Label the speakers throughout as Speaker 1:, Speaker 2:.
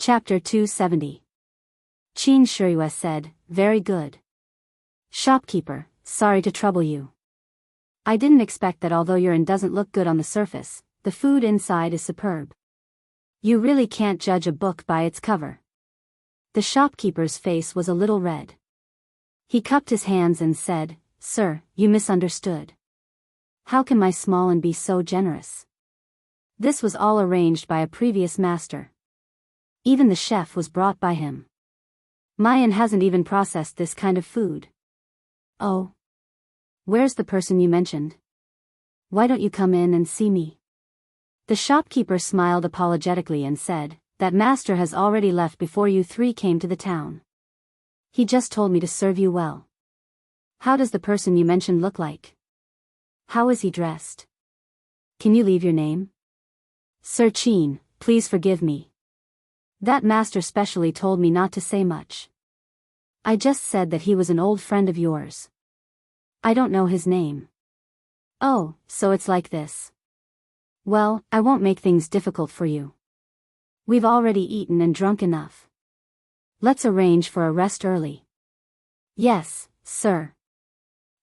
Speaker 1: Chapter 270. Qin Shiyue said, "Very good. Shopkeeper, sorry to trouble you. I didn't expect that although your inn doesn't look good on the surface, the food inside is superb. You really can't judge a book by its cover." The shopkeeper's face was a little red. He cupped his hands and said, "Sir, you misunderstood. How can my small inn be so generous? This was all arranged by a previous master. Even the chef was brought by him. My inn hasn't even processed this kind of food." "Oh. Where's the person you mentioned? Why don't you come in and see me?" The shopkeeper smiled apologetically and said, "That master has already left before you three came to the town. He just told me to serve you well." "How does the person you mentioned look like? How is he dressed? Can you leave your name?" "Sir Qin, please forgive me. That master specially told me not to say much. I just said that he was an old friend of yours. I don't know his name." "Oh, so it's like this. Well, I won't make things difficult for you. We've already eaten and drunk enough. Let's arrange for a rest early." "Yes, sir.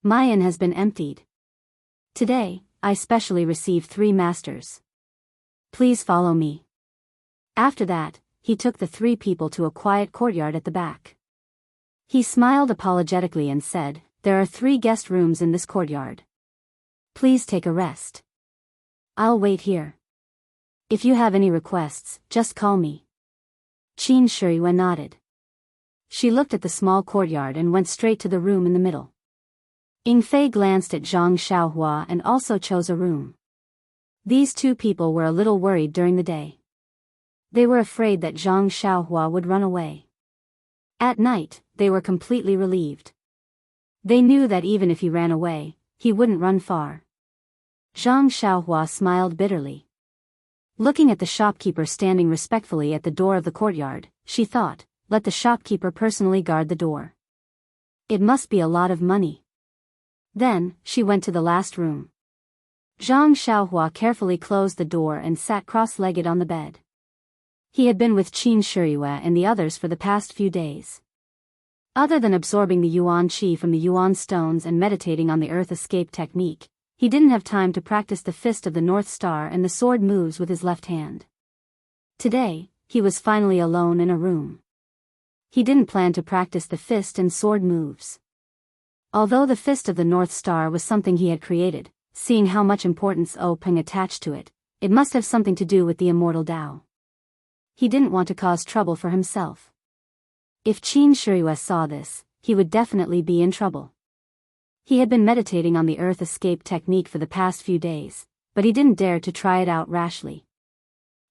Speaker 1: My inn has been emptied. Today, I specially received 3 masters. Please follow me." After that, he took the 3 people to a quiet courtyard at the back. He smiled apologetically and said, "There are 3 guest rooms in this courtyard. Please take a rest. I'll wait here. If you have any requests, just call me." Qin Shiyue nodded. She looked at the small courtyard and went straight to the room in the middle. Yingfei glanced at Zhang Xiaohua and also chose a room. These 2 people were a little worried during the day. They were afraid that Zhang Xiaohua would run away. At night, they were completely relieved. They knew that even if he ran away, he wouldn't run far. Zhang Xiaohua smiled bitterly. Looking at the shopkeeper standing respectfully at the door of the courtyard, she thought, let the shopkeeper personally guard the door. It must be a lot of money. Then, she went to the last room. Zhang Xiaohua carefully closed the door and sat cross-legged on the bed. He had been with Qin Shiyue and the others for the past few days. Other than absorbing the yuan qi from the yuan stones and meditating on the earth escape technique, he didn't have time to practice the fist of the North Star and the sword moves with his left hand. Today, he was finally alone in a room. He didn't plan to practice the fist and sword moves. Although the fist of the North Star was something he had created, seeing how much importance Peng attached to it, it must have something to do with the immortal Tao. He didn't want to cause trouble for himself. If Qin Shiyue saw this, he would definitely be in trouble. He had been meditating on the earth escape technique for the past few days, but he didn't dare to try it out rashly.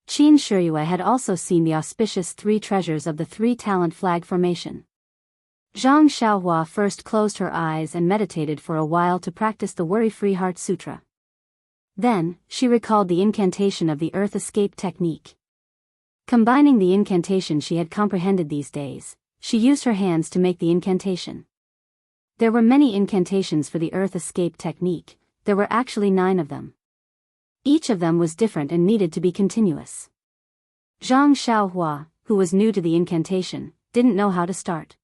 Speaker 1: Qin Shiyue had also seen the auspicious 3 treasures of the 3-talent flag formation. Zhang Xiaohua first closed her eyes and meditated for a while to practice the Worry-Free Heart Sutra. Then, she recalled the incantation of the earth escape technique. Combining the incantation she had comprehended these days, she used her hands to make the incantation. There were many incantations for the earth escape technique, there were actually 9 of them. Each of them was different and needed to be continuous. Zhang Xiaohua, who was new to the incantation, didn't know how to start.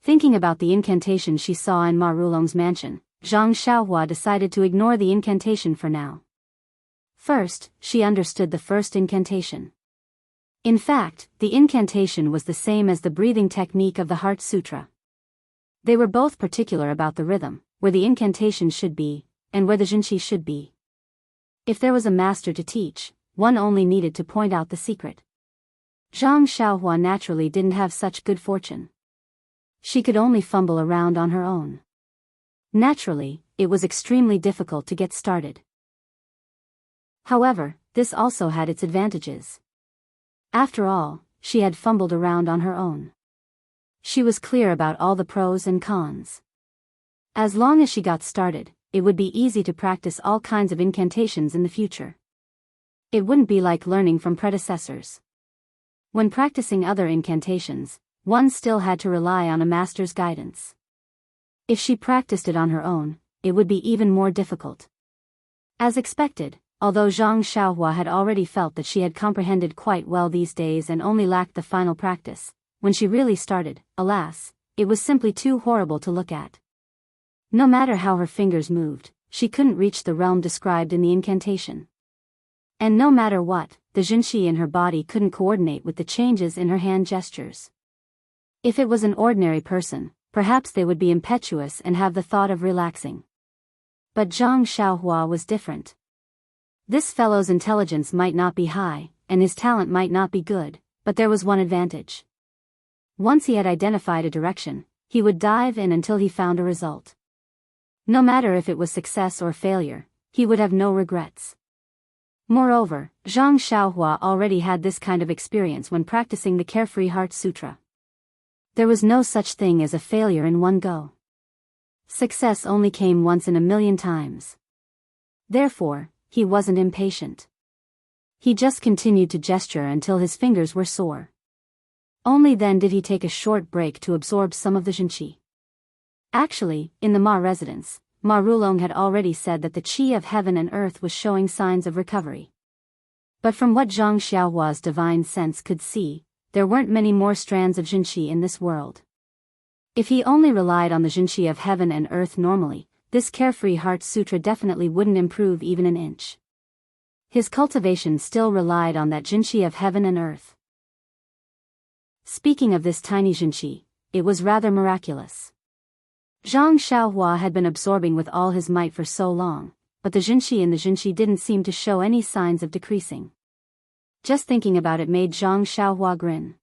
Speaker 1: Thinking about the incantation she saw in Ma Rulong's mansion, Zhang Xiaohua decided to ignore the incantation for now. First, she understood the first incantation. In fact, the incantation was the same as the breathing technique of the Heart Sutra. They were both particular about the rhythm, where the incantation should be, and where the zhenqi should be. If there was a master to teach, one only needed to point out the secret. Zhang Xiaohua naturally didn't have such good fortune. She could only fumble around on her own. Naturally, it was extremely difficult to get started. However, this also had its advantages. After all, she had fumbled around on her own. She was clear about all the pros and cons. As long as she got started, it would be easy to practice all kinds of incantations in the future. It wouldn't be like learning from predecessors. When practicing other incantations, one still had to rely on a master's guidance. If she practiced it on her own, it would be even more difficult. As expected, although Zhang Xiaohua had already felt that she had comprehended quite well these days and only lacked the final practice. When she really started, alas, it was simply too horrible to look at. No matter how her fingers moved, she couldn't reach the realm described in the incantation. And no matter what, the Jinqi in her body couldn't coordinate with the changes in her hand gestures. If it was an ordinary person, perhaps they would be impetuous and have the thought of relaxing. But Zhang Xiaohua was different. This fellow's intelligence might not be high, and his talent might not be good, but there was one advantage. Once he had identified a direction, he would dive in until he found a result. No matter if it was success or failure, he would have no regrets. Moreover, Zhang Xiaohua already had this kind of experience when practicing the Carefree Heart Sutra. There was no such thing as a failure in one go. Success only came once in a million times. Therefore, he wasn't impatient. He just continued to gesture until his fingers were sore. Only then did he take a short break to absorb some of the Jinqi. Actually, in the Ma residence, Ma Rulong had already said that the qi of heaven and earth was showing signs of recovery. But from what Zhang Xiaohua's divine sense could see, there weren't many more strands of Jinqi in this world. If he only relied on the Jinqi of heaven and earth normally, this Carefree Heart Sutra definitely wouldn't improve even an inch. His cultivation still relied on that Jinqi of heaven and earth. Speaking of this tiny Jinqi, it was rather miraculous. Zhang Xiaohua had been absorbing with all his might for so long, but the Jinqi in the Jinqi didn't seem to show any signs of decreasing. Just thinking about it made Zhang Xiaohua grin.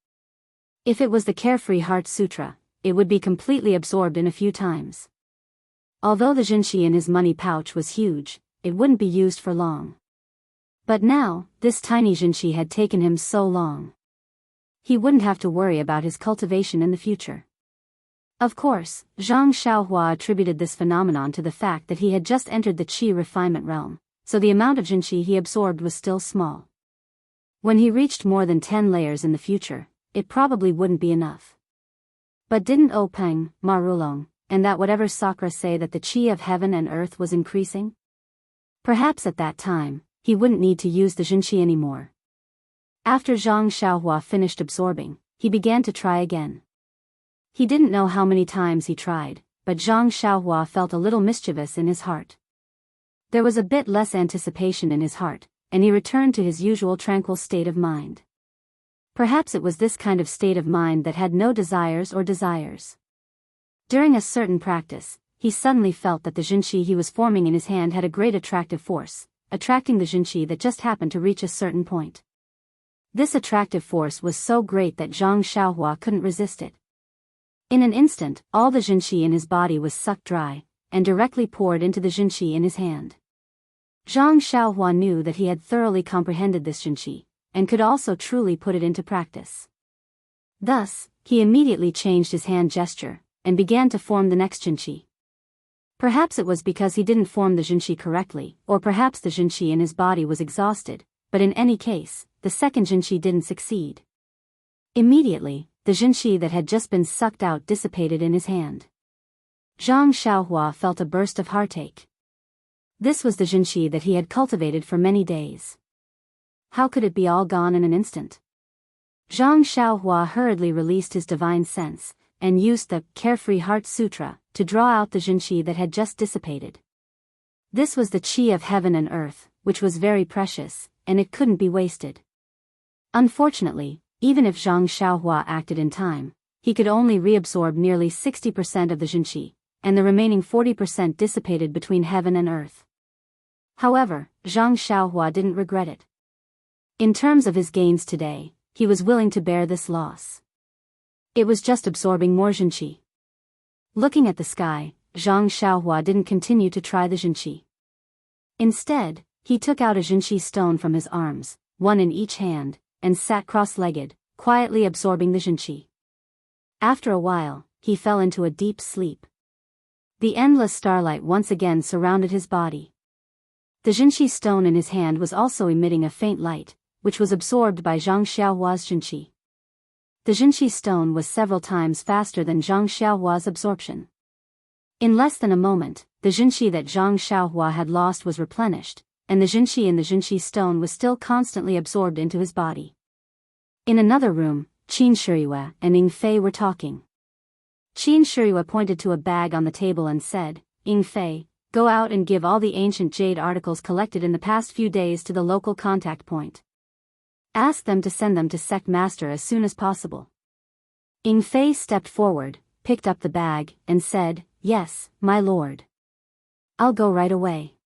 Speaker 1: If it was the Carefree Heart Sutra, it would be completely absorbed in a few times. Although the Jinqi in his money pouch was huge, it wouldn't be used for long. But now, this tiny Jinqi had taken him so long. He wouldn't have to worry about his cultivation in the future. Of course, Zhang Xiaohua attributed this phenomenon to the fact that he had just entered the qi refinement realm, so the amount of Jinqi he absorbed was still small. When he reached more than 10 layers in the future, it probably wouldn't be enough. But didn't O Peng, Ma Rulong, and that whatever Sakra say that the qi of heaven and earth was increasing? Perhaps at that time, he wouldn't need to use the Jinqi anymore. After Zhang Xiaohua finished absorbing, he began to try again. He didn't know how many times he tried, but Zhang Xiaohua felt a little mischievous in his heart. There was a bit less anticipation in his heart, and he returned to his usual tranquil state of mind. Perhaps it was this kind of state of mind that had no desires or desires. During a certain practice, he suddenly felt that the Jinqi he was forming in his hand had a great attractive force, attracting the Jinqi that just happened to reach a certain point. This attractive force was so great that Zhang Xiaohua couldn't resist it. In an instant, all the Jinqi in his body was sucked dry, and directly poured into the Jinqi in his hand. Zhang Xiaohua knew that he had thoroughly comprehended this Jinqi, and could also truly put it into practice. Thus, he immediately changed his hand gesture, and began to form the next Jinqi. Perhaps it was because he didn't form the Jinqi correctly, or perhaps the Jinqi in his body was exhausted, but in any case, the second Jinqi didn't succeed. Immediately, the Jinqi that had just been sucked out dissipated in his hand. Zhang Xiaohua felt a burst of heartache. This was the Jinqi that he had cultivated for many days. How could it be all gone in an instant? Zhang Xiaohua hurriedly released his divine sense, and used the Carefree Heart Sutra to draw out the Jinqi that had just dissipated. This was the qi of heaven and earth, which was very precious, and it couldn't be wasted. Unfortunately, even if Zhang Xiaohua acted in time, he could only reabsorb nearly 60% of the Jinqi, and the remaining 40% dissipated between heaven and earth. However, Zhang Xiaohua didn't regret it. In terms of his gains today, he was willing to bear this loss. It was just absorbing more Jinqi. Looking at the sky, Zhang Xiaohua didn't continue to try the Jinqi. Instead, he took out a Jinqi stone from his arms, one in each hand, and sat cross-legged, quietly absorbing the Jinqi. After a while, he fell into a deep sleep. The endless starlight once again surrounded his body. The Jinqi stone in his hand was also emitting a faint light, which was absorbed by Zhang Xiaohua's Jinqi. The Jinqi stone was several times faster than Zhang Xiaohua's absorption. In less than a moment, the Jinqi that Zhang Xiaohua had lost was replenished, and the Jinqi in the Jinqi stone was still constantly absorbed into his body. In another room, Qin Shiyue and Ying Fei were talking. Qin Shiyue pointed to a bag on the table and said, "Ying Fei, go out and give all the ancient jade articles collected in the past few days to the local contact point. Ask them to send them to Sect Master as soon as possible." Ying Fei stepped forward, picked up the bag, and said, "Yes, my lord. I'll go right away.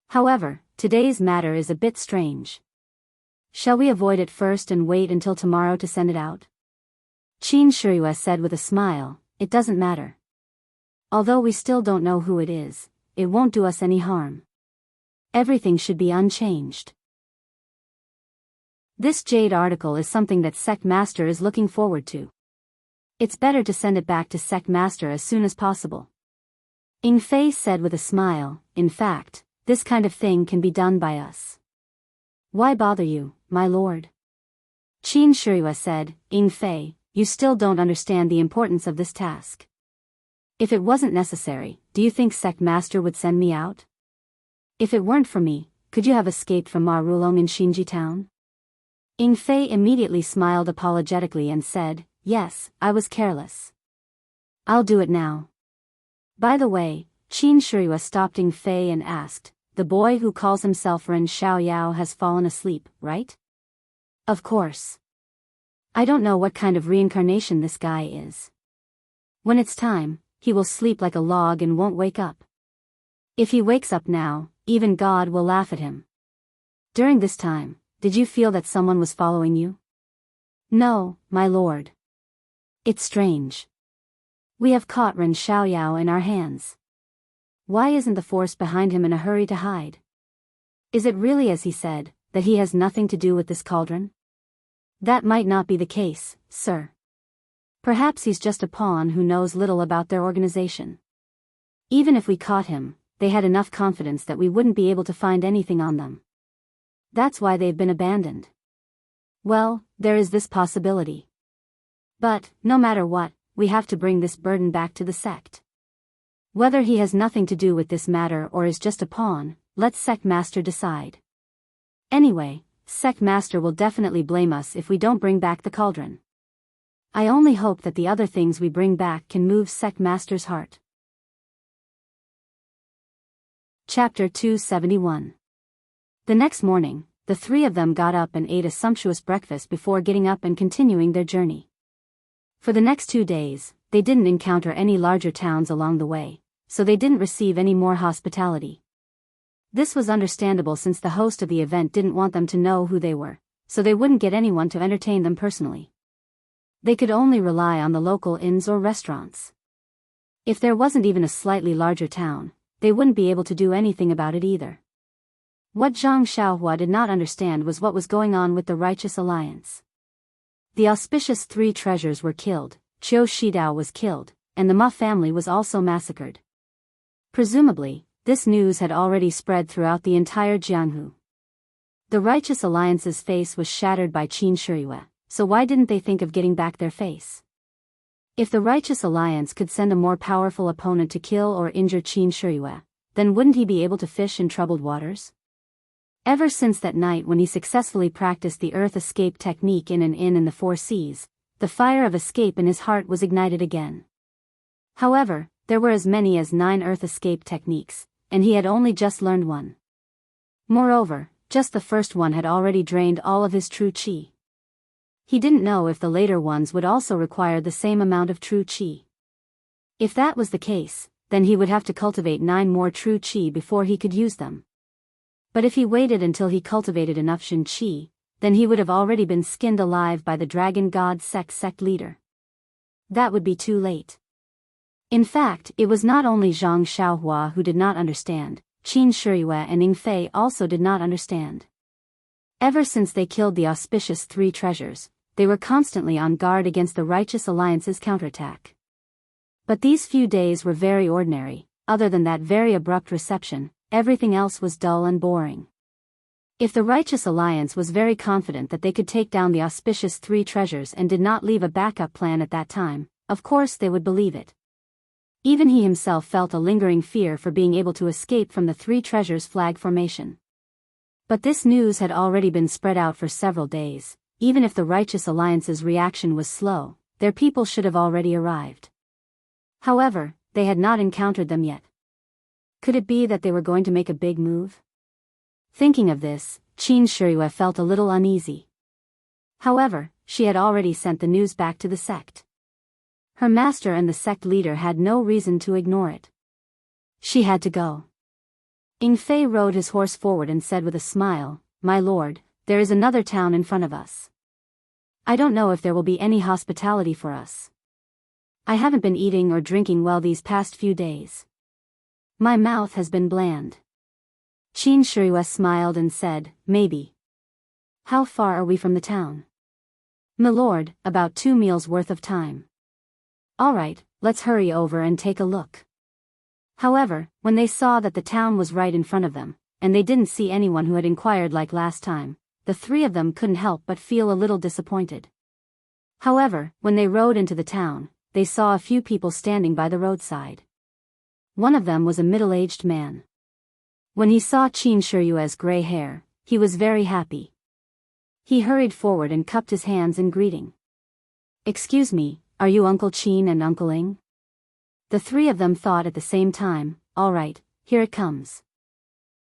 Speaker 1: However, today's matter is a bit strange. Shall we avoid it first and wait until tomorrow to send it out?" Qin Shiyue said with a smile, "It doesn't matter. Although we still don't know who it is, it won't do us any harm. Everything should be unchanged. This jade article is something that Sect Master is looking forward to. It's better to send it back to Sect Master as soon as possible." Ying Fei said with a smile, "In fact, this kind of thing can be done by us. Why bother you, my lord?" Qin Shiyue said, "Ying Fei, you still don't understand the importance of this task. If it wasn't necessary, do you think Sect Master would send me out? If it weren't for me, could you have escaped from Ma Rulong in Xinji town?" Ying Fei immediately smiled apologetically and said, "Yes, I was careless. I'll do it now." By the way, Qin Shiyue stopped Ying Fei and asked, "The boy who calls himself Ren Xiaoyao has fallen asleep, right?" "Of course. I don't know what kind of reincarnation this guy is. When it's time, he will sleep like a log and won't wake up. If he wakes up now, even God will laugh at him. During this time, did you feel that someone was following you?" "No, my lord. It's strange. We have caught Ren Xiaoyao in our hands. Why isn't the force behind him in a hurry to hide? Is it really as he said, that he has nothing to do with this cauldron?" "That might not be the case, sir. Perhaps he's just a pawn who knows little about their organization. Even if we caught him, they had enough confidence that we wouldn't be able to find anything on them. That's why they've been abandoned. Well, there is this possibility. But, no matter what, we have to bring this burden back to the sect. Whether he has nothing to do with this matter or is just a pawn, let Sect Master decide. Anyway, Sect Master will definitely blame us if we don't bring back the cauldron. I only hope that the other things we bring back can move Sect Master's heart." Chapter 271. The next morning, the three of them got up and ate a sumptuous breakfast before getting up and continuing their journey. For the next 2 days, they didn't encounter any larger towns along the way, so they didn't receive any more hospitality. This was understandable since the host of the event didn't want them to know who they were, so they wouldn't get anyone to entertain them personally. They could only rely on the local inns or restaurants. If there wasn't even a slightly larger town, they wouldn't be able to do anything about it either. What Zhang Xiaohua did not understand was what was going on with the Righteous Alliance. The auspicious 3 treasures were killed, Qiu Shidao was killed, and the Ma family was also massacred. Presumably, this news had already spread throughout the entire Jianghu. The Righteous Alliance's face was shattered by Qin Shiyue, so why didn't they think of getting back their face? If the Righteous Alliance could send a more powerful opponent to kill or injure Qin Shiyue, then wouldn't he be able to fish in troubled waters? Ever since that night when he successfully practiced the earth escape technique in an inn in the 4 seas, the fire of escape in his heart was ignited again. However, there were as many as 9 earth escape techniques, and he had only just learned one. Moreover, just the first one had already drained all of his true qi. He didn't know if the later ones would also require the same amount of true qi. If that was the case, then he would have to cultivate 9 more true qi before he could use them. But if he waited until he cultivated enough Shin qi, then he would have already been skinned alive by the Dragon God sect leader. That would be too late. In fact, it was not only Zhang Xiaohua who did not understand, Qin Shiyue and Ying Fei also did not understand. Ever since they killed the auspicious 3 treasures, they were constantly on guard against the Righteous Alliance's counterattack. But these few days were very ordinary. Other than that very abrupt reception, everything else was dull and boring. If the Righteous Alliance was very confident that they could take down the auspicious 3 treasures and did not leave a backup plan at that time, of course they would believe it. Even he himself felt a lingering fear for being able to escape from the 3 treasures flag formation. But this news had already been spread out for several days. Even if the Righteous Alliance's reaction was slow, their people should have already arrived. However, they had not encountered them yet. Could it be that they were going to make a big move? Thinking of this, Qin Shiyue felt a little uneasy. However, she had already sent the news back to the sect. Her master and the sect leader had no reason to ignore it. She had to go. Ing Fei rode his horse forward and said with a smile, "My lord, there is another town in front of us. I don't know if there will be any hospitality for us. I haven't been eating or drinking well these past few days. My mouth has been bland." Qin Shiyue smiled and said, "Maybe. How far are we from the town?" "My lord, about 2 meals worth of time." "All right, let's hurry over and take a look." However, when they saw that the town was right in front of them, and they didn't see anyone who had inquired like last time, the three of them couldn't help but feel a little disappointed. However, when they rode into the town, they saw a few people standing by the roadside. One of them was a middle-aged man. When he saw Qin Shiyue's gray hair, he was very happy. He hurried forward and cupped his hands in greeting. "Excuse me, are you Uncle Qin and Uncle Ing?" The three of them thought at the same time, "All right, here it comes."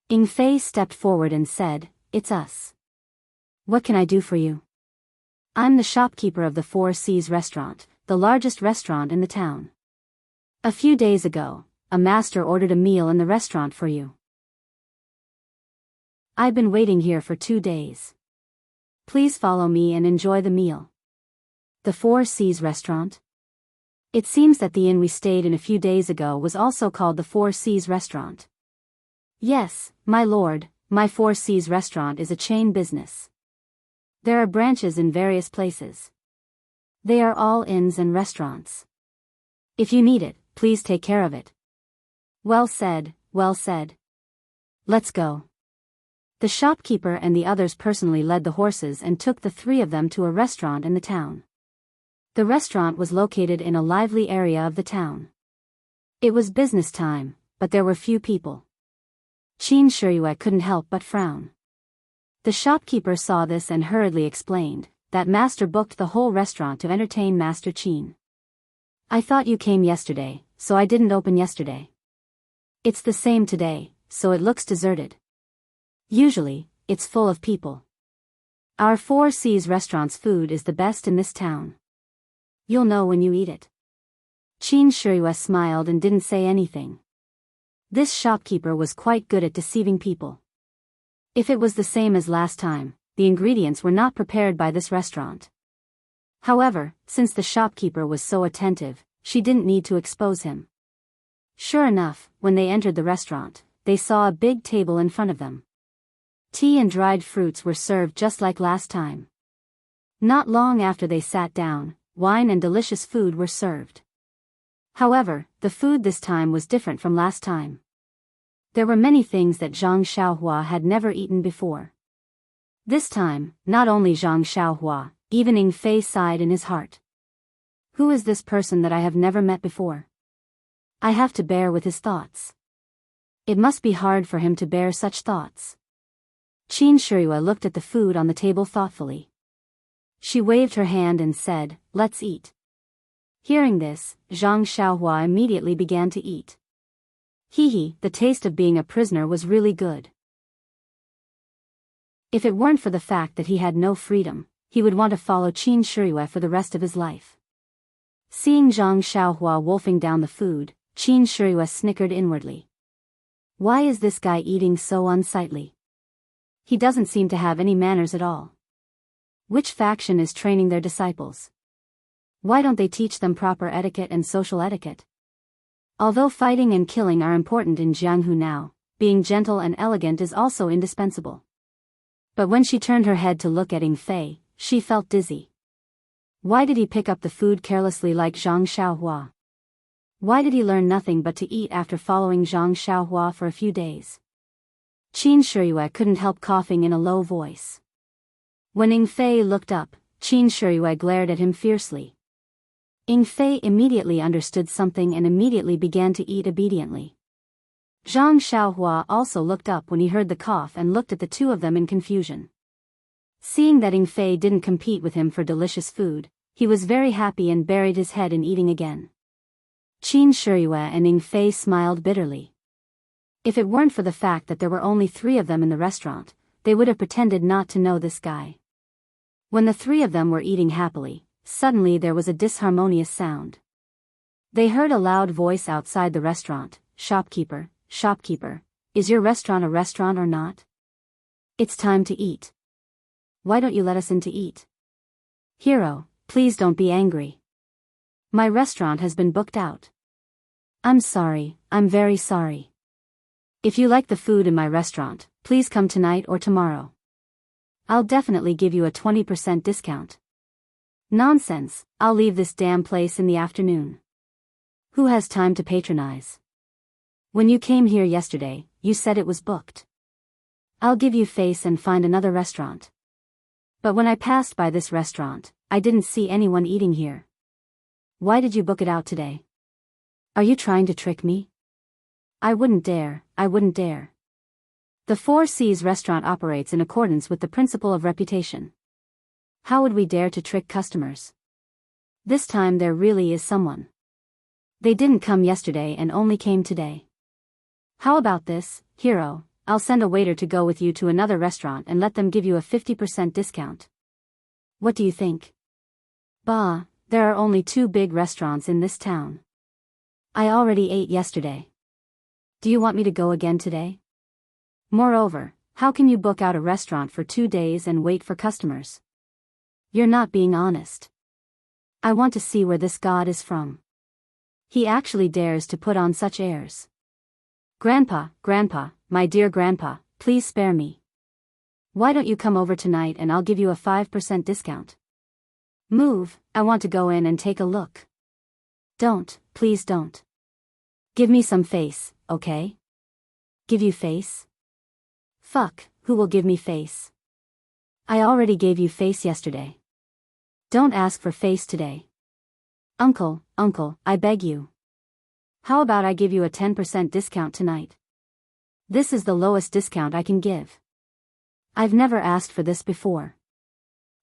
Speaker 1: Ing Fei stepped forward and said, "It's us. What can I do for you?" "I'm the shopkeeper of the Four Seas restaurant, the largest restaurant in the town. A few days ago, a master ordered a meal in the restaurant for you. I've been waiting here for 2 days. Please follow me and enjoy the meal." The Four Seas restaurant? It seems that the inn we stayed in a few days ago was also called the Four Seas restaurant. "Yes, my lord, my Four Seas restaurant is a chain business. There are branches in various places. They are all inns and restaurants. If you need it, please take care of it." "Well said, well said. Let's go." The shopkeeper and the others personally led the horses and took the three of them to a restaurant in the town. The restaurant was located in a lively area of the town. It was business time, but there were few people. Qin Shiyue couldn't help but frown. The shopkeeper saw this and hurriedly explained that master booked the whole restaurant to entertain Master Qin. "I thought you came yesterday, so I didn't open yesterday. It's the same today, so it looks deserted. Usually, it's full of people. Our Four Seas restaurant's food is the best in this town. You'll know when you eat it." Qin Shiyue smiled and didn't say anything. This shopkeeper was quite good at deceiving people. If it was the same as last time, the ingredients were not prepared by this restaurant. However, since the shopkeeper was so attentive, she didn't need to expose him. Sure enough, when they entered the restaurant, they saw a big table in front of them. Tea and dried fruits were served just like last time. Not long after they sat down, wine and delicious food were served. However, the food this time was different from last time. There were many things that Zhang Xiaohua had never eaten before. This time, not only Zhang Xiaohua, even Ing Fei sighed in his heart. Who is this person that I have never met before? I have to bear with his thoughts. It must be hard for him to bear such thoughts. Qin Shiyue looked at the food on the table thoughtfully. She waved her hand and said, "Let's eat." Hearing this, Zhang Xiaohua immediately began to eat. Hee, the taste of being a prisoner was really good. If it weren't for the fact that he had no freedom, he would want to follow Qin Shiyue for the rest of his life. Seeing Zhang Xiaohua wolfing down the food, Qin Shiyue snickered inwardly. Why is this guy eating so unsightly? He doesn't seem to have any manners at all. Which faction is training their disciples? Why don't they teach them proper etiquette and social etiquette? Although fighting and killing are important in Jianghu now, being gentle and elegant is also indispensable. But when she turned her head to look at Ing Fei, she felt dizzy. Why did he pick up the food carelessly like Zhang Xiaohua? Why did he learn nothing but to eat after following Zhang Xiaohua for a few days? Qin Shiyue couldn't help coughing in a low voice. When Ing Fei looked up, Qin Shiyue glared at him fiercely. Ing Fei immediately understood something and immediately began to eat obediently. Zhang Xiaohua also looked up when he heard the cough and looked at the two of them in confusion. Seeing that Ying Fei didn't compete with him for delicious food, he was very happy and buried his head in eating again. Qin Shiyue and Ying Fei smiled bitterly. If it weren't for the fact that there were only 3 of them in the restaurant, they would have pretended not to know this guy. When the 3 of them were eating happily, suddenly there was a disharmonious sound. They heard a loud voice outside the restaurant. Shopkeeper, shopkeeper, is your restaurant a restaurant or not? It's time to eat. Why don't you let us in to eat? Hero, please don't be angry. My restaurant has been booked out. I'm sorry, I'm very sorry. If you like the food in my restaurant, please come tonight or tomorrow. I'll definitely give you a 20% discount. Nonsense, I'll leave this damn place in the afternoon. Who has time to patronize? When you came here yesterday, you said it was booked. I'll give you face and find another restaurant. But when I passed by this restaurant, I didn't see anyone eating here. Why did you book it out today? Are you trying to trick me? I wouldn't dare, I wouldn't dare. The Four Seas restaurant operates in accordance with the principle of reputation. How would we dare to trick customers? This time there really is someone. They didn't come yesterday and only came today. How about this, hero? I'll send a waiter to go with you to another restaurant and let them give you a 50% discount. What do you think? Bah, there are only 2 big restaurants in this town. I already ate yesterday. Do you want me to go again today? Moreover, how can you book out a restaurant for 2 days and wait for customers? You're not being honest. I want to see where this god is from. He actually dares to put on such airs. Grandpa, my dear grandpa, please spare me. Why don't you come over tonight and I'll give you a 5% discount? Move, I want to go in and take a look. Don't, please don't. Give me some face, okay? Give you face? Fuck, who will give me face? I already gave you face yesterday. Don't ask for face today. Uncle, I beg you. How about I give you a 10% discount tonight? This is the lowest discount I can give. I've never asked for this before.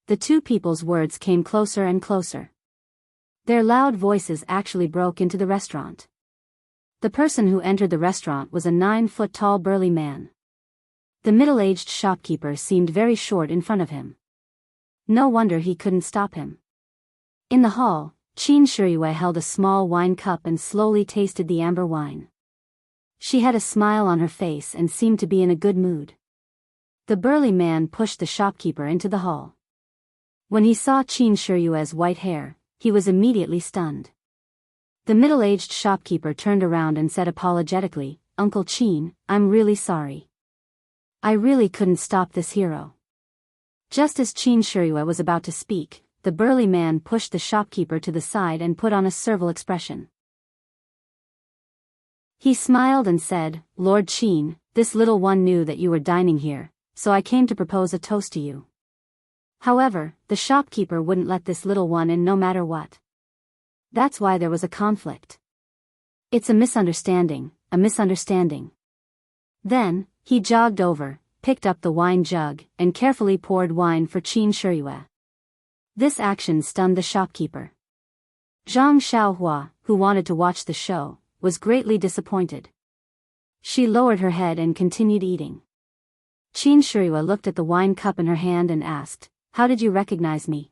Speaker 1: The 2 people's words came closer and closer. Their loud voices actually broke into the restaurant. The person who entered the restaurant was a 9-foot-tall burly man. The middle-aged shopkeeper seemed very short in front of him. No wonder he couldn't stop him. In the hall, Qin Shiyue held a small wine cup and slowly tasted the amber wine. She had a smile on her face and seemed to be in a good mood. The burly man pushed the shopkeeper into the hall. When he saw Qin Shiyue's white hair, he was immediately stunned. The middle-aged shopkeeper turned around and said apologetically, Uncle Qin, I'm really sorry. I really couldn't stop this hero. Just as Qin Shiyue was about to speak, the burly man pushed the shopkeeper to the side and put on a servile expression. He smiled and said, Lord Qin, this little one knew that you were dining here, so I came to propose a toast to you. However, the shopkeeper wouldn't let this little one in no matter what. That's why there was a conflict. It's a misunderstanding, a misunderstanding. Then, he jogged over, picked up the wine jug, and carefully poured wine for Qin Shiyue. This action stunned the shopkeeper. Zhang Xiaohua, who wanted to watch the show, was greatly disappointed. She lowered her head and continued eating. Qin Shiyue looked at the wine cup in her hand and asked, How did you recognize me?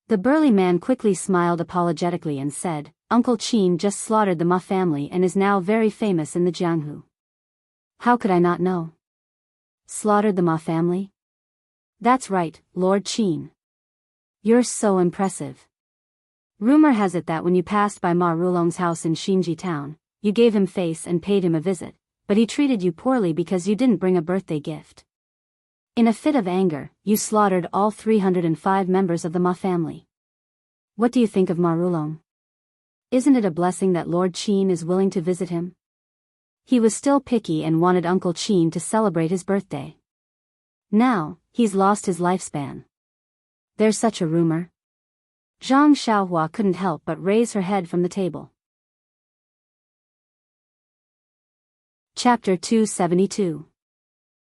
Speaker 1: The burly man quickly smiled apologetically and said, Uncle Qin just slaughtered the Ma family and is now very famous in the Jianghu. How could I not know? Slaughtered the Ma family? That's right, Lord Qin. You're so impressive. Rumor has it that when you passed by Ma Rulong's house in Xinji town, you gave him face and paid him a visit, but he treated you poorly because you didn't bring a birthday gift. In a fit of anger, you slaughtered all 305 members of the Ma family. What do you think of Ma Rulong? Isn't it a blessing that Lord Qin is willing to visit him? He was still picky and wanted Uncle Qin to celebrate his birthday. Now, he's lost his lifespan. There's such a rumor. Zhang Xiaohua couldn't help but raise her head from the table. Chapter 272.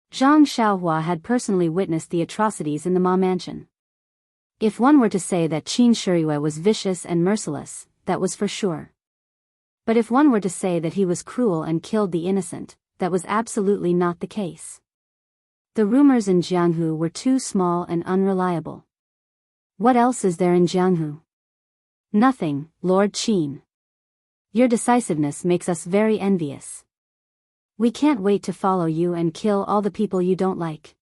Speaker 1: Zhang Xiaohua had personally witnessed the atrocities in the Ma mansion. If one were to say that Qin Shiyue was vicious and merciless, that was for sure. But if one were to say that he was cruel and killed the innocent, that was absolutely not the case. The rumors in Jianghu were too small and unreliable. What else is there in Jianghu? Nothing, Lord Qin. Your decisiveness makes us very envious. We can't wait to follow you and kill all the people you don't like.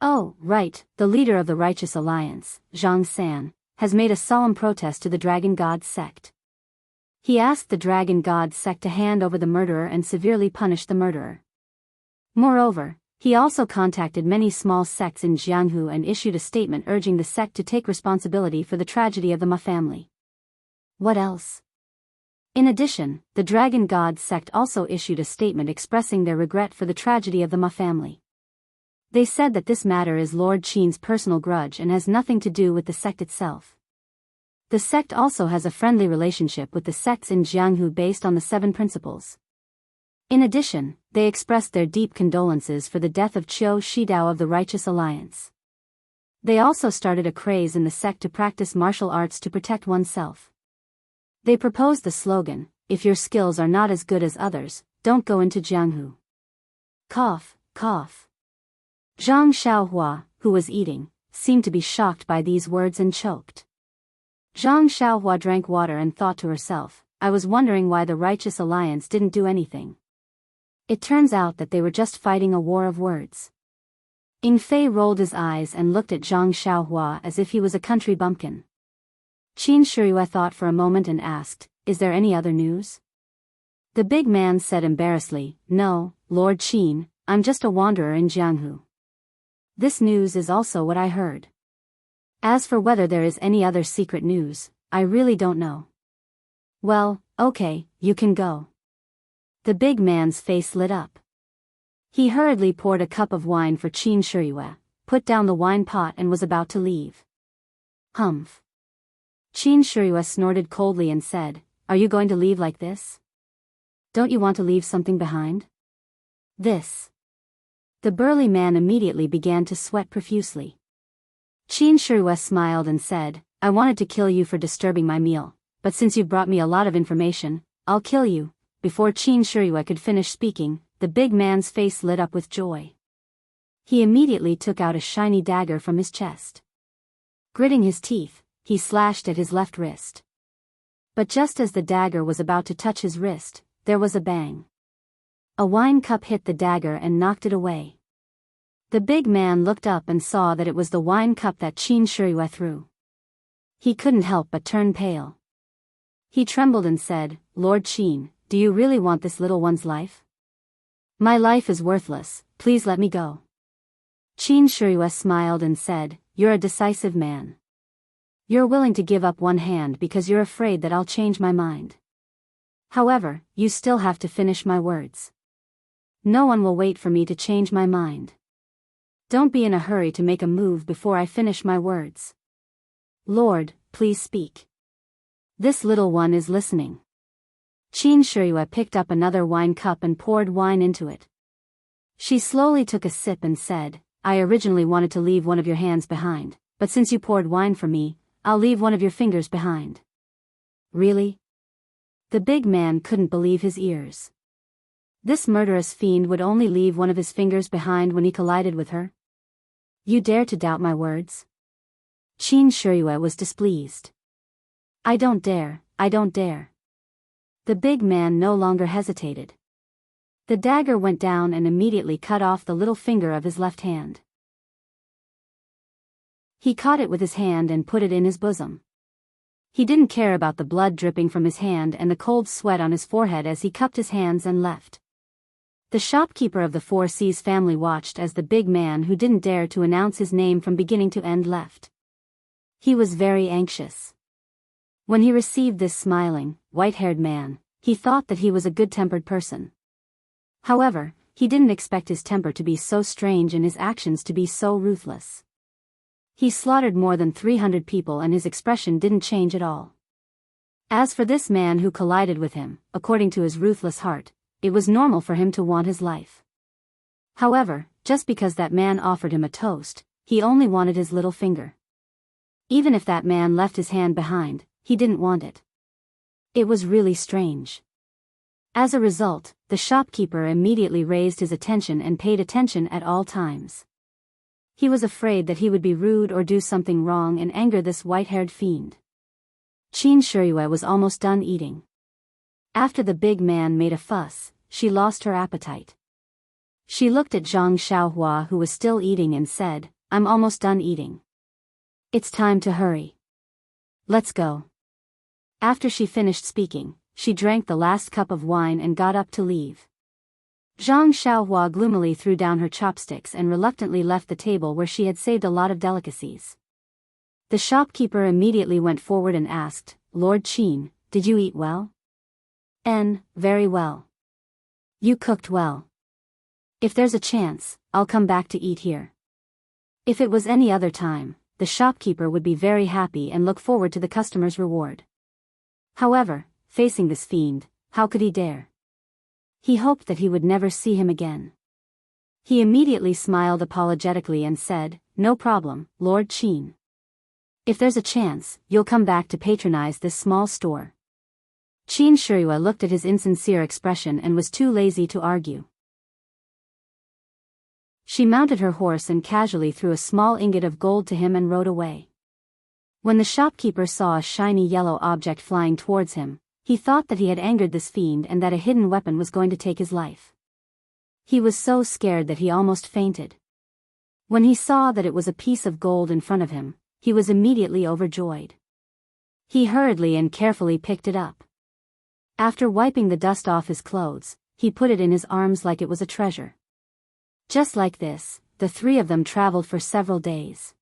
Speaker 1: Oh, right, the leader of the Righteous Alliance, Zhang San, has made a solemn protest to the Dragon God sect. He asked the Dragon God sect to hand over the murderer and severely punish the murderer. Moreover, he also contacted many small sects in Jianghu and issued a statement urging the sect to take responsibility for the tragedy of the Ma family. What else? In addition, the Dragon God sect also issued a statement expressing their regret for the tragedy of the Ma family. They said that this matter is Lord Qin's personal grudge and has nothing to do with the sect itself. The sect also has a friendly relationship with the sects in Jianghu based on the 7 principles. In addition, they expressed their deep condolences for the death of Qiu Shidao of the Righteous Alliance. They also started a craze in the sect to practice martial arts to protect oneself. They proposed the slogan, "If your skills are not as good as others, don't go into Jianghu." Cough, cough. Zhang Xiaohua, who was eating, seemed to be shocked by these words and choked. Zhang Xiaohua drank water and thought to herself, I was wondering why the Righteous Alliance didn't do anything. It turns out that they were just fighting a war of words. Ing Fei rolled his eyes and looked at Zhang Xiaohua as if he was a country bumpkin. Qin Shiyue thought for a moment and asked, Is there any other news? The big man said embarrassedly, No, Lord Qin, I'm just a wanderer in Jianghu. This news is also what I heard. As for whether there is any other secret news, I really don't know. Well, okay, you can go. The big man's face lit up. He hurriedly poured a cup of wine for Qin Shiyue, put down the wine pot and was about to leave. Humph. Qin Shiyue snorted coldly and said, Are you going to leave like this? Don't you want to leave something behind? This. The burly man immediately began to sweat profusely. Qin Shiyue smiled and said, I wanted to kill you for disturbing my meal, but since you've brought me a lot of information, I'll kill you. Before Qin Shiyue could finish speaking, the big man's face lit up with joy. He immediately took out a shiny dagger from his chest. Gritting his teeth, he slashed at his left wrist. But just as the dagger was about to touch his wrist, there was a bang. A wine cup hit the dagger and knocked it away. The big man looked up and saw that it was the wine cup that Qin Shiyue threw. He couldn't help but turn pale. He trembled and said, Lord Qin, do you really want this little one's life? My life is worthless, please let me go. Qin Shiyue smiled and said, You're a decisive man. You're willing to give up one hand because you're afraid that I'll change my mind. However, you still have to finish my words. No one will wait for me to change my mind. Don't be in a hurry to make a move before I finish my words. Lord, please speak. This little one is listening. Qin Shiyue picked up another wine cup and poured wine into it. She slowly took a sip and said, I originally wanted to leave one of your hands behind, but since you poured wine for me, I'll leave one of your fingers behind. Really? The big man couldn't believe his ears. This murderous fiend would only leave one of his fingers behind when he collided with her? You dare to doubt my words? Qin Shiyue was displeased. I don't dare, I don't dare. The big man no longer hesitated. The dagger went down and immediately cut off the little finger of his left hand. He caught it with his hand and put it in his bosom. He didn't care about the blood dripping from his hand and the cold sweat on his forehead as he cupped his hands and left. The shopkeeper of the Four Seas family watched as the big man who didn't dare to announce his name from beginning to end left. He was very anxious. When he received this smiling, white-haired man, he thought that he was a good-tempered person. However, he didn't expect his temper to be so strange and his actions to be so ruthless. He slaughtered more than 300 people and his expression didn't change at all. As for this man who collided with him, according to his ruthless heart, it was normal for him to want his life. However, just because that man offered him a toast, he only wanted his little finger. Even if that man left his hand behind, he didn't want it. It was really strange. As a result, the shopkeeper immediately raised his attention and paid attention at all times. He was afraid that he would be rude or do something wrong and anger this white-haired fiend. Qin Shiyue was almost done eating. After the big man made a fuss, she lost her appetite. She looked at Zhang Xiaohua, who was still eating, and said, "I'm almost done eating. It's time to hurry. Let's go." After she finished speaking, she drank the last cup of wine and got up to leave. Zhang Xiaohua gloomily threw down her chopsticks and reluctantly left the table where she had saved a lot of delicacies. The shopkeeper immediately went forward and asked, "Lord Qin, did you eat well?" Very well. You cooked well. If there's a chance, I'll come back to eat here." If it was any other time, the shopkeeper would be very happy and look forward to the customer's reward. However, facing this fiend, how could he dare? He hoped that he would never see him again. He immediately smiled apologetically and said, "No problem, Lord Qin. If there's a chance, you'll come back to patronize this small store." Qin Shiyue looked at his insincere expression and was too lazy to argue. She mounted her horse and casually threw a small ingot of gold to him and rode away. When the shopkeeper saw a shiny yellow object flying towards him, he thought that he had angered this fiend and that a hidden weapon was going to take his life. He was so scared that he almost fainted. When he saw that it was a piece of gold in front of him, he was immediately overjoyed. He hurriedly and carefully picked it up. After wiping the dust off his clothes, he put it in his arms like it was a treasure. Just like this, the three of them traveled for several days.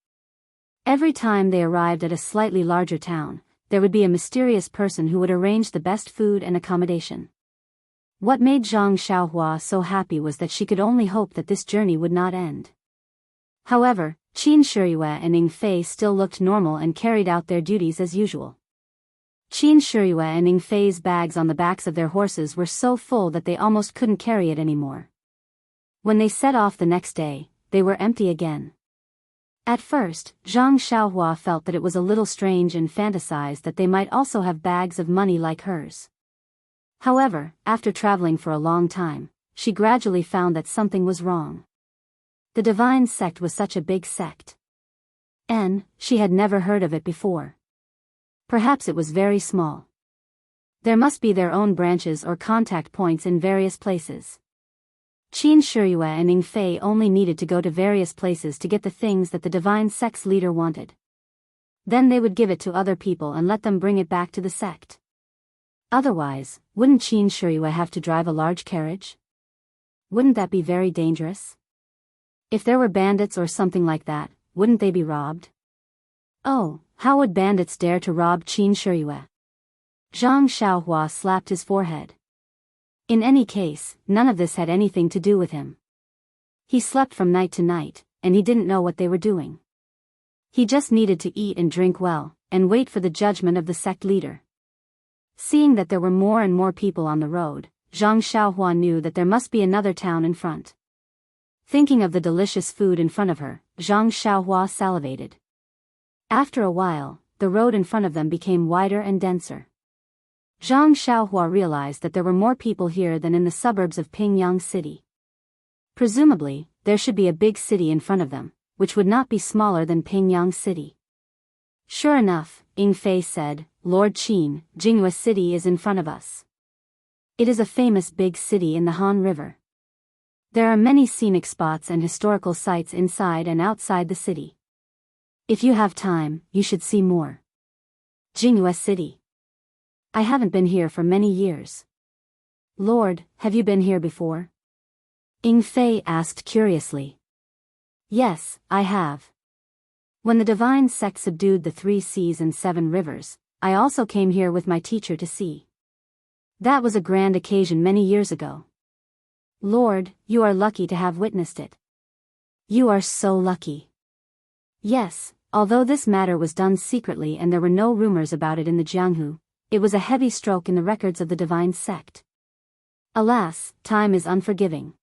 Speaker 1: Every time they arrived at a slightly larger town, there would be a mysterious person who would arrange the best food and accommodation. What made Zhang Xiaohua so happy was that she could only hope that this journey would not end. However, Qin Shiyue and Ning Fei still looked normal and carried out their duties as usual. Qin Shiyue and Ning Fei's bags on the backs of their horses were so full that they almost couldn't carry it anymore. When they set off the next day, they were empty again. At first, Zhang Xiaohua felt that it was a little strange and fantasized that they might also have bags of money like hers. However, after traveling for a long time, she gradually found that something was wrong. The divine sect was such a big sect. She had never heard of it before. Perhaps it was very small. There must be their own branches or contact points in various places. Qin Shiyue and Ning Fei only needed to go to various places to get the things that the divine sect's leader wanted. Then they would give it to other people and let them bring it back to the sect. Otherwise, wouldn't Qin Shiyue have to drive a large carriage? Wouldn't that be very dangerous? If there were bandits or something like that, wouldn't they be robbed? Oh, how would bandits dare to rob Qin Shiyue? Zhang Xiaohua slapped his forehead. In any case, none of this had anything to do with him. He slept from night to night, and he didn't know what they were doing. He just needed to eat and drink well, and wait for the judgment of the sect leader. Seeing that there were more and more people on the road, Zhang Xiaohua knew that there must be another town in front. Thinking of the delicious food in front of her, Zhang Xiaohua salivated. After a while, the road in front of them became wider and denser. Zhang Xiaohua realized that there were more people here than in the suburbs of Pingyang City. Presumably, there should be a big city in front of them, which would not be smaller than Pingyang City. Sure enough, Ning Fei said, "Lord Qin, Jinghua City is in front of us. It is a famous big city in the Han River. There are many scenic spots and historical sites inside and outside the city. If you have time, you should see more. Jinghua City. I haven't been here for many years." "Lord, have you been here before?" Ning Fei asked curiously. "Yes, I have. When the divine sect subdued the 3 seas and 7 rivers, I also came here with my teacher to see. That was a grand occasion many years ago. Lord, you are lucky to have witnessed it." "You are so lucky." "Yes, although this matter was done secretly and there were no rumors about it in the Jianghu, it was a heavy stroke in the records of the divine sect. Alas, time is unforgiving.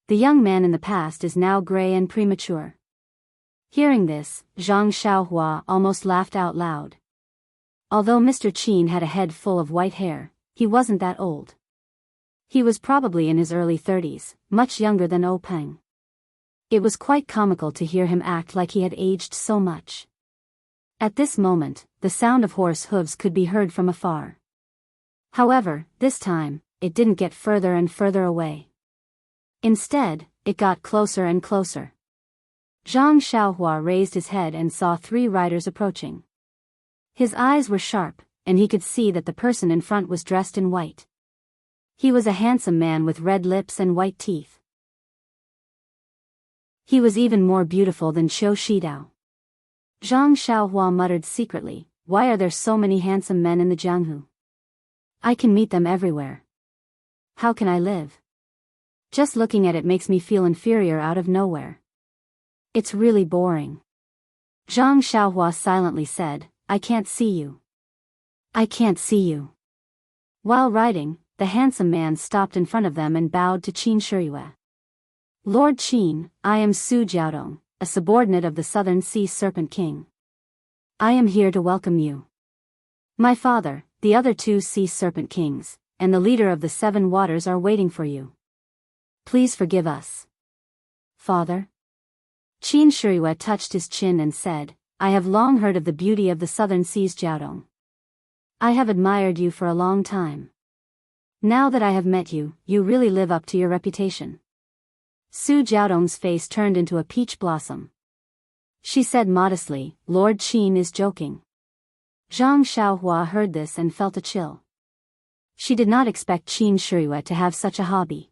Speaker 1: The young man in the past is now gray and premature. Hearing this, Zhang Xiaohua almost laughed out loud. Although Mr. Qin had a head full of white hair, he wasn't that old. He was probably in his early 30s, much younger than O Peng. It was quite comical to hear him act like he had aged so much. At this moment, the sound of horse hooves could be heard from afar. However, this time, it didn't get further and further away. Instead, it got closer and closer. Zhang Xiaohua raised his head and saw 3 riders approaching. His eyes were sharp, and he could see that the person in front was dressed in white. He was a handsome man with red lips and white teeth. He was even more beautiful than Qiu Shidao. Zhang Xiaohua muttered secretly, "Why are there so many handsome men in the Jianghu? I can meet them everywhere. How can I live? Just looking at it makes me feel inferior out of nowhere. It's really boring." Zhang Xiaohua silently said, "I can't see you. I can't see you." While riding, the handsome man stopped in front of them and bowed to Qin Shiyue. "Lord Qin, I am Su Jiaodong, a subordinate of the Southern Sea Serpent King. I am here to welcome you. My father, the other 2 Sea Serpent Kings, and the leader of the 7 waters are waiting for you. Please forgive us." "Father?" Qin Shiyue touched his chin and said, "I have long heard of the beauty of the Southern Seas, Jiaodong. I have admired you for a long time. Now that I have met you, you really live up to your reputation." Su Jiaodong's face turned into a peach blossom. She said modestly, "Lord Qin is joking." Zhang Xiaohua heard this and felt a chill. She did not expect Qin Shiyue to have such a hobby.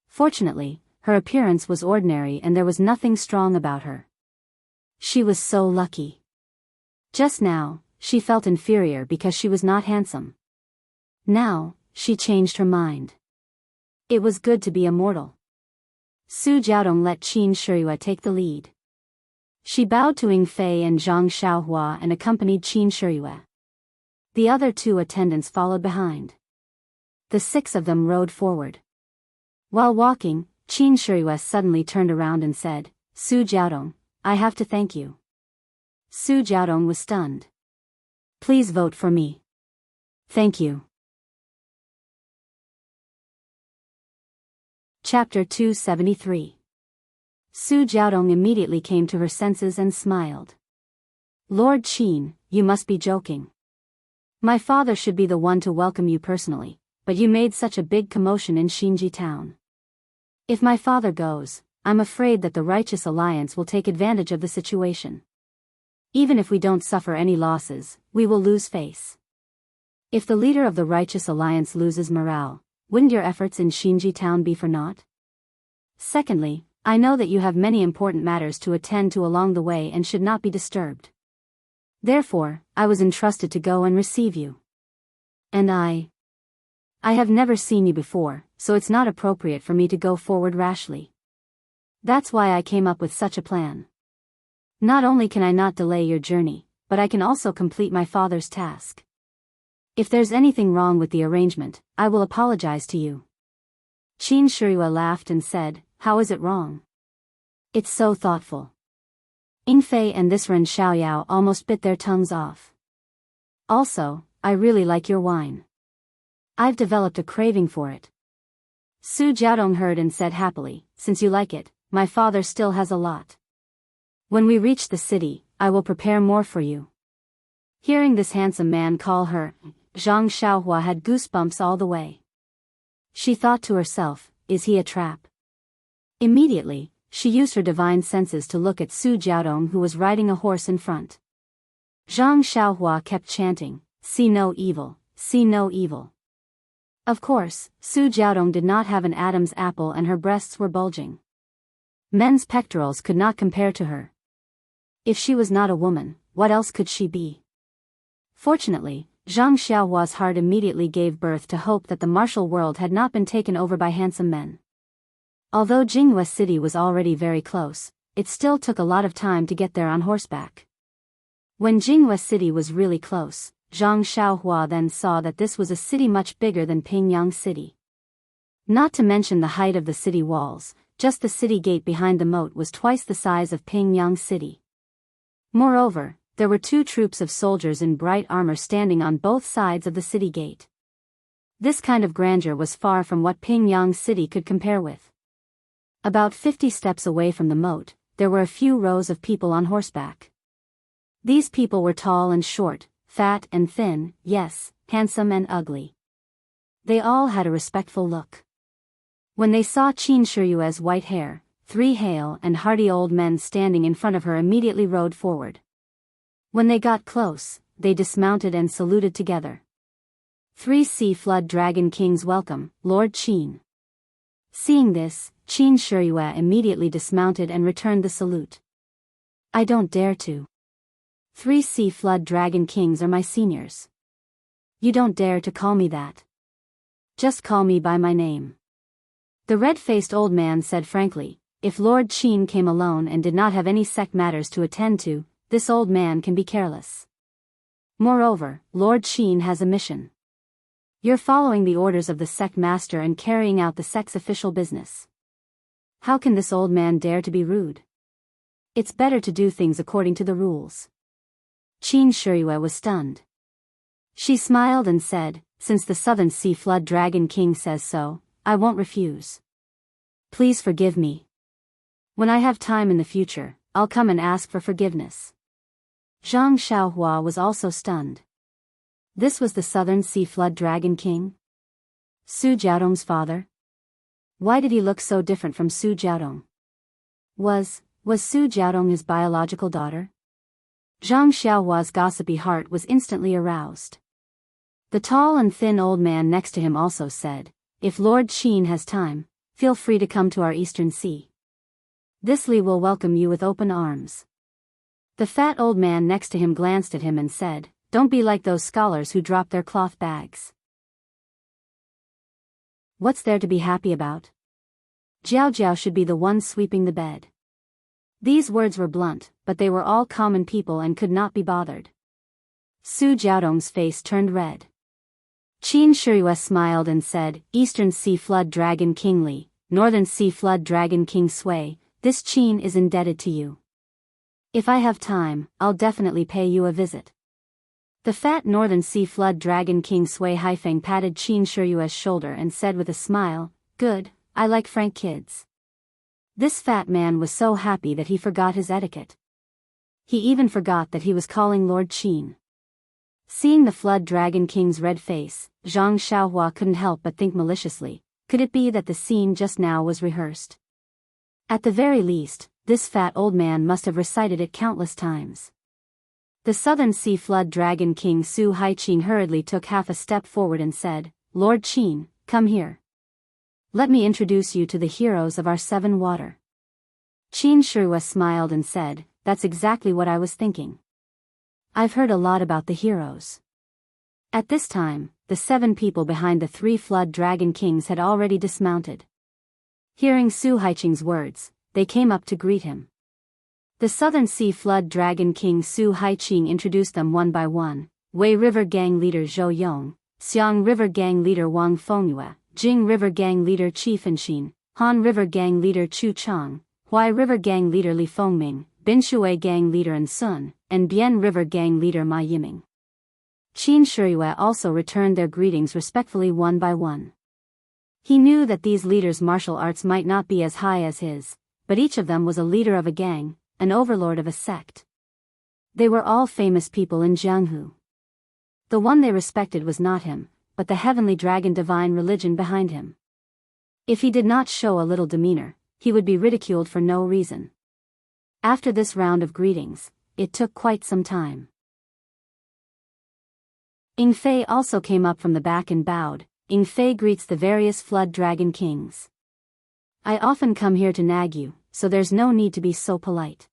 Speaker 1: Fortunately, her appearance was ordinary and there was nothing strong about her. She was so lucky. Just now, she felt inferior because she was not handsome. Now, she changed her mind. It was good to be a mortal. Su Jiaodong let Qin Shiyue take the lead. She bowed to Ying Fei and Zhang Xiaohua and accompanied Qin Shiyue. The other 2 attendants followed behind. The 6 of them rode forward. While walking, Qin Shiyue suddenly turned around and said, "Su Jiaodong, I have to thank you." Su Jiaodong was stunned. "Please vote for me." "Thank you." Chapter 273. Su Jiaodong immediately came to her senses and smiled. "Lord Qin, you must be joking. My father should be the one to welcome you personally, but you made such a big commotion in Xinji town. If my father goes, I'm afraid that the Righteous Alliance will take advantage of the situation. Even if we don't suffer any losses, we will lose face. If the leader of the Righteous Alliance loses morale, wouldn't your efforts in Xinji town be for naught? Secondly, I know that you have many important matters to attend to along the way and should not be disturbed. Therefore, I was entrusted to go and receive you. And I have never seen you before, so it's not appropriate for me to go forward rashly. That's why I came up with such a plan. Not only can I not delay your journey, but I can also complete my father's task. If there's anything wrong with the arrangement, I will apologize to you." Qin Shiyue laughed and said, "How is it wrong? It's so thoughtful." Ying Fei and this Ren Xiaoyao almost bit their tongues off. "Also, I really like your wine. I've developed a craving for it." Su Jiaodong heard and said happily, "Since you like it, my father still has a lot. When we reach the city, I will prepare more for you." Hearing this handsome man call her, Zhang Xiaohua had goosebumps all the way. She thought to herself, "Is he a trap?" Immediately, she used her divine senses to look at Su Jiaodong, who was riding a horse in front. Zhang Xiaohua kept chanting, "See no evil, see no evil." Of course, Su Jiaodong did not have an Adam's apple and her breasts were bulging. Men's pectorals could not compare to her. If she was not a woman, what else could she be? Fortunately, Zhang Xiaohua's heart immediately gave birth to hope that the martial world had not been taken over by handsome men. Although Jianghu city was already very close, it still took a lot of time to get there on horseback. When Jianghu city was really close, Zhang Xiaohua then saw that this was a city much bigger than Pingyang city. Not to mention the height of the city walls, just the city gate behind the moat was twice the size of Pingyang City. Moreover, there were 2 troops of soldiers in bright armor standing on both sides of the city gate. This kind of grandeur was far from what Pingyang City could compare with. About 50 steps away from the moat, there were a few rows of people on horseback. These people were tall and short, fat and thin, yes, handsome and ugly. They all had a respectful look. When they saw Qin Shiyue's white hair, 3 hale and hearty old men standing in front of her immediately rode forward. When they got close, they dismounted and saluted together. 3 Sea Flood Dragon Kings welcome, Lord Qin. Seeing this, Qin Shiyue immediately dismounted and returned the salute. I don't dare to. 3 Sea Flood Dragon Kings are my seniors. You don't dare to call me that. Just call me by my name. The red-faced old man said frankly, if Lord Qin came alone and did not have any sect matters to attend to, this old man can be careless. Moreover, Lord Qin has a mission. You're following the orders of the sect master and carrying out the sect's official business. How can this old man dare to be rude? It's better to do things according to the rules. Qin Shiyue was stunned. She smiled and said, since the Southern Sea Flood Dragon King says so, I won't refuse. Please forgive me. When I have time in the future, I'll come and ask for forgiveness. Zhang Xiaohua was also stunned. This was the Southern Sea Flood Dragon King? Su Jiaodong's father? Why did he look so different from Su Jiaodong? Was Su Jiaodong his biological daughter? Zhang Xiaohua's gossipy heart was instantly aroused. The tall and thin old man next to him also said, if Lord Qin has time, feel free to come to our Eastern Sea. This Li will welcome you with open arms. The fat old man next to him glanced at him and said, don't be like those scholars who drop their cloth bags. What's there to be happy about? Jiao Jiao should be the one sweeping the bed. These words were blunt, but they were all common people and could not be bothered. Su Jiaodong's face turned red. Qin Shiyue smiled and said, Eastern Sea Flood Dragon King Li, Northern Sea Flood Dragon King Sui, this Qin is indebted to you. If I have time, I'll definitely pay you a visit. The fat Northern Sea Flood Dragon King Sui Haifeng patted Qin Shiyue's shoulder and said with a smile, good, I like frank kids. This fat man was so happy that he forgot his etiquette. He even forgot that he was calling Lord Qin. Seeing the Flood Dragon King's red face, Zhang Xiaohua couldn't help but think maliciously, could it be that the scene just now was rehearsed? At the very least, this fat old man must have recited it countless times. The Southern Sea Flood Dragon King Su Haiqing hurriedly took half a step forward and said, Lord Qin, come here. Let me introduce you to the heroes of our 7 water. Qin Shiyue smiled and said, that's exactly what I was thinking. I've heard a lot about the heroes. At this time, the 7 people behind the 3 Flood Dragon Kings had already dismounted. Hearing Su Haiqing's words, they came up to greet him. The Southern Sea Flood Dragon King Su Haiqing introduced them one by one, Wei River Gang Leader Zhou Yong, Xiang River Gang Leader Wang Fengyue, Jing River Gang Leader Qi Fenxin, Han River Gang Leader Chu Chang, Huai River Gang Leader Li Fengming, Binshui Gang Leader An Sun, and Bian River Gang Leader Ma Yiming. Qin Shiyue also returned their greetings respectfully one by one. He knew that these leaders' martial arts might not be as high as his, but each of them was a leader of a gang, an overlord of a sect. They were all famous people in Jianghu. The one they respected was not him, but the heavenly dragon divine religion behind him. If he did not show a little demeanor, he would be ridiculed for no reason. After this round of greetings, it took quite some time. Ying Fei also came up from the back and bowed. Ying Fei greets the various Flood Dragon Kings. I often come here to nag you, so there's no need to be so polite.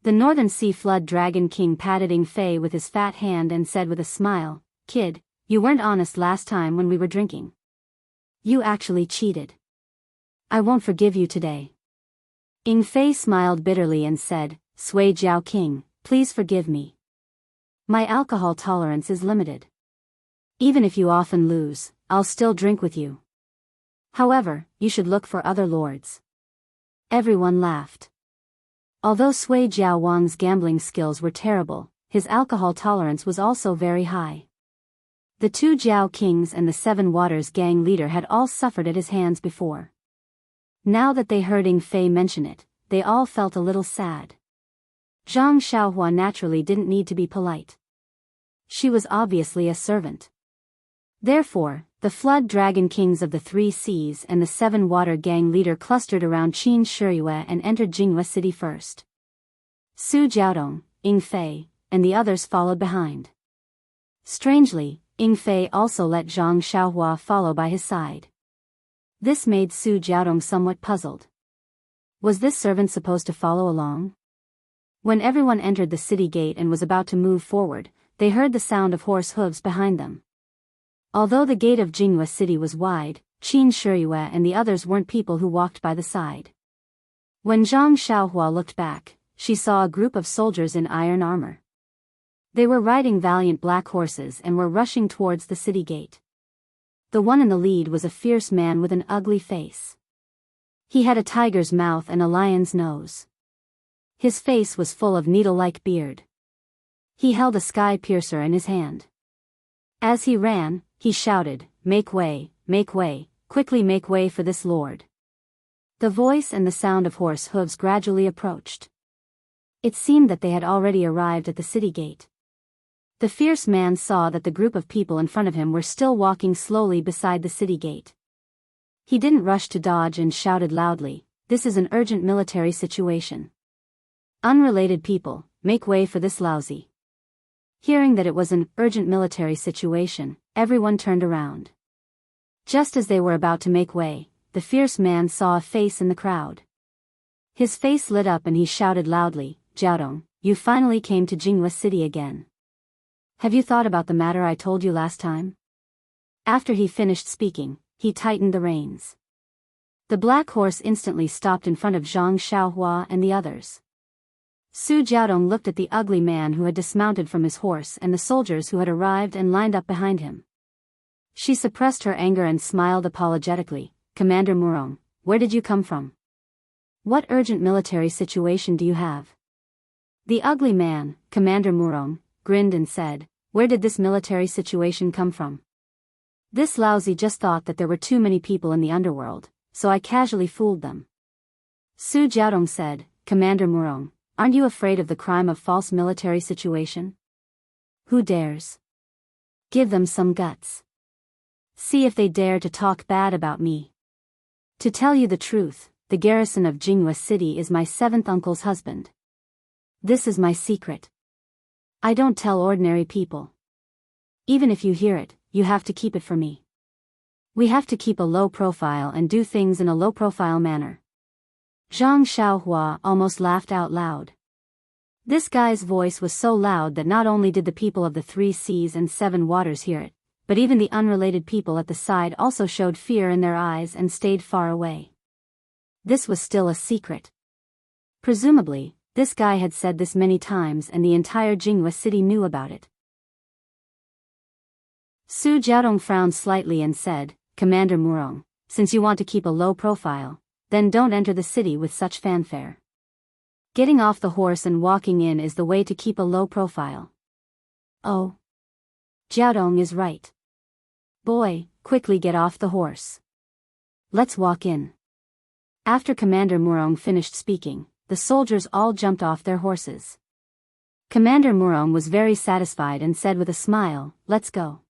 Speaker 1: The Northern Sea Flood Dragon King patted Ying Fei with his fat hand and said with a smile, Kid, you weren't honest last time when we were drinking. You actually cheated. I won't forgive you today. Ying Fei smiled bitterly and said, Sui Jiao King, please forgive me. My alcohol tolerance is limited. Even if you often lose, I'll still drink with you. However, you should look for other lords. Everyone laughed. Although Sui Jiao Wang's gambling skills were terrible, his alcohol tolerance was also very high. The two Jiao kings and the Seven Waters gang leader had all suffered at his hands before. Now that they heard Ying Fei mention it, they all felt a little sad. Zhang Xiaohua naturally didn't need to be polite. She was obviously a servant. Therefore, the Flood Dragon Kings of the Three Seas and the Seven Water Gang leader clustered around Qin Shiyue and entered Jinghua City first. Su Jiaodong, Ying Fei, and the others followed behind. Strangely, Ying Fei also let Zhang Xiaohua follow by his side. This made Su Jiaodong somewhat puzzled. Was this servant supposed to follow along? When everyone entered the city gate and was about to move forward, they heard the sound of horse hooves behind them. Although the gate of Jinghua City was wide, Qin Shiyue and the others weren't people who walked by the side. When Zhang Xiaohua looked back, she saw a group of soldiers in iron armor. They were riding valiant black horses and were rushing towards the city gate. The one in the lead was a fierce man with an ugly face. He had a tiger's mouth and a lion's nose. His face was full of needle-like beard. He held a sky piercer in his hand. As he ran, he shouted, make way, quickly make way for this lord." The voice and the sound of horse hooves gradually approached. It seemed that they had already arrived at the city gate. The fierce man saw that the group of people in front of him were still walking slowly beside the city gate. He didn't rush to dodge and shouted loudly, "This is an urgent military situation. Unrelated people, make way for this lousy." Hearing that it was an urgent military situation, everyone turned around. Just as they were about to make way, the fierce man saw a face in the crowd. His face lit up and he shouted loudly, "Jiaodong, you finally came to Jinghua City again. Have you thought about the matter I told you last time?" After he finished speaking, he tightened the reins. The black horse instantly stopped in front of Zhang Xiaohua and the others. Su Jiaodong looked at the ugly man who had dismounted from his horse and the soldiers who had arrived and lined up behind him. She suppressed her anger and smiled apologetically, "Commander Murong, where did you come from? What urgent military situation do you have?" The ugly man, Commander Murong, grinned and said, "Where did this military situation come from? This lousy just thought that there were too many people in the underworld, so I casually fooled them." Su Jiaodong said, "Commander Murong, aren't you afraid of the crime of false military situation? Who dares? Give them some guts. See if they dare to talk bad about me. To tell you the truth, the garrison of Jinghua City is my seventh uncle's husband. This is my secret. I don't tell ordinary people. Even if you hear it, you have to keep it for me. We have to keep a low profile and do things in a low profile manner." Zhang Xiaohua almost laughed out loud. This guy's voice was so loud that not only did the people of the Three Seas and Seven Waters hear it, but even the unrelated people at the side also showed fear in their eyes and stayed far away. This was still a secret. Presumably, this guy had said this many times and the entire Jinghua City knew about it. Su Jiaodong frowned slightly and said, "Commander Murong, since you want to keep a low profile, then don't enter the city with such fanfare. Getting off the horse and walking in is the way to keep a low profile." "Oh. Jiaodong is right. Boy, quickly get off the horse. Let's walk in." After Commander Murong finished speaking, the soldiers all jumped off their horses. Commander Murong was very satisfied and said with a smile, "Let's go.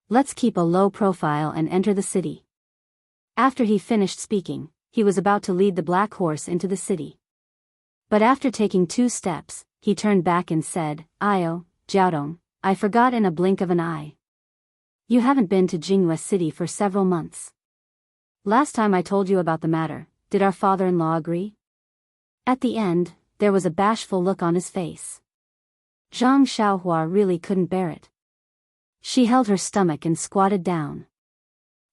Speaker 1: Let's keep a low profile and enter the city." After he finished speaking, he was about to lead the black horse into the city. But after taking 2 steps, he turned back and said, Jiaodong, I forgot in a blink of an eye. You haven't been to Jinghua City for several months. Last time I told you about the matter, did our father-in-law agree?" At the end, there was a bashful look on his face. Zhang Xiaohua really couldn't bear it. She held her stomach and squatted down.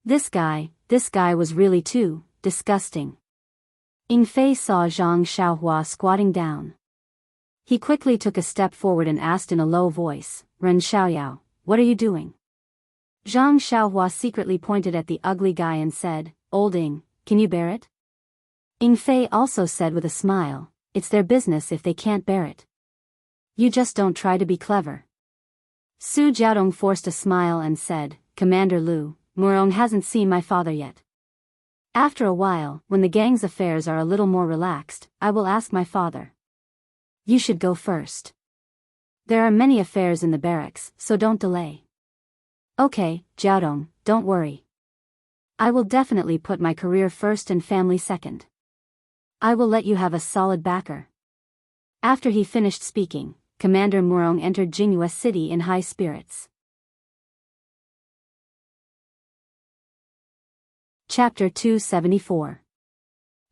Speaker 1: This guy was really too disgusting. Ying Fei saw Zhang Xiaohua squatting down. He quickly took a step forward and asked in a low voice, "Ren Xiaoyao, what are you doing?" Zhang Xiaohua secretly pointed at the ugly guy and said, Old Ing, can you bear it? Ing Fei also said with a smile, it's their business if they can't bear it. You just don't try to be clever. Su Jiaodong forced a smile and said, Commander Lu, Murong hasn't seen my father yet. After a while, when the gang's affairs are a little more relaxed, I will ask my father. You should go first. There are many affairs in the barracks, so don't delay. Okay, Jiaodong, don't worry. I will definitely put my career first and family second. I will let you have a solid backer. After he finished speaking, Commander Murong entered Jinghua City in high spirits. Chapter 274.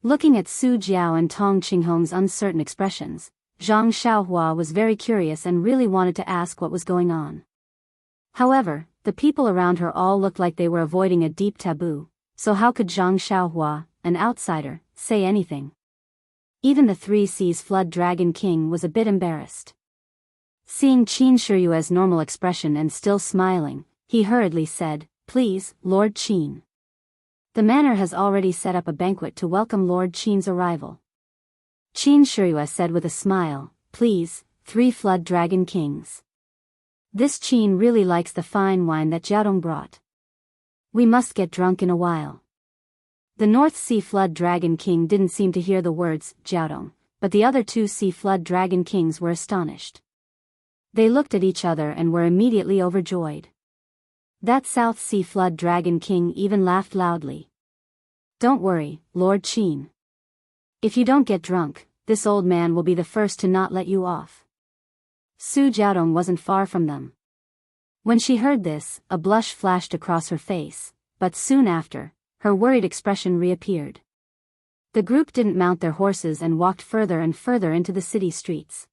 Speaker 1: Looking at Su Jiao and Tong Qinghong's uncertain expressions, Zhang Xiaohua was very curious and really wanted to ask what was going on. However, the people around her all looked like they were avoiding a deep taboo, so how could Zhang Xiaohua, an outsider, say anything? Even the Three Seas Flood Dragon King was a bit embarrassed. Seeing Qin Shiyue's normal expression and still smiling, he hurriedly said, Please, Lord Qin. The manor has already set up a banquet to welcome Lord Qin's arrival. Qin Shiyue said with a smile, Please, 3 Flood Dragon Kings. This Qin really likes the fine wine that Jiaodong brought. We must get drunk in a while. The North Sea Flood Dragon King didn't seem to hear the words, Jiaodong, but the other 2 Sea Flood Dragon Kings were astonished. They looked at each other and were immediately overjoyed. That South Sea Flood Dragon King even laughed loudly. Don't worry, Lord Qin. If you don't get drunk, this old man will be the first to not let you off. Su Jiaodong wasn't far from them. When she heard this, a blush flashed across her face, but soon after, her worried expression reappeared. The group didn't mount their horses and walked further and further into the city streets.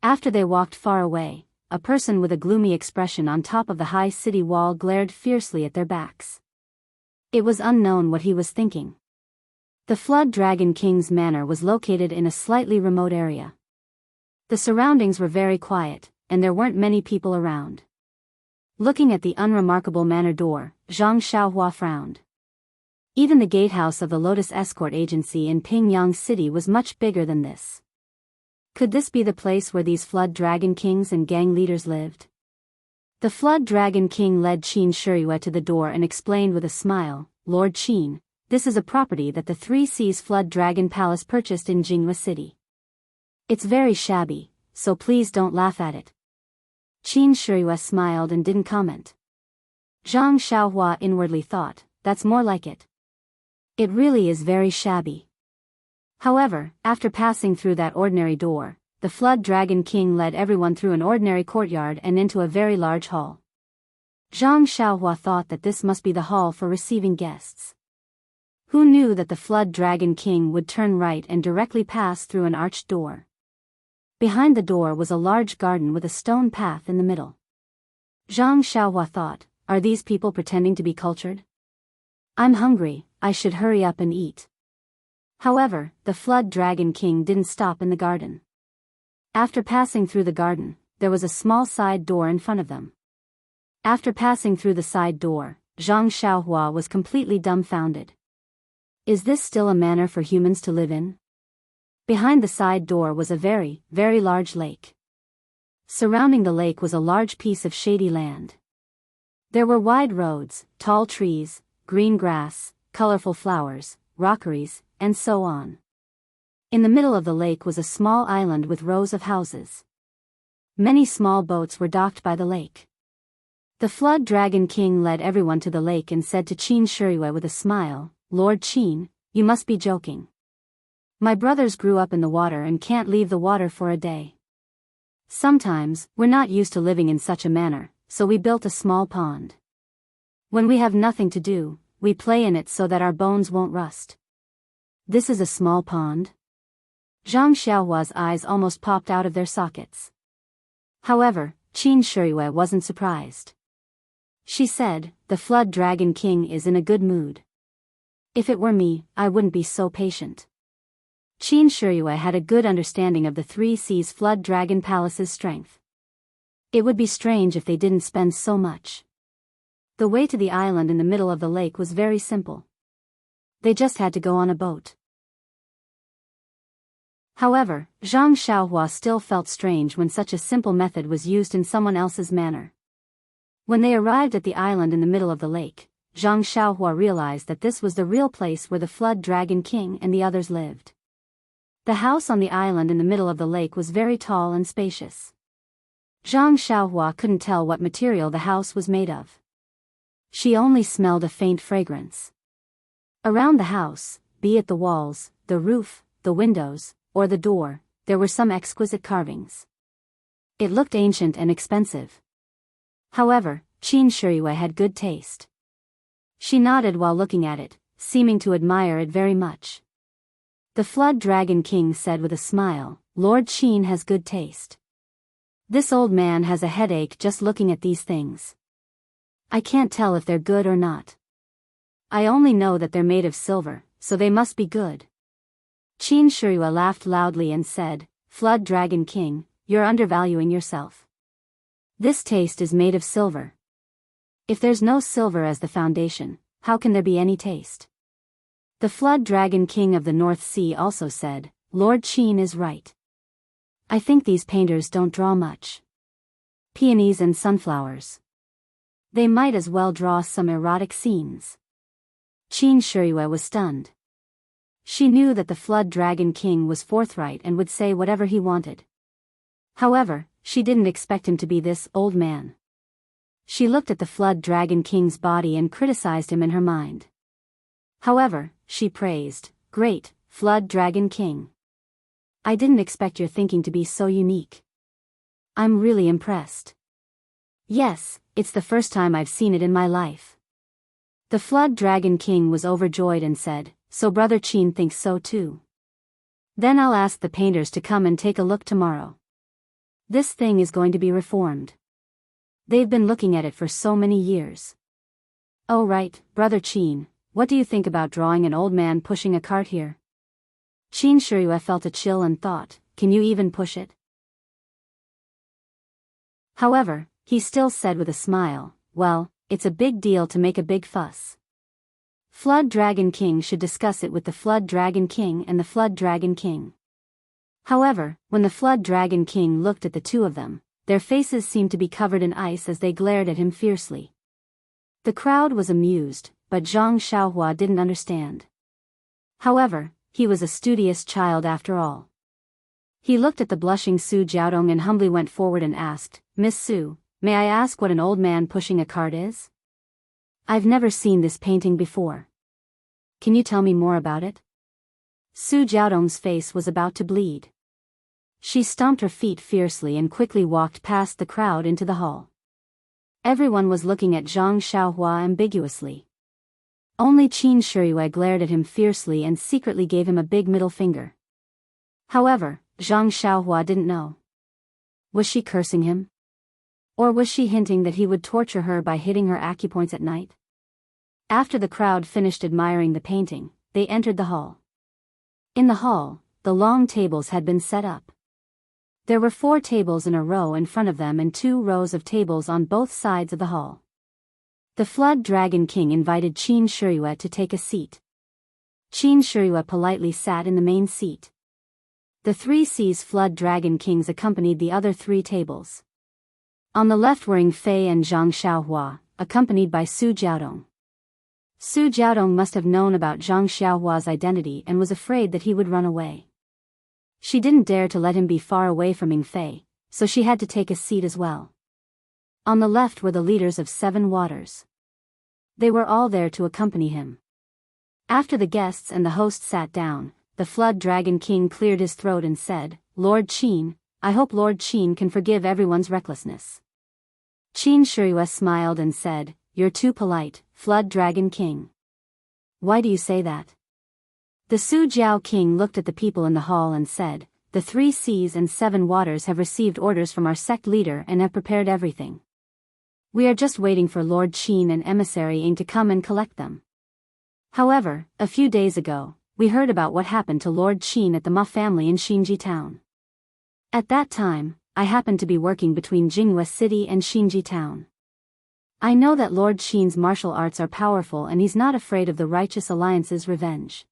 Speaker 1: After they walked far away, a person with a gloomy expression on top of the high city wall glared fiercely at their backs. It was unknown what he was thinking. The Flood Dragon King's manor was located in a slightly remote area. The surroundings were very quiet, and there weren't many people around. Looking at the unremarkable manor door, Zhang Xiaohua frowned. Even the gatehouse of the Lotus Escort Agency in Pingyang City was much bigger than this. Could this be the place where these Flood Dragon Kings and gang leaders lived? The Flood Dragon King led Qin Shiyue to the door and explained with a smile, Lord Qin, this is a property that the Three Seas Flood Dragon Palace purchased in Jinghua City. It's very shabby, so please don't laugh at it. Qin Shiyue smiled and didn't comment. Zhang Xiaohua inwardly thought, that's more like it. It really is very shabby. However, after passing through that ordinary door, the Flood Dragon King led everyone through an ordinary courtyard and into a very large hall. Zhang Xiaohua thought that this must be the hall for receiving guests. Who knew that the Flood Dragon King would turn right and directly pass through an arched door? Behind the door was a large garden with a stone path in the middle. Zhang Xiaohua thought, are these people pretending to be cultured? I'm hungry, I should hurry up and eat. However, the Flood Dragon King didn't stop in the garden. After passing through the garden, there was a small side door in front of them. After passing through the side door, Zhang Xiaohua was completely dumbfounded. Is this still a manor for humans to live in? Behind the side door was a very, very large lake. Surrounding the lake was a large piece of shady land. There were wide roads, tall trees, green grass, colorful flowers, rockeries, and so on. In the middle of the lake was a small island with rows of houses. Many small boats were docked by the lake. The Flood Dragon King led everyone to the lake and said to Qin Shiyue with a smile, Lord Qin, you must be joking. My brothers grew up in the water and can't leave the water for a day. Sometimes, we're not used to living in such a manner, so we built a small pond. When we have nothing to do, we play in it so that our bones won't rust. This is a small pond? Zhang Xiaohua's eyes almost popped out of their sockets. However, Qin Shiyue wasn't surprised. She said, the Flood Dragon King is in a good mood. If it were me, I wouldn't be so patient. Qin Shiyue had a good understanding of the Three Seas Flood Dragon Palace's strength. It would be strange if they didn't spend so much. The way to the island in the middle of the lake was very simple. They just had to go on a boat. However, Zhang Xiaohua still felt strange when such a simple method was used in someone else's manner. When they arrived at the island in the middle of the lake, Zhang Xiaohua realized that this was the real place where the Flood Dragon King and the others lived. The house on the island in the middle of the lake was very tall and spacious. Zhang Xiaohua couldn't tell what material the house was made of. She only smelled a faint fragrance. Around the house, be it the walls, the roof, the windows, or the door, there were some exquisite carvings. It looked ancient and expensive. However, Qin Shiyue had good taste. She nodded while looking at it, seeming to admire it very much. The Flood Dragon King said with a smile, "Lord Qin has good taste. This old man has a headache just looking at these things. I can't tell if they're good or not. I only know that they're made of silver, so they must be good." Qin Shiyue laughed loudly and said, "Flood Dragon King, you're undervaluing yourself. This taste is made of silver. If there's no silver as the foundation, how can there be any taste?" The Flood Dragon King of the North Sea also said, "Lord Qin is right. I think these painters don't draw much. Peonies and sunflowers. They might as well draw some erotic scenes." Qin Shiyue was stunned. She knew that the Flood Dragon King was forthright and would say whatever he wanted. However, she didn't expect him to be this old man. She looked at the Flood Dragon King's body and criticized him in her mind. However, she praised, "Great, Flood Dragon King. I didn't expect your thinking to be so unique. I'm really impressed. Yes, it's the first time I've seen it in my life." The Flood Dragon King was overjoyed and said, "So Brother Qin thinks so too. Then I'll ask the painters to come and take a look tomorrow. This thing is going to be reformed. They've been looking at it for so many years." "Oh right, Brother Qin, what do you think about drawing an old man pushing a cart here?" Qin Shiyue felt a chill and thought, "Can you even push it?" However, he still said with a smile, "Well, it's a big deal to make a big fuss. Flood Dragon King should discuss it with the Flood Dragon King and the Flood Dragon King." However, when the Flood Dragon King looked at the two of them, their faces seemed to be covered in ice as they glared at him fiercely. The crowd was amused, but Zhang Xiaohua didn't understand. However, he was a studious child after all. He looked at the blushing Su Jiaodong and humbly went forward and asked, "Miss Su, may I ask what an old man pushing a cart is? I've never seen this painting before. Can you tell me more about it?" Su Jiaodong's face was about to bleed. She stomped her feet fiercely and quickly walked past the crowd into the hall. Everyone was looking at Zhang Xiaohua ambiguously. Only Qin Shiyue glared at him fiercely and secretly gave him a big middle finger. However, Zhang Xiaohua didn't know. Was she cursing him? Or was she hinting that he would torture her by hitting her acupoints at night? After the crowd finished admiring the painting, they entered the hall. In the hall, the long tables had been set up. There were 4 tables in a row in front of them and 2 rows of tables on both sides of the hall. The Flood Dragon King invited Qin Shiyue to take a seat. Qin Shiyue politely sat in the main seat. The 3 Seas Flood Dragon Kings accompanied the other 3 tables. On the left were Ying Fei and Zhang Xiaohua, accompanied by Su Jiaodong. Su Jiaodong must have known about Zhang Xiaohua's identity and was afraid that he would run away. She didn't dare to let him be far away from Ying Fei, so she had to take a seat as well. On the left were the leaders of 7 waters. They were all there to accompany him. After the guests and the host sat down, the Flood Dragon King cleared his throat and said, "Lord Qin, I hope Lord Qin can forgive everyone's recklessness." Qin Shiyue smiled and said, "You're too polite, Flood Dragon King." "Why do you say that?" The Su Jiao King looked at the people in the hall and said, "The 3 Seas and 7 waters have received orders from our sect leader and have prepared everything. We are just waiting for Lord Qin and Emissary Ying to come and collect them. However, a few days ago, we heard about what happened to Lord Qin at the Ma family in Xinji town. At that time, I happened to be working between Jinghua City and Xinji town. I know that Lord Qin's martial arts are powerful and he's not afraid of the Righteous Alliance's revenge.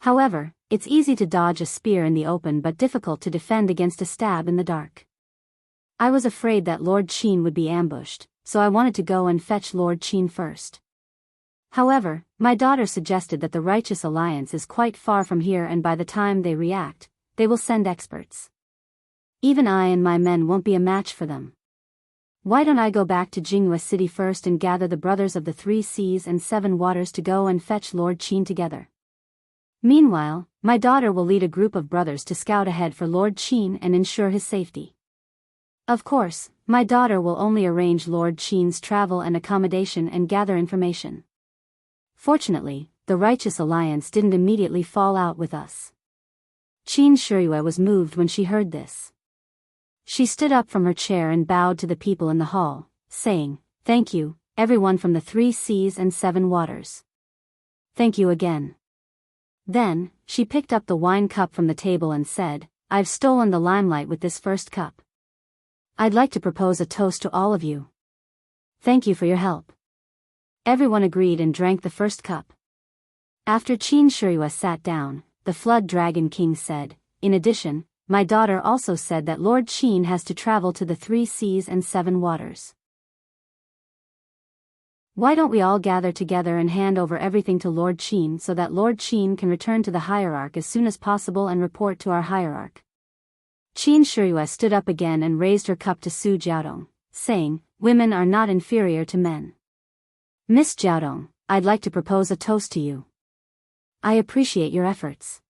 Speaker 1: However, it's easy to dodge a spear in the open but difficult to defend against a stab in the dark. I was afraid that Lord Qin would be ambushed, so I wanted to go and fetch Lord Qin first. However, my daughter suggested that the Righteous Alliance is quite far from here and by the time they react, they will send experts. Even I and my men won't be a match for them. Why don't I go back to Jianghu city first and gather the brothers of the 3 seas and 7 waters to go and fetch Lord Qin together? Meanwhile, my daughter will lead a group of brothers to scout ahead for Lord Qin and ensure his safety. Of course, my daughter will only arrange Lord Qin's travel and accommodation and gather information. Fortunately, the Righteous Alliance didn't immediately fall out with us. Qin Shiyue was moved when she heard this. She stood up from her chair and bowed to the people in the hall, saying, "Thank you, everyone from the 3 seas and 7 waters. Thank you again." Then, she picked up the wine cup from the table and said, "I've stolen the limelight with this first cup. I'd like to propose a toast to all of you. Thank you for your help." Everyone agreed and drank the first cup. After Qin Shiyue sat down, the Flood Dragon King said, "In addition, my daughter also said that Lord Qin has to travel to the 3 seas and 7 waters. Why don't we all gather together and hand over everything to Lord Qin so that Lord Qin can return to the hierarch as soon as possible and report to our hierarch?" Qin Shiyue stood up again and raised her cup to Su Jiaodong, saying, "Women are not inferior to men. Miss Jiaodong, I'd like to propose a toast to you. I appreciate your efforts."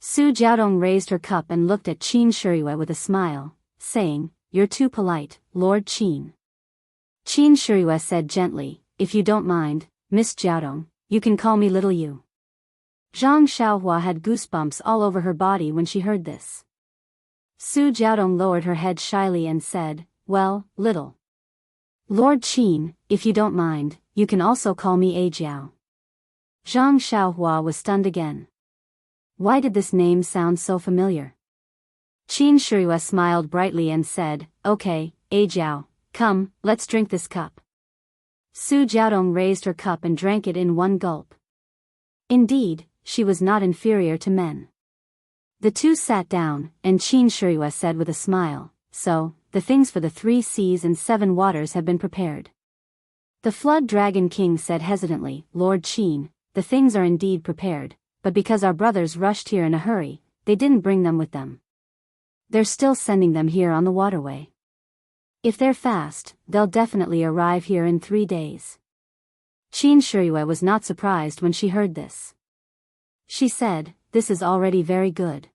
Speaker 1: Su Jiaodong raised her cup and looked at Qin Shiyue with a smile, saying, "You're too polite, Lord Qin." Qin Shiyue said gently, "If you don't mind, Miss Jiaodong, you can call me Little You." Zhang Xiaohua had goosebumps all over her body when she heard this. Su Jiaodong lowered her head shyly and said, "Well, Little Lord Qin, if you don't mind, you can also call me A Jiao." Zhang Xiaohua was stunned again. Why did this name sound so familiar? Qin Shiyue smiled brightly and said, "Okay, A Jiao, come, let's drink this cup." Su Jiaodong raised her cup and drank it in one gulp. Indeed, she was not inferior to men. The two sat down, and Qin Shiyue said with a smile, "So, the things for the 3 seas and 7 waters have been prepared." The Flood Dragon King said hesitantly, "Lord Qin, the things are indeed prepared, but because our brothers rushed here in a hurry, they didn't bring them with them. They're still sending them here on the waterway. If they're fast, they'll definitely arrive here in 3 days." Qin Shiyue was not surprised when she heard this. She said, "This is already very good.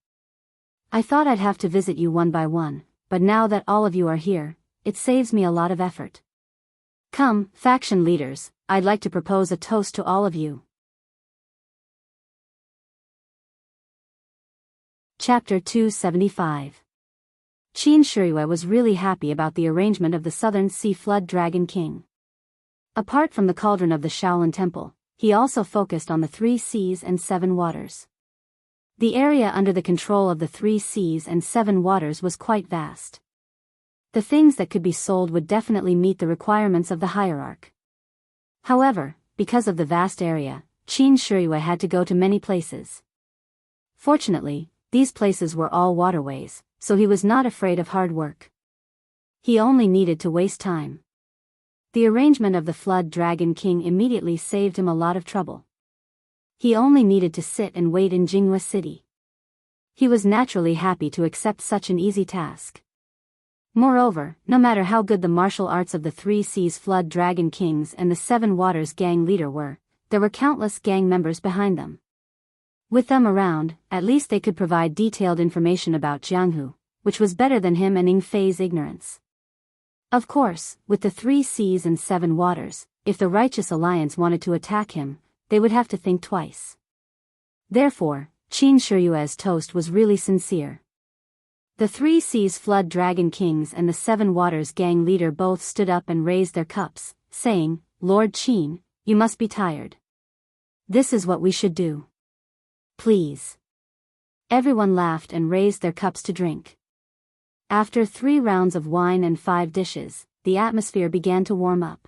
Speaker 1: I thought I'd have to visit you one by one, but now that all of you are here, it saves me a lot of effort. Come, faction leaders, I'd like to propose a toast to all of you." Chapter 275. Qin Shiyue was really happy about the arrangement of the Southern Sea Flood Dragon King. Apart from the cauldron of the Shaolin Temple, he also focused on the 3 seas and 7 waters. The area under the control of the 3 seas and 7 waters was quite vast. The things that could be sold would definitely meet the requirements of the hierarch. However, because of the vast area, Qin Shiyue had to go to many places. Fortunately, these places were all waterways, so he was not afraid of hard work. He only needed to waste time. The arrangement of the Flood Dragon King immediately saved him a lot of trouble. He only needed to sit and wait in Jianghu city. He was naturally happy to accept such an easy task. Moreover, no matter how good the martial arts of the 3 Seas Flood Dragon Kings and the 7 Waters gang leader were, there were countless gang members behind them. With them around, at least they could provide detailed information about Jianghu, which was better than him and Ing Fei's ignorance. Of course, with the 3 Seas and 7 Waters, if the Righteous Alliance wanted to attack him, they would have to think twice. Therefore, Qin Shiyue's toast was really sincere. The 3 Seas Flood Dragon Kings and the 7 Waters gang leader both stood up and raised their cups, saying, "Lord Qin, you must be tired. This is what we should do. Please." Everyone laughed and raised their cups to drink. After 3 rounds of wine and 5 dishes, the atmosphere began to warm up.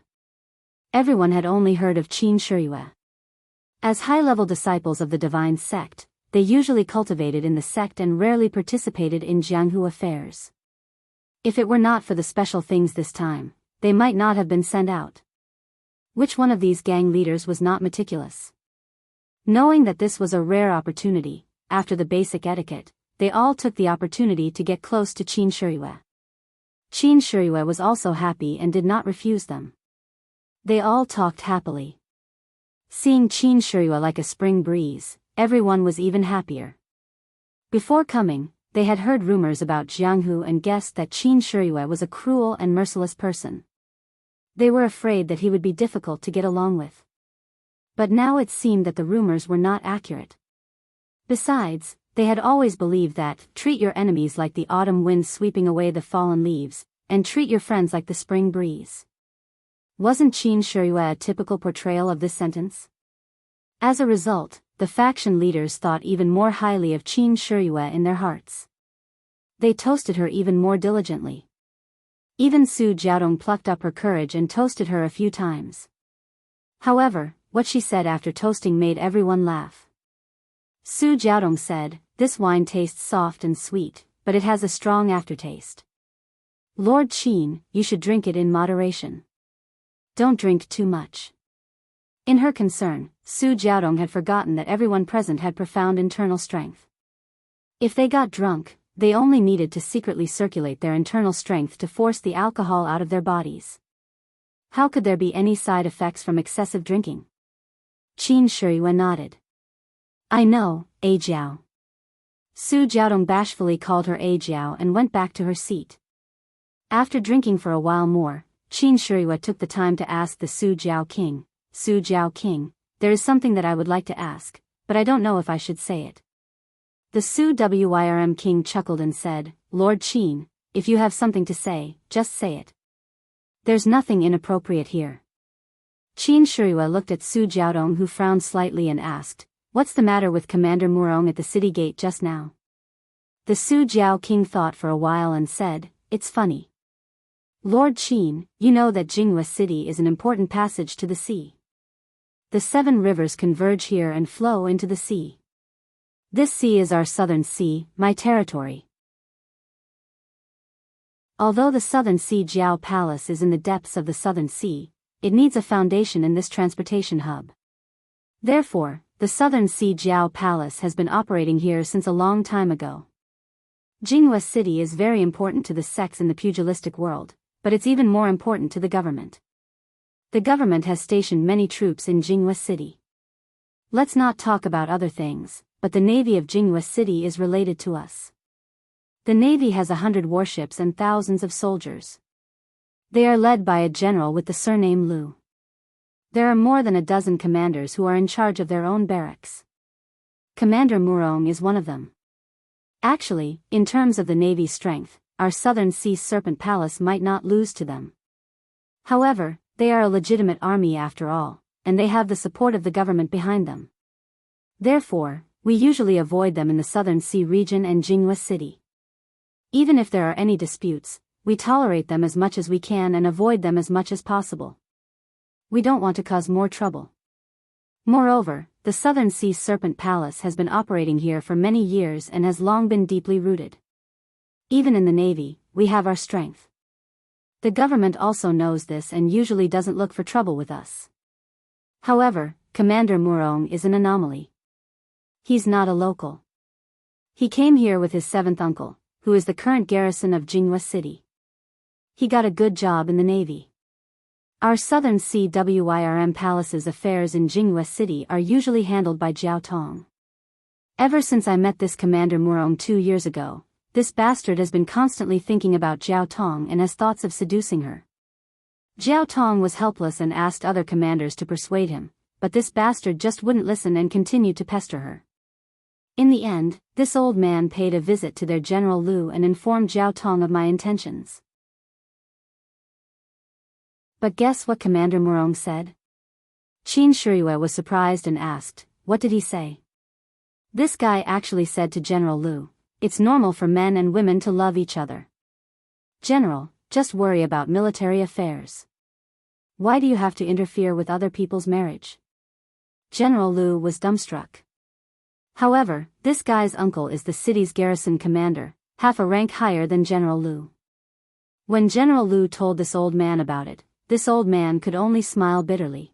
Speaker 1: Everyone had only heard of Qin Shiyue. As high-level disciples of the divine sect, they usually cultivated in the sect and rarely participated in Jianghu affairs. If it were not for the special things this time, they might not have been sent out. Which one of these gang leaders was not meticulous? Knowing that this was a rare opportunity, after the basic etiquette, they all took the opportunity to get close to Qin Shiyue. Qin Shiyue was also happy and did not refuse them. They all talked happily. Seeing Qin Shiyue like a spring breeze, everyone was even happier. Before coming, they had heard rumors about Jianghu and guessed that Qin Shiyue was a cruel and merciless person. They were afraid that he would be difficult to get along with. But now it seemed that the rumors were not accurate. Besides, they had always believed that, treat your enemies like the autumn wind sweeping away the fallen leaves, and treat your friends like the spring breeze. Wasn't Qin Shiyue a typical portrayal of this sentence? As a result, the faction leaders thought even more highly of Qin Shiyue in their hearts. They toasted her even more diligently. Even Su Jiaodong plucked up her courage and toasted her a few times. However, what she said after toasting made everyone laugh. Su Jiaodong said, "This wine tastes soft and sweet, but it has a strong aftertaste. Lord Qin, you should drink it in moderation. Don't drink too much." In her concern, Su Jiaodong had forgotten that everyone present had profound internal strength. If they got drunk, they only needed to secretly circulate their internal strength to force the alcohol out of their bodies. How could there be any side effects from excessive drinking? Qin Shiyue nodded. "I know, A Jiao." Su Jiaodong bashfully called her A Jiao and went back to her seat. After drinking for a while more, Qin Shiyue took the time to ask the Su Jiao King, "Su Jiao King, there is something that I would like to ask, but I don't know if I should say it." The Su Wyrm King chuckled and said, "Lord Qin, if you have something to say, just say it. There's nothing inappropriate here." Qin Shiyue looked at Su Jiaodong, who frowned slightly and asked, "What's the matter with Commander Murong at the city gate just now?" The Su Jiao King thought for a while and said, "It's funny. Lord Qin, you know that Jinghua City is an important passage to the sea. The 7 rivers converge here and flow into the sea. This sea is our southern sea, my territory. Although the Southern Sea Jiao Palace is in the depths of the Southern Sea, it needs a foundation in this transportation hub. Therefore, the Southern Sea Jiao Palace has been operating here since a long time ago. Jinghua City is very important to the sects in the pugilistic world, but it's even more important to the government. The government has stationed many troops in Jinghua City. Let's not talk about other things, but the navy of Jinghua City is related to us. The navy has 100 warships and thousands of soldiers. They are led by a general with the surname Lu. There are more than a dozen commanders who are in charge of their own barracks. Commander Murong is one of them. Actually, in terms of the navy's strength, our Southern Sea Serpent Palace might not lose to them. However, they are a legitimate army after all, and they have the support of the government behind them. Therefore, we usually avoid them in the Southern Sea region and Jinghua City. Even if there are any disputes, we tolerate them as much as we can and avoid them as much as possible. We don't want to cause more trouble. Moreover, the Southern Sea Serpent Palace has been operating here for many years and has long been deeply rooted. Even in the Navy, we have our strength. The government also knows this and usually doesn't look for trouble with us. However, Commander Murong is an anomaly. He's not a local. He came here with his 7th uncle, who is the current garrison of Jinghua City. He got a good job in the Navy. Our Southern CWIRM Palace's affairs in Jinghua City are usually handled by Jiao Tong. Ever since I met this Commander Murong 2 years ago, this bastard has been constantly thinking about Jiao Tong and has thoughts of seducing her. Jiao Tong was helpless and asked other commanders to persuade him, but this bastard just wouldn't listen and continued to pester her. In the end, this old man paid a visit to their General Lu and informed Jiao Tong of my intentions. But guess what Commander Murong said? Qin Shiyue was surprised and asked, "What did he say?" This guy actually said to General Lu, "It's normal for men and women to love each other." "General, just worry about military affairs. Why do you have to interfere with other people's marriage? General Lu was dumbstruck. However, this guy's uncle is the city's garrison commander, half a rank higher than General Lu. When General Lu told this old man about it, this old man could only smile bitterly.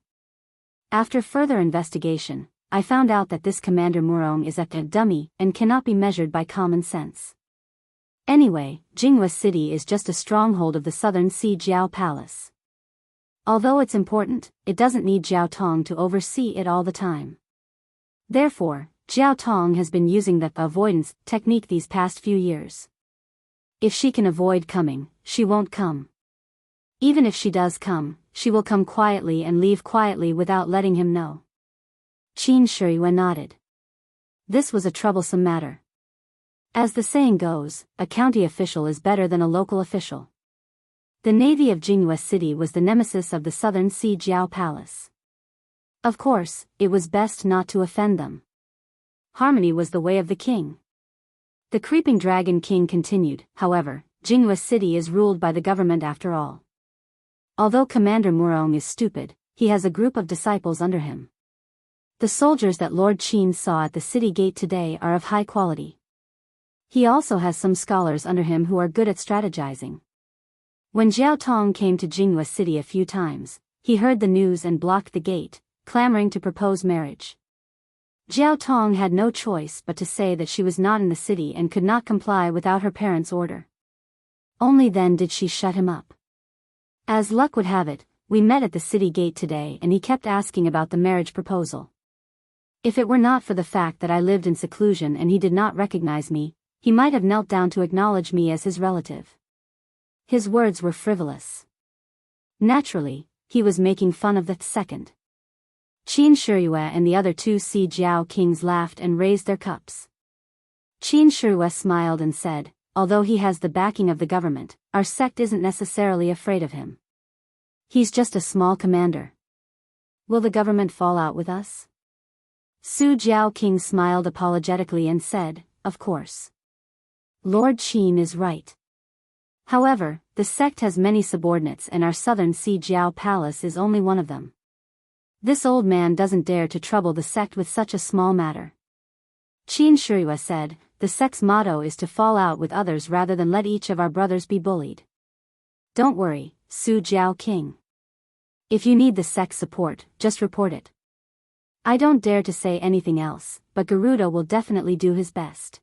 Speaker 1: After further investigation, I found out that this Commander Murong is a dummy and cannot be measured by common sense. Anyway, Jianghu City is just a stronghold of the southern Sea Jiao Palace. Although it's important, it doesn't need Jiao Tong to oversee it all the time. Therefore, Jiao Tong has been using the avoidance technique these past few years. If she can avoid coming, she won't come. Even if she does come, she will come quietly and leave quietly without letting him know. Qin Shiyue nodded. This was a troublesome matter. As the saying goes, a county official is better than a local official. The navy of Jianghu City was the nemesis of the southern Sea Jiao Palace. Of course, it was best not to offend them. Harmony was the way of the king. The creeping dragon king continued, however, Jianghu City is ruled by the government after all. Although Commander Murong is stupid, he has a group of disciples under him. The soldiers that Lord Qin saw at the city gate today are of high quality. He also has some scholars under him who are good at strategizing. When Jiao Tong came to Jianghu City a few times, he heard the news and blocked the gate, clamoring to propose marriage. Jiao Tong had no choice but to say that she was not in the city and could not comply without her parents' order. Only then did she shut him up. As luck would have it, we met at the city gate today and he kept asking about the marriage proposal. If it were not for the fact that I lived in seclusion and he did not recognize me, he might have knelt down to acknowledge me as his relative. His words were frivolous. Naturally, he was making fun of the second. Qin Shiyue and the other two Sea Jiao kings laughed and raised their cups. Qin Shiyue smiled and said, although he has the backing of the government, our sect isn't necessarily afraid of him. He's just a small commander. Will the government fall out with us? Su Jiao King smiled apologetically and said, of course. Lord Qin is right. However, the sect has many subordinates and our southern Sea Jiao Palace is only one of them. This old man doesn't dare to trouble the sect with such a small matter. Qin Shiyue said, the sect's motto is to fall out with others rather than let each of our brothers be bullied. Don't worry, Su Jiao King. If you need the sect's support, just report it. I don't dare to say anything else, but Garuda will definitely do his best.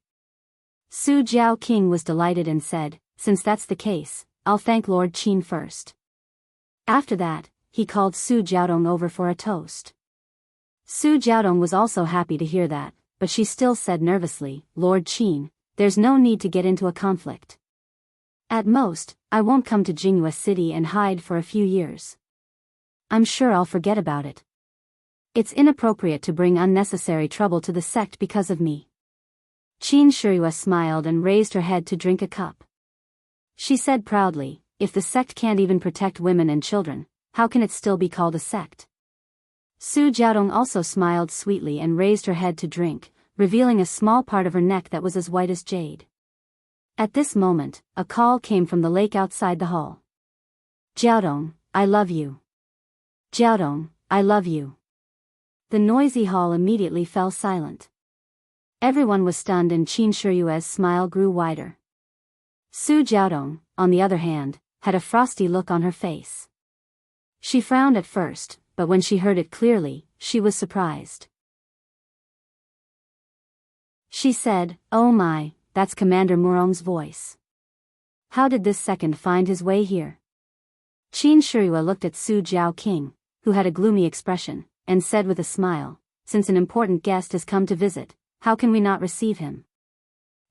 Speaker 1: Su Jiao King was delighted and said, since that's the case, I'll thank Lord Qin first. After that, he called Su Jiaodong over for a toast. Su Jiaodong was also happy to hear that, but she still said nervously, Lord Qin, there's no need to get into a conflict. At most, I won't come to Jianghu City and hide for a few years. I'm sure I'll forget about it. It's inappropriate to bring unnecessary trouble to the sect because of me. Qin Shiyue smiled and raised her head to drink a cup. She said proudly, if the sect can't even protect women and children, how can it still be called a sect? Su Jiaodong also smiled sweetly and raised her head to drink, revealing a small part of her neck that was as white as jade. At this moment, a call came from the lake outside the hall. Jiaodong, I love you. Jiaodong, I love you. The noisy hall immediately fell silent. Everyone was stunned and Qin Shiyue's smile grew wider. Su Jiaodong, on the other hand, had a frosty look on her face. She frowned at first, but when she heard it clearly, she was surprised. She said, oh my, that's Commander Murong's voice. How did this second find his way here? Qin Shiyue looked at Su Jiao King, who had a gloomy expression, and said with a smile, since an important guest has come to visit, how can we not receive him?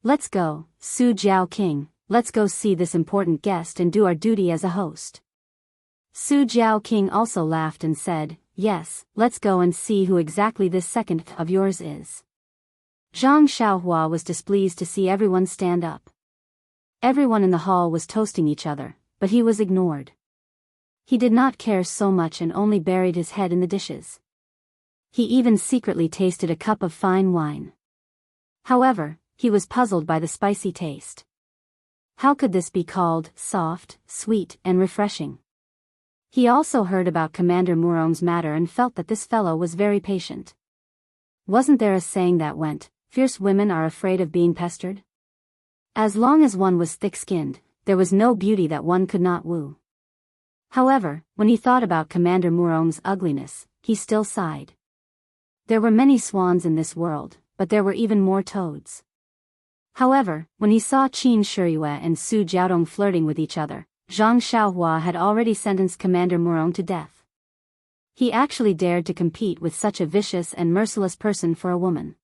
Speaker 1: Let's go, Su Jiao King, let's go see this important guest and do our duty as a host. Su Jiao King also laughed and said, yes, let's go and see who exactly this second of yours is. Zhang Xiaohua was displeased to see everyone stand up. Everyone in the hall was toasting each other, but he was ignored. He did not care so much and only buried his head in the dishes. He even secretly tasted a cup of fine wine. However, he was puzzled by the spicy taste. How could this be called soft, sweet, and refreshing? He also heard about Commander Murong's matter and felt that this fellow was very patient. Wasn't there a saying that went, "Fierce women are afraid of being pestered"? As long as one was thick-skinned, there was no beauty that one could not woo. However, when he thought about Commander Murong's ugliness, he still sighed. There were many swans in this world, but there were even more toads. However, when he saw Qin Shiyue and Su Jiaodong flirting with each other, Zhang Xiaohua had already sentenced Commander Murong to death. He actually dared to compete with such a vicious and merciless person for a woman.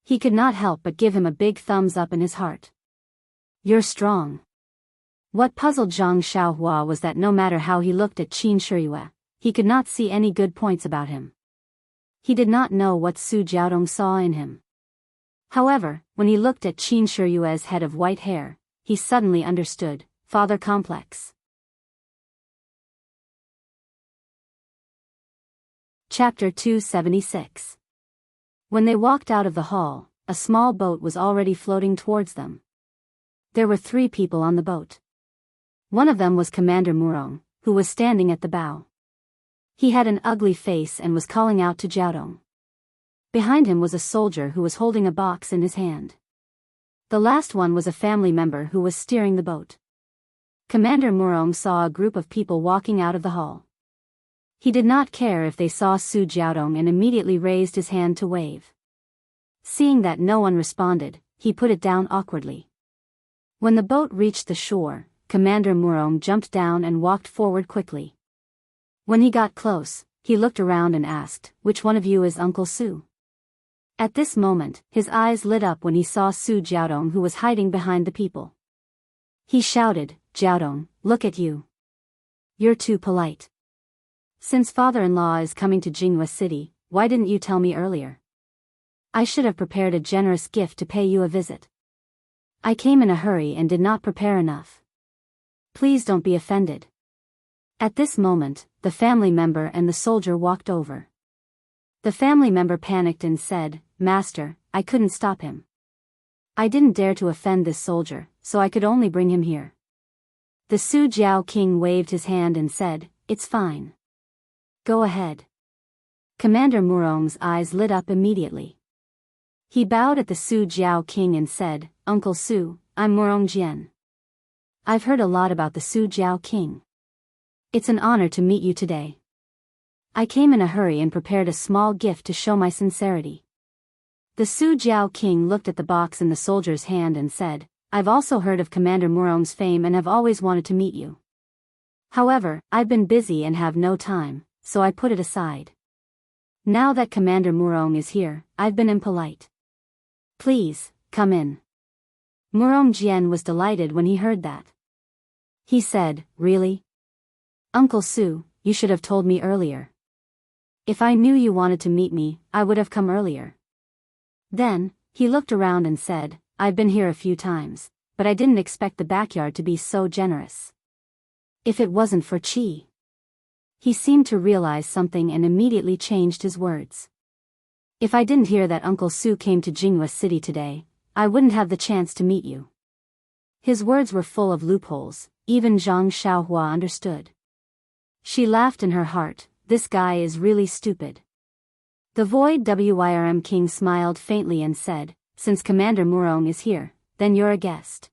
Speaker 1: He could not help but give him a big thumbs up in his heart. "You're strong." What puzzled Zhang Xiaohua was that no matter how he looked at Qin Shiyue, he could not see any good points about him. He did not know what Su Jiaodong saw in him. However, when he looked at Qin Shiyue's head of white hair, he suddenly understood, father complex. Chapter 276. When they walked out of the hall, a small boat was already floating towards them. There were 3 people on the boat. One of them was Commander Murong, who was standing at the bow. He had an ugly face and was calling out to Jiaodong. Behind him was a soldier who was holding a box in his hand. The last one was a family member who was steering the boat. Commander Murong saw a group of people walking out of the hall. He did not care if they saw Su Jiaodong and immediately raised his hand to wave. Seeing that no one responded, he put it down awkwardly. When the boat reached the shore, Commander Murong jumped down and walked forward quickly. When he got close, he looked around and asked, "Which one of you is Uncle Su?" At this moment, his eyes lit up when he saw Su Jiaodong, who was hiding behind the people. He shouted, "Jiaodong, look at you. You're too polite. Since father-in-law is coming to Jinghua City, why didn't you tell me earlier? I should have prepared a generous gift to pay you a visit. I came in a hurry and did not prepare enough. Please don't be offended." At this moment, the family member and the soldier walked over. The family member panicked and said, "Master, I couldn't stop him. I didn't dare to offend this soldier, so I could only bring him here." The Su Jiao king waved his hand and said, "It's fine. Go ahead." Commander Murong's eyes lit up immediately. He bowed at the Su Jiao king and said, "Uncle Su, I'm Murong Jian. I've heard a lot about the Su Jiao king. It's an honor to meet you today. I came in a hurry and prepared a small gift to show my sincerity." The Su Jiao king looked at the box in the soldier's hand and said, "I've also heard of Commander Murong's fame and have always wanted to meet you. However, I've been busy and have no time, so I put it aside. Now that Commander Murong is here, I've been impolite. Please, come in." Murong Jian was delighted when he heard that. He said, "Really? Uncle Su, you should have told me earlier. If I knew you wanted to meet me, I would have come earlier." Then, he looked around and said, "I've been here a few times, but I didn't expect the backyard to be so generous. If it wasn't for Qi." He seemed to realize something and immediately changed his words. "If I didn't hear that Uncle Su came to Jinghua City today, I wouldn't have the chance to meet you." His words were full of loopholes, even Zhang Xiaohua understood. She laughed in her heart, "This guy is really stupid." The Void Wyrm King smiled faintly and said, "Since Commander Murong is here, then you're a guest."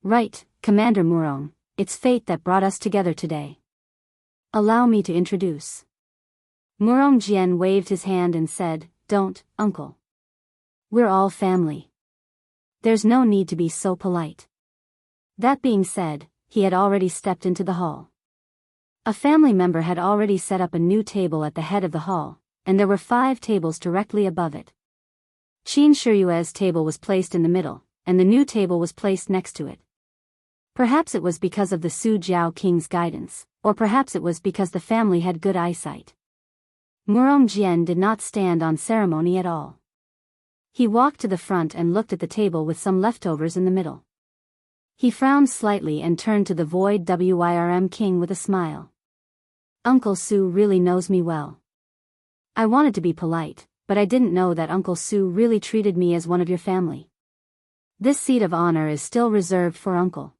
Speaker 1: "Right, Commander Murong, it's fate that brought us together today. Allow me to introduce." Murong Jian waved his hand and said, "Don't, uncle. We're all family. There's no need to be so polite." That being said, he had already stepped into the hall. A family member had already set up a new table at the head of the hall, and there were 5 tables directly above it. Qin Shiyue's table was placed in the middle, and the new table was placed next to it. Perhaps it was because of the Su Jiao king's guidance, or perhaps it was because the family had good eyesight. Murong Jian did not stand on ceremony at all. He walked to the front and looked at the table with some leftovers in the middle. He frowned slightly and turned to the Void Wyrm King with a smile. "Uncle Su really knows me well. I wanted to be polite, but I didn't know that Uncle Su really treated me as one of your family. This seat of honor is still reserved for uncle.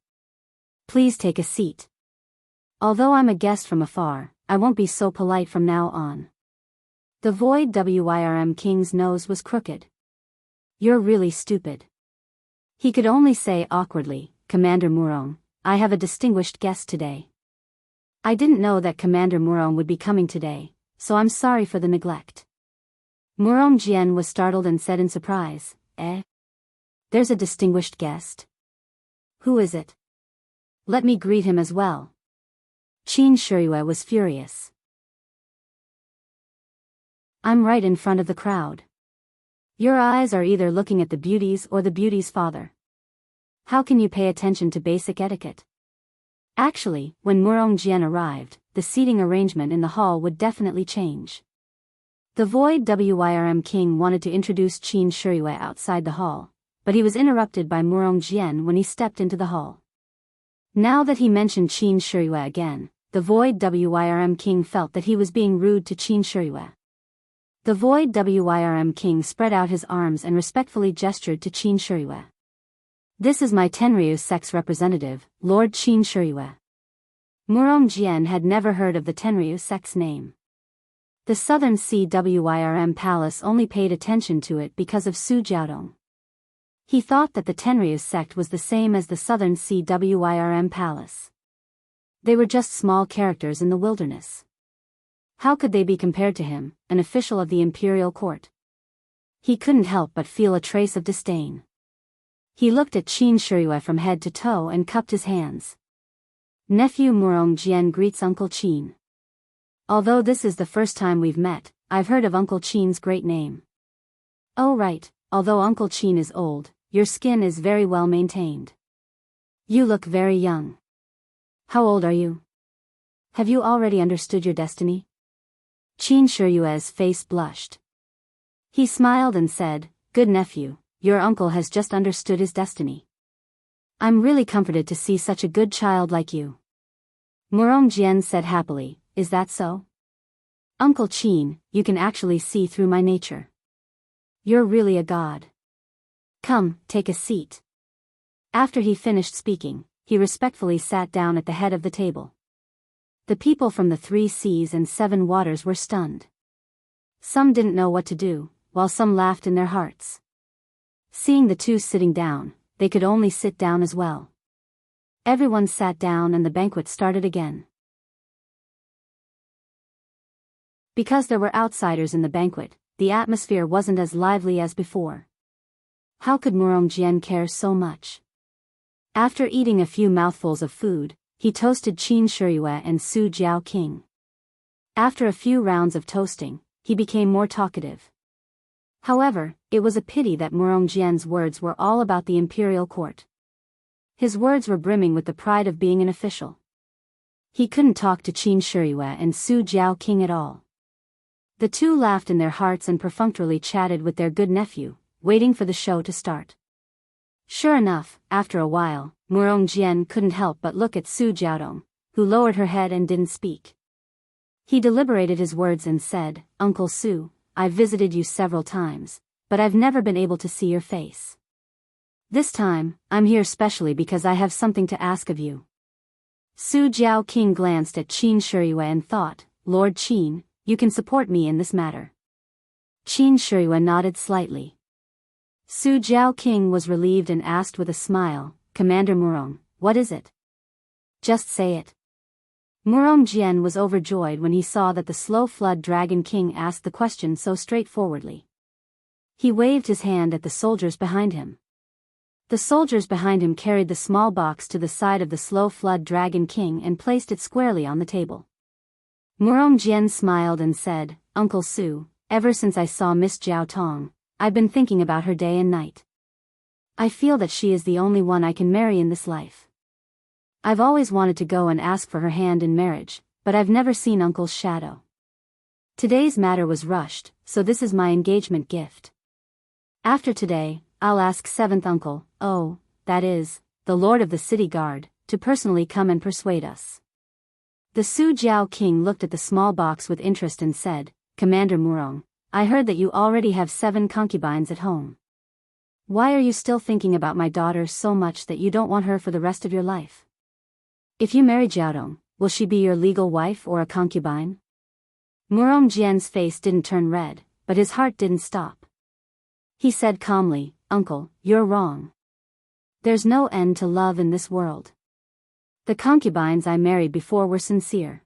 Speaker 1: Please take a seat. Although I'm a guest from afar, I won't be so polite from now on. The void Wyrm King's nose was crooked. You're really stupid. He could only say awkwardly, Commander Murong, I have a distinguished guest today. I didn't know that Commander Murong would be coming today, so I'm sorry for the neglect. Murong Jian was startled and said in surprise, Eh? There's a distinguished guest? Who is it? Let me greet him as well. Qin Shiyue was furious. I'm right in front of the crowd. Your eyes are either looking at the beauties or the beauty's father. How can you pay attention to basic etiquette? Actually, when Murong Jian arrived, the seating arrangement in the hall would definitely change. The void Wyrm King wanted to introduce Qin Shiyue outside the hall, but he was interrupted by Murong Jian when he stepped into the hall. Now that he mentioned Qin Shiyue again, the void Wyrm King felt that he was being rude to Qin Shiyue. The void Wyrm King spread out his arms and respectfully gestured to Qin Shiyue. This is my Tenryu sect's representative, Lord Qin Shiyue. Murong Jian had never heard of the Tenryu sect's name. The Southern CWYRM Palace only paid attention to it because of Su Jiaodong. He thought that the Tenryu sect was the same as the Southern CWYRM Palace. They were just small characters in the wilderness. How could they be compared to him, an official of the imperial court? He couldn't help but feel a trace of disdain. He looked at Qin Shiyue from head to toe and cupped his hands. Nephew Murong Jian greets Uncle Qin. Although this is the first time we've met, I've heard of Uncle Qin's great name. Oh right, although Uncle Qin is old, your skin is very well maintained. You look very young. How old are you? Have you already understood your destiny? Qin Shiyue's face blushed. He smiled and said, Good nephew, your uncle has just understood his destiny. I'm really comforted to see such a good child like you. Murong Jian said happily, Is that so? Uncle Qin, you can actually see through my nature. You're really a god. Come, take a seat. After he finished speaking, he respectfully sat down at the head of the table. The people from the 3 seas and 7 waters were stunned. Some didn't know what to do, while some laughed in their hearts. Seeing the two sitting down, they could only sit down as well. Everyone sat down and the banquet started again. Because there were outsiders in the banquet, the atmosphere wasn't as lively as before. How could Murong Jian care so much? After eating a few mouthfuls of food, he toasted Qin Shiyue and Su Jiao King. After a few rounds of toasting, he became more talkative. However, it was a pity that Murong Jian's words were all about the imperial court. His words were brimming with the pride of being an official. He couldn't talk to Qin Shiyue and Su Jiao King at all. The two laughed in their hearts and perfunctorily chatted with their good nephew, waiting for the show to start. Sure enough, after a while, Murong Jian couldn't help but look at Su Jiaodong, who lowered her head and didn't speak. He deliberated his words and said, Uncle Su, I've visited you several times, but I've never been able to see your face. This time, I'm here specially because I have something to ask of you. Su Jiao King glanced at Qin Shiyue and thought, Lord Qin, you can support me in this matter. Qin Shiyue nodded slightly. Su Jiao King was relieved and asked with a smile, Commander Murong, what is it? Just say it. Murong Jian was overjoyed when he saw that the Slow Flood Dragon King asked the question so straightforwardly. He waved his hand at the soldiers behind him. The soldiers behind him carried the small box to the side of the Slow Flood Dragon King and placed it squarely on the table. Murong Jian smiled and said, Uncle Su, ever since I saw Miss Jiao Tong, I've been thinking about her day and night. I feel that she is the only one I can marry in this life. I've always wanted to go and ask for her hand in marriage, but I've never seen Uncle's shadow. Today's matter was rushed, so this is my engagement gift. After today, I'll ask 7th Uncle, that is, the Lord of the City Guard, to personally come and persuade us. The Su Jiao King looked at the small box with interest and said, Commander Murong, I heard that you already have 7 concubines at home. Why are you still thinking about my daughter so much that you don't want her for the rest of your life? If you marry Jiaodong, will she be your legal wife or a concubine? Murong Jian's face didn't turn red, but his heart didn't stop. He said calmly, Uncle, you're wrong. There's no end to love in this world. The concubines I married before were sincere.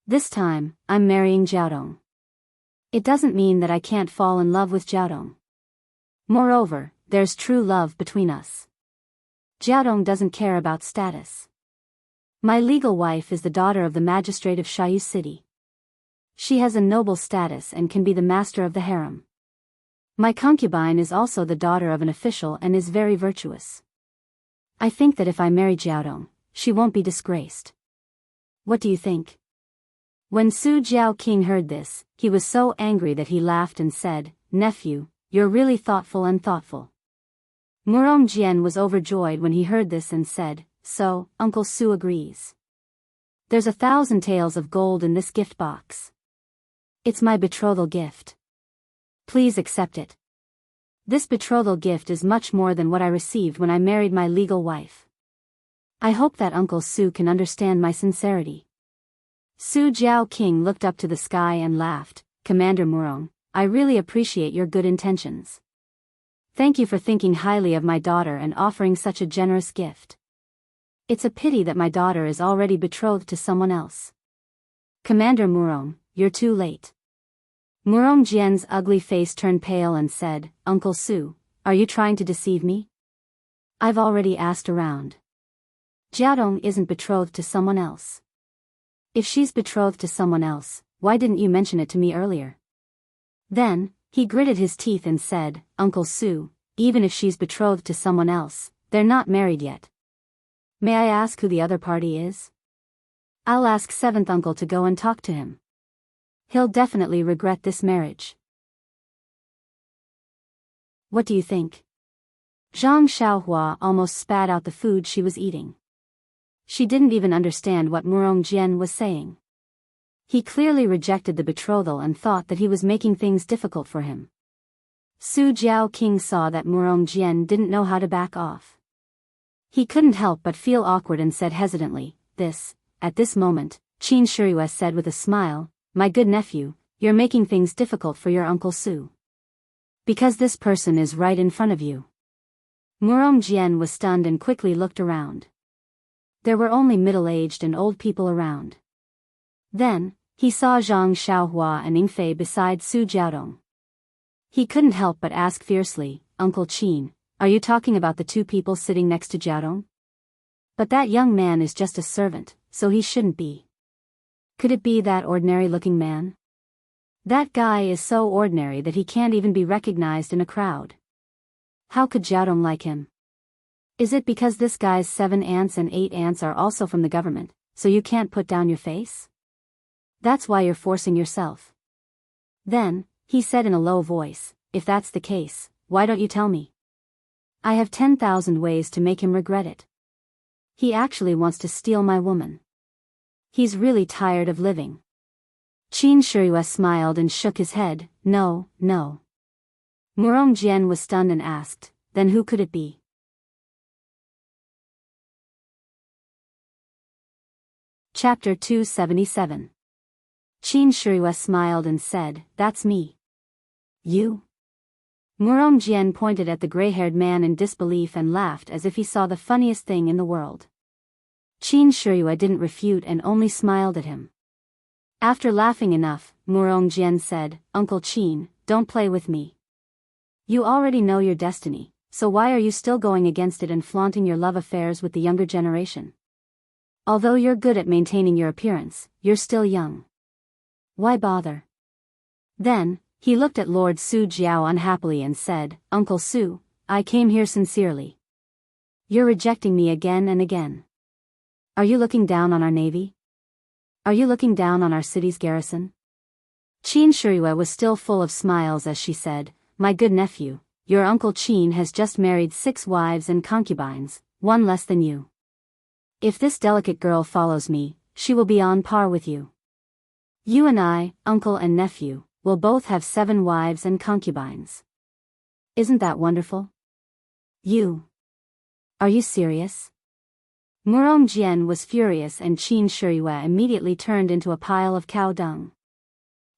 Speaker 1: This time, I'm marrying Jiaodong. It doesn't mean that I can't fall in love with Jiaodong. Moreover, there's true love between us. Jiaodong doesn't care about status. My legal wife is the daughter of the magistrate of Xiaoyu City. She has a noble status and can be the master of the harem. My concubine is also the daughter of an official and is very virtuous. I think that if I marry Jiaodong, she won't be disgraced. What do you think? When Su Jiaoqing heard this, he was so angry that he laughed and said, Nephew, you're really thoughtful and thoughtful. Murong Jian was overjoyed when he heard this and said, So, Uncle Su agrees. There's 1,000 taels of gold in this gift box. It's my betrothal gift. Please accept it. This betrothal gift is much more than what I received when I married my legal wife. I hope that Uncle Su can understand my sincerity. Su Jiaoqing looked up to the sky and laughed. Commander Murong, I really appreciate your good intentions. Thank you for thinking highly of my daughter and offering such a generous gift. It's a pity that my daughter is already betrothed to someone else. Commander Murong, you're too late. Murong Jian's ugly face turned pale and said, Uncle Su, are you trying to deceive me? I've already asked around. Jiaodong isn't betrothed to someone else. If she's betrothed to someone else, why didn't you mention it to me earlier? Then, he gritted his teeth and said, Uncle Su, even if she's betrothed to someone else, they're not married yet. May I ask who the other party is? I'll ask 7th uncle to go and talk to him. He'll definitely regret this marriage. What do you think? Zhang Xiaohua almost spat out the food she was eating. She didn't even understand what Murong Jian was saying. He clearly rejected the betrothal and thought that he was making things difficult for him. Su Jiaoqing saw that Murong Jian didn't know how to back off. He couldn't help but feel awkward and said hesitantly, At this moment, Qin Shiyue said with a smile, My good nephew, you're making things difficult for your Uncle Su. Because this person is right in front of you. Murong Jian was stunned and quickly looked around. There were only middle-aged and old people around. Then, he saw Zhang Xiaohua and Yingfei beside Su Jiaodong. He couldn't help but ask fiercely, Uncle Qin, are you talking about the 2 people sitting next to Jiaodong? But that young man is just a servant, so he shouldn't be. Could it be that ordinary-looking man? That guy is so ordinary that he can't even be recognized in a crowd. How could Jiaodong like him? Is it because this guy's 7 aunts and 8 aunts are also from the government, so you can't put down your face? That's why you're forcing yourself. Then, he said in a low voice, If that's the case, why don't you tell me? I have 10,000 ways to make him regret it. He actually wants to steal my woman. He's really tired of living. Qin Shiyue smiled and shook his head, No. Murong Jian was stunned and asked, Then who could it be? Chapter 277. Qin Shiyue smiled and said, That's me. You? Murong Jian pointed at the gray-haired man in disbelief and laughed as if he saw the funniest thing in the world. Qin Shiyue didn't refute and only smiled at him. After laughing enough, Murong Jian said, Uncle Qin, don't play with me. You already know your destiny, so why are you still going against it and flaunting your love affairs with the younger generation? Although you're good at maintaining your appearance, you're still young. Why bother? Then, he looked at Lord Su Jiao unhappily and said, Uncle Su, I came here sincerely. You're rejecting me again and again. Are you looking down on our navy? Are you looking down on our city's garrison? Qin Shiyue was still full of smiles as she said, My good nephew, your Uncle Qin has just married 6 wives and concubines, 1 less than you. If this delicate girl follows me, she will be on par with you. You and I, uncle and nephew, will both have 7 wives and concubines. Isn't that wonderful? You. Are you serious? Murong Jian was furious and Qin Shiyue immediately turned into a pile of cow dung.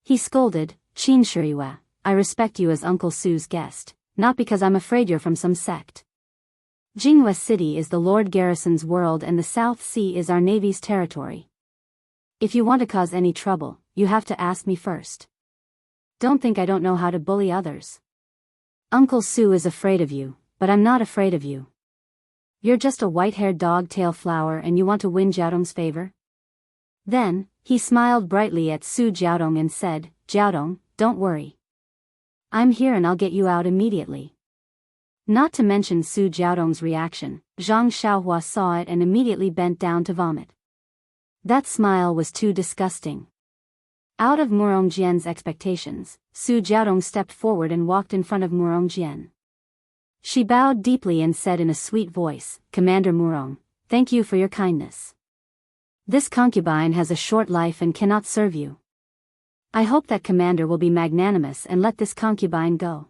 Speaker 1: He scolded, Qin Shiyue, I respect you as Uncle Su's guest, not because I'm afraid you're from some sect. Jianghu City is the Lord Garrison's world and the South Sea is our Navy's territory. If you want to cause any trouble, you have to ask me first. Don't think I don't know how to bully others. Uncle Su is afraid of you, but I'm not afraid of you. You're just a white-haired dog-tail flower and you want to win Jiaodong's favor? Then, he smiled brightly at Su Jiaodong and said, Jiaodong, don't worry. I'm here and I'll get you out immediately. Not to mention Su Jiaodong's reaction, Zhang Xiaohua saw it and immediately bent down to vomit. That smile was too disgusting. Out of Murong Jian's expectations, Su Jiaodong stepped forward and walked in front of Murong Jian. She bowed deeply and said in a sweet voice, Commander Murong, thank you for your kindness. This concubine has a short life and cannot serve you. I hope that commander will be magnanimous and let this concubine go.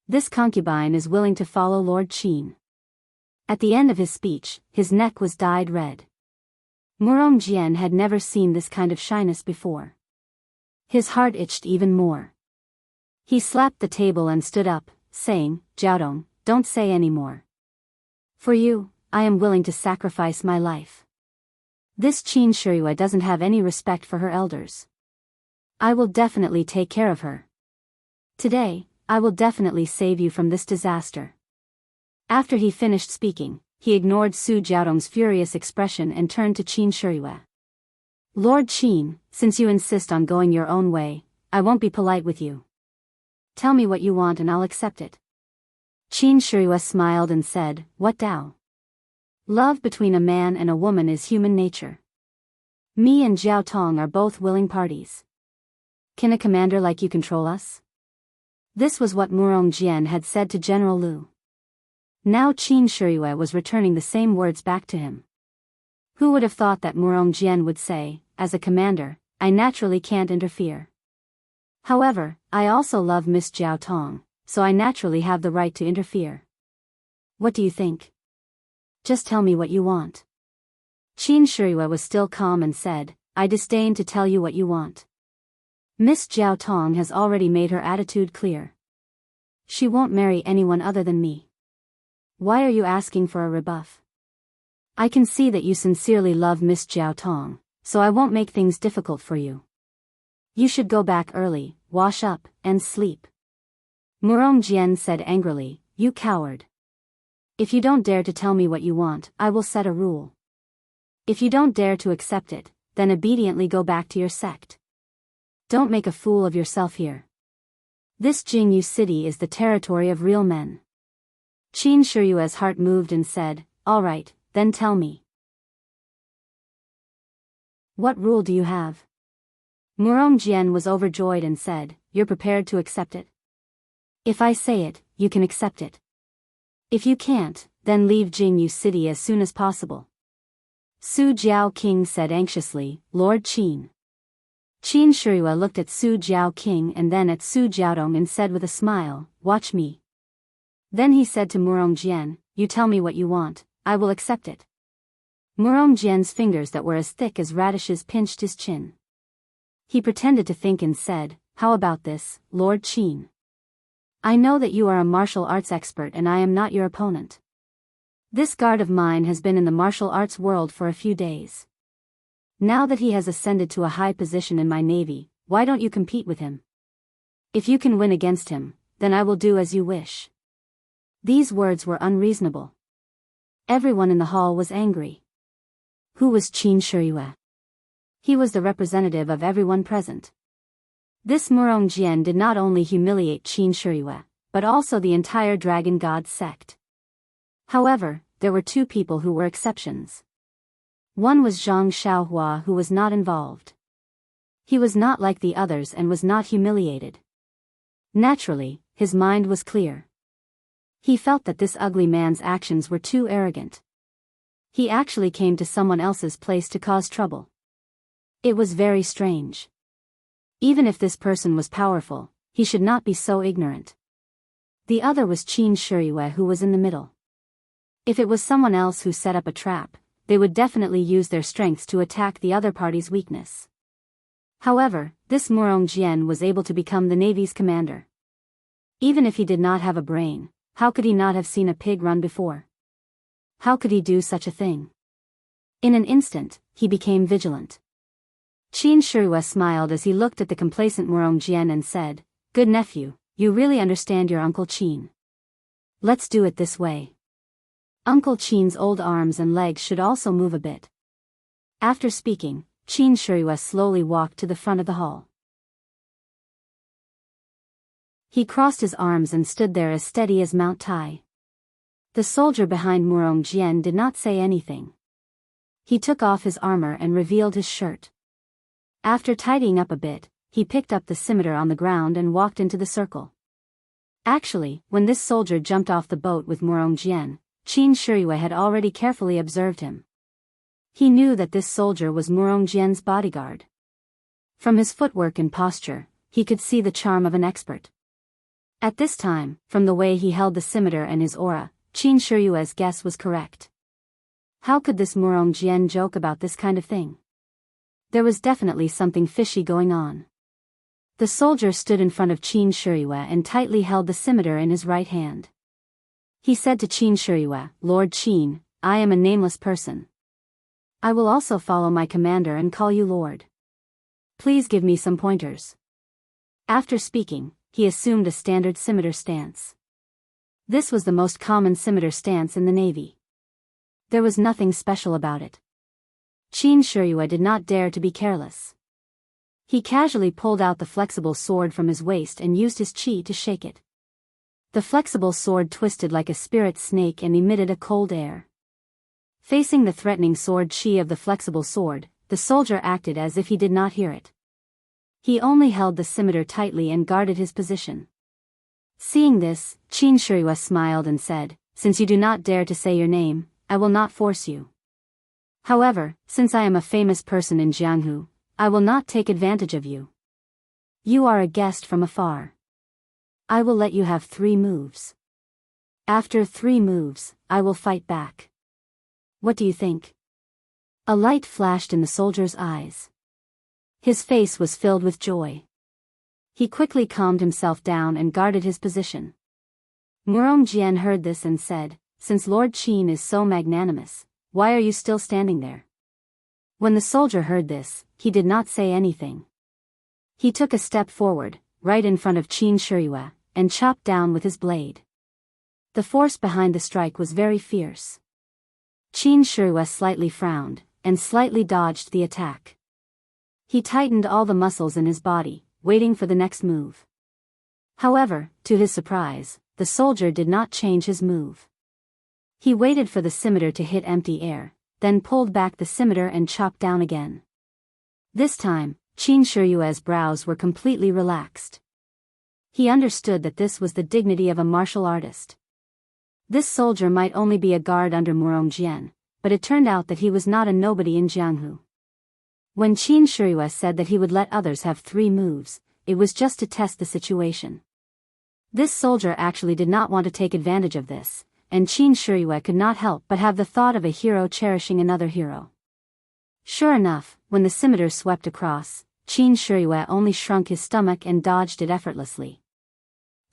Speaker 1: This concubine is willing to follow Lord Qin. At the end of his speech, his neck was dyed red. Murong Jian had never seen this kind of shyness before. His heart itched even more. He slapped the table and stood up, saying, Jiaodong, don't say any more. For you, I am willing to sacrifice my life. This Qin Shiyue doesn't have any respect for her elders. I will definitely take care of her. Today, I will definitely save you from this disaster. After he finished speaking, he ignored Su Jiaodong's furious expression and turned to Qin Shiyue. Lord Qin, since you insist on going your own way, I won't be polite with you. Tell me what you want and I'll accept it. Qin Shiyue smiled and said, What Dao? Love between a man and a woman is human nature. Me and Jiao Tong are both willing parties. Can a commander like you control us? This was what Murong Jian had said to General Lu. Now Qin Shiyue was returning the same words back to him. Who would have thought that Murong Jian would say, as a commander, I naturally can't interfere. However, I also love Miss Jiao Tong, so I naturally have the right to interfere. What do you think? Just tell me what you want. Qin Shiyue was still calm and said, I disdain to tell you what you want. Miss Jiao Tong has already made her attitude clear. She won't marry anyone other than me. Why are you asking for a rebuff? I can see that you sincerely love Miss Jiao Tong, so I won't make things difficult for you. You should go back early, wash up, and sleep. Murong Jian said angrily, You coward. If you don't dare to tell me what you want, I will set a rule. If you don't dare to accept it, then obediently go back to your sect. Don't make a fool of yourself here. This Jianghu city is the territory of real men. Qin Shiyue's heart moved and said, All right, then tell me. What rule do you have? Murong Jian was overjoyed and said, You're prepared to accept it? If I say it, you can accept it. If you can't, then leave Jianghu city as soon as possible. Su Jiao King said anxiously, Lord Qin. Qin Shiyue looked at Su Jiao King and then at Su Jiaodong and said with a smile, Watch me. Then he said to Murong Jian, You tell me what you want, I will accept it. Murong Jian's fingers that were as thick as radishes pinched his chin. He pretended to think and said, How about this, Lord Qin? I know that you are a martial arts expert and I am not your opponent. This guard of mine has been in the martial arts world for a few days. Now that he has ascended to a high position in my navy, why don't you compete with him? If you can win against him, then I will do as you wish. These words were unreasonable. Everyone in the hall was angry. Who was Qin Shiyue? He was the representative of everyone present. This Murong Jian did not only humiliate Qin Shiyue, but also the entire Dragon God sect. However, there were two people who were exceptions. One was Zhang Xiaohua, who was not involved. He was not like the others and was not humiliated. Naturally, his mind was clear. He felt that this ugly man's actions were too arrogant. He actually came to someone else's place to cause trouble. It was very strange. Even if this person was powerful, he should not be so ignorant. The other was Qin Shiyue, who was in the middle. If it was someone else who set up a trap, they would definitely use their strengths to attack the other party's weakness. However, this Murong Jian was able to become the Navy's commander. Even if he did not have a brain, how could he not have seen a pig run before? How could he do such a thing? In an instant, he became vigilant. Qin Shiyue smiled as he looked at the complacent Murong Jian and said, "Good nephew, you really understand your Uncle Qin. Let's do it this way." Uncle Qin's old arms and legs should also move a bit. After speaking, Qin Shiyue slowly walked to the front of the hall. He crossed his arms and stood there as steady as Mount Tai. The soldier behind Murong Jian did not say anything. He took off his armor and revealed his shirt. After tidying up a bit, he picked up the scimitar on the ground and walked into the circle. Actually, when this soldier jumped off the boat with Murong Jian, Qin Shiyue had already carefully observed him. He knew that this soldier was Murong Jian's bodyguard. From his footwork and posture, he could see the charm of an expert. At this time, from the way he held the scimitar and his aura, Qin Shiyue's guess was correct. How could this Murong Jian joke about this kind of thing? There was definitely something fishy going on. The soldier stood in front of Qin Shiyue and tightly held the scimitar in his right hand. He said to Qin Shiyue, "Lord Qin, I am a nameless person. I will also follow my commander and call you Lord. Please give me some pointers." After speaking, he assumed a standard scimitar stance. This was the most common scimitar stance in the Navy. There was nothing special about it. Qin Shiyue did not dare to be careless. He casually pulled out the flexible sword from his waist and used his chi to shake it. The flexible sword twisted like a spirit snake and emitted a cold air. Facing the threatening sword chi of the flexible sword, the soldier acted as if he did not hear it. He only held the scimitar tightly and guarded his position. Seeing this, Qin Shiyue smiled and said, "Since you do not dare to say your name, I will not force you. However, since I am a famous person in Jianghu, I will not take advantage of you. You are a guest from afar. I will let you have 3 moves. After 3 moves, I will fight back. What do you think?" A light flashed in the soldier's eyes. His face was filled with joy. He quickly calmed himself down and guarded his position. Murong Jian heard this and said, "Since Lord Qin is so magnanimous, why are you still standing there?" When the soldier heard this, he did not say anything. He took a step forward, right in front of Qin Shiyue, and chopped down with his blade. The force behind the strike was very fierce. Qin Shiyue slightly frowned, and slightly dodged the attack. He tightened all the muscles in his body, waiting for the next move. However, to his surprise, the soldier did not change his move. He waited for the scimitar to hit empty air, then pulled back the scimitar and chopped down again. This time, Qin Shiyue's brows were completely relaxed. He understood that this was the dignity of a martial artist. This soldier might only be a guard under Murong Jian, but it turned out that he was not a nobody in Jianghu. When Qin Shiyue said that he would let others have 3 moves, it was just to test the situation. This soldier actually did not want to take advantage of this, and Qin Shiyue could not help but have the thought of a hero cherishing another hero. Sure enough, when the scimitar swept across, Qin Shiyue only shrunk his stomach and dodged it effortlessly.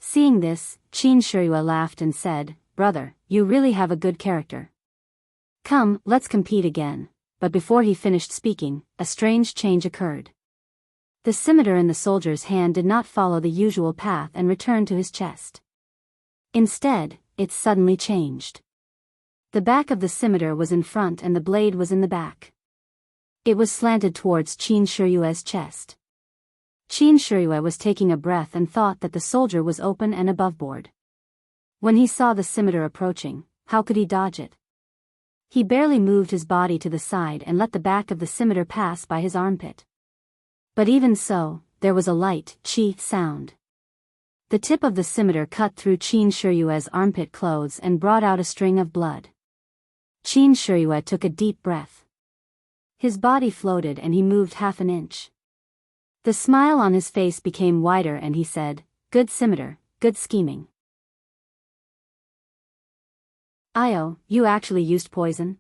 Speaker 1: Seeing this, Qin Shiyue laughed and said, "Brother, you really have a good character. Come, let's compete again." But before he finished speaking, a strange change occurred. The scimitar in the soldier's hand did not follow the usual path and return to his chest. Instead, it suddenly changed. The back of the scimitar was in front and the blade was in the back. It was slanted towards Qin Shiyue's chest. Qin Shiyue was taking a breath and thought that the soldier was open and aboveboard. When he saw the scimitar approaching, how could he dodge it? He barely moved his body to the side and let the back of the scimitar pass by his armpit. But even so, there was a light "chi" sound. The tip of the scimitar cut through Qin Shiyue's armpit clothes and brought out a string of blood. Qin Shiyue took a deep breath. His body floated and he moved half an inch. The smile on his face became wider and he said, "Good scimitar, good scheming. Io, you actually used poison?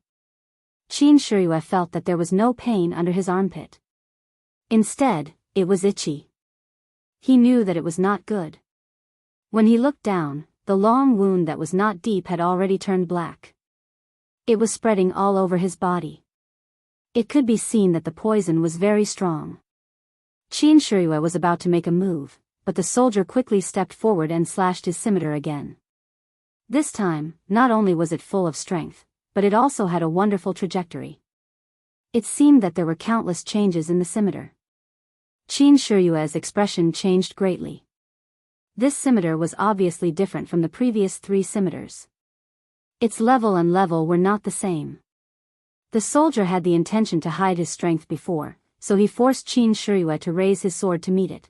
Speaker 1: Qin Shiryu felt that there was no pain under his armpit. Instead, it was itchy. He knew that it was not good. When he looked down, the long wound that was not deep had already turned black. It was spreading all over his body. It could be seen that the poison was very strong. Qin Shiryu was about to make a move, but the soldier quickly stepped forward and slashed his scimitar again. This time, not only was it full of strength, but it also had a wonderful trajectory. It seemed that there were countless changes in the scimitar. Qin Shiryue's expression changed greatly. This scimitar was obviously different from the previous 3 scimitars. Its level and level were not the same. The soldier had the intention to hide his strength before, so he forced Qin Shiryue to raise his sword to meet it.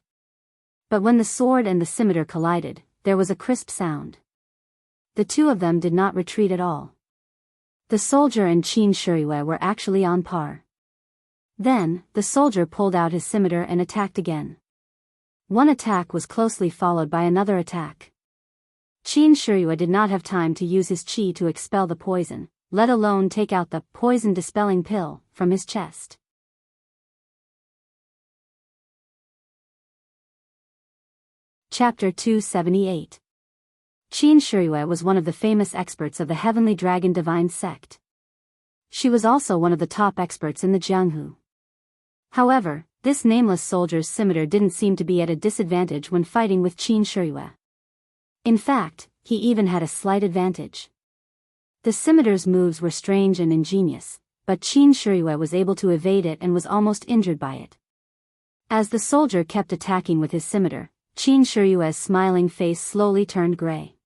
Speaker 1: But when the sword and the scimitar collided, there was a crisp sound. The two of them did not retreat at all. The soldier and Qin Shiryue were actually on par. Then, the soldier pulled out his scimitar and attacked again. One attack was closely followed by another attack. Qin Shiryue did not have time to use his qi to expel the poison, let alone take out the poison-dispelling pill from his chest. Chapter 278. Qin Shiryue was one of the famous experts of the Heavenly Dragon Divine Sect. She was also one of the top experts in the Jianghu. However, this nameless soldier's scimitar didn't seem to be at a disadvantage when fighting with Qin Shiryue. In fact, he even had a slight advantage. The scimitar's moves were strange and ingenious, but Qin Shiryue was able to evade it and was almost injured by it. As the soldier kept attacking with his scimitar, Qin Shiryue's smiling face slowly turned gray.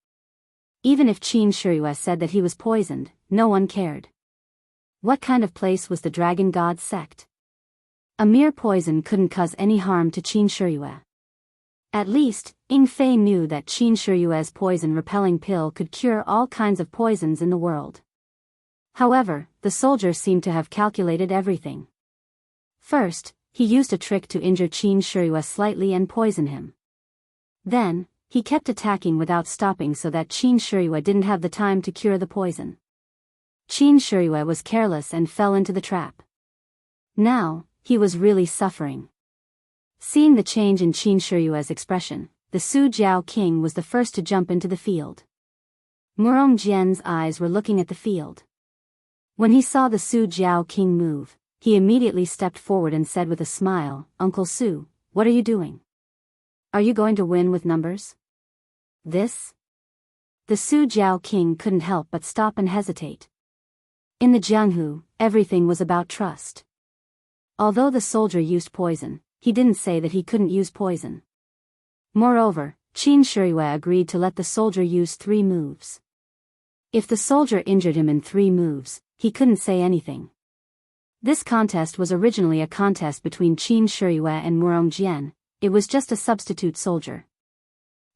Speaker 1: Even if Qin Shiryue said that he was poisoned, no one cared. What kind of place was the Dragon God sect? A mere poison couldn't cause any harm to Qin Shiryue. At least, Ying Fei knew that Qin Shiryue's poison-repelling pill could cure all kinds of poisons in the world. However, the soldier seemed to have calculated everything. First, he used a trick to injure Qin Shiryue slightly and poison him. Then, he kept attacking without stopping so that Qin Shiryue didn't have the time to cure the poison. Qin Shiryue was careless and fell into the trap. Now, he was really suffering. Seeing the change in Qin Shiryue's expression, the Su Jiao King was the first to jump into the field. Murong Jian's eyes were looking at the field. When he saw the Su Jiao King move, he immediately stepped forward and said with a smile, "Uncle Su, what are you doing? Are you going to win with numbers?" This? The Su Jiao King couldn't help but stop and hesitate. In the Jianghu, everything was about trust. Although the soldier used poison, he didn't say that he couldn't use poison. Moreover, Qin Shiryue agreed to let the soldier use 3 moves. If the soldier injured him in 3 moves, he couldn't say anything. This contest was originally a contest between Qin Shiryue and Murong Jian. It was just a substitute soldier.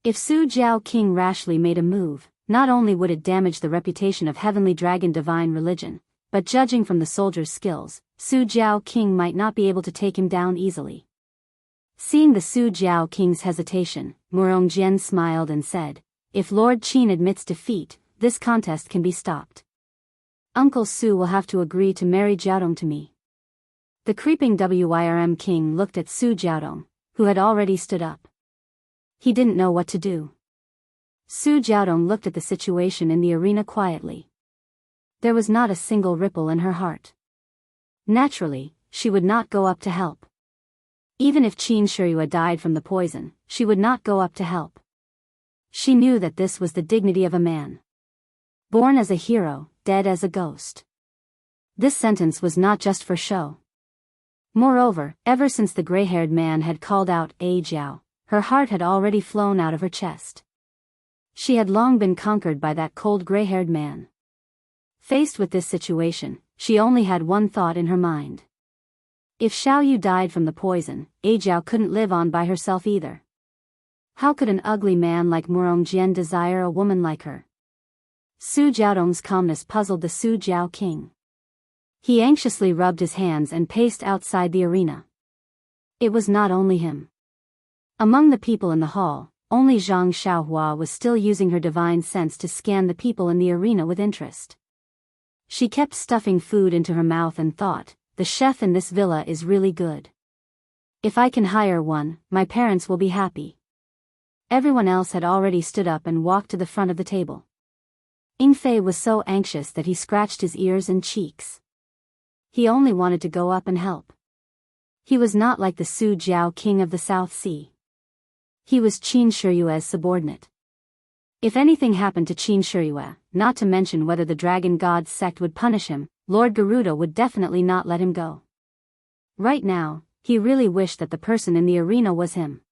Speaker 1: If Su Jiao King rashly made a move, not only would it damage the reputation of Heavenly Dragon Divine Religion, but judging from the soldier's skills, Su Jiao King might not be able to take him down easily. Seeing the Su Jiao King's hesitation, Murong Jian smiled and said, "If Lord Qin admits defeat, this contest can be stopped. Uncle Su will have to agree to marry Jiaodong to me." The creeping Wyrm King looked at Su Jiaodong, who had already stood up. He didn't know what to do. Su Jiaodong looked at the situation in the arena quietly. There was not a single ripple in her heart. Naturally, she would not go up to help. Even if Qin Shiryue died from the poison, she would not go up to help. She knew that this was the dignity of a man. Born as a hero, dead as a ghost. This sentence was not just for show. Moreover, ever since the gray-haired man had called out "A Jiao," her heart had already flown out of her chest. She had long been conquered by that cold gray-haired man. Faced with this situation, she only had one thought in her mind. If Xiaoyu died from the poison, A Jiao couldn't live on by herself either. How could an ugly man like Murong Jian desire a woman like her? Su Jiaodong's calmness puzzled the Su Jiao King. He anxiously rubbed his hands and paced outside the arena. It was not only him. Among the people in the hall, only Zhang Xiaohua was still using her divine sense to scan the people in the arena with interest. She kept stuffing food into her mouth and thought, the chef in this villa is really good. If I can hire one, my parents will be happy. Everyone else had already stood up and walked to the front of the table. Yingfei was so anxious that he scratched his ears and cheeks. He only wanted to go up and help. He was not like the Su Jiao king of the South Sea. He was Qin Shiyue's subordinate. If anything happened to Qin Shiyue, not to mention whether the Dragon God's sect would punish him, Lord Garuda would definitely not let him go. Right now, he really wished that the person in the arena was him.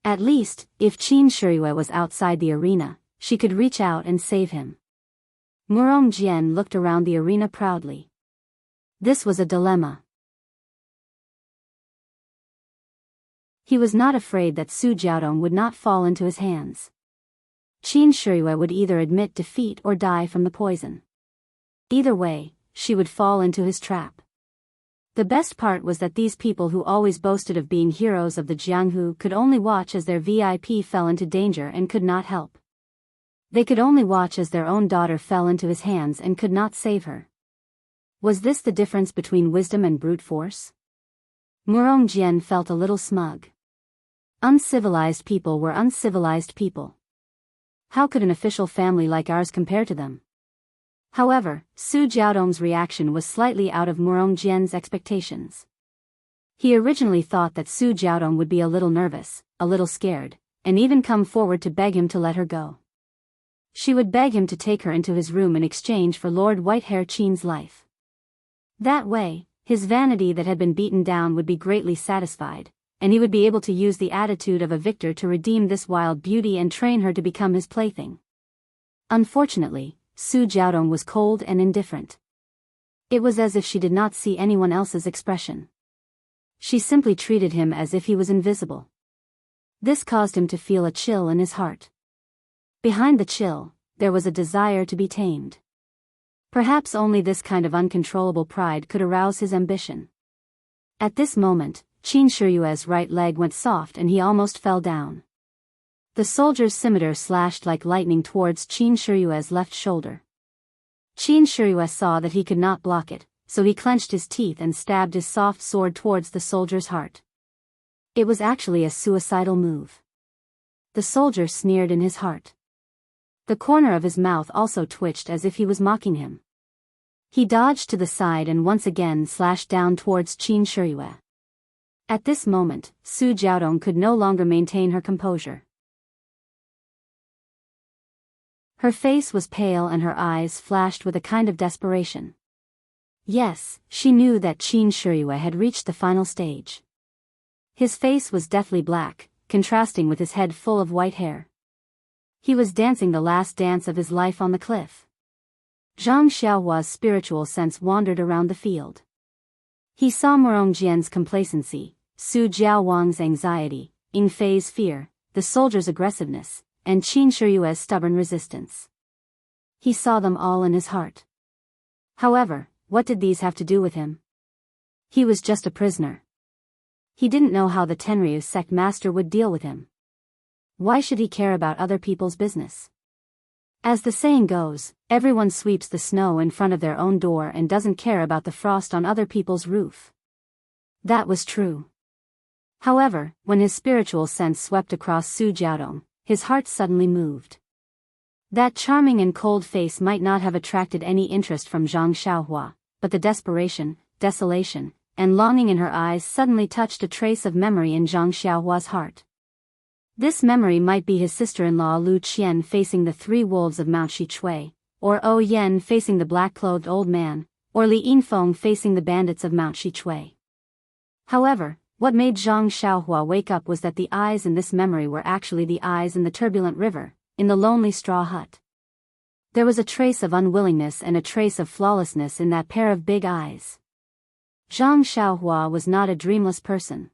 Speaker 1: At least, if Qin Shiyue was outside the arena, she could reach out and save him. Murong Jian looked around the arena proudly. This was a dilemma. He was not afraid that Su Jiaodong would not fall into his hands. Qin Shiyue would either admit defeat or die from the poison. Either way, she would fall into his trap. The best part was that these people who always boasted of being heroes of the Jianghu could only watch as their VIP fell into danger and could not help. They could only watch as their own daughter fell into his hands and could not save her. Was this the difference between wisdom and brute force? Murong Jian felt a little smug. Uncivilized people were uncivilized people. How could an official family like ours compare to them? However, Su Jiaodong's reaction was slightly out of Murong Jian's expectations. He originally thought that Su Jiaodong would be a little nervous, a little scared, and even come forward to beg him to let her go. She would beg him to take her into his room in exchange for Lord Whitehair Qin's life. That way, his vanity that had been beaten down would be greatly satisfied, and he would be able to use the attitude of a victor to redeem this wild beauty and train her to become his plaything. Unfortunately, Su Jiaodong was cold and indifferent. It was as if she did not see anyone else's expression. She simply treated him as if he was invisible. This caused him to feel a chill in his heart. Behind the chill, there was a desire to be tamed. Perhaps only this kind of uncontrollable pride could arouse his ambition. At this moment, Qin Shiyue's right leg went soft and he almost fell down. The soldier's scimitar slashed like lightning towards Qin Shiyue's left shoulder. Qin Shiyue saw that he could not block it, so he clenched his teeth and stabbed his soft sword towards the soldier's heart. It was actually a suicidal move. The soldier sneered in his heart. The corner of his mouth also twitched as if he was mocking him. He dodged to the side and once again slashed down towards Qin Shiyue. At this moment, Su Jiaodong could no longer maintain her composure. Her face was pale and her eyes flashed with a kind of desperation. Yes, she knew that Qin Shiyue had reached the final stage. His face was deathly black, contrasting with his head full of white hair. He was dancing the last dance of his life on the cliff. Zhang Xiaohua's spiritual sense wandered around the field. He saw Murong Jian's complacency, Su Jiaowang's anxiety, Yingfei's fear, the soldier's aggressiveness, and Qin Shiyue's stubborn resistance. He saw them all in his heart. However, what did these have to do with him? He was just a prisoner. He didn't know how the Tenryu sect master would deal with him. Why should he care about other people's business? As the saying goes, everyone sweeps the snow in front of their own door and doesn't care about the frost on other people's roof. That was true. However, when his spiritual sense swept across Su Jiaodong, his heart suddenly moved. That charming and cold face might not have attracted any interest from Zhang Xiaohua, but the desperation, desolation, and longing in her eyes suddenly touched a trace of memory in Zhang Xiaohua's heart. This memory might be his sister-in-law Lu Qian facing the three wolves of Mount Shichui, or O Yen facing the black-clothed old man, or Li Yinfeng facing the bandits of Mount Shichui. However, what made Zhang Xiaohua wake up was that the eyes in this memory were actually the eyes in the turbulent river, in the lonely straw hut. There was a trace of unwillingness and a trace of flawlessness in that pair of big eyes. Zhang Xiaohua was not a dreamless person.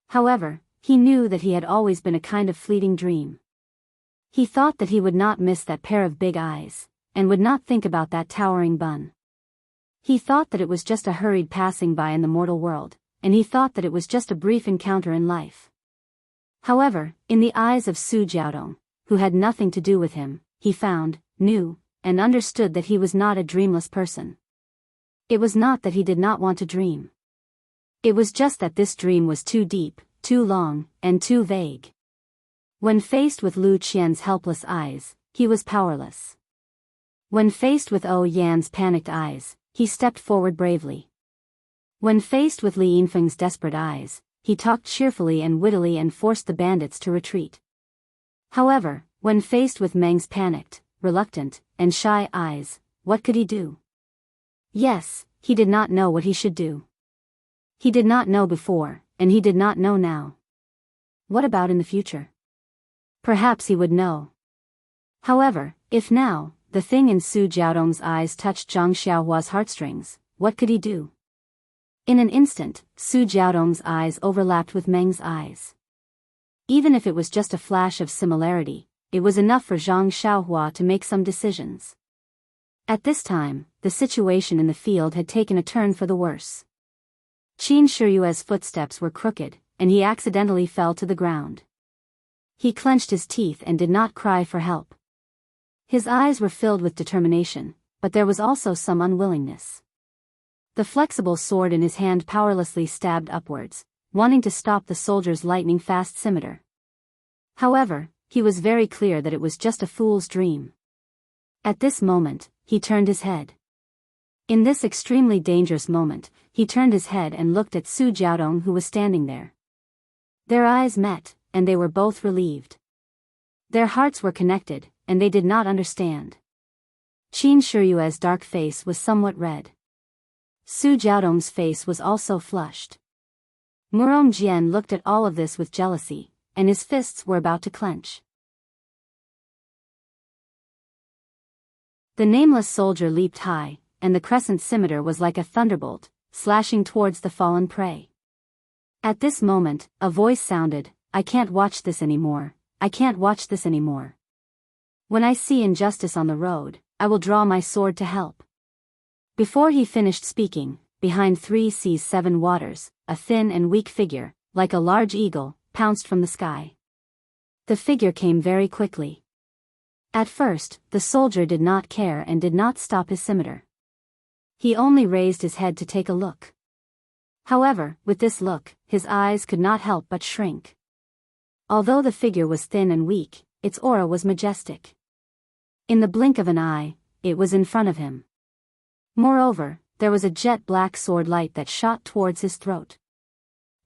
Speaker 1: However, he knew that he had always been a kind of fleeting dream. He thought that he would not miss that pair of big eyes, and would not think about that towering bun. He thought that it was just a hurried passing by in the mortal world, and he thought that it was just a brief encounter in life. However, in the eyes of Su Jiaodong, who had nothing to do with him, he found, knew, and understood that he was not a dreamless person. It was not that he did not want to dream. It was just that this dream was too deep, too long, and too vague. When faced with Lu Qian's helpless eyes, he was powerless. When faced with O Yan's panicked eyes, he stepped forward bravely. When faced with Li Yinfeng's desperate eyes, he talked cheerfully and wittily and forced the bandits to retreat. However, when faced with Meng's panicked, reluctant, and shy eyes, what could he do? Yes, he did not know what he should do. He did not know before, and he did not know now. What about in the future? Perhaps he would know. However, if now, the thing in Su Jiaodong's eyes touched Zhang Xiaohua's heartstrings, what could he do? In an instant, Su Jiaodong's eyes overlapped with Meng's eyes. Even if it was just a flash of similarity, it was enough for Zhang Xiaohua to make some decisions. At this time, the situation in the field had taken a turn for the worse. Qin Shiyue's footsteps were crooked, and he accidentally fell to the ground. He clenched his teeth and did not cry for help. His eyes were filled with determination, but there was also some unwillingness. The flexible sword in his hand powerlessly stabbed upwards, wanting to stop the soldier's lightning-fast scimitar. However, he was very clear that it was just a fool's dream. At this moment, he turned his head. In this extremely dangerous moment, he turned his head and looked at Su Jiaodong, who was standing there. Their eyes met, and they were both relieved. Their hearts were connected, and they did not understand. Qin Shiyue's dark face was somewhat red. Su Jiaodong's face was also flushed. Murong Jian looked at all of this with jealousy, and his fists were about to clench. The nameless soldier leaped high, and the crescent scimitar was like a thunderbolt, slashing towards the fallen prey. At this moment, a voice sounded, "I can't watch this anymore, I can't watch this anymore. When I see injustice on the road, I will draw my sword to help." Before he finished speaking, behind 3 seas 7 waters, a thin and weak figure, like a large eagle, pounced from the sky. The figure came very quickly. At first, the soldier did not care and did not stop his scimitar. He only raised his head to take a look. However, with this look, his eyes could not help but shrink. Although the figure was thin and weak, its aura was majestic. In the blink of an eye, it was in front of him. Moreover, there was a jet-black sword light that shot towards his throat.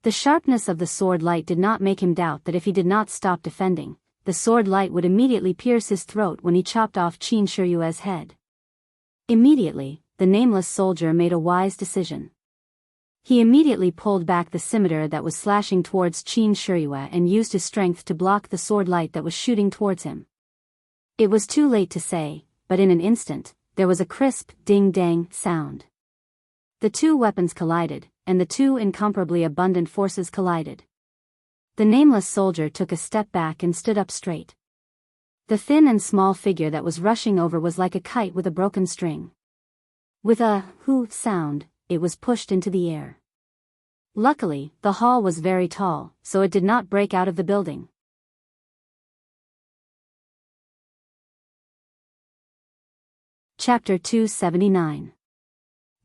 Speaker 1: The sharpness of the sword light did not make him doubt that if he did not stop defending, the sword light would immediately pierce his throat when he chopped off Qin Shiyue's head. Immediately, the nameless soldier made a wise decision. He immediately pulled back the scimitar that was slashing towards Qin Shiyue and used his strength to block the sword light that was shooting towards him. It was too late to say, but in an instant, there was a crisp, ding-dang sound. The two weapons collided, and the two incomparably abundant forces collided. The nameless soldier took a step back and stood up straight. The thin and small figure that was rushing over was like a kite with a broken string. With a "hoo" sound, it was pushed into the air. Luckily, the hall was very tall, so it did not break out of the building. Chapter 279.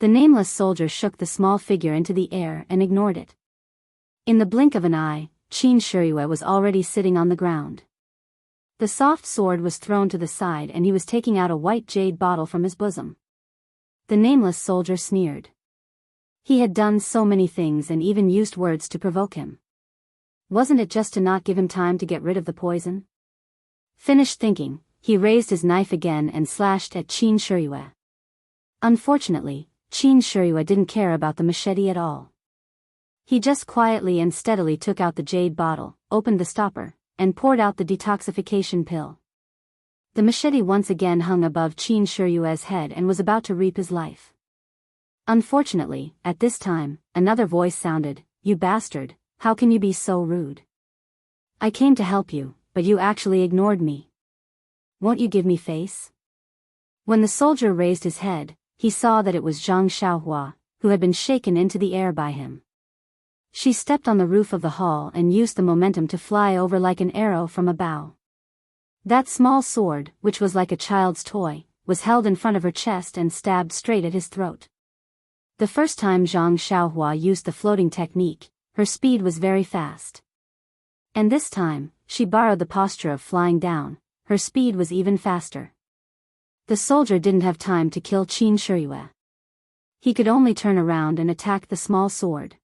Speaker 1: The nameless soldier shook the small figure into the air and ignored it. In the blink of an eye, Qin Shiyue was already sitting on the ground. The soft sword was thrown to the side and he was taking out a white jade bottle from his bosom. The nameless soldier sneered. He had done so many things and even used words to provoke him. Wasn't it just to not give him time to get rid of the poison? Finished thinking, he raised his knife again and slashed at Qin Shiyue. Unfortunately, Qin Shiyue didn't care about the machete at all. He just quietly and steadily took out the jade bottle, opened the stopper, and poured out the detoxification pill. The machete once again hung above Qin Shiyue's head and was about to reap his life. Unfortunately, at this time, another voice sounded, "You bastard, how can you be so rude? I came to help you, but you actually ignored me. Won't you give me face?" When the soldier raised his head, he saw that it was Zhang Xiaohua, who had been shaken into the air by him. She stepped on the roof of the hall and used the momentum to fly over like an arrow from a bow. That small sword, which was like a child's toy, was held in front of her chest and stabbed straight at his throat. The first time Zhang Xiaohua used the floating technique, her speed was very fast. And this time, she borrowed the posture of flying down, her speed was even faster. The soldier didn't have time to kill Qin Shiyue. He could only turn around and attack the small sword.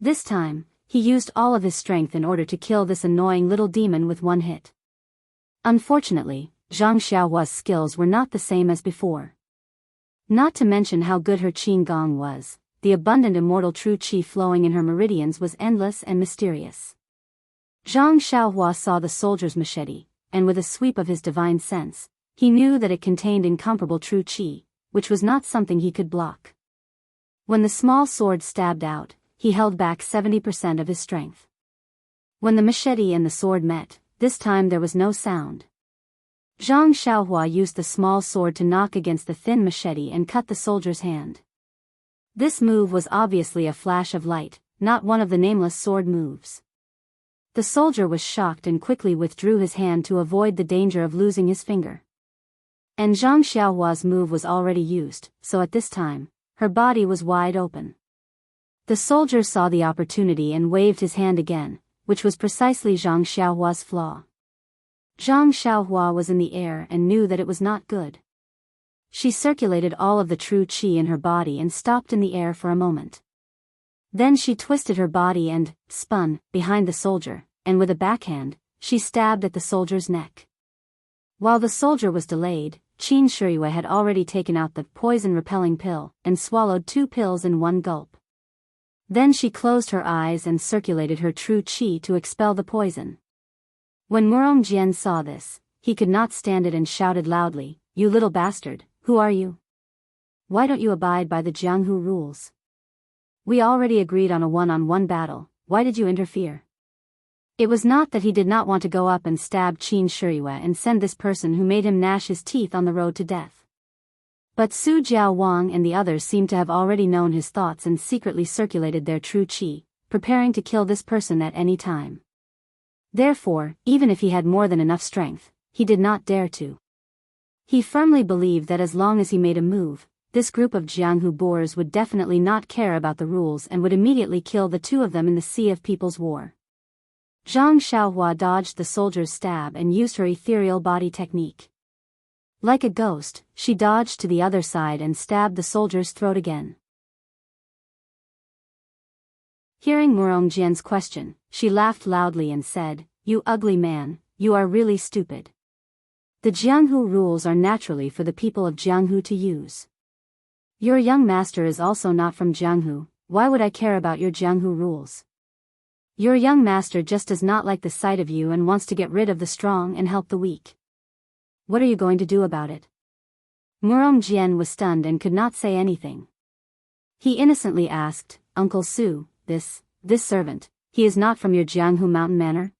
Speaker 1: This time, he used all of his strength in order to kill this annoying little demon with one hit. Unfortunately, Zhang Xiaohua's skills were not the same as before. Not to mention how good her qin gong was, the abundant immortal true qi flowing in her meridians was endless and mysterious. Zhang Xiaohua saw the soldier's machete, and with a sweep of his divine sense, he knew that it contained incomparable true qi, which was not something he could block. When the small sword stabbed out, he held back 70% of his strength. When the machete and the sword met, this time there was no sound. Zhang Xiaohua used the small sword to knock against the thin machete and cut the soldier's hand. This move was obviously a flash of light, not one of the nameless sword moves. The soldier was shocked and quickly withdrew his hand to avoid the danger of losing his finger. And Zhang Xiaohua's move was already used, so at this time, her body was wide open. The soldier saw the opportunity and waved his hand again, which was precisely Zhang Xiaohua's flaw. Zhang Xiaohua was in the air and knew that it was not good. She circulated all of the true qi in her body and stopped in the air for a moment. Then she twisted her body and spun behind the soldier, and with a backhand, she stabbed at the soldier's neck. While the soldier was delayed, Qin Shiyue had already taken out the poison-repelling pill and swallowed 2 pills in one gulp. Then she closed her eyes and circulated her true qi to expel the poison. When Murongjian saw this, he could not stand it and shouted loudly, "You little bastard, who are you? Why don't you abide by the Jianghu rules? We already agreed on a one-on-one battle, why did you interfere?" It was not that he did not want to go up and stab Qin Shiyue and send this person who made him gnash his teeth on the road to death. But Su Jiao Wang and the others seemed to have already known his thoughts and secretly circulated their true qi, preparing to kill this person at any time. Therefore, even if he had more than enough strength, he did not dare to. He firmly believed that as long as he made a move, this group of Jianghu boors would definitely not care about the rules and would immediately kill the 2 of them in the Sea of People's War. Zhang Xiaohua dodged the soldier's stab and used her ethereal body technique. Like a ghost, she dodged to the other side and stabbed the soldier's throat again. Hearing Murongjian's question, she laughed loudly and said, "You ugly man, you are really stupid. The Jianghu rules are naturally for the people of Jianghu to use. Your young master is also not from Jianghu, why would I care about your Jianghu rules? Your young master just does not like the sight of you and wants to get rid of the strong and help the weak. What are you going to do about it?" Murongjian was stunned and could not say anything. He innocently asked, "Uncle Su, this servant, he is not from your Jianghu mountain manor?"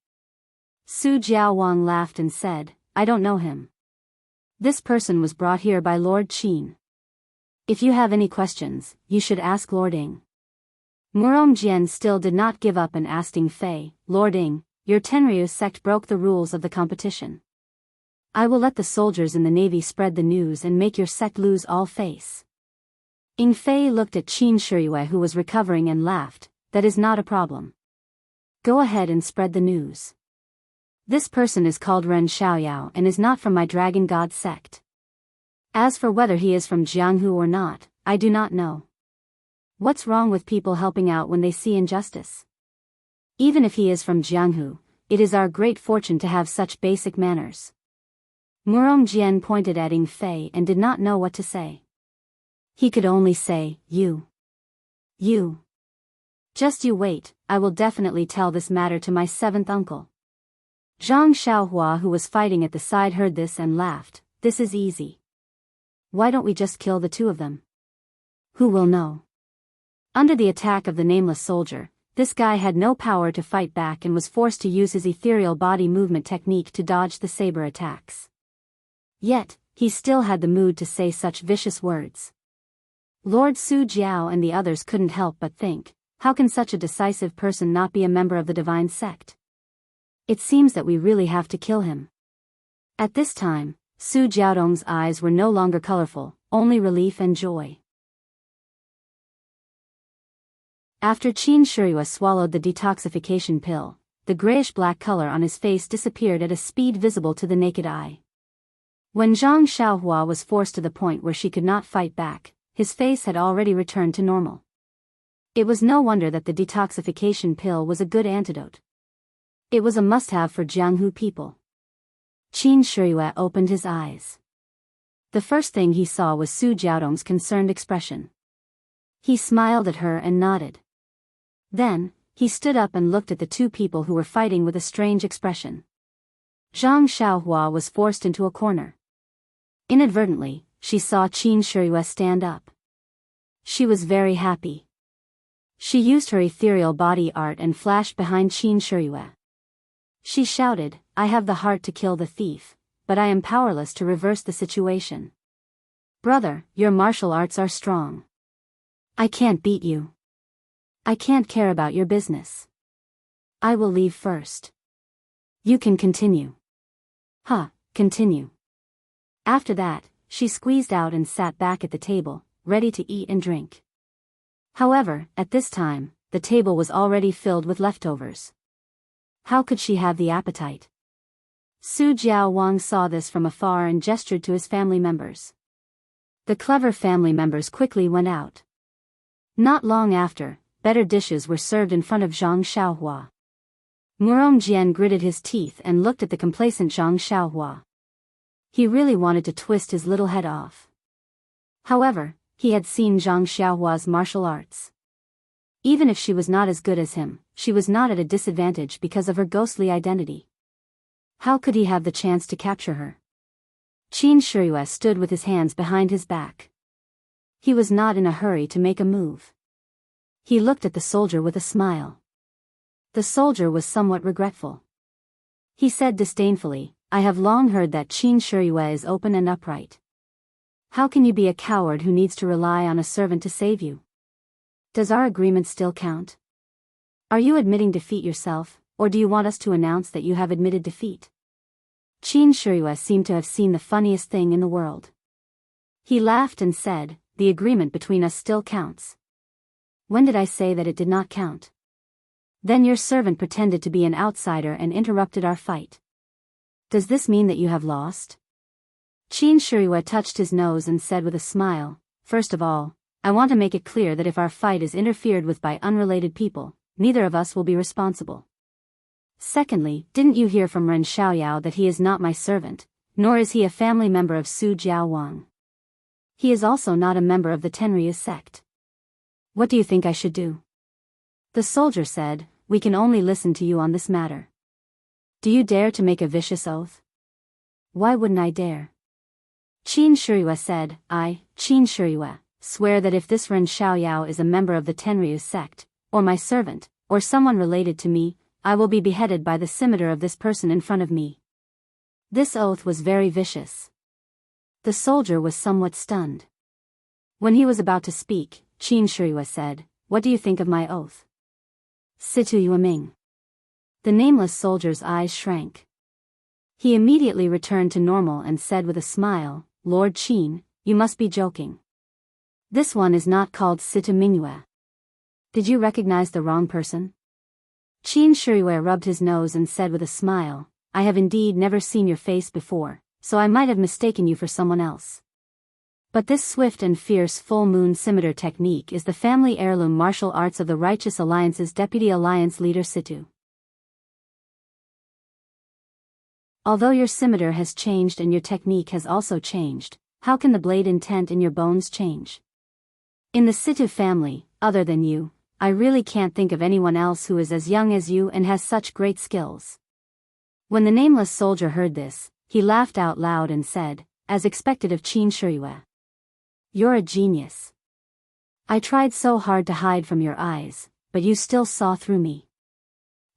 Speaker 1: Su Jiaowang laughed and said, "I don't know him. This person was brought here by Lord Qin. If you have any questions, you should ask Lord Ing." Murongjian still did not give up and asked Ing Fei, "Lord Ing, your Tenryu sect broke the rules of the competition. I will let the soldiers in the navy spread the news and make your sect lose all face." Ing Fei looked at Qin Shiyue who was recovering and laughed, "That is not a problem. Go ahead and spread the news. This person is called Ren Xiaoyao and is not from my dragon god sect. As for whether he is from Jianghu or not, I do not know. What's wrong with people helping out when they see injustice? Even if he is from Jianghu, it is our great fortune to have such basic manners." Murongjian pointed at Ing Fei and did not know what to say. He could only say, You. Just you wait, I will definitely tell this matter to my 7th uncle." Zhang Xiaohua who was fighting at the side heard this and laughed, "This is easy. Why don't we just kill the 2 of them? Who will know?" Under the attack of the nameless soldier, this guy had no power to fight back and was forced to use his ethereal body movement technique to dodge the saber attacks. Yet, he still had the mood to say such vicious words. Lord Su Jiao and the others couldn't help but think, How can such a decisive person not be a member of the divine sect? It seems that we really have to kill him. At this time, Su Jiaodong's eyes were no longer colorful, only relief and joy. After Qin Shiyue swallowed the detoxification pill, the grayish-black color on his face disappeared at a speed visible to the naked eye. When Zhang Xiaohua was forced to the point where she could not fight back, his face had already returned to normal. It was no wonder that the detoxification pill was a good antidote. It was a must-have for Jianghu people. Qin Shiyue opened his eyes. The first thing he saw was Su Jiaodong's concerned expression. He smiled at her and nodded. Then, he stood up and looked at the two people who were fighting with a strange expression. Zhang Xiaohua was forced into a corner. Inadvertently, she saw Qin Shiyue stand up. She was very happy. She used her ethereal body art and flashed behind Qin Shiyue. She shouted, "I have the heart to kill the thief, but I am powerless to reverse the situation. Brother, your martial arts are strong. I can't beat you. I can't care about your business. I will leave first. You can continue." Continue. After that, she squeezed out and sat back at the table, ready to eat and drink. However, at this time, the table was already filled with leftovers. How could she have the appetite? Su Jiaowang saw this from afar and gestured to his family members. The clever family members quickly went out. Not long after, better dishes were served in front of Zhang Xiaohua. Murong Jian gritted his teeth and looked at the complacent Zhang Xiaohua. He really wanted to twist his little head off. However, he had seen Zhang Xiaohua's martial arts. Even if she was not as good as him, she was not at a disadvantage because of her ghostly identity. How could he have the chance to capture her? Qin Shiyue stood with his hands behind his back. He was not in a hurry to make a move. He looked at the soldier with a smile. The soldier was somewhat regretful. He said disdainfully, "I have long heard that Qin Shiyue is open and upright. How can you be a coward who needs to rely on a servant to save you? Does our agreement still count? Are you admitting defeat yourself, or do you want us to announce that you have admitted defeat?" Qin Shiyue seemed to have seen the funniest thing in the world. He laughed and said, "The agreement between us still counts. When did I say that it did not count? Then your servant pretended to be an outsider and interrupted our fight. Does this mean that you have lost?" Qin Shiyue touched his nose and said with a smile, "First of all, I want to make it clear that if our fight is interfered with by unrelated people, neither of us will be responsible. Secondly, didn't you hear from Ren Xiaoyao that he is not my servant, nor is he a family member of Su Jiaowang? He is also not a member of the Tenryu sect. What do you think I should do?" The soldier said, "We can only listen to you on this matter. Do you dare to make a vicious oath?" "Why wouldn't I dare?" Qin Shiyue said, "I, Qin Shiyue, swear that if this Ren Xiaoyao is a member of the Tenryu sect, or my servant, or someone related to me, I will be beheaded by the scimitar of this person in front of me." This oath was very vicious. The soldier was somewhat stunned. When he was about to speak, Qin Shiyue said, "What do you think of my oath?" "Situ Yueming." The nameless soldier's eyes shrank. He immediately returned to normal and said with a smile, "Lord Qin, you must be joking. This one is not called Situ Mingyue. Did you recognize the wrong person?" Qin Shiyue rubbed his nose and said with a smile, "I have indeed never seen your face before, so I might have mistaken you for someone else. But this swift and fierce full moon scimitar technique is the family heirloom martial arts of the Righteous Alliance's Deputy Alliance Leader Situ. Although your scimitar has changed and your technique has also changed, how can the blade intent in your bones change? In the Situ family, other than you, I really can't think of anyone else who is as young as you and has such great skills." When the nameless soldier heard this, he laughed out loud and said, as expected of Qin Shiyue, "You're a genius. I tried so hard to hide from your eyes, but you still saw through me.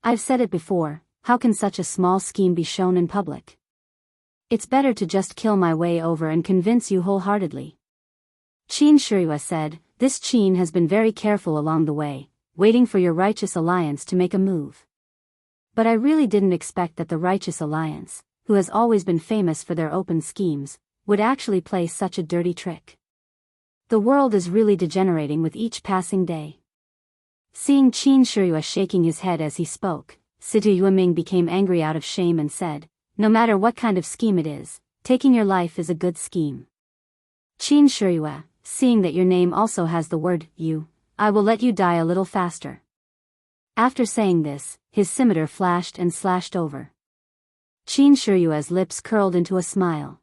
Speaker 1: I've said it before, how can such a small scheme be shown in public? It's better to just kill my way over and convince you wholeheartedly." Qin Shiyue said, "This Qin has been very careful along the way, waiting for your righteous alliance to make a move. But I really didn't expect that the righteous alliance, who has always been famous for their open schemes, would actually play such a dirty trick. The world is really degenerating with each passing day. Seeing Qin Shiyue shaking his head as he spoke, Situ Yueming became angry out of shame and said, "No matter what kind of scheme it is, taking your life is a good scheme. Qin Shiyue, seeing that your name also has the word you, I will let you die a little faster." After saying this, his scimitar flashed and slashed over. Qin Shiyue's lips curled into a smile.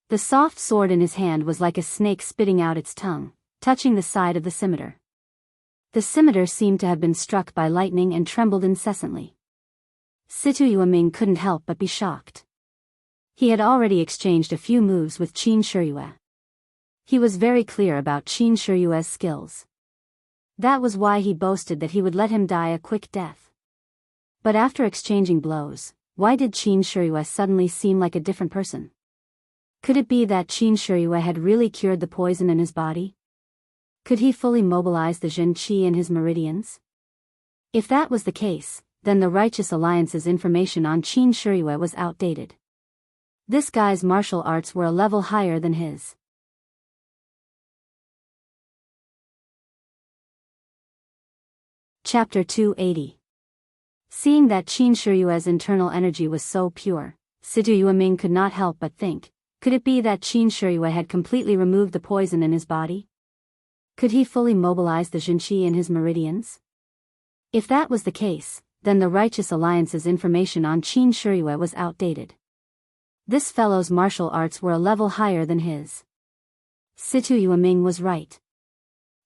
Speaker 1: The soft sword in his hand was like a snake spitting out its tongue, touching the side of the scimitar. The scimitar seemed to have been struck by lightning and trembled incessantly. Situ Yueming couldn't help but be shocked. He had already exchanged a few moves with Qin Shiyue. He was very clear about Qin Shiyue's skills. That was why he boasted that he would let him die a quick death. But after exchanging blows, why did Qin Shiyue suddenly seem like a different person? Could it be that Qin Shiyue had really cured the poison in his body? Could he fully mobilize the Jin Qi in his meridians? If that was the case, then the Righteous Alliance's information on Qin Shiyue was outdated. This guy's martial arts were a level higher than his. Chapter 280. Seeing that Qin Shiyue's internal energy was so pure, Situ Yueming could not help but think, could it be that Qin Shiyue had completely removed the poison in his body? Could he fully mobilize the Jinqi in his meridians? If that was the case, then the Righteous Alliance's information on Qin Shiyue was outdated. This fellow's martial arts were a level higher than his. Situ Yueming was right.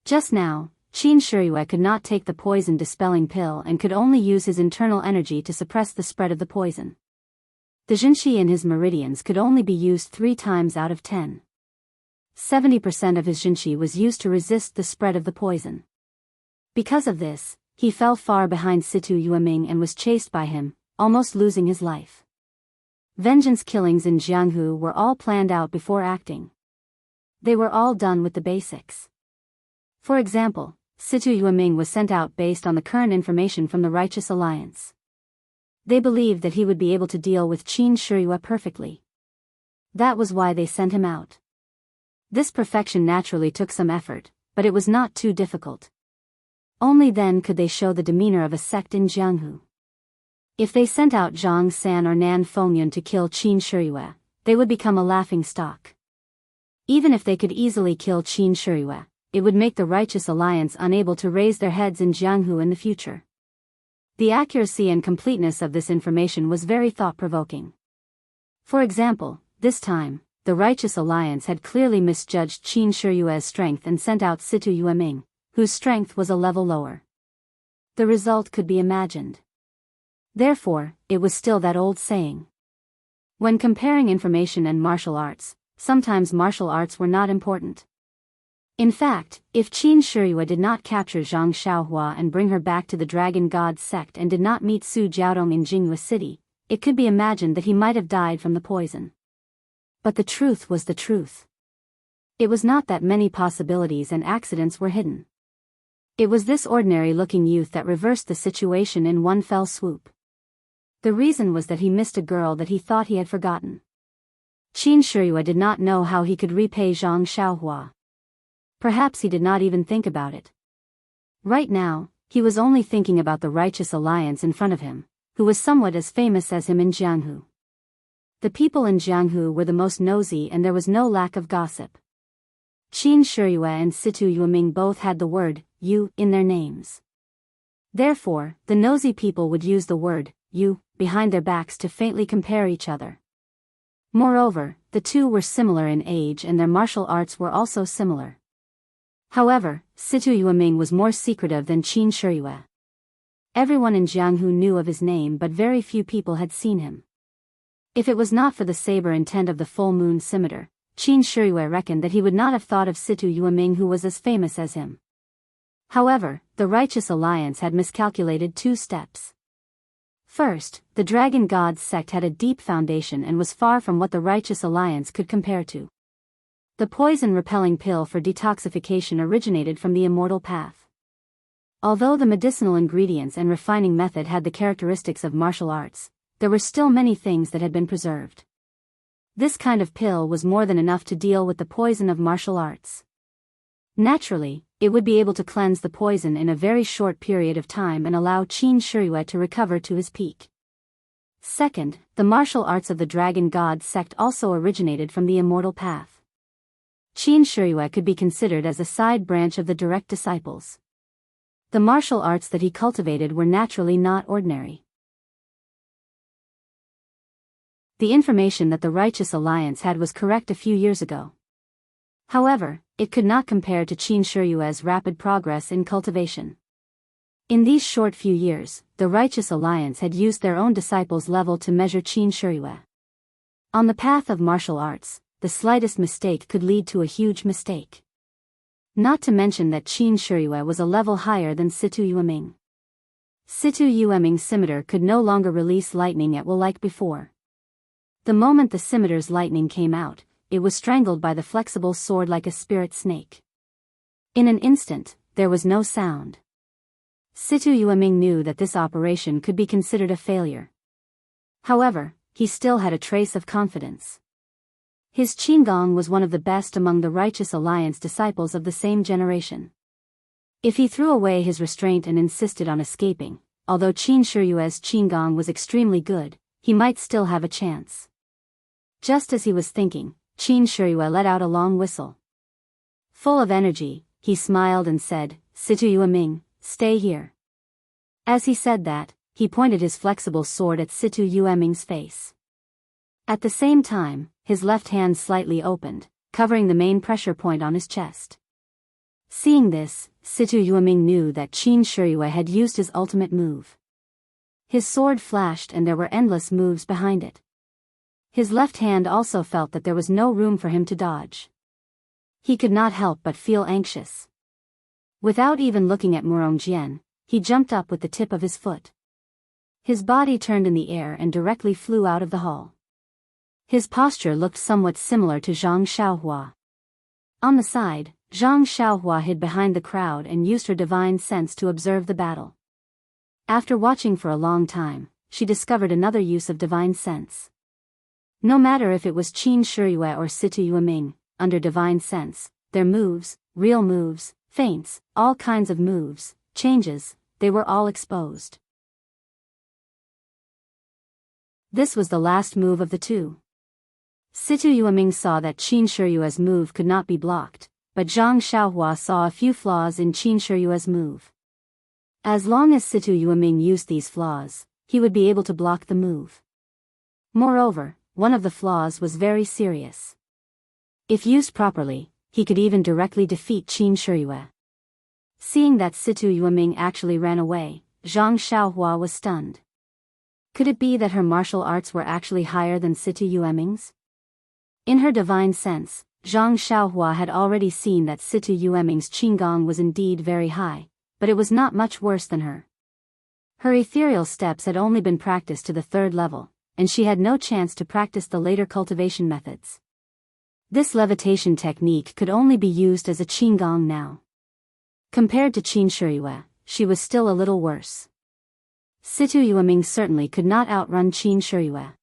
Speaker 1: Just now, Qin Shiyue could not take the poison-dispelling pill and could only use his internal energy to suppress the spread of the poison. The Jinqi in his meridians could only be used 3 times out of 10. 70% of his Jinqi was used to resist the spread of the poison. Because of this, he fell far behind Situ Yueming and was chased by him, almost losing his life. Vengeance killings in Jianghu were all planned out before acting. They were all done with the basics. For example, Situ Yueming was sent out based on the current information from the Righteous Alliance. They believed that he would be able to deal with Qin Shiyue perfectly. That was why they sent him out. This perfection naturally took some effort, but it was not too difficult. Only then could they show the demeanor of a sect in Jianghu. If they sent out Zhang San or Nan Fengyun to kill Qin Shiyue, they would become a laughing stock. Even if they could easily kill Qin Shiyue, it would make the Righteous Alliance unable to raise their heads in Jianghu in the future. The accuracy and completeness of this information was very thought-provoking. For example, this time, the Righteous Alliance had clearly misjudged Qin Shiyue's strength and sent out Situ Yueming, whose strength was a level lower. The result could be imagined. Therefore, it was still that old saying. When comparing information and martial arts, sometimes martial arts were not important. In fact, if Qin Shiyue did not capture Zhang Xiaohua and bring her back to the Dragon God sect and did not meet Su Jiaodong in Jingyu City, it could be imagined that he might have died from the poison. But the truth was the truth. It was not that many possibilities and accidents were hidden. It was this ordinary-looking youth that reversed the situation in one fell swoop. The reason was that he missed a girl that he thought he had forgotten. Qin Shiyue did not know how he could repay Zhang Xiaohua. Perhaps he did not even think about it. Right now, he was only thinking about the Righteous Alliance in front of him, who was somewhat as famous as him in Jianghu. The people in Jianghu were the most nosy and there was no lack of gossip. Qin Shiyue and Situ Yueming both had the word you in their names. Therefore, the nosy people would use the word you behind their backs to faintly compare each other. Moreover, the two were similar in age and their martial arts were also similar. However, Situ Yueming was more secretive than Qin Shiyue. Everyone in Jianghu knew of his name but very few people had seen him. If it was not for the saber intent of the full moon scimitar, Qin Shiyue reckoned that he would not have thought of Situ Yueming who was as famous as him. However, the Righteous Alliance had miscalculated 2 steps. First, the Dragon God sect had a deep foundation and was far from what the Righteous Alliance could compare to. The poison-repelling pill for detoxification originated from the immortal path. Although the medicinal ingredients and refining method had the characteristics of martial arts, there were still many things that had been preserved. This kind of pill was more than enough to deal with the poison of martial arts. Naturally, it would be able to cleanse the poison in a very short period of time and allow Qin Shiyue to recover to his peak. Second, the martial arts of the Dragon God sect also originated from the immortal path. Qin Shiyue could be considered as a side branch of the direct disciples. The martial arts that he cultivated were naturally not ordinary. The information that the Righteous Alliance had was correct a few years ago. However, it could not compare to Qin Shiyue's rapid progress in cultivation. In these short few years, the Righteous Alliance had used their own disciples' level to measure Qin Shiyue. On the path of martial arts, the slightest mistake could lead to a huge mistake. Not to mention that Qin Shiyue was a level higher than Situ Yueming. Situ Yueming's scimitar could no longer release lightning at will like before. The moment the scimitar's lightning came out, it was strangled by the flexible sword like a spirit snake. In an instant, there was no sound. Situ Yueming knew that this operation could be considered a failure. However, he still had a trace of confidence. His Qinggong was one of the best among the Righteous Alliance disciples of the same generation. If he threw away his restraint and insisted on escaping, although Qin Shiyue's Qinggong was extremely good, he might still have a chance. Just as he was thinking, Qin Shiyue let out a long whistle. Full of energy, he smiled and said, "Situ Yueming, stay here." As he said that, he pointed his flexible sword at Situ Yueming's face. At the same time, his left hand slightly opened, covering the main pressure point on his chest. Seeing this, Situ Yueming knew that Qin Shiyue had used his ultimate move. His sword flashed and there were endless moves behind it. His left hand also felt that there was no room for him to dodge. He could not help but feel anxious. Without even looking at Murongjian, he jumped up with the tip of his foot. His body turned in the air and directly flew out of the hall. His posture looked somewhat similar to Zhang Xiaohua. On the side, Zhang Xiaohua hid behind the crowd and used her divine sense to observe the battle. After watching for a long time, she discovered another use of divine sense. No matter if it was Qin Shiyue or Situ Yueming, under divine sense, their moves, real moves, feints, all kinds of moves, changes, they were all exposed. This was the last move of the two. Situ Yueming saw that Qin Shiyue's move could not be blocked, but Zhang Xiaohua saw a few flaws in Qin Shiyue's move. As long as Situ Yueming used these flaws, he would be able to block the move. Moreover, one of the flaws was very serious. If used properly, he could even directly defeat Qin Shiyue. Seeing that Situ Yueming actually ran away, Zhang Xiaohua was stunned. Could it be that her martial arts were actually higher than Situ Yueming's? In her divine sense, Zhang Xiaohua had already seen that Situ Yueming's Qinggong was indeed very high, but it was not much worse than her. Her ethereal steps had only been practiced to the 3rd level, and she had no chance to practice the later cultivation methods. This levitation technique could only be used as a Qinggong now. Compared to Qin Shiyue, she was still a little worse. Situ Yueming certainly could not outrun Qin Shiyue.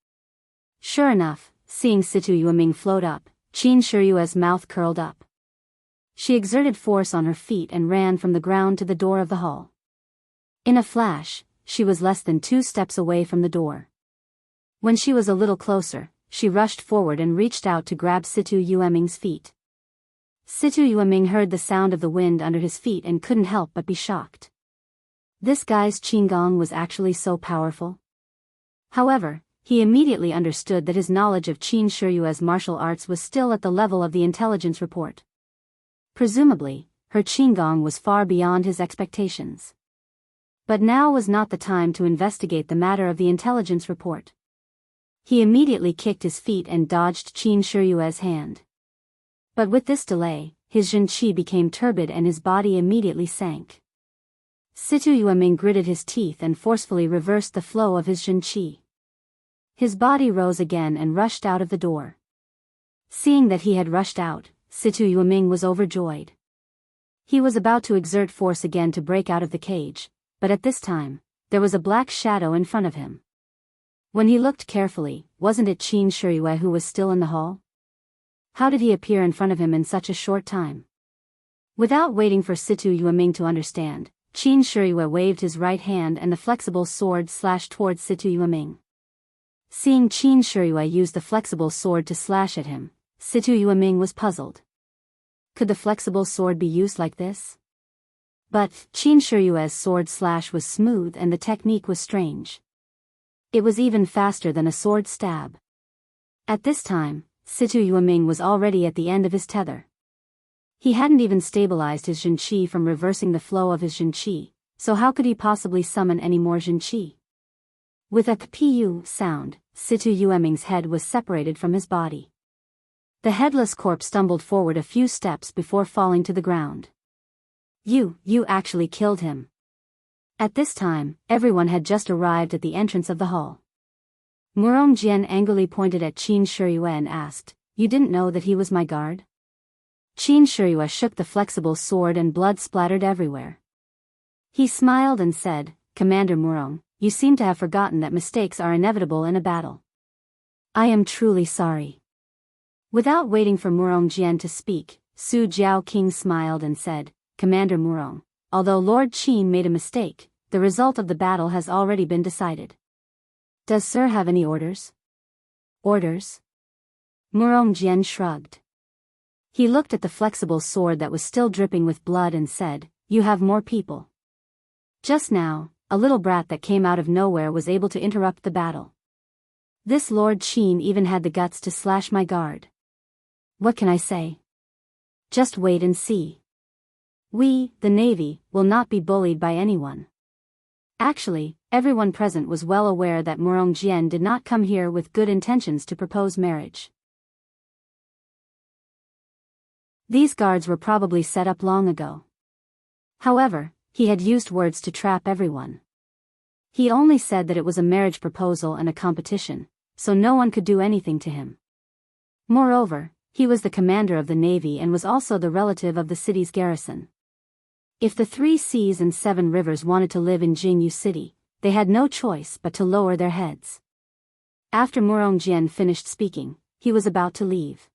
Speaker 1: Sure enough, seeing Situ Yueming float up, Qin Shiyue's mouth curled up. She exerted force on her feet and ran from the ground to the door of the hall. In a flash, she was less than 2 steps away from the door. When she was a little closer, she rushed forward and reached out to grab Situ Yueming's feet. Situ Yueming heard the sound of the wind under his feet and couldn't help but be shocked. This guy's Qinggong was actually so powerful? However, he immediately understood that his knowledge of Qin Shiyue's martial arts was still at the level of the intelligence report. Presumably, her Qinggong was far beyond his expectations. But now was not the time to investigate the matter of the intelligence report. He immediately kicked his feet and dodged Qin Shiyue's hand. But with this delay, his Zhenqi became turbid and his body immediately sank. Situ Yueming gritted his teeth and forcefully reversed the flow of his Zhenqi. His body rose again and rushed out of the door. Seeing that he had rushed out, Situ Yueming was overjoyed. He was about to exert force again to break out of the cage, but at this time, there was a black shadow in front of him. When he looked carefully, wasn't it Qin Shiyue who was still in the hall? How did he appear in front of him in such a short time? Without waiting for Situ Yueming to understand, Qin Shiyue waved his right hand and the flexible sword slashed towards Situ Yueming. Seeing Qin Shiyue use the flexible sword to slash at him, Situ Yueming was puzzled. Could the flexible sword be used like this? But Qin Shiyue's sword slash was smooth and the technique was strange. It was even faster than a sword stab. At this time, Situ Yueming was already at the end of his tether. He hadn't even stabilized his Jinqi from reversing the flow of his Jinqi, so how could he possibly summon any more Jinqi? With a pu sound, Situ Yueming's head was separated from his body. The headless corpse stumbled forward a few steps before falling to the ground. You actually killed him. At this time, everyone had just arrived at the entrance of the hall. Murong Jian angrily pointed at Qin Shiyue and asked, "You didn't know that he was my guard?" Qin Shiyue shook the flexible sword and blood splattered everywhere. He smiled and said, "Commander Murong, you seem to have forgotten that mistakes are inevitable in a battle. I am truly sorry." Without waiting for Murong Jian to speak, Su Jiaoqing smiled and said, "Commander Murong, although Lord Qin made a mistake, the result of the battle has already been decided. Does Sir have any orders?" "Orders?" Murong Jian shrugged. He looked at the flexible sword that was still dripping with blood and said, "You have more people." Just now, a little brat that came out of nowhere was able to interrupt the battle. This Lord Qin even had the guts to slash my guard. What can I say? Just wait and see. We, the Navy, will not be bullied by anyone. Actually, everyone present was well aware that Murong Jian did not come here with good intentions to propose marriage. These guards were probably set up long ago. However, he had used words to trap everyone. He only said that it was a marriage proposal and a competition, so no one could do anything to him. Moreover, he was the commander of the Navy and was also the relative of the city's garrison. If the 3 seas and 7 rivers wanted to live in Jianghu City, they had no choice but to lower their heads. After Murong Jian finished speaking, he was about to leave.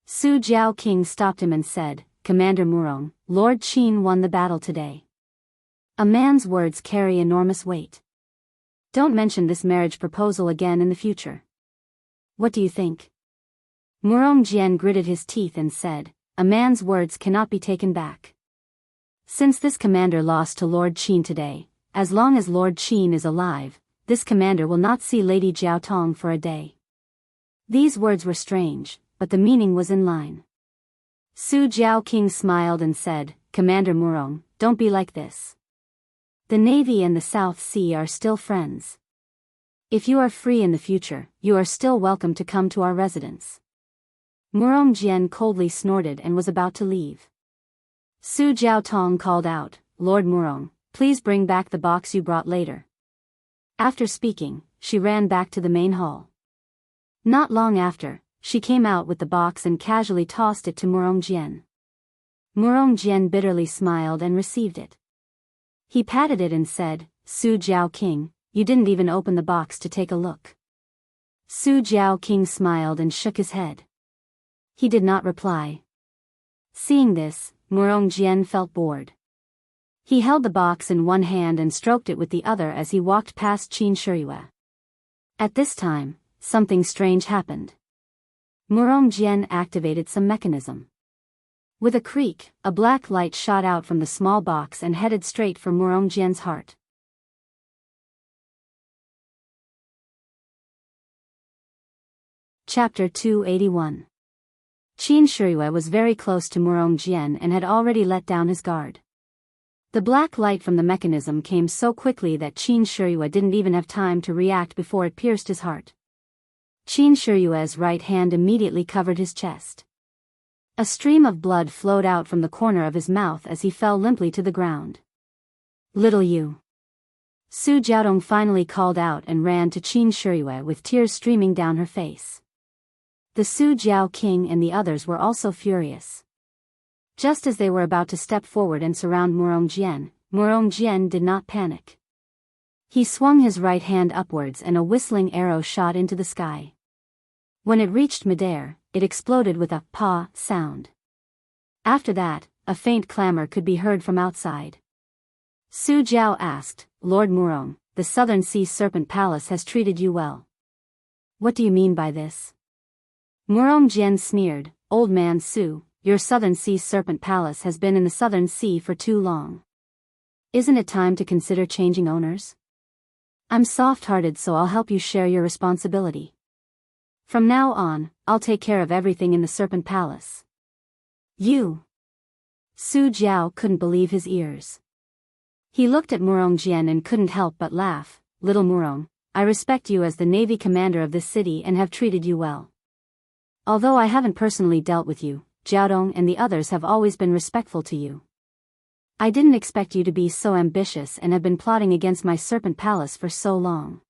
Speaker 1: Su Jiaoqing stopped him and said, "Commander Murong, Lord Qin won the battle today. A man's words carry enormous weight. Don't mention this marriage proposal again in the future. What do you think?" Murong Jian gritted his teeth and said, "A man's words cannot be taken back. Since this commander lost to Lord Qin today, as long as Lord Qin is alive, this commander will not see Lady Jiaotong for a day." These words were strange, but the meaning was in line. Su Jiaoqing smiled and said, "Commander Murong, don't be like this. The Navy and the South Sea are still friends. If you are free in the future, you are still welcome to come to our residence." Murong Jian coldly snorted and was about to leave. Su Jiaotong called out, "Lord Murong, please bring back the box you brought later." After speaking, she ran back to the main hall. Not long after, she came out with the box and casually tossed it to Murong Jian. Murong Jian bitterly smiled and received it. He patted it and said, "Su Jiaoqing, you didn't even open the box to take a look." Su Jiaoqing smiled and shook his head. He did not reply. Seeing this, Murong Jian felt bored. He held the box in one hand and stroked it with the other as he walked past Qin Shiyue. At this time, something strange happened. Murong Jian activated some mechanism. With a creak, a black light shot out from the small box and headed straight for Murong Jian's heart. Chapter 281. Qin Shiyue was very close to Murong Jian and had already let down his guard. The black light from the mechanism came so quickly that Qin Shiyue didn't even have time to react before it pierced his heart. Qin Shiyue's right hand immediately covered his chest. A stream of blood flowed out from the corner of his mouth as he fell limply to the ground. "Little you." Su Jiaotong finally called out and ran to Qin Shiyue with tears streaming down her face. The Su Jiaoqing and the others were also furious. Just as they were about to step forward and surround Murongjian did not panic. He swung his right hand upwards and a whistling arrow shot into the sky. When it reached midair, it exploded with a "pa" sound. After that, a faint clamor could be heard from outside. Su Jiao asked, "Lord Murong, the Southern Sea Serpent Palace has treated you well. What do you mean by this?" Murongjian sneered, "Old man Su, your Southern Sea Serpent Palace has been in the Southern Sea for too long. Isn't it time to consider changing owners? I'm soft-hearted, so I'll help you share your responsibility. From now on, I'll take care of everything in the Serpent Palace." "You?" Su Jiao couldn't believe his ears. He looked at Murongjian and couldn't help but laugh. "Little Murong, I respect you as the navy commander of this city and have treated you well. Although I haven't personally dealt with you, Jiaodong and the others have always been respectful to you. I didn't expect you to be so ambitious and have been plotting against my Serpent Palace for so long.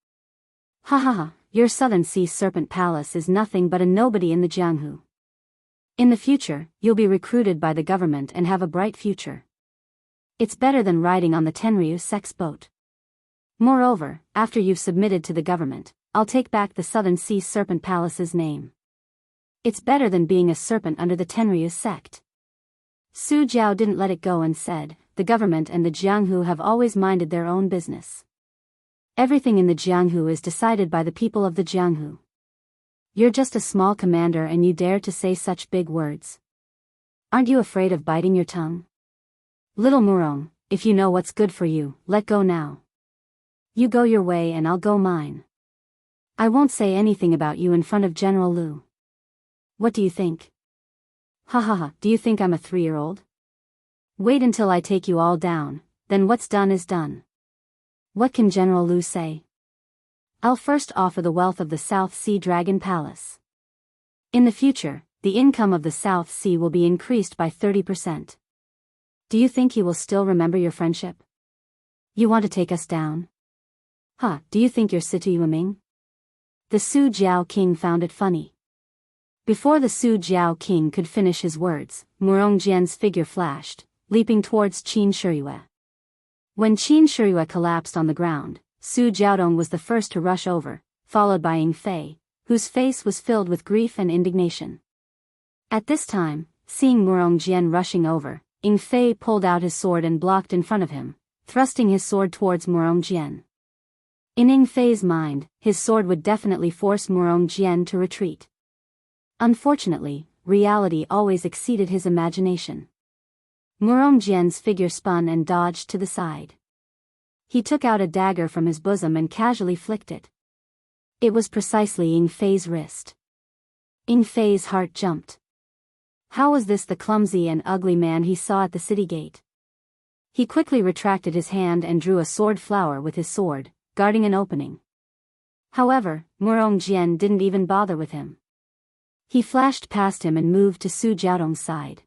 Speaker 1: Ha ha ha, your Southern Sea Serpent Palace is nothing but a nobody in the Jianghu. In the future, you'll be recruited by the government and have a bright future. It's better than riding on the Tenryu sex boat. Moreover, after you've submitted to the government, I'll take back the Southern Sea Serpent Palace's name. It's better than being a serpent under the Tenryu sect." Su Jiao didn't let it go and said, "The government and the Jianghu have always minded their own business. Everything in the Jianghu is decided by the people of the Jianghu. You're just a small commander and you dare to say such big words. Aren't you afraid of biting your tongue? Little Murong, if you know what's good for you, let go now. You go your way and I'll go mine. I won't say anything about you in front of General Lu. What do you think? Ha ha ha, do you think I'm a 3-year-old? Wait until I take you all down, then what's done is done. What can General Lu say? I'll first offer the wealth of the South Sea Dragon Palace. In the future, the income of the South Sea will be increased by 30%. Do you think he will still remember your friendship? You want to take us down? Ha, do you think you're Situ Yueming?" The Su Jiao king found it funny. Before the Su Jiao king could finish his words, Murongjian's figure flashed, leaping towards Qin Shiyue. When Qin Shiyue collapsed on the ground, Su Jiaodong was the first to rush over, followed by Ying Fei, whose face was filled with grief and indignation. At this time, seeing Murongjian rushing over, Ying Fei pulled out his sword and blocked in front of him, thrusting his sword towards Murongjian. In Ying Fei's mind, his sword would definitely force Murongjian to retreat. Unfortunately, reality always exceeded his imagination. Murongjian's figure spun and dodged to the side. He took out a dagger from his bosom and casually flicked it. It was precisely Ying Fei's wrist. Ying Fei's heart jumped. How was this the clumsy and ugly man he saw at the city gate? He quickly retracted his hand and drew a sword flower with his sword, guarding an opening. However, Murongjian didn't even bother with him. He flashed past him and moved to Su Jiaodong's side.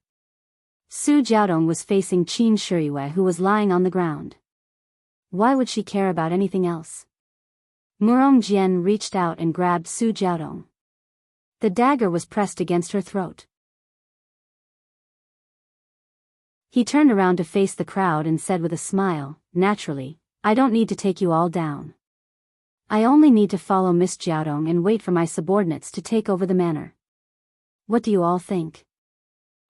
Speaker 1: Su Jiaodong was facing Qin Shiyue, who was lying on the ground. Why would she care about anything else? Murongjian reached out and grabbed Su Jiaodong. The dagger was pressed against her throat. He turned around to face the crowd and said with a smile, "Naturally, I don't need to take you all down. I only need to follow Miss Jiaodong and wait for my subordinates to take over the manor. What do you all think?"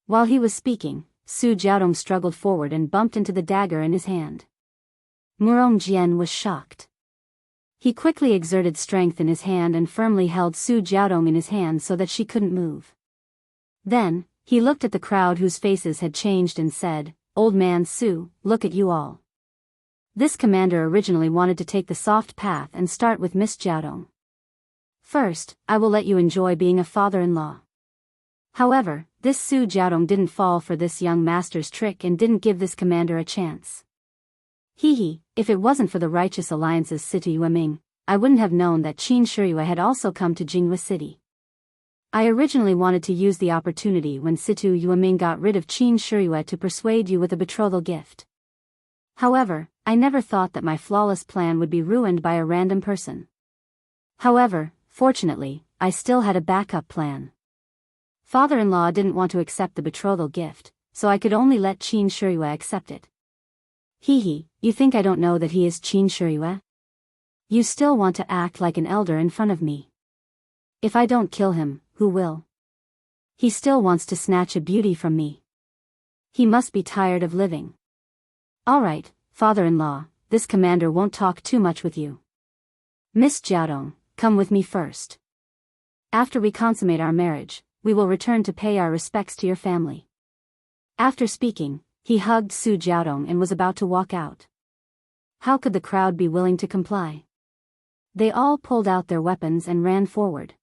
Speaker 1: While he was speaking, Su Jiaodong struggled forward and bumped into the dagger in his hand. Murongjian was shocked. He quickly exerted strength in his hand and firmly held Su Jiaodong in his hand so that she couldn't move. Then, he looked at the crowd whose faces had changed and said, "Old man Su, look at you all. This commander originally wanted to take the soft path and start with Miss Jiaodong. First, I will let you enjoy being a father-in-law." However, this Su Jiaodong didn't fall for this young master's trick and didn't give this commander a chance. Hee, if it wasn't for the righteous alliance's Situ Yueming, I wouldn't have known that Qin Shiyue had also come to Jinghua City. I originally wanted to use the opportunity when Situ Yueming got rid of Qin Shiyue to persuade you with a betrothal gift. However, I never thought that my flawless plan would be ruined by a random person. However, fortunately, I still had a backup plan. Father-in-law didn't want to accept the betrothal gift, so I could only let Qin Shiyue accept it. Hee, you think I don't know that he is Qin Shiyue? You still want to act like an elder in front of me. If I don't kill him, who will? He still wants to snatch a beauty from me. He must be tired of living. All right, father-in-law, this commander won't talk too much with you. Miss Jiaodong, come with me first. After we consummate our marriage, we will return to pay our respects to your family. After speaking, he hugged Su Jiaodong and was about to walk out. How could the crowd be willing to comply? They all pulled out their weapons and ran forward.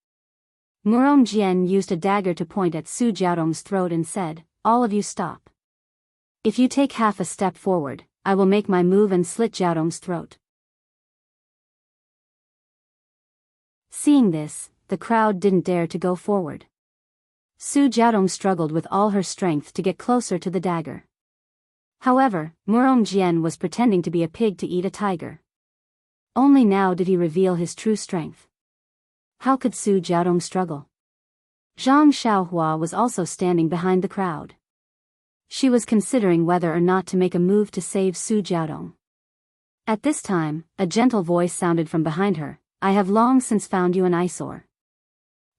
Speaker 1: Murong Jian used a dagger to point at Su Jiaodong's throat and said, "All of you stop. If you take half a step forward, I will make my move and slit Jiaodong's throat." Seeing this, the crowd didn't dare to go forward. Su Jiaodong struggled with all her strength to get closer to the dagger. However, Murong Jian was pretending to be a pig to eat a tiger. Only now did he reveal his true strength. How could Su Jiaodong struggle? Zhang Xiaohua was also standing behind the crowd. She was considering whether or not to make a move to save Su Jiaodong. At this time, a gentle voice sounded from behind her, "I have long since found you an eyesore.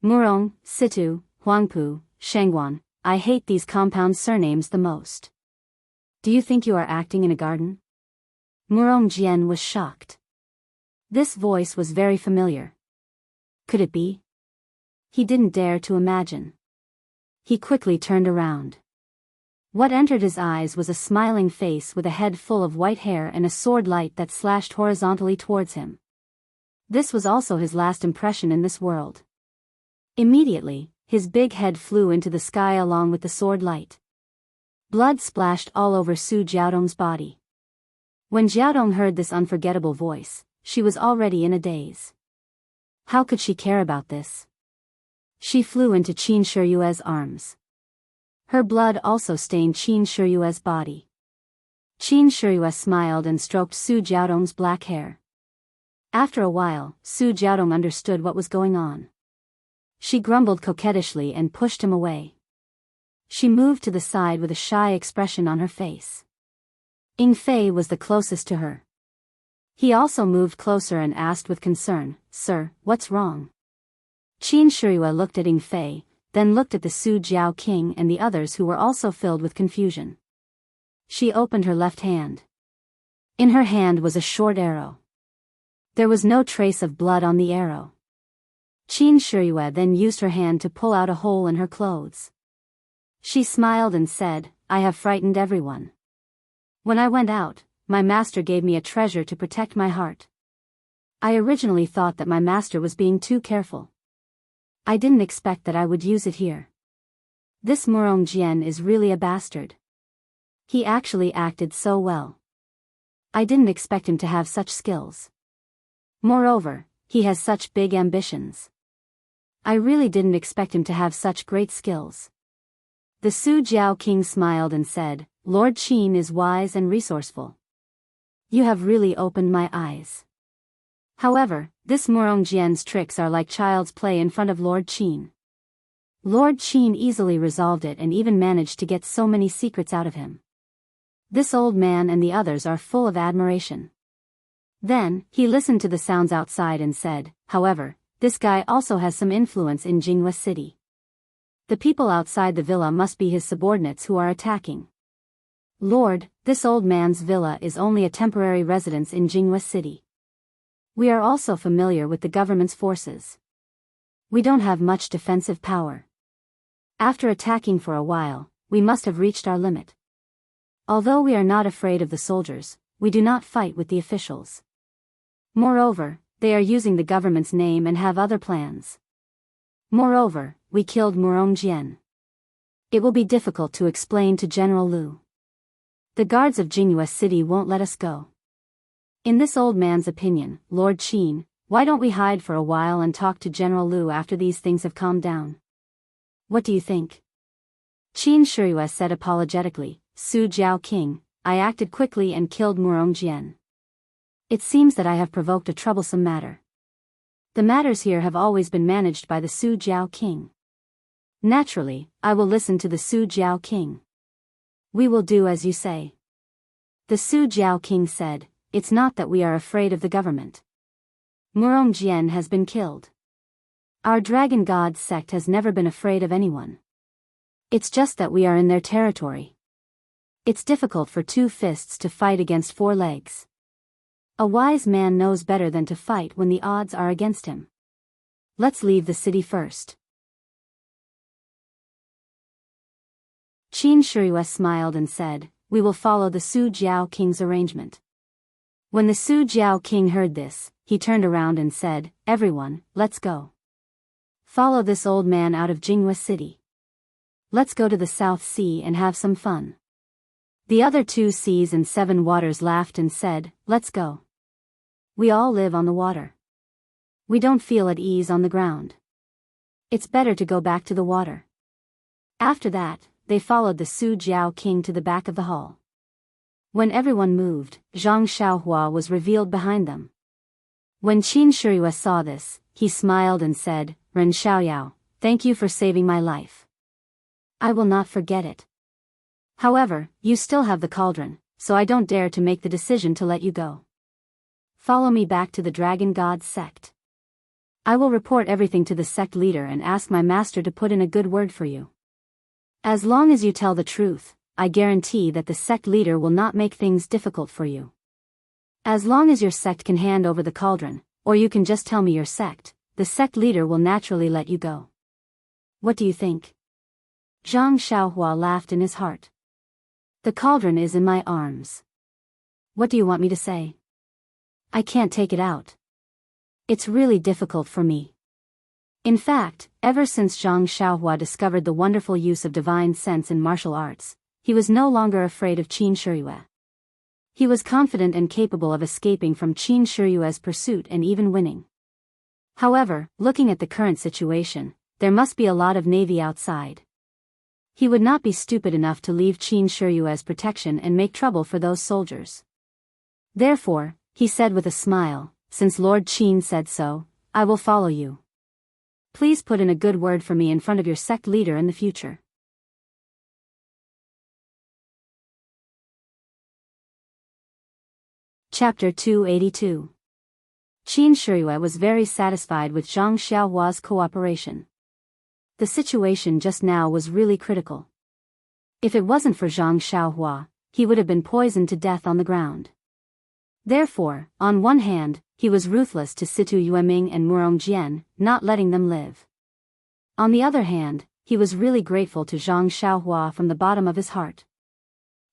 Speaker 1: Murong, Situ, Huangpu, Shengguan, I hate these compound surnames the most. Do you think you are acting in a garden?" Murong Jian was shocked. This voice was very familiar. Could it be? He didn't dare to imagine. He quickly turned around. What entered his eyes was a smiling face with a head full of white hair and a sword light that slashed horizontally towards him. This was also his last impression in this world. Immediately, his big head flew into the sky along with the sword light. Blood splashed all over Su Jiaodong's body. When Jiaodong heard this unforgettable voice, she was already in a daze. How could she care about this? She flew into Qin Shiyue's arms. Her blood also stained Qin Shiyue's body. Qin Shiyue smiled and stroked Su Jiaodong's black hair. After a while, Su Jiaodong understood what was going on. She grumbled coquettishly and pushed him away. She moved to the side with a shy expression on her face. Ying Fei was the closest to her. He also moved closer and asked with concern, "Sir, what's wrong?" Qin Shiyue looked at Ying Fei, then looked at the Su Jiao King and the others who were also filled with confusion. She opened her left hand. In her hand was a short arrow. There was no trace of blood on the arrow. Qin Shiyue then used her hand to pull out a hole in her clothes. She smiled and said, "I have frightened everyone. When I went out, my master gave me a treasure to protect my heart. I originally thought that my master was being too careful. I didn't expect that I would use it here. This Murong Jian is really a bastard. He actually acted so well. I didn't expect him to have such skills. Moreover, he has such big ambitions. I really didn't expect him to have such great skills." The Su Jiao King smiled and said, "Lord Qin is wise and resourceful. You have really opened my eyes. However, this Murong Jian's tricks are like child's play in front of Lord Qin." Lord Qin easily resolved it and even managed to get so many secrets out of him. This old man and the others are full of admiration. Then, he listened to the sounds outside and said, "However, this guy also has some influence in Jianghu City. The people outside the villa must be his subordinates who are attacking. Lord, this old man's villa is only a temporary residence in Jianghu City. We are also familiar with the government's forces. We don't have much defensive power. After attacking for a while, we must have reached our limit. Although we are not afraid of the soldiers, we do not fight with the officials. Moreover, they are using the government's name and have other plans. Moreover, we killed Murong Jian. It will be difficult to explain to General Liu. The guards of Jianghu City won't let us go. In this old man's opinion, Lord Qin, why don't we hide for a while and talk to General Liu after these things have calmed down? What do you think?" Qin Shiyue said apologetically, "Su Jiao King, I acted quickly and killed Murong Jian. It seems that I have provoked a troublesome matter. The matters here have always been managed by the Su Jiao King. Naturally, I will listen to the Su Jiao King. We will do as you say. The Su Jiao king said, it's not that we are afraid of the government. Murong Jian has been killed. Our dragon god sect has never been afraid of anyone. It's just that we are in their territory. It's difficult for two fists to fight against four legs. A wise man knows better than to fight when the odds are against him. Let's leave the city first. Qin Shiyue smiled and said, we will follow the Su Jiao king's arrangement. When the Su Jiao king heard this, he turned around and said, everyone, let's go. Follow this old man out of Jianghu city. Let's go to the South Sea and have some fun. The other 2 seas and 7 waters laughed and said, let's go. We all live on the water. We don't feel at ease on the ground. It's better to go back to the water. After that, they followed the Su Jiao king to the back of the hall. When everyone moved, Zhang Xiaohua was revealed behind them. When Qin Shiyue saw this, he smiled and said, Ren Xiaoyao, thank you for saving my life. I will not forget it. However, you still have the cauldron, so I don't dare to make the decision to let you go. Follow me back to the Dragon God sect. I will report everything to the sect leader and ask my master to put in a good word for you. As long as you tell the truth, I guarantee that the sect leader will not make things difficult for you. As long as your sect can hand over the cauldron, or you can just tell me your sect, the sect leader will naturally let you go. What do you think? Zhang Xiaohua laughed in his heart. The cauldron is in my arms. What do you want me to say? I can't take it out. It's really difficult for me. In fact, ever since Zhang Xiaohua discovered the wonderful use of divine sense in martial arts, he was no longer afraid of Qin Shiyue. He was confident and capable of escaping from Qin Shiyue's pursuit and even winning. However, looking at the current situation, there must be a lot of navy outside. He would not be stupid enough to leave Qin Shiyue's protection and make trouble for those soldiers. Therefore, he said with a smile, since Lord Qin said so, I will follow you. Please put in a good word for me in front of your sect leader in the future. Chapter 282. Qin Shiyue was very satisfied with Zhang Xiaohua's cooperation. The situation just now was really critical. If it wasn't for Zhang Xiaohua, he would have been poisoned to death on the ground. Therefore, on one hand, he was ruthless to Situ Yueming and Murong Jian, not letting them live. On the other hand, he was really grateful to Zhang Xiaohua from the bottom of his heart.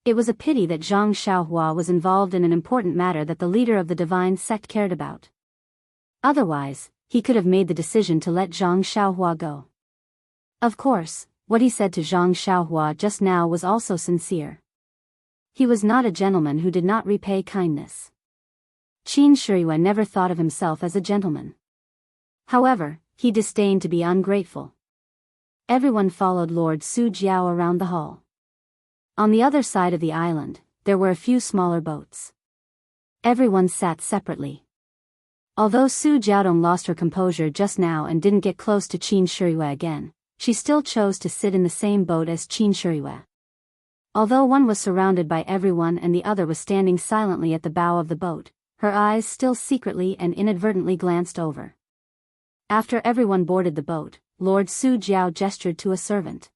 Speaker 1: It was a pity that Zhang Xiaohua was involved in an important matter that the leader of the divine sect cared about. Otherwise, he could have made the decision to let Zhang Xiaohua go. Of course, what he said to Zhang Xiaohua just now was also sincere. He was not a gentleman who did not repay kindness. Qin Shiyue never thought of himself as a gentleman. However, he disdained to be ungrateful. Everyone followed Lord Su Jiao around the hall. On the other side of the island, there were a few smaller boats. Everyone sat separately. Although Su Jiaodong lost her composure just now and didn't get close to Qin Shiyue again, she still chose to sit in the same boat as Qin Shiyue. Although one was surrounded by everyone and the other was standing silently at the bow of the boat, her eyes still secretly and inadvertently glanced over. After everyone boarded the boat, Lord Su Jiao gestured to a servant.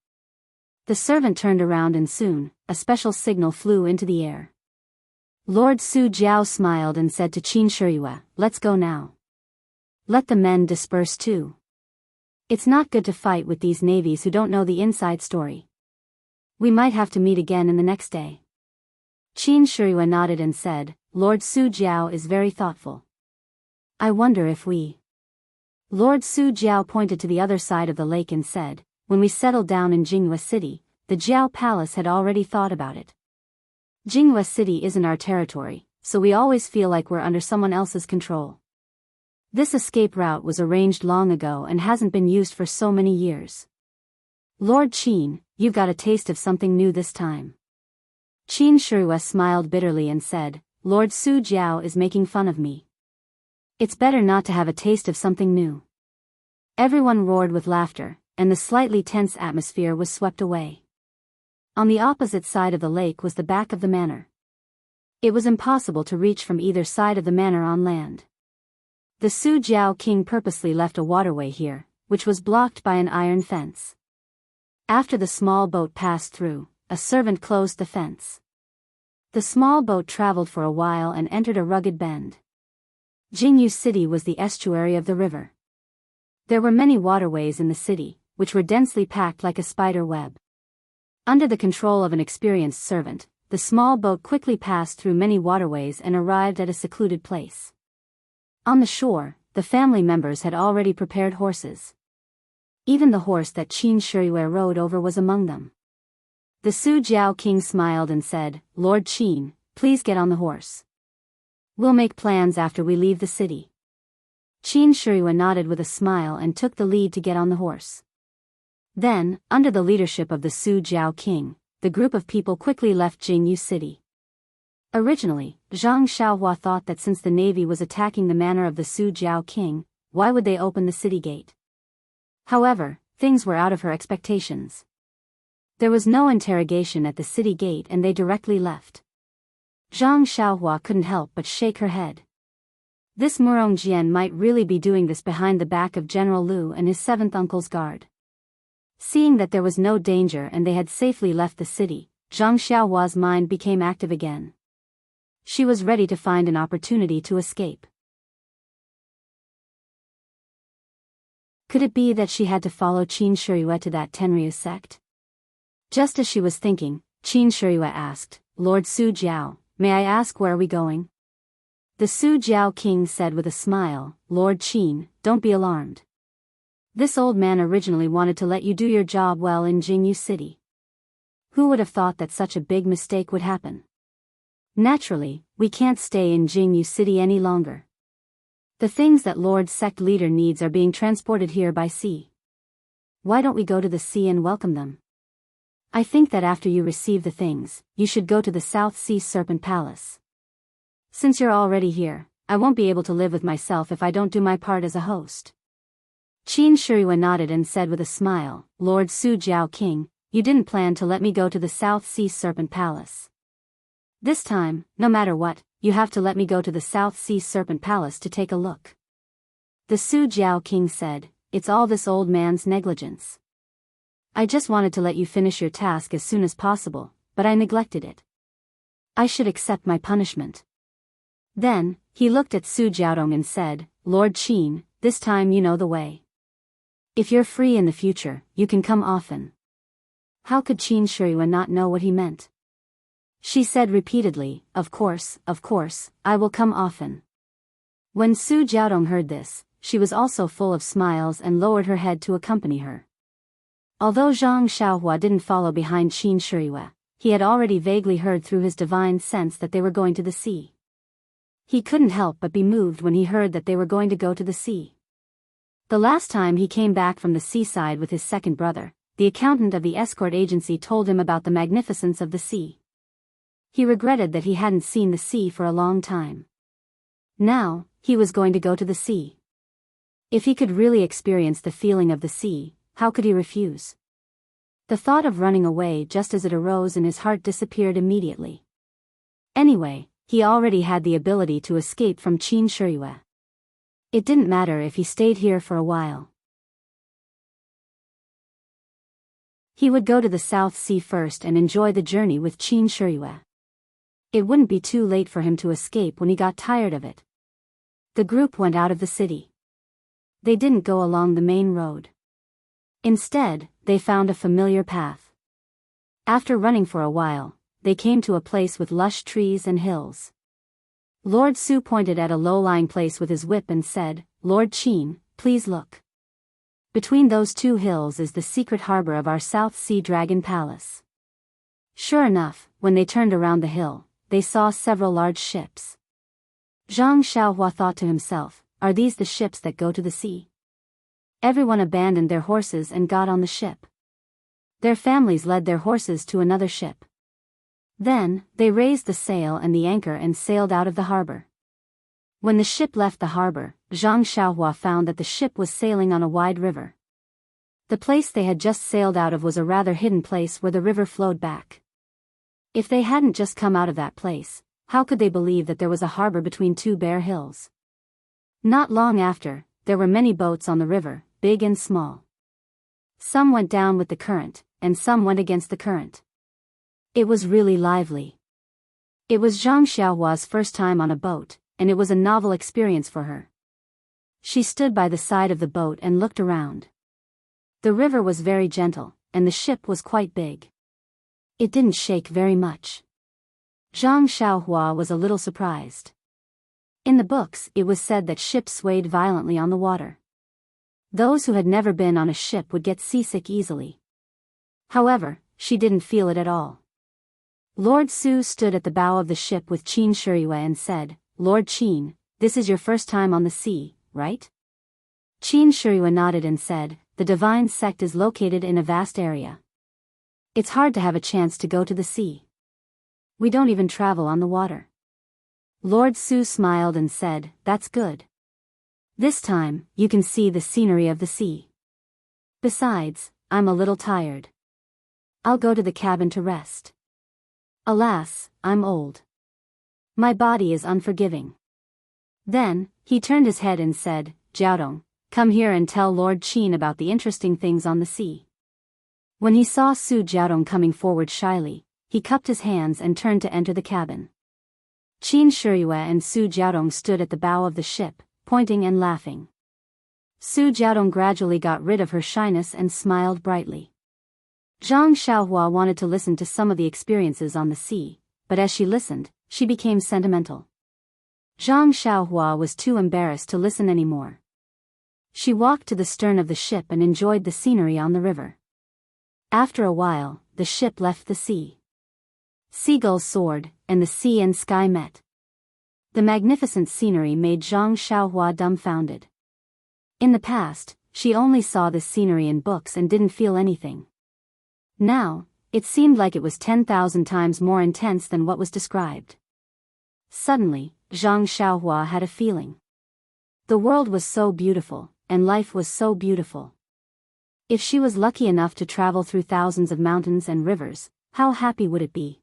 Speaker 1: The servant turned around and soon, a special signal flew into the air. Lord Su Jiao smiled and said to Qin Shiyue, let's go now. Let the men disperse too. It's not good to fight with these navies who don't know the inside story. We might have to meet again in the next day. Qin Shiyue nodded and said, Lord Su Jiao is very thoughtful. I wonder if we... Lord Su Jiao pointed to the other side of the lake and said, when we settled down in Jianghu City, the Jiao Palace had already thought about it. Jianghu City isn't our territory, so we always feel like we're under someone else's control. This escape route was arranged long ago and hasn't been used for so many years. Lord Qin, you've got a taste of something new this time. Qin Shiyue smiled bitterly and said, Lord Su Jiao is making fun of me. It's better not to have a taste of something new. Everyone roared with laughter, and the slightly tense atmosphere was swept away. On the opposite side of the lake was the back of the manor. It was impossible to reach from either side of the manor on land. The Su Jiao king purposely left a waterway here, which was blocked by an iron fence. After the small boat passed through, a servant closed the fence. The small boat traveled for a while and entered a rugged bend. Jianghu City was the estuary of the river. There were many waterways in the city, which were densely packed like a spider web. Under the control of an experienced servant, the small boat quickly passed through many waterways and arrived at a secluded place. On the shore, the family members had already prepared horses. Even the horse that Qin Shiyue rode over was among them. The Su Jiao king smiled and said, "Lord Qin, please get on the horse. We'll make plans after we leave the city." Qin Shiyue nodded with a smile and took the lead to get on the horse. Then, under the leadership of the Su Jiao king, the group of people quickly left Jianghu City. Originally, Zhang Xiaohua thought that since the navy was attacking the manor of the Su Jiao king, why would they open the city gate? However, things were out of her expectations. There was no interrogation at the city gate and they directly left. Zhang Xiaohua couldn't help but shake her head. This Murong Jian might really be doing this behind the back of General Liu and his seventh uncle's guard. Seeing that there was no danger and they had safely left the city, Zhang Xiaohua's mind became active again. She was ready to find an opportunity to escape. Could it be that she had to follow Qin Shiyue to that Tenryu sect? Just as she was thinking, Qin Shiyue asked, "Lord Su Jiao, may I ask where are we going?" The Su Jiao king said with a smile, "Lord Qin, don't be alarmed. This old man originally wanted to let you do your job well in Jianghu City. Who would have thought that such a big mistake would happen? Naturally, we can't stay in Jianghu City any longer. The things that Lord Sect Leader needs are being transported here by sea. Why don't we go to the sea and welcome them? I think that after you receive the things, you should go to the South Sea Serpent Palace. Since you're already here, I won't be able to live with myself if I don't do my part as a host." Qin Shiyue nodded and said with a smile, "Lord Su Jiao King, you didn't plan to let me go to the South Sea Serpent Palace. This time, no matter what, you have to let me go to the South Sea Serpent Palace to take a look." The Su Jiao King said, "It's all this old man's negligence. I just wanted to let you finish your task as soon as possible, but I neglected it. I should accept my punishment." Then, he looked at Su Jiaodong and said, "Lord Qin, this time you know the way. If you're free in the future, you can come often." How could Qin Shiyue not know what he meant? She said repeatedly, of course, I will come often." When Su Jiaodong heard this, she was also full of smiles and lowered her head to accompany her. Although Zhang Xiaohua didn't follow behind Qin Shiyue, he had already vaguely heard through his divine sense that they were going to the sea. He couldn't help but be moved when he heard that they were going to go to the sea. The last time he came back from the seaside with his second brother, the accountant of the escort agency told him about the magnificence of the sea. He regretted that he hadn't seen the sea for a long time. Now, he was going to go to the sea. If he could really experience the feeling of the sea, how could he refuse? The thought of running away just as it arose in his heart disappeared immediately. Anyway, he already had the ability to escape from Qin Shiyue. It didn't matter if he stayed here for a while. He would go to the South Sea first and enjoy the journey with Qin Shiyue. It wouldn't be too late for him to escape when he got tired of it. The group went out of the city. They didn't go along the main road. Instead, they found a familiar path. After running for a while, they came to a place with lush trees and hills. Lord Su pointed at a low-lying place with his whip and said, "Lord Qin, please look. Between those two hills is the secret harbor of our South Sea Dragon Palace." Sure enough, when they turned around the hill, they saw several large ships. Zhang Xiaohua thought to himself, "Are these the ships that go to the sea?" Everyone abandoned their horses and got on the ship. Their families led their horses to another ship. Then, they raised the sail and the anchor and sailed out of the harbor. When the ship left the harbor, Zhang Xiaohua found that the ship was sailing on a wide river. The place they had just sailed out of was a rather hidden place where the river flowed back. If they hadn't just come out of that place, how could they believe that there was a harbor between two bare hills? Not long after, there were many boats on the river, big and small. Some went down with the current, and some went against the current. It was really lively. It was Zhang Xiaohua's first time on a boat, and it was a novel experience for her. She stood by the side of the boat and looked around. The river was very gentle, and the ship was quite big. It didn't shake very much. Zhang Xiaohua was a little surprised. In the books, it was said that ships swayed violently on the water. Those who had never been on a ship would get seasick easily. However, she didn't feel it at all. Lord Su stood at the bow of the ship with Qin Shiyue and said, "Lord Qin, this is your first time on the sea, right?" Qin Shiyue nodded and said, "The divine sect is located in a vast area. It's hard to have a chance to go to the sea. We don't even travel on the water." Lord Su smiled and said, "That's good. This time, you can see the scenery of the sea. Besides, I'm a little tired. I'll go to the cabin to rest. Alas, I'm old. My body is unforgiving." Then, he turned his head and said, "Jiaodong, come here and tell Lord Qin about the interesting things on the sea." When he saw Su Jiaodong coming forward shyly, he cupped his hands and turned to enter the cabin. Qin Shiyue and Su Jiaodong stood at the bow of the ship, pointing and laughing. Su Jiaodong gradually got rid of her shyness and smiled brightly. Zhang Xiaohua wanted to listen to some of the experiences on the sea, but as she listened, she became sentimental. Zhang Xiaohua was too embarrassed to listen anymore. She walked to the stern of the ship and enjoyed the scenery on the river. After a while, the ship left the sea. Seagulls soared, and the sea and sky met. The magnificent scenery made Zhang Xiaohua dumbfounded. In the past, she only saw this scenery in books and didn't feel anything. Now, it seemed like it was 10,000 times more intense than what was described. Suddenly, Zhang Xiaohua had a feeling. The world was so beautiful, and life was so beautiful. If she was lucky enough to travel through thousands of mountains and rivers, how happy would it be?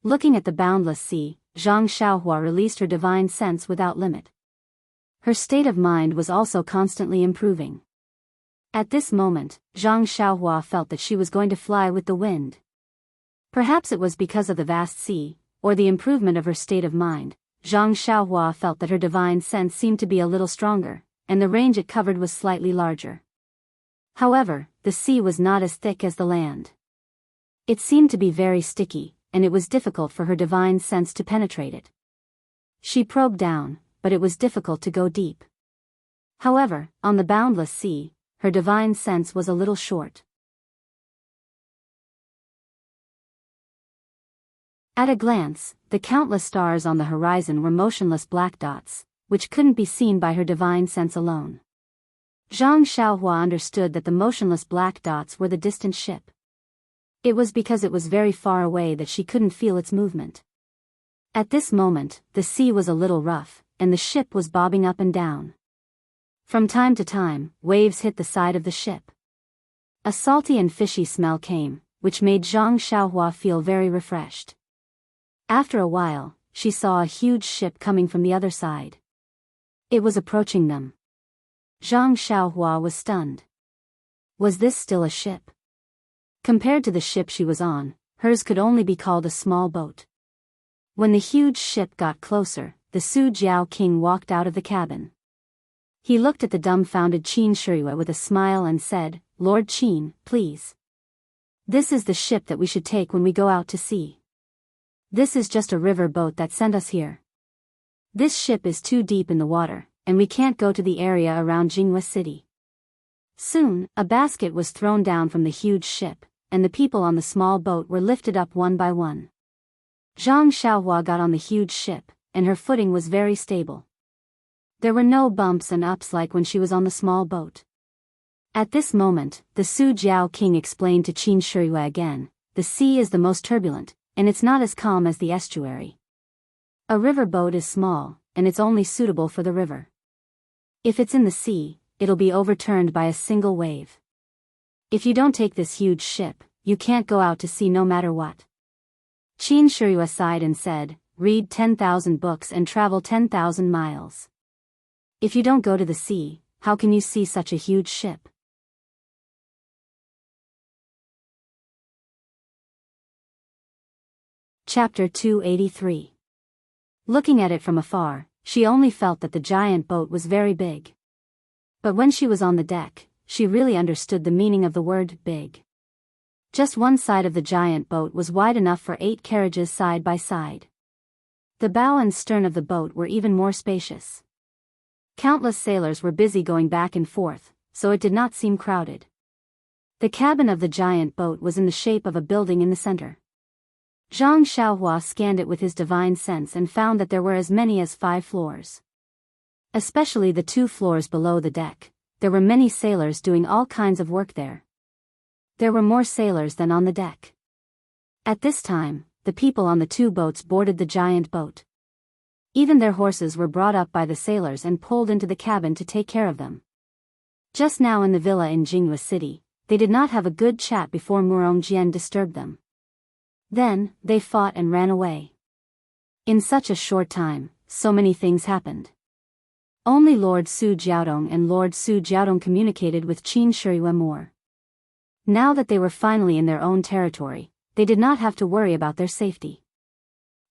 Speaker 1: Looking at the boundless sea, Zhang Xiaohua released her divine sense without limit. Her state of mind was also constantly improving. At this moment, Zhang Xiaohua felt that she was going to fly with the wind. Perhaps it was because of the vast sea, or the improvement of her state of mind. Zhang Xiaohua felt that her divine sense seemed to be a little stronger, and the range it covered was slightly larger. However, the sea was not as thick as the land. It seemed to be very sticky, and it was difficult for her divine sense to penetrate it. She probed down, but it was difficult to go deep. However, on the boundless sea, her divine sense was a little short. At a glance, the countless stars on the horizon were motionless black dots, which couldn't be seen by her divine sense alone. Zhang Xiaohua understood that the motionless black dots were the distant ship. It was because it was very far away that she couldn't feel its movement. At this moment, the sea was a little rough, and the ship was bobbing up and down. From time to time, waves hit the side of the ship. A salty and fishy smell came, which made Zhang Xiaohua feel very refreshed. After a while, she saw a huge ship coming from the other side. It was approaching them. Zhang Xiaohua was stunned. Was this still a ship? Compared to the ship she was on, hers could only be called a small boat. When the huge ship got closer, the Su Jiao king walked out of the cabin. He looked at the dumbfounded Qin Shiyue with a smile and said, "Lord Qin, please. This is the ship that we should take when we go out to sea. This is just a river boat that sent us here. This ship is too deep in the water, and we can't go to the area around Jianghu city." Soon, a basket was thrown down from the huge ship, and the people on the small boat were lifted up one by one. Zhang Xiaohua got on the huge ship, and her footing was very stable. There were no bumps and ups like when she was on the small boat. At this moment, the Su Jiao king explained to Qin Shiyue again, "The sea is the most turbulent, and it's not as calm as the estuary. A river boat is small, and it's only suitable for the river. If it's in the sea, it'll be overturned by a single wave. If you don't take this huge ship, you can't go out to sea no matter what. Qin Shiyue sighed and said, read 10,000 books and travel 10,000 miles. If you don't go to the sea, how can you see such a huge ship? Chapter 283. Looking at it from afar, she only felt that the giant boat was very big. But when she was on the deck, she really understood the meaning of the word big. Just one side of the giant boat was wide enough for 8 carriages side by side. The bow and stern of the boat were even more spacious. Countless sailors were busy going back and forth, so it did not seem crowded. The cabin of the giant boat was in the shape of a building in the center. Zhang Xiaohua scanned it with his divine sense and found that there were as many as 5 floors. Especially the 2 floors below the deck, there were many sailors doing all kinds of work there. There were more sailors than on the deck. At this time, the people on the 2 boats boarded the giant boat. Even their horses were brought up by the sailors and pulled into the cabin to take care of them. Just now in the villa in Jianghu City, they did not have a good chat before Murong Jian disturbed them. Then, they fought and ran away. In such a short time, so many things happened. Only Lord Su Jiaodong and Lord Su Jiaodong communicated with Qin Shiyue more. Now that they were finally in their own territory, they did not have to worry about their safety.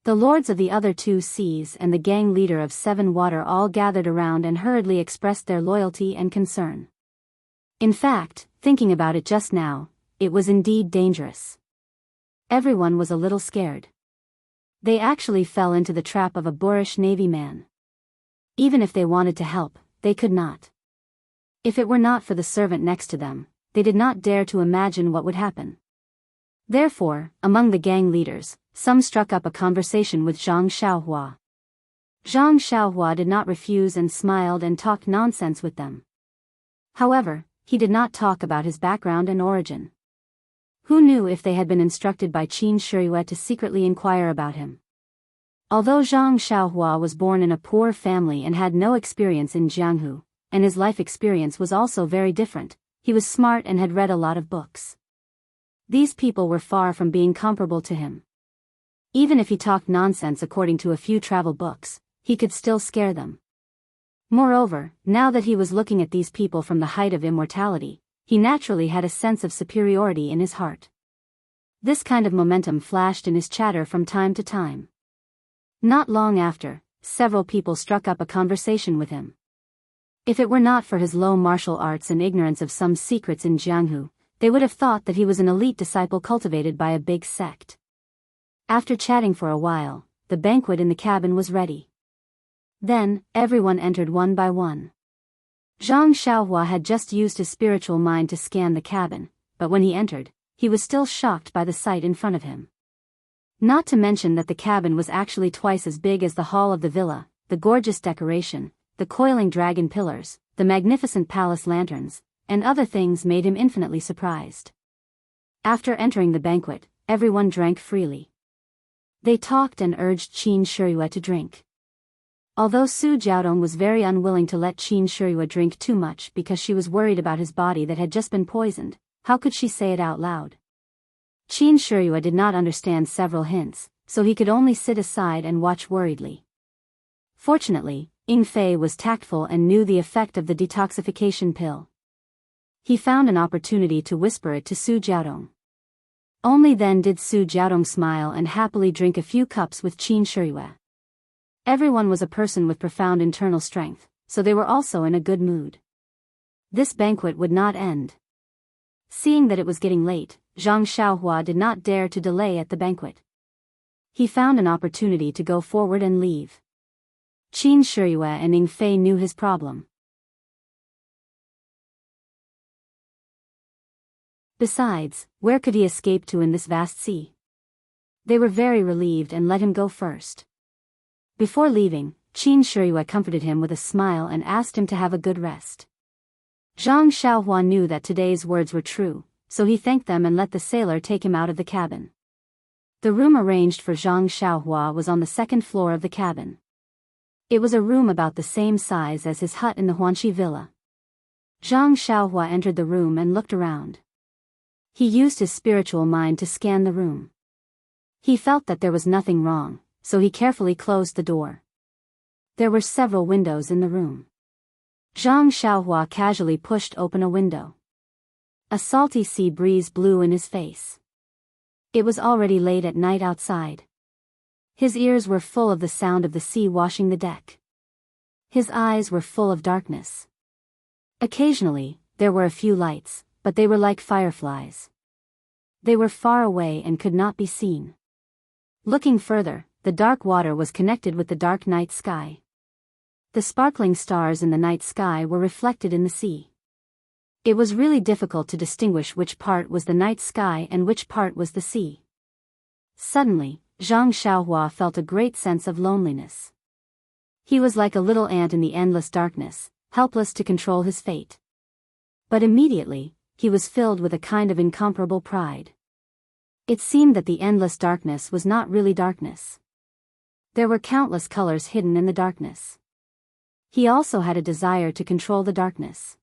Speaker 1: The lords of the other 2 seas and the gang leader of 7 water all gathered around and hurriedly expressed their loyalty and concern. In fact, thinking about it just now, it was indeed dangerous. Everyone was a little scared. They actually fell into the trap of a boorish navy man. Even if they wanted to help, they could not. If it were not for the servant next to them, they did not dare to imagine what would happen. Therefore, among the gang leaders, some struck up a conversation with Zhang Xiaohua. Zhang Xiaohua did not refuse and smiled and talked nonsense with them. However, he did not talk about his background and origin. Who knew if they had been instructed by Qin Shiyue to secretly inquire about him? Although Zhang Xiaohua was born in a poor family and had no experience in Jianghu, and his life experience was also very different, he was smart and had read a lot of books. These people were far from being comparable to him. Even if he talked nonsense according to a few travel books, he could still scare them. Moreover, now that he was looking at these people from the height of immortality, he naturally had a sense of superiority in his heart. This kind of momentum flashed in his chatter from time to time. Not long after, several people struck up a conversation with him. If it were not for his low martial arts and ignorance of some secrets in Jianghu, they would have thought that he was an elite disciple cultivated by a big sect. After chatting for a while, the banquet in the cabin was ready. Then, everyone entered one by one. Zhang Xiaohua had just used his spiritual mind to scan the cabin, but when he entered, he was still shocked by the sight in front of him. Not to mention that the cabin was actually twice as big as the hall of the villa, the gorgeous decoration, the coiling dragon pillars, the magnificent palace lanterns, and other things made him infinitely surprised. After entering the banquet, everyone drank freely. They talked and urged Qin Shiyue to drink. Although Su Jiaodong was very unwilling to let Qin Shiyue drink too much because she was worried about his body that had just been poisoned, how could she say it out loud? Qin Shiyue did not understand several hints, so he could only sit aside and watch worriedly. Fortunately, Ying Fei was tactful and knew the effect of the detoxification pill. He found an opportunity to whisper it to Su Jiaodong. Only then did Su Jiaodong smile and happily drink a few cups with Qin Shiyue. Everyone was a person with profound internal strength, so they were also in a good mood. This banquet would not end. Seeing that it was getting late, Zhang Xiaohua did not dare to delay at the banquet. He found an opportunity to go forward and leave. Qin Shiyue and Ying Fei knew his problem. Besides, where could he escape to in this vast sea? They were very relieved and let him go first. Before leaving, Qin Shiyue comforted him with a smile and asked him to have a good rest. Zhang Xiaohua knew that today's words were true, so he thanked them and let the sailor take him out of the cabin. The room arranged for Zhang Xiaohua was on the 2nd floor of the cabin. It was a room about the same size as his hut in the Huanxi villa. Zhang Xiaohua entered the room and looked around. He used his spiritual mind to scan the room. He felt that there was nothing wrong, so he carefully closed the door. There were several windows in the room. Zhang Xiaohua casually pushed open a window. A salty sea breeze blew in his face. It was already late at night outside. His ears were full of the sound of the sea washing the deck. His eyes were full of darkness. Occasionally, there were a few lights, but they were like fireflies. They were far away and could not be seen. Looking further, the dark water was connected with the dark night sky. The sparkling stars in the night sky were reflected in the sea. It was really difficult to distinguish which part was the night sky and which part was the sea. Suddenly, Zhang Xiaohua felt a great sense of loneliness. He was like a little ant in the endless darkness, helpless to control his fate. But immediately, he was filled with a kind of incomparable pride. It seemed that the endless darkness was not really darkness. There were countless colors hidden in the darkness. He also had a desire to control the darkness.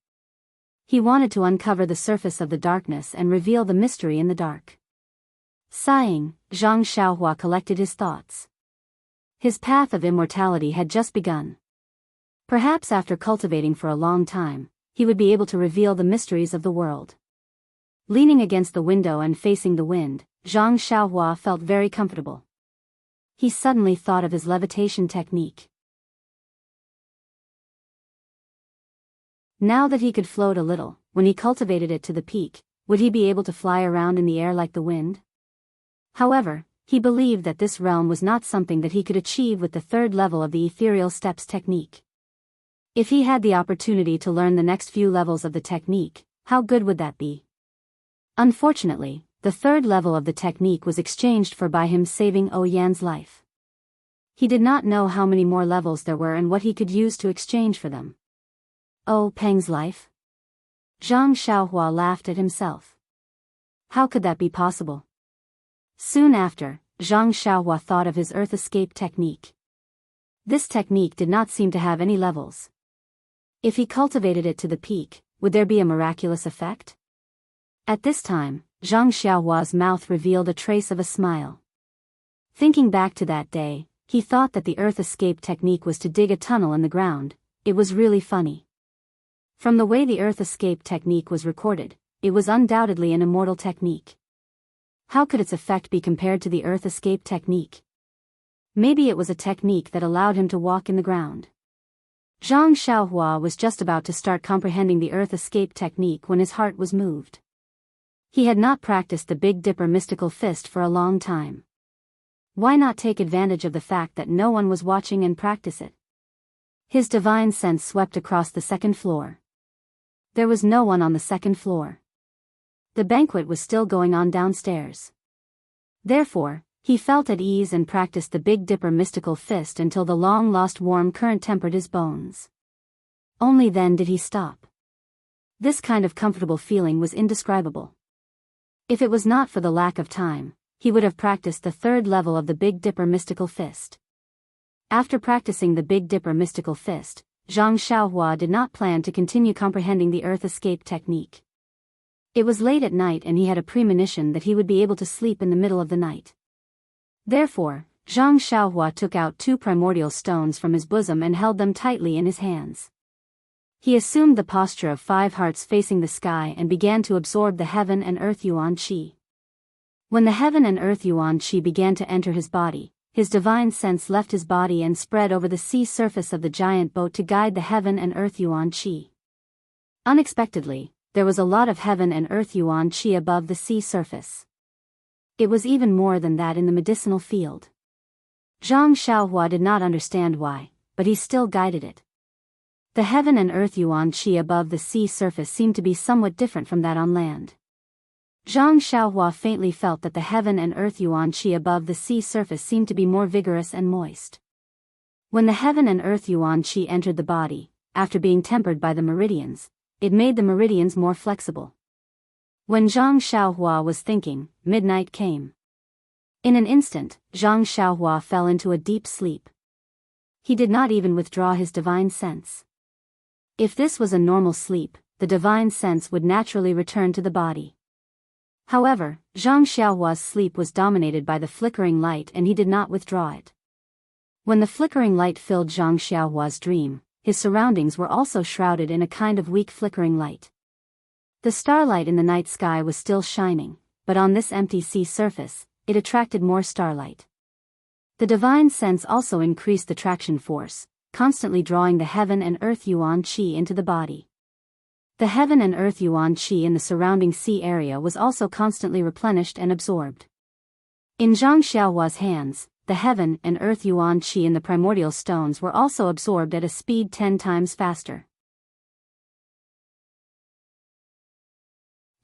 Speaker 1: He wanted to uncover the surface of the darkness and reveal the mystery in the dark. Sighing, Zhang Xiaohua collected his thoughts. His path of immortality had just begun. Perhaps after cultivating for a long time, he would be able to reveal the mysteries of the world. Leaning against the window and facing the wind, Zhang Xiaohua felt very comfortable. He suddenly thought of his levitation technique. Now that he could float a little, when he cultivated it to the peak, would he be able to fly around in the air like the wind? However, he believed that this realm was not something that he could achieve with the third level of the ethereal steps technique. If he had the opportunity to learn the next few levels of the technique, how good would that be? Unfortunately, the third level of the technique was exchanged for by him saving Yan's life. He did not know how many more levels there were and what he could use to exchange for them. Peng's life? Zhang Xiaohua laughed at himself. How could that be possible? Soon after, Zhang Xiaohua thought of his earth escape technique. This technique did not seem to have any levels. If he cultivated it to the peak, would there be a miraculous effect? At this time, Zhang Xiaohua's mouth revealed a trace of a smile. Thinking back to that day, he thought that the earth escape technique was to dig a tunnel in the ground. It was really funny. From the way the earth escape technique was recorded, it was undoubtedly an immortal technique. How could its effect be compared to the earth escape technique? Maybe it was a technique that allowed him to walk in the ground. Zhang Xiaohua was just about to start comprehending the earth escape technique when his heart was moved. He had not practiced the Big Dipper mystical fist for a long time. Why not take advantage of the fact that no one was watching and practice it? His divine sense swept across the second floor. There was no one on the second floor. The banquet was still going on downstairs. Therefore, he felt at ease and practiced the Big Dipper mystical fist until the long-lost warm current tempered his bones. Only then did he stop. This kind of comfortable feeling was indescribable. If it was not for the lack of time, he would have practiced the third level of the Big Dipper mystical fist. After practicing the Big Dipper mystical fist, Zhang Xiaohua did not plan to continue comprehending the earth escape technique. It was late at night and he had a premonition that he would be able to sleep in the middle of the night. Therefore, Zhang Xiaohua took out 2 primordial stones from his bosom and held them tightly in his hands. He assumed the posture of 5 hearts facing the sky and began to absorb the heaven and earth yuan qi. When the heaven and earth yuan qi began to enter his body, his divine sense left his body and spread over the sea surface of the giant boat to guide the heaven and earth yuan qi. Unexpectedly, there was a lot of heaven and earth yuan qi above the sea surface. It was even more than that in the medicinal field. Zhang Xiaohua did not understand why, but he still guided it. The heaven and earth yuan qi above the sea surface seemed to be somewhat different from that on land. Zhang Xiaohua faintly felt that the heaven and earth yuan qi above the sea surface seemed to be more vigorous and moist. When the heaven and earth yuan qi entered the body, after being tempered by the meridians, it made the meridians more flexible. When Zhang Xiaohua was thinking, midnight came. In an instant, Zhang Xiaohua fell into a deep sleep. He did not even withdraw his divine sense. If this was a normal sleep, the divine sense would naturally return to the body. However, Zhang Xiaohua's sleep was dominated by the flickering light and he did not withdraw it. When the flickering light filled Zhang Xiaohua's dream, his surroundings were also shrouded in a kind of weak flickering light. The starlight in the night sky was still shining, but on this empty sea surface, it attracted more starlight. The divine sense also increased the traction force, constantly drawing the heaven and earth yuan qi into the body. The heaven and earth yuan qi in the surrounding sea area was also constantly replenished and absorbed. In Zhang Xiaohua's hands, the heaven and earth yuan qi in the primordial stones were also absorbed at a speed 10 times faster.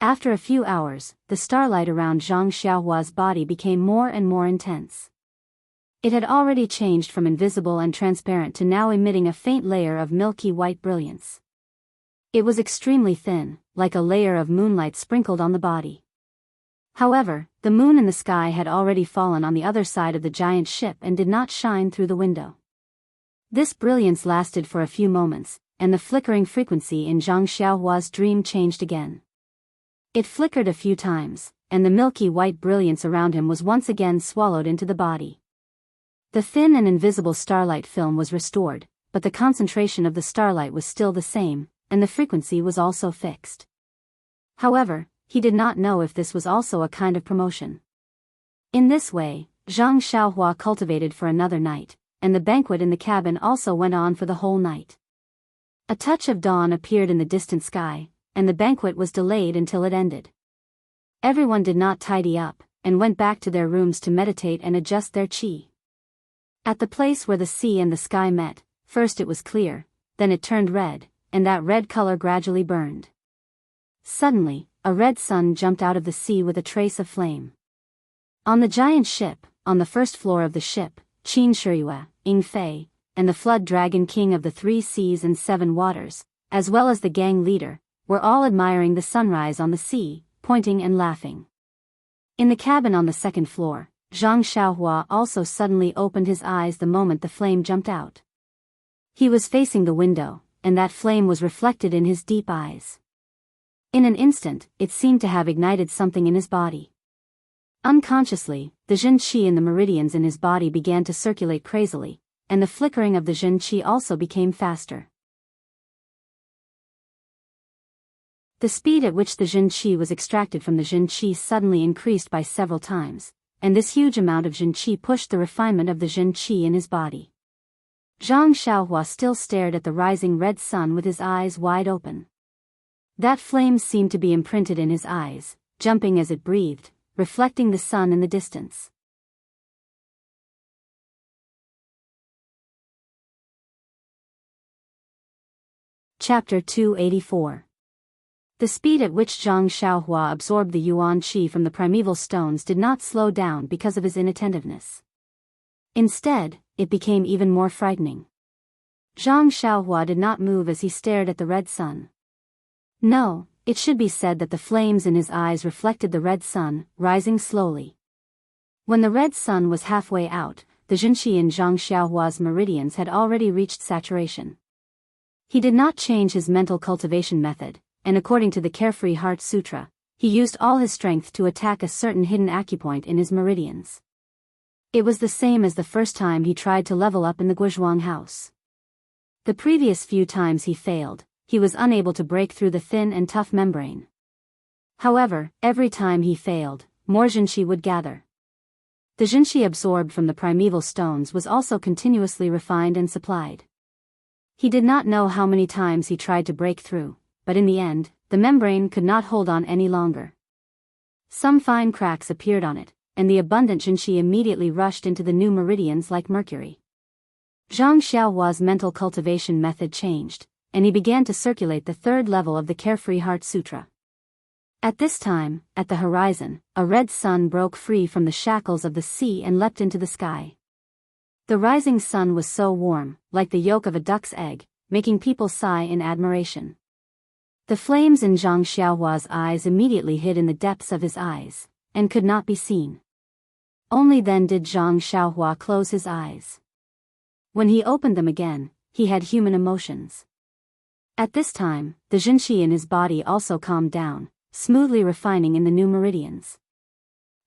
Speaker 1: After a few hours, the starlight around Zhang Xiaohua's body became more and more intense. It had already changed from invisible and transparent to now emitting a faint layer of milky white brilliance. It was extremely thin, like a layer of moonlight sprinkled on the body. However, the moon in the sky had already fallen on the other side of the giant ship and did not shine through the window. This brilliance lasted for a few moments, and the flickering frequency in Zhang Xiaohua's dream changed again. It flickered a few times, and the milky white brilliance around him was once again swallowed into the body. The thin and invisible starlight film was restored, but the concentration of the starlight was still the same, and the frequency was also fixed. However, he did not know if this was also a kind of promotion. In this way, Zhang Xiaohua cultivated for another night, and the banquet in the cabin also went on for the whole night. A touch of dawn appeared in the distant sky, and the banquet was delayed until it ended. Everyone did not tidy up, and went back to their rooms to meditate and adjust their qi. At the place where the sea and the sky met, first it was clear, then it turned red, and that red color gradually burned. Suddenly, a red sun jumped out of the sea with a trace of flame. On the giant ship, on the first floor of the ship, Qin Shiyue, Ying Fei, and the flood dragon king of the 3 seas and 7 waters, as well as the gang leader, were all admiring the sunrise on the sea, pointing and laughing. In the cabin on the second floor, Zhang Xiaohua also suddenly opened his eyes the moment the flame jumped out. He was facing the window, and that flame was reflected in his deep eyes. In an instant, it seemed to have ignited something in his body. Unconsciously, the Jin Qi in the meridians in his body began to circulate crazily, and the flickering of the Jin Qi also became faster. The speed at which the Jin Qi was extracted from the Jin Qi suddenly increased by several times, and this huge amount of Jin Qi pushed the refinement of the Jin Qi in his body. Zhang Xiaohua still stared at the rising red sun with his eyes wide open. That flame seemed to be imprinted in his eyes, jumping as it breathed, reflecting the sun in the distance. Chapter 284. The speed at which Zhang Xiaohua absorbed the yuan qi from the primeval stones did not slow down because of his inattentiveness. Instead, it became even more frightening. Zhang Xiaohua did not move as he stared at the red sun. No, it should be said that the flames in his eyes reflected the red sun, rising slowly. When the red sun was halfway out, the Jinqi in Zhang Xiaohua's meridians had already reached saturation. He did not change his mental cultivation method, and according to the Carefree Heart Sutra, he used all his strength to attack a certain hidden acupoint in his meridians. It was the same as the first time he tried to level up in the Guizhuang house. The previous few times he failed, he was unable to break through the thin and tough membrane. However, every time he failed, more Jinqi would gather. The Jinqi absorbed from the primeval stones was also continuously refined and supplied. He did not know how many times he tried to break through, but in the end, the membrane could not hold on any longer. Some fine cracks appeared on it, and the abundant Jinqi immediately rushed into the new meridians like mercury. Zhang Xiaohua's mental cultivation method changed, and he began to circulate the third level of the Carefree Heart Sutra. At this time, at the horizon, a red sun broke free from the shackles of the sea and leapt into the sky. The rising sun was so warm, like the yolk of a duck's egg, making people sigh in admiration. The flames in Zhang Xiaohua's eyes immediately hid in the depths of his eyes, and could not be seen. Only then did Zhang Xiaohua close his eyes. When he opened them again, he had human emotions. At this time, the Jinqi in his body also calmed down, smoothly refining in the new meridians.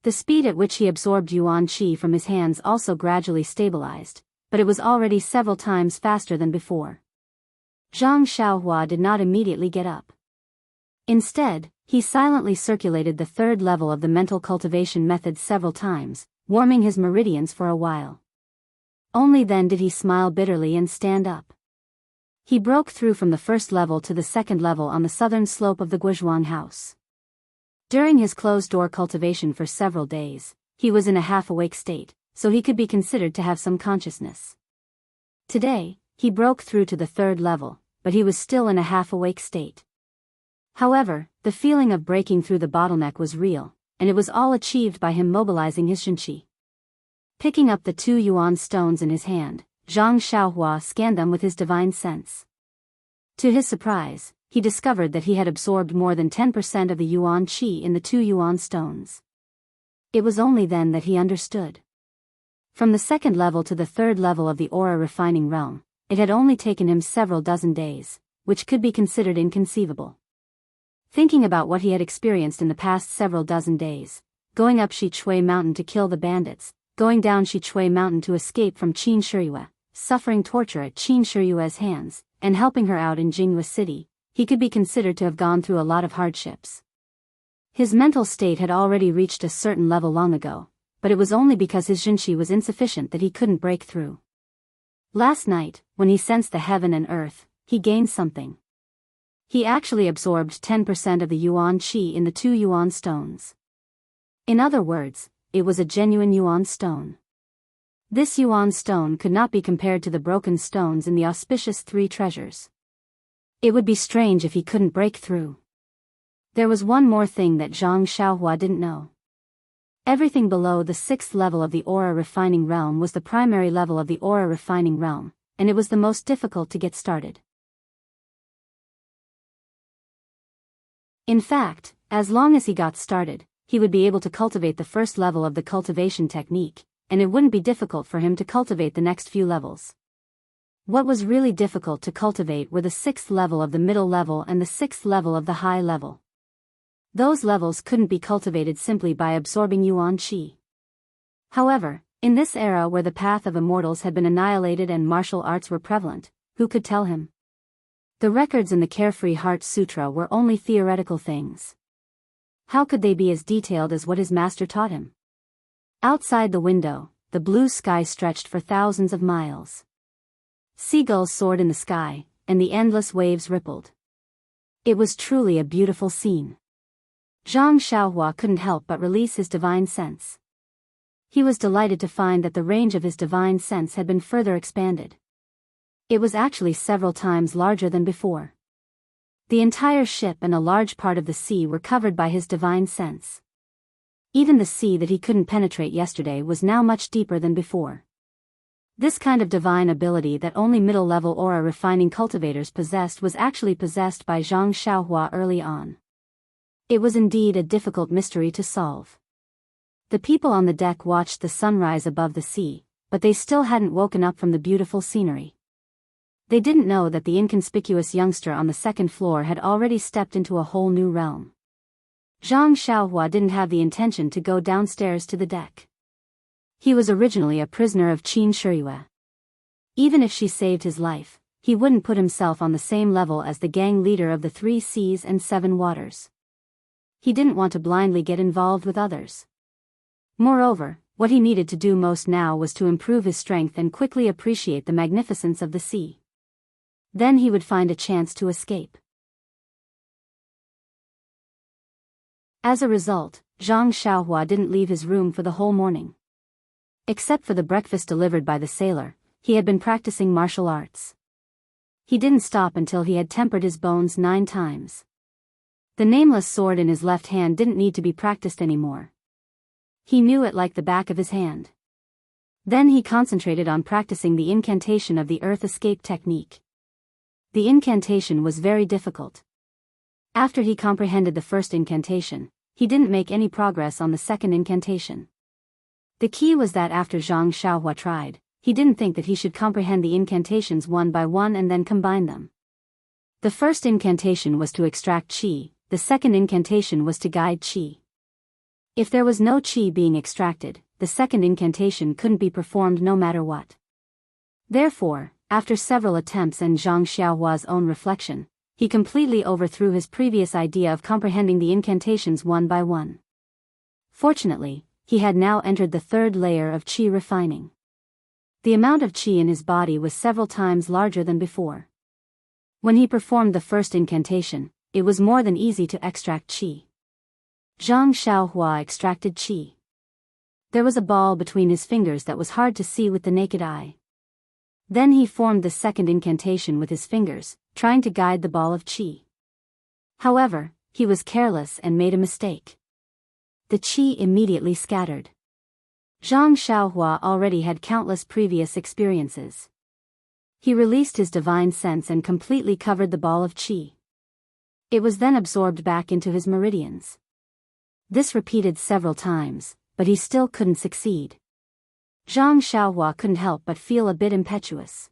Speaker 1: The speed at which he absorbed yuan qi from his hands also gradually stabilized, but it was already several times faster than before. Zhang Xiaohua did not immediately get up. Instead, he silently circulated the third level of the mental cultivation method several times, warming his meridians for a while. Only then did he smile bitterly and stand up. He broke through from the first level to the second level on the southern slope of the Guizhuang house. During his closed-door cultivation for several days, he was in a half-awake state, so he could be considered to have some consciousness. Today, he broke through to the third level, but he was still in a half-awake state. However, the feeling of breaking through the bottleneck was real, and it was all achieved by him mobilizing his Xinqi. Picking up the 2 yuan stones in his hand, Zhang Xiaohua scanned them with his divine sense. To his surprise, he discovered that he had absorbed more than 10% of the yuan qi in the 2 yuan stones. It was only then that he understood. From the second level to the third level of the aura refining realm, it had only taken him several dozen days, which could be considered inconceivable. Thinking about what he had experienced in the past several dozen days, going up Shichui Mountain to kill the bandits, going down Shichui Mountain to escape from Qin Shiyue, suffering torture at Qin Shiyue's hands, and helping her out in Jianghu City, he could be considered to have gone through a lot of hardships. His mental state had already reached a certain level long ago, but it was only because his Xinqi was insufficient that he couldn't break through. Last night, when he sensed the heaven and earth, he gained something. He actually absorbed 10% of the yuan qi in the 2 yuan stones. In other words, it was a genuine yuan stone. This yuan stone could not be compared to the broken stones in the auspicious 3 treasures. It would be strange if he couldn't break through. There was one more thing that Zhang Xiaohua didn't know. Everything below the 6th level of the aura refining realm was the primary level of the aura refining realm, and it was the most difficult to get started. In fact, as long as he got started, he would be able to cultivate the first level of the cultivation technique, and it wouldn't be difficult for him to cultivate the next few levels. What was really difficult to cultivate were the 6th level of the middle level and the 6th level of the high level. Those levels couldn't be cultivated simply by absorbing yuan qi. However, in this era where the path of immortals had been annihilated and martial arts were prevalent, who could tell him? The records in the Carefree Heart Sutra were only theoretical things. How could they be as detailed as what his master taught him? Outside the window, the blue sky stretched for thousands of miles. Seagulls soared in the sky, and the endless waves rippled. It was truly a beautiful scene. Zhang Xiaohua couldn't help but release his divine sense. He was delighted to find that the range of his divine sense had been further expanded. It was actually several times larger than before. The entire ship and a large part of the sea were covered by his divine sense. Even the sea that he couldn't penetrate yesterday was now much deeper than before. This kind of divine ability that only middle-level aura refining cultivators possessed was actually possessed by Zhang Xiaohua early on. It was indeed a difficult mystery to solve. The people on the deck watched the sunrise above the sea, but they still hadn't woken up from the beautiful scenery. They didn't know that the inconspicuous youngster on the second floor had already stepped into a whole new realm. Zhang Xiaohua didn't have the intention to go downstairs to the deck. He was originally a prisoner of Qin Shiyue. Even if she saved his life, he wouldn't put himself on the same level as the gang leader of the 3 seas and 7 waters. He didn't want to blindly get involved with others. Moreover, what he needed to do most now was to improve his strength and quickly appreciate the magnificence of the sea. Then he would find a chance to escape. As a result, Zhang Xiaohua didn't leave his room for the whole morning. Except for the breakfast delivered by the sailor, he had been practicing martial arts. He didn't stop until he had tempered his bones 9 times. The nameless sword in his left hand didn't need to be practiced anymore. He knew it like the back of his hand. Then he concentrated on practicing the incantation of the earth escape technique. The incantation was very difficult. After he comprehended the first incantation, he didn't make any progress on the second incantation. The key was that after Zhang Xiaohua tried, he didn't think that he should comprehend the incantations one by one and then combine them. The first incantation was to extract qi, the second incantation was to guide qi. If there was no qi being extracted, the second incantation couldn't be performed no matter what. Therefore, after several attempts and Zhang Xiaohua's own reflection, he completely overthrew his previous idea of comprehending the incantations one by one. Fortunately, he had now entered the third layer of qi refining. The amount of qi in his body was several times larger than before. When he performed the first incantation, it was more than easy to extract qi. Zhang Xiaohua extracted qi. There was a ball between his fingers that was hard to see with the naked eye. Then he formed the second incantation with his fingers, trying to guide the ball of qi. However, he was careless and made a mistake. The qi immediately scattered. Zhang Xiaohua already had countless previous experiences. He released his divine sense and completely covered the ball of qi. It was then absorbed back into his meridians. This repeated several times, but he still couldn't succeed. Zhang Xiaohua couldn't help but feel a bit impetuous.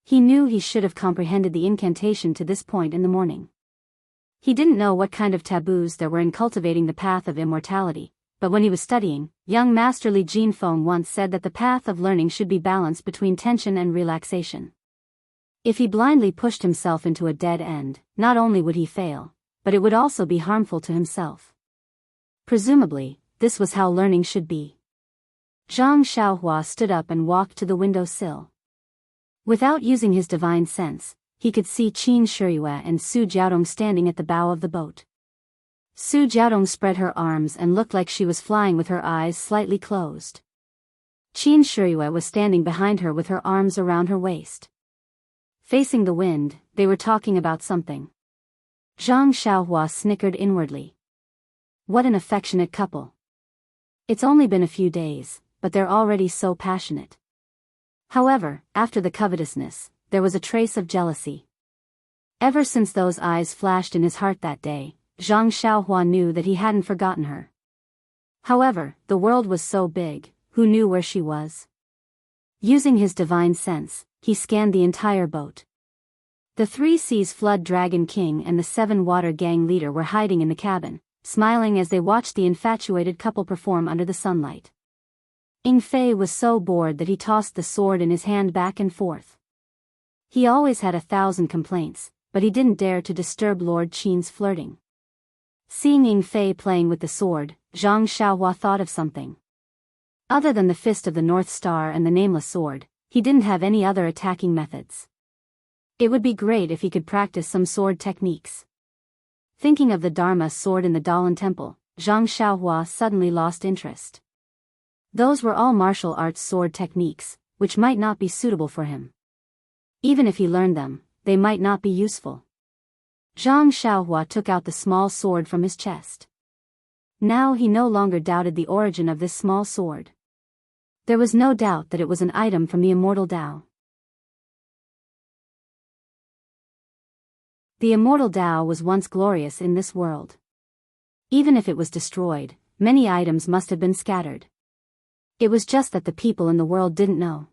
Speaker 1: He knew he should have comprehended the incantation to this point in the morning. He didn't know what kind of taboos there were in cultivating the path of immortality, but when he was studying, young Master Li Jinfeng once said that the path of learning should be balanced between tension and relaxation. If he blindly pushed himself into a dead end, not only would he fail, but it would also be harmful to himself. Presumably, this was how learning should be. Zhang Xiaohua stood up and walked to the window sill. Without using his divine sense, he could see Qin Shiyue and Su Jiaodong standing at the bow of the boat. Su Jiaodong spread her arms and looked like she was flying with her eyes slightly closed. Qin Shiyue was standing behind her with her arms around her waist. Facing the wind, they were talking about something. Zhang Xiaohua snickered inwardly. What an affectionate couple. It's only been a few days, but they're already so passionate. However, after the covetousness, there was a trace of jealousy. Ever since those eyes flashed in his heart that day, Zhang Xiaohua knew that he hadn't forgotten her. However, the world was so big, who knew where she was? Using his divine sense, he scanned the entire boat. The Three Seas Flood Dragon King and the Seven Water Gang leader were hiding in the cabin, smiling as they watched the infatuated couple perform under the sunlight. Ying Fei was so bored that he tossed the sword in his hand back and forth. He always had 1,000 complaints, but he didn't dare to disturb Lord Qin's flirting. Seeing Ying Fei playing with the sword, Zhang Xiaohua thought of something. Other than the Fist of the North Star and the Nameless Sword, he didn't have any other attacking methods. It would be great if he could practice some sword techniques. Thinking of the Dharma sword in the Daoist temple, Zhang Xiaohua suddenly lost interest. Those were all martial arts sword techniques, which might not be suitable for him. Even if he learned them, they might not be useful. Zhang Xiaohua took out the small sword from his chest. Now he no longer doubted the origin of this small sword. There was no doubt that it was an item from the immortal Tao. The immortal Tao was once glorious in this world. Even if it was destroyed, many items must have been scattered. It was just that the people in the world didn't know.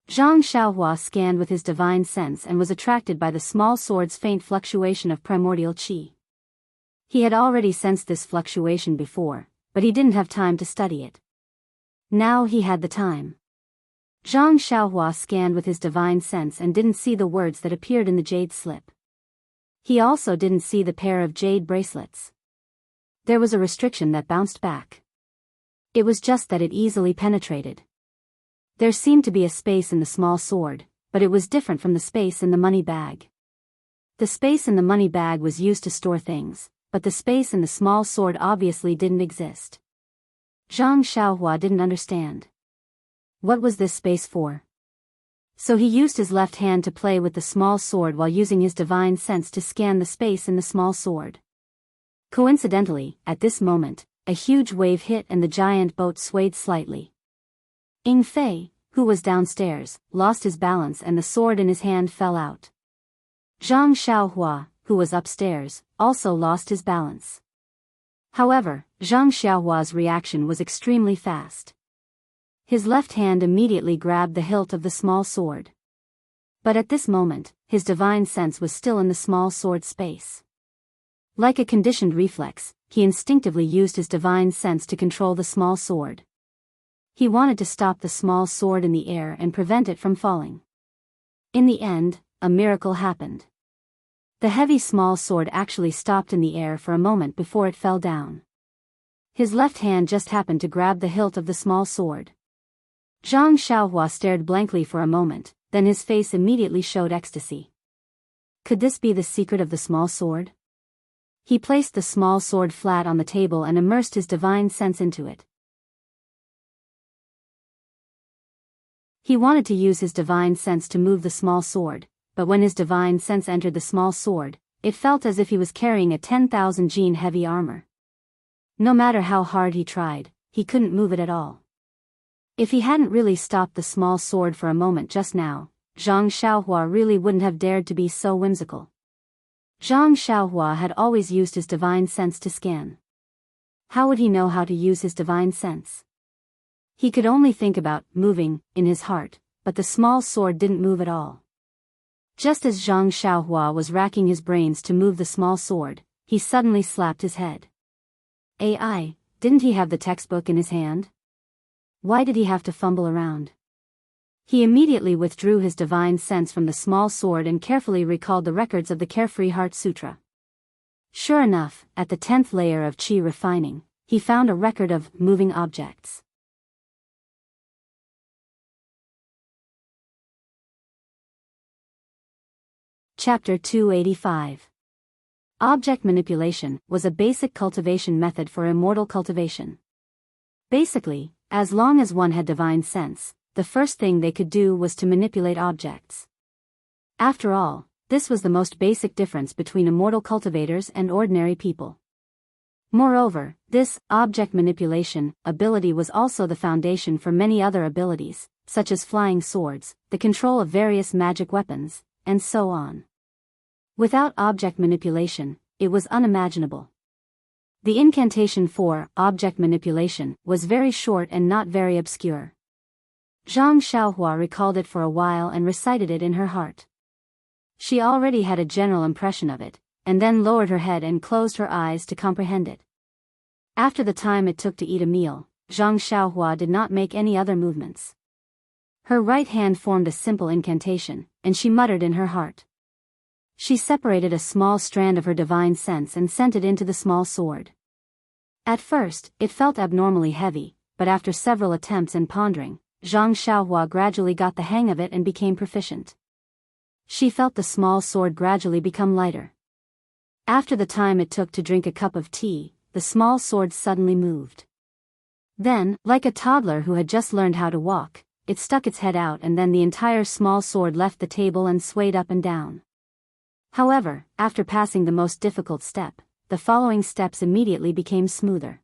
Speaker 1: Zhang Xiaohua scanned with his divine sense and was attracted by the small sword's faint fluctuation of primordial qi. He had already sensed this fluctuation before, but he didn't have time to study it. Now he had the time. Zhang Xiaohua scanned with his divine sense and didn't see the words that appeared in the jade slip. He also didn't see the pair of jade bracelets. There was a restriction that bounced back. It was just that it easily penetrated. There seemed to be a space in the small sword, but it was different from the space in the money bag. The space in the money bag was used to store things, but the space in the small sword obviously didn't exist. Zhang Xiaohua didn't understand. What was this space for? So he used his left hand to play with the small sword while using his divine sense to scan the space in the small sword. Coincidentally, at this moment, a huge wave hit and the giant boat swayed slightly. Ying Fei, who was downstairs, lost his balance and the sword in his hand fell out. Zhang Xiaohua, who was upstairs, also lost his balance. However, Zhang Xiaohua's reaction was extremely fast. His left hand immediately grabbed the hilt of the small sword. But at this moment, his divine sense was still in the small sword space. Like a conditioned reflex, he instinctively used his divine sense to control the small sword. He wanted to stop the small sword in the air and prevent it from falling. In the end, a miracle happened. The heavy small sword actually stopped in the air for a moment before it fell down. His left hand just happened to grab the hilt of the small sword. Zhang Xiaohua stared blankly for a moment, then his face immediately showed ecstasy. Could this be the secret of the small sword? He placed the small sword flat on the table and immersed his divine sense into it. He wanted to use his divine sense to move the small sword, but when his divine sense entered the small sword, it felt as if he was carrying a 10,000 gene heavy armor. No matter how hard he tried, he couldn't move it at all. If he hadn't really stopped the small sword for a moment just now, Zhang Xiaohua really wouldn't have dared to be so whimsical. Zhang Xiaohua had always used his divine sense to scan. How would he know how to use his divine sense? He could only think about moving in his heart, but the small sword didn't move at all. Just as Zhang Xiaohua was racking his brains to move the small sword, he suddenly slapped his head. AI, didn't he have the textbook in his hand? Why did he have to fumble around? He immediately withdrew his divine sense from the small sword and carefully recalled the records of the Carefree Heart Sutra. Sure enough, at the 10th layer of Qi refining, he found a record of moving objects. Chapter 285. Object manipulation was a basic cultivation method for immortal cultivation. Basically, as long as one had divine sense, the first thing they could do was to manipulate objects. After all, this was the most basic difference between immortal cultivators and ordinary people. Moreover, this object manipulation ability was also the foundation for many other abilities, such as flying swords, the control of various magic weapons, and so on. Without object manipulation, it was unimaginable. The incantation for object manipulation was very short and not very obscure. Zhang Xiaohua recalled it for a while and recited it in her heart. She already had a general impression of it, and then lowered her head and closed her eyes to comprehend it. After the time it took to eat a meal, Zhang Xiaohua did not make any other movements. Her right hand formed a simple incantation, and she muttered in her heart. She separated a small strand of her divine sense and sent it into the small sword. At first, it felt abnormally heavy, but after several attempts and pondering, Zhang Xiaohua gradually got the hang of it and became proficient. She felt the small sword gradually become lighter. After the time it took to drink a cup of tea, the small sword suddenly moved. Then, like a toddler who had just learned how to walk, it stuck its head out and then the entire small sword left the table and swayed up and down. However, after passing the most difficult step, the following steps immediately became smoother.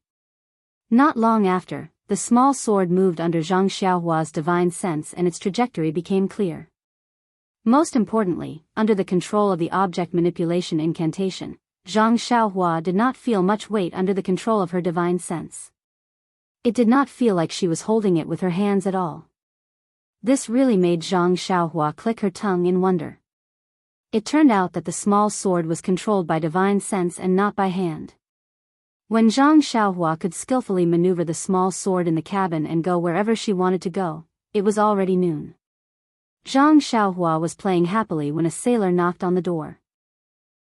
Speaker 1: Not long after, the small sword moved under Zhang Xiaohua's divine sense and its trajectory became clear. Most importantly, under the control of the object manipulation incantation, Zhang Xiaohua did not feel much weight under the control of her divine sense. It did not feel like she was holding it with her hands at all. This really made Zhang Xiaohua click her tongue in wonder. It turned out that the small sword was controlled by divine sense and not by hand. When Zhang Xiaohua could skillfully maneuver the small sword in the cabin and go wherever she wanted to go, it was already noon. Zhang Xiaohua was playing happily when a sailor knocked on the door.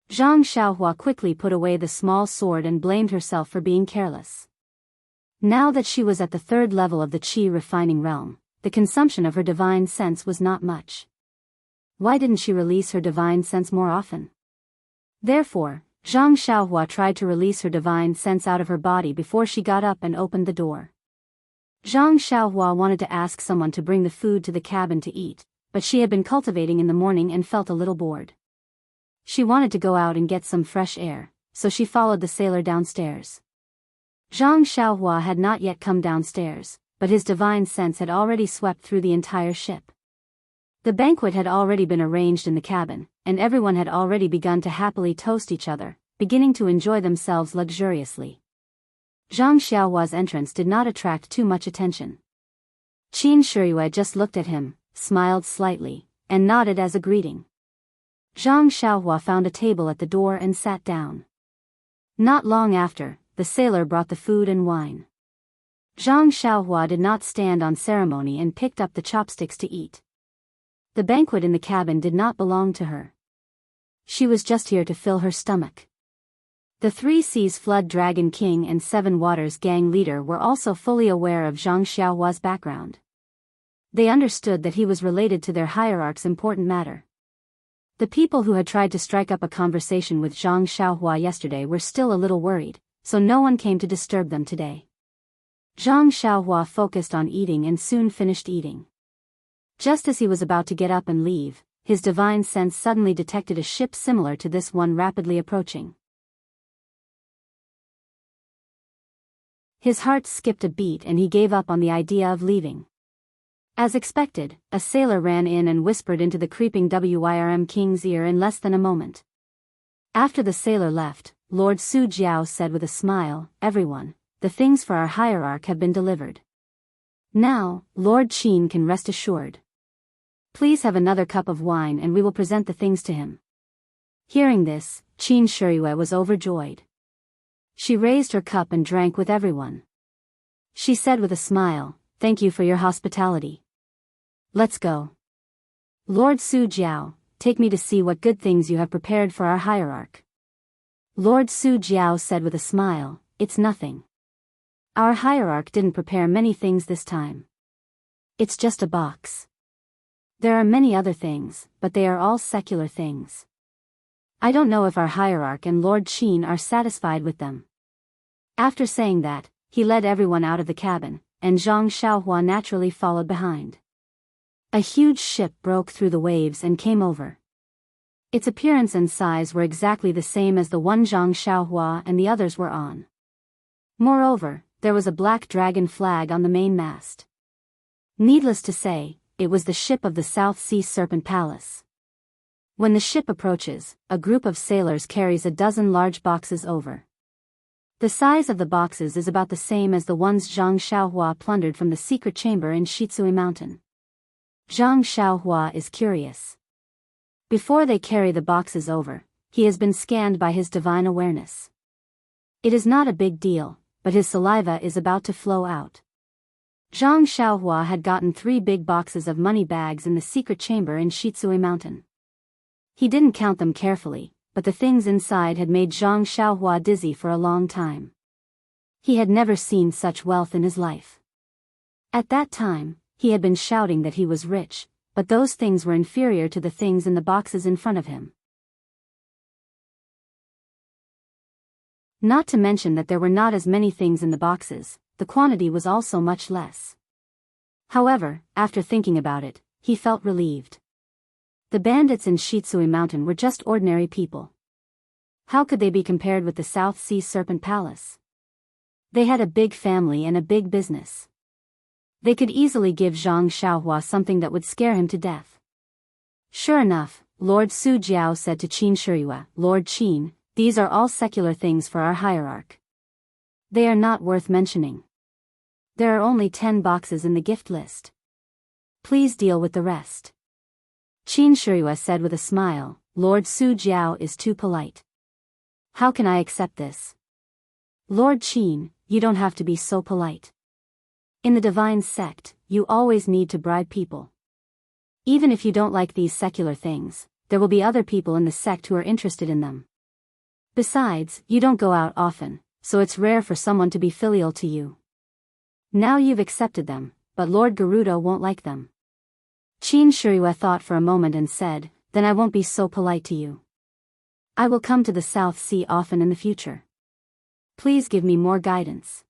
Speaker 1: Zhang Xiaohua quickly put away the small sword and blamed herself for being careless. Now that she was at the 3rd level of the Qi refining realm, the consumption of her divine sense was not much. Why didn't she release her divine sense more often? Therefore, Zhang Xiaohua tried to release her divine sense out of her body before she got up and opened the door. Zhang Xiaohua wanted to ask someone to bring the food to the cabin to eat, but she had been cultivating in the morning and felt a little bored. She wanted to go out and get some fresh air, so she followed the sailor downstairs. Zhang Xiaohua had not yet come downstairs, but his divine sense had already swept through the entire ship. The banquet had already been arranged in the cabin, and everyone had already begun to happily toast each other, beginning to enjoy themselves luxuriously. Zhang Xiaohua's entrance did not attract too much attention. Qin Shiyue just looked at him, smiled slightly, and nodded as a greeting. Zhang Xiaohua found a table at the door and sat down. Not long after, the sailor brought the food and wine. Zhang Xiaohua did not stand on ceremony and picked up the chopsticks to eat. The banquet in the cabin did not belong to her. She was just here to fill her stomach. The Three Seas Flood Dragon King and Seven Waters gang leader were also fully aware of Zhang Xiaohua's background. They understood that he was related to their hierarch's important matter. The people who had tried to strike up a conversation with Zhang Xiaohua yesterday were still a little worried, so no one came to disturb them today. Zhang Xiaohua focused on eating and soon finished eating. Just as he was about to get up and leave, his divine sense suddenly detected a ship similar to this one rapidly approaching. His heart skipped a beat and he gave up on the idea of leaving. As expected, a sailor ran in and whispered into the creeping Wyrm king's ear in less than a moment. After the sailor left, Lord Su Jiao said with a smile, "Everyone, the things for our hierarch have been delivered. Now, Lord Qin can rest assured. Please have another cup of wine and we will present the things to him." Hearing this, Qin Shiyue was overjoyed. She raised her cup and drank with everyone. She said with a smile, "Thank you for your hospitality. Let's go. Lord Su Jiao, take me to see what good things you have prepared for our hierarch." Lord Su Jiao said with a smile, "It's nothing. Our hierarch didn't prepare many things this time. It's just a box. There are many other things, but they are all secular things. I don't know if our hierarch and Lord Qin are satisfied with them." After saying that, he led everyone out of the cabin, and Zhang Xiaohua naturally followed behind. A huge ship broke through the waves and came over. Its appearance and size were exactly the same as the one Zhang Xiaohua and the others were on. Moreover, there was a black dragon flag on the main mast. Needless to say, it was the ship of the South Sea Serpent Palace. When the ship approaches, a group of sailors carries a dozen large boxes over. The size of the boxes is about the same as the ones Zhang Xiaohua plundered from the secret chamber in Shitsui Mountain. Zhang Xiaohua is curious. Before they carry the boxes over, he has been scanned by his divine awareness. It is not a big deal, but his saliva is about to flow out. Zhang Xiaohua had gotten 3 big boxes of money bags in the secret chamber in Shitsui Mountain. He didn't count them carefully, but the things inside had made Zhang Xiaohua dizzy for a long time. He had never seen such wealth in his life. At that time, he had been shouting that he was rich, but those things were inferior to the things in the boxes in front of him. Not to mention that there were not as many things in the boxes, the quantity was also much less. However, after thinking about it, he felt relieved. The bandits in Shitsui Mountain were just ordinary people. How could they be compared with the South Sea Serpent Palace? They had a big family and a big business. They could easily give Zhang Xiaohua something that would scare him to death. Sure enough, Lord Su Jiao said to Qin Shiyue, "Lord Qin, these are all secular things for our hierarch. They are not worth mentioning. There are only 10 boxes in the gift list. Please deal with the rest." Qin Shiyue said with a smile, "Lord Su Jiao is too polite. How can I accept this?" "Lord Qin, you don't have to be so polite. In the divine sect, you always need to bribe people. Even if you don't like these secular things, there will be other people in the sect who are interested in them. Besides, you don't go out often, so it's rare for someone to be filial to you. Now you've accepted them, but Lord Gerudo won't like them." Qin Shiyue thought for a moment and said, "Then I won't be so polite to you. I will come to the South Sea often in the future. Please give me more guidance."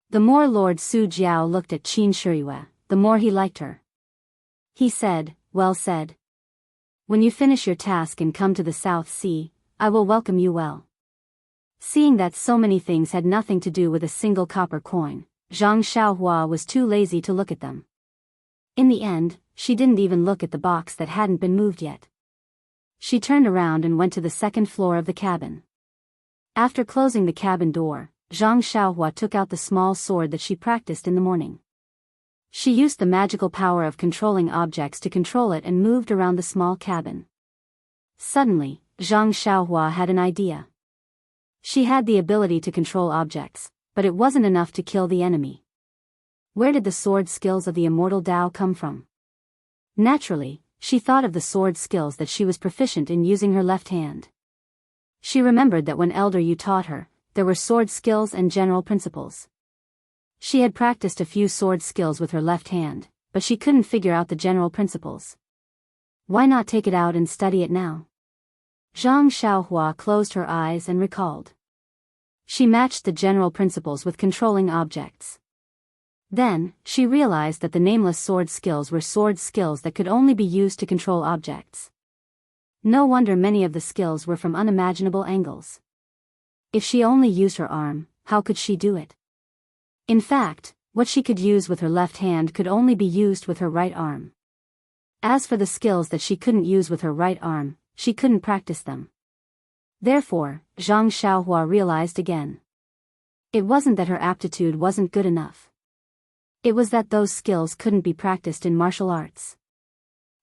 Speaker 1: The more Lord Su Jiao looked at Qin Shiyue, the more he liked her. He said, "Well said. When you finish your task and come to the South Sea, I will welcome you well." Seeing that so many things had nothing to do with a single copper coin, Zhang Xiaohua was too lazy to look at them. In the end, she didn't even look at the box that hadn't been moved yet. She turned around and went to the second floor of the cabin. After closing the cabin door, Zhang Xiaohua took out the small sword that she practiced in the morning. She used the magical power of controlling objects to control it and moved around the small cabin. Suddenly, Zhang Xiaohua had an idea. She had the ability to control objects, but it wasn't enough to kill the enemy. Where did the sword skills of the immortal Dao come from? Naturally, she thought of the sword skills that she was proficient in using her left hand. She remembered that when Elder Yu taught her, there were sword skills and general principles. She had practiced a few sword skills with her left hand, but she couldn't figure out the general principles. Why not take it out and study it now? Zhang Xiaohua closed her eyes and recalled. She matched the general principles with controlling objects. Then, she realized that the nameless sword skills were sword skills that could only be used to control objects. No wonder many of the skills were from unimaginable angles. If she only used her arm, how could she do it? In fact, what she could use with her left hand could only be used with her right arm. As for the skills that she couldn't use with her right arm, she couldn't practice them. Therefore, Zhang Xiaohua realized again. It wasn't that her aptitude wasn't good enough. It was that those skills couldn't be practiced in martial arts.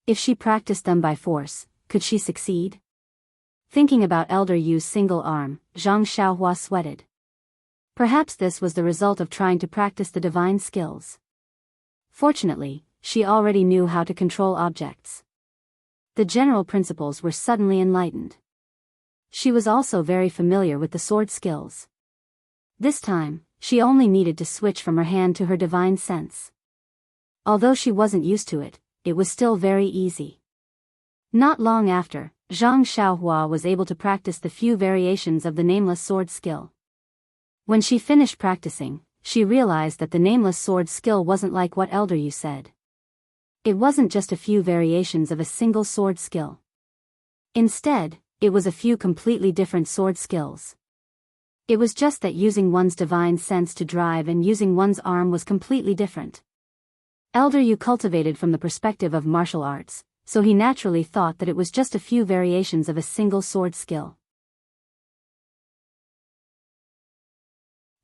Speaker 1: If she practiced them by force, could she succeed? Thinking about Elder Yu's single arm, Zhang Xiaohua sweated. Perhaps this was the result of trying to practice the divine skills. Fortunately, she already knew how to control objects. The general principles were suddenly enlightened. She was also very familiar with the sword skills. This time, she only needed to switch from her hand to her divine sense. Although she wasn't used to it, it was still very easy. Not long after, Zhang Xiaohua was able to practice the few variations of the nameless sword skill. When she finished practicing, she realized that the nameless sword skill wasn't like what Elder Yu said. It wasn't just a few variations of a single sword skill. Instead, it was a few completely different sword skills. It was just that using one's divine sense to drive and using one's arm was completely different. Elder Yu cultivated from the perspective of martial arts, so he naturally thought that it was just a few variations of a single sword skill.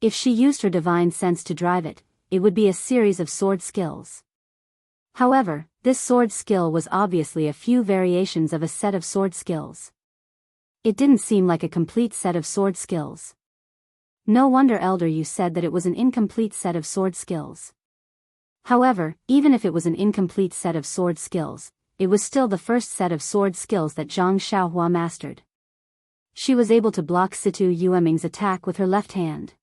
Speaker 1: If she used her divine sense to drive it, it would be a series of sword skills. However, this sword skill was obviously a few variations of a set of sword skills. It didn't seem like a complete set of sword skills. No wonder Elder Yu said that it was an incomplete set of sword skills. However, even if it was an incomplete set of sword skills, it was still the first set of sword skills that Zhang Xiaohua mastered. She was able to block Situ Yueming's attack with her left hand.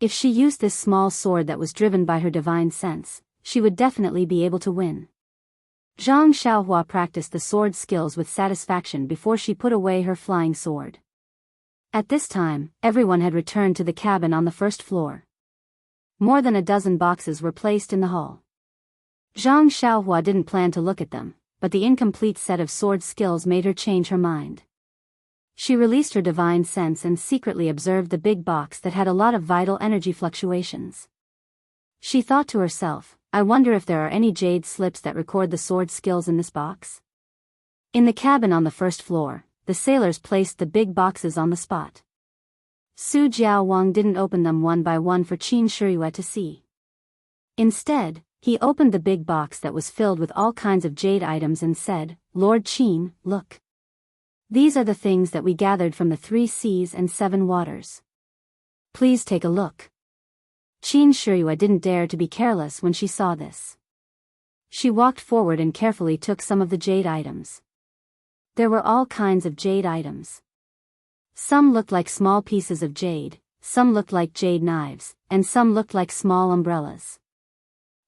Speaker 1: If she used this small sword that was driven by her divine sense, she would definitely be able to win. Zhang Xiaohua practiced the sword skills with satisfaction before she put away her flying sword. At this time, everyone had returned to the cabin on the first floor. More than a dozen boxes were placed in the hall. Zhang Xiaohua didn't plan to look at them, but the incomplete set of sword skills made her change her mind. She released her divine sense and secretly observed the big box that had a lot of vital energy fluctuations. She thought to herself, I wonder if there are any jade slips that record the sword skills in this box? In the cabin on the first floor, the sailors placed the big boxes on the spot. Su Jiaowang didn't open them one by one for Qin Shiyue to see. Instead, he opened the big box that was filled with all kinds of jade items and said, Lord Qin, look. These are the things that we gathered from the 3 seas and 7 waters. Please take a look. Qin Shiyue didn't dare to be careless when she saw this. She walked forward and carefully took some of the jade items. There were all kinds of jade items. Some looked like small pieces of jade, some looked like jade knives, and some looked like small umbrellas.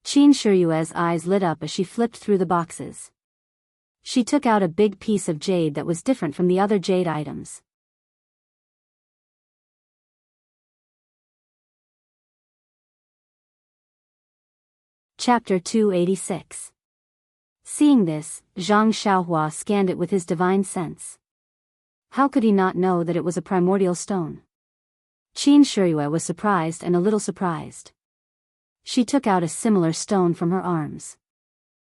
Speaker 1: Qin Shiyue's eyes lit up as she flipped through the boxes. She took out a big piece of jade that was different from the other jade items. Chapter 286. Seeing this, Zhang Xiaohua scanned it with his divine sense. How could he not know that it was a primordial stone? Qin Shiyue was surprised and a little surprised. She took out a similar stone from her arms.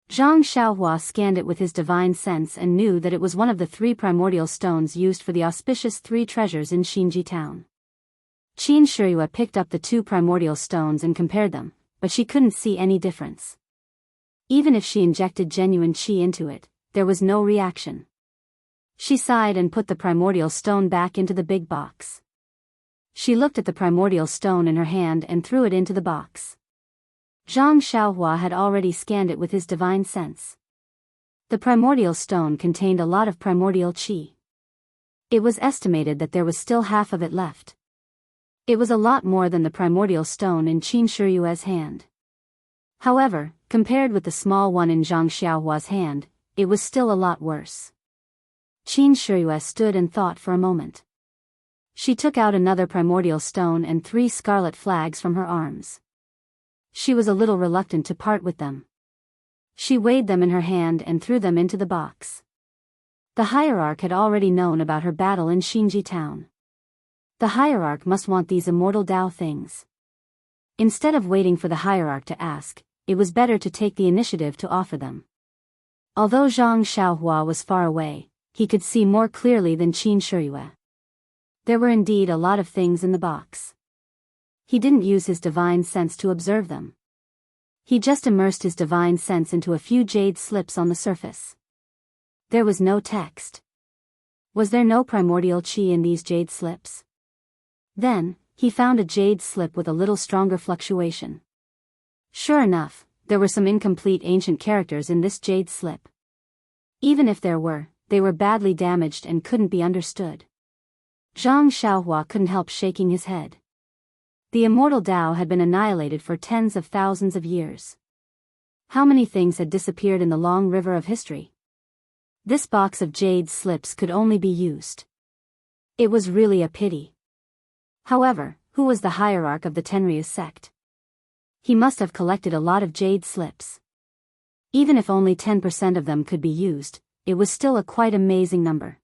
Speaker 1: Zhang Xiaohua scanned it with his divine sense and knew that it was one of the 3 primordial stones used for the auspicious 3 treasures in Xinji town. Qin Shiyue picked up the 2 primordial stones and compared them, but she couldn't see any difference. Even if she injected genuine qi into it, there was no reaction. She sighed and put the primordial stone back into the big box. She looked at the primordial stone in her hand and threw it into the box. Zhang Xiaohua had already scanned it with his divine sense. The primordial stone contained a lot of primordial qi. It was estimated that there was still half of it left. It was a lot more than the primordial stone in Qin Shiyue's hand. However, compared with the small one in Zhang Xiaohua's hand, it was still a lot worse. Qin Shiyue stood and thought for a moment. She took out another primordial stone and 3 scarlet flags from her arms. She was a little reluctant to part with them. She weighed them in her hand and threw them into the box. The hierarch had already known about her battle in Xinji town. The hierarch must want these immortal Dao things. Instead of waiting for the hierarch to ask, it was better to take the initiative to offer them. Although Zhang Xiaohua was far away, he could see more clearly than Qin Shiyue. There were indeed a lot of things in the box. He didn't use his divine sense to observe them. He just immersed his divine sense into a few jade slips on the surface. There was no text. Was there no primordial qi in these jade slips? Then, he found a jade slip with a little stronger fluctuation. Sure enough, there were some incomplete ancient characters in this jade slip. Even if there were, they were badly damaged and couldn't be understood. Zhang Xiaohua couldn't help shaking his head. The immortal Dao had been annihilated for tens of thousands of years. How many things had disappeared in the long river of history? This box of jade slips could only be used. It was really a pity. However, who was the hierarch of the Tenryu sect? He must have collected a lot of jade slips. Even if only 10% of them could be used, it was still a quite amazing number.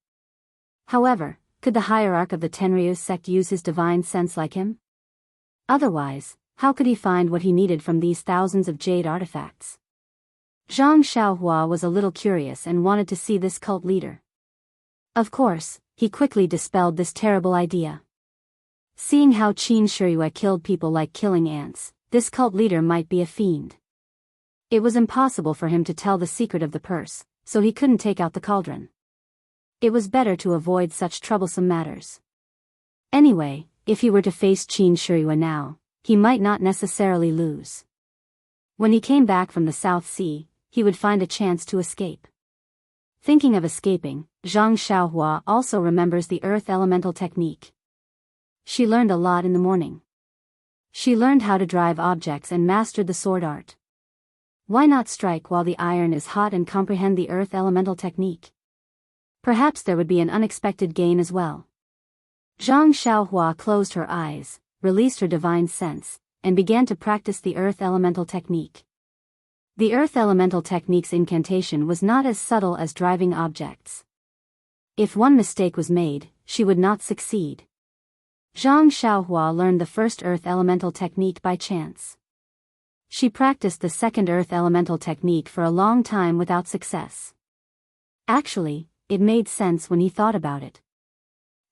Speaker 1: However, could the hierarch of the Tenryu sect use his divine sense like him? Otherwise, how could he find what he needed from these thousands of jade artifacts? Zhang Xiaohua was a little curious and wanted to see this cult leader. Of course, he quickly dispelled this terrible idea. Seeing how Qin Shiyue killed people like killing ants, this cult leader might be a fiend. It was impossible for him to tell the secret of the purse, so he couldn't take out the cauldron. It was better to avoid such troublesome matters. Anyway, if he were to face Qin Shiyue now, he might not necessarily lose. When he came back from the South Sea, he would find a chance to escape. Thinking of escaping, Zhang Xiaohua also remembers the earth elemental technique. She learned a lot in the morning. She learned how to drive objects and mastered the sword art. Why not strike while the iron is hot and comprehend the earth elemental technique? Perhaps there would be an unexpected gain as well. Zhang Xiaohua closed her eyes, released her divine sense, and began to practice the earth elemental technique. The earth elemental technique's incantation was not as subtle as driving objects. If one mistake was made, she would not succeed. Zhang Xiaohua learned the first earth elemental technique by chance. She practiced the second earth elemental technique for a long time without success. Actually, it made sense when he thought about it.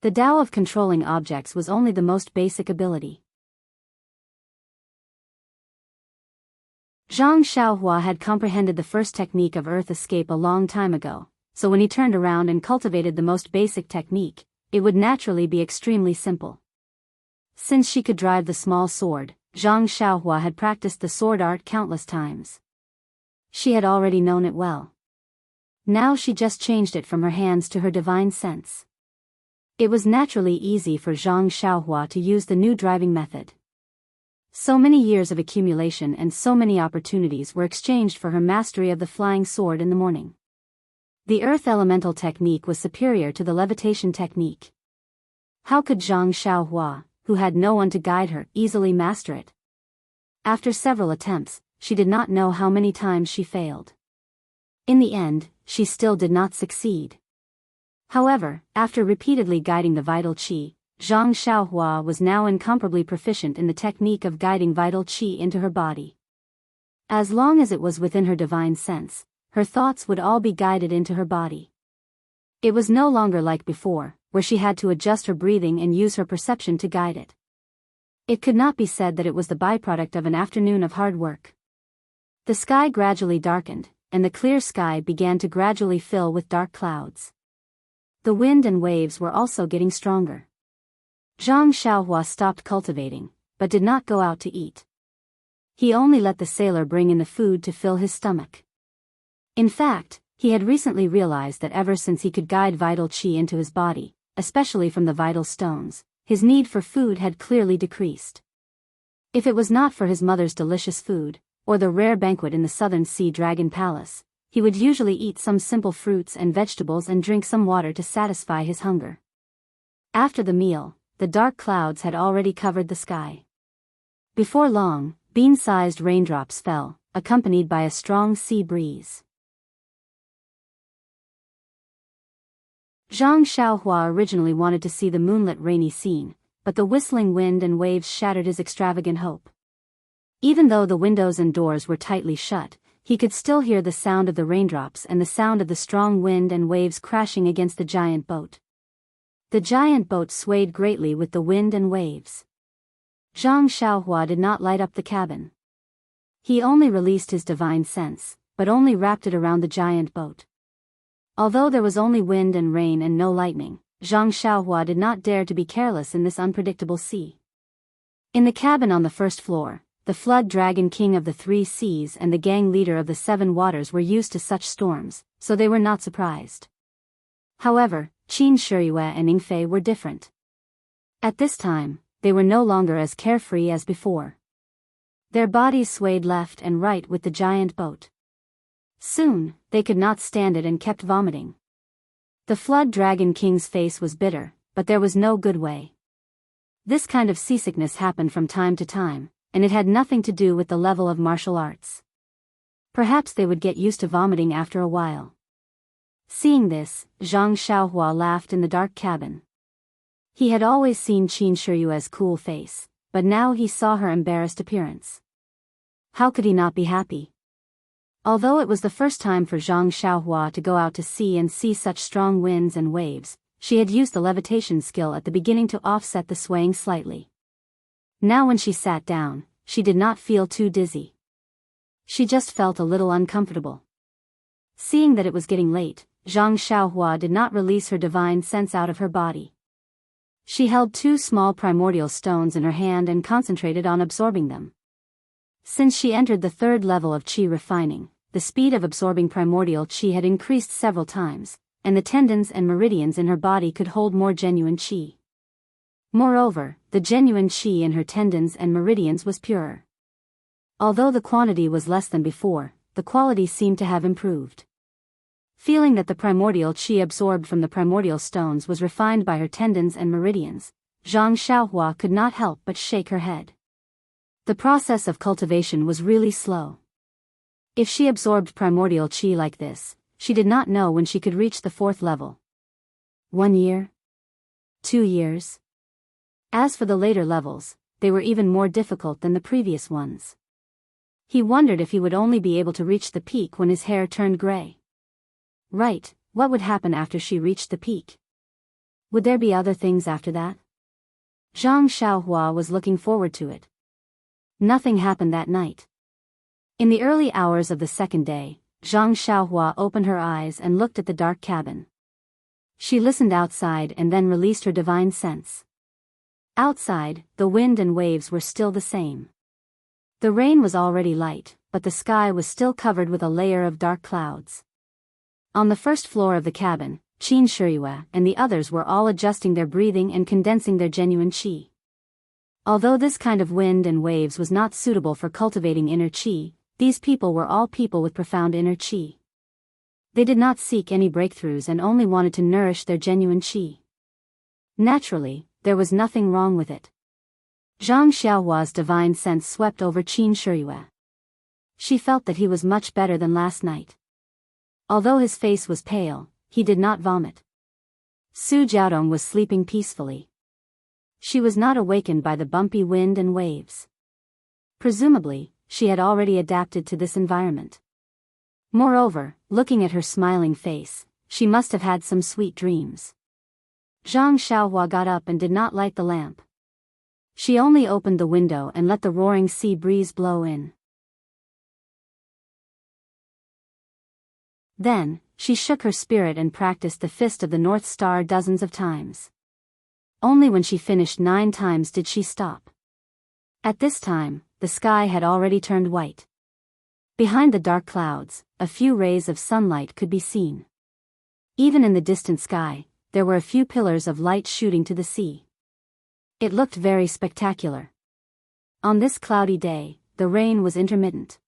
Speaker 1: The Tao of controlling objects was only the most basic ability. Zhang Xiaohua had comprehended the first technique of earth escape a long time ago, so when he turned around and cultivated the most basic technique, it would naturally be extremely simple. Since she could drive the small sword, Zhang Xiaohua had practiced the sword art countless times. She had already known it well. Now she just changed it from her hands to her divine sense. It was naturally easy for Zhang Xiaohua to use the new driving method. So many years of accumulation and so many opportunities were exchanged for her mastery of the flying sword in the morning. The earth elemental technique was superior to the levitation technique. How could Zhang Xiaohua, who had no one to guide her, easily master it? After several attempts, she did not know how many times she failed. In the end, she still did not succeed. However, after repeatedly guiding the vital qi, Zhang Xiaohua was now incomparably proficient in the technique of guiding vital qi into her body. As long as it was within her divine sense, her thoughts would all be guided into her body. It was no longer like before, where she had to adjust her breathing and use her perception to guide it. It could not be said that it was the byproduct of an afternoon of hard work. The sky gradually darkened, and the clear sky began to gradually fill with dark clouds. The wind and waves were also getting stronger. Zhang Xiaohua stopped cultivating, but did not go out to eat. He only let the sailor bring in the food to fill his stomach. In fact, he had recently realized that ever since he could guide vital qi into his body, especially from the vital stones, his need for food had clearly decreased. If it was not for his mother's delicious food, or the rare banquet in the southern sea dragon palace, he would usually eat some simple fruits and vegetables and drink some water to satisfy his hunger. After the meal, the dark clouds had already covered the sky. Before long, bean-sized raindrops fell, accompanied by a strong sea breeze. Zhang Xiaohua originally wanted to see the moonlit rainy scene, but the whistling wind and waves shattered his extravagant hope. Even though the windows and doors were tightly shut, he could still hear the sound of the raindrops and the sound of the strong wind and waves crashing against the giant boat. The giant boat swayed greatly with the wind and waves. Zhang Xiaohua did not light up the cabin. He only released his divine sense, but only wrapped it around the giant boat. Although there was only wind and rain and no lightning, Zhang Xiaohua did not dare to be careless in this unpredictable sea. In the cabin on the first floor, the flood dragon king of the three seas and the gang leader of the seven waters were used to such storms, so they were not surprised. However, Qin Shiyue and Yingfei were different. At this time, they were no longer as carefree as before. Their bodies swayed left and right with the giant boat. Soon, they could not stand it and kept vomiting. The flood dragon king's face was bitter, but there was no good way. This kind of seasickness happened from time to time, and it had nothing to do with the level of martial arts. Perhaps they would get used to vomiting after a while. Seeing this, Zhang Xiaohua laughed in the dark cabin. He had always seen Qin Shiyue's cool face, but now he saw her embarrassed appearance. How could he not be happy? Although it was the first time for Zhang Xiaohua to go out to sea and see such strong winds and waves, she had used the levitation skill at the beginning to offset the swaying slightly. Now when she sat down, she did not feel too dizzy. She just felt a little uncomfortable. Seeing that it was getting late, Zhang Xiaohua did not release her divine sense out of her body. She held two small primordial stones in her hand and concentrated on absorbing them. Since she entered the third level of qi refining, the speed of absorbing primordial qi had increased several times, and the tendons and meridians in her body could hold more genuine qi. Moreover, the genuine qi in her tendons and meridians was purer. Although the quantity was less than before, the quality seemed to have improved. Feeling that the primordial qi absorbed from the primordial stones was refined by her tendons and meridians, Zhang Xiaohua could not help but shake her head. The process of cultivation was really slow. If she absorbed primordial qi like this, she did not know when she could reach the fourth level. 1 year? 2 years? As for the later levels, they were even more difficult than the previous ones. He wondered if he would only be able to reach the peak when his hair turned gray. Right, what would happen after she reached the peak? Would there be other things after that? Zhang Xiaohua was looking forward to it. Nothing happened that night. In the early hours of the second day, Zhang Xiaohua opened her eyes and looked at the dark cabin. She listened outside and then released her divine sense. Outside, the wind and waves were still the same. The rain was already light, but the sky was still covered with a layer of dark clouds. On the first floor of the cabin, Qin Shiyue and the others were all adjusting their breathing and condensing their genuine qi. Although this kind of wind and waves was not suitable for cultivating inner qi, these people were all people with profound inner qi. They did not seek any breakthroughs and only wanted to nourish their genuine qi. Naturally, there was nothing wrong with it. Zhang Xiaohua's divine sense swept over Qin Shiyue. She felt that he was much better than last night. Although his face was pale, he did not vomit. Su Jiaodong was sleeping peacefully. She was not awakened by the bumpy wind and waves. Presumably, she had already adapted to this environment. Moreover, looking at her smiling face, she must have had some sweet dreams. Zhang Xiaohua got up and did not light the lamp. She only opened the window and let the roaring sea breeze blow in. Then, she shook her spirit and practiced the Fist of the North Star dozens of times. Only when she finished 9 times did she stop. At this time, the sky had already turned white. Behind the dark clouds, a few rays of sunlight could be seen. Even in the distant sky, there were a few pillars of light shooting to the sea. It looked very spectacular. On this cloudy day, the rain was intermittent.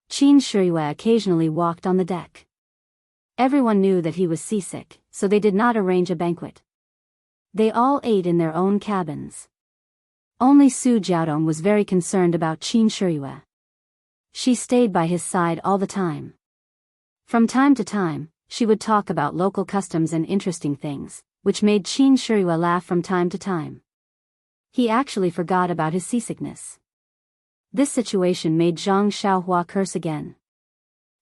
Speaker 1: Qin Shiyue occasionally walked on the deck. Everyone knew that he was seasick, so they did not arrange a banquet. They all ate in their own cabins. Only Su Jiaodong was very concerned about Qin Shiyue. She stayed by his side all the time. From time to time, she would talk about local customs and interesting things, which made Qin Shiyue laugh from time to time. He actually forgot about his seasickness. This situation made Zhang Xiaohua curse again.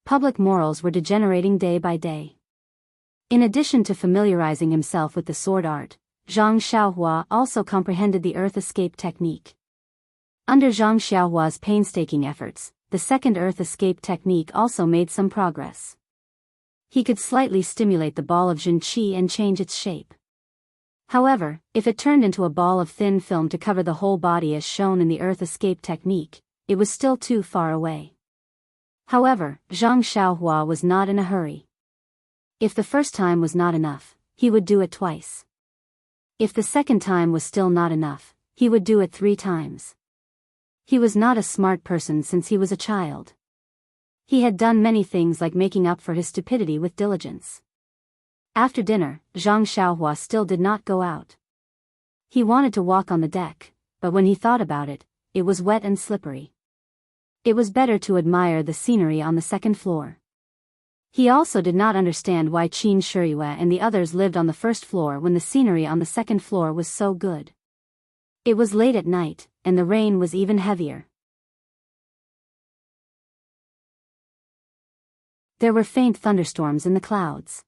Speaker 1: Public morals were degenerating day by day. In addition to familiarizing himself with the sword art, Zhang Xiaohua also comprehended the earth escape technique. Under Zhang Xiaohua's painstaking efforts, the second earth escape technique also made some progress. He could slightly stimulate the ball of Jin Qi and change its shape. However, if it turned into a ball of thin film to cover the whole body as shown in the earth escape technique, it was still too far away. However, Zhang Xiaohua was not in a hurry. If the first time was not enough, he would do it twice. If the second time was still not enough, he would do it 3 times. He was not a smart person since he was a child. He had done many things like making up for his stupidity with diligence. After dinner, Zhang Xiaohua still did not go out. He wanted to walk on the deck, but when he thought about it, it was wet and slippery. It was better to admire the scenery on the second floor. He also did not understand why Qin Shiyue and the others lived on the first floor when the scenery on the second floor was so good. It was late at night, and the rain was even heavier. There were faint thunderstorms in the clouds.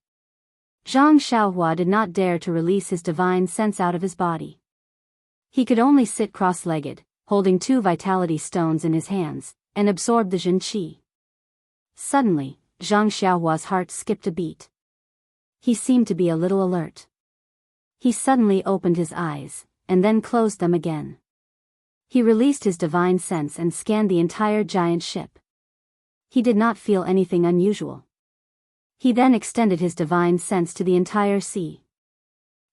Speaker 1: Zhang Xiaohua did not dare to release his divine sense out of his body. He could only sit cross-legged, holding 2 vitality stones in his hands, and absorb the Jin Qi. Suddenly, Zhang Xiaohua's heart skipped a beat. He seemed to be a little alert. He suddenly opened his eyes, and then closed them again. He released his divine sense and scanned the entire giant ship. He did not feel anything unusual. He then extended his divine sense to the entire sea.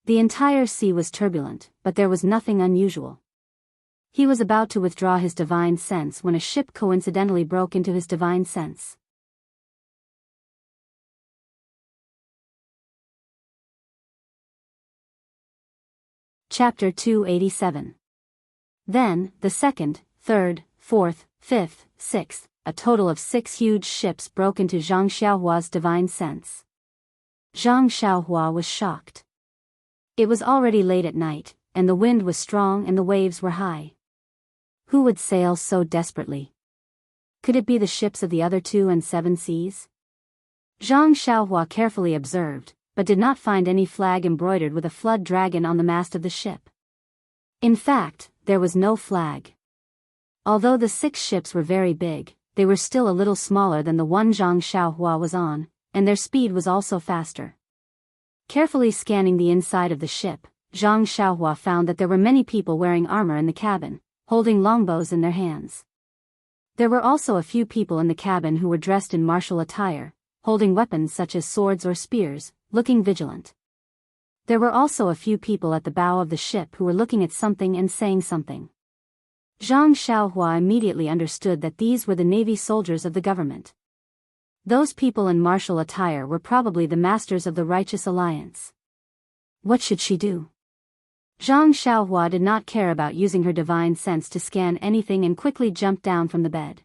Speaker 1: The entire sea was turbulent, but there was nothing unusual. He was about to withdraw his divine sense when a ship coincidentally broke into his divine sense. Chapter 287. Then, the second, third, fourth, fifth, sixth, a total of 6 huge ships broke into Zhang Xiaohua's divine sense. Zhang Xiaohua was shocked. It was already late at night, and the wind was strong and the waves were high. Who would sail so desperately? Could it be the ships of the other 2 and 7 seas? Zhang Xiaohua carefully observed, but did not find any flag embroidered with a flood dragon on the mast of the ship. In fact, there was no flag. Although the 6 ships were very big, they were still a little smaller than the one Zhang Xiaohua was on, and their speed was also faster. Carefully scanning the inside of the ship, Zhang Xiaohua found that there were many people wearing armor in the cabin, holding longbows in their hands. There were also a few people in the cabin who were dressed in martial attire, holding weapons such as swords or spears, looking vigilant. There were also a few people at the bow of the ship who were looking at something and saying something. Zhang Xiaohua immediately understood that these were the navy soldiers of the government. Those people in martial attire were probably the masters of the Righteous Alliance. What should she do? Zhang Xiaohua did not care about using her divine sense to scan anything and quickly jumped down from the bed.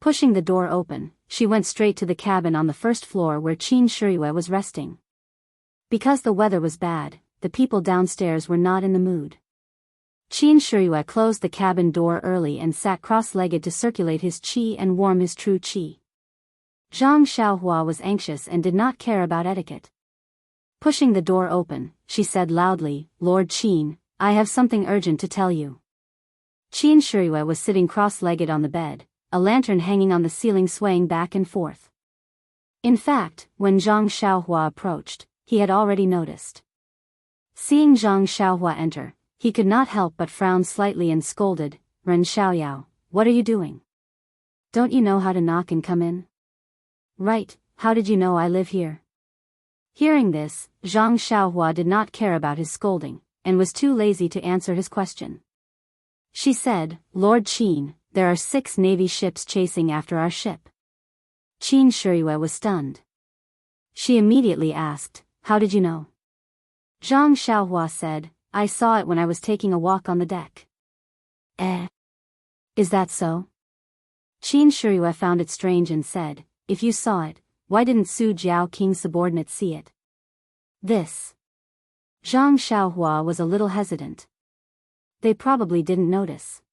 Speaker 1: Pushing the door open, she went straight to the cabin on the first floor where Qin Shiyue was resting. Because the weather was bad, the people downstairs were not in the mood. Qin Shiyue closed the cabin door early and sat cross-legged to circulate his qi and warm his true qi. Zhang Xiaohua was anxious and did not care about etiquette. Pushing the door open, she said loudly, "Lord Qin, I have something urgent to tell you." Qin Shiyue was sitting cross-legged on the bed, a lantern hanging on the ceiling swaying back and forth. In fact, when Zhang Xiaohua approached, he had already noticed. Seeing Zhang Xiaohua enter, he could not help but frown slightly and scolded, Ren Xiaoyao, what are you doing? Don't you know how to knock and come in? Right, how did you know I live here? Hearing this, Zhang Xiaohua did not care about his scolding, and was too lazy to answer his question. She said, Lord Qin, there are 6 navy ships chasing after our ship. Qin Shiyue was stunned. She immediately asked, how did you know? Zhang Xiaohua said, I saw it when I was taking a walk on the deck. Is that so? Qin Shiyue found it strange and said, if you saw it, why didn't Su Jiao King's subordinate see it? This. Zhang Xiaohua was a little hesitant. They probably didn't notice.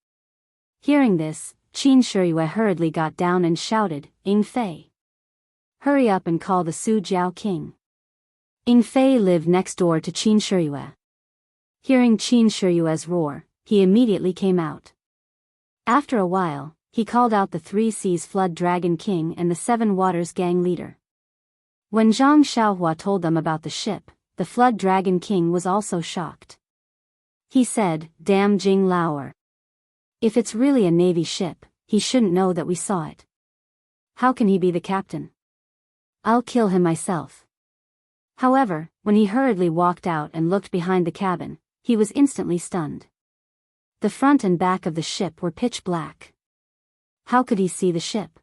Speaker 1: Hearing this, Qin Shiyue hurriedly got down and shouted, Ying Fei. Hurry up and call the Su Jiao King. Ying Fei lived next door to Qin Shiyue. Hearing Qin Shiyue's roar, he immediately came out. After a while, he called out the 3 Seas Flood Dragon King and the 7 Waters Gang leader. When Zhang Xiaohua told them about the ship, the Flood Dragon King was also shocked. He said, damn Jing Laoer. If it's really a navy ship, he shouldn't know that we saw it. How can he be the captain? I'll kill him myself. However, when he hurriedly walked out and looked behind the cabin, he was instantly stunned. The front and back of the ship were pitch black. How could he see the ship?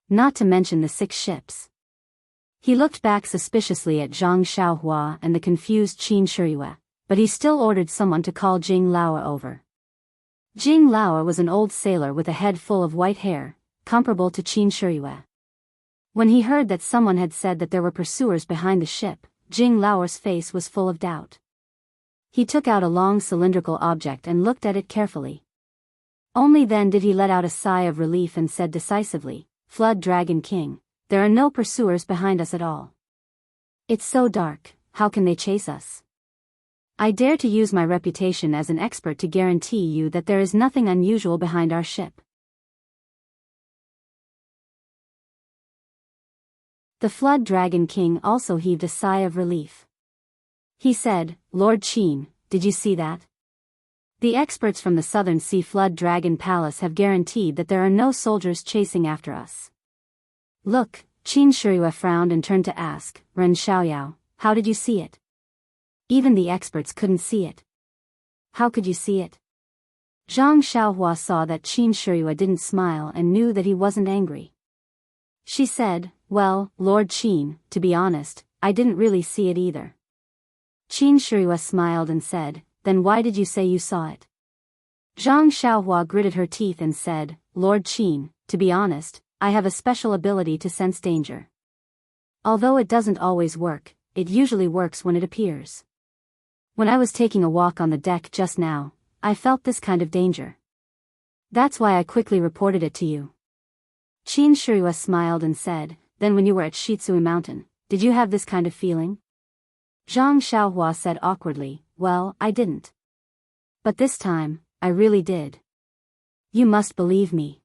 Speaker 1: Not to mention the 6 ships. He looked back suspiciously at Zhang Xiaohua and the confused Qin Shiyue, but he still ordered someone to call Jing Laoer over. Jing Laoer was an old sailor with a head full of white hair, comparable to Qin Shiyue. When he heard that someone had said that there were pursuers behind the ship, Jing Laoer's face was full of doubt. He took out a long cylindrical object and looked at it carefully. Only then did he let out a sigh of relief and said decisively, Flood Dragon King, there are no pursuers behind us at all. It's so dark, how can they chase us? I dare to use my reputation as an expert to guarantee you that there is nothing unusual behind our ship. The Flood Dragon King also heaved a sigh of relief. He said, Lord Qin, did you see that? The experts from the Southern Sea Flood Dragon Palace have guaranteed that there are no soldiers chasing after us. Look, Qin Shiyue frowned and turned to ask, Ren Xiaoyao, how did you see it? Even the experts couldn't see it. How could you see it? Zhang Xiaohua saw that Qin Shiyue didn't smile and knew that he wasn't angry. She said, well, Lord Qin, to be honest, I didn't really see it either. Qin Shiyue smiled and said, then why did you say you saw it? Zhang Xiaohua gritted her teeth and said, Lord Qin, to be honest, I have a special ability to sense danger. Although it doesn't always work, it usually works when it appears. When I was taking a walk on the deck just now, I felt this kind of danger. That's why I quickly reported it to you. Qin Shiyue smiled and said, then when you were at Shitsui Mountain, did you have this kind of feeling? Zhang Xiaohua said awkwardly, well, I didn't. But this time, I really did. You must believe me.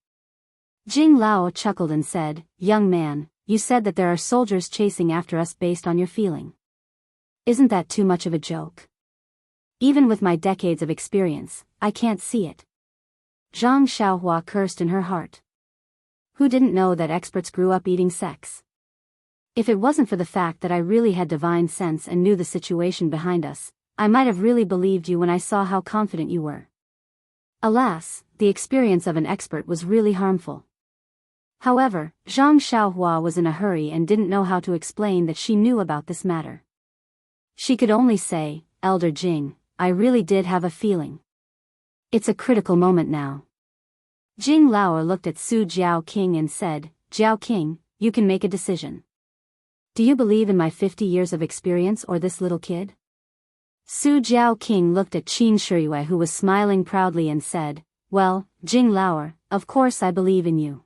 Speaker 1: Jing Lao chuckled and said, young man, you said that there are soldiers chasing after us based on your feeling. Isn't that too much of a joke? Even with my decades of experience, I can't see it. Zhang Xiaohua cursed in her heart. Who didn't know that experts grew up eating sex? If it wasn't for the fact that I really had divine sense and knew the situation behind us, I might have really believed you when I saw how confident you were. Alas, the experience of an expert was really harmful. However, Zhang Xiaohua was in a hurry and didn't know how to explain that she knew about this matter. She could only say, Elder Jing, I really did have a feeling. It's a critical moment now. Jing Laoer looked at Su Jiao King and said, Jiao King, you can make a decision. Do you believe in my 50 years of experience or this little kid? Su Jiao King looked at Qin Shiyue who was smiling proudly and said, well, Jing Laoer, of course I believe in you.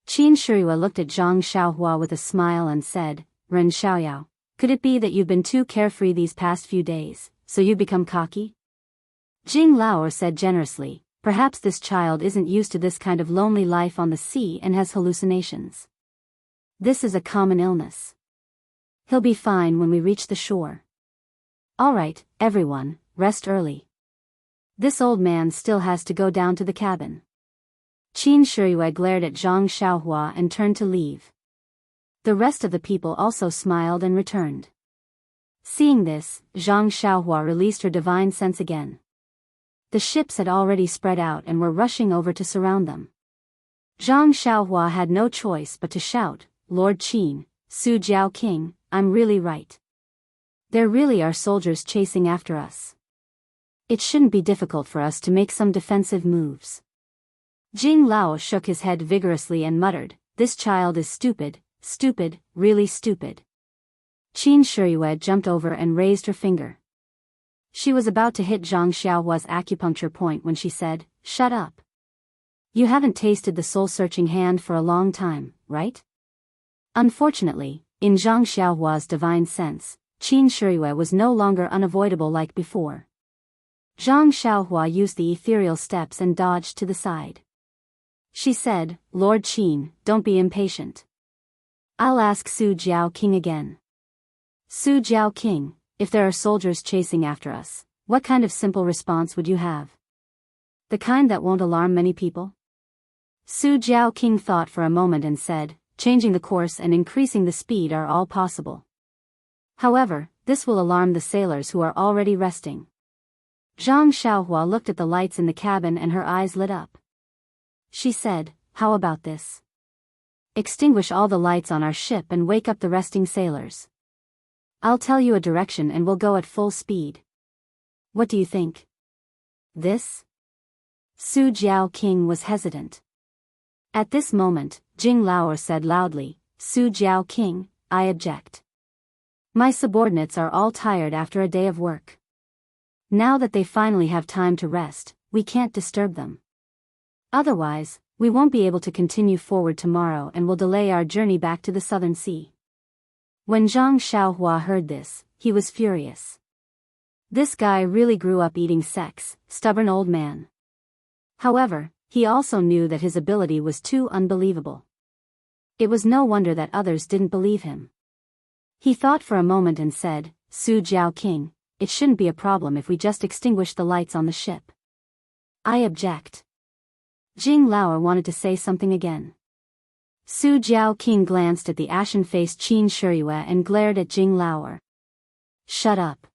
Speaker 1: Qin Shiyue looked at Zhang Xiaohua with a smile and said, Ren Xiaoyao, could it be that you've been too carefree these past few days, so you've become cocky? Jing Laoer said generously, perhaps this child isn't used to this kind of lonely life on the sea and has hallucinations. This is a common illness. He'll be fine when we reach the shore. All right, everyone, rest early. This old man still has to go down to the cabin. Qin Shiyue glared at Zhang Xiaohua and turned to leave. The rest of the people also smiled and returned. Seeing this, Zhang Xiaohua released her divine sense again. The ships had already spread out and were rushing over to surround them. Zhang Xiaohua had no choice but to shout, "Lord Qin, Su Jiao King, I'm really right. There really are soldiers chasing after us. It shouldn't be difficult for us to make some defensive moves." Jing Lao shook his head vigorously and muttered, "This child is stupid, stupid, really stupid." Qin Shiyue jumped over and raised her finger. She was about to hit Zhang Xiaohua's acupuncture point when she said, "Shut up. You haven't tasted the soul-searching hand for a long time, right?" Unfortunately, in Zhang Xiaohua's divine sense, Qin Shiyue was no longer unavoidable like before. Zhang Xiaohua used the ethereal steps and dodged to the side. She said, "Lord Qin, don't be impatient. I'll ask Su Jiao King again. Su Jiao King, if there are soldiers chasing after us, what kind of simple response would you have? The kind that won't alarm many people?" Su Jiao King thought for a moment and said, "Changing the course and increasing the speed are all possible. However, this will alarm the sailors who are already resting." Zhang Xiaohua looked at the lights in the cabin and her eyes lit up. She said, "How about this? Extinguish all the lights on our ship and wake up the resting sailors. I'll tell you a direction and we'll go at full speed. What do you think?" This? Su Jiao King was hesitant. At this moment, Jing Lao said loudly, "Su Jiao King, I object. My subordinates are all tired after a day of work. Now that they finally have time to rest, we can't disturb them. Otherwise, we won't be able to continue forward tomorrow and will delay our journey back to the Southern Sea." When Zhang Xiaohua heard this, he was furious. This guy really grew up eating sex, stubborn old man. However, he also knew that his ability was too unbelievable. It was no wonder that others didn't believe him. He thought for a moment and said, "Su Jiao King, it shouldn't be a problem if we just extinguish the lights on the ship." "I object." Jing Lao wanted to say something again. Su Jiao King glanced at the ashen-faced Qin Shiyue and glared at Jing Lao. "Shut up.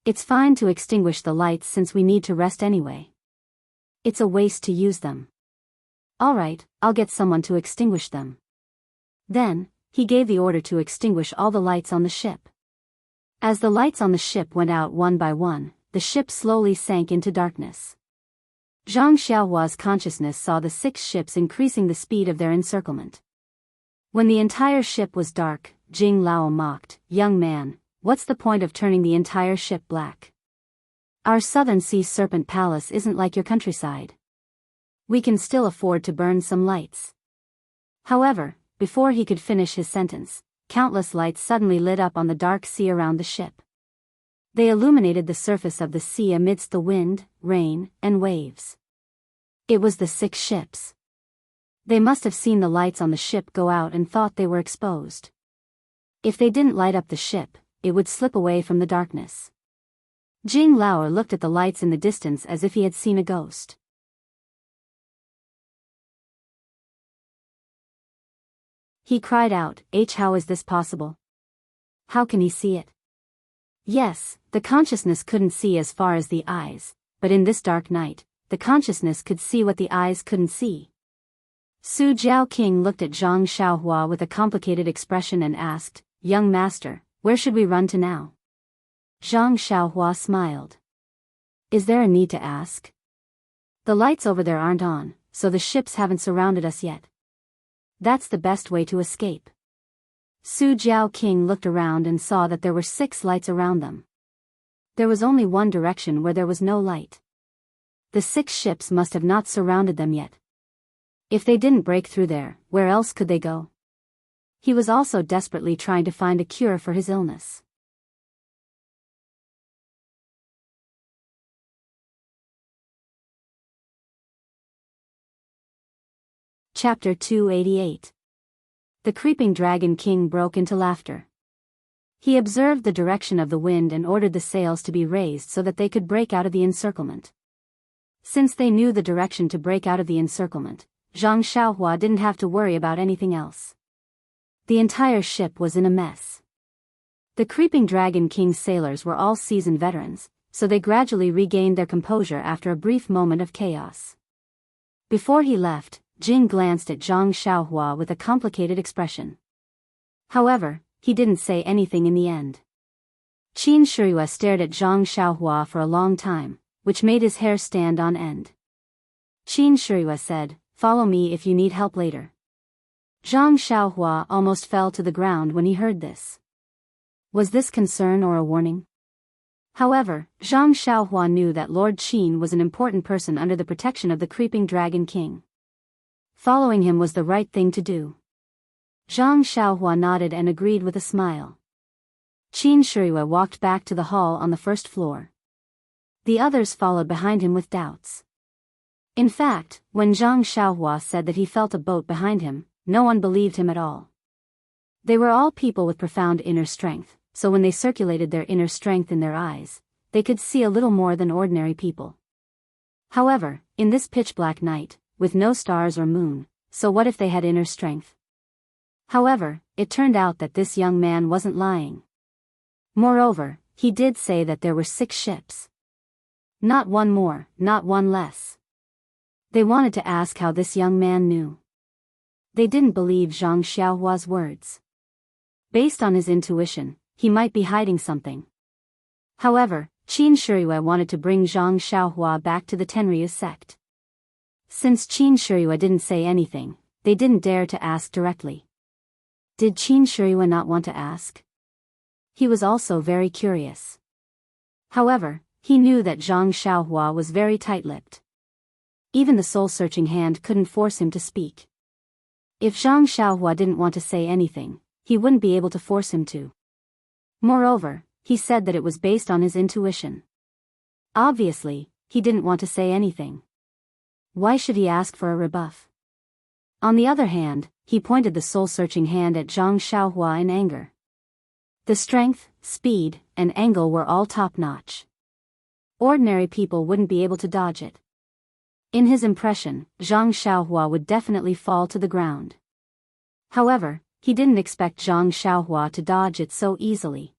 Speaker 1: It's fine to extinguish the lights since we need to rest anyway. It's a waste to use them. All right, I'll get someone to extinguish them." Then, he gave the order to extinguish all the lights on the ship. As the lights on the ship went out one by one, the ship slowly sank into darkness. Zhang Xiaohua's consciousness saw the 6 ships increasing the speed of their encirclement. When the entire ship was dark, Jing Lao mocked, "Young man, what's the point of turning the entire ship black? Our Southern Sea Serpent Palace isn't like your countryside. We can still afford to burn some lights." However, before he could finish his sentence, countless lights suddenly lit up on the dark sea around the ship. They illuminated the surface of the sea amidst the wind, rain, and waves. It was the 6 ships. They must have seen the lights on the ship go out and thought they were exposed. If they didn't light up the ship, it would slip away from the darkness. Jing Lao looked at the lights in the distance as if he had seen a ghost. He cried out, How is this possible? How can he see it?" Yes, the consciousness couldn't see as far as the eyes, but in this dark night, the consciousness could see what the eyes couldn't see. Su Jiao King looked at Zhang Xiaohua with a complicated expression and asked, "Young master, where should we run to now?" Zhang Xiaohua smiled. "Is there a need to ask? The lights over there aren't on, so the ships haven't surrounded us yet. That's the best way to escape." Su Jiao King looked around and saw that there were 6 lights around them. There was only one direction where there was no light. The 6 ships must have not surrounded them yet. If they didn't break through there, where else could they go? He was also desperately trying to find a cure for his illness. Chapter 288. The creeping dragon king broke into laughter. He observed the direction of the wind and ordered the sails to be raised so that they could break out of the encirclement. Since they knew the direction to break out of the encirclement, Zhang Xiaohua didn't have to worry about anything else. The entire ship was in a mess. The Creeping Dragon King's sailors were all seasoned veterans, so they gradually regained their composure after a brief moment of chaos. Before he left, Jing glanced at Zhang Xiaohua with a complicated expression. However, he didn't say anything in the end. Qin Shiyue stared at Zhang Xiaohua for a long time, which made his hair stand on end. Qin Shiyue said, "Follow me if you need help later." Zhang Xiaohua almost fell to the ground when he heard this. Was this concern or a warning? However, Zhang Xiaohua knew that Lord Qin was an important person under the protection of the Creeping Dragon King. Following him was the right thing to do. Zhang Xiaohua nodded and agreed with a smile. Qin Shiyue walked back to the hall on the first floor. The others followed behind him with doubts. In fact, when Zhang Xiaohua said that he felt a boat behind him, no one believed him at all. They were all people with profound inner strength, so when they circulated their inner strength in their eyes, they could see a little more than ordinary people. However, in this pitch-black night, with no stars or moon, so what if they had inner strength? However, it turned out that this young man wasn't lying. Moreover, he did say that there were 6 ships. Not one more, not one less. They wanted to ask how this young man knew. They didn't believe Zhang Xiaohua's words. Based on his intuition, he might be hiding something. However, Qin Shiyue wanted to bring Zhang Xiaohua back to the Tenryu sect. Since Qin Shiyue didn't say anything, they didn't dare to ask directly. Did Qin Shiyue not want to ask? He was also very curious. However, he knew that Zhang Xiaohua was very tight-lipped. Even the soul-searching hand couldn't force him to speak. If Zhang Xiaohua didn't want to say anything, he wouldn't be able to force him to. Moreover, he said that it was based on his intuition. Obviously, he didn't want to say anything. Why should he ask for a rebuff? On the other hand, he pointed the soul-searching hand at Zhang Xiaohua in anger. The strength, speed, and angle were all top-notch. Ordinary people wouldn't be able to dodge it. In his impression, Zhang Xiaohua would definitely fall to the ground. However, he didn't expect Zhang Xiaohua to dodge it so easily.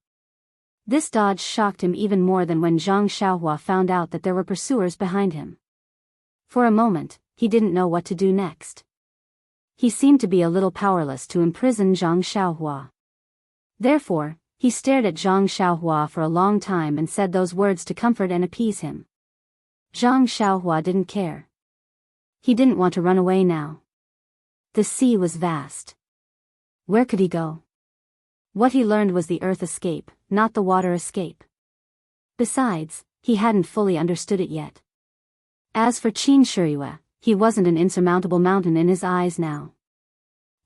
Speaker 1: This dodge shocked him even more than when Zhang Xiaohua found out that there were pursuers behind him. For a moment, he didn't know what to do next. He seemed to be a little powerless to imprison Zhang Xiaohua. Therefore, he stared at Zhang Xiaohua for a long time and said those words to comfort and appease him. Zhang Xiaohua didn't care. He didn't want to run away now. The sea was vast. Where could he go? What he learned was the earth escape, not the water escape. Besides, he hadn't fully understood it yet. As for Qin Shiyue, he wasn't an insurmountable mountain in his eyes now.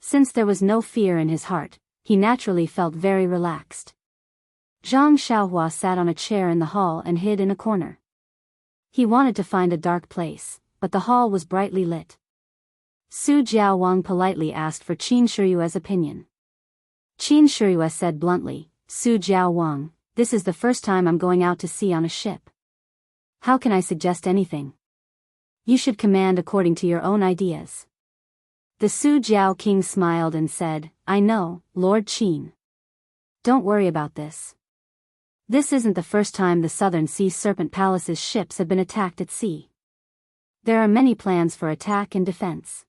Speaker 1: Since there was no fear in his heart, he naturally felt very relaxed. Zhang Xiaohua sat on a chair in the hall and hid in a corner. He wanted to find a dark place, but the hall was brightly lit. Su Jiaowang politely asked for Qin Shiyue's opinion. Qin Shiyue said bluntly, "Su Jiaowang, this is the first time I'm going out to sea on a ship. How can I suggest anything? You should command according to your own ideas." The Su Jiao king smiled and said, "I know, Lord Qin. Don't worry about this. This isn't the first time the Southern Sea Serpent Palace's ships have been attacked at sea. There are many plans for attack and defense.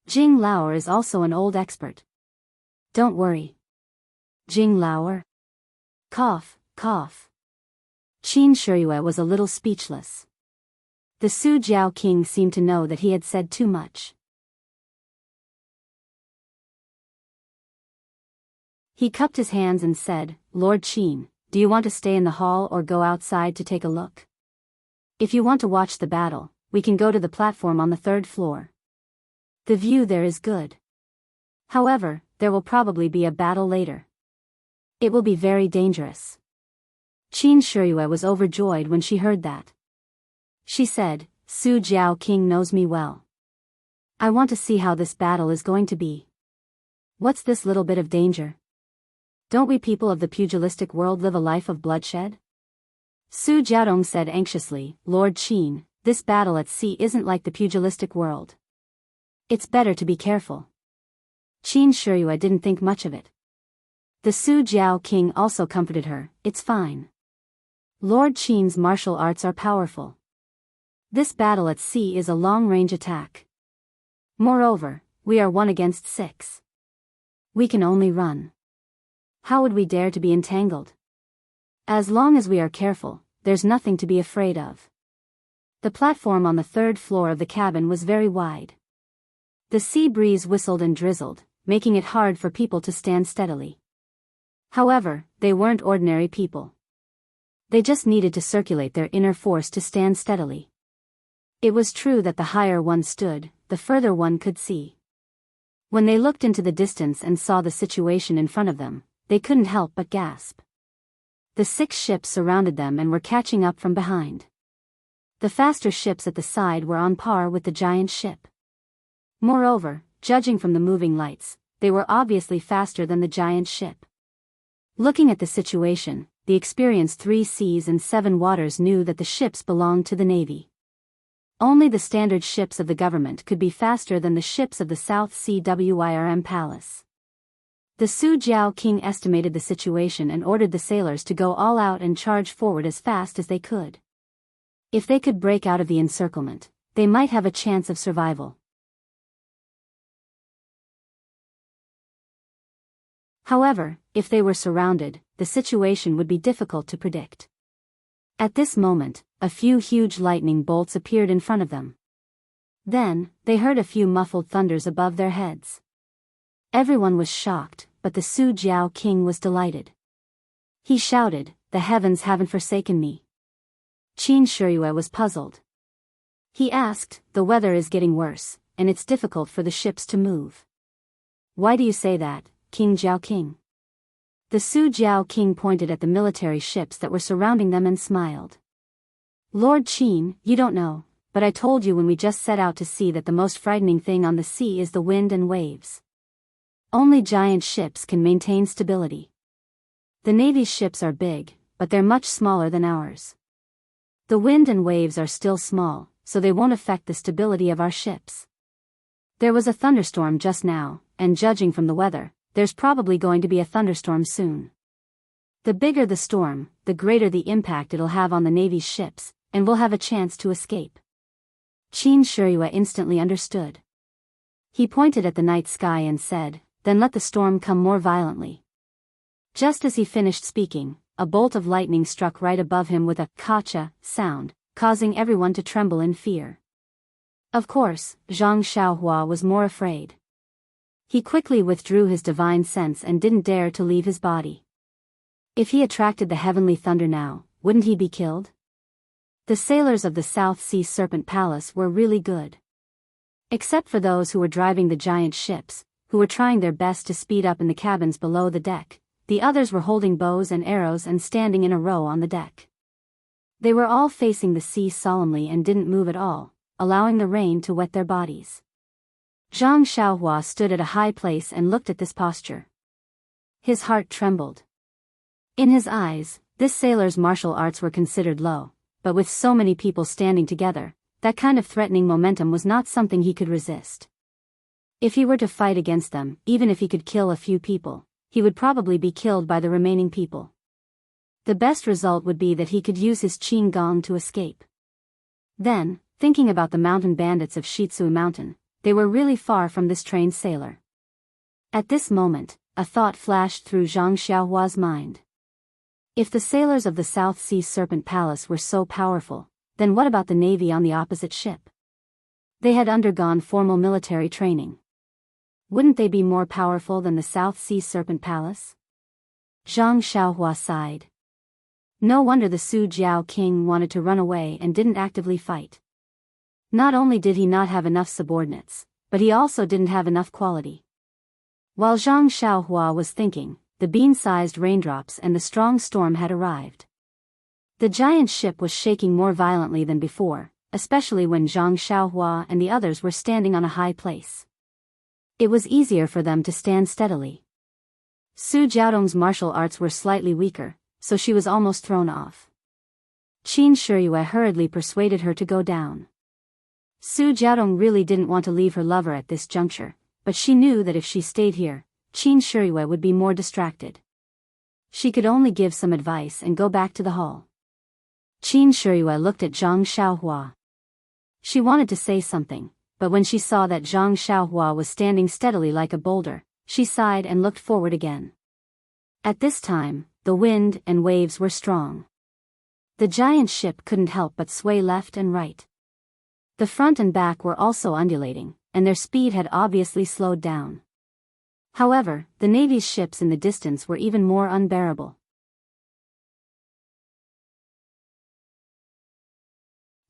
Speaker 1: Jing Laoer is also an old expert. Don't worry." Jing Laoer? Cough, cough. Qin Shiyue was a little speechless. The Su Jiao king seemed to know that he had said too much. He cupped his hands and said, "Lord Qin, do you want to stay in the hall or go outside to take a look? If you want to watch the battle, we can go to the platform on the 3rd floor. The view there is good. However, there will probably be a battle later. It will be very dangerous." Qin Shiyue was overjoyed when she heard that. She said, "Su Jiao king knows me well. I want to see how this battle is going to be. What's this little bit of danger?" Don't we people of the pugilistic world live a life of bloodshed? Su Jiaodong said anxiously, Lord Qin, this battle at sea isn't like the pugilistic world. It's better to be careful. Qin Shiyue didn't think much of it. The Su Jiao king also comforted her, it's fine. Lord Qin's martial arts are powerful. This battle at sea is a long-range attack. Moreover, we are 1 against 6. We can only run. How would we dare to be entangled? As long as we are careful, there's nothing to be afraid of. The platform on the 3rd floor of the cabin was very wide. The sea breeze whistled and drizzled, making it hard for people to stand steadily. However, they weren't ordinary people. They just needed to circulate their inner force to stand steadily. It was true that the higher one stood, the further one could see. When they looked into the distance and saw the situation in front of them, they couldn't help but gasp. The 6 ships surrounded them and were catching up from behind. The faster ships at the side were on par with the giant ship. Moreover, judging from the moving lights, they were obviously faster than the giant ship. Looking at the situation, the experienced 3 seas and 7 waters knew that the ships belonged to the Navy. Only the standard ships of the government could be faster than the ships of the South Sea Wirm Palace. The Su Jiao king estimated the situation and ordered the sailors to go all out and charge forward as fast as they could. If they could break out of the encirclement, they might have a chance of survival. However, if they were surrounded, the situation would be difficult to predict. At this moment, a few huge lightning bolts appeared in front of them. Then, they heard a few muffled thunders above their heads. Everyone was shocked, but the Su Jiao king was delighted. He shouted, "The heavens haven't forsaken me." Qin Shiyue was puzzled. He asked, "The weather is getting worse, and it's difficult for the ships to move. Why do you say that, King Jiao King?" The Su Jiao king pointed at the military ships that were surrounding them and smiled. "Lord Qin, you don't know, but I told you when we just set out to sea that the most frightening thing on the sea is the wind and waves. Only giant ships can maintain stability. The Navy's ships are big, but they're much smaller than ours. The wind and waves are still small, so they won't affect the stability of our ships. There was a thunderstorm just now, and judging from the weather, there's probably going to be a thunderstorm soon. The bigger the storm, the greater the impact it'll have on the Navy's ships, and we'll have a chance to escape." Qin Shiyue instantly understood. He pointed at the night sky and said, "Then let the storm come more violently." Just as he finished speaking, a bolt of lightning struck right above him with a "kacha" sound, causing everyone to tremble in fear. Of course, Zhang Xiaohua was more afraid. He quickly withdrew his divine sense and didn't dare to leave his body. If he attracted the heavenly thunder now, wouldn't he be killed? The sailors of the South Sea Serpent Palace were really good. Except for those who were driving the giant ships, who were trying their best to speed up in the cabins below the deck, the others were holding bows and arrows and standing in a row on the deck. They were all facing the sea solemnly and didn't move at all, allowing the rain to wet their bodies. Zhang Xiaohua stood at a high place and looked at this posture. His heart trembled. In his eyes, this sailor's martial arts were considered low, but with so many people standing together, that kind of threatening momentum was not something he could resist. If he were to fight against them, even if he could kill a few people, he would probably be killed by the remaining people. The best result would be that he could use his qin gong to escape. Then, thinking about the mountain bandits of Shitsu Mountain, they were really far from this trained sailor. At this moment, a thought flashed through Zhang Xiaohua's mind. If the sailors of the South Sea Serpent Palace were so powerful, then what about the Navy on the opposite ship? They had undergone formal military training. Wouldn't they be more powerful than the South Sea Serpent Palace? Zhang Xiaohua sighed. No wonder the Su Jiao king wanted to run away and didn't actively fight. Not only did he not have enough subordinates, but he also didn't have enough quality. While Zhang Xiaohua was thinking, the bean-sized raindrops and the strong storm had arrived. The giant ship was shaking more violently than before, especially when Zhang Xiaohua and the others were standing on a high place. It was easier for them to stand steadily. Su Jiaodong's martial arts were slightly weaker, so she was almost thrown off. Qin Shiyue hurriedly persuaded her to go down. Su Jiaodong really didn't want to leave her lover at this juncture, but she knew that if she stayed here, Qin Shiyue would be more distracted. She could only give some advice and go back to the hall. Qin Shiyue looked at Zhang Xiaohua. She wanted to say something, but when she saw that Zhang Xiaohua was standing steadily like a boulder, she sighed and looked forward again. At this time, the wind and waves were strong. The giant ship couldn't help but sway left and right. The front and back were also undulating, and their speed had obviously slowed down. However, the Navy's ships in the distance were even more unbearable.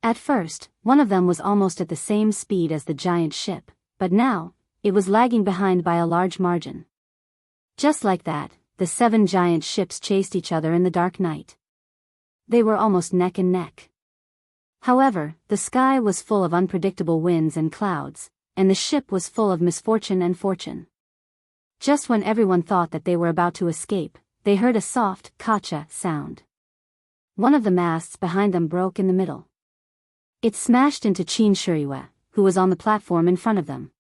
Speaker 1: At first, one of them was almost at the same speed as the giant ship, but now, it was lagging behind by a large margin. Just like that, the 7 giant ships chased each other in the dark night. They were almost neck and neck. However, the sky was full of unpredictable winds and clouds, and the ship was full of misfortune and fortune. Just when everyone thought that they were about to escape, they heard a soft, kacha sound. One of the masts behind them broke in the middle. It smashed into Qin Shiyue, who was on the platform in front of them.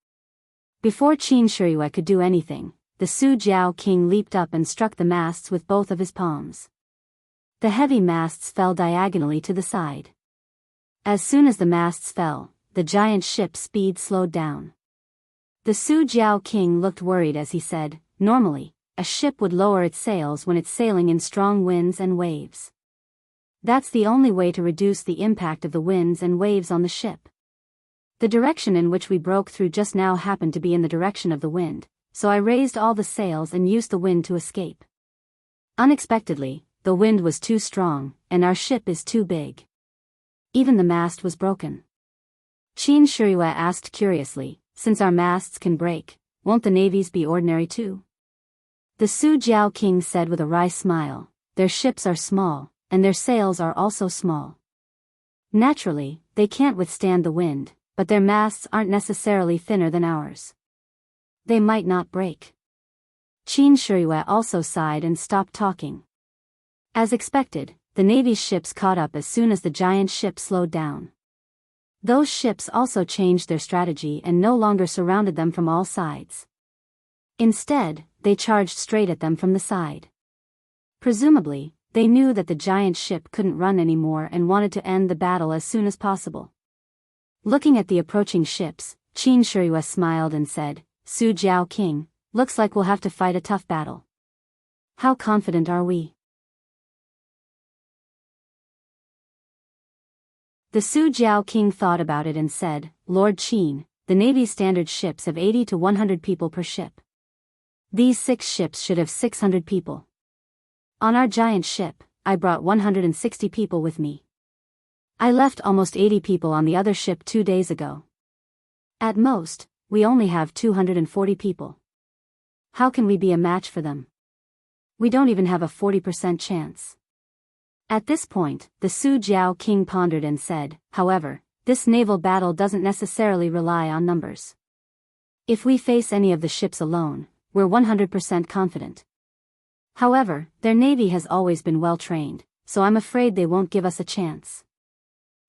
Speaker 1: Before Qin Shiyue could do anything, the Su Jiao king leaped up and struck the masts with both of his palms. The heavy masts fell diagonally to the side. As soon as the masts fell, the giant ship's speed slowed down. The Su Jiao king looked worried as he said, "Normally, a ship would lower its sails when it's sailing in strong winds and waves. That's the only way to reduce the impact of the winds and waves on the ship. The direction in which we broke through just now happened to be in the direction of the wind, so I raised all the sails and used the wind to escape. Unexpectedly, the wind was too strong, and our ship is too big. Even the mast was broken." Qin Shiyue asked curiously, "Since our masts can break, won't the navies be ordinary too?" The Su Jiao king said with a wry smile, "Their ships are small, and their sails are also small. Naturally, they can't withstand the wind, but their masts aren't necessarily thinner than ours. They might not break." Qin Shiyue also sighed and stopped talking. As expected, the Navy's ships caught up as soon as the giant ship slowed down. Those ships also changed their strategy and no longer surrounded them from all sides. Instead, they charged straight at them from the side. Presumably, they knew that the giant ship couldn't run anymore and wanted to end the battle as soon as possible. Looking at the approaching ships, Qin Shiyue smiled and said, "Su Jiao king, looks like we'll have to fight a tough battle. How confident are we?" The Su Jiao king thought about it and said, "Lord Qin, the Navy's standard ships have 80 to 100 people per ship. These 6 ships should have 600 people. On our giant ship, I brought 160 people with me. I left almost 80 people on the other ship 2 days ago. At most, we only have 240 people. How can we be a match for them? We don't even have a 40% chance." At this point, the Su Jiao king pondered and said, "However, this naval battle doesn't necessarily rely on numbers. If we face any of the ships alone, we're 100% confident. However, their navy has always been well trained, so I'm afraid they won't give us a chance."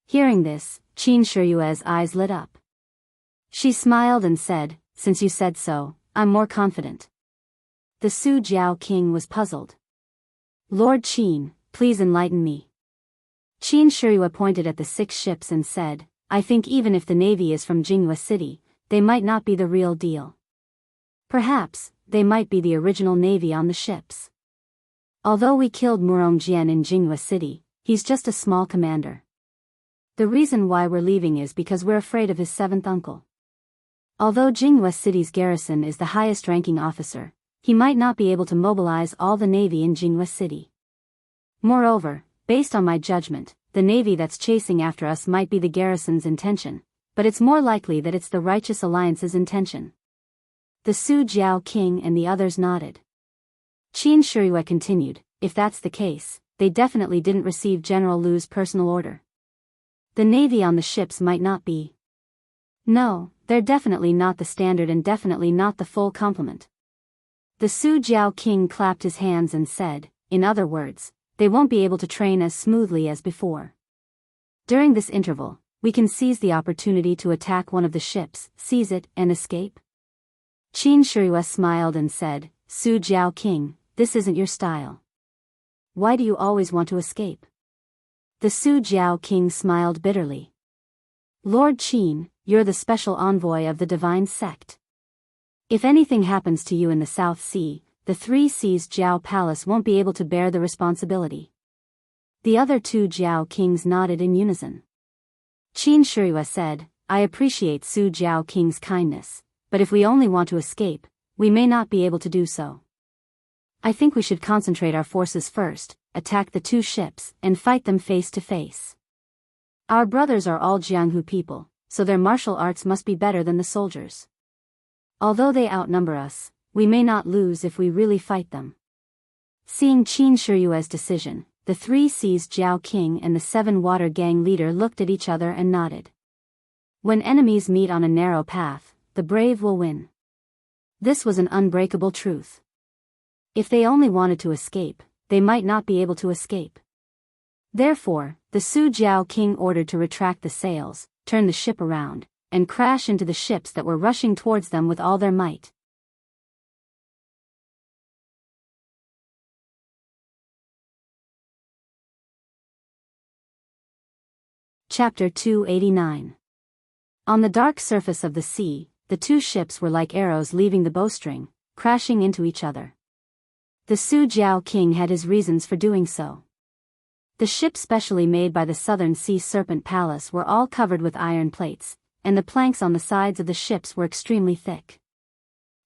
Speaker 1: Hearing this, Qin Shiyue's eyes lit up. She smiled and said, "Since you said so, I'm more confident." The Su Jiao king was puzzled. "Lord Qin, please enlighten me." Qin Shiyue pointed at the 6 ships and said, "I think even if the navy is from Jianghu City, they might not be the real deal. Perhaps, they might be the original navy on the ships. Although we killed Murongjian in Jianghu City, he's just a small commander. The reason why we're leaving is because we're afraid of his 7th uncle. Although Jianghu City's garrison is the highest ranking officer, he might not be able to mobilize all the navy in Jianghu City. Moreover, based on my judgment, the navy that's chasing after us might be the garrison's intention, but it's more likely that it's the Righteous Alliance's intention." The Su Jiao king and the others nodded. Qin Shiyue continued, "If that's the case, they definitely didn't receive General Lu's personal order. The navy on the ships might not be. No, they're definitely not the standard and definitely not the full complement. The Su Jiao king clapped his hands and said, in other words, they won't be able to train as smoothly as before. During this interval, we can seize the opportunity to attack one of the ships, seize it, and escape? Qin Shiyue smiled and said, Su Jiao king, this isn't your style. Why do you always want to escape? The Su Jiao king smiled bitterly. Lord Qin, you're the special envoy of the divine sect. If anything happens to you in the South Sea, the Three Seas Jiao Palace won't be able to bear the responsibility. The other two Jiao kings nodded in unison. Qin Shiyue said, I appreciate Su Jiao king's kindness, but if we only want to escape, we may not be able to do so. I think we should concentrate our forces first, attack the two ships, and fight them face to face. Our brothers are all Jianghu people, so their martial arts must be better than the soldiers. Although they outnumber us, we may not lose if we really fight them. Seeing Qin Shiyue's decision, the Three Seas Jiao King and the Seven Water Gang leader looked at each other and nodded. When enemies meet on a narrow path, the brave will win. This was an unbreakable truth. If they only wanted to escape, they might not be able to escape. Therefore, the Su Jiao King ordered to retract the sails, turn the ship around, and crash into the ships that were rushing towards them with all their might. Chapter 289. On the dark surface of the sea, the two ships were like arrows leaving the bowstring, crashing into each other. The Su Jiao King had his reasons for doing so. The ships specially made by the Southern Sea Serpent Palace were all covered with iron plates, and the planks on the sides of the ships were extremely thick.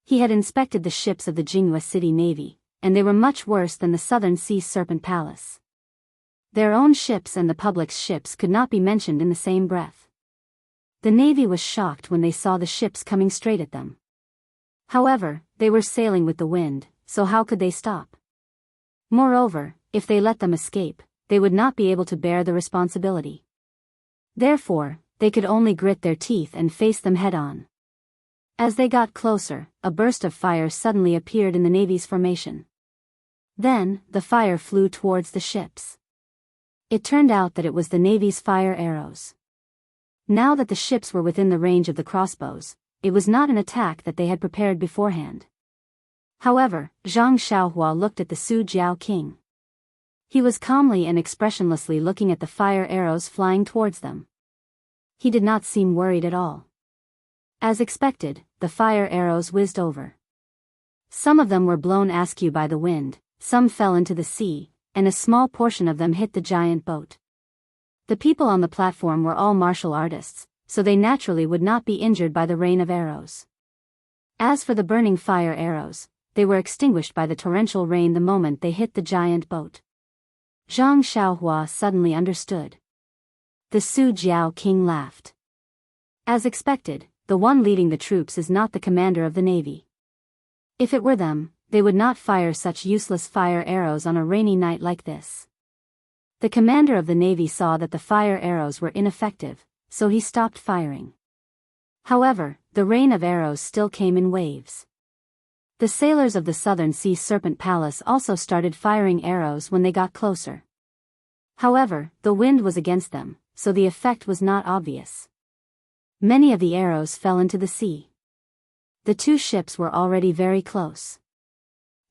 Speaker 1: He had inspected the ships of the Jianghu City Navy, and they were much worse than the Southern Sea Serpent Palace. Their own ships and the public's ships could not be mentioned in the same breath. The Navy was shocked when they saw the ships coming straight at them. However, they were sailing with the wind, so how could they stop? Moreover, if they let them escape, they would not be able to bear the responsibility. Therefore, they could only grit their teeth and face them head-on. As they got closer, a burst of fire suddenly appeared in the Navy's formation. Then, the fire flew towards the ships. It turned out that it was the Navy's fire arrows. Now that the ships were within the range of the crossbows, it was not an attack that they had prepared beforehand. However, Zhang Xiaohua looked at the Su Jiao King. He was calmly and expressionlessly looking at the fire arrows flying towards them. He did not seem worried at all. As expected, the fire arrows whizzed over. Some of them were blown askew by the wind, some fell into the sea, and a small portion of them hit the giant boat. The people on the platform were all martial artists, so they naturally would not be injured by the rain of arrows. As for the burning fire arrows, they were extinguished by the torrential rain the moment they hit the giant boat. Zhang Xiaohua suddenly understood. The Su Jiao King laughed. As expected, the one leading the troops is not the commander of the Navy. If it were them, they would not fire such useless fire arrows on a rainy night like this. The commander of the Navy saw that the fire arrows were ineffective, so he stopped firing. However, the rain of arrows still came in waves. The sailors of the Southern Sea Serpent Palace also started firing arrows when they got closer. However, the wind was against them, so the effect was not obvious. Many of the arrows fell into the sea. The two ships were already very close.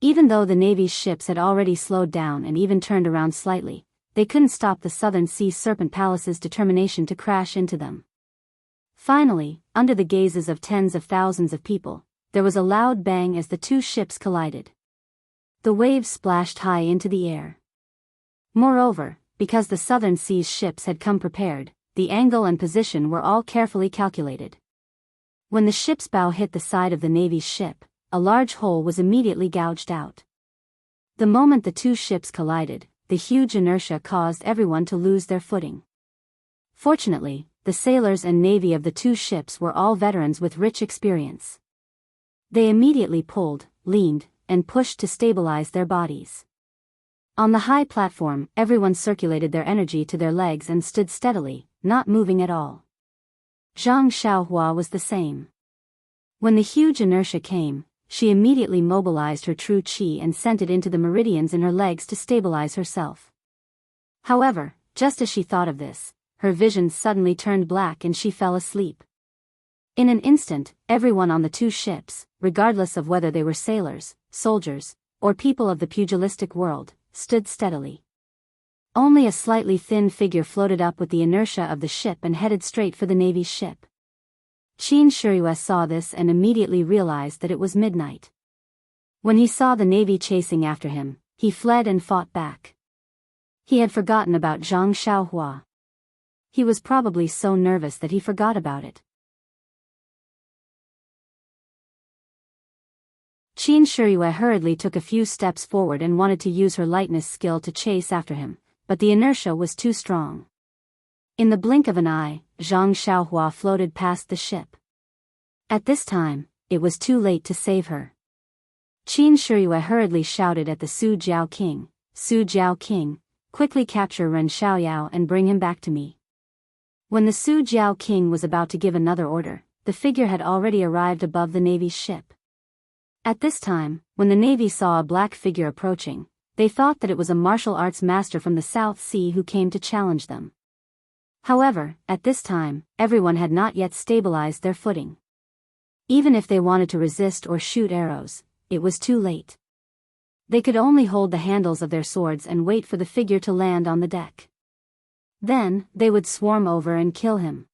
Speaker 1: Even though the Navy's ships had already slowed down and even turned around slightly, they couldn't stop the Southern Sea Serpent Palace's determination to crash into them. Finally, under the gazes of tens of thousands of people, there was a loud bang as the two ships collided. The waves splashed high into the air. Moreover, because the Southern Sea's ships had come prepared, the angle and position were all carefully calculated. When the ship's bow hit the side of the Navy's ship, a large hole was immediately gouged out. The moment the two ships collided, the huge inertia caused everyone to lose their footing. Fortunately, the sailors and navy of the two ships were all veterans with rich experience. They immediately pulled, leaned, and pushed to stabilize their bodies. On the high platform, everyone circulated their energy to their legs and stood steadily, not moving at all. Zhang Xiaohua was the same. When the huge inertia came, she immediately mobilized her true qi and sent it into the meridians in her legs to stabilize herself. However, just as she thought of this, her vision suddenly turned black and she fell asleep. In an instant, everyone on the two ships, regardless of whether they were sailors, soldiers, or people of the pugilistic world, stood steadily. Only a slightly thin figure floated up with the inertia of the ship and headed straight for the Navy's ship. Qin Shiryu saw this and immediately realized that it was midnight. When he saw the Navy chasing after him, he fled and fought back. He had forgotten about Zhang Xiaohua. He was probably so nervous that he forgot about it. Qin Shiryu hurriedly took a few steps forward and wanted to use her lightness skill to chase after him, but the inertia was too strong. In the blink of an eye, Zhang Xiaohua floated past the ship. At this time, it was too late to save her. Qin Shiryu hurriedly shouted at the Su Jiao King, "Su Jiao King, quickly capture Ren Xiaoyao and bring him back to me." When the Su Jiao King was about to give another order, the figure had already arrived above the Navy's ship. At this time, when the Navy saw a black figure approaching, they thought that it was a martial arts master from the South Sea who came to challenge them. However, at this time, everyone had not yet stabilized their footing. Even if they wanted to resist or shoot arrows, it was too late. They could only hold the handles of their swords and wait for the figure to land on the deck. Then, they would swarm over and kill him.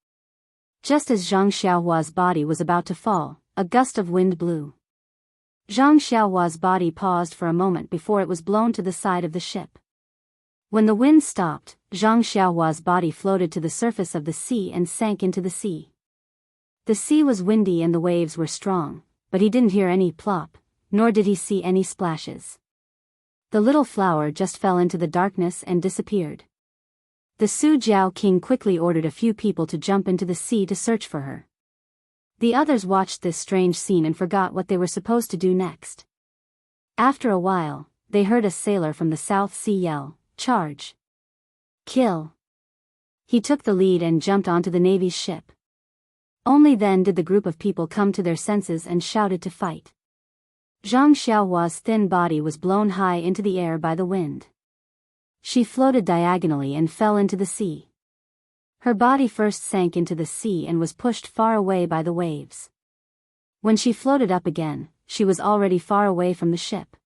Speaker 1: Just as Zhang Xiaohua's body was about to fall, a gust of wind blew. Zhang Xiaohua's body paused for a moment before it was blown to the side of the ship. When the wind stopped, Zhang Xiaohua's body floated to the surface of the sea and sank into the sea. The sea was windy and the waves were strong, but he didn't hear any plop, nor did he see any splashes. The little flower just fell into the darkness and disappeared. The Su Jiao King quickly ordered a few people to jump into the sea to search for her. The others watched this strange scene and forgot what they were supposed to do next. After a while, they heard a sailor from the South Sea yell, "Charge! Kill!" He took the lead and jumped onto the Navy's ship. Only then did the group of people come to their senses and shouted to fight. Zhang Xiaohua's thin body was blown high into the air by the wind. She floated diagonally and fell into the sea. Her body first sank into the sea and was pushed far away by the waves. When she floated up again, she was already far away from the ship.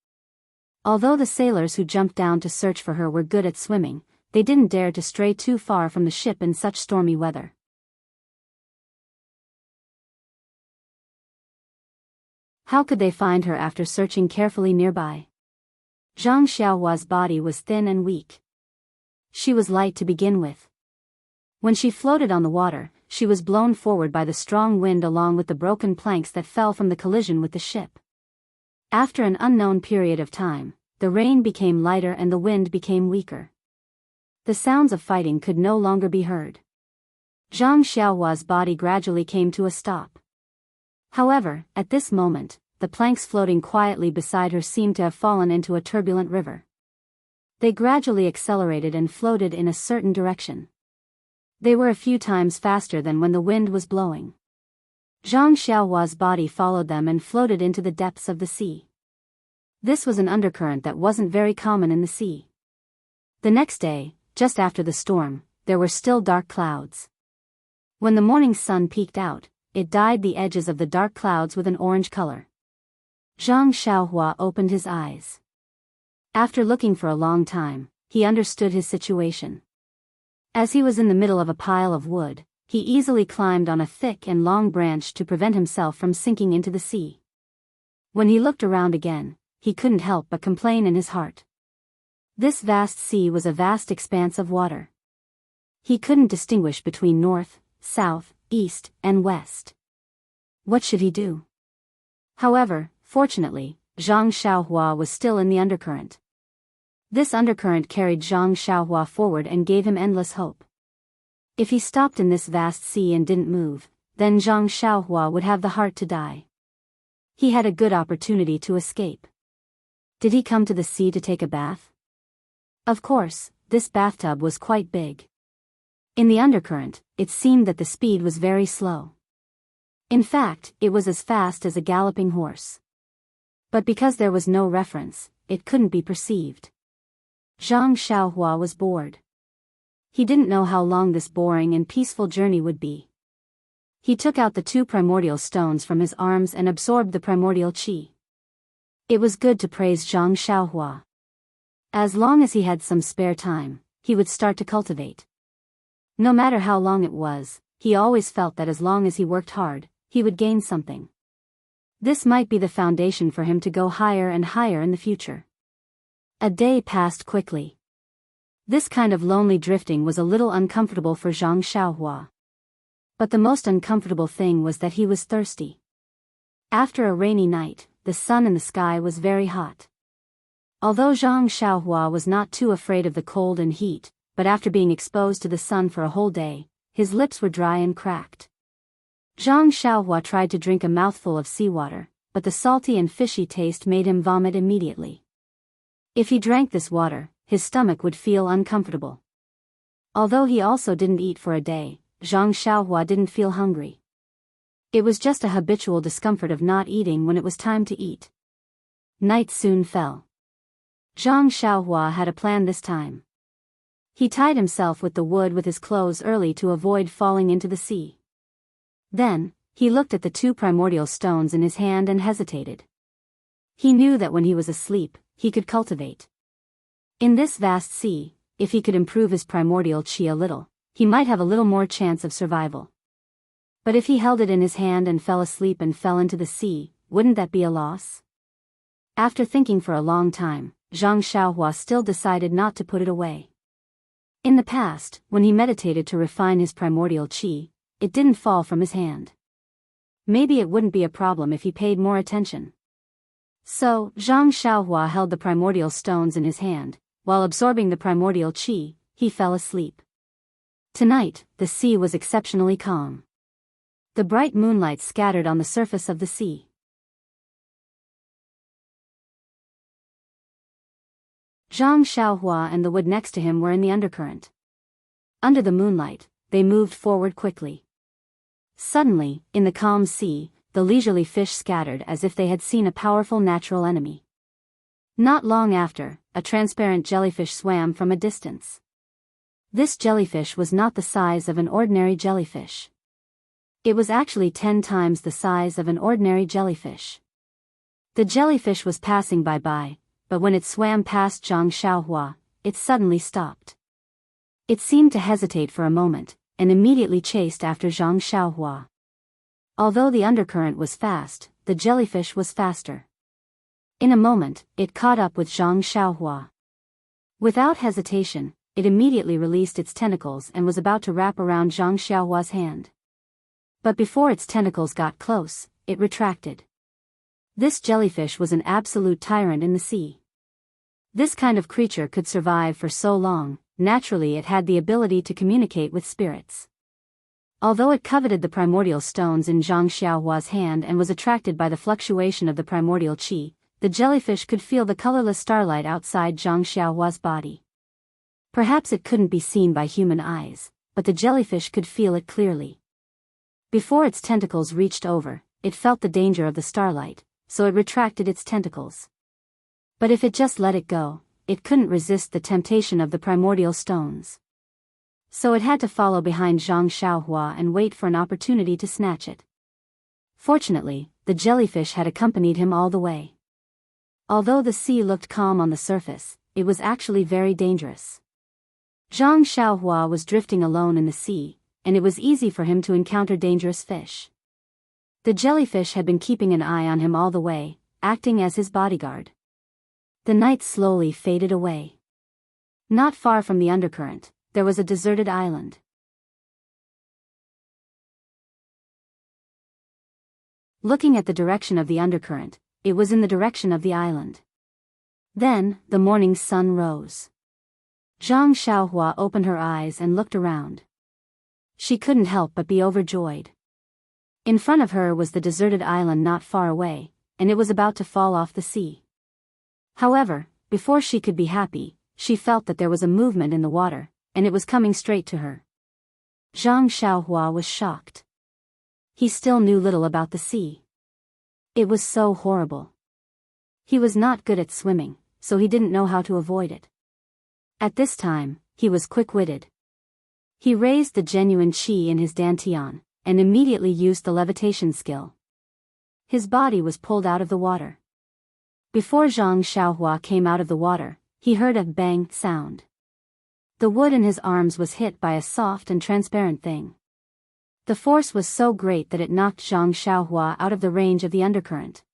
Speaker 1: Although the sailors who jumped down to search for her were good at swimming, they didn't dare to stray too far from the ship in such stormy weather. How could they find her after searching carefully nearby? Zhang Xiaohua's body was thin and weak. She was light to begin with. When she floated on the water, she was blown forward by the strong wind along with the broken planks that fell from the collision with the ship. After an unknown period of time, the rain became lighter and the wind became weaker. The sounds of fighting could no longer be heard. Zhang Xiaohua's body gradually came to a stop. However, at this moment, the planks floating quietly beside her seemed to have fallen into a turbulent river. They gradually accelerated and floated in a certain direction. They were a few times faster than when the wind was blowing. Zhang Xiaohua's body followed them and floated into the depths of the sea. This was an undercurrent that wasn't very common in the sea. The next day, just after the storm, there were still dark clouds. When the morning sun peeked out, it dyed the edges of the dark clouds with an orange color. Zhang Xiaohua opened his eyes. After looking for a long time, he understood his situation. As he was in the middle of a pile of wood, he easily climbed on a thick and long branch to prevent himself from sinking into the sea. When he looked around again, he couldn't help but complain in his heart. This vast sea was a vast expanse of water. He couldn't distinguish between north, south, east, and west. What should he do? However, fortunately, Zhang Xiaohua was still in the undercurrent. This undercurrent carried Zhang Xiaohua forward and gave him endless hope. If he stopped in this vast sea and didn't move, then Zhang Xiaohua would have the heart to die. He had a good opportunity to escape. Did he come to the sea to take a bath? Of course, this bathtub was quite big. In the undercurrent, it seemed that the speed was very slow. In fact, it was as fast as a galloping horse. But because there was no reference, it couldn't be perceived. Zhang Xiaohua was bored. He didn't know how long this boring and peaceful journey would be. He took out the 2 primordial stones from his arms and absorbed the primordial qi. It was good to praise Zhang Xiaohua. As long as he had some spare time, he would start to cultivate. No matter how long it was, he always felt that as long as he worked hard, he would gain something. This might be the foundation for him to go higher and higher in the future. A day passed quickly. This kind of lonely drifting was a little uncomfortable for Zhang Xiaohua. But the most uncomfortable thing was that he was thirsty. After a rainy night, the sun in the sky was very hot. Although Zhang Xiaohua was not too afraid of the cold and heat, but after being exposed to the sun for a whole day, his lips were dry and cracked. Zhang Xiaohua tried to drink a mouthful of seawater, but the salty and fishy taste made him vomit immediately. If he drank this water, his stomach would feel uncomfortable. Although he also didn't eat for a day, Zhang Xiaohua didn't feel hungry. It was just a habitual discomfort of not eating when it was time to eat. Night soon fell. Zhang Xiaohua had a plan this time. He tied himself with the wood with his clothes early to avoid falling into the sea. Then, he looked at the 2 primordial stones in his hand and hesitated. He knew that when he was asleep, he could cultivate. In this vast sea, if he could improve his primordial qi a little, he might have a little more chance of survival. But if he held it in his hand and fell asleep and fell into the sea, wouldn't that be a loss? After thinking for a long time, Zhang Xiaohua still decided not to put it away. In the past, when he meditated to refine his primordial qi, it didn't fall from his hand. Maybe it wouldn't be a problem if he paid more attention. So, Zhang Xiaohua held the primordial stones in his hand. While absorbing the primordial qi, he fell asleep. Tonight, the sea was exceptionally calm. The bright moonlight scattered on the surface of the sea. Zhang Xiaohua and the wood next to him were in the undercurrent. Under the moonlight, they moved forward quickly. Suddenly, in the calm sea, the leisurely fish scattered as if they had seen a powerful natural enemy. Not long after, a transparent jellyfish swam from a distance. This jellyfish was not the size of an ordinary jellyfish. It was actually 10 times the size of an ordinary jellyfish. The jellyfish was passing by, but when it swam past Zhang Xiaohua, it suddenly stopped. It seemed to hesitate for a moment, and immediately chased after Zhang Xiaohua. Although the undercurrent was fast, the jellyfish was faster. In a moment, it caught up with Zhang Xiaohua. Without hesitation, it immediately released its tentacles and was about to wrap around Zhang Xiaohua's hand. But before its tentacles got close, it retracted. This jellyfish was an absolute tyrant in the sea. This kind of creature could survive for so long. Naturally it had the ability to communicate with spirits. Although it coveted the primordial stones in Zhang Xiaohua's hand and was attracted by the fluctuation of the primordial qi, the jellyfish could feel the colorless starlight outside Zhang Xiaohua's body. Perhaps it couldn't be seen by human eyes, but the jellyfish could feel it clearly. Before its tentacles reached over, it felt the danger of the starlight, so it retracted its tentacles. But if it just let it go, it couldn't resist the temptation of the primordial stones. So it had to follow behind Zhang Xiaohua and wait for an opportunity to snatch it. Fortunately, the jellyfish had accompanied him all the way. Although the sea looked calm on the surface, it was actually very dangerous. Zhang Xiaohua was drifting alone in the sea, and it was easy for him to encounter dangerous fish. The jellyfish had been keeping an eye on him all the way, acting as his bodyguard. The night slowly faded away. Not far from the undercurrent, there was a deserted island. Looking at the direction of the undercurrent, it was in the direction of the island. Then, the morning sun rose. Zhang Xiaohua opened her eyes and looked around. She couldn't help but be overjoyed. In front of her was the deserted island not far away, and it was about to fall off the sea. However, before she could be happy, she felt that there was a movement in the water, and it was coming straight to her. Zhang Xiaohua was shocked. He still knew little about the sea. It was so horrible. He was not good at swimming, so he didn't know how to avoid it. At this time, he was quick-witted. He raised the genuine qi in his dantian, and immediately used the levitation skill. His body was pulled out of the water. Before Zhang Xiaohua came out of the water, he heard a bang sound. The wood in his arms was hit by a soft and transparent thing. The force was so great that it knocked Zhang Xiaohua out of the range of the undercurrent.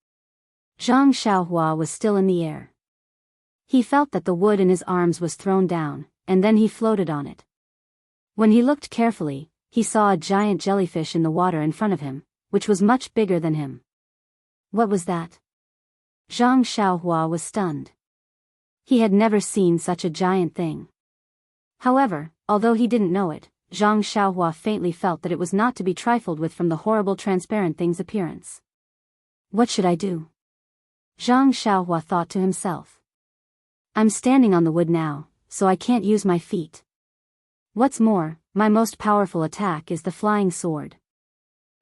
Speaker 1: Zhang Xiaohua was still in the air. He felt that the wood in his arms was thrown down, and then he floated on it. When he looked carefully, he saw a giant jellyfish in the water in front of him, which was much bigger than him. What was that? Zhang Xiaohua was stunned. He had never seen such a giant thing. However, although he didn't know it, Zhang Xiaohua faintly felt that it was not to be trifled with from the horrible transparent thing's appearance. What should I do? Zhang Xiaohua thought to himself. I'm standing on the wood now, so I can't use my feet. What's more, my most powerful attack is the flying sword.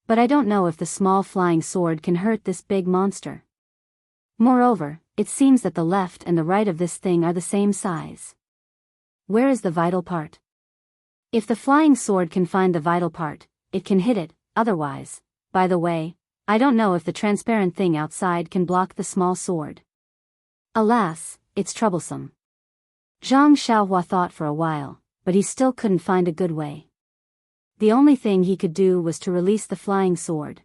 Speaker 1: But I don't know if the small flying sword can hurt this big monster. Moreover, it seems that the left and the right of this thing are the same size. Where is the vital part? If the flying sword can find the vital part, it can hit it, otherwise, by the way, I don't know if the transparent thing outside can block the small sword. Alas, it's troublesome. Zhang Xiaohua thought for a while, but he still couldn't find a good way. The only thing he could do was to release the flying sword.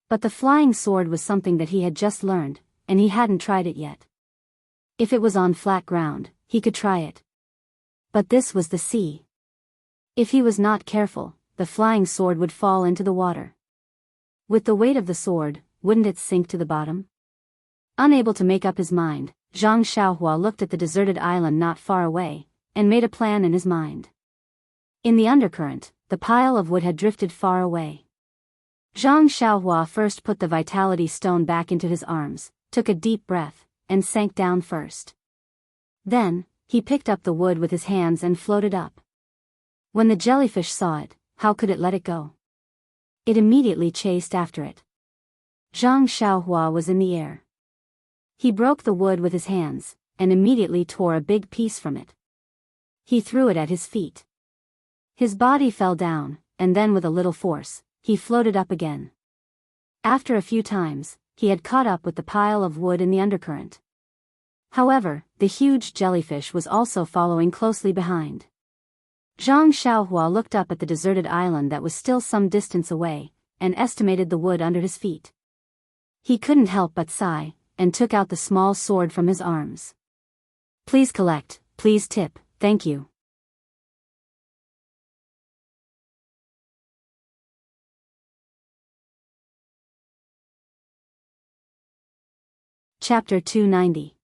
Speaker 1: But the flying sword was something that he had just learned, and he hadn't tried it yet. If it was on flat ground, he could try it. But this was the sea. If he was not careful, the flying sword would fall into the water. With the weight of the sword, wouldn't it sink to the bottom? Unable to make up his mind, Zhang Xiaohua looked at the deserted island not far away, and made a plan in his mind. In the undercurrent, the pile of wood had drifted far away. Zhang Xiaohua first put the vitality stone back into his arms, took a deep breath, and sank down first. Then, he picked up the wood with his hands and floated up. When the jellyfish saw it, how could it let it go? It immediately chased after it. Zhang Xiaohua was in the air. He broke the wood with his hands, and immediately tore a big piece from it. He threw it at his feet. His body fell down, and then with a little force, he floated up again. After a few times, he had caught up with the pile of wood in the undercurrent. However, the huge jellyfish was also following closely behind. Zhang Xiaohua looked up at the deserted island that was still some distance away, and estimated the wood under his feet. He couldn't help but sigh, and took out the small sword from his arms. Please collect, please tip, thank you. Chapter 290.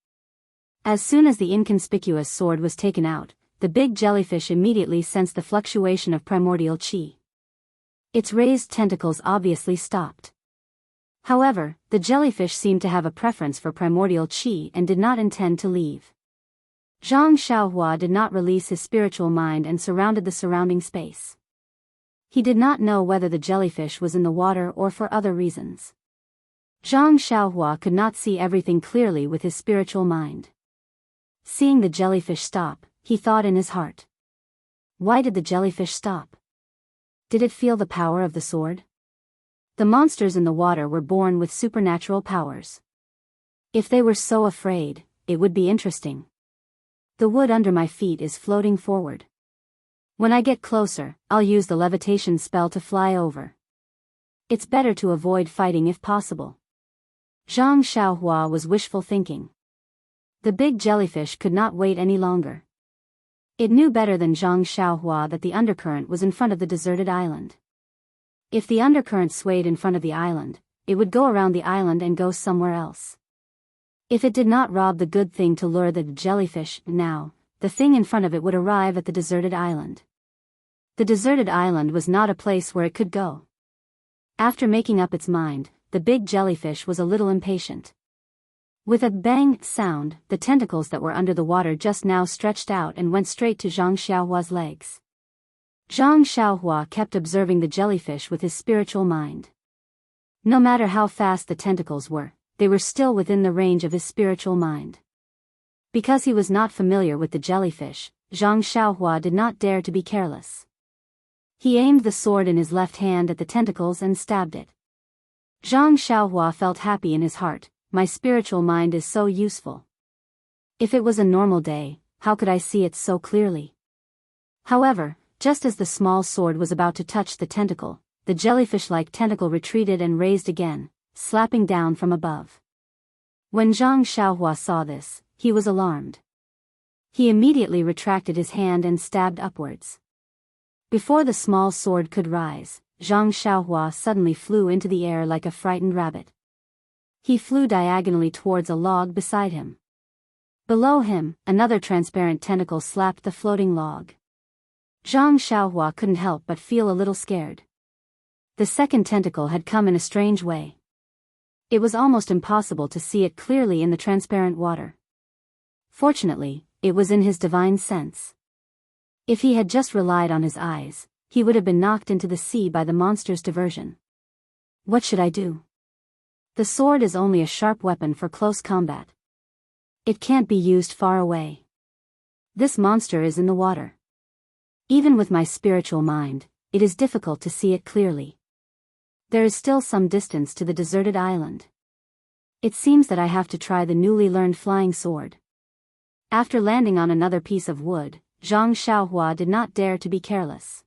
Speaker 1: As soon as the inconspicuous sword was taken out, the big jellyfish immediately sensed the fluctuation of primordial qi. Its raised tentacles obviously stopped. However, the jellyfish seemed to have a preference for primordial qi and did not intend to leave. Zhang Xiaohua did not release his spiritual mind and surrounded the surrounding space. He did not know whether the jellyfish was in the water or for other reasons. Zhang Xiaohua could not see everything clearly with his spiritual mind. Seeing the jellyfish stop, he thought in his heart. Why did the jellyfish stop? Did it feel the power of the sword? The monsters in the water were born with supernatural powers. If they were so afraid, it would be interesting. The wood under my feet is floating forward. When I get closer, I'll use the levitation spell to fly over. It's better to avoid fighting if possible. Zhang Xiaohua was wishful thinking. The big jellyfish could not wait any longer. It knew better than Zhang Xiaohua that the undercurrent was in front of the deserted island. If the undercurrent swayed in front of the island, it would go around the island and go somewhere else. If it did not rob the good thing to lure the jellyfish, now, the thing in front of it would arrive at the deserted island. The deserted island was not a place where it could go. After making up its mind, the big jellyfish was a little impatient. With a bang sound, the tentacles that were under the water just now stretched out and went straight to Zhang Xiaohua's legs. Zhang Xiaohua kept observing the jellyfish with his spiritual mind. No matter how fast the tentacles were, they were still within the range of his spiritual mind. Because he was not familiar with the jellyfish, Zhang Xiaohua did not dare to be careless. He aimed the sword in his left hand at the tentacles and stabbed it. Zhang Xiaohua felt happy in his heart. My spiritual mind is so useful. If it was a normal day, how could I see it so clearly? However, just as the small sword was about to touch the tentacle, the jellyfish-like tentacle retreated and raised again, slapping down from above. When Zhang Xiaohua saw this, he was alarmed. He immediately retracted his hand and stabbed upwards. Before the small sword could rise, Zhang Xiaohua suddenly flew into the air like a frightened rabbit. He flew diagonally towards a log beside him. Below him, another transparent tentacle slapped the floating log. Zhang Xiaohua couldn't help but feel a little scared. The second tentacle had come in a strange way. It was almost impossible to see it clearly in the transparent water. Fortunately, it was in his divine sense. If he had just relied on his eyes, he would have been knocked into the sea by the monster's diversion. What should I do? The sword is only a sharp weapon for close combat. It can't be used far away. This monster is in the water. Even with my spiritual mind, it is difficult to see it clearly. There is still some distance to the deserted island. It seems that I have to try the newly learned flying sword. After landing on another piece of wood, Zhang Xiaohua did not dare to be careless.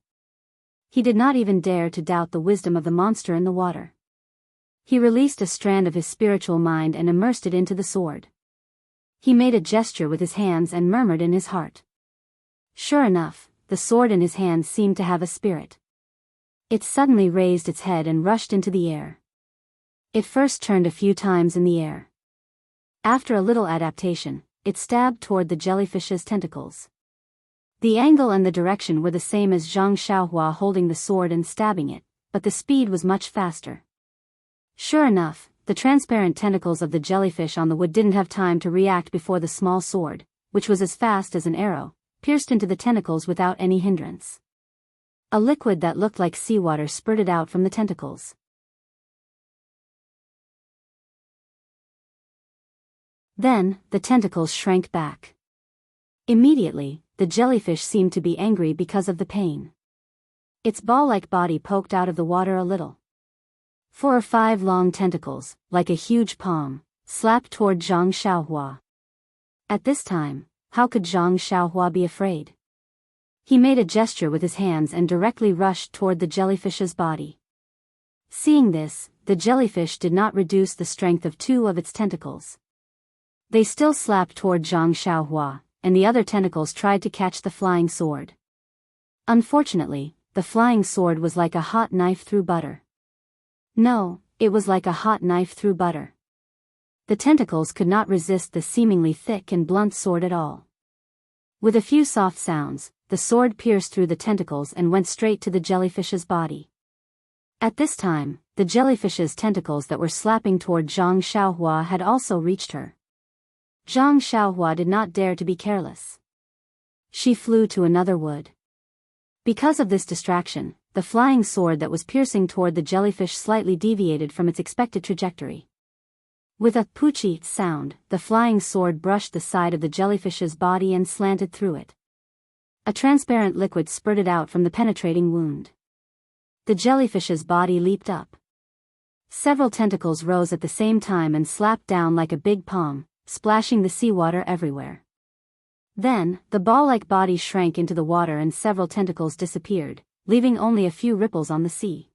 Speaker 1: He did not even dare to doubt the wisdom of the monster in the water. He released a strand of his spiritual mind and immersed it into the sword. He made a gesture with his hands and murmured in his heart. Sure enough, the sword in his hand seemed to have a spirit. It suddenly raised its head and rushed into the air. It first turned a few times in the air. After a little adaptation, it stabbed toward the jellyfish's tentacles. The angle and the direction were the same as Zhang Xiaohua holding the sword and stabbing it, but the speed was much faster. Sure enough, the transparent tentacles of the jellyfish on the wood didn't have time to react before the small sword, which was as fast as an arrow, pierced into the tentacles without any hindrance. A liquid that looked like seawater spurted out from the tentacles. Then, the tentacles shrank back. Immediately, the jellyfish seemed to be angry because of the pain. Its ball-like body poked out of the water a little. 4 or 5 long tentacles, like a huge palm, slapped toward Zhang Xiaohua. At this time, how could Zhang Xiaohua be afraid? He made a gesture with his hands and directly rushed toward the jellyfish's body. Seeing this, the jellyfish did not reduce the strength of 2 of its tentacles. They still slapped toward Zhang Xiaohua, and the other tentacles tried to catch the flying sword. Unfortunately, the flying sword was like a hot knife through butter. No, it was like a hot knife through butter. The tentacles could not resist the seemingly thick and blunt sword at all. With a few soft sounds, the sword pierced through the tentacles and went straight to the jellyfish's body. At this time, the jellyfish's tentacles that were slapping toward Zhang Xiaohua had also reached her. Zhang Xiaohua did not dare to be careless. She flew to another wood. Because of this distraction, the flying sword that was piercing toward the jellyfish slightly deviated from its expected trajectory. With a poochie sound, the flying sword brushed the side of the jellyfish's body and slanted through it. A transparent liquid spurted out from the penetrating wound. The jellyfish's body leaped up. Several tentacles rose at the same time and slapped down like a big palm, splashing the seawater everywhere. Then, the ball-like body shrank into the water and several tentacles disappeared, leaving only a few ripples on the sea.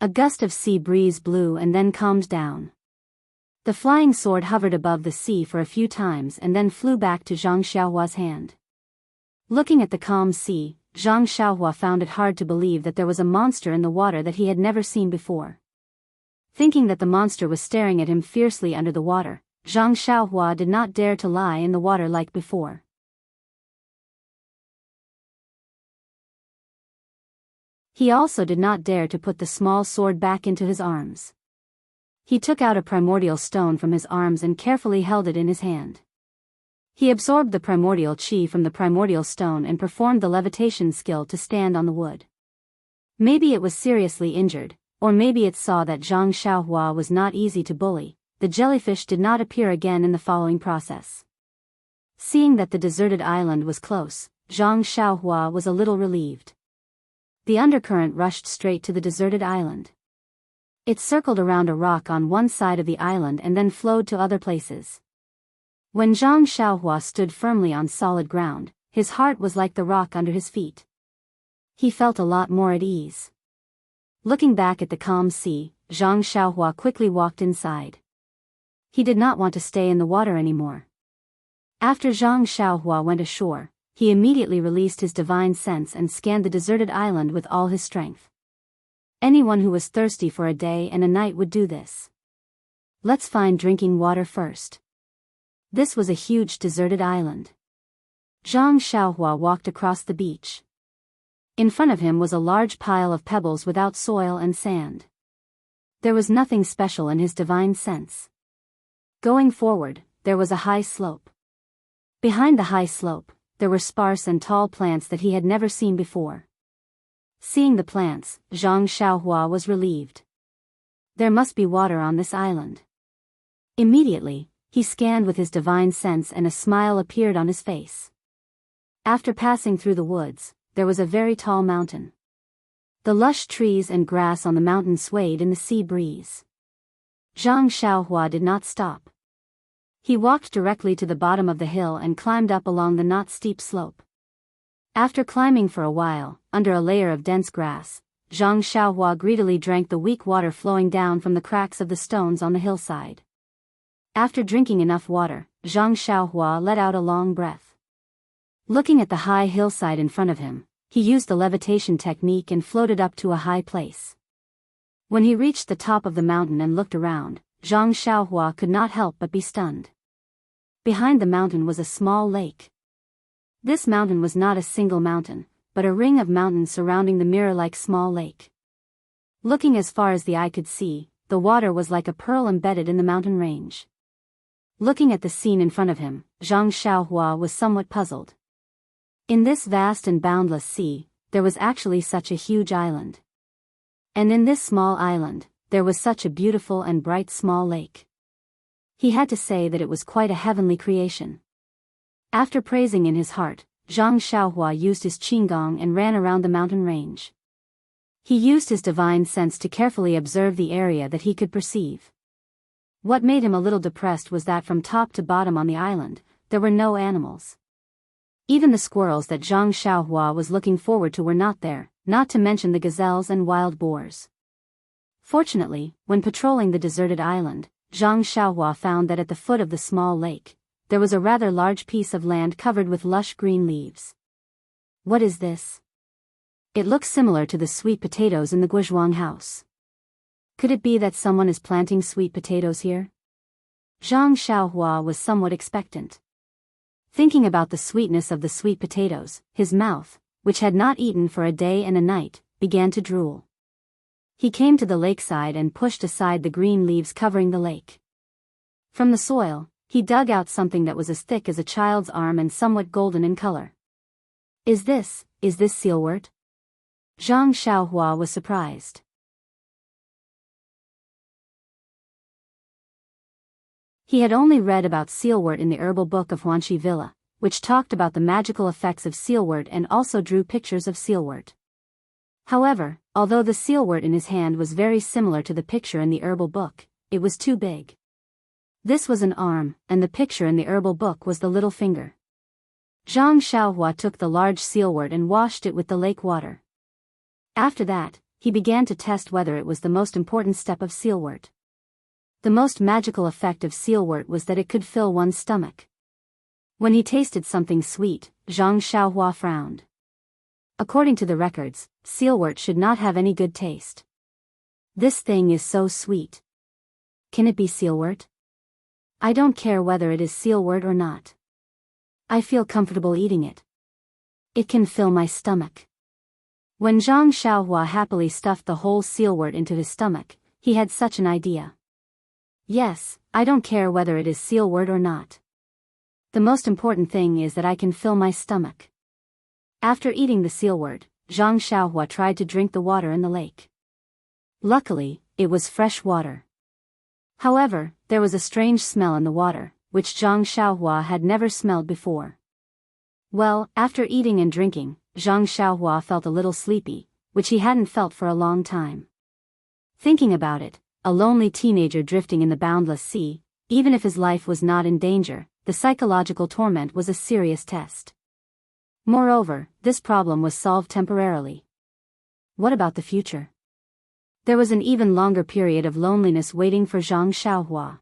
Speaker 1: A gust of sea breeze blew and then calmed down. The flying sword hovered above the sea for a few times and then flew back to Zhang Xiaohua's hand. Looking at the calm sea, Zhang Xiaohua found it hard to believe that there was a monster in the water that he had never seen before. Thinking that the monster was staring at him fiercely under the water, Zhang Xiaohua did not dare to lie in the water like before. He also did not dare to put the small sword back into his arms. He took out a primordial stone from his arms and carefully held it in his hand. He absorbed the primordial chi from the primordial stone and performed the levitation skill to stand on the wood. Maybe it was seriously injured, or maybe it saw that Zhang Xiaohua was not easy to bully. The the jellyfish did not appear again in the following process. Seeing that the deserted island was close, Zhang Xiaohua was a little relieved. The undercurrent rushed straight to the deserted island. It circled around a rock on one side of the island and then flowed to other places. When Zhang Xiaohua stood firmly on solid ground, his heart was like the rock under his feet. He felt a lot more at ease. Looking back at the calm sea, Zhang Xiaohua quickly walked inside. He did not want to stay in the water anymore. After Zhang Xiaohua went ashore, he immediately released his divine sense and scanned the deserted island with all his strength. Anyone who was thirsty for a day and a night would do this. Let's find drinking water first. This was a huge deserted island. Zhang Xiaohua walked across the beach. In front of him was a large pile of pebbles without soil and sand. There was nothing special in his divine sense. Going forward, there was a high slope. Behind the high slope, there were sparse and tall plants that he had never seen before. Seeing the plants, Zhang Xiaohua was relieved. There must be water on this island. Immediately, he scanned with his divine sense and a smile appeared on his face. After passing through the woods, there was a very tall mountain. The lush trees and grass on the mountain swayed in the sea breeze. Zhang Xiaohua did not stop. He walked directly to the bottom of the hill and climbed up along the not steep slope. After climbing for a while, under a layer of dense grass, Zhang Xiaohua greedily drank the weak water flowing down from the cracks of the stones on the hillside. After drinking enough water, Zhang Xiaohua let out a long breath. Looking at the high hillside in front of him, he used the levitation technique and floated up to a high place. When he reached the top of the mountain and looked around, Zhang Xiaohua could not help but be stunned. Behind the mountain was a small lake. This mountain was not a single mountain, but a ring of mountains surrounding the mirror-like small lake. Looking as far as the eye could see, the water was like a pearl embedded in the mountain range. Looking at the scene in front of him, Zhang Xiaohua was somewhat puzzled. In this vast and boundless sea, there was actually such a huge island. And in this small island, there was such a beautiful and bright small lake. He had to say that it was quite a heavenly creation. After praising in his heart, Zhang Xiaohua used his qigong and ran around the mountain range. He used his divine sense to carefully observe the area that he could perceive. What made him a little depressed was that from top to bottom on the island, there were no animals. Even the squirrels that Zhang Xiaohua was looking forward to were not there, not to mention the gazelles and wild boars. Fortunately, when patrolling the deserted island, Zhang Xiaohua found that at the foot of the small lake, there was a rather large piece of land covered with lush green leaves. What is this? It looks similar to the sweet potatoes in the Guizhuang house. Could it be that someone is planting sweet potatoes here? Zhang Xiaohua was somewhat expectant. Thinking about the sweetness of the sweet potatoes, his mouth, which had not eaten for a day and a night, began to drool. He came to the lakeside and pushed aside the green leaves covering the lake. From the soil, he dug out something that was as thick as a child's arm and somewhat golden in color. Is this sealwort? Zhang Xiaohua was surprised. He had only read about sealwort in the herbal book of Huanxi Villa, which talked about the magical effects of sealwort and also drew pictures of sealwort. However, although the sealwort in his hand was very similar to the picture in the herbal book, it was too big. This was an arm, and the picture in the herbal book was the little finger. Zhang Xiaohua took the large sealwort and washed it with the lake water. After that, he began to test whether it was the most important step of sealwort. The most magical effect of sealwort was that it could fill one's stomach. When he tasted something sweet, Zhang Xiaohua frowned. According to the records, sealwort should not have any good taste. This thing is so sweet. Can it be sealwort? I don't care whether it is sealwort or not. I feel comfortable eating it. It can fill my stomach. When Zhang Xiaohua happily stuffed the whole sealwort into his stomach, he had such an idea. Yes, I don't care whether it is sealwort or not. The most important thing is that I can fill my stomach. After eating the sealwort, Zhang Xiaohua tried to drink the water in the lake. Luckily, it was fresh water. However, there was a strange smell in the water, which Zhang Xiaohua had never smelled before. Well, after eating and drinking, Zhang Xiaohua felt a little sleepy, which he hadn't felt for a long time. Thinking about it, a lonely teenager drifting in the boundless sea, even if his life was not in danger, the psychological torment was a serious test. Moreover, this problem was solved temporarily. What about the future? There was an even longer period of loneliness waiting for Zhang Xiaohua.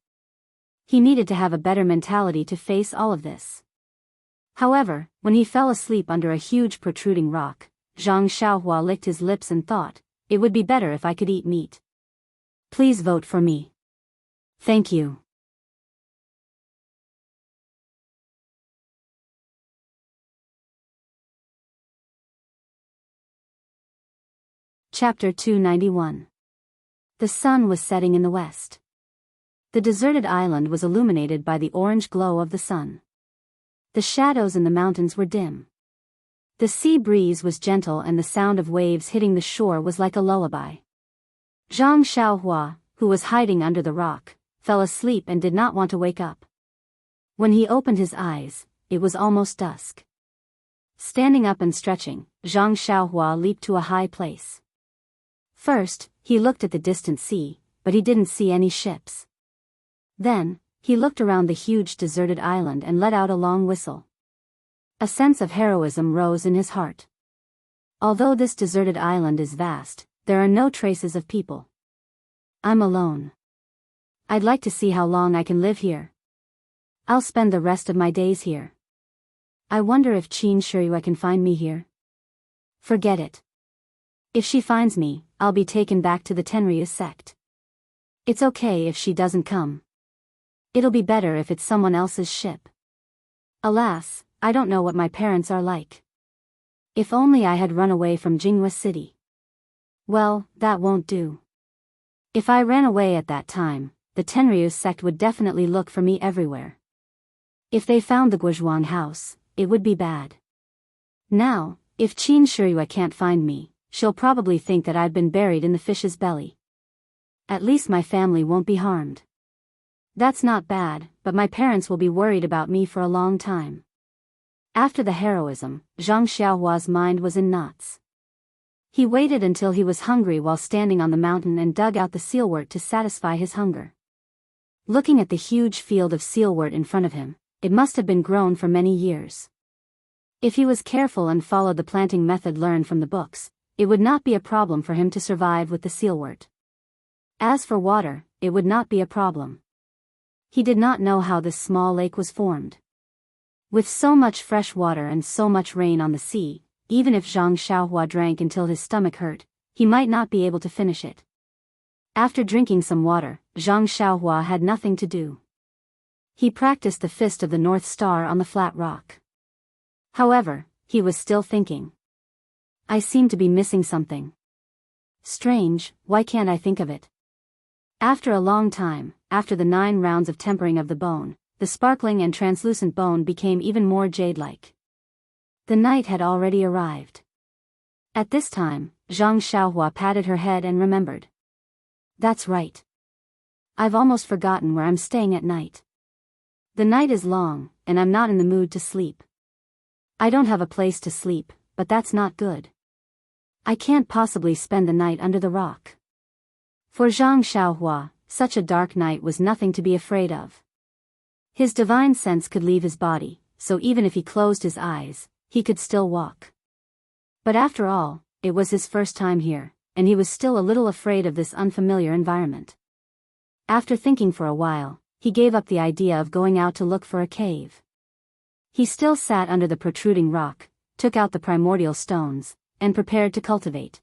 Speaker 1: He needed to have a better mentality to face all of this. However, when he fell asleep under a huge protruding rock, Zhang Xiaohua licked his lips and thought, "It would be better if I could eat meat. Please vote for me. Thank you." Chapter 291. The sun was setting in the west. The deserted island was illuminated by the orange glow of the sun. The shadows in the mountains were dim. The sea breeze was gentle and the sound of waves hitting the shore was like a lullaby. Zhang Xiaohua, who was hiding under the rock, fell asleep and did not want to wake up. When he opened his eyes, it was almost dusk. Standing up and stretching, Zhang Xiaohua leaped to a high place. First, he looked at the distant sea, but he didn't see any ships. Then, he looked around the huge deserted island and let out a long whistle. A sense of heroism rose in his heart. Although this deserted island is vast, there are no traces of people. I'm alone. I'd like to see how long I can live here. I'll spend the rest of my days here. I wonder if Qin Shiyue can find me here. Forget it. If she finds me, I'll be taken back to the Tenryu sect. It's okay if she doesn't come. It'll be better if it's someone else's ship. Alas, I don't know what my parents are like. If only I had run away from Jianghu City. Well, that won't do. If I ran away at that time, the Tenryu sect would definitely look for me everywhere. If they found the Guizhuang house, it would be bad. Now, if Qin Shiyue can't find me, she'll probably think that I've been buried in the fish's belly. At least my family won't be harmed. That's not bad, but my parents will be worried about me for a long time. After the heroism, Zhang Xiaohua's mind was in knots. He waited until he was hungry while standing on the mountain and dug out the sealwort to satisfy his hunger. Looking at the huge field of sealwort in front of him, it must have been grown for many years. If he was careful and followed the planting method learned from the books, it would not be a problem for him to survive with the sealwort. As for water, it would not be a problem. He did not know how this small lake was formed. With so much fresh water and so much rain on the sea, even if Zhang Xiaohua drank until his stomach hurt, he might not be able to finish it. After drinking some water, Zhang Xiaohua had nothing to do. He practiced the fist of the North Star on the flat rock. However, he was still thinking. I seem to be missing something. Strange, why can't I think of it? After a long time, after the 9 rounds of tempering of the bone, the sparkling and translucent bone became even more jade-like. The night had already arrived. At this time, Zhang Xiaohua patted her head and remembered. That's right. I've almost forgotten where I'm staying at night. The night is long, and I'm not in the mood to sleep. I don't have a place to sleep, but that's not good. I can't possibly spend the night under the rock. For Zhang Xiaohua, such a dark night was nothing to be afraid of. His divine sense could leave his body, so even if he closed his eyes, he could still walk. But after all, it was his first time here, and he was still a little afraid of this unfamiliar environment. After thinking for a while, he gave up the idea of going out to look for a cave. He still sat under the protruding rock, took out the primordial stones, and prepared to cultivate.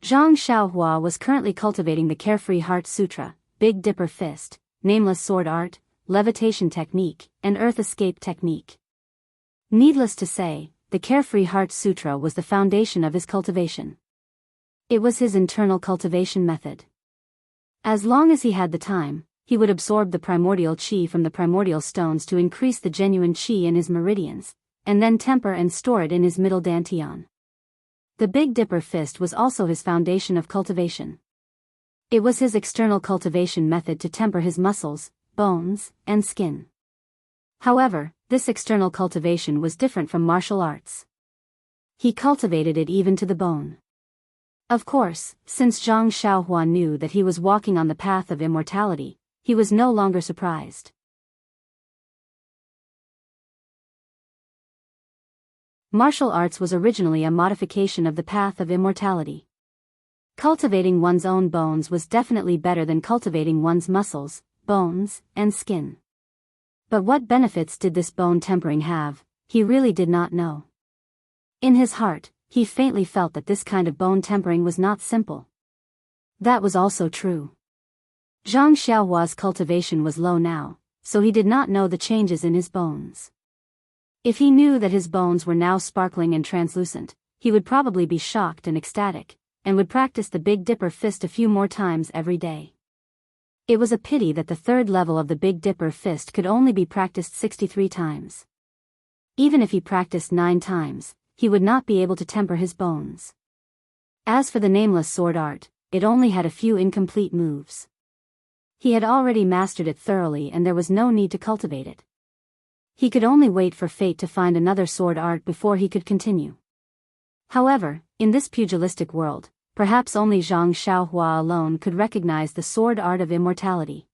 Speaker 1: Zhang Xiaohua was currently cultivating the Carefree Heart Sutra, Big Dipper Fist, Nameless Sword Art, Levitation Technique, and Earth Escape Technique. Needless to say, the Carefree Heart Sutra was the foundation of his cultivation. It was his internal cultivation method. As long as he had the time, he would absorb the primordial qi from the primordial stones to increase the genuine qi in his meridians, and then temper and store it in his middle dantian. The Big Dipper Fist was also his foundation of cultivation. It was his external cultivation method to temper his muscles, bones, and skin. However, this external cultivation was different from martial arts. He cultivated it even to the bone. Of course, since Zhang Xiaohua knew that he was walking on the path of immortality, he was no longer surprised. Martial arts was originally a modification of the path of immortality. Cultivating one's own bones was definitely better than cultivating one's muscles, bones, and skin. But what benefits did this bone tempering have? He really did not know. In his heart, he faintly felt that this kind of bone tempering was not simple. That was also true. Zhang Xiaohua's cultivation was low now, so he did not know the changes in his bones. If he knew that his bones were now sparkling and translucent, he would probably be shocked and ecstatic, and would practice the Big Dipper fist a few more times every day. It was a pity that the third level of the Big Dipper fist could only be practiced 63 times. Even if he practiced 9 times, he would not be able to temper his bones. As for the nameless sword art, it only had a few incomplete moves. He had already mastered it thoroughly and there was no need to cultivate it. He could only wait for fate to find another sword art before he could continue. However, in this pugilistic world, perhaps only Zhang Xiaohua alone could recognize the sword art of immortality.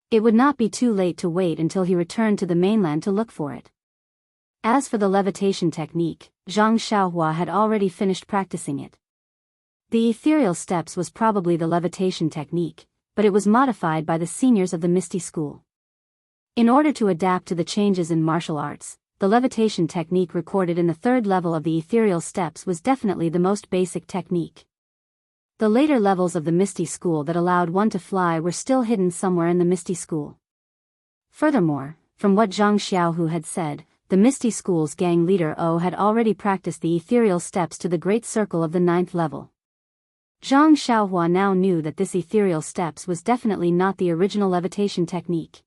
Speaker 1: It would not be too late to wait until he returned to the mainland to look for it. As for the levitation technique, Zhang Xiaohua had already finished practicing it. The ethereal steps was probably the levitation technique, but it was modified by the seniors of the Misty School. In order to adapt to the changes in martial arts, the levitation technique recorded in the third level of the ethereal steps was definitely the most basic technique. The later levels of the Misty School that allowed one to fly were still hidden somewhere in the Misty School. Furthermore, from what Zhang Xiaohu had said, the Misty School's gang leader O had already practiced the ethereal steps to the Great Circle of the 9th level. Zhang Xiaohua now knew that this ethereal steps was definitely not the original levitation technique.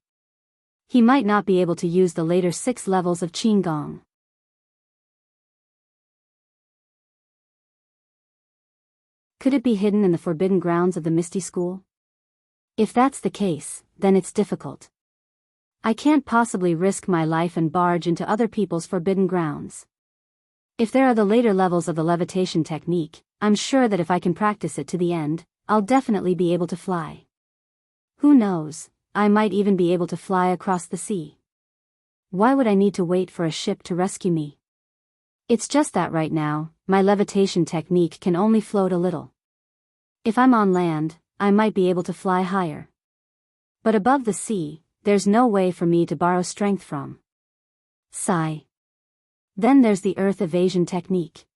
Speaker 1: He might not be able to use the later 6 levels of Qigong. Could it be hidden in the forbidden grounds of the Misty School? If that's the case, then it's difficult. I can't possibly risk my life and barge into other people's forbidden grounds. If there are the later levels of the levitation technique, I'm sure that if I can practice it to the end, I'll definitely be able to fly. Who knows? I might even be able to fly across the sea. Why would I need to wait for a ship to rescue me? It's just that right now, my levitation technique can only float a little. If I'm on land, I might be able to fly higher. But above the sea, there's no way for me to borrow strength from. Sigh. Then there's the earth evasion technique.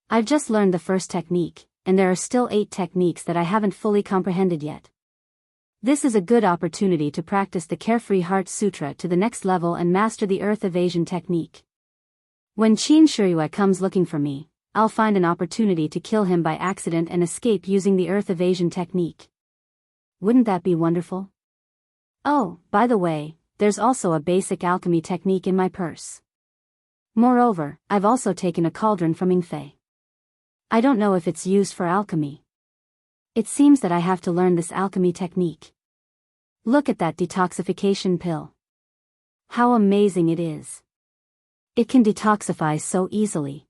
Speaker 1: I've just learned the first technique, and there are still 8 techniques that I haven't fully comprehended yet. This is a good opportunity to practice the Carefree Heart Sutra to the next level and master the earth evasion technique. When Qin Shiyue comes looking for me, I'll find an opportunity to kill him by accident and escape using the earth evasion technique. Wouldn't that be wonderful? Oh, by the way, there's also a basic alchemy technique in my purse. Moreover, I've also taken a cauldron from Yingfei. I don't know if it's used for alchemy. It seems that I have to learn this alchemy technique. Look at that detoxification pill. How amazing it is. It can detoxify so easily.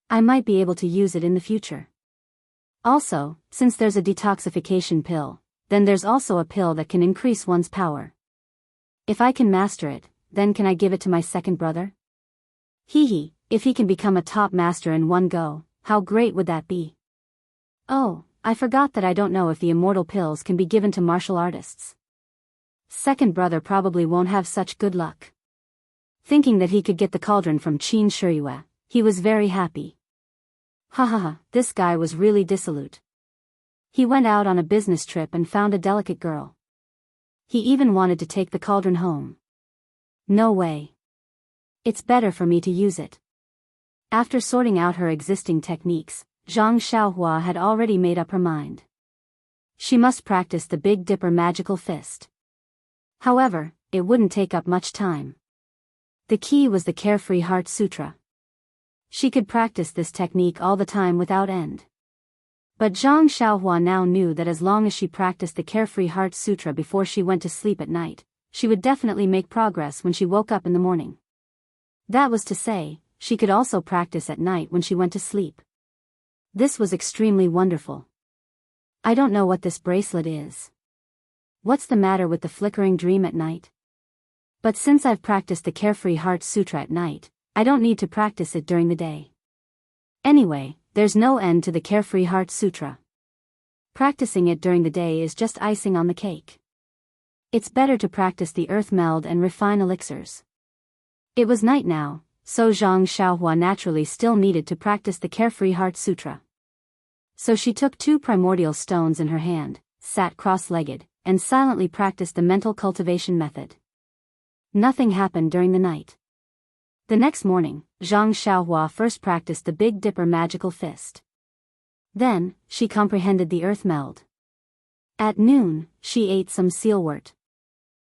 Speaker 1: I might be able to use it in the future. Also, since there's a detoxification pill, then there's also a pill that can increase one's power. If I can master it, then can I give it to my second brother? Hee, if he can become a top master in one go, how great would that be? Oh, I forgot that I don't know if the immortal pills can be given to martial artists. Second brother probably won't have such good luck. Thinking that he could get the cauldron from Qin Shiyue, he was very happy. This guy was really dissolute. He went out on a business trip and found a delicate girl. He even wanted to take the cauldron home. No way. It's better for me to use it. After sorting out her existing techniques, Zhang Xiaohua had already made up her mind. She must practice the Big Dipper magical fist. However, it wouldn't take up much time. The key was the Carefree Heart Sutra. She could practice this technique all the time without end. But Zhang Xiaohua now knew that as long as she practiced the Carefree Heart Sutra before she went to sleep at night, she would definitely make progress when she woke up in the morning. That was to say, she could also practice at night when she went to sleep. This was extremely wonderful. I don't know what this bracelet is. What's the matter with the flickering dream at night? But since I've practiced the Carefree Heart Sutra at night, I don't need to practice it during the day. Anyway, there's no end to the Carefree Heart Sutra. Practicing it during the day is just icing on the cake. It's better to practice the earth meld and refine elixirs. It was night now, so Zhang Xiaohua naturally still needed to practice the Carefree Heart Sutra. So she took 2 primordial stones in her hand, sat cross-legged, and silently practiced the mental cultivation method. Nothing happened during the night. The next morning, Zhang Xiaohua first practiced the Big Dipper magical fist. Then, she comprehended the earth meld. At noon, she ate some sealwort.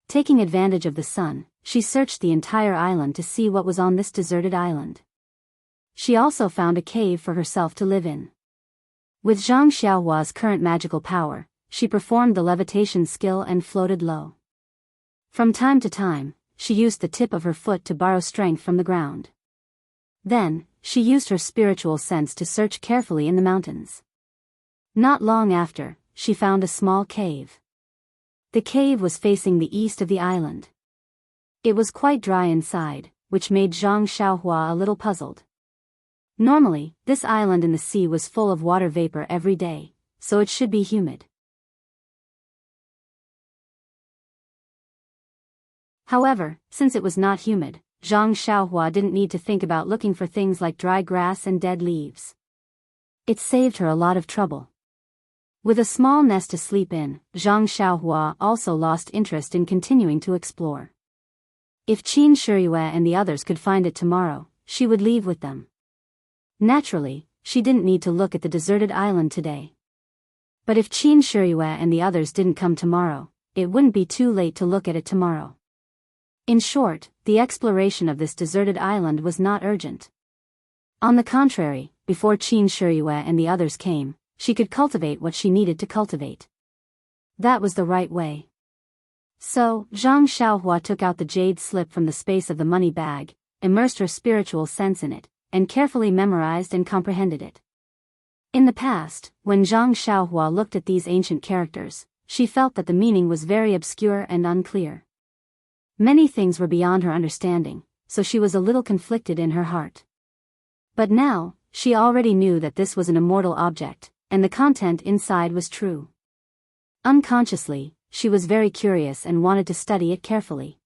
Speaker 1: Taking advantage of the sun, she searched the entire island to see what was on this deserted island. She also found a cave for herself to live in. With Zhang Xiaohua's current magical power, she performed the levitation skill and floated low. From time to time, she used the tip of her foot to borrow strength from the ground. Then, she used her spiritual sense to search carefully in the mountains. Not long after, she found a small cave. The cave was facing the east of the island. It was quite dry inside, which made Zhang Xiaohua a little puzzled. Normally, this island in the sea was full of water vapor every day, so it should be humid. However, since it was not humid, Zhang Xiaohua didn't need to think about looking for things like dry grass and dead leaves. It saved her a lot of trouble. With a small nest to sleep in, Zhang Xiaohua also lost interest in continuing to explore. If Qin Shiyue and the others could find it tomorrow, she would leave with them. Naturally, she didn't need to look at the deserted island today. But if Qin Shiyue and the others didn't come tomorrow, it wouldn't be too late to look at it tomorrow. In short, the exploration of this deserted island was not urgent. On the contrary, before Qin Shiyue and the others came, she could cultivate what she needed to cultivate. That was the right way. So, Zhang Xiaohua took out the jade slip from the space of the money bag, immersed her spiritual sense in it, and carefully memorized and comprehended it. In the past, when Zhang Xiaohua looked at these ancient characters, she felt that the meaning was very obscure and unclear. Many things were beyond her understanding, so she was a little conflicted in her heart. But now, she already knew that this was an immortal object, and the content inside was true. Unconsciously, she was very curious and wanted to study it carefully.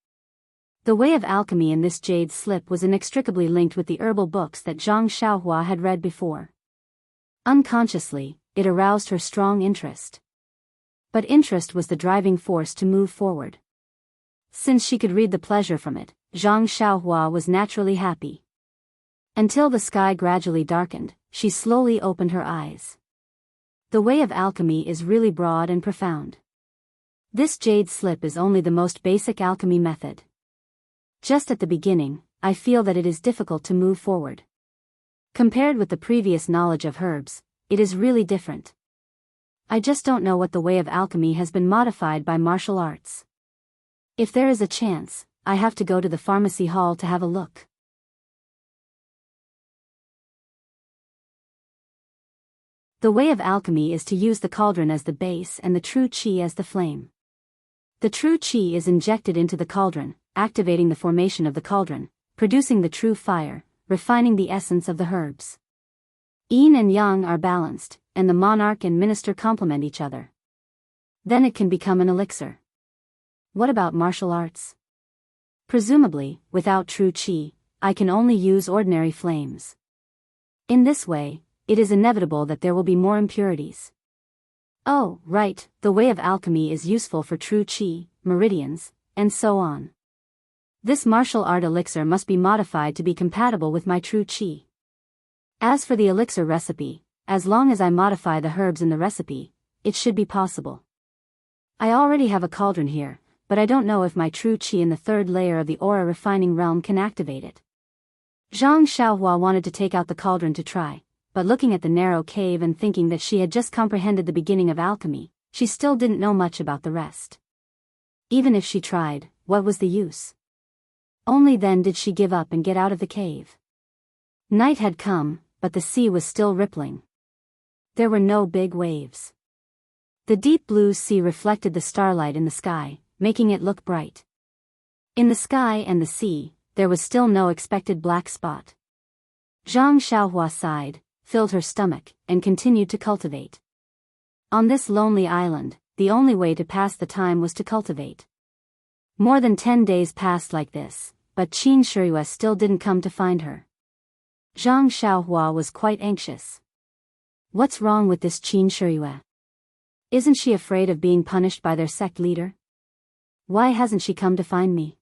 Speaker 1: The way of alchemy in this jade slip was inextricably linked with the herbal books that Zhang Xiaohua had read before. Unconsciously, it aroused her strong interest. But interest was the driving force to move forward. Since she could read the pleasure from it, Zhang Xiaohua was naturally happy. Until the sky gradually darkened, she slowly opened her eyes. The way of alchemy is really broad and profound. This jade slip is only the most basic alchemy method. Just at the beginning, I feel that it is difficult to move forward. Compared with the previous knowledge of herbs, it is really different. I just don't know what the way of alchemy has been modified by martial arts. If there is a chance, I have to go to the pharmacy hall to have a look. The way of alchemy is to use the cauldron as the base and the true qi as the flame. The true qi is injected into the cauldron, activating the formation of the cauldron, producing the true fire, refining the essence of the herbs. Yin and yang are balanced, and the monarch and minister complement each other. Then it can become an elixir. What about martial arts? Presumably, without true qi, I can only use ordinary flames. In this way, it is inevitable that there will be more impurities. Oh, right, the way of alchemy is useful for true qi, meridians, and so on. This martial art elixir must be modified to be compatible with my true qi. As for the elixir recipe, as long as I modify the herbs in the recipe, it should be possible. I already have a cauldron here, but I don't know if my true qi in the third layer of the aura refining realm can activate it. Zhang Xiaohua wanted to take out the cauldron to try, but looking at the narrow cave and thinking that she had just comprehended the beginning of alchemy, she still didn't know much about the rest. Even if she tried, what was the use? Only then did she give up and get out of the cave. Night had come, but the sea was still rippling. There were no big waves. The deep blue sea reflected the starlight in the sky, making it look bright. In the sky and the sea, there was still no expected black spot. Zhang Xiaohua sighed, filled her stomach, and continued to cultivate. On this lonely island, the only way to pass the time was to cultivate. More than 10 days passed like this, but Qin Shiyue still didn't come to find her. Zhang Xiaohua was quite anxious. What's wrong with this Qin Shiyue? Isn't she afraid of being punished by their sect leader? Why hasn't she come to find me?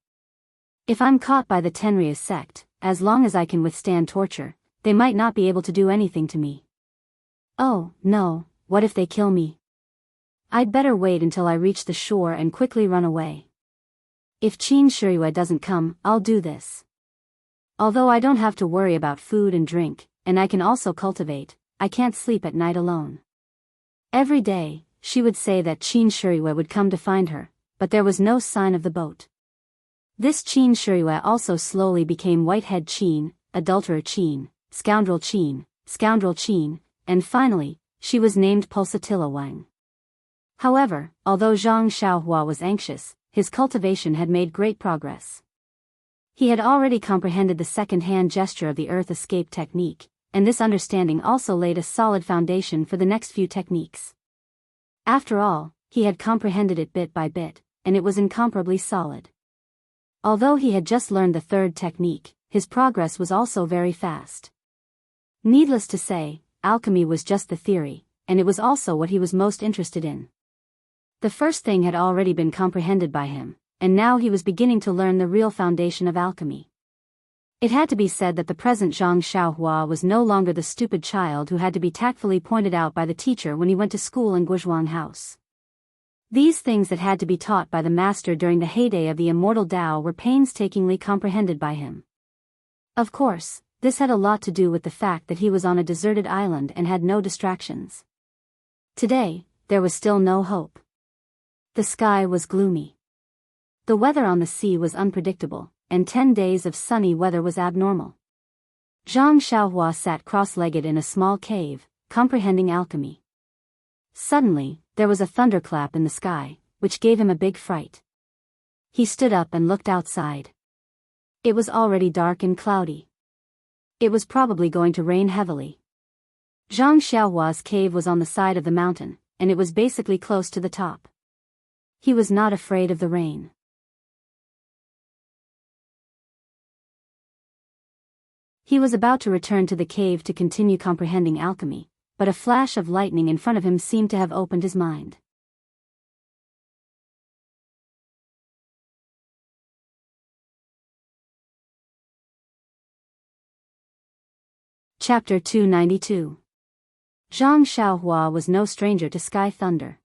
Speaker 1: If I'm caught by the Tenryus sect, as long as I can withstand torture, they might not be able to do anything to me. Oh, no, what if they kill me? I'd better wait until I reach the shore and quickly run away. If Qin Shiyue doesn't come, I'll do this. Although I don't have to worry about food and drink, and I can also cultivate, I can't sleep at night alone. Every day, she would say that Qin Shiyue would come to find her, but there was no sign of the boat. This Qin Shiyue also slowly became Whitehead Qin, Adulterer Qin, Scoundrel Qin, and finally, she was named Pulsatilla Wang. However, although Zhang Xiaohua was anxious, his cultivation had made great progress. He had already comprehended the second-hand gesture of the earth escape technique, and this understanding also laid a solid foundation for the next few techniques. After all, he had comprehended it bit by bit, and it was incomparably solid. Although he had just learned the third technique, his progress was also very fast. Needless to say, alchemy was just the theory, and it was also what he was most interested in. The first thing had already been comprehended by him, and now he was beginning to learn the real foundation of alchemy. It had to be said that the present Zhang Xiaohua was no longer the stupid child who had to be tactfully pointed out by the teacher when he went to school in Guizhuang House. These things that had to be taught by the master during the heyday of the immortal Tao were painstakingly comprehended by him. Of course, this had a lot to do with the fact that he was on a deserted island and had no distractions. Today, there was still no hope. The sky was gloomy. The weather on the sea was unpredictable, and 10 days of sunny weather was abnormal. Zhang Xiaohua sat cross-legged in a small cave, comprehending alchemy. Suddenly, there was a thunderclap in the sky, which gave him a big fright. He stood up and looked outside. It was already dark and cloudy. It was probably going to rain heavily. Zhang Xiaohua's cave was on the side of the mountain, and it was basically close to the top. He was not afraid of the rain. He was about to return to the cave to continue comprehending alchemy, but a flash of lightning in front of him seemed to have opened his mind. Chapter 292. Zhang Xiaohua was no stranger to sky thunder.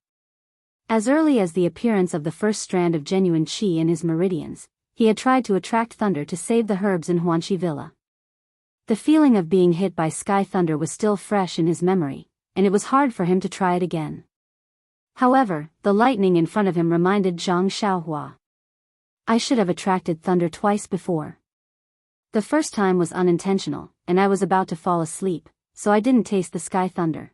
Speaker 1: As early as the appearance of the first strand of genuine qi in his meridians, he had tried to attract thunder to save the herbs in Huanxi Villa. The feeling of being hit by sky thunder was still fresh in his memory, and it was hard for him to try it again. However, the lightning in front of him reminded Zhang Xiaohua. I should have attracted thunder twice before. The first time was unintentional, and I was about to fall asleep, so I didn't taste the sky thunder.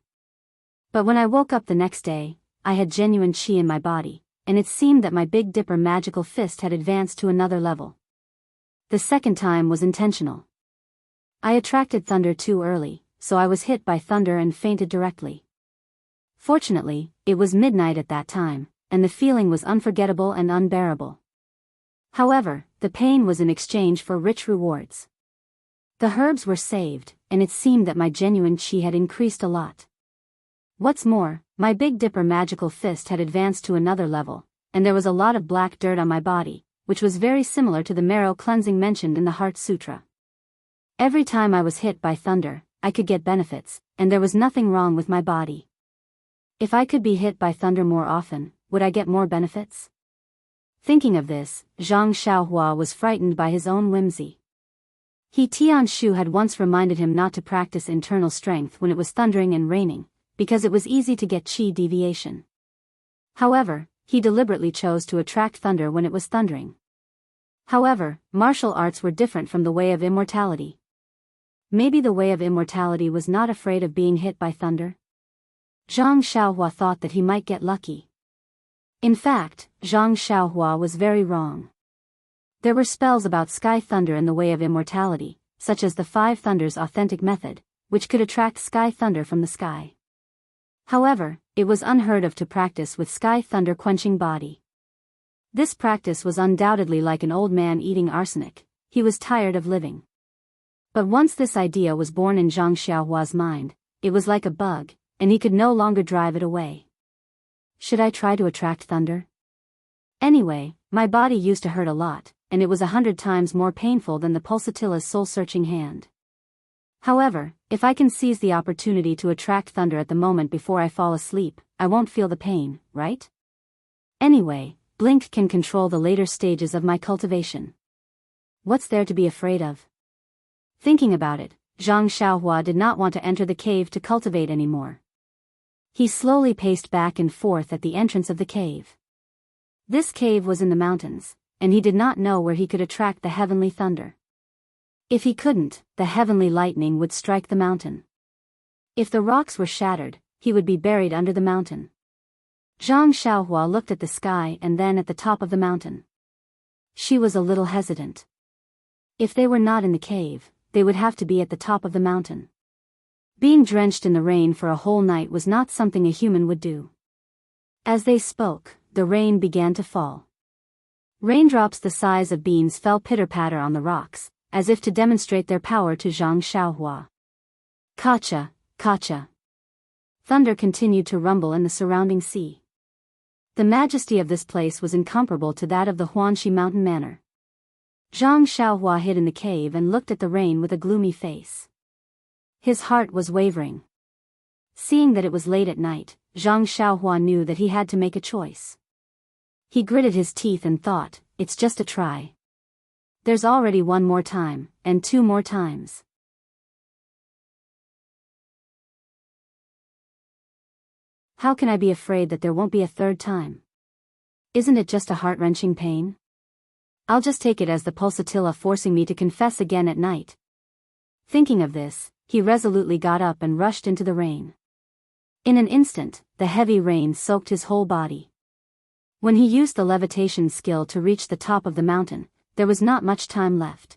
Speaker 1: But when I woke up the next day, I had genuine qi in my body, and it seemed that my Big Dipper magical fist had advanced to another level. The second time was intentional. I attracted thunder too early, so I was hit by thunder and fainted directly. Fortunately, it was midnight at that time, and the feeling was unforgettable and unbearable. However, the pain was in exchange for rich rewards. The herbs were saved, and it seemed that my genuine qi had increased a lot. What's more, my Big Dipper magical fist had advanced to another level, and there was a lot of black dirt on my body, which was very similar to the marrow cleansing mentioned in the Heart Sutra. Every time I was hit by thunder, I could get benefits, and there was nothing wrong with my body. If I could be hit by thunder more often, would I get more benefits? Thinking of this, Zhang Xiaohua was frightened by his own whimsy. He Tianshu had once reminded him not to practice internal strength when it was thundering and raining, because it was easy to get chi deviation. However, he deliberately chose to attract thunder when it was thundering. However, martial arts were different from the way of immortality. Maybe the way of immortality was not afraid of being hit by thunder? Zhang Xiaohua thought that he might get lucky. In fact, Zhang Xiaohua was very wrong. There were spells about sky thunder in the way of immortality, such as the Five Thunders authentic method, which could attract sky thunder from the sky. However, it was unheard of to practice with sky thunder quenching body. This practice was undoubtedly like an old man eating arsenic. He was tired of living. But once this idea was born in Zhang Xiaohua's mind, it was like a bug, and he could no longer drive it away. Should I try to attract thunder? Anyway, my body used to hurt a lot, and it was 100 times more painful than the pulsatilla's soul-searching hand. However, if I can seize the opportunity to attract thunder at the moment before I fall asleep, I won't feel the pain, right? Anyway, Blink can control the later stages of my cultivation. What's there to be afraid of? Thinking about it, Zhang Xiaohua did not want to enter the cave to cultivate anymore. He slowly paced back and forth at the entrance of the cave. This cave was in the mountains, and he did not know where he could attract the heavenly thunder. If he couldn't, the heavenly lightning would strike the mountain. If the rocks were shattered, he would be buried under the mountain. Zhang Xiaohua looked at the sky and then at the top of the mountain. She was a little hesitant. If they were not in the cave, they would have to be at the top of the mountain. Being drenched in the rain for a whole night was not something a human would do. As they spoke, the rain began to fall. Raindrops the size of beans fell pitter-patter on the rocks, as if to demonstrate their power to Zhang Xiaohua. Kacha, kacha. Thunder continued to rumble in the surrounding sea. The majesty of this place was incomparable to that of the Huanxi mountain manor. Zhang Xiaohua hid in the cave and looked at the rain with a gloomy face. His heart was wavering. Seeing that it was late at night, Zhang Xiaohua knew that he had to make a choice. He gritted his teeth and thought, it's just a try. There's already one more time, and two more times. How can I be afraid that there won't be a third time? Isn't it just a heart-wrenching pain? I'll just take it as the pulsatilla forcing me to confess again at night. Thinking of this, he resolutely got up and rushed into the rain. In an instant, the heavy rain soaked his whole body. When he used the levitation skill to reach the top of the mountain, there was not much time left.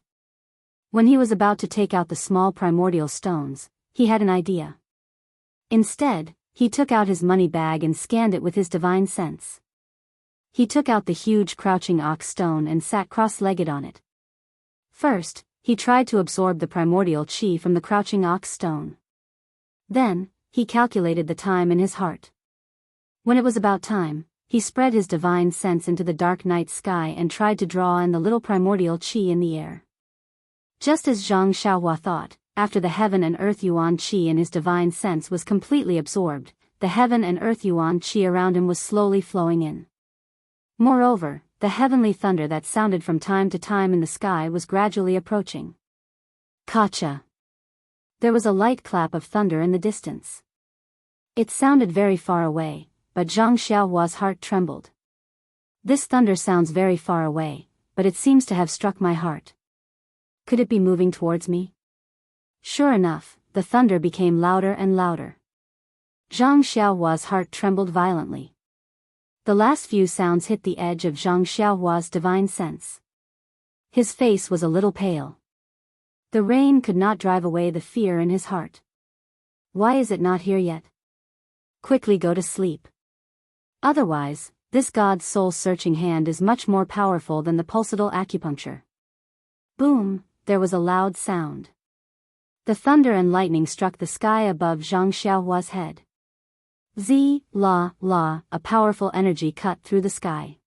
Speaker 1: When he was about to take out the small primordial stones, he had an idea. Instead, he took out his money bag and scanned it with his divine sense. He took out the huge crouching ox stone and sat cross-legged on it. First, he tried to absorb the primordial chi from the crouching ox stone. Then, he calculated the time in his heart. When it was about time, he spread his divine sense into the dark night sky and tried to draw in the little primordial chi in the air. Just as Zhang Xiaohua thought, after the heaven and earth yuan chi in his divine sense was completely absorbed, the heaven and earth yuan chi around him was slowly flowing in. Moreover, the heavenly thunder that sounded from time to time in the sky was gradually approaching. Kacha. There was a light clap of thunder in the distance. It sounded very far away, but Zhang Xiaohua's heart trembled. This thunder sounds very far away, but it seems to have struck my heart. Could it be moving towards me? Sure enough, the thunder became louder and louder. Zhang Xiaohua's heart trembled violently. The last few sounds hit the edge of Zhang Xiaohua's divine sense. His face was a little pale. The rain could not drive away the fear in his heart. Why is it not here yet? Quickly go to sleep. Otherwise, this God's soul-searching hand is much more powerful than the pulsatile acupuncture. Boom, there was a loud sound. The thunder and lightning struck the sky above Zhang Xiaohua's head. A powerful energy cut through the sky.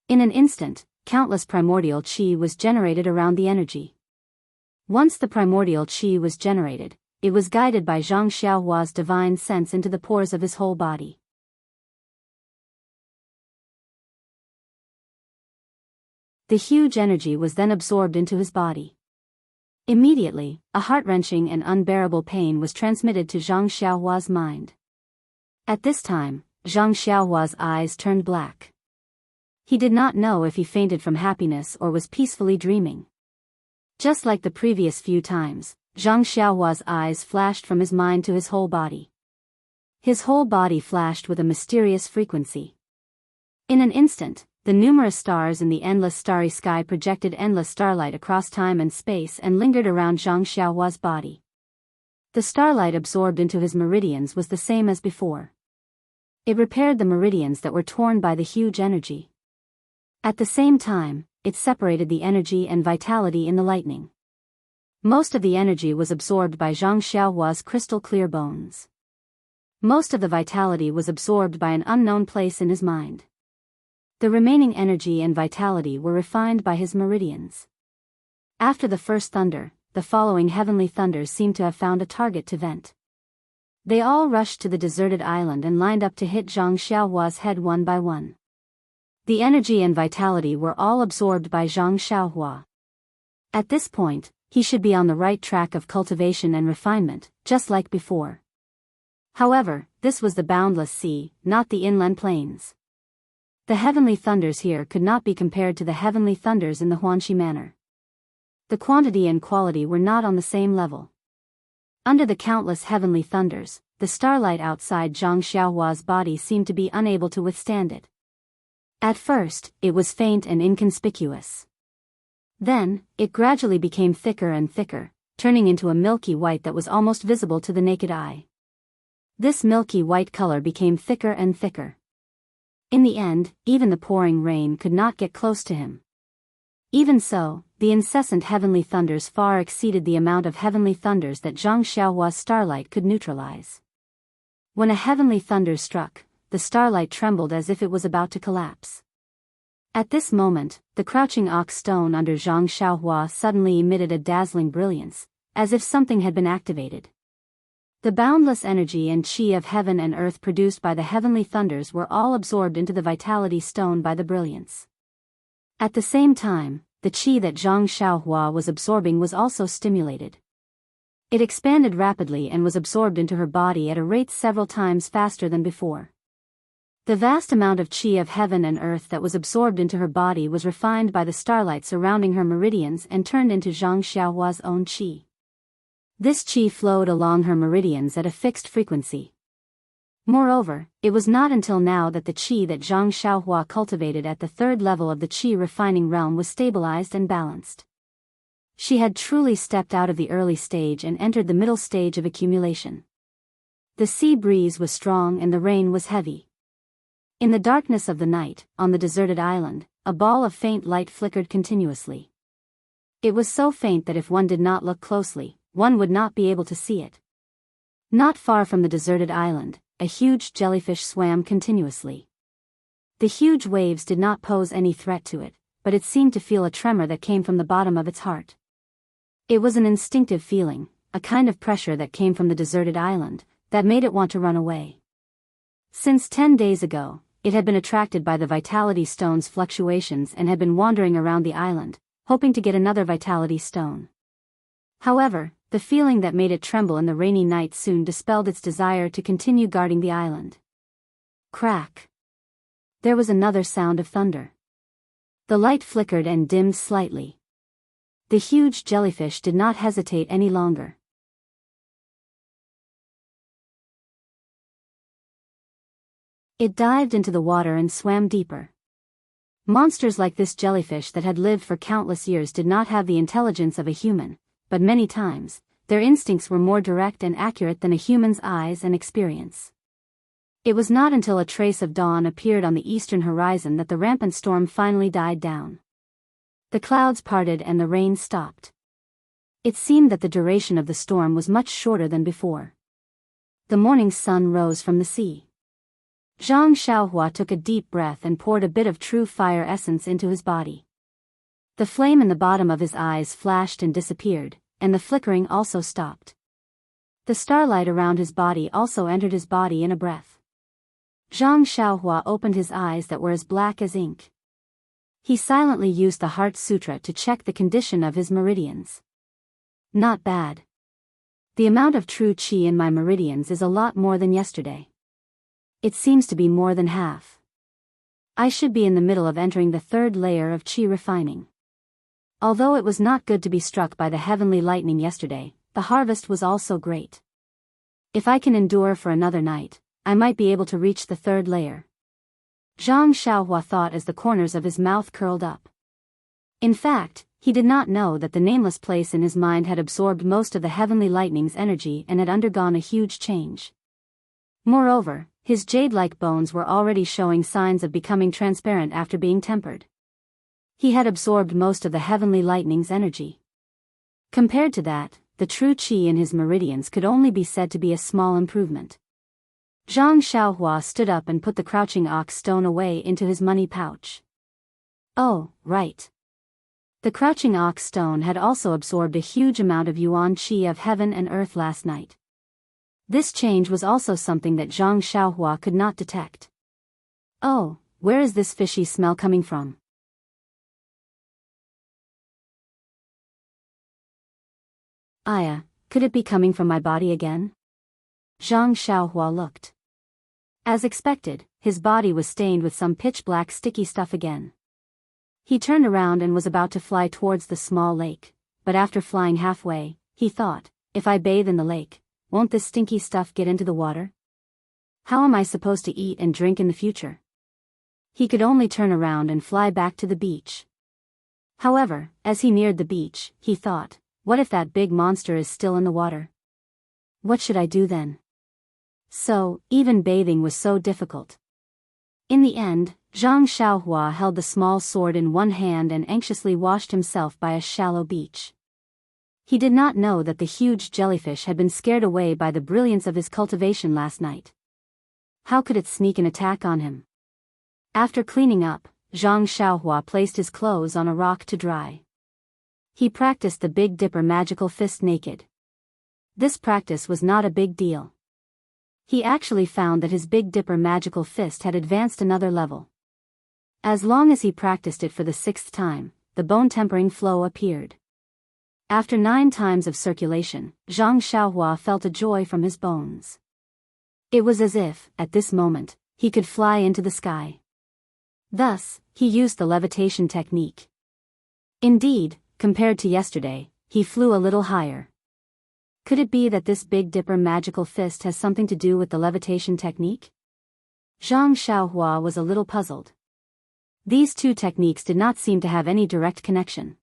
Speaker 1: In an instant, countless primordial chi was generated around the energy. Once the primordial chi was generated, it was guided by Zhang Xiaohua's divine sense into the pores of his whole body. The huge energy was then absorbed into his body. Immediately, a heart-wrenching and unbearable pain was transmitted to Zhang Xiaohua's mind. At this time, Zhang Xiaohua's eyes turned black. He did not know if he fainted from happiness or was peacefully dreaming. Just like the previous few times, Zhang Xiaohua's eyes flashed from his mind to his whole body. His whole body flashed with a mysterious frequency. In an instant, the numerous stars in the endless starry sky projected endless starlight across time and space and lingered around Zhang Xiaohua's body. The starlight absorbed into his meridians was the same as before. It repaired the meridians that were torn by the huge energy. At the same time, it separated the energy and vitality in the lightning. Most of the energy was absorbed by Zhang Xiaohua's crystal-clear bones. Most of the vitality was absorbed by an unknown place in his mind. The remaining energy and vitality were refined by his meridians. After the first thunder, the following heavenly thunders seemed to have found a target to vent. They all rushed to the deserted island and lined up to hit Zhang Xiaohua's head one by one. The energy and vitality were all absorbed by Zhang Xiaohua. At this point, he should be on the right track of cultivation and refinement, just like before. However, this was the boundless sea, not the inland plains. The heavenly thunders here could not be compared to the heavenly thunders in the Huanxi manor. The quantity and quality were not on the same level. Under the countless heavenly thunders, the starlight outside Zhang Xiaohua's body seemed to be unable to withstand it. At first, it was faint and inconspicuous. Then, it gradually became thicker and thicker, turning into a milky white that was almost visible to the naked eye. This milky white color became thicker and thicker. In the end, even the pouring rain could not get close to him. Even so, the incessant heavenly thunders far exceeded the amount of heavenly thunders that Zhang Xiaohua's starlight could neutralize. When a heavenly thunder struck, the starlight trembled as if it was about to collapse. At this moment, the crouching ox stone under Zhang Xiaohua suddenly emitted a dazzling brilliance, as if something had been activated. The boundless energy and chi of heaven and earth produced by the heavenly thunders were all absorbed into the vitality stone by the brilliance. At the same time, the chi that Zhang Xiaohua was absorbing was also stimulated. It expanded rapidly and was absorbed into her body at a rate several times faster than before. The vast amount of chi of heaven and earth that was absorbed into her body was refined by the starlight surrounding her meridians and turned into Zhang Xiaohua's own chi. This chi flowed along her meridians at a fixed frequency. Moreover, it was not until now that the chi that Zhang Xiaohua cultivated at the third level of the chi refining realm was stabilized and balanced. She had truly stepped out of the early stage and entered the middle stage of accumulation. The sea breeze was strong and the rain was heavy. In the darkness of the night, on the deserted island, a ball of faint light flickered continuously. It was so faint that if one did not look closely, one would not be able to see it. Not far from the deserted island, a huge jellyfish swam continuously. The huge waves did not pose any threat to it, but it seemed to feel a tremor that came from the bottom of its heart. It was an instinctive feeling, a kind of pressure that came from the deserted island, that made it want to run away. Since 10 days ago, it had been attracted by the vitality stone's fluctuations and had been wandering around the island, hoping to get another vitality stone. However, the feeling that made it tremble in the rainy night soon dispelled its desire to continue guarding the island. Crack! There was another sound of thunder. The light flickered and dimmed slightly. The huge jellyfish did not hesitate any longer. It dived into the water and swam deeper. Monsters like this jellyfish that had lived for countless years did not have the intelligence of a human, but many times, their instincts were more direct and accurate than a human's eyes and experience. It was not until a trace of dawn appeared on the eastern horizon that the rampant storm finally died down. The clouds parted and the rain stopped. It seemed that the duration of the storm was much shorter than before. The morning sun rose from the sea. Zhang Xiaohua took a deep breath and poured a bit of true fire essence into his body. The flame in the bottom of his eyes flashed and disappeared, and the flickering also stopped. The starlight around his body also entered his body in a breath. Zhang Xiaohua opened his eyes that were as black as ink. He silently used the Heart Sutra to check the condition of his meridians. Not bad. The amount of true qi in my meridians is a lot more than yesterday. It seems to be more than half. I should be in the middle of entering the third layer of qi refining. Although it was not good to be struck by the heavenly lightning yesterday, the harvest was also great. If I can endure for another night, I might be able to reach the third layer. Zhang Xiaohua thought as the corners of his mouth curled up. In fact, he did not know that the nameless place in his mind had absorbed most of the heavenly lightning's energy and had undergone a huge change. Moreover, his jade-like bones were already showing signs of becoming transparent after being tempered. He had absorbed most of the heavenly lightning's energy. Compared to that, the true qi in his meridians could only be said to be a small improvement. Zhang Xiaohua stood up and put the crouching ox stone away into his money pouch. Oh, right. The crouching ox stone had also absorbed a huge amount of yuan qi of heaven and earth last night. This change was also something that Zhang Xiaohua could not detect. Oh, where is this fishy smell coming from? Aya, could it be coming from my body again? Zhang Xiaohua looked. As expected, his body was stained with some pitch-black sticky stuff again. He turned around and was about to fly towards the small lake, but after flying halfway, he thought, if I bathe in the lake, won't this stinky stuff get into the water? How am I supposed to eat and drink in the future? He could only turn around and fly back to the beach. However, as he neared the beach, he thought, what if that big monster is still in the water? What should I do then? So, even bathing was so difficult. In the end, Zhang Xiaohua held the small sword in one hand and anxiously washed himself by a shallow beach. He did not know that the huge jellyfish had been scared away by the brilliance of his cultivation last night. How could it sneak an attack on him? After cleaning up, Zhang Xiaohua placed his clothes on a rock to dry. He practiced the Big Dipper magical fist naked. This practice was not a big deal. He actually found that his Big Dipper magical fist had advanced another level. As long as he practiced it for the 6th time, the bone-tempering flow appeared. After 9 times of circulation, Zhang Xiaohua felt a joy from his bones. It was as if, at this moment, he could fly into the sky. Thus, he used the levitation technique. Indeed, compared to yesterday, he flew a little higher. Could it be that this Big Dipper magical fist has something to do with the levitation technique? Zhang Xiaohua was a little puzzled. These two techniques did not seem to have any direct connection.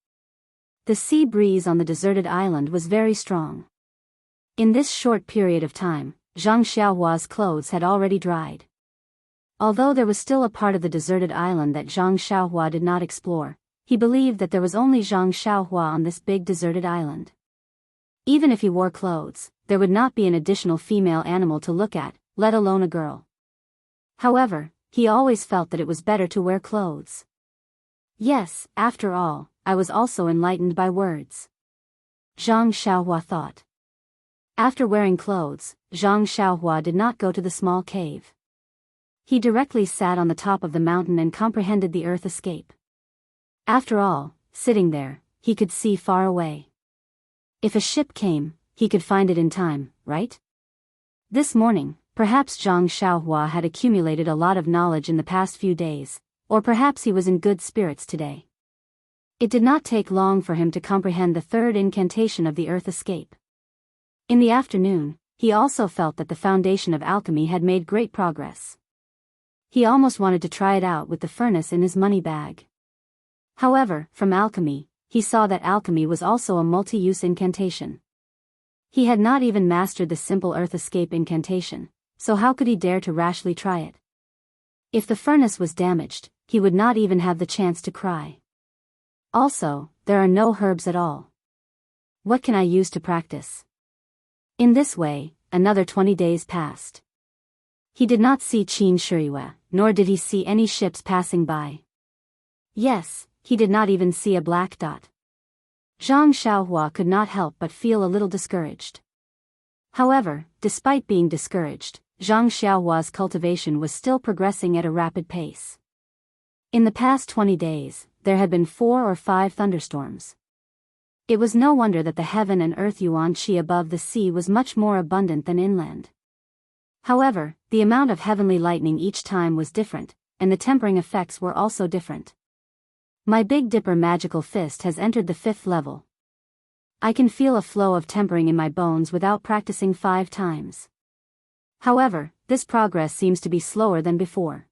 Speaker 1: The sea breeze on the deserted island was very strong. In this short period of time, Zhang Xiaohua's clothes had already dried. Although there was still a part of the deserted island that Zhang Xiaohua did not explore, he believed that there was only Zhang Xiaohua on this big deserted island. Even if he wore clothes, there would not be an additional female animal to look at, let alone a girl. However, he always felt that it was better to wear clothes. Yes, after all, I was also enlightened by words. Zhang Xiaohua thought. After wearing clothes, Zhang Xiaohua did not go to the small cave. He directly sat on the top of the mountain and comprehended the earth escape. After all, sitting there, he could see far away. If a ship came, he could find it in time, right? This morning, perhaps Zhang Xiaohua had accumulated a lot of knowledge in the past few days, or perhaps he was in good spirits today. It did not take long for him to comprehend the 3rd incantation of the earth escape. In the afternoon, he also felt that the foundation of alchemy had made great progress. He almost wanted to try it out with the furnace in his money bag. However, from alchemy, he saw that alchemy was also a multi-use incantation. He had not even mastered the simple earth escape incantation, so how could he dare to rashly try it? If the furnace was damaged, he would not even have the chance to cry. Also, there are no herbs at all. What can I use to practice? In this way, another 20 days passed. He did not see Qin Shiyue, nor did he see any ships passing by. Yes, he did not even see a black dot. Zhang Xiaohua could not help but feel a little discouraged. However, despite being discouraged, Zhang Xiaohua's cultivation was still progressing at a rapid pace. In the past 20 days, there had been 4 or 5 thunderstorms. It was no wonder that the heaven and earth yuan qi above the sea was much more abundant than inland. However, the amount of heavenly lightning each time was different, and the tempering effects were also different. My Big Dipper magical fist has entered the 5th level. I can feel a flow of tempering in my bones without practicing 5 times. However, this progress seems to be slower than before.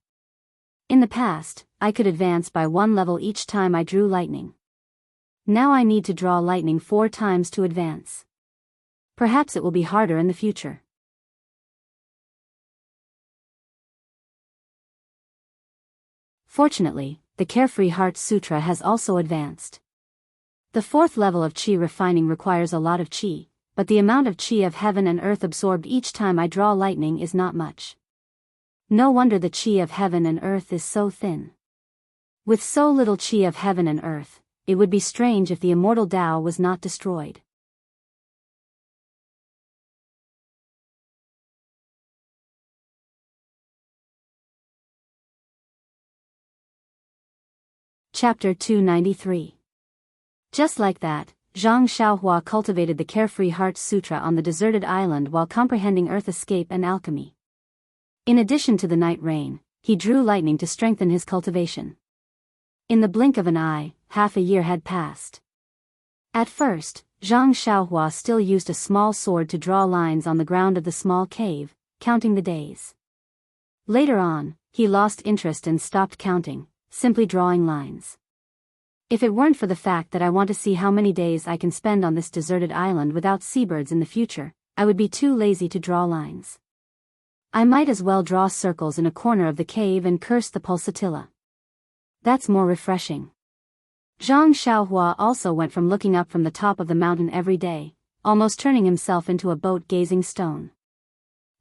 Speaker 1: In the past, I could advance by 1 level each time I drew lightning. Now I need to draw lightning 4 times to advance. Perhaps it will be harder in the future. Fortunately, the Carefree Heart Sutra has also advanced. The 4th level of Qi refining requires a lot of Qi, but the amount of Qi of heaven and earth absorbed each time I draw lightning is not much. No wonder the Qi of heaven and earth is so thin. With so little Qi of heaven and earth, it would be strange if the immortal Tao was not destroyed. Chapter 293. Just like that, Zhang Xiaohua cultivated the Carefree Heart Sutra on the deserted island while comprehending earth escape and alchemy. In addition to the night rain, he drew lightning to strengthen his cultivation. In the blink of an eye, half a year had passed. At first, Zhang Xiaohua still used a small sword to draw lines on the ground of the small cave, counting the days. Later on, he lost interest and stopped counting, simply drawing lines. If it weren't for the fact that I want to see how many days I can spend on this deserted island without seabirds in the future, I would be too lazy to draw lines. I might as well draw circles in a corner of the cave and curse the pulsatilla. That's more refreshing. Zhang Xiaohua also went from looking up from the top of the mountain every day, almost turning himself into a boat-gazing stone.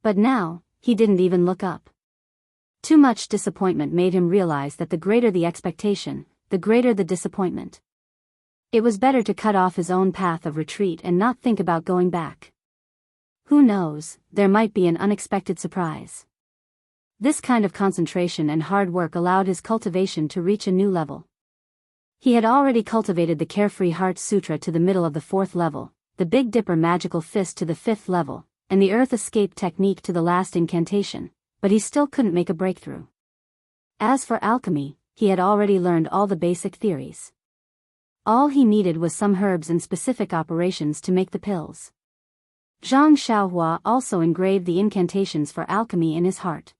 Speaker 1: But now, he didn't even look up. Too much disappointment made him realize that the greater the expectation, the greater the disappointment. It was better to cut off his own path of retreat and not think about going back. Who knows, there might be an unexpected surprise. This kind of concentration and hard work allowed his cultivation to reach a new level. He had already cultivated the Carefree Heart Sutra to the middle of the 4th level, the Big Dipper magical fist to the 5th level, and the earth escape technique to the last incantation, but he still couldn't make a breakthrough. As for alchemy, he had already learned all the basic theories. All he needed was some herbs and specific operations to make the pills. Zhang Xiaohua also engraved the incantations for alchemy in his heart.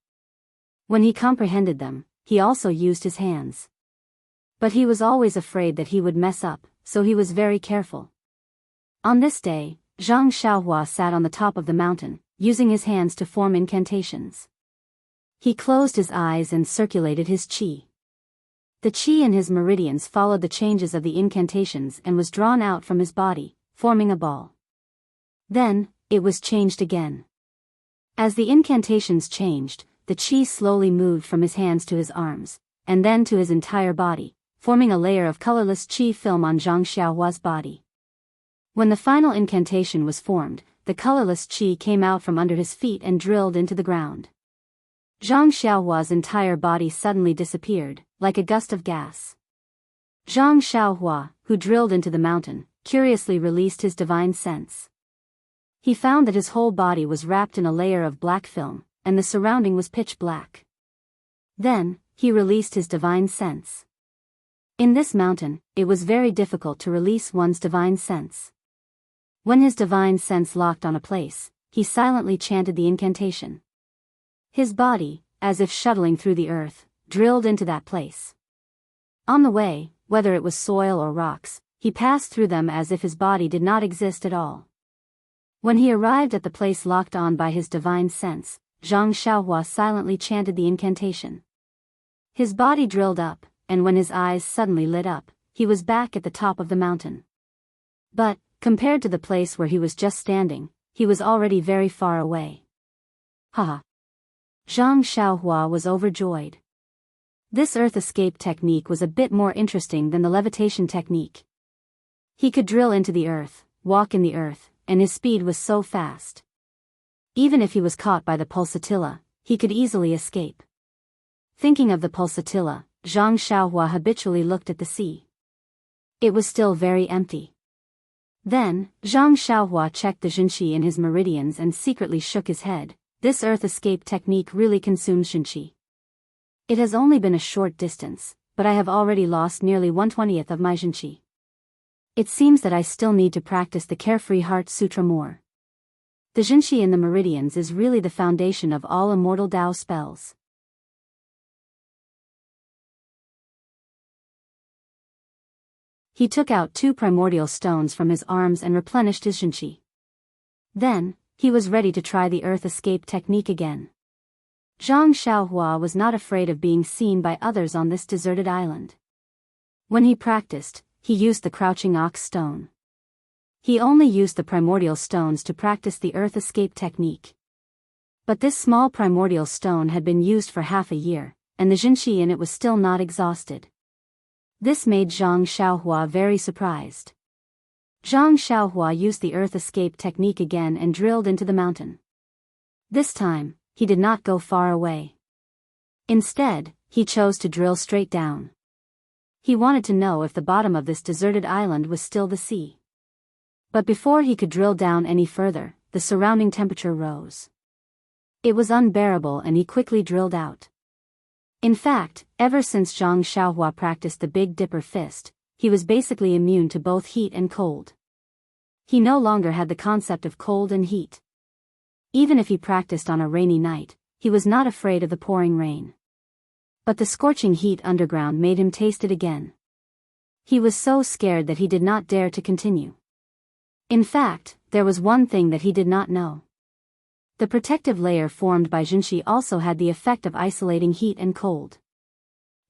Speaker 1: When he comprehended them, he also used his hands. But he was always afraid that he would mess up, so he was very careful. On this day, Zhang Xiaohua sat on the top of the mountain, using his hands to form incantations. He closed his eyes and circulated his qi. The qi in his meridians followed the changes of the incantations and was drawn out from his body, forming a ball. Then, it was changed again. As the incantations changed, the qi slowly moved from his hands to his arms, and then to his entire body, forming a layer of colorless qi film on Zhang Xiaohua's body. When the final incantation was formed, the colorless qi came out from under his feet and drilled into the ground. Zhang Xiaohua's entire body suddenly disappeared, like a gust of gas. Zhang Xiaohua, who drilled into the mountain, curiously released his divine sense. He found that his whole body was wrapped in a layer of black film, and the surrounding was pitch black. Then, he released his divine sense. In this mountain, it was very difficult to release one's divine sense. When his divine sense locked on a place, he silently chanted the incantation. His body, as if shuttling through the earth, drilled into that place. On the way, whether it was soil or rocks, he passed through them as if his body did not exist at all. When he arrived at the place locked on by his divine sense, Zhang Xiaohua silently chanted the incantation. His body drilled up, and when his eyes suddenly lit up, he was back at the top of the mountain. But, compared to the place where he was just standing, he was already very far away. Haha! Zhang Xiaohua was overjoyed. This earth escape technique was a bit more interesting than the levitation technique. He could drill into the earth, walk in the earth, and his speed was so fast. Even if he was caught by the pulsatilla, he could easily escape. Thinking of the pulsatilla, Zhang Xiaohua habitually looked at the sea. It was still very empty. Then, Zhang Xiaohua checked the Xinqi in his meridians and secretly shook his head. This earth escape technique really consumes Xinqi. It has only been a short distance, but I have already lost nearly 1/20th of my Xinqi. It seems that I still need to practice the Carefree Heart Sutra more. The Xinqi in the meridians is really the foundation of all immortal Dao spells. He took out 2 primordial stones from his arms and replenished his Xinqi. Then, he was ready to try the earth escape technique again. Zhang Xiaohua was not afraid of being seen by others on this deserted island. When he practiced, he used the crouching ox stone. He only used the primordial stones to practice the earth escape technique. But this small primordial stone had been used for half a year, and the Xinqi in it was still not exhausted. This made Zhang Xiaohua very surprised. Zhang Xiaohua used the earth escape technique again and drilled into the mountain. This time, he did not go far away. Instead, he chose to drill straight down. He wanted to know if the bottom of this deserted island was still the sea. But before he could drill down any further, the surrounding temperature rose. It was unbearable and he quickly drilled out. In fact, ever since Zhang Xiaohua practiced the Big Dipper fist, he was basically immune to both heat and cold. He no longer had the concept of cold and heat. Even if he practiced on a rainy night, he was not afraid of the pouring rain. But the scorching heat underground made him taste it again. He was so scared that he did not dare to continue. In fact, there was one thing that he did not know. The protective layer formed by Xinqi also had the effect of isolating heat and cold.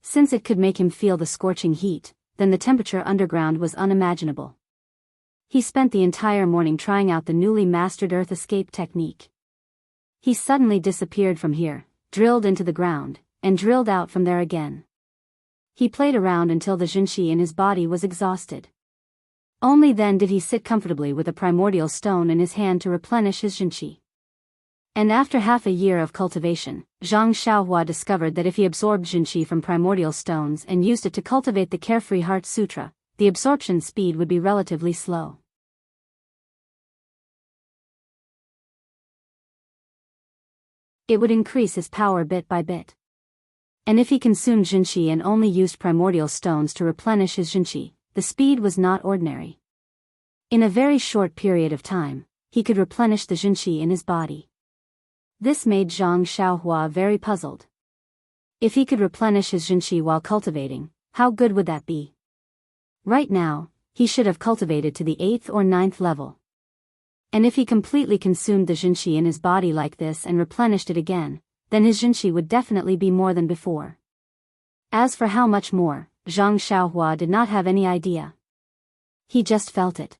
Speaker 1: Since it could make him feel the scorching heat, then the temperature underground was unimaginable. He spent the entire morning trying out the newly mastered earth escape technique. He suddenly disappeared from here, drilled into the ground, and drilled out from there again. He played around until the Xinqi in his body was exhausted. Only then did he sit comfortably with a primordial stone in his hand to replenish his Xinqi. And after half a year of cultivation, Zhang Xiaohua discovered that if he absorbed Xinqi from primordial stones and used it to cultivate the Carefree Heart Sutra, the absorption speed would be relatively slow. It would increase his power bit by bit. And if he consumed Xinqi and only used primordial stones to replenish his Xinqi, the speed was not ordinary. In a very short period of time, he could replenish the Xinqi in his body. This made Zhang Xiaohua very puzzled. If he could replenish his Xinqi while cultivating, how good would that be? Right now, he should have cultivated to the 8th or 9th level. And if he completely consumed the Xinqi in his body like this and replenished it again, then his Xinqi would definitely be more than before. As for how much more, Zhang Xiaohua did not have any idea. He just felt it.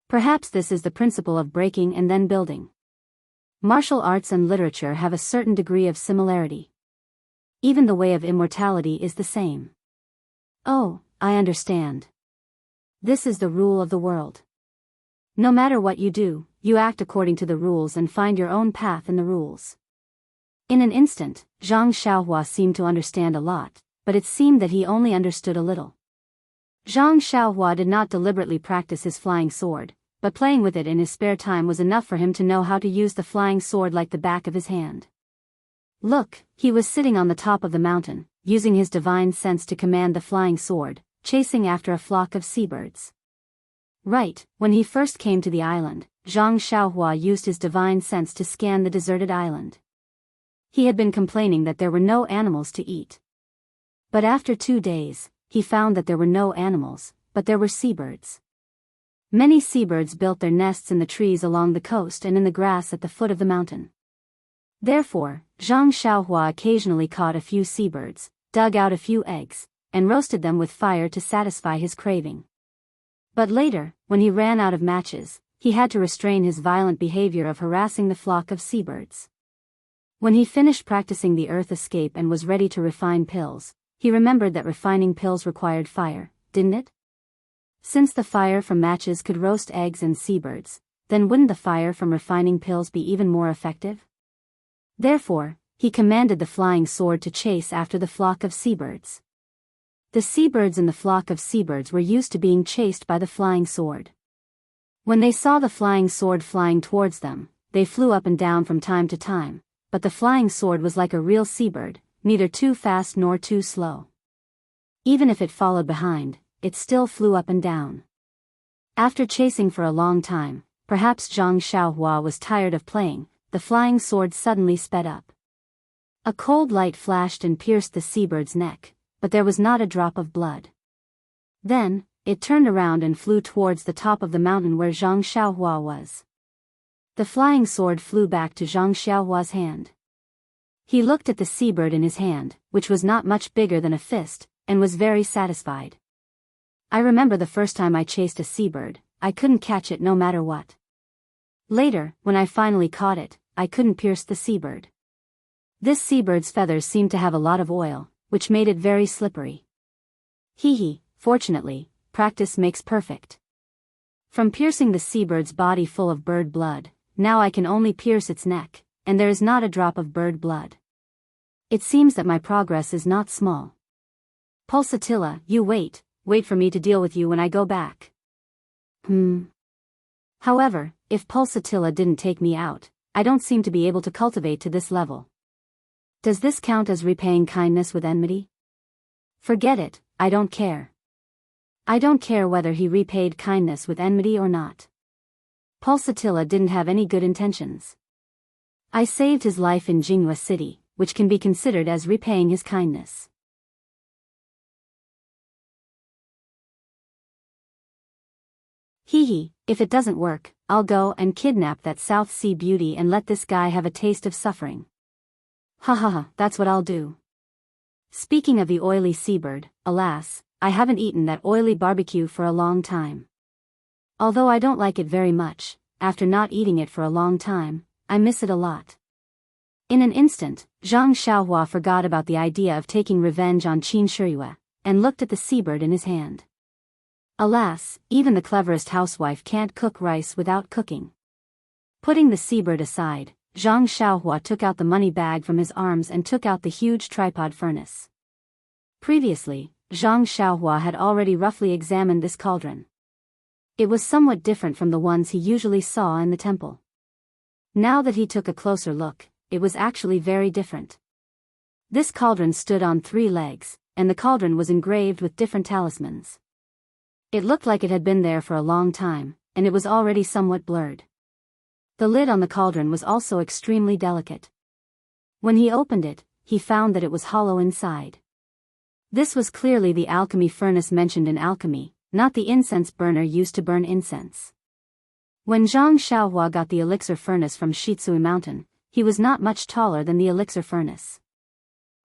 Speaker 1: Perhaps this is the principle of breaking and then building. Martial arts and literature have a certain degree of similarity. Even the way of immortality is the same. Oh, I understand. This is the rule of the world. No matter what you do, you act according to the rules and find your own path in the rules. In an instant, Zhang Xiaohua seemed to understand a lot, but it seemed that he only understood a little. Zhang Xiaohua did not deliberately practice his flying sword, but playing with it in his spare time was enough for him to know how to use the flying sword like the back of his hand. Look, he was sitting on the top of the mountain, using his divine sense to command the flying sword, chasing after a flock of seabirds. Right, when he first came to the island, Zhang Xiaohua used his divine sense to scan the deserted island. He had been complaining that there were no animals to eat. But after 2 days, he found that there were no animals, but there were seabirds. Many seabirds built their nests in the trees along the coast and in the grass at the foot of the mountain. Therefore, Zhang Xiaohua occasionally caught a few seabirds, dug out a few eggs, and roasted them with fire to satisfy his craving. But later, when he ran out of matches, he had to restrain his violent behavior of harassing the flock of seabirds. When he finished practicing the earth escape and was ready to refine pills, he remembered that refining pills required fire, didn't it? Since the fire from matches could roast eggs and seabirds, then wouldn't the fire from refining pills be even more effective? Therefore, he commanded the flying sword to chase after the flock of seabirds. The seabirds in the flock of seabirds were used to being chased by the flying sword. When they saw the flying sword flying towards them, they flew up and down from time to time, but the flying sword was like a real seabird, neither too fast nor too slow. Even if it followed behind, it still flew up and down. After chasing for a long time, perhaps Zhang Xiaohua was tired of playing, the flying sword suddenly sped up. A cold light flashed and pierced the seabird's neck, but there was not a drop of blood. Then, it turned around and flew towards the top of the mountain where Zhang Xiaohua was. The flying sword flew back to Zhang Xiaohua's hand. He looked at the seabird in his hand, which was not much bigger than a fist, and was very satisfied. I remember the first time I chased a seabird, I couldn't catch it no matter what. Later, when I finally caught it, I couldn't pierce the seabird. This seabird's feathers seemed to have a lot of oil, which made it very slippery. Hee, fortunately, practice makes perfect. From piercing the seabird's body full of bird blood, now I can only pierce its neck, and there is not a drop of bird blood. It seems that my progress is not small. Pulsatilla, you wait for me to deal with you when I go back. However, if Pulsatilla didn't take me out, I don't seem to be able to cultivate to this level. Does this count as repaying kindness with enmity? Forget it, I don't care. I don't care whether he repaid kindness with enmity or not. Pulsatilla didn't have any good intentions. I saved his life in Jianghu city, which can be considered as repaying his kindness. If it doesn't work, I'll go and kidnap that South Sea beauty and let this guy have a taste of suffering. That's what I'll do. Speaking of the oily seabird, alas, I haven't eaten that oily barbecue for a long time. Although I don't like it very much, after not eating it for a long time, I miss it a lot. In an instant, Zhang Xiaohua forgot about the idea of taking revenge on Qin Shiyue, and looked at the seabird in his hand. Alas, even the cleverest housewife can't cook rice without cooking. Putting the seabird aside, Zhang Xiaohua took out the money bag from his arms and took out the huge tripod furnace. Previously, Zhang Xiaohua had already roughly examined this cauldron. It was somewhat different from the ones he usually saw in the temple. Now that he took a closer look, it was actually very different. This cauldron stood on 3 legs, and the cauldron was engraved with different talismans. It looked like it had been there for a long time, and it was already somewhat blurred. The lid on the cauldron was also extremely delicate. When he opened it, he found that it was hollow inside. This was clearly the alchemy furnace mentioned in alchemy, not the incense burner used to burn incense. When Zhang Xiaohua got the elixir furnace from Shitsui Mountain, he was not much taller than the elixir furnace.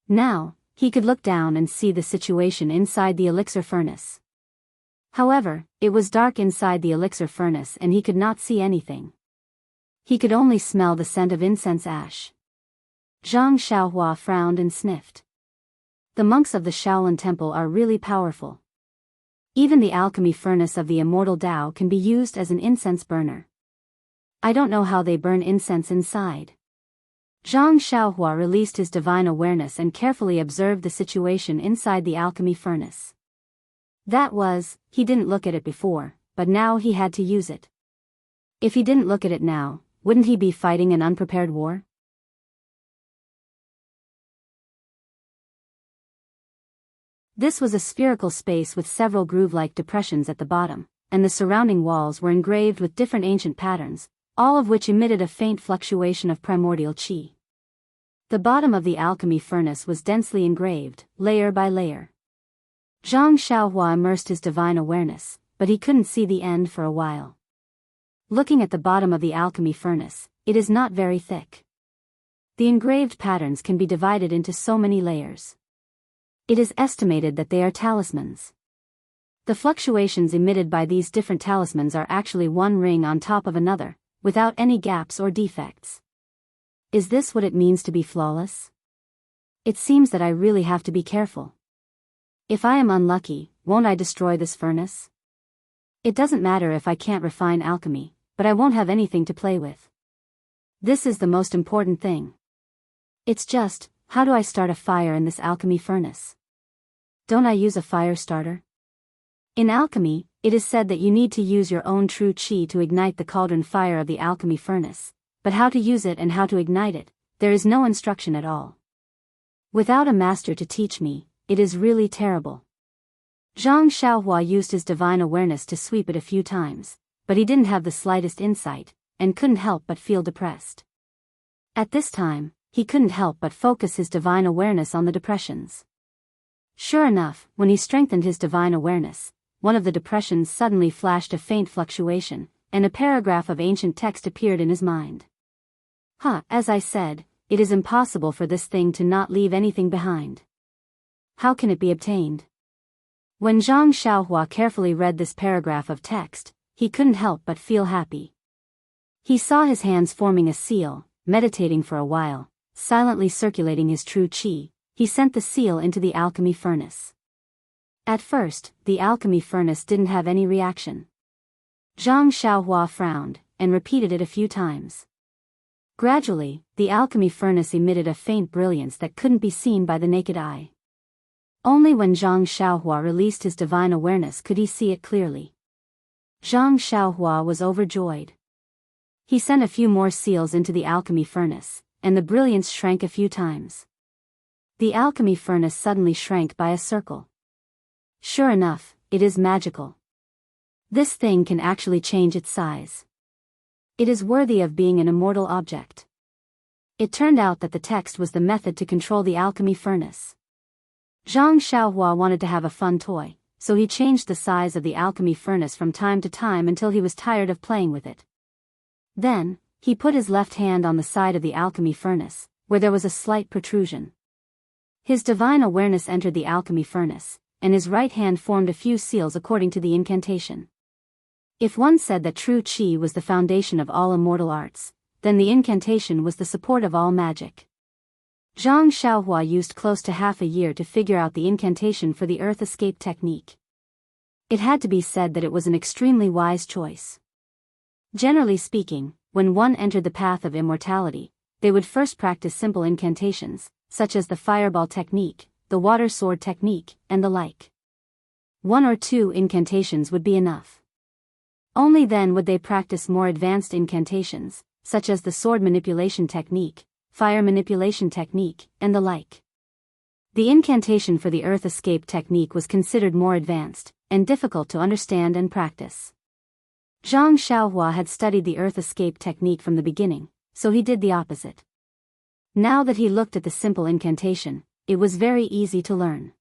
Speaker 1: Now, he could look down and see the situation inside the elixir furnace. However, it was dark inside the elixir furnace and he could not see anything. He could only smell the scent of incense ash. Zhang Xiaohua frowned and sniffed. The monks of the Shaolin Temple are really powerful. Even the alchemy furnace of the immortal Tao can be used as an incense burner. I don't know how they burn incense inside. Zhang Xiaohua released his divine awareness and carefully observed the situation inside the alchemy furnace. He didn't look at it before, but now he had to use it. If he didn't look at it now, wouldn't he be fighting an unprepared war? This was a spherical space with several groove-like depressions at the bottom, and the surrounding walls were engraved with different ancient patterns, all of which emitted a faint fluctuation of primordial qi. The bottom of the alchemy furnace was densely engraved, layer by layer. Zhang Xiaohua immersed his divine awareness, but he couldn't see the end for a while. Looking at the bottom of the alchemy furnace, it is not very thick. The engraved patterns can be divided into so many layers. It is estimated that they are talismans. The fluctuations emitted by these different talismans are actually one ring on top of another, without any gaps or defects. Is this what it means to be flawless? It seems that I really have to be careful. If I am unlucky, won't I destroy this furnace? It doesn't matter if I can't refine alchemy, but I won't have anything to play with. This is the most important thing. It's just, how do I start a fire in this alchemy furnace? Don't I use a fire starter? In alchemy, it is said that you need to use your own true qi to ignite the cauldron fire of the alchemy furnace, but how to use it and how to ignite it, there is no instruction at all. Without a master to teach me, it is really terrible. Zhang Xiaohua used his divine awareness to sweep it a few times, but he didn't have the slightest insight, and couldn't help but feel depressed. At this time, he couldn't help but focus his divine awareness on the depressions. Sure enough, when he strengthened his divine awareness, one of the depressions suddenly flashed a faint fluctuation, and a paragraph of ancient text appeared in his mind. As I said, it is impossible for this thing to not leave anything behind. How can it be obtained? When Zhang Xiaohua carefully read this paragraph of text, he couldn't help but feel happy. He saw his hands forming a seal, meditating for a while, silently circulating his true qi. He sent the seal into the alchemy furnace. At first, the alchemy furnace didn't have any reaction. Zhang Xiaohua frowned, and repeated it a few times. Gradually, the alchemy furnace emitted a faint brilliance that couldn't be seen by the naked eye. Only when Zhang Xiaohua released his divine awareness could he see it clearly. Zhang Xiaohua was overjoyed. He sent a few more seals into the alchemy furnace, and the brilliance shrank a few times. The alchemy furnace suddenly shrank by a circle. Sure enough, it is magical. This thing can actually change its size. It is worthy of being an immortal object. It turned out that the text was the method to control the alchemy furnace. Zhang Xiaohua wanted to have a fun toy, so he changed the size of the alchemy furnace from time to time until he was tired of playing with it. Then, he put his left hand on the side of the alchemy furnace, where there was a slight protrusion. His divine awareness entered the alchemy furnace, and his right hand formed a few seals according to the incantation. If one said that true qi was the foundation of all immortal arts, then the incantation was the support of all magic. Zhang Xiaohua used close to half a year to figure out the incantation for the earth escape technique. It had to be said that it was an extremely wise choice. Generally speaking, when one entered the path of immortality, they would first practice simple incantations, such as the fireball technique, the water sword technique, and the like. 1 or 2 incantations would be enough. Only then would they practice more advanced incantations, such as the sword manipulation technique, fire manipulation technique, and the like. The incantation for the earth escape technique was considered more advanced, and difficult to understand and practice. Zhang Xiaohua had studied the earth escape technique from the beginning, so he did the opposite. Now that he looked at the simple incantation, it was very easy to learn.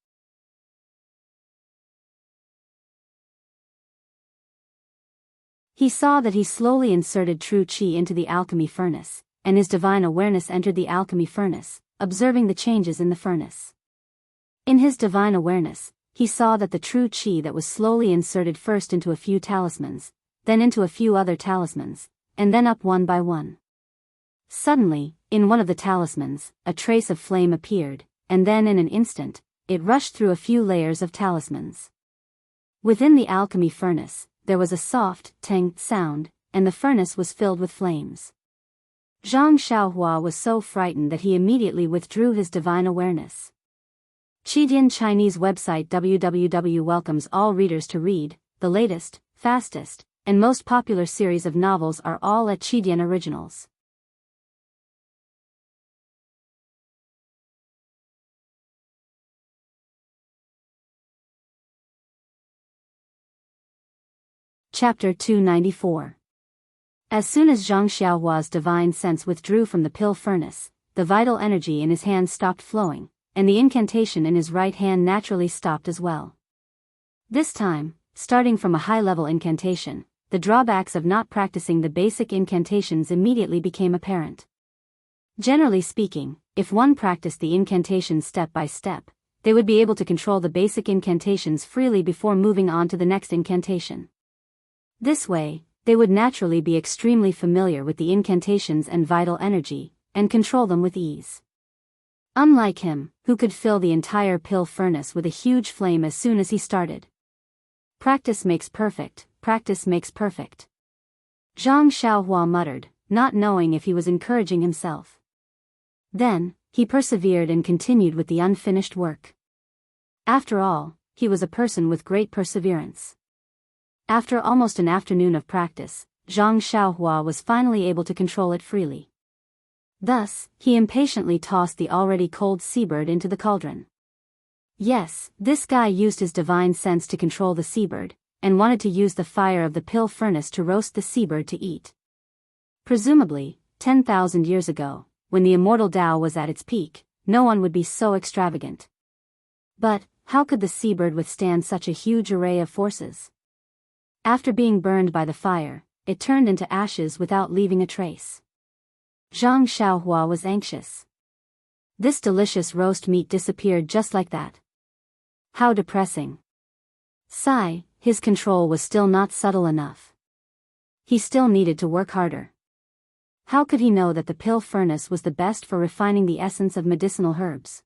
Speaker 1: He saw that he slowly inserted true qi into the alchemy furnace, and his divine awareness entered the alchemy furnace, observing the changes in the furnace. In his divine awareness, he saw that the true qi that was slowly inserted first into a few talismans, then into a few other talismans, and then up one by one. Suddenly, in one of the talismans, a trace of flame appeared, and then in an instant, it rushed through a few layers of talismans. Within the alchemy furnace, there was a soft, tang sound, and the furnace was filled with flames. Zhang Xiaohua was so frightened that he immediately withdrew his divine awareness. Qidian Chinese website www welcomes all readers to read. The latest, fastest, and most popular series of novels are all at Qidian Originals. Chapter 294. As soon as Zhang Xiaohua's divine sense withdrew from the pill furnace, the vital energy in his hand stopped flowing, and the incantation in his right hand naturally stopped as well. This time, starting from a high-level incantation, the drawbacks of not practicing the basic incantations immediately became apparent. Generally speaking, if one practiced the incantations step by step, they would be able to control the basic incantations freely before moving on to the next incantation. This way, they would naturally be extremely familiar with the incantations and vital energy, and control them with ease. Unlike him, who could fill the entire pill furnace with a huge flame as soon as he started. Practice makes perfect, practice makes perfect. Zhang Xiaohua muttered, not knowing if he was encouraging himself. Then, he persevered and continued with the unfinished work. After all, he was a person with great perseverance. After almost an afternoon of practice, Zhang Xiaohua was finally able to control it freely. Thus, he impatiently tossed the already cold seabird into the cauldron. Yes, this guy used his divine sense to control the seabird, and wanted to use the fire of the pill furnace to roast the seabird to eat. Presumably, 10,000 years ago, when the immortal Tao was at its peak, no one would be so extravagant. But, how could the seabird withstand such a huge array of forces? After being burned by the fire, it turned into ashes without leaving a trace. Zhang Xiaohua was anxious. This delicious roast meat disappeared just like that. How depressing. Sigh, his control was still not subtle enough. He still needed to work harder. How could he know that the pill furnace was the best for refining the essence of medicinal herbs?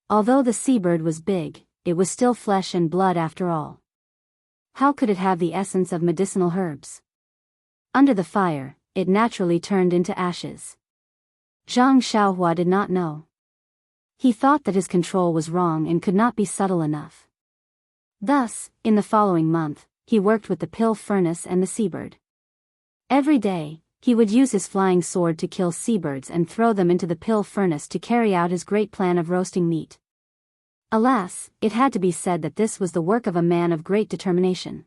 Speaker 1: Although the seabird was big, it was still flesh and blood after all. How could it have the essence of medicinal herbs? Under the fire, it naturally turned into ashes. Zhang Xiaohua did not know. He thought that his control was wrong and could not be subtle enough. Thus, in the following month, he worked with the pill furnace and the seabird. Every day, he would use his flying sword to kill seabirds and throw them into the pill furnace to carry out his great plan of roasting meat. Alas, it had to be said that this was the work of a man of great determination.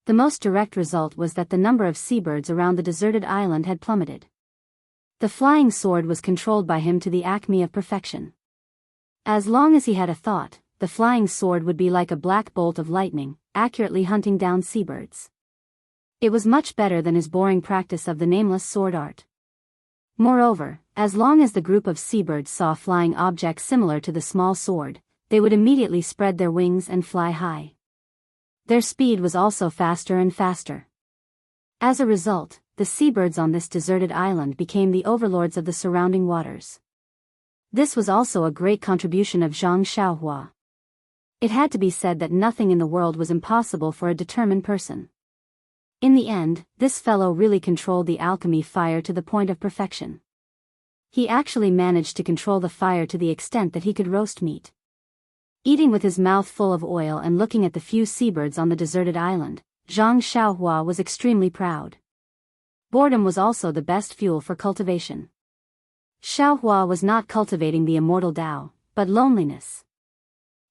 Speaker 1: The most direct result was that the number of seabirds around the deserted island had plummeted. The flying sword was controlled by him to the acme of perfection. As long as he had a thought, the flying sword would be like a black bolt of lightning, accurately hunting down seabirds. It was much better than his boring practice of the nameless sword art. Moreover, as long as the group of seabirds saw flying objects similar to the small sword, they would immediately spread their wings and fly high. Their speed was also faster and faster. As a result, the seabirds on this deserted island became the overlords of the surrounding waters. This was also a great contribution of Zhang Xiaohua. It had to be said that nothing in the world was impossible for a determined person. In the end, this fellow really controlled the alchemy fire to the point of perfection. He actually managed to control the fire to the extent that he could roast meat. Eating with his mouth full of oil and looking at the few seabirds on the deserted island, Zhang Xiaohua was extremely proud. Boredom was also the best fuel for cultivation. Xiaohua was not cultivating the immortal Tao, but loneliness.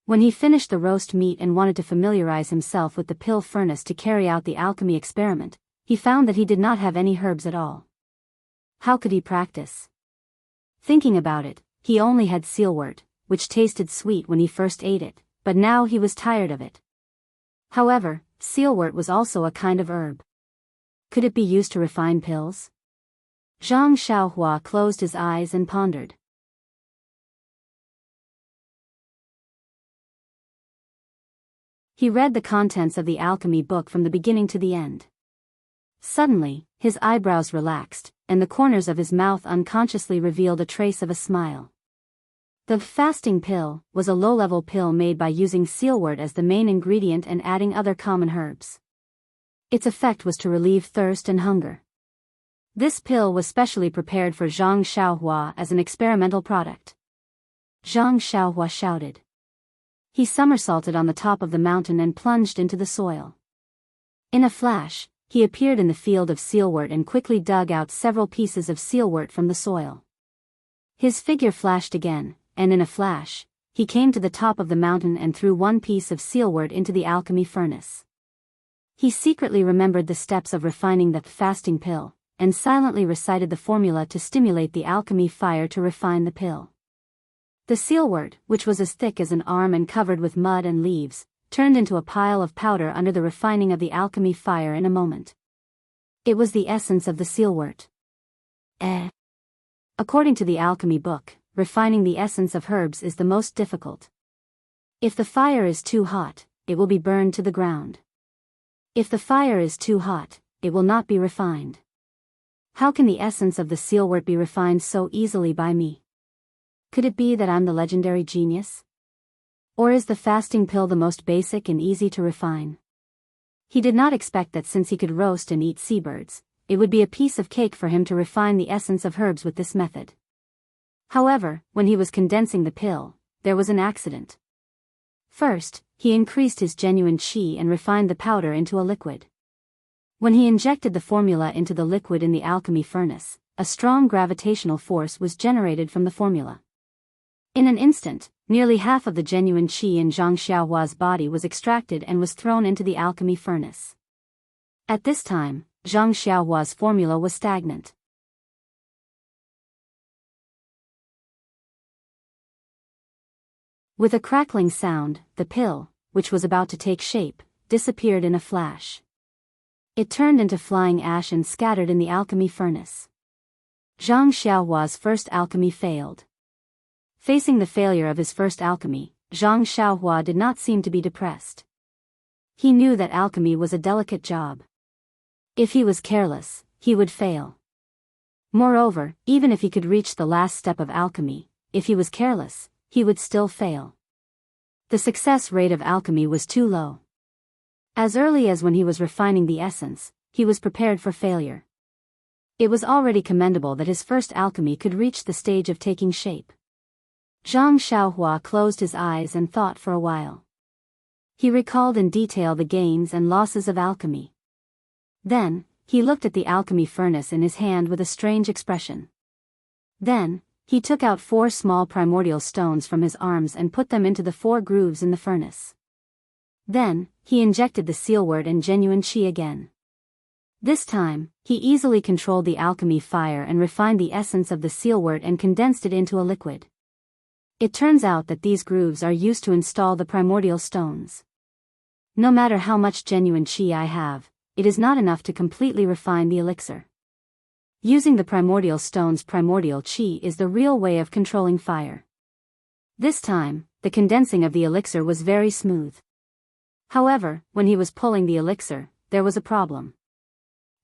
Speaker 1: When he finished the roast meat and wanted to familiarize himself with the pill furnace to carry out the alchemy experiment, he found that he did not have any herbs at all. How could he practice? Thinking about it, he only had sealwort, which tasted sweet when he first ate it, but now he was tired of it. However, sealwort was also a kind of herb. Could it be used to refine pills? Zhang Xiaohua closed his eyes and pondered. He read the contents of the alchemy book from the beginning to the end. Suddenly, his eyebrows relaxed, and the corners of his mouth unconsciously revealed a trace of a smile. The fasting pill was a low-level pill made by using sealwort as the main ingredient and adding other common herbs. Its effect was to relieve thirst and hunger. This pill was specially prepared for Zhang Xiaohua as an experimental product. Zhang Xiaohua shouted. He somersaulted on the top of the mountain and plunged into the soil. In a flash, he appeared in the field of sealwort and quickly dug out several pieces of sealwort from the soil. His figure flashed again, and in a flash, he came to the top of the mountain and threw one piece of sealwort into the alchemy furnace. He secretly remembered the steps of refining the fasting pill, and silently recited the formula to stimulate the alchemy fire to refine the pill. The sealwort, which was as thick as an arm and covered with mud and leaves, turned into a pile of powder under the refining of the alchemy fire in a moment. It was the essence of the sealwort. According to the alchemy book, refining the essence of herbs is the most difficult. If the fire is too hot, it will be burned to the ground. If the fire is too hot, it will not be refined. How can the essence of the sealwort be refined so easily by me? Could it be that I'm the legendary genius? Or is the fasting pill the most basic and easy to refine? He did not expect that since he could roast and eat seabirds, it would be a piece of cake for him to refine the essence of herbs with this method. However, when he was condensing the pill, there was an accident. First, he increased his genuine qi and refined the powder into a liquid. When he injected the formula into the liquid in the alchemy furnace, a strong gravitational force was generated from the formula. In an instant, nearly half of the genuine qi in Zhang Xiaohua's body was extracted and was thrown into the alchemy furnace. At this time, Zhang Xiaohua's formula was stagnant. With a crackling sound, the pill, which was about to take shape, disappeared in a flash. It turned into flying ash and scattered in the alchemy furnace. Zhang Xiaohua's first alchemy failed. Facing the failure of his first alchemy, Zhang Xiaohua did not seem to be depressed. He knew that alchemy was a delicate job. If he was careless, he would fail. Moreover, even if he could reach the last step of alchemy, if he was careless, he would still fail. The success rate of alchemy was too low. As early as when he was refining the essence, he was prepared for failure. It was already commendable that his first alchemy could reach the stage of taking shape. Zhang Xiaohua closed his eyes and thought for a while. He recalled in detail the gains and losses of alchemy. Then, he looked at the alchemy furnace in his hand with a strange expression. Then, he took out 4 small primordial stones from his arms and put them into the 4 grooves in the furnace. Then, he injected the seal word and genuine qi again. This time, he easily controlled the alchemy fire and refined the essence of the seal word and condensed it into a liquid. It turns out that these grooves are used to install the primordial stones. No matter how much genuine qi I have, it is not enough to completely refine the elixir. Using the primordial stone's primordial qi is the real way of controlling fire. This time, the condensing of the elixir was very smooth. However, when he was pulling the elixir, there was a problem.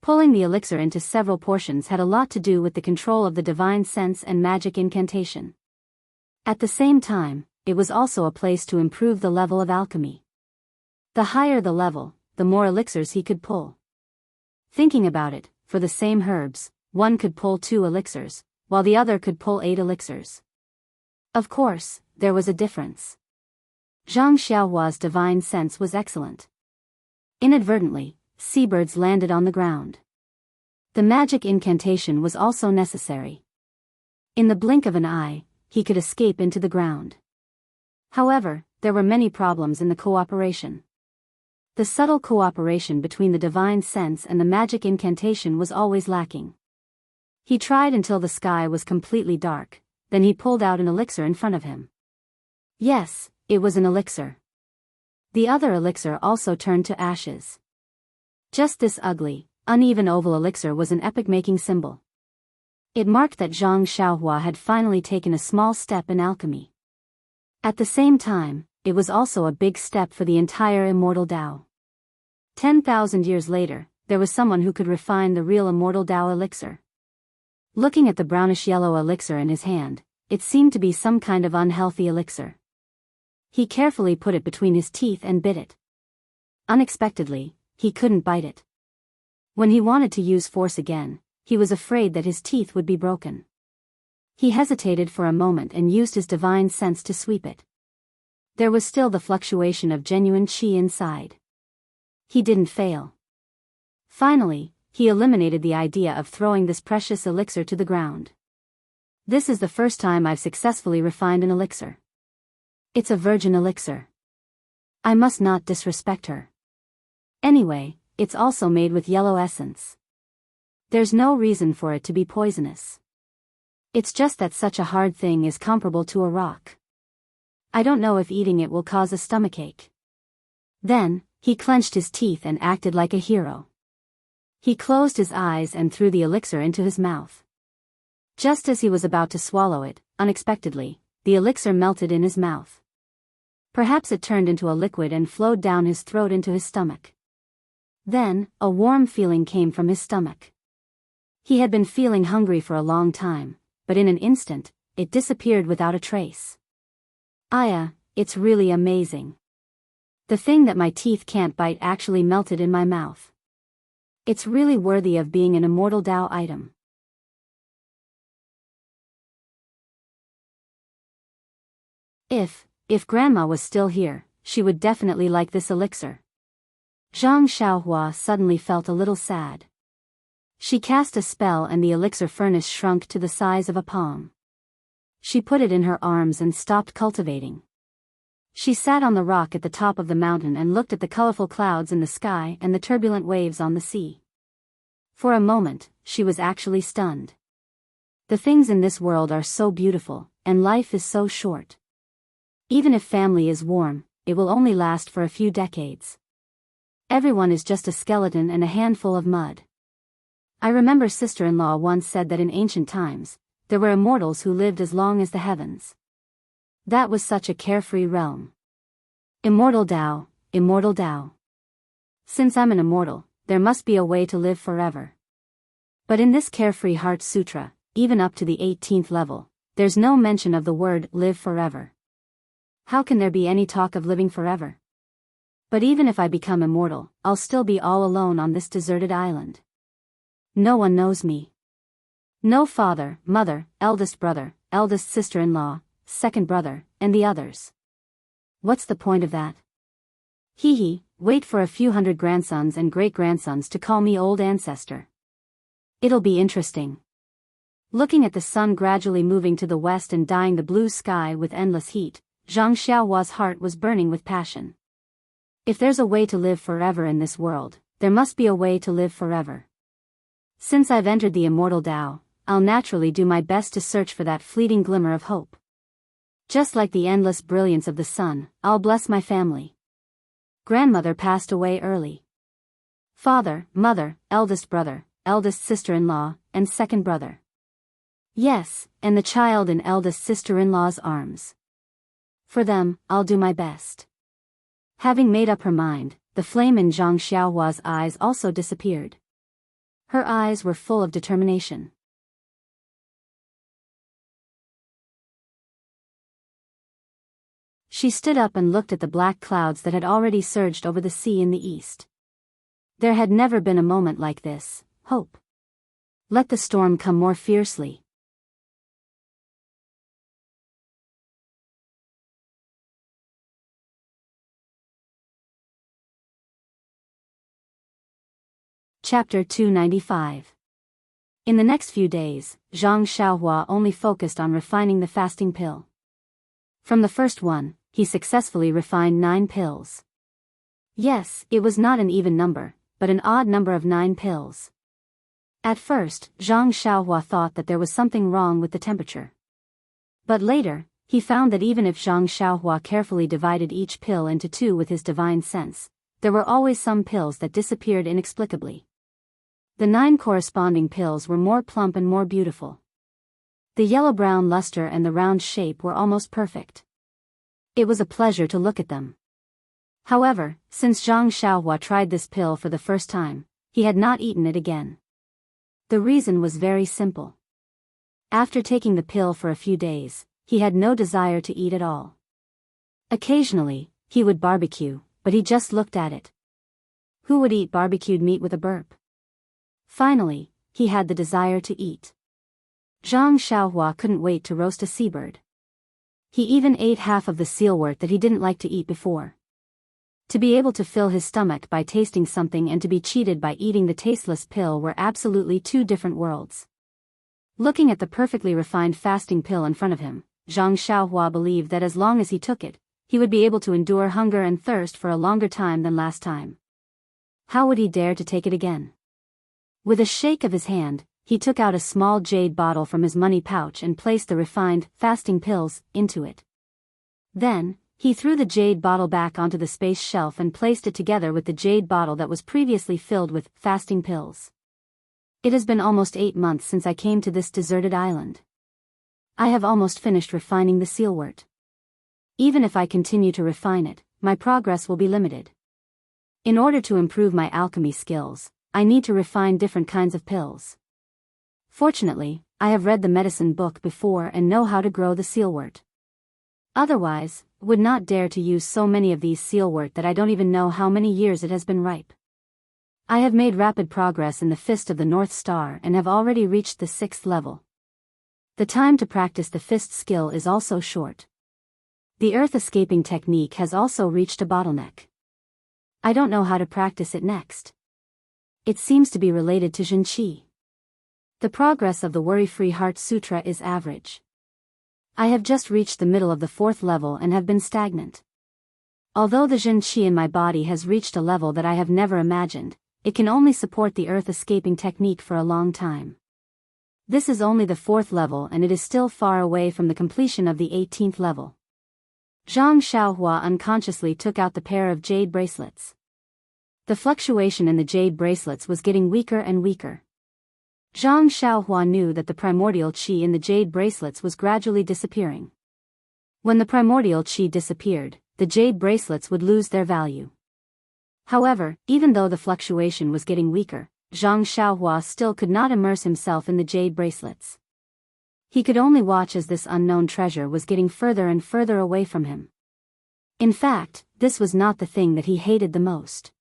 Speaker 1: Pulling the elixir into several portions had a lot to do with the control of the divine sense and magic incantation. At the same time, it was also a place to improve the level of alchemy. The higher the level, the more elixirs he could pull. Thinking about it, for the same herbs, one could pull 2 elixirs, while the other could pull 8 elixirs. Of course, there was a difference. Zhang Xiaohua's divine sense was excellent. Inadvertently, seabirds landed on the ground. The magic incantation was also necessary. In the blink of an eye, he could escape into the ground. However, there were many problems in the cooperation. The subtle cooperation between the divine sense and the magic incantation was always lacking. He tried until the sky was completely dark, then he pulled out an elixir in front of him. Yes, it was an elixir. The other elixir also turned to ashes. Just this ugly, uneven oval elixir was an epoch-making symbol. It marked that Zhang Xiaohua had finally taken a small step in alchemy. At the same time, it was also a big step for the entire immortal Tao. 10,000 years later, there was someone who could refine the real immortal Tao elixir. Looking at the brownish-yellow elixir in his hand, it seemed to be some kind of unhealthy elixir. He carefully put it between his teeth and bit it. Unexpectedly, he couldn't bite it. When he wanted to use force again, he was afraid that his teeth would be broken. He hesitated for a moment and used his divine sense to sweep it. There was still the fluctuation of genuine qi inside. He didn't fail. Finally, he eliminated the idea of throwing this precious elixir to the ground. This is the first time I've successfully refined an elixir. It's a virgin elixir. I must not disrespect her. Anyway, it's also made with yellow essence. There's no reason for it to be poisonous. It's just that such a hard thing is comparable to a rock. I don't know if eating it will cause a stomachache. Then, he clenched his teeth and acted like a hero. He closed his eyes and threw the elixir into his mouth. Just as he was about to swallow it, unexpectedly, the elixir melted in his mouth. Perhaps it turned into a liquid and flowed down his throat into his stomach. Then, a warm feeling came from his stomach. He had been feeling hungry for a long time, but in an instant, it disappeared without a trace. Aya, it's really amazing. The thing that my teeth can't bite actually melted in my mouth. It's really worthy of being an immortal Tao item. If Grandma was still here, she would definitely like this elixir. Zhang Xiaohua suddenly felt a little sad. She cast a spell and the elixir furnace shrunk to the size of a palm. She put it in her arms and stopped cultivating. She sat on the rock at the top of the mountain and looked at the colorful clouds in the sky and the turbulent waves on the sea. For a moment, she was actually stunned. The things in this world are so beautiful, and life is so short. Even if family is warm, it will only last for a few decades. Everyone is just a skeleton and a handful of mud. I remember sister-in-law once said that in ancient times, there were immortals who lived as long as the heavens. That was such a carefree realm. Immortal Dao, immortal Dao. Since I'm an immortal, there must be a way to live forever. But in this Carefree Heart Sutra, even up to the 18th level, there's no mention of the word live forever. How can there be any talk of living forever? But even if I become immortal, I'll still be all alone on this deserted island. No one knows me. No father, mother, eldest brother, eldest sister-in-law, second brother, and the others. What's the point of that? Hee, wait for a few hundred grandsons and great-grandsons to call me old ancestor. It'll be interesting. Looking at the sun gradually moving to the west and dyeing the blue sky with endless heat, Zhang Xiaohua's heart was burning with passion. If there's a way to live forever in this world, there must be a way to live forever. Since I've entered the immortal Tao, I'll naturally do my best to search for that fleeting glimmer of hope. Just like the endless brilliance of the sun, I'll bless my family. Grandmother passed away early. Father, mother, eldest brother, eldest sister-in-law, and second brother. Yes, and the child in eldest sister-in-law's arms. For them, I'll do my best. Having made up her mind, the flame in Zhang Xiaohua's eyes also disappeared. Her eyes were full of determination. She stood up and looked at the black clouds that had already surged over the sea in the east. There had never been a moment like this. Hope. Let the storm come more fiercely. Chapter 295. In the next few days, Zhang Xiaohua only focused on refining the fasting pill. From the first one, he successfully refined 9 pills. Yes, it was not an even number, but an odd number of 9 pills. At first, Zhang Xiaohua thought that there was something wrong with the temperature. But later, he found that even if Zhang Xiaohua carefully divided each pill into 2 with his divine sense, there were always some pills that disappeared inexplicably. The 9 corresponding pills were more plump and more beautiful. The yellow-brown luster and the round shape were almost perfect. It was a pleasure to look at them. However, since Zhang Xiaohua tried this pill for the first time, he had not eaten it again. The reason was very simple. After taking the pill for a few days, he had no desire to eat at all. Occasionally, he would barbecue, but he just looked at it. Who would eat barbecued meat with a burp? Finally, he had the desire to eat. Zhang Xiaohua couldn't wait to roast a seabird. He even ate half of the sealwort that he didn't like to eat before. To be able to fill his stomach by tasting something and to be cheated by eating the tasteless pill were absolutely 2 different worlds. Looking at the perfectly refined fasting pill in front of him, Zhang Xiaohua believed that as long as he took it, he would be able to endure hunger and thirst for a longer time than last time. How would he dare to take it again? With a shake of his hand, he took out a small jade bottle from his money pouch and placed the refined, fasting pills into it. Then, he threw the jade bottle back onto the space shelf and placed it together with the jade bottle that was previously filled with fasting pills. It has been almost 8 months since I came to this deserted island. I have almost finished refining the sealwort. Even if I continue to refine it, my progress will be limited. In order to improve my alchemy skills, I need to refine different kinds of pills. Fortunately, I have read the medicine book before and know how to grow the sealwort. Otherwise, would not dare to use so many of these sealwort that I don't even know how many years it has been ripe. I have made rapid progress in the Fist of the North Star and have already reached the 6th level. The time to practice the fist skill is also short. The earth-escaping technique has also reached a bottleneck. I don't know how to practice it next. It seems to be related to Zhenqi. The progress of the Worry-Free Heart Sutra is average. I have just reached the middle of the 4th level and have been stagnant. Although the Zhenqi in my body has reached a level that I have never imagined, it can only support the earth-escaping technique for a long time. This is only the 4th level and it is still far away from the completion of the 18th level. Zhang Xiaohua unconsciously took out the pair of jade bracelets. The fluctuation in the jade bracelets was getting weaker and weaker. Zhang Xiaohua knew that the primordial qi in the jade bracelets was gradually disappearing. When the primordial qi disappeared, the jade bracelets would lose their value. However, even though the fluctuation was getting weaker, Zhang Xiaohua still could not immerse himself in the jade bracelets. He could only watch as this unknown treasure was getting further and further away from him. In fact, this was not the thing that he hated the most.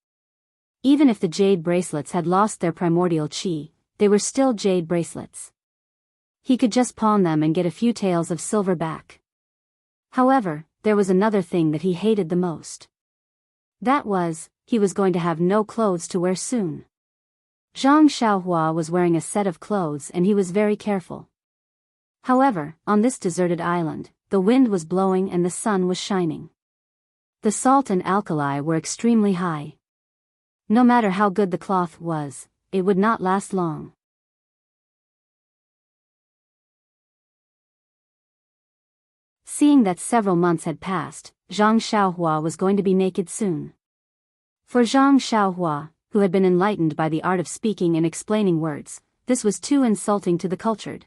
Speaker 1: Even if the jade bracelets had lost their primordial qi, they were still jade bracelets. He could just pawn them and get a few taels of silver back. However, there was another thing that he hated the most. That was, he was going to have no clothes to wear soon. Zhang Xiaohua was wearing a set of clothes and he was very careful. However, on this deserted island, the wind was blowing and the sun was shining. The salt and alkali were extremely high. No matter how good the cloth was, it would not last long. Seeing that several months had passed, Zhang Xiaohua was going to be naked soon. For Zhang Xiaohua, who had been enlightened by the art of speaking and explaining words, this was too insulting to the cultured.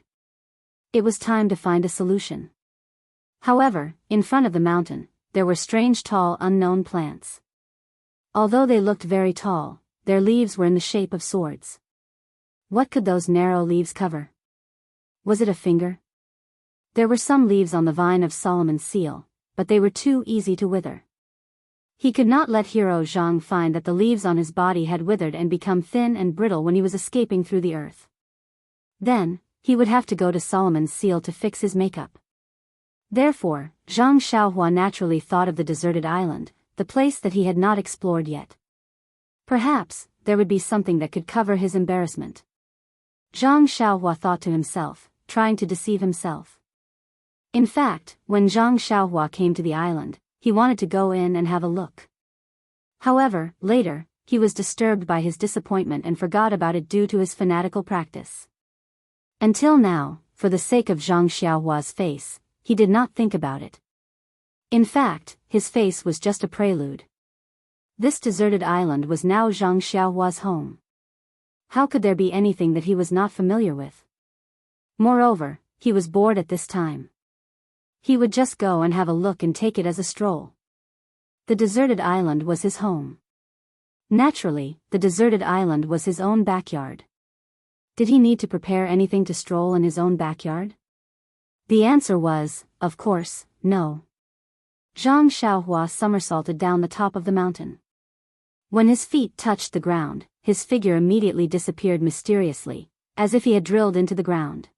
Speaker 1: It was time to find a solution. However, in front of the mountain, there were strange tall unknown plants. Although they looked very tall, their leaves were in the shape of swords. What could those narrow leaves cover? Was it a finger? There were some leaves on the vine of Solomon's seal, but they were too easy to wither. He could not let Hero Zhang find that the leaves on his body had withered and become thin and brittle when he was escaping through the earth. Then, he would have to go to Solomon's seal to fix his makeup. Therefore, Zhang Xiaohua naturally thought of the deserted island, the place that he had not explored yet. Perhaps, there would be something that could cover his embarrassment. Zhang Xiaohua thought to himself, trying to deceive himself. In fact, when Zhang Xiaohua came to the island, he wanted to go in and have a look. However, later, he was disturbed by his disappointment and forgot about it due to his fanatical practice. Until now, for the sake of Zhang Xiaohua's face, he did not think about it. In fact, his face was just a prelude. This deserted island was now Zhang Xiaohua's home. How could there be anything that he was not familiar with? Moreover, he was bored at this time. He would just go and have a look and take it as a stroll. The deserted island was his home. Naturally, the deserted island was his own backyard. Did he need to prepare anything to stroll in his own backyard? The answer was, of course, no. Zhang Xiaohua somersaulted down the top of the mountain. When his feet touched the ground, his figure immediately disappeared mysteriously, as if he had drilled into the ground.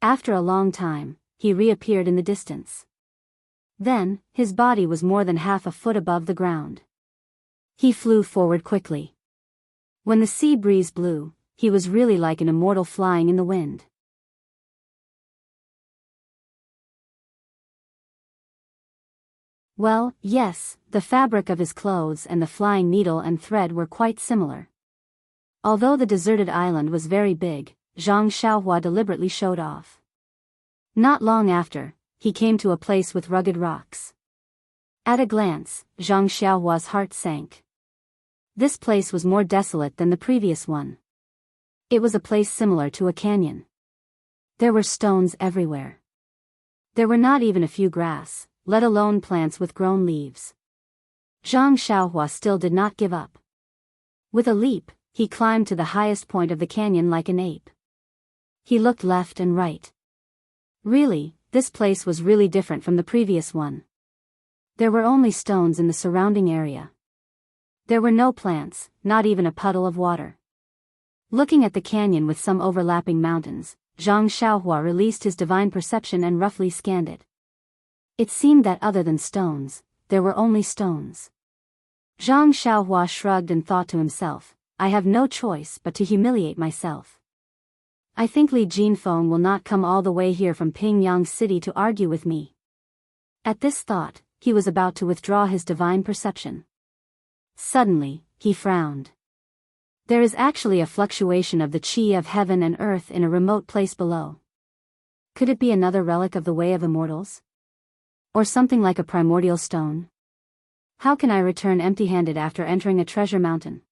Speaker 1: After a long time, he reappeared in the distance. Then, his body was more than half a foot above the ground. He flew forward quickly. When the sea breeze blew, he was really like an immortal flying in the wind. Well, yes, the fabric of his clothes and the flying needle and thread were quite similar. Although the deserted island was very big, Zhang Xiaohua deliberately showed off. Not long after, he came to a place with rugged rocks. At a glance, Zhang Xiaohua's heart sank. This place was more desolate than the previous one. It was a place similar to a canyon. There were stones everywhere. There were not even a few grass, let alone plants with grown leaves. Zhang Xiaohua still did not give up. With a leap, he climbed to the highest point of the canyon like an ape. He looked left and right. Really, this place was really different from the previous one. There were only stones in the surrounding area. There were no plants, not even a puddle of water. Looking at the canyon with some overlapping mountains, Zhang Xiaohua released his divine perception and roughly scanned it. It seemed that other than stones, there were only stones. Zhang Xiaohua shrugged and thought to himself, I have no choice but to humiliate myself. I think Li Jinfeng will not come all the way here from Pingyang City to argue with me. At this thought, he was about to withdraw his divine perception. Suddenly, he frowned. There is actually a fluctuation of the qi of heaven and earth in a remote place below. Could it be another relic of the Way of Immortals? Or something like a primordial stone? How can I return empty-handed after entering a treasure mountain?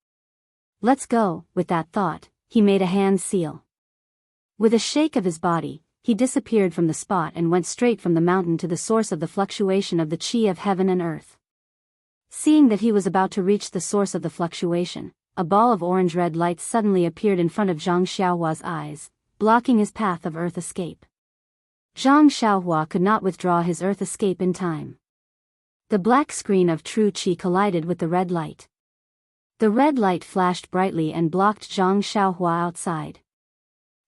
Speaker 1: Let's go. With that thought, he made a hand seal. With a shake of his body, he disappeared from the spot and went straight from the mountain to the source of the fluctuation of the qi of heaven and earth. Seeing that he was about to reach the source of the fluctuation, a ball of orange-red light suddenly appeared in front of Zhang Xiaohua's eyes, blocking his path of earth escape. Zhang Xiaohua could not withdraw his earth escape in time. The black screen of true qi collided with the red light. The red light flashed brightly and blocked Zhang Xiaohua outside.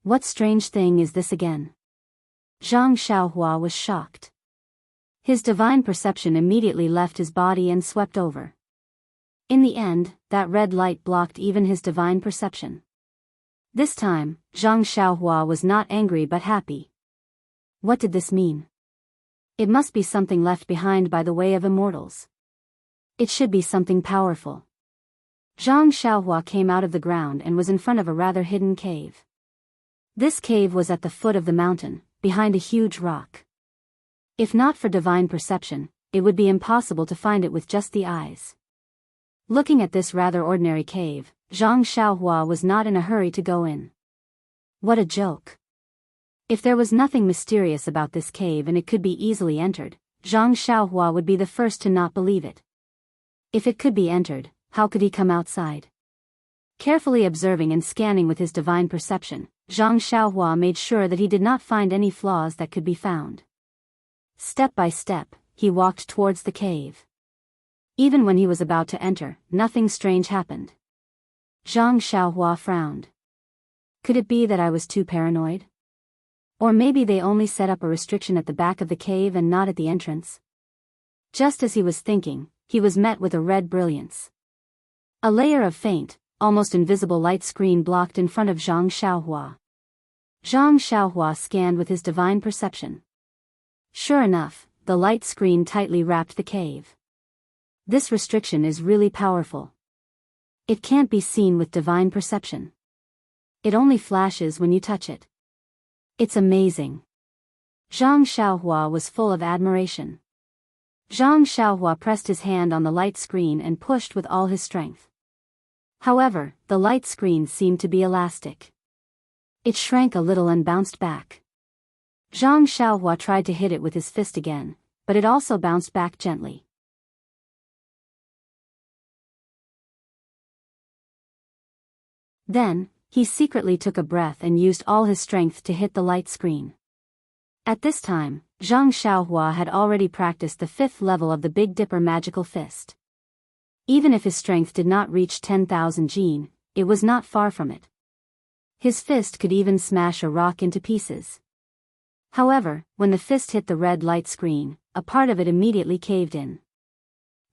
Speaker 1: What strange thing is this again? Zhang Xiaohua was shocked. His divine perception immediately left his body and swept over. In the end, that red light blocked even his divine perception. This time, Zhang Xiaohua was not angry but happy. What did this mean? It must be something left behind by the Way of Immortals. It should be something powerful. Zhang Xiaohua came out of the ground and was in front of a rather hidden cave. This cave was at the foot of the mountain, behind a huge rock. If not for divine perception, it would be impossible to find it with just the eyes. Looking at this rather ordinary cave, Zhang Xiaohua was not in a hurry to go in. What a joke. If there was nothing mysterious about this cave and it could be easily entered, Zhang Xiaohua would be the first to not believe it. If it could be entered, how could he come outside? Carefully observing and scanning with his divine perception, Zhang Xiaohua made sure that he did not find any flaws that could be found. Step by step, he walked towards the cave. Even when he was about to enter, nothing strange happened. Zhang Xiaohua frowned. Could it be that I was too paranoid? Or maybe they only set up a restriction at the back of the cave and not at the entrance? Just as he was thinking, he was met with a red brilliance. A layer of faint, almost invisible light screen blocked in front of Zhang Xiaohua. Zhang Xiaohua scanned with his divine perception. Sure enough, the light screen tightly wrapped the cave. This restriction is really powerful. It can't be seen with divine perception. It only flashes when you touch it. It's amazing. Zhang Xiaohua was full of admiration. Zhang Xiaohua pressed his hand on the light screen and pushed with all his strength. However, the light screen seemed to be elastic. It shrank a little and bounced back. Zhang Xiaohua tried to hit it with his fist again, but it also bounced back gently. Then, he secretly took a breath and used all his strength to hit the light screen. At this time, Zhang Xiaohua had already practiced the 5th level of the Big Dipper magical fist. Even if his strength did not reach 10,000 jin, it was not far from it. His fist could even smash a rock into pieces. However, when the fist hit the red light screen, a part of it immediately caved in.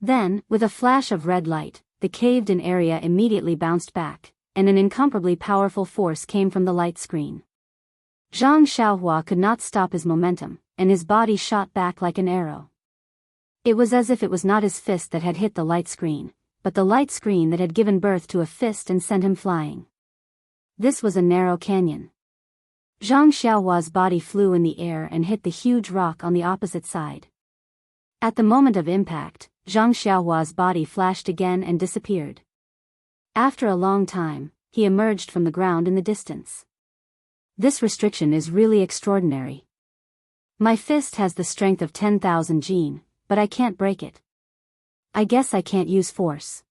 Speaker 1: Then, with a flash of red light, the caved-in area immediately bounced back, and an incomparably powerful force came from the light screen. Zhang Xiaohua could not stop his momentum, and his body shot back like an arrow. It was as if it was not his fist that had hit the light screen, but the light screen that had given birth to a fist and sent him flying. This was a narrow canyon. Zhang Xiaohua's body flew in the air and hit the huge rock on the opposite side. At the moment of impact, Zhang Xiaohua's body flashed again and disappeared. After a long time, he emerged from the ground in the distance. This restriction is really extraordinary. My fist has the strength of 10,000 jin, but I can't break it. I guess I can't use force.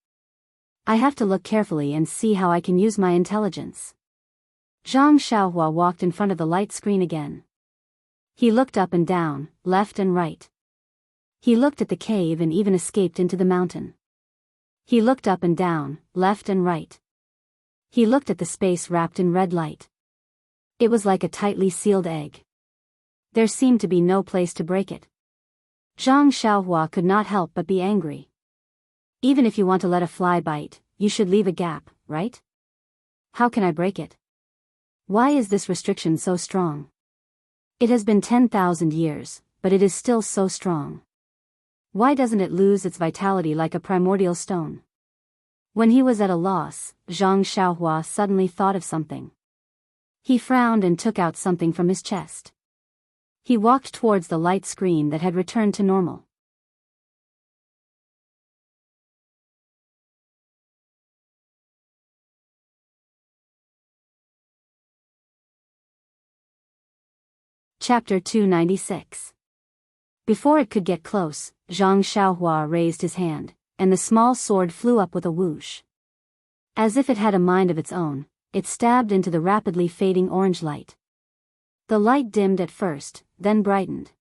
Speaker 1: I have to look carefully and see how I can use my intelligence. Zhang Xiaohua walked in front of the light screen again. He looked up and down, left and right. He looked at the cave and even escaped into the mountain. He looked up and down, left and right. He looked at the space wrapped in red light. It was like a tightly sealed egg. There seemed to be no place to break it. Zhang Xiaohua could not help but be angry. Even if you want to let a fly bite, you should leave a gap, right? How can I break it? Why is this restriction so strong? It has been 10,000 years, but it is still so strong. Why doesn't it lose its vitality like a primordial stone? When he was at a loss, Zhang Xiaohua suddenly thought of something. He frowned and took out something from his chest. He walked towards the light screen that had returned to normal. Chapter 296. Before it could get close, Zhang Xiaohua raised his hand, and the small sword flew up with a whoosh. As if it had a mind of its own, it stabbed into the rapidly fading orange light. The light dimmed at first, then brightened.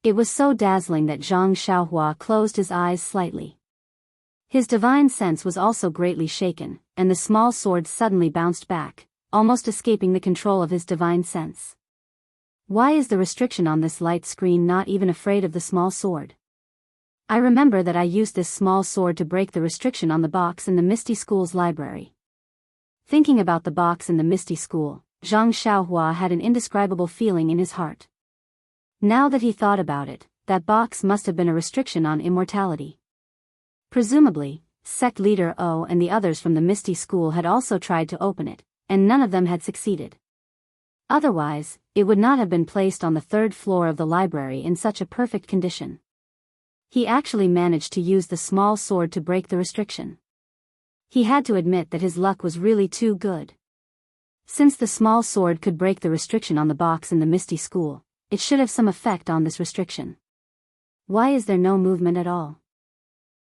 Speaker 1: It was so dazzling that Zhang Xiaohua closed his eyes slightly. His divine sense was also greatly shaken, and the small sword suddenly bounced back, almost escaping the control of his divine sense. Why is the restriction on this light screen not even afraid of the small sword? I remember that I used this small sword to break the restriction on the box in the Misty School's library. Thinking about the box in the Misty School, Zhang Xiaohua had an indescribable feeling in his heart. Now that he thought about it, that box must have been a restriction on immortality. Presumably, sect leader O and the others from the Misty School had also tried to open it, and none of them had succeeded. Otherwise, it would not have been placed on the third floor of the library in such a perfect condition. He actually managed to use the small sword to break the restriction. He had to admit that his luck was really too good. Since the small sword could break the restriction on the box in the Misty School, it should have some effect on this restriction. Why is there no movement at all?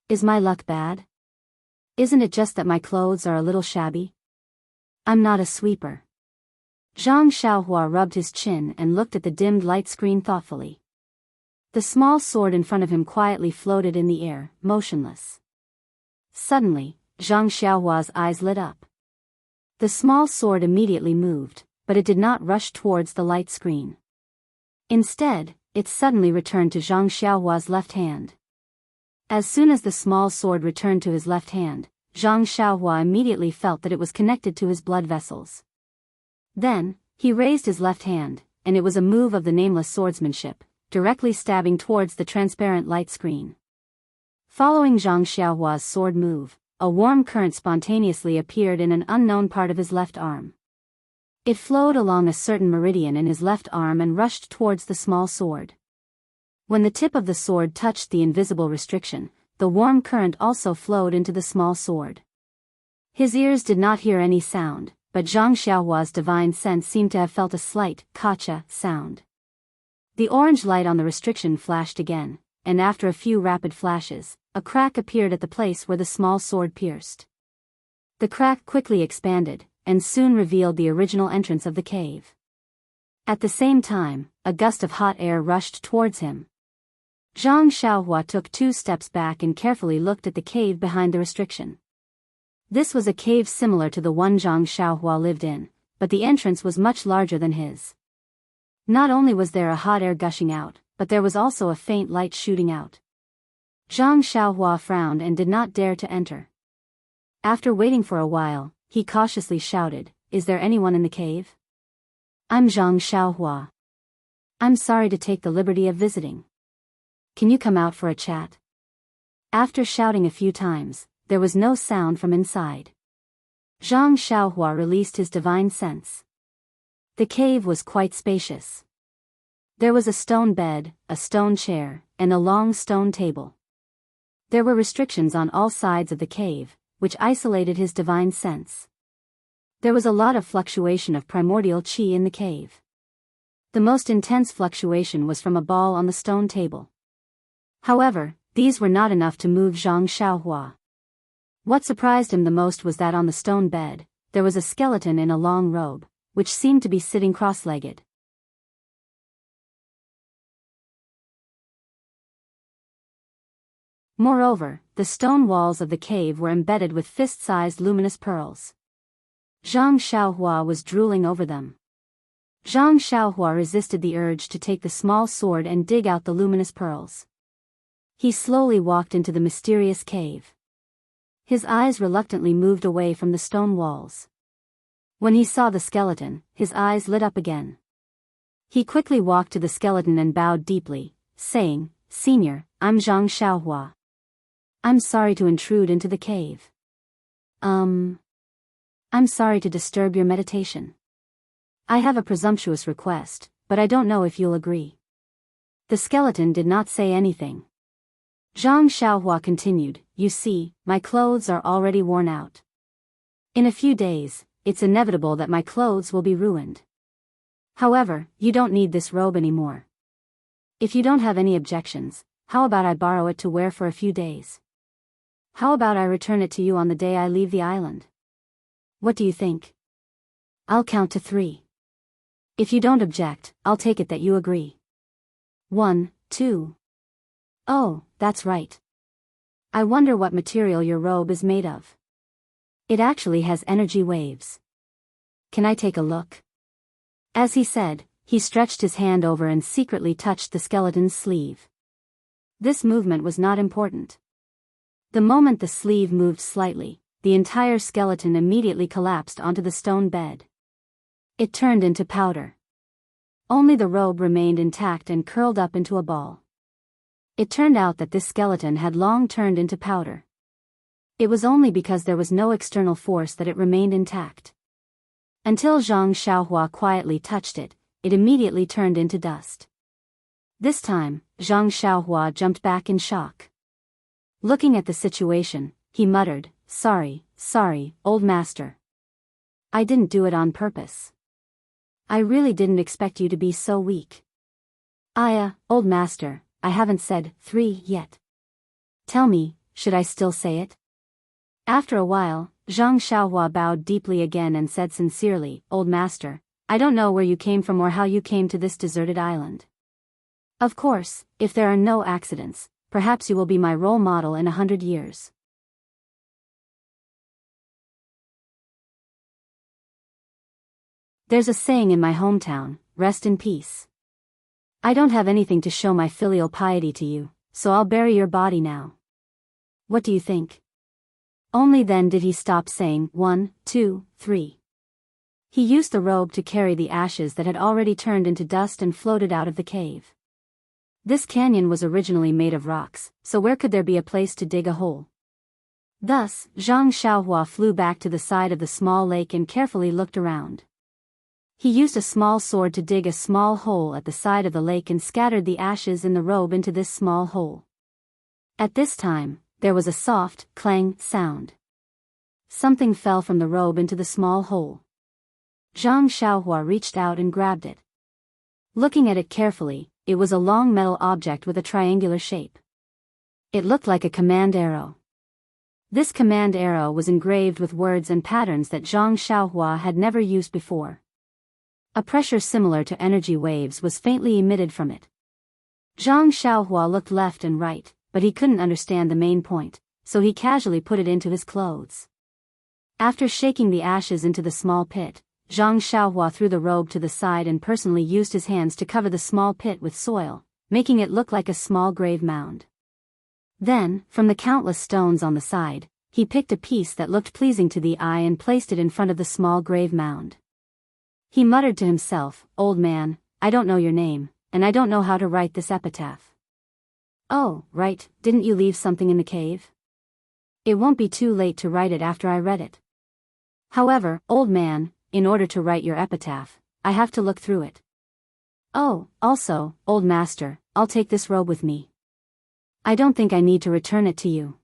Speaker 1: Is my luck bad? Isn't it just that my clothes are a little shabby? I'm not a sweeper. Zhang Xiaohua rubbed his chin and looked at the dimmed light screen thoughtfully. The small sword in front of him quietly floated in the air, motionless. Suddenly, Zhang Xiaohua's eyes lit up. The small sword immediately moved, but it did not rush towards the light screen. Instead, it suddenly returned to Zhang Xiaohua's left hand. As soon as the small sword returned to his left hand, Zhang Xiaohua immediately felt that it was connected to his blood vessels. Then, he raised his left hand, and it was a move of the nameless swordsmanship, directly stabbing towards the transparent light screen. Following Zhang Xiaohua's sword move, a warm current spontaneously appeared in an unknown part of his left arm. It flowed along a certain meridian in his left arm and rushed towards the small sword. When the tip of the sword touched the invisible restriction, the warm current also flowed into the small sword. His ears did not hear any sound, but Zhang Xiaohua's divine sense seemed to have felt a slight, kacha, sound. The orange light on the restriction flashed again, and after a few rapid flashes, a crack appeared at the place where the small sword pierced. The crack quickly expanded, and soon revealed the original entrance of the cave. At the same time, a gust of hot air rushed towards him. Zhang Xiaohua took 2 steps back and carefully looked at the cave behind the restriction. This was a cave similar to the one Zhang Xiaohua lived in, but the entrance was much larger than his. Not only was there a hot air gushing out, but there was also a faint light shooting out. Zhang Xiaohua frowned and did not dare to enter. After waiting for a while, he cautiously shouted, "Is there anyone in the cave?" "I'm Zhang Xiaohua. I'm sorry to take the liberty of visiting. Can you come out for a chat?" After shouting a few times, there was no sound from inside. Zhang Xiaohua released his divine sense. The cave was quite spacious. There was a stone bed, a stone chair, and a long stone table. There were restrictions on all sides of the cave, which isolated his divine sense. There was a lot of fluctuation of primordial qi in the cave. The most intense fluctuation was from a ball on the stone table. However, these were not enough to move Zhang Xiaohua. What surprised him the most was that on the stone bed, there was a skeleton in a long robe, which seemed to be sitting cross-legged. Moreover, the stone walls of the cave were embedded with fist-sized luminous pearls. Zhang Xiaohua was drooling over them. Zhang Xiaohua resisted the urge to take the small sword and dig out the luminous pearls. He slowly walked into the mysterious cave. His eyes reluctantly moved away from the stone walls. When he saw the skeleton, his eyes lit up again. He quickly walked to the skeleton and bowed deeply, saying, "Senior, I'm Zhang Xiaohua. I'm sorry to intrude into the cave. I'm sorry to disturb your meditation. I have a presumptuous request, but I don't know if you'll agree." The skeleton did not say anything. Zhang Xiaohua continued, "You see, my clothes are already worn out. In a few days, it's inevitable that my clothes will be ruined. However, you don't need this robe anymore. If you don't have any objections, how about I borrow it to wear for a few days? How about I return it to you on the day I leave the island? What do you think? I'll count to 3. If you don't object, I'll take it that you agree. 1, 2. Oh, that's right. I wonder what material your robe is made of. It actually has energy waves. Can I take a look?" As he said, he stretched his hand over and secretly touched the skeleton's sleeve. This movement was not important. The moment the sleeve moved slightly, the entire skeleton immediately collapsed onto the stone bed. It turned into powder. Only the robe remained intact and curled up into a ball. It turned out that this skeleton had long turned into powder. It was only because there was no external force that it remained intact. Until Zhang Xiaohua quietly touched it, it immediately turned into dust. This time, Zhang Xiaohua jumped back in shock. Looking at the situation, he muttered, sorry, old master. I didn't do it on purpose. I really didn't expect you to be so weak. Old master, I haven't said 3 yet. Tell me, should I still say it?" After a while, Zhang Xiaohua bowed deeply again and said sincerely, "Old master, I don't know where you came from or how you came to this deserted island. Of course, if there are no accidents, perhaps you will be my role model in 100 years. There's a saying in my hometown, rest in peace. I don't have anything to show my filial piety to you, so I'll bury your body now. What do you think?" Only then did he stop saying 1, 2, 3. He used the robe to carry the ashes that had already turned into dust and floated out of the cave. This canyon was originally made of rocks, so where could there be a place to dig a hole? Thus, Zhang Xiaohua flew back to the side of the small lake and carefully looked around. He used a small sword to dig a small hole at the side of the lake and scattered the ashes in the robe into this small hole. At this time, there was a soft, clang sound. Something fell from the robe into the small hole. Zhang Xiaohua reached out and grabbed it. Looking at it carefully, it was a long metal object with a triangular shape. It looked like a command arrow. This command arrow was engraved with words and patterns that Zhang Xiaohua had never used before. A pressure similar to energy waves was faintly emitted from it. Zhang Xiaohua looked left and right, but he couldn't understand the main point, so he casually put it into his clothes. After shaking the ashes into the small pit, Zhang Xiaohua threw the robe to the side and personally used his hands to cover the small pit with soil, making it look like a small grave mound. Then, from the countless stones on the side, he picked a piece that looked pleasing to the eye and placed it in front of the small grave mound. He muttered to himself, "Old man, I don't know your name, and I don't know how to write this epitaph." "Oh, right, didn't you leave something in the cave? It won't be too late to write it after I read it. However, old man, in order to write your epitaph, I have to look through it. Oh, also, old master, I'll take this robe with me. I don't think I need to return it to you.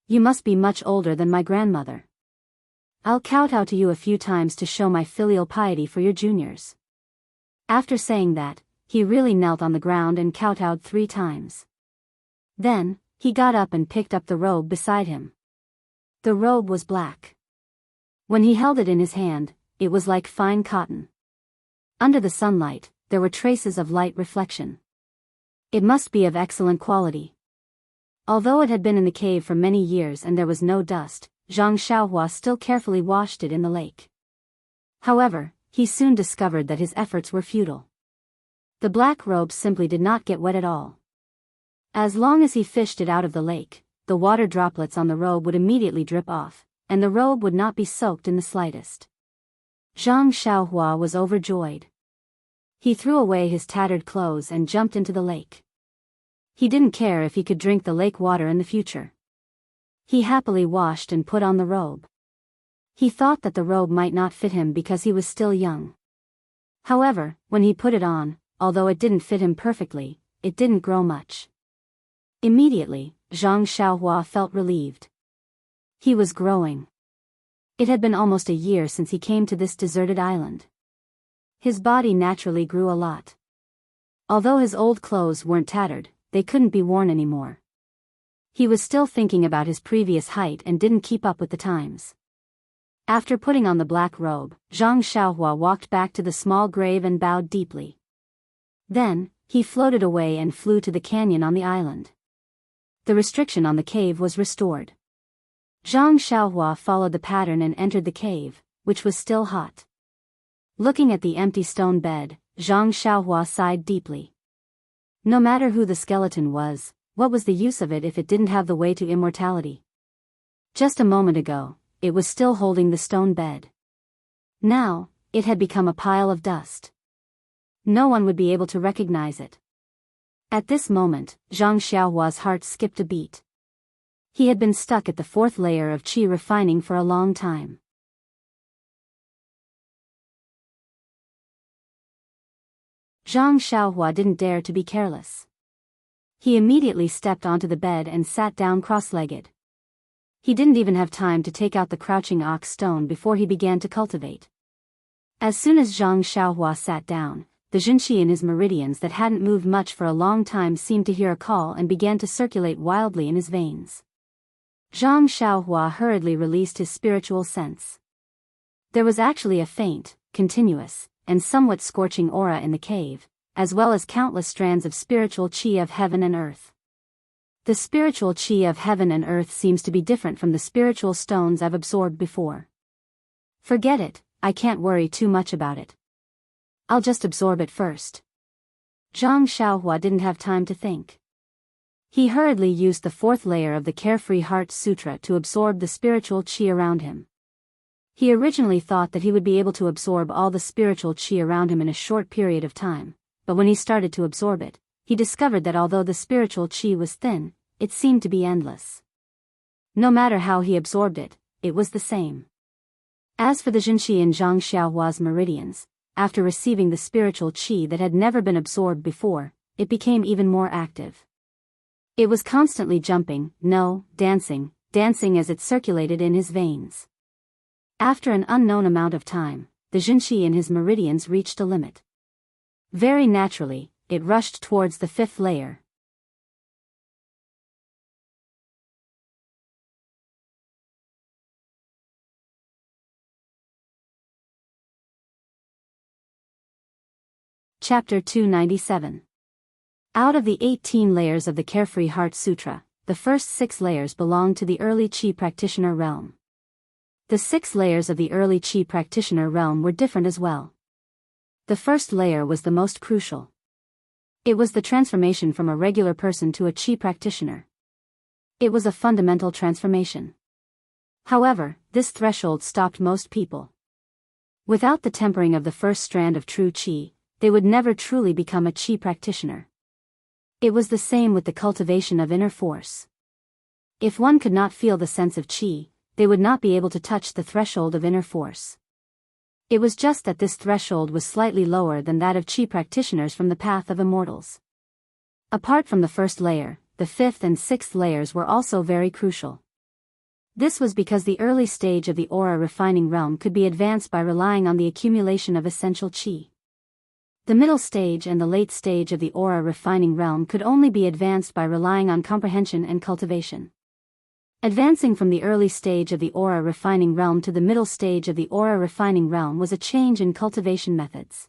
Speaker 1: You must be much older than my grandmother. I'll kowtow to you a few times to show my filial piety for your juniors." After saying that, he really knelt on the ground and kowtowed 3 times. Then, he got up and picked up the robe beside him. The robe was black. When he held it in his hand, it was like fine cotton. Under the sunlight, there were traces of light reflection. It must be of excellent quality. Although it had been in the cave for many years and there was no dust, Zhang Xiaohua still carefully washed it in the lake. However, he soon discovered that his efforts were futile. The black robe simply did not get wet at all. As long as he fished it out of the lake, the water droplets on the robe would immediately drip off, and the robe would not be soaked in the slightest. Zhang Xiaohua was overjoyed. He threw away his tattered clothes and jumped into the lake. He didn't care if he could drink the lake water in the future. He happily washed and put on the robe. He thought that the robe might not fit him because he was still young. However, when he put it on, although it didn't fit him perfectly, it didn't grow much. Immediately, Zhang Xiaohua felt relieved. He was growing. It had been almost a year since he came to this deserted island. His body naturally grew a lot. Although his old clothes weren't tattered, they couldn't be worn anymore. He was still thinking about his previous height and didn't keep up with the times. After putting on the black robe, Zhang Xiaohua walked back to the small grave and bowed deeply. Then, he floated away and flew to the canyon on the island. The restriction on the cave was restored. Zhang Xiaohua followed the pattern and entered the cave, which was still hot. Looking at the empty stone bed, Zhang Xiaohua sighed deeply. No matter who the skeleton was, what was the use of it if it didn't have the way to immortality? Just a moment ago, it was still holding the stone bed. Now, it had become a pile of dust. No one would be able to recognize it. At this moment, Zhang Xiaohua's heart skipped a beat. He had been stuck at the fourth layer of qi refining for a long time. Zhang Xiaohua didn't dare to be careless. He immediately stepped onto the bed and sat down cross-legged. He didn't even have time to take out the crouching ox stone before he began to cultivate. As soon as Zhang Xiaohua sat down, the Jinqi in his meridians that hadn't moved much for a long time seemed to hear a call and began to circulate wildly in his veins. Zhang Xiaohua hurriedly released his spiritual sense. There was actually a faint, continuous, and somewhat scorching aura in the cave, as well as countless strands of spiritual qi of heaven and earth. The spiritual qi of heaven and earth seems to be different from the spiritual stones I've absorbed before. Forget it, I can't worry too much about it. I'll just absorb it first. Zhang Xiaohua didn't have time to think. He hurriedly used the fourth layer of the Carefree Heart Sutra to absorb the spiritual qi around him. He originally thought that he would be able to absorb all the spiritual qi around him in a short period of time, but when he started to absorb it, he discovered that although the spiritual qi was thin, it seemed to be endless. No matter how he absorbed it, it was the same. As for the Jinqi in Zhang Xiaohua's meridians, after receiving the spiritual qi that had never been absorbed before, it became even more active. It was constantly jumping, dancing as it circulated in his veins. After an unknown amount of time, the Jinqi in his meridians reached a limit. Very naturally, it rushed towards the fifth layer. Chapter 297. Out of the 18 layers of the Carefree Heart Sutra, the first 6 layers belong to the early Qi practitioner realm. The 6 layers of the early Qi practitioner realm were different as well. The first layer was the most crucial. It was the transformation from a regular person to a Qi practitioner. It was a fundamental transformation. However, this threshold stopped most people. Without the tempering of the first strand of true Qi, they would never truly become a Qi practitioner. It was the same with the cultivation of inner force. If one could not feel the sense of Qi, they would not be able to touch the threshold of inner force. It was just that this threshold was slightly lower than that of Qi practitioners from the path of immortals. Apart from the first layer, the fifth and sixth layers were also very crucial. This was because the early stage of the aura refining realm could be advanced by relying on the accumulation of essential Qi. The middle stage and the late stage of the aura refining realm could only be advanced by relying on comprehension and cultivation. Advancing from the early stage of the aura refining realm to the middle stage of the aura refining realm was a change in cultivation methods.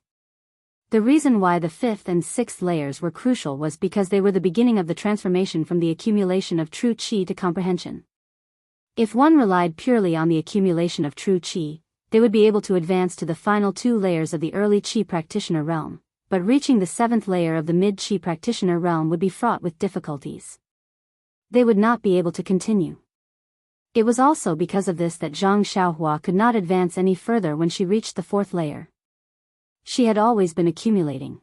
Speaker 1: The reason why the fifth and sixth layers were crucial was because they were the beginning of the transformation from the accumulation of true Qi to comprehension. If one relied purely on the accumulation of true Qi, they would be able to advance to the final 2 layers of the early Qi practitioner realm, but reaching the 7th layer of the mid-Qi practitioner realm would be fraught with difficulties. They would not be able to continue. It was also because of this that Zhang Xiaohua could not advance any further when she reached the 4th layer. She had always been accumulating.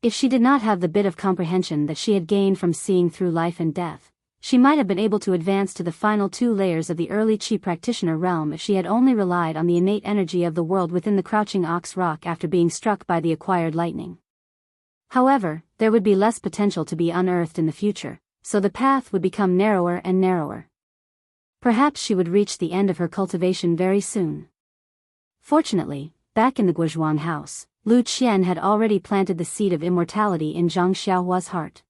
Speaker 1: If she did not have the bit of comprehension that she had gained from seeing through life and death, she might have been able to advance to the final 2 layers of the early Qi practitioner realm if she had only relied on the innate energy of the world within the crouching ox rock after being struck by the acquired lightning. However, there would be less potential to be unearthed in the future, so the path would become narrower and narrower. Perhaps she would reach the end of her cultivation very soon. Fortunately, back in the Guozhuang house, Lu Qian had already planted the seed of immortality in Zhang Xiaohua's heart.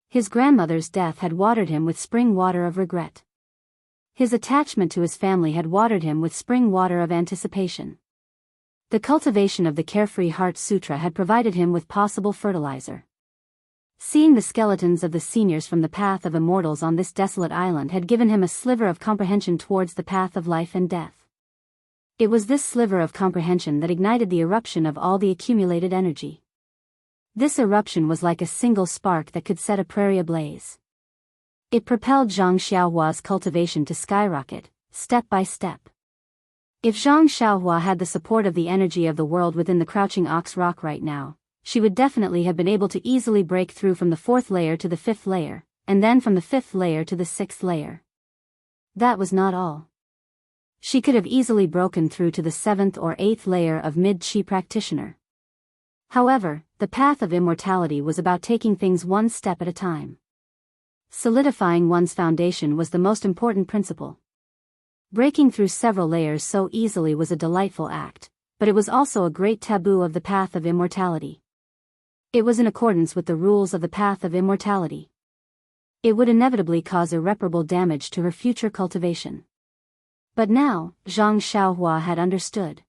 Speaker 1: His grandmother's death had watered him with spring water of regret. His attachment to his family had watered him with spring water of anticipation. The cultivation of the Carefree Heart Sutra had provided him with possible fertilizer. Seeing the skeletons of the seniors from the path of immortals on this desolate island had given him a sliver of comprehension towards the path of life and death. It was this sliver of comprehension that ignited the eruption of all the accumulated energy. This eruption was like a single spark that could set a prairie ablaze. It propelled Zhang Xiaohua's cultivation to skyrocket, step by step. If Zhang Xiaohua had the support of the energy of the world within the crouching ox rock right now, she would definitely have been able to easily break through from the 4th layer to the 5th layer, and then from the 5th layer to the 6th layer. That was not all. She could have easily broken through to the 7th or 8th layer of mid-Qi practitioner. However, the path of immortality was about taking things one step at a time. Solidifying one's foundation was the most important principle. Breaking through several layers so easily was a delightful act, but it was also a great taboo of the path of immortality. It was in accordance with the rules of the path of immortality. It would inevitably cause irreparable damage to her future cultivation. But now, Zhang Xiaohua had understood.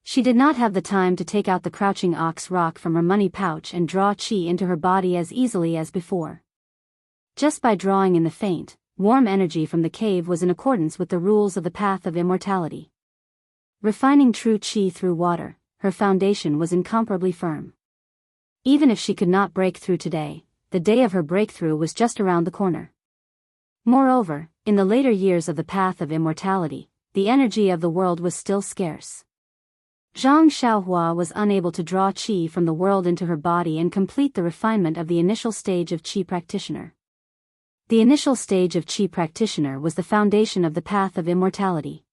Speaker 1: She did not have the time to take out the crouching ox rock from her money pouch and draw qi into her body as easily as before. Just by drawing in the faint, warm energy from the cave was in accordance with the rules of the path of immortality. Refining true qi through water, her foundation was incomparably firm. Even if she could not break through today, the day of her breakthrough was just around the corner. Moreover, in the later years of the path of immortality, the energy of the world was still scarce. Zhang Xiaohua was unable to draw qi from the world into her body and complete the refinement of the initial stage of qi practitioner. The initial stage of qi practitioner was the foundation of the path of immortality.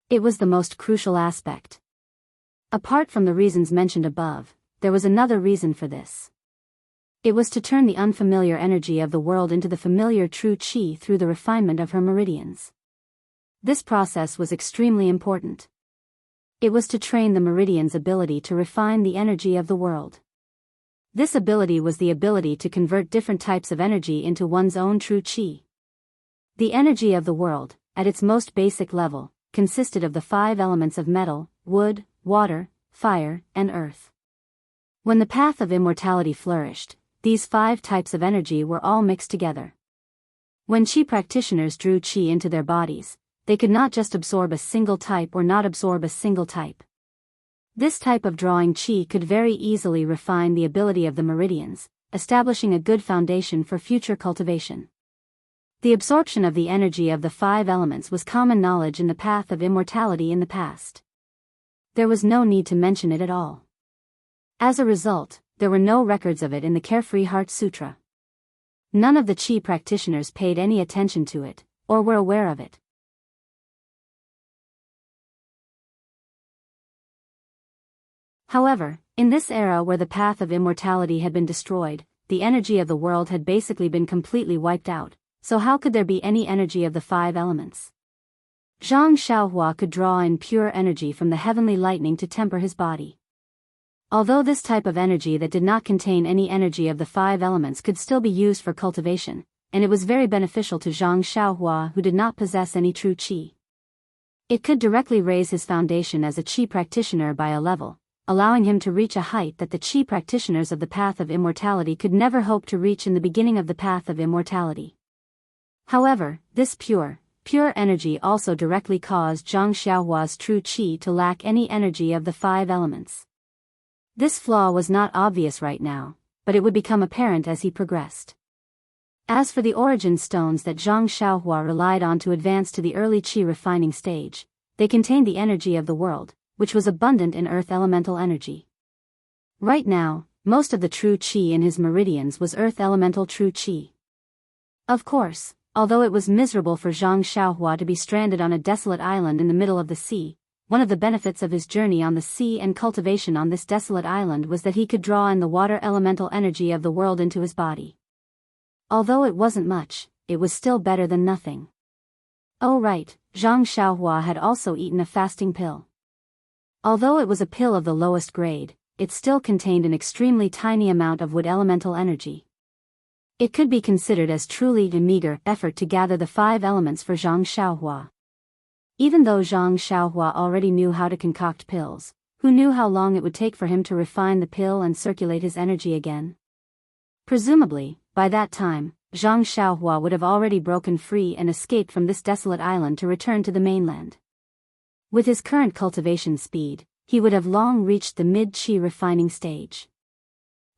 Speaker 1: It was the most crucial aspect. Apart from the reasons mentioned above, there was another reason for this. It was to turn the unfamiliar energy of the world into the familiar true qi through the refinement of her meridians. This process was extremely important. It was to train the meridian's ability to refine the energy of the world. This ability was the ability to convert different types of energy into one's own true qi. The energy of the world, at its most basic level, consisted of the 5 elements of metal, wood, water, fire, and earth. When the path of immortality flourished, these 5 types of energy were all mixed together. When qi practitioners drew qi into their bodies, they could not just absorb a single type or not absorb a single type. This type of drawing qi could very easily refine the ability of the meridians, establishing a good foundation for future cultivation. The absorption of the energy of the 5 elements was common knowledge in the path of immortality in the past. There was no need to mention it at all. As a result, there were no records of it in the Carefree Heart Sutra. None of the qi practitioners paid any attention to it, or were aware of it. However, in this era where the path of immortality had been destroyed, the energy of the world had basically been completely wiped out, so how could there be any energy of the 5 elements? Zhang Xiaohua could draw in pure energy from the heavenly lightning to temper his body. Although this type of energy that did not contain any energy of the 5 elements could still be used for cultivation, and it was very beneficial to Zhang Xiaohua who did not possess any true qi. It could directly raise his foundation as a qi practitioner by a level, allowing him to reach a height that the qi practitioners of the path of immortality could never hope to reach in the beginning of the path of immortality. However, this pure, pure energy also directly caused Zhang Xiaohua's true qi to lack any energy of the 5 elements. This flaw was not obvious right now, but it would become apparent as he progressed. As for the origin stones that Zhang Xiaohua relied on to advance to the early qi refining stage, they contained the energy of the world, which was abundant in earth elemental energy. Right now, most of the true qi in his meridians was earth elemental true qi. Of course, although it was miserable for Zhang Xiaohua to be stranded on a desolate island in the middle of the sea, one of the benefits of his journey on the sea and cultivation on this desolate island was that he could draw in the water elemental energy of the world into his body. Although it wasn't much, it was still better than nothing. Oh right, Zhang Xiaohua had also eaten a fasting pill. Although it was a pill of the lowest grade, it still contained an extremely tiny amount of wood elemental energy. It could be considered as truly a meager effort to gather the 5 elements for Zhang Xiaohua. Even though Zhang Xiaohua already knew how to concoct pills, who knew how long it would take for him to refine the pill and circulate his energy again? Presumably, by that time, Zhang Xiaohua would have already broken free and escaped from this desolate island to return to the mainland. With his current cultivation speed, he would have long reached the mid-qi refining stage.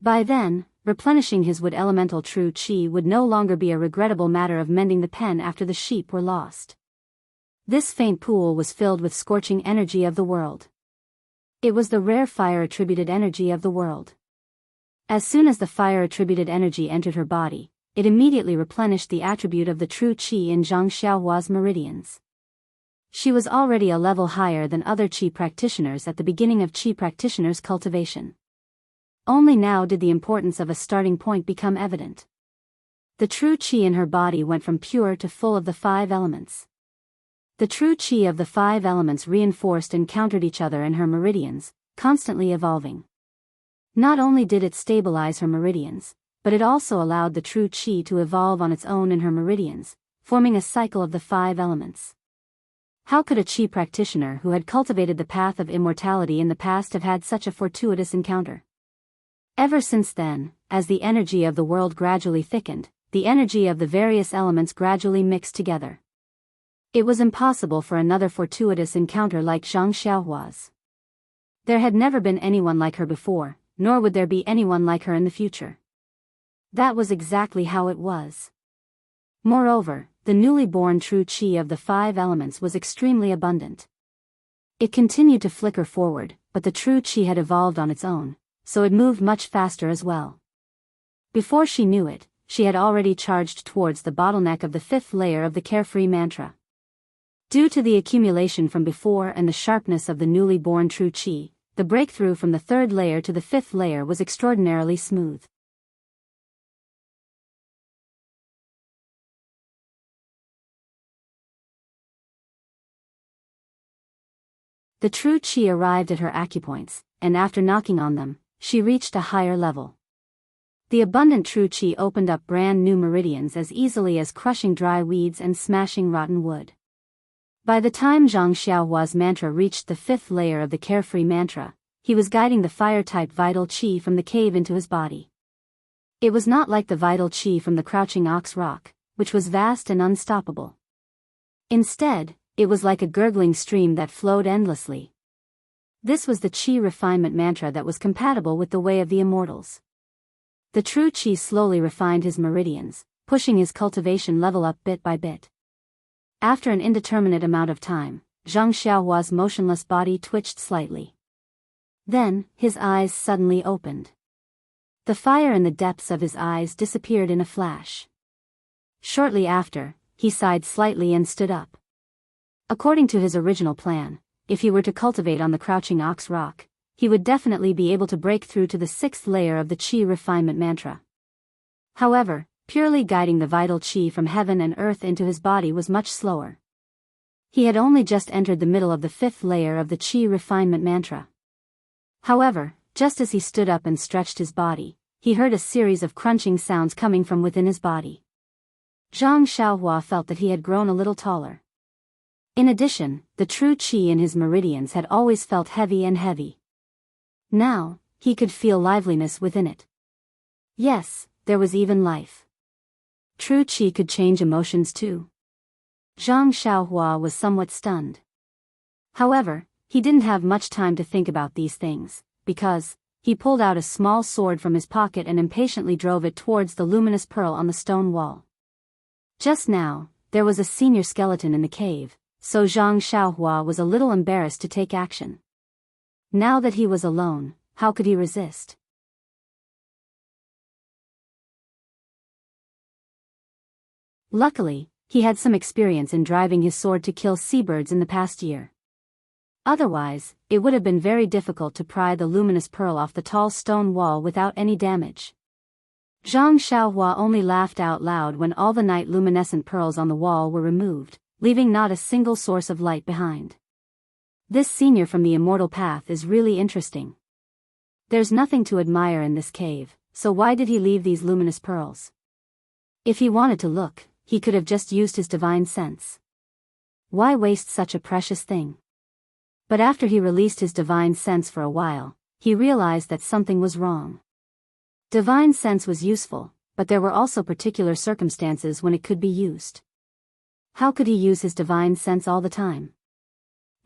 Speaker 1: By then, replenishing his wood elemental true qi would no longer be a regrettable matter of mending the pen after the sheep were lost. This faint pool was filled with scorching energy of the world. It was the rare fire-attributed energy of the world. As soon as the fire-attributed energy entered her body, it immediately replenished the attribute of the true qi in Zhang Xiaohua's meridians. She was already a level higher than other qi practitioners at the beginning of qi practitioners' cultivation. Only now did the importance of a starting point become evident. The true qi in her body went from pure to full of the 5 elements. The true qi of the 5 elements reinforced and countered each other in her meridians, constantly evolving. Not only did it stabilize her meridians, but it also allowed the true qi to evolve on its own in her meridians, forming a cycle of the 5 elements. How could a qi practitioner who had cultivated the path of immortality in the past have had such a fortuitous encounter? Ever since then, as the energy of the world gradually thickened, the energy of the various elements gradually mixed together. It was impossible for another fortuitous encounter like Zhang Xiaohua's. There had never been anyone like her before, nor would there be anyone like her in the future. That was exactly how it was. Moreover, the newly born true qi of the 5 elements was extremely abundant. It continued to flicker forward, but the true qi had evolved on its own, so it moved much faster as well. Before she knew it, she had already charged towards the bottleneck of the 5th layer of the Carefree mantra. Due to the accumulation from before and the sharpness of the newly born true qi, the breakthrough from the 3rd layer to the 5th layer was extraordinarily smooth. The true qi arrived at her acupoints, and after knocking on them, she reached a higher level. The abundant true qi opened up brand new meridians as easily as crushing dry weeds and smashing rotten wood. By the time Zhang Xiaohua's mantra reached the 5th layer of the Carefree mantra, he was guiding the fire-type vital qi from the cave into his body. It was not like the vital qi from the crouching ox rock, which was vast and unstoppable. Instead, it was like a gurgling stream that flowed endlessly. This was the qi refinement mantra that was compatible with the way of the immortals. The true qi slowly refined his meridians, pushing his cultivation level up bit by bit. After an indeterminate amount of time, Zhang Xiaohua's motionless body twitched slightly. Then, his eyes suddenly opened. The fire in the depths of his eyes disappeared in a flash. Shortly after, he sighed slightly and stood up. According to his original plan, if he were to cultivate on the crouching ox rock, he would definitely be able to break through to the 6th layer of the qi refinement mantra. However, purely guiding the vital qi from heaven and earth into his body was much slower. He had only just entered the middle of the 5th layer of the qi refinement mantra. However, just as he stood up and stretched his body, he heard a series of crunching sounds coming from within his body. Zhang Xiaohua felt that he had grown a little taller. In addition, the true qi in his meridians had always felt heavy and heavy. Now, he could feel liveliness within it. Yes, there was even life. True qi could change emotions too. Zhang Xiaohua was somewhat stunned. However, he didn't have much time to think about these things, because he pulled out a small sword from his pocket and impatiently drove it towards the luminous pearl on the stone wall. Just now, there was a senior skeleton in the cave, so Zhang Xiaohua was a little embarrassed to take action. Now that he was alone, how could he resist? Luckily, he had some experience in driving his sword to kill seabirds in the past year. Otherwise, it would have been very difficult to pry the luminous pearl off the tall stone wall without any damage. Zhang Xiaohua only laughed out loud when all the night luminescent pearls on the wall were removed, leaving not a single source of light behind. This senior from the immortal path is really interesting. There's nothing to admire in this cave, so why did he leave these luminous pearls? If he wanted to look, he could have just used his divine sense. Why waste such a precious thing? But after he released his divine sense for a while, he realized that something was wrong. Divine sense was useful, but there were also particular circumstances when it could be used. How could he use his divine sense all the time?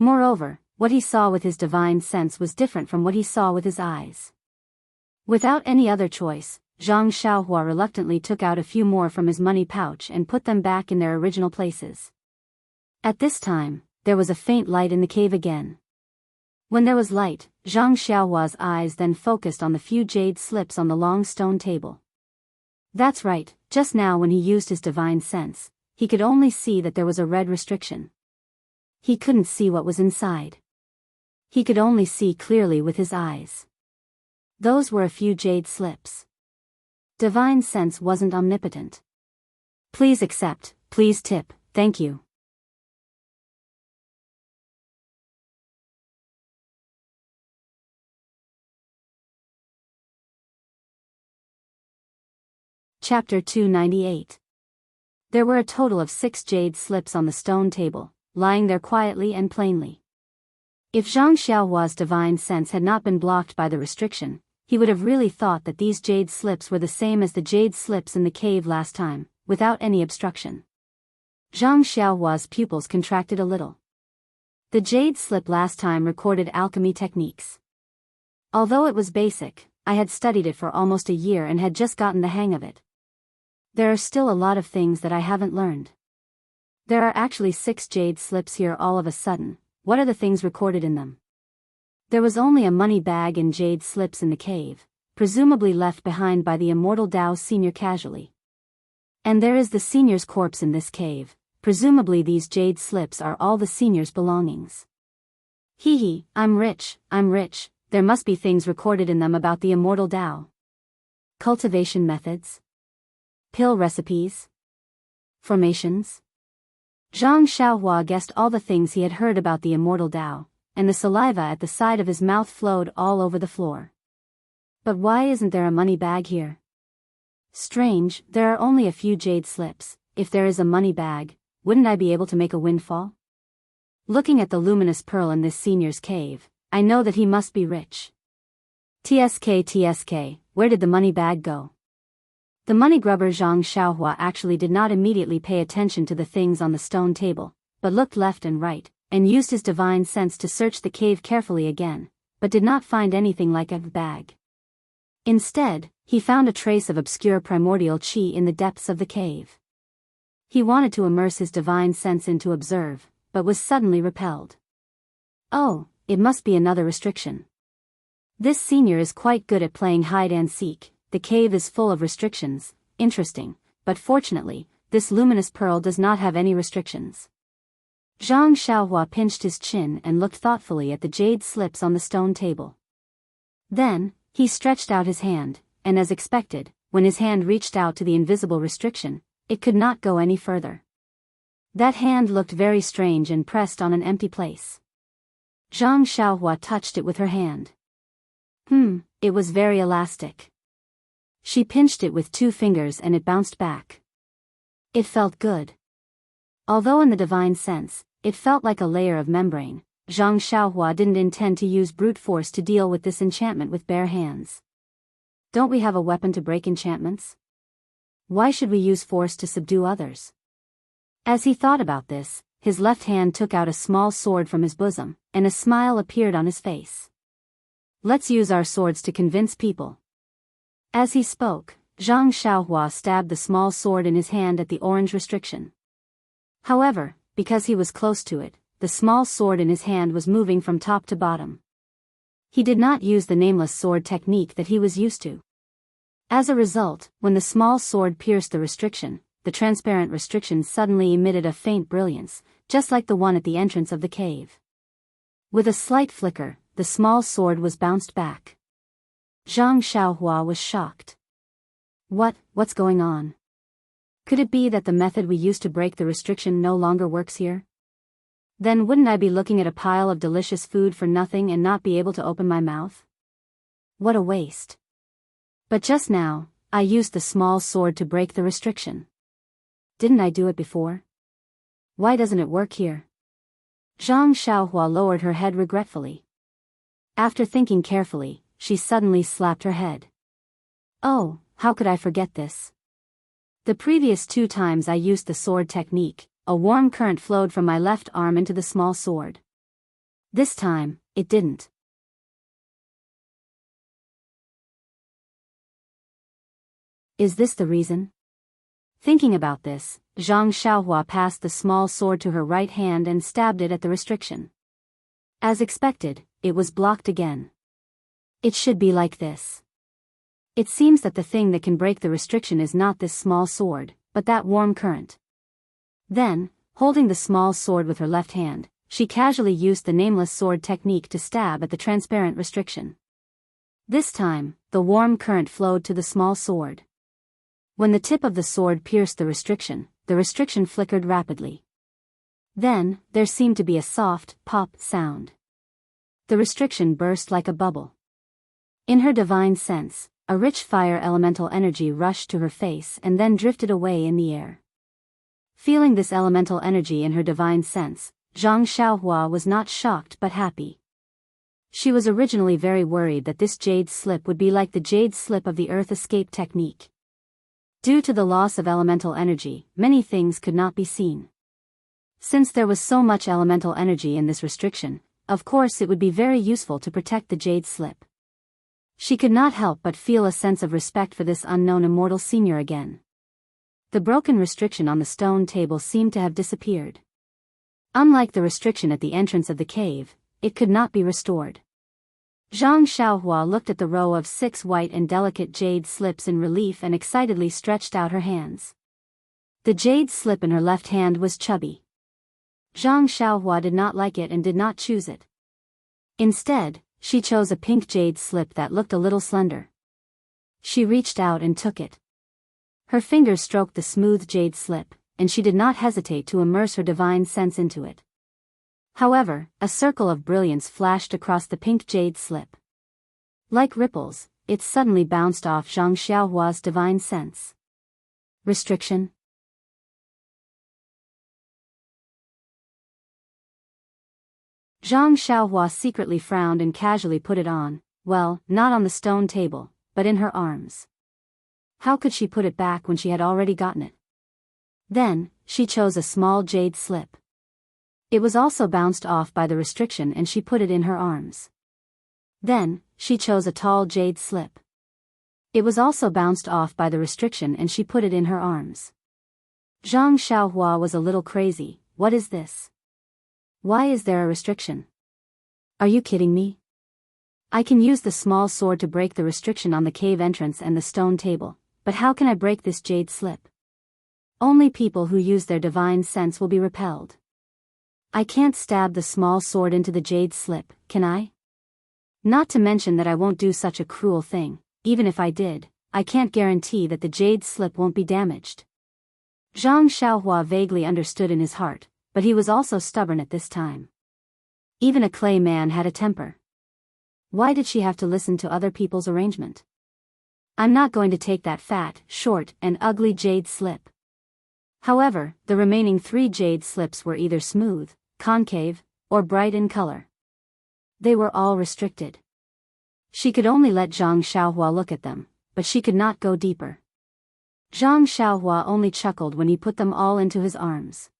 Speaker 1: Moreover, what he saw with his divine sense was different from what he saw with his eyes. Without any other choice, Zhang Xiaohua reluctantly took out a few more from his money pouch and put them back in their original places. At this time, there was a faint light in the cave again. When there was light, Zhang Xiaohua's eyes then focused on the few jade slips on the long stone table. That's right, just now when he used his divine sense, he could only see that there was a red restriction. He couldn't see what was inside. He could only see clearly with his eyes. Those were a few jade slips. Divine sense wasn't omnipotent. Please accept, please tip, thank you. Chapter 298. There were a total of 6 jade slips on the stone table, lying there quietly and plainly. If Zhang Xiaohua's divine sense had not been blocked by the restriction, he would have really thought that these jade slips were the same as the jade slips in the cave last time, without any obstruction. Zhang Xiaohua's pupils contracted a little. The jade slip last time recorded alchemy techniques. Although it was basic, I had studied it for almost a year and had just gotten the hang of it. There are still a lot of things that I haven't learned. There are actually 6 jade slips here all of a sudden. What are the things recorded in them? There was only a money bag and jade slips in the cave, presumably left behind by the immortal Dao senior casually. And there is the senior's corpse in this cave, presumably these jade slips are all the senior's belongings. Hee hee, I'm rich, there must be things recorded in them about the immortal Dao. Cultivation methods. Pill recipes. Formations. Zhang Xiaohua guessed all the things he had heard about the immortal Dao, and the saliva at the side of his mouth flowed all over the floor. But why isn't there a money bag here? Strange, there are only a few jade slips. If there is a money bag, wouldn't I be able to make a windfall? Looking at the luminous pearl in this senior's cave, I know that he must be rich. TSK, where did the money bag go? The money grubber Zhang Xiaohua actually did not immediately pay attention to the things on the stone table, but looked left and right, and used his divine sense to search the cave carefully again, but did not find anything like a bag. Instead, he found a trace of obscure primordial qi in the depths of the cave. He wanted to immerse his divine sense in to observe, but was suddenly repelled. Oh, it must be another restriction. This senior is quite good at playing hide and seek. The cave is full of restrictions, interesting, but fortunately, this luminous pearl does not have any restrictions. Zhang Xiaohua pinched his chin and looked thoughtfully at the jade slips on the stone table. Then, he stretched out his hand, and as expected, when his hand reached out to the invisible restriction, it could not go any further. That hand looked very strange and pressed on an empty place. Zhang Xiaohua touched it with her hand. It was very elastic. She pinched it with 2 fingers and it bounced back. It felt good. Although in the divine sense, it felt like a layer of membrane, Zhang Xiaohua didn't intend to use brute force to deal with this enchantment with bare hands. Don't we have a weapon to break enchantments? Why should we use force to subdue others? As he thought about this, his left hand took out a small sword from his bosom, and a smile appeared on his face. Let's use our swords to convince people. As he spoke, Zhang Xiaohua stabbed the small sword in his hand at the orange restriction. However, because he was close to it, the small sword in his hand was moving from top to bottom. He did not use the nameless sword technique that he was used to. As a result, when the small sword pierced the restriction, the transparent restriction suddenly emitted a faint brilliance, just like the one at the entrance of the cave. With a slight flicker, the small sword was bounced back. Zhang Xiaohua was shocked. What's going on? Could it be that the method we used to break the restriction no longer works here? Then wouldn't I be looking at a pile of delicious food for nothing and not be able to open my mouth? What a waste. But just now, I used the small sword to break the restriction. Didn't I do it before? Why doesn't it work here? Zhang Xiaohua lowered her head regretfully. After thinking carefully, she suddenly slapped her head. Oh, how could I forget this? The previous 2 times I used the sword technique, a warm current flowed from my left arm into the small sword. This time, it didn't. Is this the reason? Thinking about this, Zhang Xiaohua passed the small sword to her right hand and stabbed it at the restriction. As expected, it was blocked again. It should be like this. It seems that the thing that can break the restriction is not this small sword, but that warm current. Then, holding the small sword with her left hand, she casually used the nameless sword technique to stab at the transparent restriction. This time, the warm current flowed to the small sword. When the tip of the sword pierced the restriction flickered rapidly. Then, there seemed to be a soft, pop sound. The restriction burst like a bubble. In her divine sense, a rich fire elemental energy rushed to her face and then drifted away in the air. Feeling this elemental energy in her divine sense, Zhang Xiaohua was not shocked but happy. She was originally very worried that this jade slip would be like the jade slip of the earth escape technique. Due to the loss of elemental energy, many things could not be seen. Since there was so much elemental energy in this restriction, of course it would be very useful to protect the jade slip. She could not help but feel a sense of respect for this unknown immortal senior again. The broken restriction on the stone table seemed to have disappeared. Unlike the restriction at the entrance of the cave, it could not be restored. Zhang Xiaohua looked at the row of 6 white and delicate jade slips in relief and excitedly stretched out her hands. The jade slip in her left hand was chubby. Zhang Xiaohua did not like it and did not choose it. Instead, she chose a pink jade slip that looked a little slender. She reached out and took it. Her fingers stroked the smooth jade slip, and she did not hesitate to immerse her divine sense into it. However, a circle of brilliance flashed across the pink jade slip. Like ripples, it suddenly bounced off Zhang Xiaohua's divine sense. Restriction. Zhang Xiaohua secretly frowned and casually put it on, well, not on the stone table, but in her arms. How could she put it back when she had already gotten it? Then, she chose a small jade slip. It was also bounced off by the restriction and she put it in her arms. Then, she chose a tall jade slip. It was also bounced off by the restriction and she put it in her arms. Zhang Xiaohua was a little crazy. What is this? Why is there a restriction? Are you kidding me? I can use the small sword to break the restriction on the cave entrance and the stone table, but how can I break this jade slip? Only people who use their divine sense will be repelled. I can't stab the small sword into the jade slip, can I? Not to mention that I won't do such a cruel thing. Even if I did, I can't guarantee that the jade slip won't be damaged. Zhang Xiaohua vaguely understood in his heart, but he was also stubborn at this time. Even a clay man had a temper. Why did she have to listen to other people's arrangement? I'm not going to take that fat, short, and ugly jade slip. However, the remaining 3 jade slips were either smooth, concave, or bright in color. They were all restricted. She could only let Zhang Xiaohua look at them, but she could not go deeper. Zhang Xiaohua only chuckled when he put them all into his arms.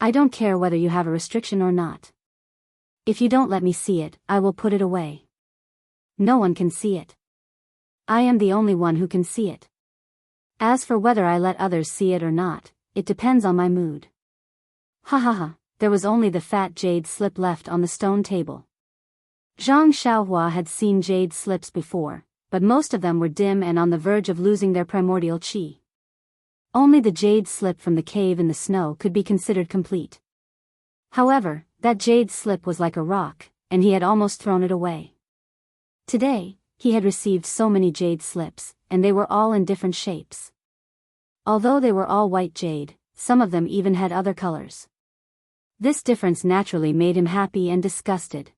Speaker 1: I don't care whether you have a restriction or not. If you don't let me see it, I will put it away. No one can see it. I am the only one who can see it. As for whether I let others see it or not, it depends on my mood. Ha ha ha, there was only the fat jade slip left on the stone table. Zhang Xiaohua had seen jade slips before, but most of them were dim and on the verge of losing their primordial qi. Only the jade slip from the cave in the snow could be considered complete. However, that jade slip was like a rock, and he had almost thrown it away. Today, he had received so many jade slips, and they were all in different shapes. Although they were all white jade, some of them even had other colors. This difference naturally made him happy and disgusted.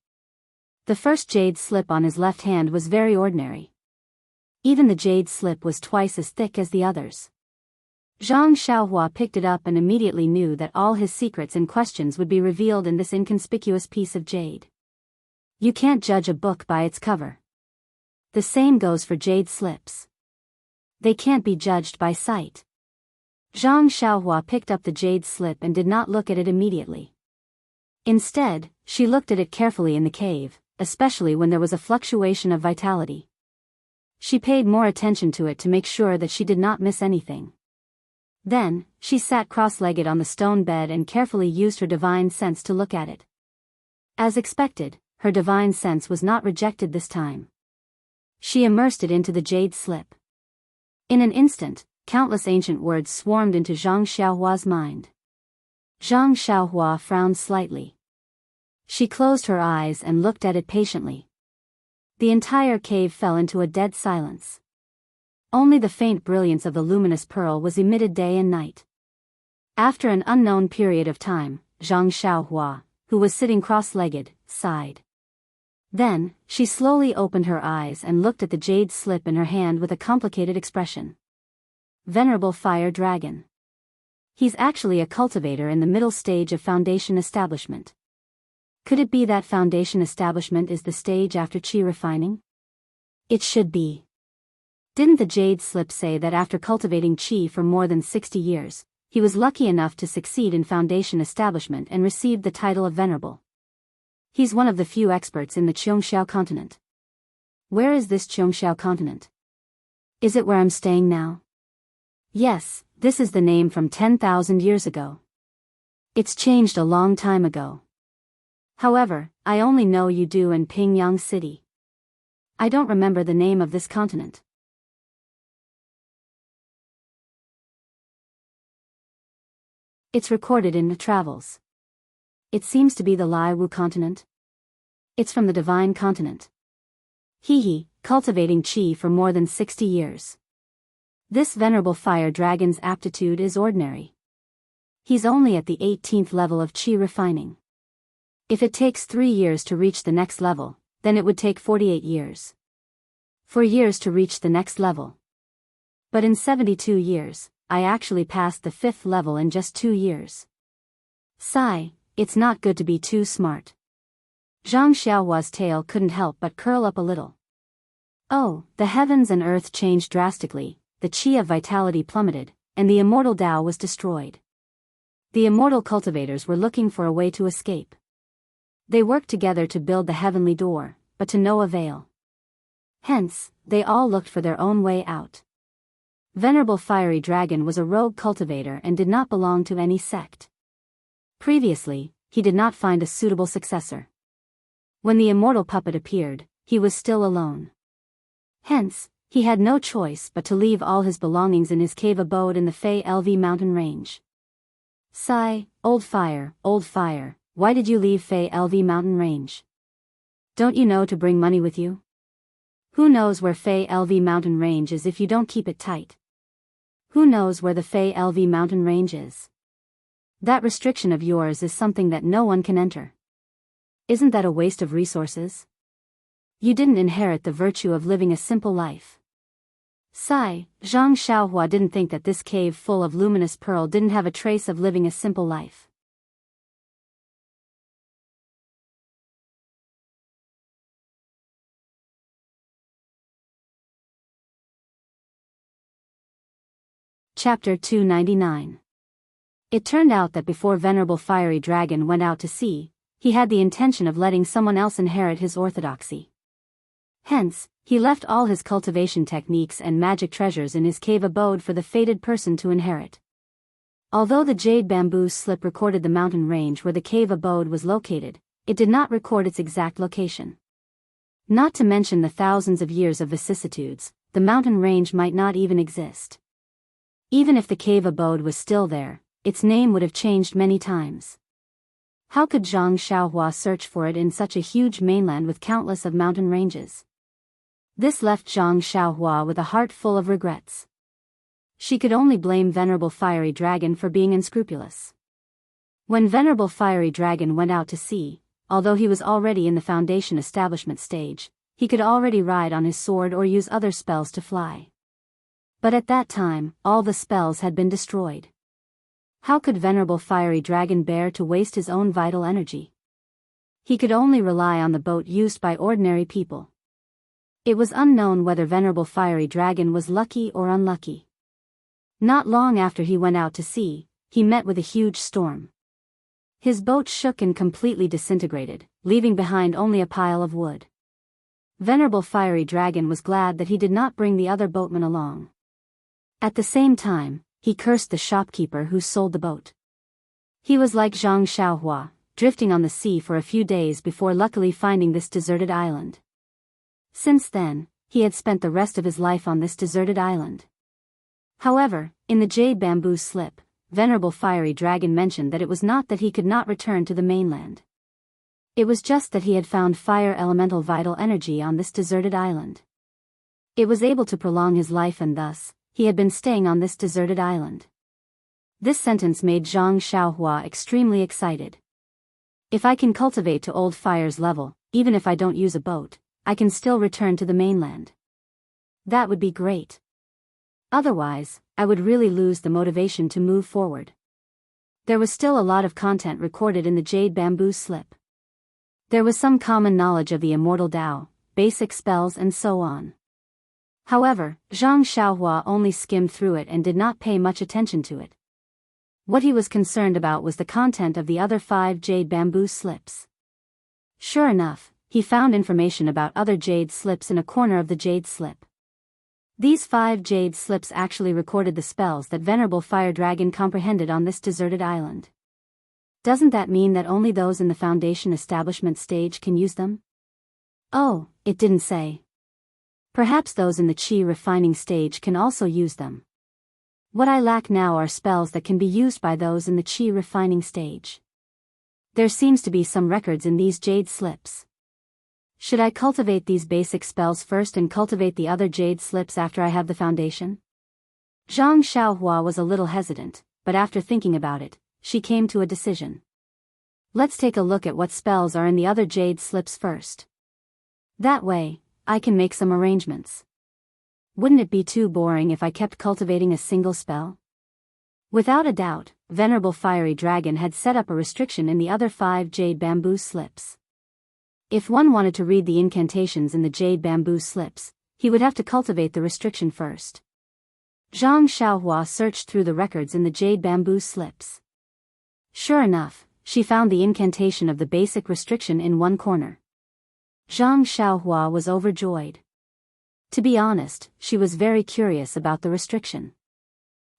Speaker 1: The first jade slip on his left hand was very ordinary. Even the jade slip was twice as thick as the others. Zhang Xiaohua picked it up and immediately knew that all his secrets and questions would be revealed in this inconspicuous piece of jade. You can't judge a book by its cover. The same goes for jade slips. They can't be judged by sight. Zhang Xiaohua picked up the jade slip and did not look at it immediately. Instead, she looked at it carefully in the cave, especially when there was a fluctuation of vitality. She paid more attention to it to make sure that she did not miss anything. Then, she sat cross-legged on the stone bed and carefully used her divine sense to look at it. As expected, her divine sense was not rejected this time. She immersed it into the jade slip. In an instant, countless ancient words swarmed into Zhang Xiaohua's mind. Zhang Xiaohua frowned slightly. She closed her eyes and looked at it patiently. The entire cave fell into a dead silence. Only the faint brilliance of the luminous pearl was emitted day and night. After an unknown period of time, Zhang Xiaohua, who was sitting cross-legged, sighed. Then, she slowly opened her eyes and looked at the jade slip in her hand with a complicated expression. Venerable Fire Dragon. He's actually a cultivator in the middle stage of foundation establishment. Could it be that foundation establishment is the stage after qi refining? It should be. Didn't the jade slip say that after cultivating qi for more than 60 years, he was lucky enough to succeed in foundation establishment and received the title of Venerable? He's one of the few experts in the Qiongxiao continent. Where is this Qiongxiao continent? Is it where I'm staying now? Yes, this is the name from 10,000 years ago. It's changed a long time ago. However, I only know Yudu and Pingyang City. I don't remember the name of this continent. It's recorded in the travels. It seems to be the Lai Wu continent. It's from the divine continent. He, cultivating qi for more than 60 years. This venerable fire dragon's aptitude is ordinary. He's only at the 18th level of qi refining. If it takes 3 years to reach the next level, then it would take 48 years. 4 years to reach the next level. But in 72 years, I actually passed the 5th level in just 2 years. Sigh, it's not good to be too smart. Zhang Xiaohua's tail couldn't help but curl up a little. Oh, the heavens and earth changed drastically, the qi of vitality plummeted, and the immortal Tao was destroyed. The immortal cultivators were looking for a way to escape. They worked together to build the heavenly door, but to no avail. Hence, they all looked for their own way out. Venerable Fiery Dragon was a rogue cultivator and did not belong to any sect. Previously, he did not find a suitable successor. When the immortal puppet appeared, he was still alone. Hence, he had no choice but to leave all his belongings in his cave abode in the Fei LV mountain range. Sigh, old fire, why did you leave Fei LV mountain range? Don't you know to bring money with you? Who knows where Fei LV mountain range is if you don't keep it tight? Who knows where the Fei LV mountain range is? That restriction of yours is something that no one can enter. Isn't that a waste of resources? You didn't inherit the virtue of living a simple life. Sigh, Zhang Xiaohua didn't think that this cave full of luminous pearl didn't have a trace of living a simple life. Chapter 299. It turned out that before Venerable Fiery Dragon went out to sea, he had the intention of letting someone else inherit his orthodoxy. Hence, he left all his cultivation techniques and magic treasures in his cave abode for the fated person to inherit. Although the jade bamboo slip recorded the mountain range where the cave abode was located, it did not record its exact location. Not to mention the thousands of years of vicissitudes, the mountain range might not even exist. Even if the cave abode was still there, its name would have changed many times. How could Zhang Xiaohua search for it in such a huge mainland with countless of mountain ranges? This left Zhang Xiaohua with a heart full of regrets. She could only blame Venerable Fiery Dragon for being unscrupulous. When Venerable Fiery Dragon went out to sea, although he was already in the foundation establishment stage, he could already ride on his sword or use other spells to fly. But at that time, all the spells had been destroyed. How could Venerable Fiery Dragon bear to waste his own vital energy? He could only rely on the boat used by ordinary people. It was unknown whether Venerable Fiery Dragon was lucky or unlucky. Not long after he went out to sea, he met with a huge storm. His boat shook and completely disintegrated, leaving behind only a pile of wood. Venerable Fiery Dragon was glad that he did not bring the other boatmen along. At the same time, he cursed the shopkeeper who sold the boat. He was like Zhang Xiaohua, drifting on the sea for a few days before luckily finding this deserted island. Since then, he had spent the rest of his life on this deserted island. However, in the jade bamboo slip, Venerable Fiery Dragon mentioned that it was not that he could not return to the mainland. It was just that he had found fire elemental vital energy on this deserted island. It was able to prolong his life and thus, he had been staying on this deserted island. This sentence made Zhang Xiaohua extremely excited. If I can cultivate to old fire's level, even if I don't use a boat, I can still return to the mainland. That would be great. Otherwise, I would really lose the motivation to move forward. There was still a lot of content recorded in the jade bamboo slip. There was some common knowledge of the immortal Tao, basic spells and so on. However, Zhang Xiaohua only skimmed through it and did not pay much attention to it. What he was concerned about was the content of the other 5 jade bamboo slips. Sure enough, he found information about other jade slips in a corner of the jade slip. These 5 jade slips actually recorded the spells that Venerable Fire Dragon comprehended on this deserted island. Doesn't that mean that only those in the foundation establishment stage can use them? Oh, it didn't say. Perhaps those in the chi refining stage can also use them. What I lack now are spells that can be used by those in the chi refining stage. There seems to be some records in these jade slips. Should I cultivate these basic spells first and cultivate the other jade slips after I have the foundation? Zhang Xiaohua was a little hesitant, but after thinking about it, she came to a decision. Let's take a look at what spells are in the other jade slips first. That way, I can make some arrangements. Wouldn't it be too boring if I kept cultivating a single spell? Without a doubt, Venerable Fiery Dragon had set up a restriction in the other 5 jade bamboo slips. If one wanted to read the incantations in the jade bamboo slips, he would have to cultivate the restriction first. Zhang Xiaohua searched through the records in the jade bamboo slips. Sure enough, she found the incantation of the basic restriction in one corner. Zhang Xiaohua was overjoyed. To be honest, she was very curious about the restriction.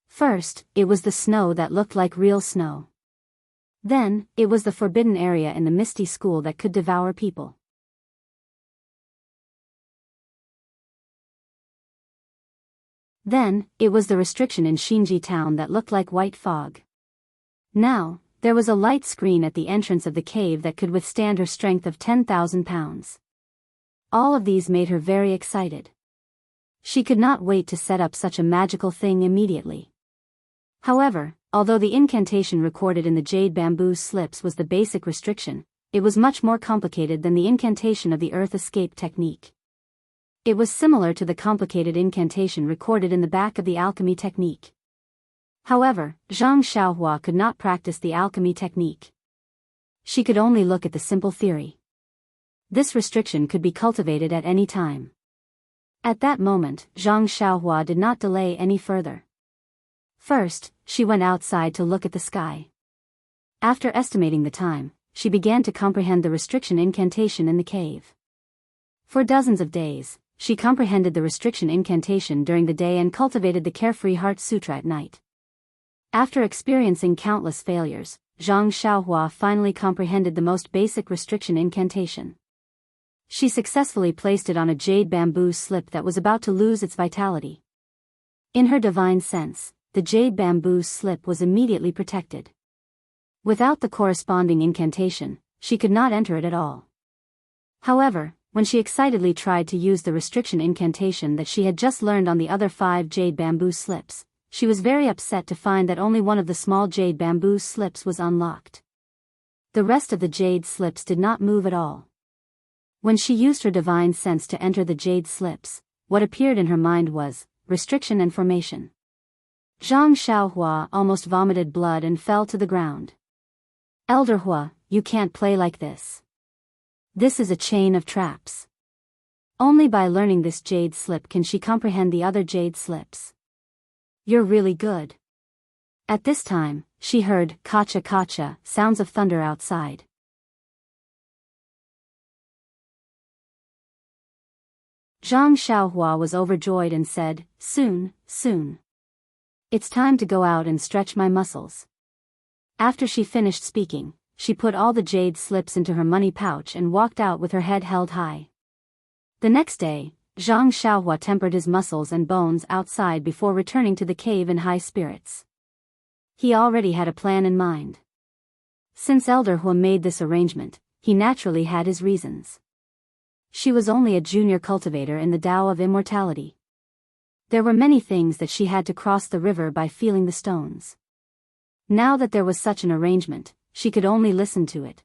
Speaker 1: First, it was the snow that looked like real snow. Then, it was the forbidden area in the misty school that could devour people. Then, it was the restriction in Xinji town that looked like white fog. Now, there was a light screen at the entrance of the cave that could withstand her strength of 10,000 pounds. All of these made her very excited. She could not wait to set up such a magical thing immediately. However, although the incantation recorded in the jade bamboo slips was the basic restriction, it was much more complicated than the incantation of the earth escape technique. It was similar to the complicated incantation recorded in the back of the alchemy technique. However, Zhang Xiaohua could not practice the alchemy technique. She could only look at the simple theory. This restriction could be cultivated at any time. At that moment, Zhang Xiaohua did not delay any further. First, she went outside to look at the sky. After estimating the time, she began to comprehend the restriction incantation in the cave. For dozens of days, she comprehended the restriction incantation during the day and cultivated the Carefree Heart Sutra at night. After experiencing countless failures, Zhang Xiaohua finally comprehended the most basic restriction incantation. She successfully placed it on a jade bamboo slip that was about to lose its vitality. In her divine sense, the jade bamboo slip was immediately protected. Without the corresponding incantation, she could not enter it at all. However, when she excitedly tried to use the restriction incantation that she had just learned on the other 5 jade bamboo slips, she was very upset to find that only one of the small jade bamboo slips was unlocked. The rest of the jade slips did not move at all. When she used her divine sense to enter the jade slips, what appeared in her mind was restriction and formation. Zhang Xiaohua almost vomited blood and fell to the ground. Elder Hua, you can't play like this. This is a chain of traps. Only by learning this jade slip can she comprehend the other jade slips. You're really good. At this time, she heard kacha kacha sounds of thunder outside. Zhang Xiaohua was overjoyed and said, soon. It's time to go out and stretch my muscles. After she finished speaking, she put all the jade slips into her money pouch and walked out with her head held high. The next day, Zhang Xiaohua tempered his muscles and bones outside before returning to the cave in high spirits. He already had a plan in mind. Since Elder Hua made this arrangement, he naturally had his reasons. She was only a junior cultivator in the Tao of Immortality. There were many things that she had to cross the river by feeling the stones. Now that there was such an arrangement, she could only listen to it.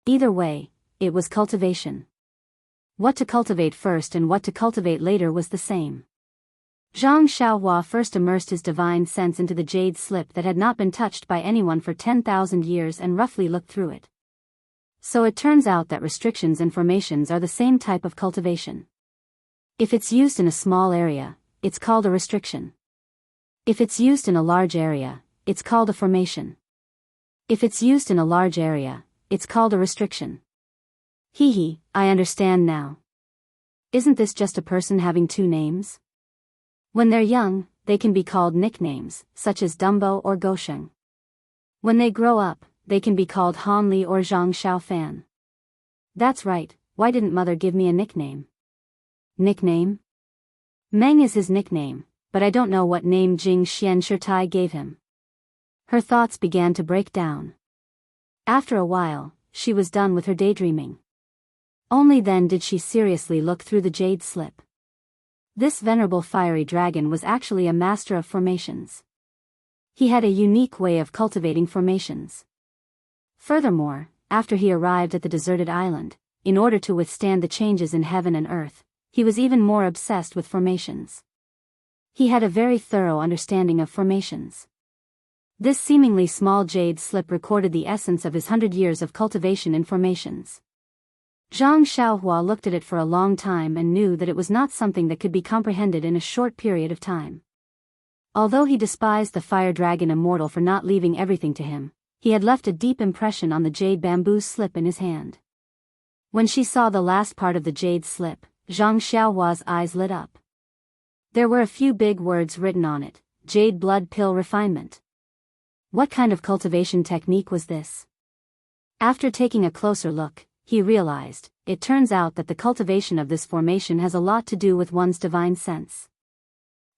Speaker 1: Either way, it was cultivation. What to cultivate first and what to cultivate later was the same. Zhang Xiaohua first immersed his divine sense into the jade slip that had not been touched by anyone for 10,000 years and roughly looked through it. So it turns out that restrictions and formations are the same type of cultivation. If it's used in a small area, it's called a restriction. If it's used in a large area, it's called a formation. If it's used in a large area, it's called a restriction. Hee, I understand now. Isn't this just a person having 2 names? When they're young, they can be called nicknames, such as Dumbo or Gosheng. When they grow up, they can be called Hanli or Zhang Xiaofan. That's right, why didn't mother give me a nickname? Nickname? Meng is his nickname, but I don't know what name Jing Xianxia gave him. Her thoughts began to break down. After a while, she was done with her daydreaming. Only then did she seriously look through the jade slip. This venerable fiery dragon was actually a master of formations. He had a unique way of cultivating formations. Furthermore, after he arrived at the deserted island, in order to withstand the changes in heaven and earth, he was even more obsessed with formations. He had a very thorough understanding of formations. This seemingly small jade slip recorded the essence of his 100 years of cultivation in formations. Zhang Xiaohua looked at it for a long time and knew that it was not something that could be comprehended in a short period of time. Although he despised the fire dragon immortal for not leaving everything to him, he had left a deep impression on the jade bamboo slip in his hand. When she saw the last part of the jade slip, Zhang Xiaohua's eyes lit up. There were a few big words written on it: Jade Blood Pill Refinement. What kind of cultivation technique was this? After taking a closer look, he realized, it turns out that the cultivation of this formation has a lot to do with one's divine sense.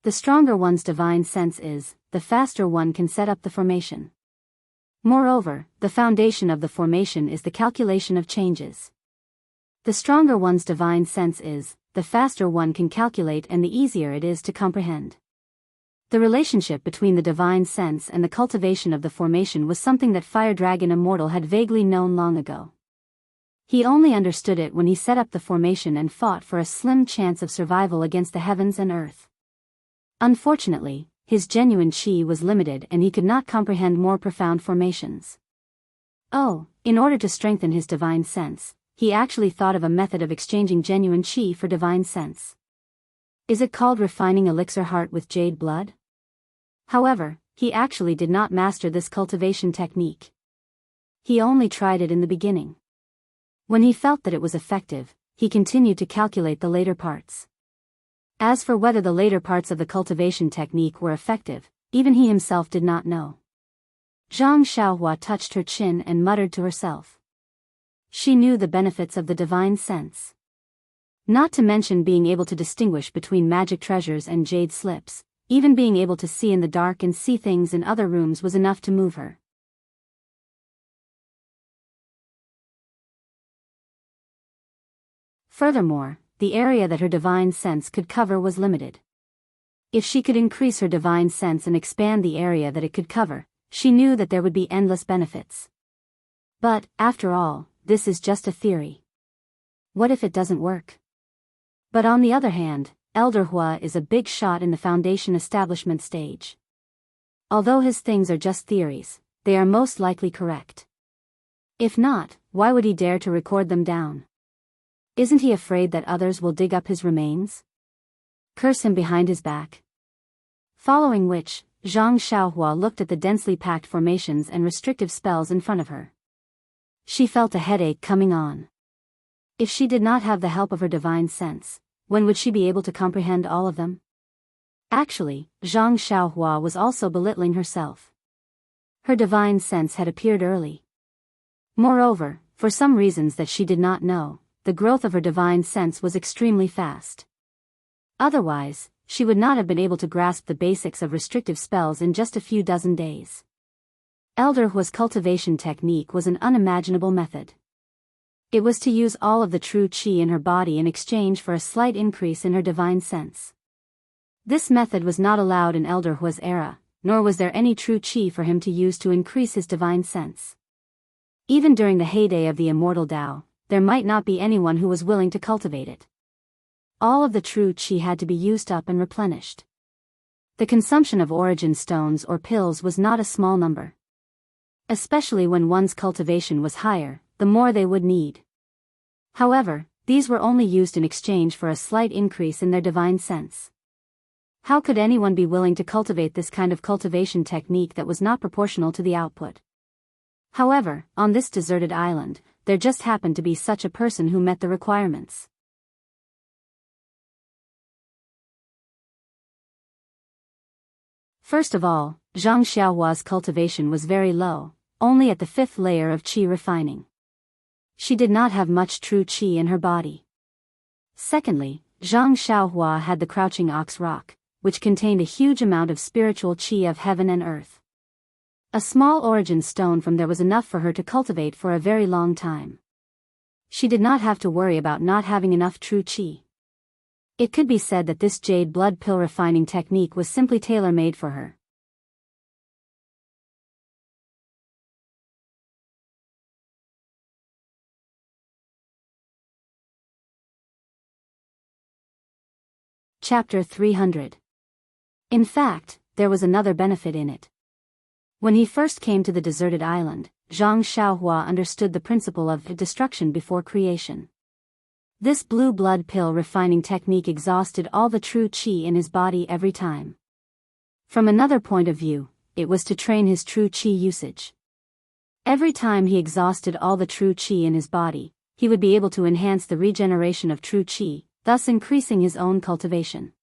Speaker 1: The stronger one's divine sense is, the faster one can set up the formation. Moreover, the foundation of the formation is the calculation of changes. The stronger one's divine sense is, the faster one can calculate and the easier it is to comprehend. The relationship between the divine sense and the cultivation of the formation was something that Fire Dragon Immortal had vaguely known long ago. He only understood it when he set up the formation and fought for a slim chance of survival against the heavens and earth. Unfortunately, his genuine chi was limited and he could not comprehend more profound formations. Oh, in order to strengthen his divine sense, he actually thought of a method of exchanging genuine chi for divine sense. Is it called refining elixir heart with jade blood? However, he actually did not master this cultivation technique. He only tried it in the beginning. When he felt that it was effective, he continued to calculate the later parts. As for whether the later parts of the cultivation technique were effective, even he himself did not know. Zhang Xiaohua touched her chin and muttered to herself. She knew the benefits of the divine sense. Not to mention being able to distinguish between magic treasures and jade slips, even being able to see in the dark and see things in other rooms was enough to move her. Furthermore, the area that her divine sense could cover was limited. If she could increase her divine sense and expand the area that it could cover, she knew that there would be endless benefits. But, after all, this is just a theory. What if it doesn't work? But on the other hand, Elder Hua is a big shot in the foundation establishment stage. Although his things are just theories, they are most likely correct. If not, why would he dare to record them down? Isn't he afraid that others will dig up his remains? Curse him behind his back. Following which, Zhang Xiaohua looked at the densely packed formations and restrictive spells in front of her. She felt a headache coming on. If she did not have the help of her divine sense, when would she be able to comprehend all of them? Actually, Zhang Xiaohua was also belittling herself. Her divine sense had appeared early. Moreover, for some reasons that she did not know, the growth of her divine sense was extremely fast. Otherwise, she would not have been able to grasp the basics of restrictive spells in just a few dozen days. Elder Hua's cultivation technique was an unimaginable method. It was to use all of the true qi in her body in exchange for a slight increase in her divine sense. This method was not allowed in Elder Hua's era, nor was there any true qi for him to use to increase his divine sense. Even during the heyday of the immortal Tao, there might not be anyone who was willing to cultivate it. All of the true qi had to be used up and replenished. The consumption of origin stones or pills was not a small number. Especially when one's cultivation was higher, the more they would need. However, these were only used in exchange for a slight increase in their divine sense. How could anyone be willing to cultivate this kind of cultivation technique that was not proportional to the output? However, on this deserted island, there just happened to be such a person who met the requirements. First of all, Zhang Xiaohua's cultivation was very low, only at the 5th layer of qi refining. She did not have much true qi in her body. Secondly, Zhang Xiaohua had the crouching ox rock, which contained a huge amount of spiritual qi of heaven and earth. A small origin stone from there was enough for her to cultivate for a very long time. She did not have to worry about not having enough true qi. It could be said that this jade blood pill refining technique was simply tailor-made for her. Chapter 300. In fact, there was another benefit in it. When he first came to the deserted island, Zhang Xiaohua understood the principle of destruction before creation. This blue blood pill refining technique exhausted all the true qi in his body every time. From another point of view, it was to train his true qi usage. Every time he exhausted all the true qi in his body, he would be able to enhance the regeneration of true qi, thus increasing his own cultivation.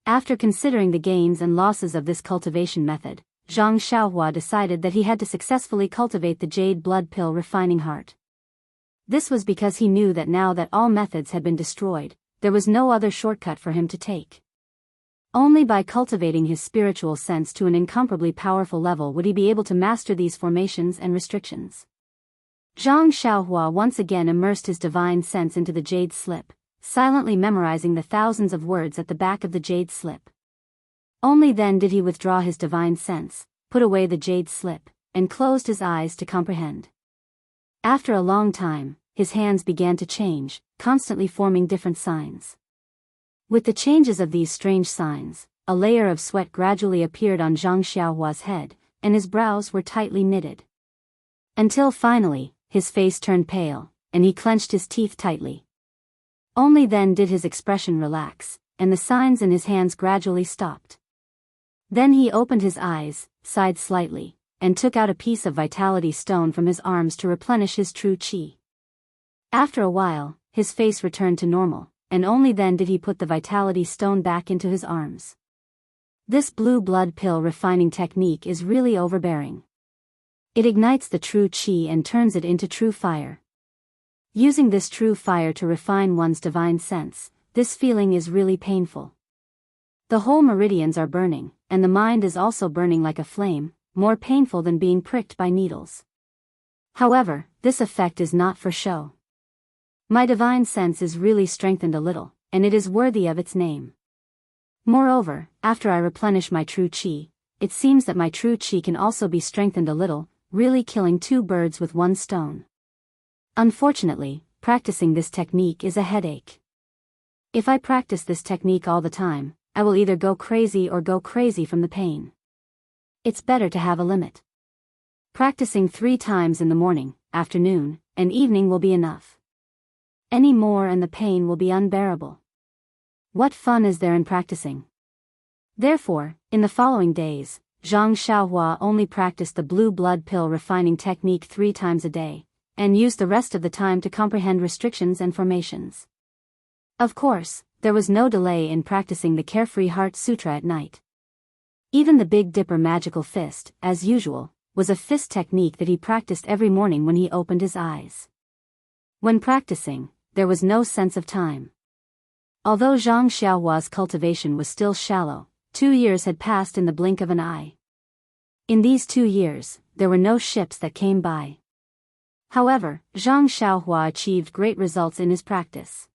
Speaker 1: After considering the gains and losses of this cultivation method, Zhang Xiaohua decided that he had to successfully cultivate the jade blood pill refining heart. This was because he knew that now that all methods had been destroyed, there was no other shortcut for him to take. Only by cultivating his spiritual sense to an incomparably powerful level would he be able to master these formations and restrictions. Zhang Xiaohua once again immersed his divine sense into the jade slip, silently memorizing the thousands of words at the back of the jade slip. Only then did he withdraw his divine sense, put away the jade slip, and closed his eyes to comprehend. After a long time, his hands began to change, constantly forming different signs. With the changes of these strange signs, a layer of sweat gradually appeared on Zhang Xiaohua's head, and his brows were tightly knitted. Until finally, his face turned pale, and he clenched his teeth tightly. Only then did his expression relax, and the signs in his hands gradually stopped. Then he opened his eyes, sighed slightly, and took out a piece of vitality stone from his arms to replenish his true qi. After a while, his face returned to normal, and only then did he put the vitality stone back into his arms. This blue blood pill refining technique is really overbearing. It ignites the true qi and turns it into true fire. Using this true fire to refine one's divine sense, this feeling is really painful. The whole meridians are burning, and the mind is also burning like a flame, more painful than being pricked by needles. However, this effect is not for show. My divine sense is really strengthened a little, and it is worthy of its name. Moreover, after I replenish my true qi, it seems that my true qi can also be strengthened a little, really killing two birds with one stone. Unfortunately, practicing this technique is a headache. If I practice this technique all the time, I will either go crazy or go crazy from the pain. It's better to have a limit. Practicing 3 times in the morning, afternoon, and evening will be enough. Any more and the pain will be unbearable. What fun is there in practicing? Therefore, in the following days, Zhang Xiaohua only practiced the blue blood pill refining technique 3 times a day, and used the rest of the time to comprehend restrictions and formations. Of course, there was no delay in practicing the Carefree Heart Sutra at night. Even the Big Dipper magical fist, as usual, was a fist technique that he practiced every morning when he opened his eyes. When practicing, there was no sense of time. Although Zhang Xiaohua's cultivation was still shallow, 2 years had passed in the blink of an eye. In these 2 years, there were no ships that came by. However, Zhang Xiaohua achieved great results in his practice.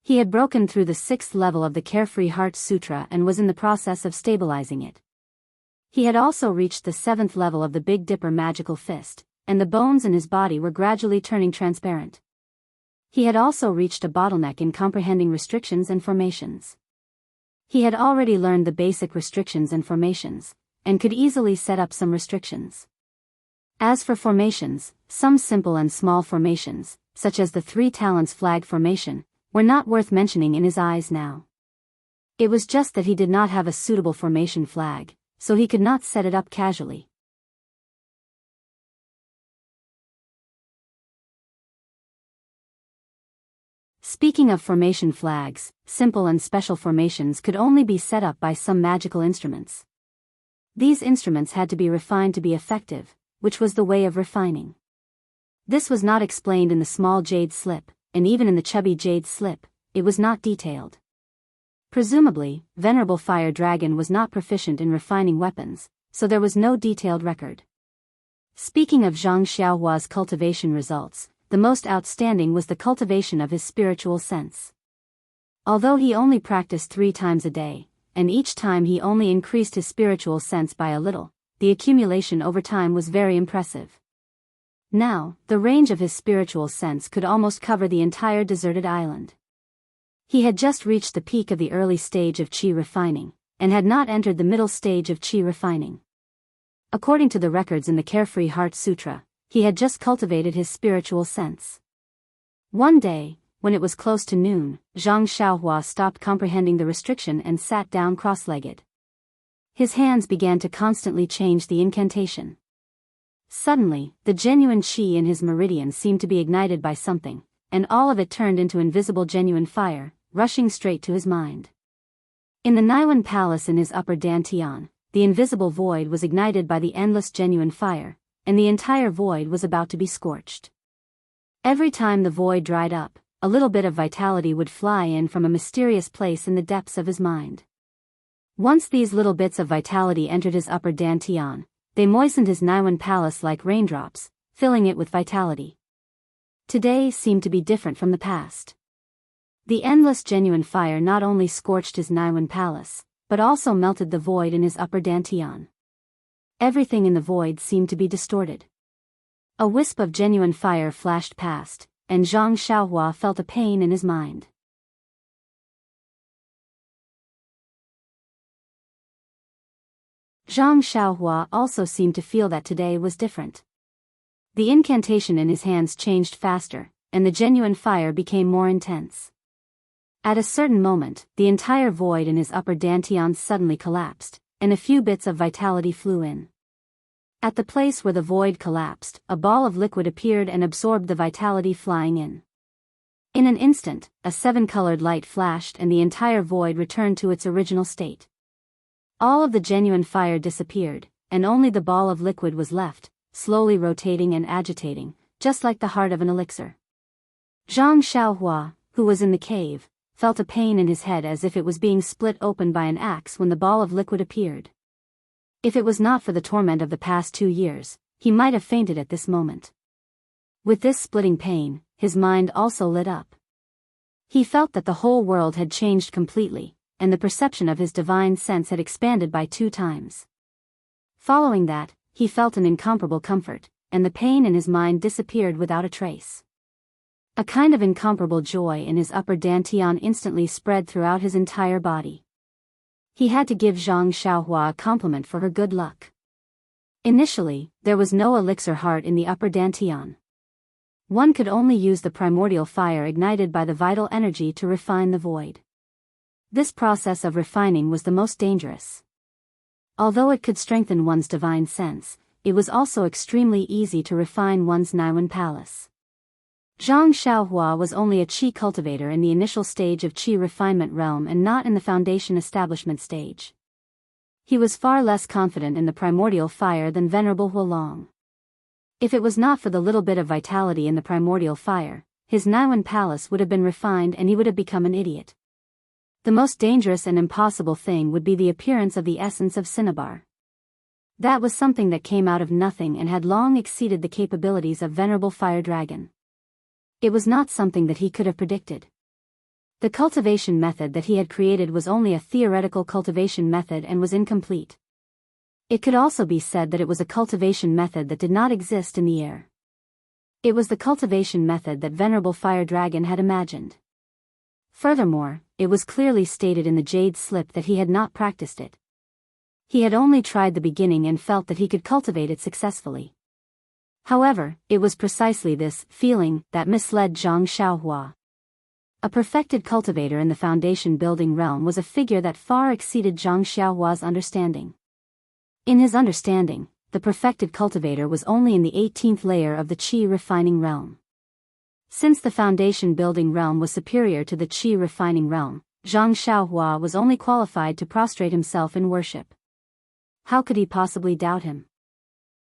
Speaker 1: He had broken through the 6th level of the Carefree Heart Sutra and was in the process of stabilizing it. He had also reached the 7th level of the Big Dipper magical fist, and the bones in his body were gradually turning transparent. He had also reached a bottleneck in comprehending restrictions and formations. He had already learned the basic restrictions and formations, and could easily set up some restrictions. As for formations, some simple and small formations, such as the 3 talents flag formation, were not worth mentioning in his eyes now. It was just that he did not have a suitable formation flag, so he could not set it up casually. Speaking of formation flags, simple and special formations could only be set up by some magical instruments. These instruments had to be refined to be effective, which was the way of refining. This was not explained in the small jade slip, and even in the chubby jade slip, it was not detailed. Presumably, Venerable Fire Dragon was not proficient in refining weapons, so there was no detailed record. Speaking of Zhang Xiaohua's cultivation results, the most outstanding was the cultivation of his spiritual sense. Although he only practiced 3 times a day, and each time he only increased his spiritual sense by a little, the accumulation over time was very impressive. Now, the range of his spiritual sense could almost cover the entire deserted island. He had just reached the peak of the early stage of qi refining, and had not entered the middle stage of qi refining. According to the records in the Carefree Heart Sutra, he had just cultivated his spiritual sense. One day, when it was close to noon, Zhang Xiaohua stopped comprehending the restriction and sat down cross-legged. His hands began to constantly change the incantation. Suddenly, the genuine qi in his meridian seemed to be ignited by something, and all of it turned into invisible genuine fire, rushing straight to his mind. In the Naiwan Palace in his upper dantian, the invisible void was ignited by the endless genuine fire, and the entire void was about to be scorched. Every time the void dried up, a little bit of vitality would fly in from a mysterious place in the depths of his mind. Once these little bits of vitality entered his upper dantian, they moistened his Naiwan Palace like raindrops, filling it with vitality. Today seemed to be different from the past. The endless genuine fire not only scorched his Naiwan Palace, but also melted the void in his upper dantian. Everything in the void seemed to be distorted. A wisp of genuine fire flashed past, and Zhang Xiaohua felt a pain in his mind. Zhang Xiaohua also seemed to feel that today was different. The incantation in his hands changed faster, and the genuine fire became more intense. At a certain moment, the entire void in his upper dantian suddenly collapsed, and a few bits of vitality flew in. At the place where the void collapsed, a ball of liquid appeared and absorbed the vitality flying in. In an instant, a 7-colored light flashed and the entire void returned to its original state. All of the genuine fire disappeared, and only the ball of liquid was left, slowly rotating and agitating, just like the heart of an elixir. Zhang Xiaohua, who was in the cave, felt a pain in his head as if it was being split open by an axe when the ball of liquid appeared. If it was not for the torment of the past 2 years, he might have fainted at this moment. With this splitting pain, his mind also lit up. He felt that the whole world had changed completely, and the perception of his divine sense had expanded by 2 times. Following that, he felt an incomparable comfort, and the pain in his mind disappeared without a trace. A kind of incomparable joy in his upper dantian instantly spread throughout his entire body. He had to give Zhang Xiaohua a compliment for her good luck. Initially, there was no elixir heart in the upper dantian. One could only use the primordial fire ignited by the vital energy to refine the void. This process of refining was the most dangerous. Although it could strengthen one's divine sense, it was also extremely easy to refine one's Naiwen palace. Zhang Xiaohua was only a qi cultivator in the initial stage of qi refinement realm and not in the foundation establishment stage. He was far less confident in the primordial fire than Venerable Huolong. If it was not for the little bit of vitality in the primordial fire, his Naiwen palace would have been refined and he would have become an idiot. The most dangerous and impossible thing would be the appearance of the essence of cinnabar. That was something that came out of nothing and had long exceeded the capabilities of Venerable Fire Dragon. It was not something that he could have predicted. The cultivation method that he had created was only a theoretical cultivation method and was incomplete. It could also be said that it was a cultivation method that did not exist in the air. It was the cultivation method that Venerable Fire Dragon had imagined. Furthermore, it was clearly stated in the Jade Slip that he had not practiced it. He had only tried the beginning and felt that he could cultivate it successfully. However, it was precisely this feeling that misled Zhang Xiaohua. A perfected cultivator in the foundation building realm was a figure that far exceeded Zhang Xiaohua's understanding. In his understanding, the perfected cultivator was only in the 18th layer of the qi refining realm. Since the foundation building realm was superior to the qi refining realm, Zhang Xiaohua was only qualified to prostrate himself in worship. How could he possibly doubt him?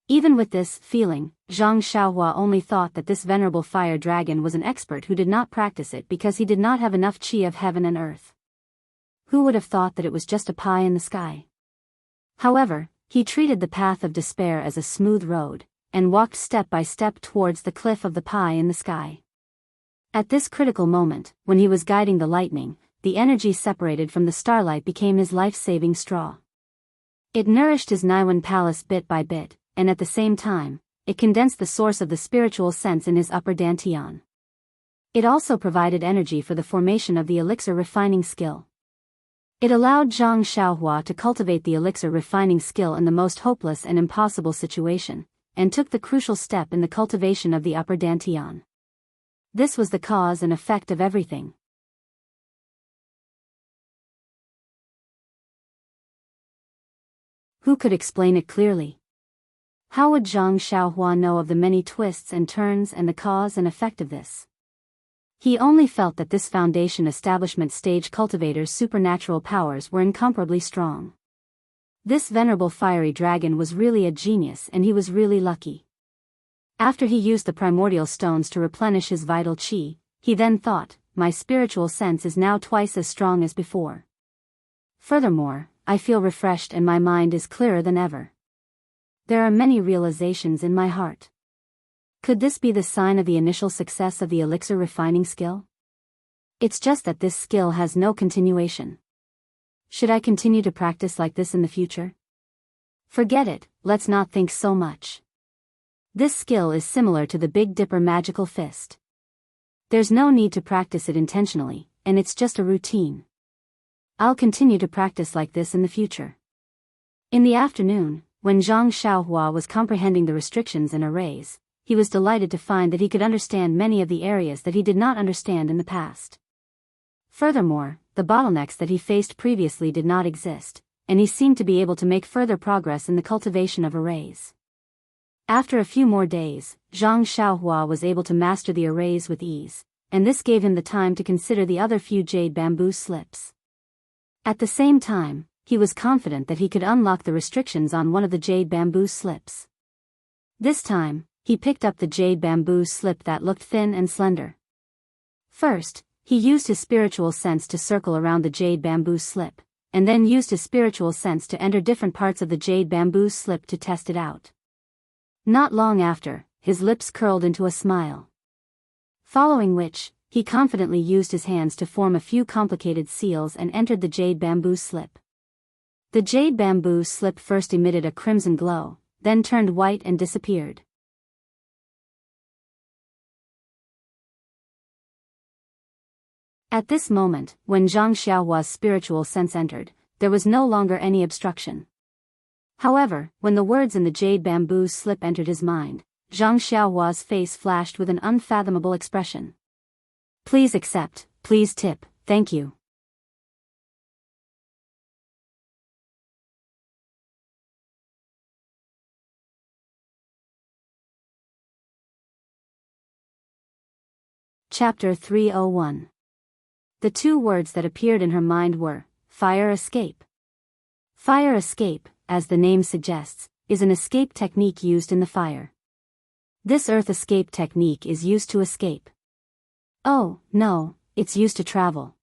Speaker 1: Even with this feeling, Zhang Xiaohua only thought that this venerable fire dragon was an expert who did not practice it because he did not have enough qi of heaven and earth. Who would have thought that it was just a pie in the sky? However, he treated the path of despair as a smooth road, and walked step by step towards the cliff of the pie in the sky. At this critical moment, when he was guiding the lightning, the energy separated from the starlight became his life-saving straw. It nourished his Naiwen palace bit by bit, and at the same time, it condensed the source of the spiritual sense in his upper dantian. It also provided energy for the formation of the elixir refining skill. It allowed Zhang Xiaohua to cultivate the elixir refining skill in the most hopeless and impossible situation, and took the crucial step in the cultivation of the upper dantian. This was the cause and effect of everything. Who could explain it clearly? How would Zhang Xiaohua know of the many twists and turns and the cause and effect of this? He only felt that this foundation establishment stage cultivator's supernatural powers were incomparably strong. This venerable fiery dragon was really a genius and he was really lucky. After he used the primordial stones to replenish his vital qi, he then thought, my spiritual sense is now twice as strong as before. Furthermore, I feel refreshed and my mind is clearer than ever. There are many realizations in my heart. Could this be the sign of the initial success of the elixir refining skill? It's just that this skill has no continuation. Should I continue to practice like this in the future? Forget it, let's not think so much. This skill is similar to the Big Dipper magical fist. There's no need to practice it intentionally, and it's just a routine. I'll continue to practice like this in the future. In the afternoon, when Zhang Xiaohua was comprehending the restrictions and arrays, he was delighted to find that he could understand many of the areas that he did not understand in the past. Furthermore, the bottlenecks that he faced previously did not exist, and he seemed to be able to make further progress in the cultivation of arrays. After a few more days, Zhang Xiaohua was able to master the arrays with ease, and this gave him the time to consider the other few jade bamboo slips. At the same time, he was confident that he could unlock the restrictions on one of the jade bamboo slips. This time, he picked up the jade bamboo slip that looked thin and slender. First, he used his spiritual sense to circle around the jade bamboo slip, and then used his spiritual sense to enter different parts of the jade bamboo slip to test it out. Not long after, his lips curled into a smile. Following which, he confidently used his hands to form a few complicated seals and entered the jade bamboo slip. The jade bamboo slip first emitted a crimson glow, then turned white and disappeared. At this moment, when Zhang Xiaohua's spiritual sense entered, there was no longer any obstruction. However, when the words in the jade bamboo slip entered his mind, Zhang Xiaohua's face flashed with an unfathomable expression. Please accept, please tip, thank you. Chapter 301. The two words that appeared in her mind were, fire escape. Fire escape, as the name suggests, is an escape technique used in the fire. This earth escape technique is used to escape. Oh, no, it's used to travel.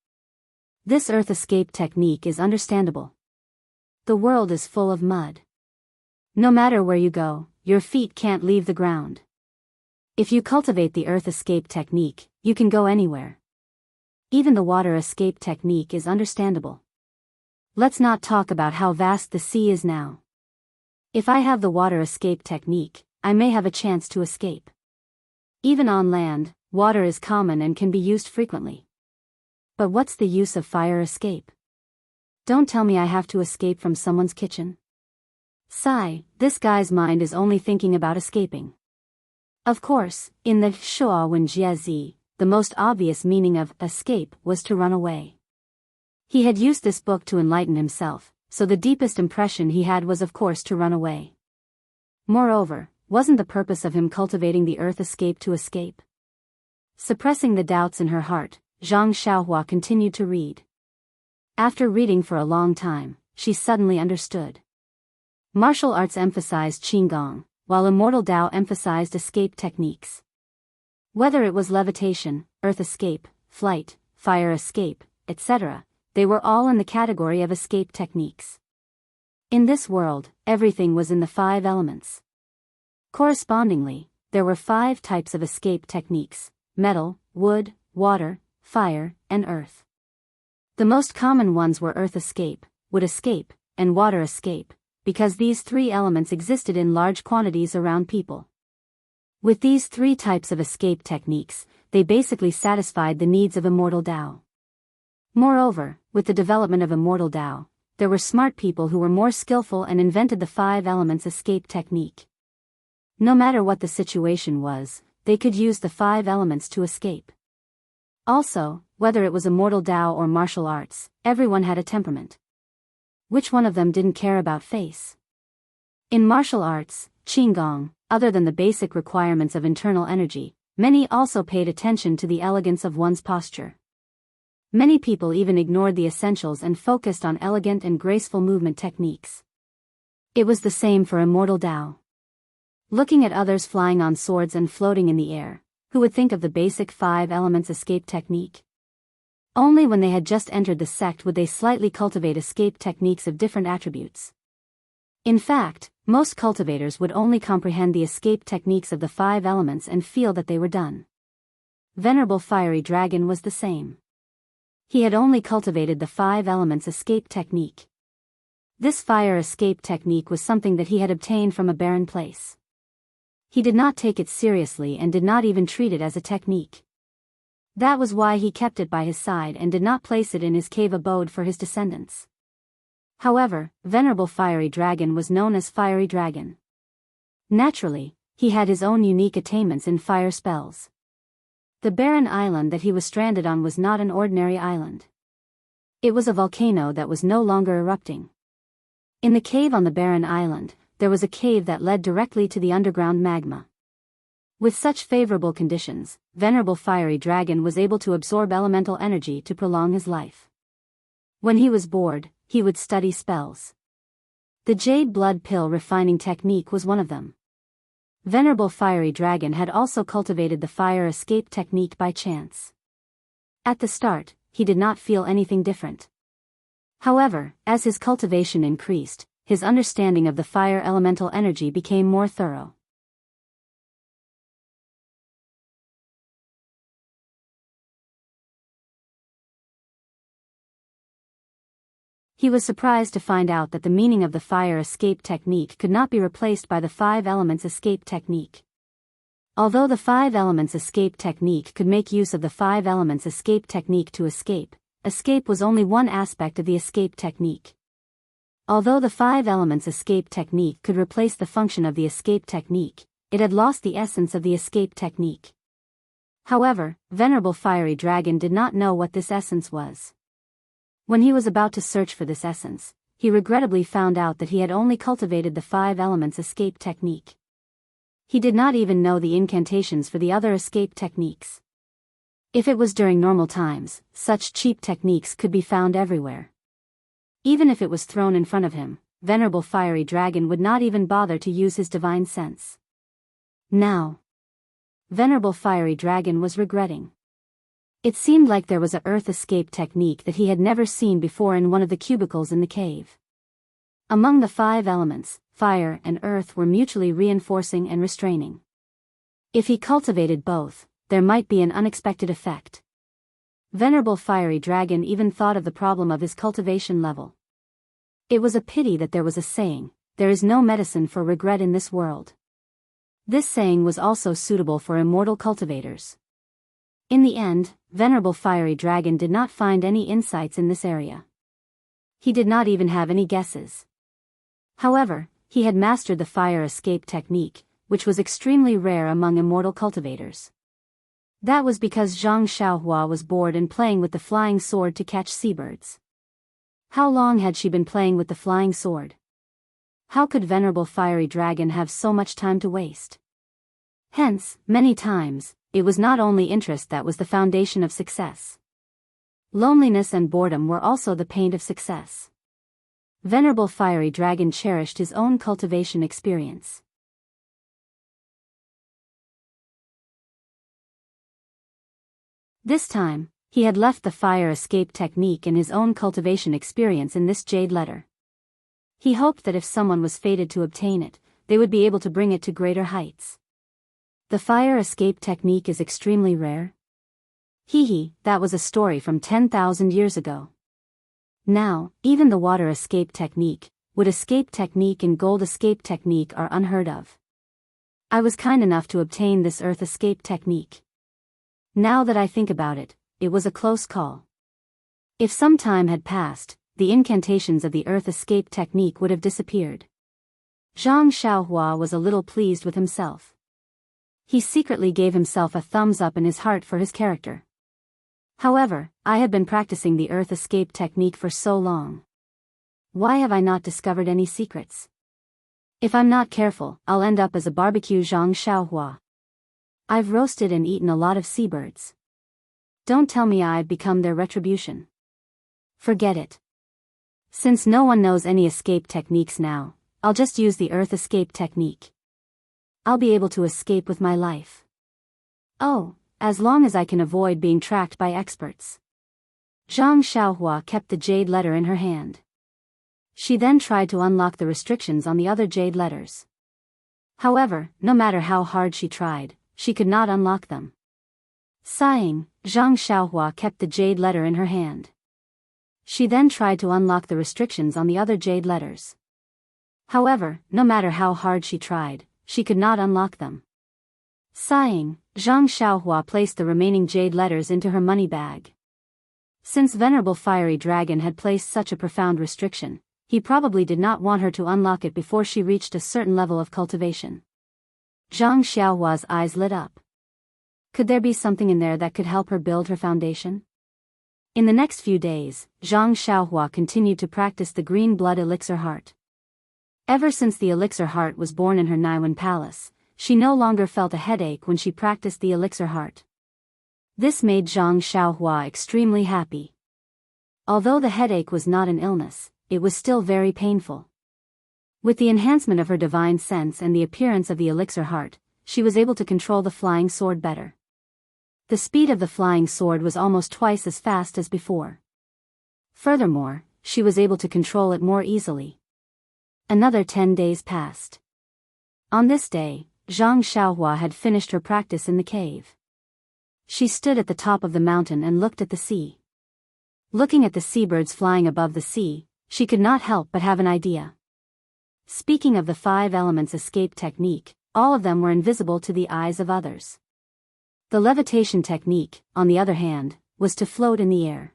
Speaker 1: This earth escape technique is understandable. The world is full of mud. No matter where you go, your feet can't leave the ground. If you cultivate the earth escape technique, you can go anywhere. Even the water escape technique is understandable. Let's not talk about how vast the sea is now. If I have the water escape technique, I may have a chance to escape. Even on land, water is common and can be used frequently. But what's the use of fire escape? Don't tell me I have to escape from someone's kitchen. Sigh, this guy's mind is only thinking about escaping. Of course, in the Shuo Wen Jie Zi, the most obvious meaning of escape was to run away. He had used this book to enlighten himself, so the deepest impression he had was of course to run away. Moreover, wasn't the purpose of him cultivating the earth escape to escape? Suppressing the doubts in her heart, Zhang Xiaohua continued to read. After reading for a long time, she suddenly understood. Martial arts emphasized Qigong, while Immortal Tao emphasized escape techniques. Whether it was levitation, earth escape, flight, fire escape, etc., they were all in the category of escape techniques. In this world, everything was in the 5 elements. Correspondingly, there were 5 types of escape techniques: metal, wood, water, fire, and earth. The most common ones were earth escape, wood escape, and water escape, because these 3 elements existed in large quantities around people. With these 3 types of escape techniques, they basically satisfied the needs of Immortal Tao. Moreover, with the development of Immortal Tao, there were smart people who were more skillful and invented the 5 elements escape technique. No matter what the situation was, they could use the 5 elements to escape. Also, whether it was Immortal Tao or martial arts, everyone had a temperament. Which one of them didn't care about face? In martial arts, Qigong, other than the basic requirements of internal energy, many also paid attention to the elegance of one's posture. Many people even ignored the essentials and focused on elegant and graceful movement techniques. It was the same for Immortal Tao. Looking at others flying on swords and floating in the air, who would think of the basic 5 elements escape technique? Only when they had just entered the sect would they slightly cultivate escape techniques of different attributes. In fact, most cultivators would only comprehend the escape techniques of the 5 elements and feel that they were done. Venerable Fiery Dragon was the same. He had only cultivated the 5 elements escape technique. This fire escape technique was something that he had obtained from a barren place. He did not take it seriously and did not even treat it as a technique. That was why he kept it by his side and did not place it in his cave abode for his descendants. However, Venerable Fiery Dragon was known as Fiery Dragon. Naturally, he had his own unique attainments in fire spells. The barren island that he was stranded on was not an ordinary island. It was a volcano that was no longer erupting. In the cave on the barren island, there was a cave that led directly to the underground magma. With such favorable conditions, Venerable Fiery Dragon was able to absorb elemental energy to prolong his life. When he was bored, he would study spells. The Jade Blood Pill refining technique was one of them. Venerable Fiery Dragon had also cultivated the fire escape technique by chance. At the start, he did not feel anything different. However, as his cultivation increased, his understanding of the fire elemental energy became more thorough. He was surprised to find out that the meaning of the fire escape technique could not be replaced by the 5 elements escape technique. Although the 5 elements escape technique could make use of the 5 elements escape technique to escape, escape was only one aspect of the escape technique. Although the 5 elements escape technique could replace the function of the escape technique, it had lost the essence of the escape technique. However, Venerable Fiery Dragon did not know what this essence was. When he was about to search for this essence, he regrettably found out that he had only cultivated the 5 elements escape technique. He did not even know the incantations for the other escape techniques. If it was during normal times, such cheap techniques could be found everywhere. Even if it was thrown in front of him, Venerable Fiery Dragon would not even bother to use his divine sense. Now, Venerable Fiery Dragon was regretting. It seemed like there was a earth escape technique that he had never seen before in one of the cubicles in the cave. Among the 5 elements, fire and earth were mutually reinforcing and restraining. If he cultivated both, there might be an unexpected effect. Venerable Fiery Dragon even thought of the problem of his cultivation level. It was a pity that there was a saying, "There is no medicine for regret in this world." This saying was also suitable for immortal cultivators. In the end, Venerable Fiery Dragon did not find any insights in this area. He did not even have any guesses. However, he had mastered the fire escape technique, which was extremely rare among immortal cultivators. That was because Zhang Xiaohua was bored and playing with the flying sword to catch seabirds. How long had she been playing with the flying sword? How could Venerable Fiery Dragon have so much time to waste? Hence, many times, it was not only interest that was the foundation of success. Loneliness and boredom were also the paint of success. Venerable Fiery Dragon cherished his own cultivation experience. This time, he had left the fire escape technique and his own cultivation experience in this jade letter. He hoped that if someone was fated to obtain it, they would be able to bring it to greater heights. The fire escape technique is extremely rare. That was a story from 10,000 years ago. Now, even the water escape technique, wood escape technique and gold escape technique are unheard of. I was kind enough to obtain this earth escape technique. Now that I think about it, it was a close call. If some time had passed, the incantations of the earth escape technique would have disappeared. Zhang Xiaohua was a little pleased with himself. He secretly gave himself a thumbs up in his heart for his character. However, I had been practicing the earth escape technique for so long. Why have I not discovered any secrets? If I'm not careful, I'll end up as a barbecue Zhang Xiaohua. I've roasted and eaten a lot of seabirds. Don't tell me I've become their retribution. Forget it. Since no one knows any escape techniques now, I'll just use the earth escape technique. I'll be able to escape with my life. Oh, as long as I can avoid being tracked by experts. Zhang Xiaohua kept the jade letter in her hand. She then tried to unlock the restrictions on the other jade letters. However, no matter how hard she tried, she could not unlock them. Sighing, Zhang Xiaohua kept the jade letter in her hand. She then tried to unlock the restrictions on the other jade letters. However, no matter how hard she tried, she could not unlock them. Sighing, Zhang Xiaohua placed the remaining jade letters into her money bag. Since Venerable Fiery Dragon had placed such a profound restriction, he probably did not want her to unlock it before she reached a certain level of cultivation. Zhang Xiaohua's eyes lit up. Could there be something in there that could help her build her foundation? In the next few days, Zhang Xiaohua continued to practice the green blood elixir heart. Ever since the elixir heart was born in her Naiwan palace, she no longer felt a headache when she practiced the elixir heart. This made Zhang Xiaohua extremely happy. Although the headache was not an illness, it was still very painful. With the enhancement of her divine sense and the appearance of the elixir heart, she was able to control the flying sword better. The speed of the flying sword was almost twice as fast as before. Furthermore, she was able to control it more easily. Another 10 days passed. On this day, Zhang Xiaohua had finished her practice in the cave. She stood at the top of the mountain and looked at the sea. Looking at the seabirds flying above the sea, she could not help but have an idea. Speaking of the 5 elements escape technique, all of them were invisible to the eyes of others. The levitation technique, on the other hand, was to float in the air.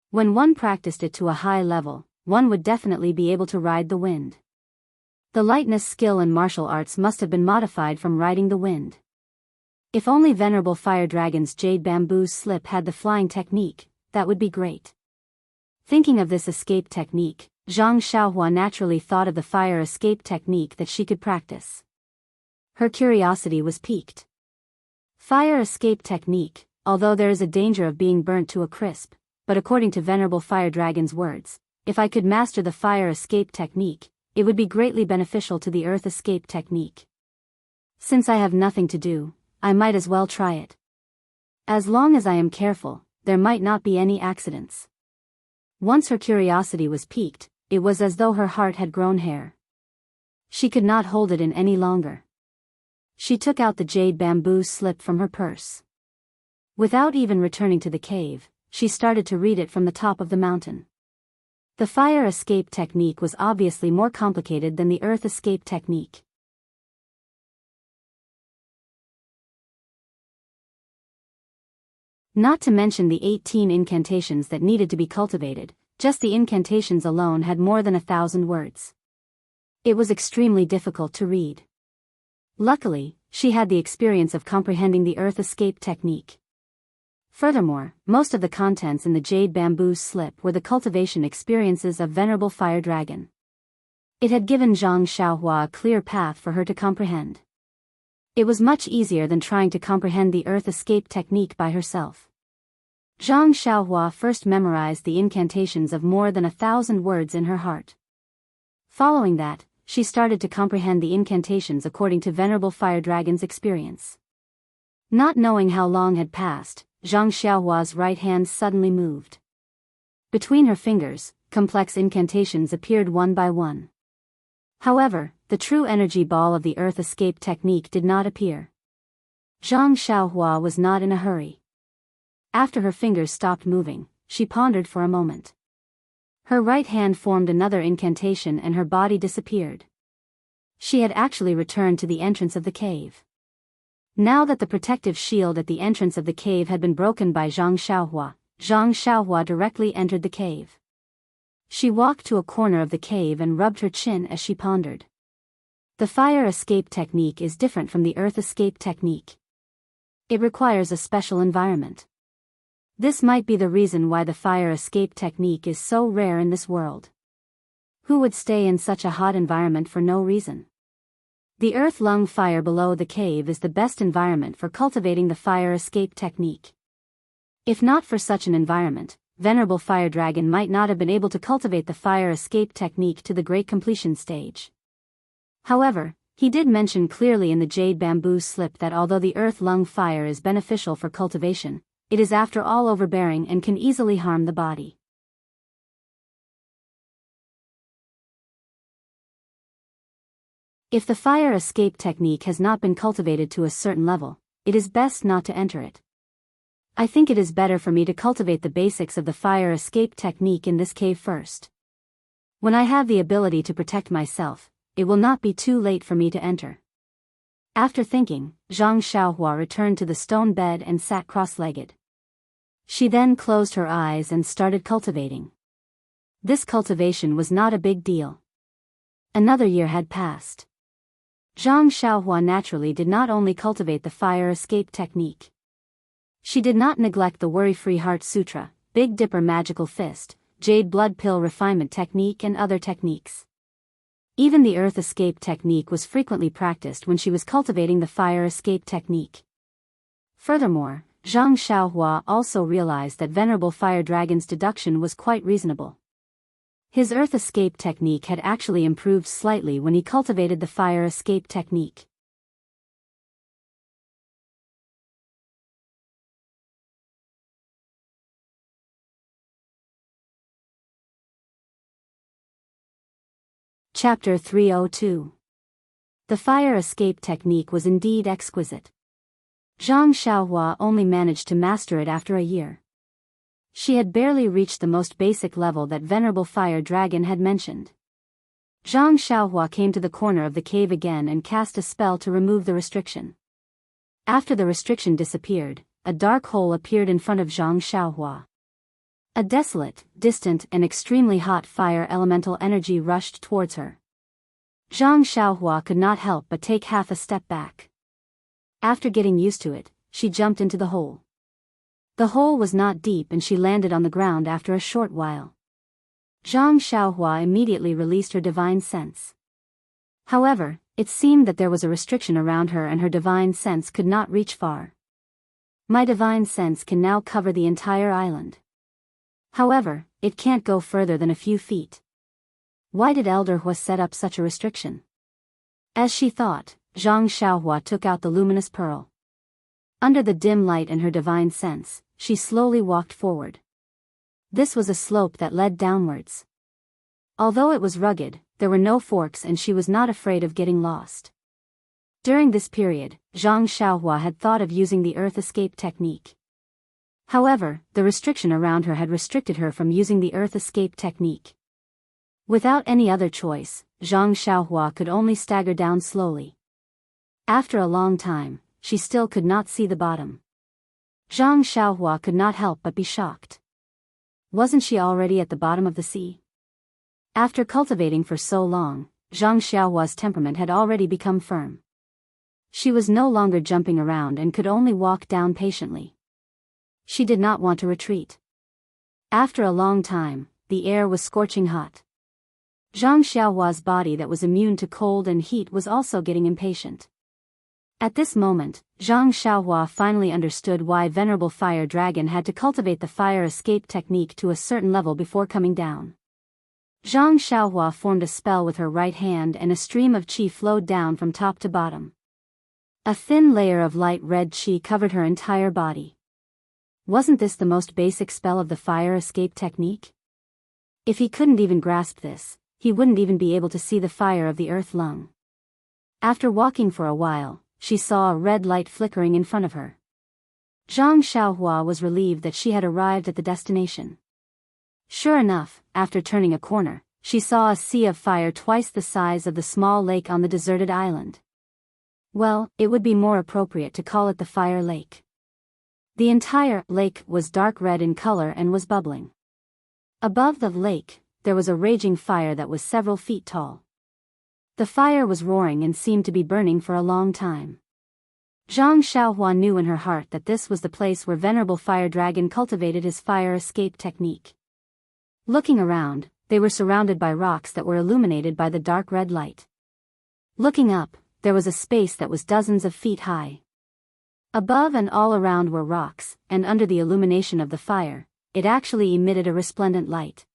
Speaker 1: When one practiced it to a high level, one would definitely be able to ride the wind. The lightness skill in martial arts must have been modified from riding the wind. If only Venerable Fire Dragon's Jade Bamboo's slip had the flying technique, that would be great. Thinking of this escape technique, Zhang Xiaohua naturally thought of the fire escape technique that she could practice. Her curiosity was piqued. Fire escape technique, although there is a danger of being burnt to a crisp, but according to Venerable Fire Dragon's words, if I could master the fire escape technique, it would be greatly beneficial to the earth escape technique. Since I have nothing to do, I might as well try it. As long as I am careful, there might not be any accidents. Once her curiosity was piqued, it was as though her heart had grown hair. She could not hold it in any longer. She took out the jade bamboo slip from her purse. Without even returning to the cave, she started to read it from the top of the mountain. The fire escape technique was obviously more complicated than the earth escape technique. Not to mention the 18 incantations that needed to be cultivated, just the incantations alone had more than 1,000 words. It was extremely difficult to read. Luckily, she had the experience of comprehending the earth escape technique. Furthermore, most of the contents in the jade bamboo slip were the cultivation experiences of Venerable Fire Dragon. It had given Zhang Xiaohua a clear path for her to comprehend. It was much easier than trying to comprehend the earth escape technique by herself. Zhang Xiaohua first memorized the incantations of more than 1,000 words in her heart. Following that, she started to comprehend the incantations according to Venerable Fire Dragon's experience. Not knowing how long had passed, Zhang Xiaohua's right hand suddenly moved. Between her fingers, complex incantations appeared one by one. However, the true energy ball of the earth escape technique did not appear. Zhang Xiaohua was not in a hurry. After her fingers stopped moving, she pondered for a moment. Her right hand formed another incantation and her body disappeared. She had actually returned to the entrance of the cave. Now that the protective shield at the entrance of the cave had been broken by Zhang Xiaohua directly entered the cave. She walked to a corner of the cave and rubbed her chin as she pondered. The fire escape technique is different from the earth escape technique. It requires a special environment. This might be the reason why the fire escape technique is so rare in this world. Who would stay in such a hot environment for no reason? The earth lung fire below the cave is the best environment for cultivating the fire escape technique. If not for such an environment, Venerable Fire Dragon might not have been able to cultivate the fire escape technique to the great completion stage. However, he did mention clearly in the jade bamboo slip that although the earth lung fire is beneficial for cultivation, it is after all overbearing and can easily harm the body. If the fire escape technique has not been cultivated to a certain level, it is best not to enter it. I think it is better for me to cultivate the basics of the fire escape technique in this cave first. When I have the ability to protect myself, it will not be too late for me to enter. After thinking, Zhang Xiaohua returned to the stone bed and sat cross-legged. She then closed her eyes and started cultivating. This cultivation was not a big deal. Another year had passed. Zhang Xiaohua naturally did not only cultivate the fire escape technique. She did not neglect the Worry-Free Heart Sutra, Big Dipper Magical Fist, Jade Blood Pill Refinement Technique and other techniques. Even the earth escape technique was frequently practiced when she was cultivating the fire escape technique. Furthermore, Zhang Xiaohua also realized that Venerable Fire Dragon's deduction was quite reasonable. His earth escape technique had actually improved slightly when he cultivated the fire escape technique. Chapter 302. The fire escape technique was indeed exquisite. Zhang Xiaohua only managed to master it after a year. She had barely reached the most basic level that Venerable Fire Dragon had mentioned. Zhang Xiaohua came to the corner of the cave again and cast a spell to remove the restriction. After the restriction disappeared, a dark hole appeared in front of Zhang Xiaohua. A desolate, distant and extremely hot fire elemental energy rushed towards her. Zhang Xiaohua could not help but take half a step back. After getting used to it, she jumped into the hole. The hole was not deep and she landed on the ground after a short while. Zhang Xiaohua immediately released her divine sense. However, it seemed that there was a restriction around her and her divine sense could not reach far. My divine sense can now cover the entire island. However, it can't go further than a few feet. Why did Elder Hua set up such a restriction? As she thought, Zhang Xiaohua took out the luminous pearl. Under the dim light and her divine sense, she slowly walked forward. This was a slope that led downwards. Although it was rugged, there were no forks and she was not afraid of getting lost. During this period, Zhang Xiaohua had thought of using the earth escape technique. However, the restriction around her had restricted her from using the earth escape technique. Without any other choice, Zhang Xiaohua could only stagger down slowly. After a long time, she still could not see the bottom. Zhang Xiaohua could not help but be shocked. Wasn't she already at the bottom of the sea? After cultivating for so long, Zhang Xiaohua's temperament had already become firm. She was no longer jumping around and could only walk down patiently. She did not want to retreat. After a long time, the air was scorching hot. Zhang Xiaohua's body that was immune to cold and heat was also getting impatient. At this moment, Zhang Xiaohua finally understood why Venerable Fire Dragon had to cultivate the fire escape technique to a certain level before coming down. Zhang Xiaohua formed a spell with her right hand and a stream of qi flowed down from top to bottom. A thin layer of light red qi covered her entire body. Wasn't this the most basic spell of the fire escape technique? If he couldn't even grasp this, he wouldn't even be able to see the fire of the earth lung. After walking for a while, she saw a red light flickering in front of her. Zhang Xiaohua was relieved that she had arrived at the destination. Sure enough, after turning a corner, she saw a sea of fire twice the size of the small lake on the deserted island. Well, it would be more appropriate to call it the fire lake. The entire lake was dark red in color and was bubbling. Above the lake, there was a raging fire that was several feet tall. The fire was roaring and seemed to be burning for a long time. Zhang Xiaohua knew in her heart that this was the place where Venerable Fire Dragon cultivated his fire escape technique. Looking around, they were surrounded by rocks that were illuminated by the dark red light. Looking up, there was a space that was dozens of feet high. Above and all around were rocks, and under the illumination of the fire, it actually emitted a resplendent light.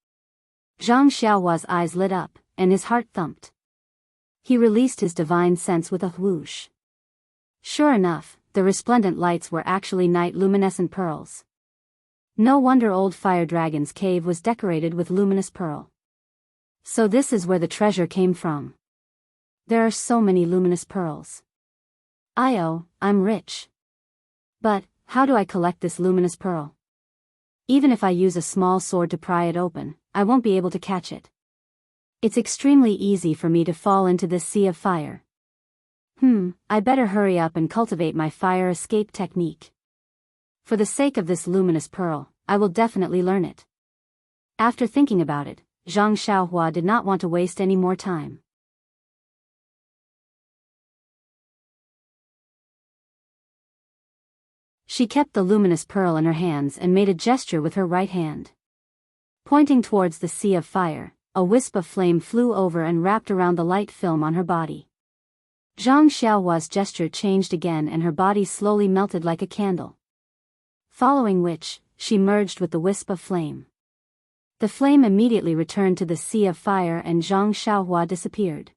Speaker 1: Zhang Xiaohua's eyes lit up, and his heart thumped. He released his divine sense with a whoosh. Sure enough, the resplendent lights were actually night luminescent pearls. No wonder old Fire Dragon's cave was decorated with luminous pearl. So this is where the treasure came from. There are so many luminous pearls. I'm rich. But, how do I collect this luminous pearl? Even if I use a small sword to pry it open, I won't be able to catch it. It's extremely easy for me to fall into this sea of fire. I better hurry up and cultivate my fire escape technique. For the sake of this luminous pearl, I will definitely learn it. After thinking about it, Zhang Xiaohua did not want to waste any more time. She kept the luminous pearl in her hands and made a gesture with her right hand. Pointing towards the sea of fire, a wisp of flame flew over and wrapped around the light film on her body. Zhang Xiaohua's gesture changed again and her body slowly melted like a candle. Following which, she merged with the wisp of flame. The flame immediately returned to the sea of fire and Zhang Xiaohua disappeared.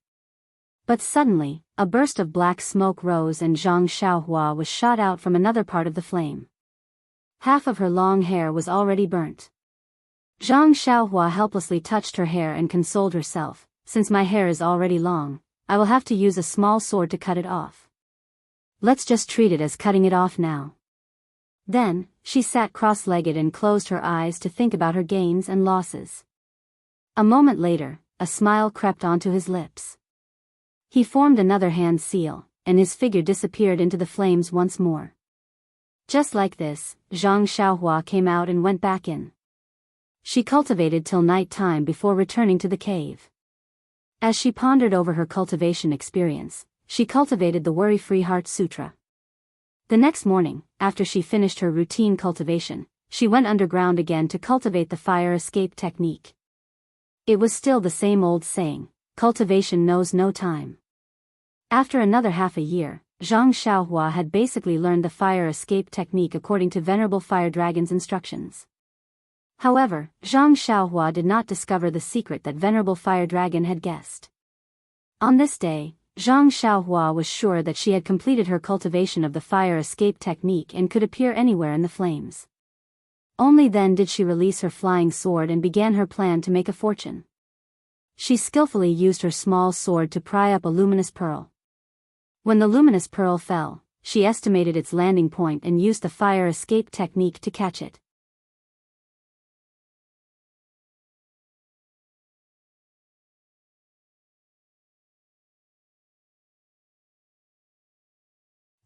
Speaker 1: But suddenly, a burst of black smoke rose and Zhang Xiaohua was shot out from another part of the flame. Half of her long hair was already burnt. Zhang Xiaohua helplessly touched her hair and consoled herself, "Since my hair is already long, I will have to use a small sword to cut it off. Let's just treat it as cutting it off now." Then, she sat cross-legged and closed her eyes to think about her gains and losses. A moment later, a smile crept onto his lips. He formed another hand seal, and his figure disappeared into the flames once more. Just like this, Zhang Xiaohua came out and went back in. She cultivated till night time before returning to the cave. As she pondered over her cultivation experience, she cultivated the Worry-Free Heart Sutra. The next morning, after she finished her routine cultivation, she went underground again to cultivate the fire escape technique. It was still the same old saying, cultivation knows no time. After another half a year, Zhang Xiaohua had basically learned the fire escape technique according to Venerable Fire Dragon's instructions. However, Zhang Xiaohua did not discover the secret that Venerable Fire Dragon had guessed. On this day, Zhang Xiaohua was sure that she had completed her cultivation of the fire escape technique and could appear anywhere in the flames. Only then did she release her flying sword and began her plan to make a fortune. She skillfully used her small sword to pry up a luminous pearl. When the luminous pearl fell, she estimated its landing point and used the fire escape technique to catch it.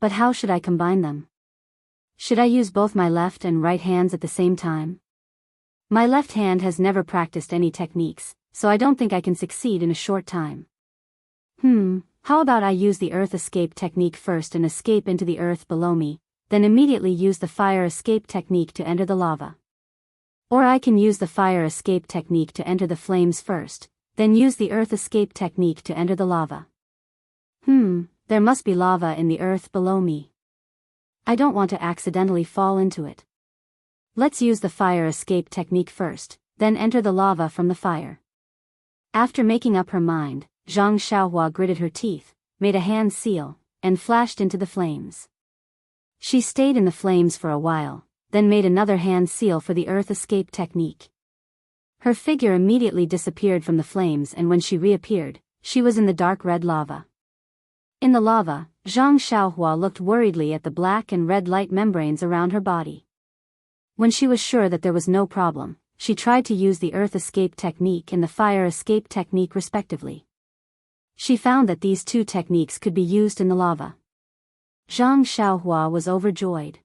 Speaker 1: But how should I combine them? Should I use both my left and right hands at the same time? My left hand has never practiced any techniques, so I don't think I can succeed in a short time. How about I use the earth escape technique first and escape into the earth below me, then immediately use the fire escape technique to enter the lava. Or I can use the fire escape technique to enter the flames first, then use the earth escape technique to enter the lava. There must be lava in the earth below me. I don't want to accidentally fall into it. Let's use the fire escape technique first, then enter the lava from the fire. After making up her mind, Zhang Xiaohua gritted her teeth, made a hand seal, and flashed into the flames. She stayed in the flames for a while, then made another hand seal for the earth escape technique. Her figure immediately disappeared from the flames, and when she reappeared, she was in the dark red lava. In the lava, Zhang Xiaohua looked worriedly at the black and red light membranes around her body. When she was sure that there was no problem, she tried to use the earth escape technique and the fire escape technique respectively. She found that these two techniques could be used in the lava. Zhang Xiaohua was overjoyed.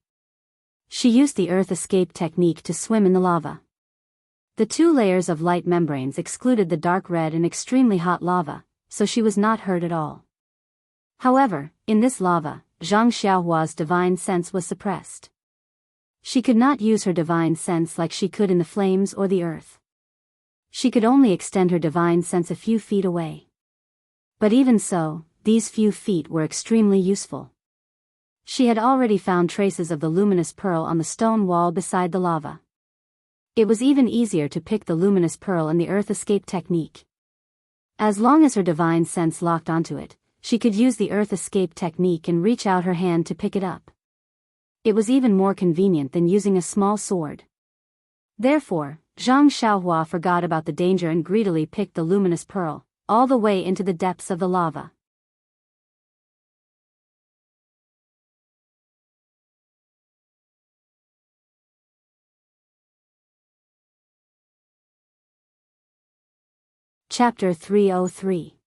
Speaker 1: She used the earth escape technique to swim in the lava. The two layers of light membranes excluded the dark red and extremely hot lava, so she was not hurt at all. However, in this lava, Zhang Xiaohua's divine sense was suppressed. She could not use her divine sense like she could in the flames or the earth. She could only extend her divine sense a few feet away. But even so, these few feet were extremely useful. She had already found traces of the luminous pearl on the stone wall beside the lava. It was even easier to pick the luminous pearl in the earth escape technique. As long as her divine sense locked onto it, she could use the earth escape technique and reach out her hand to pick it up. It was even more convenient than using a small sword. Therefore, Zhang Xiaohua forgot about the danger and greedily picked the luminous pearl, all the way into the depths of the lava. Chapter 303.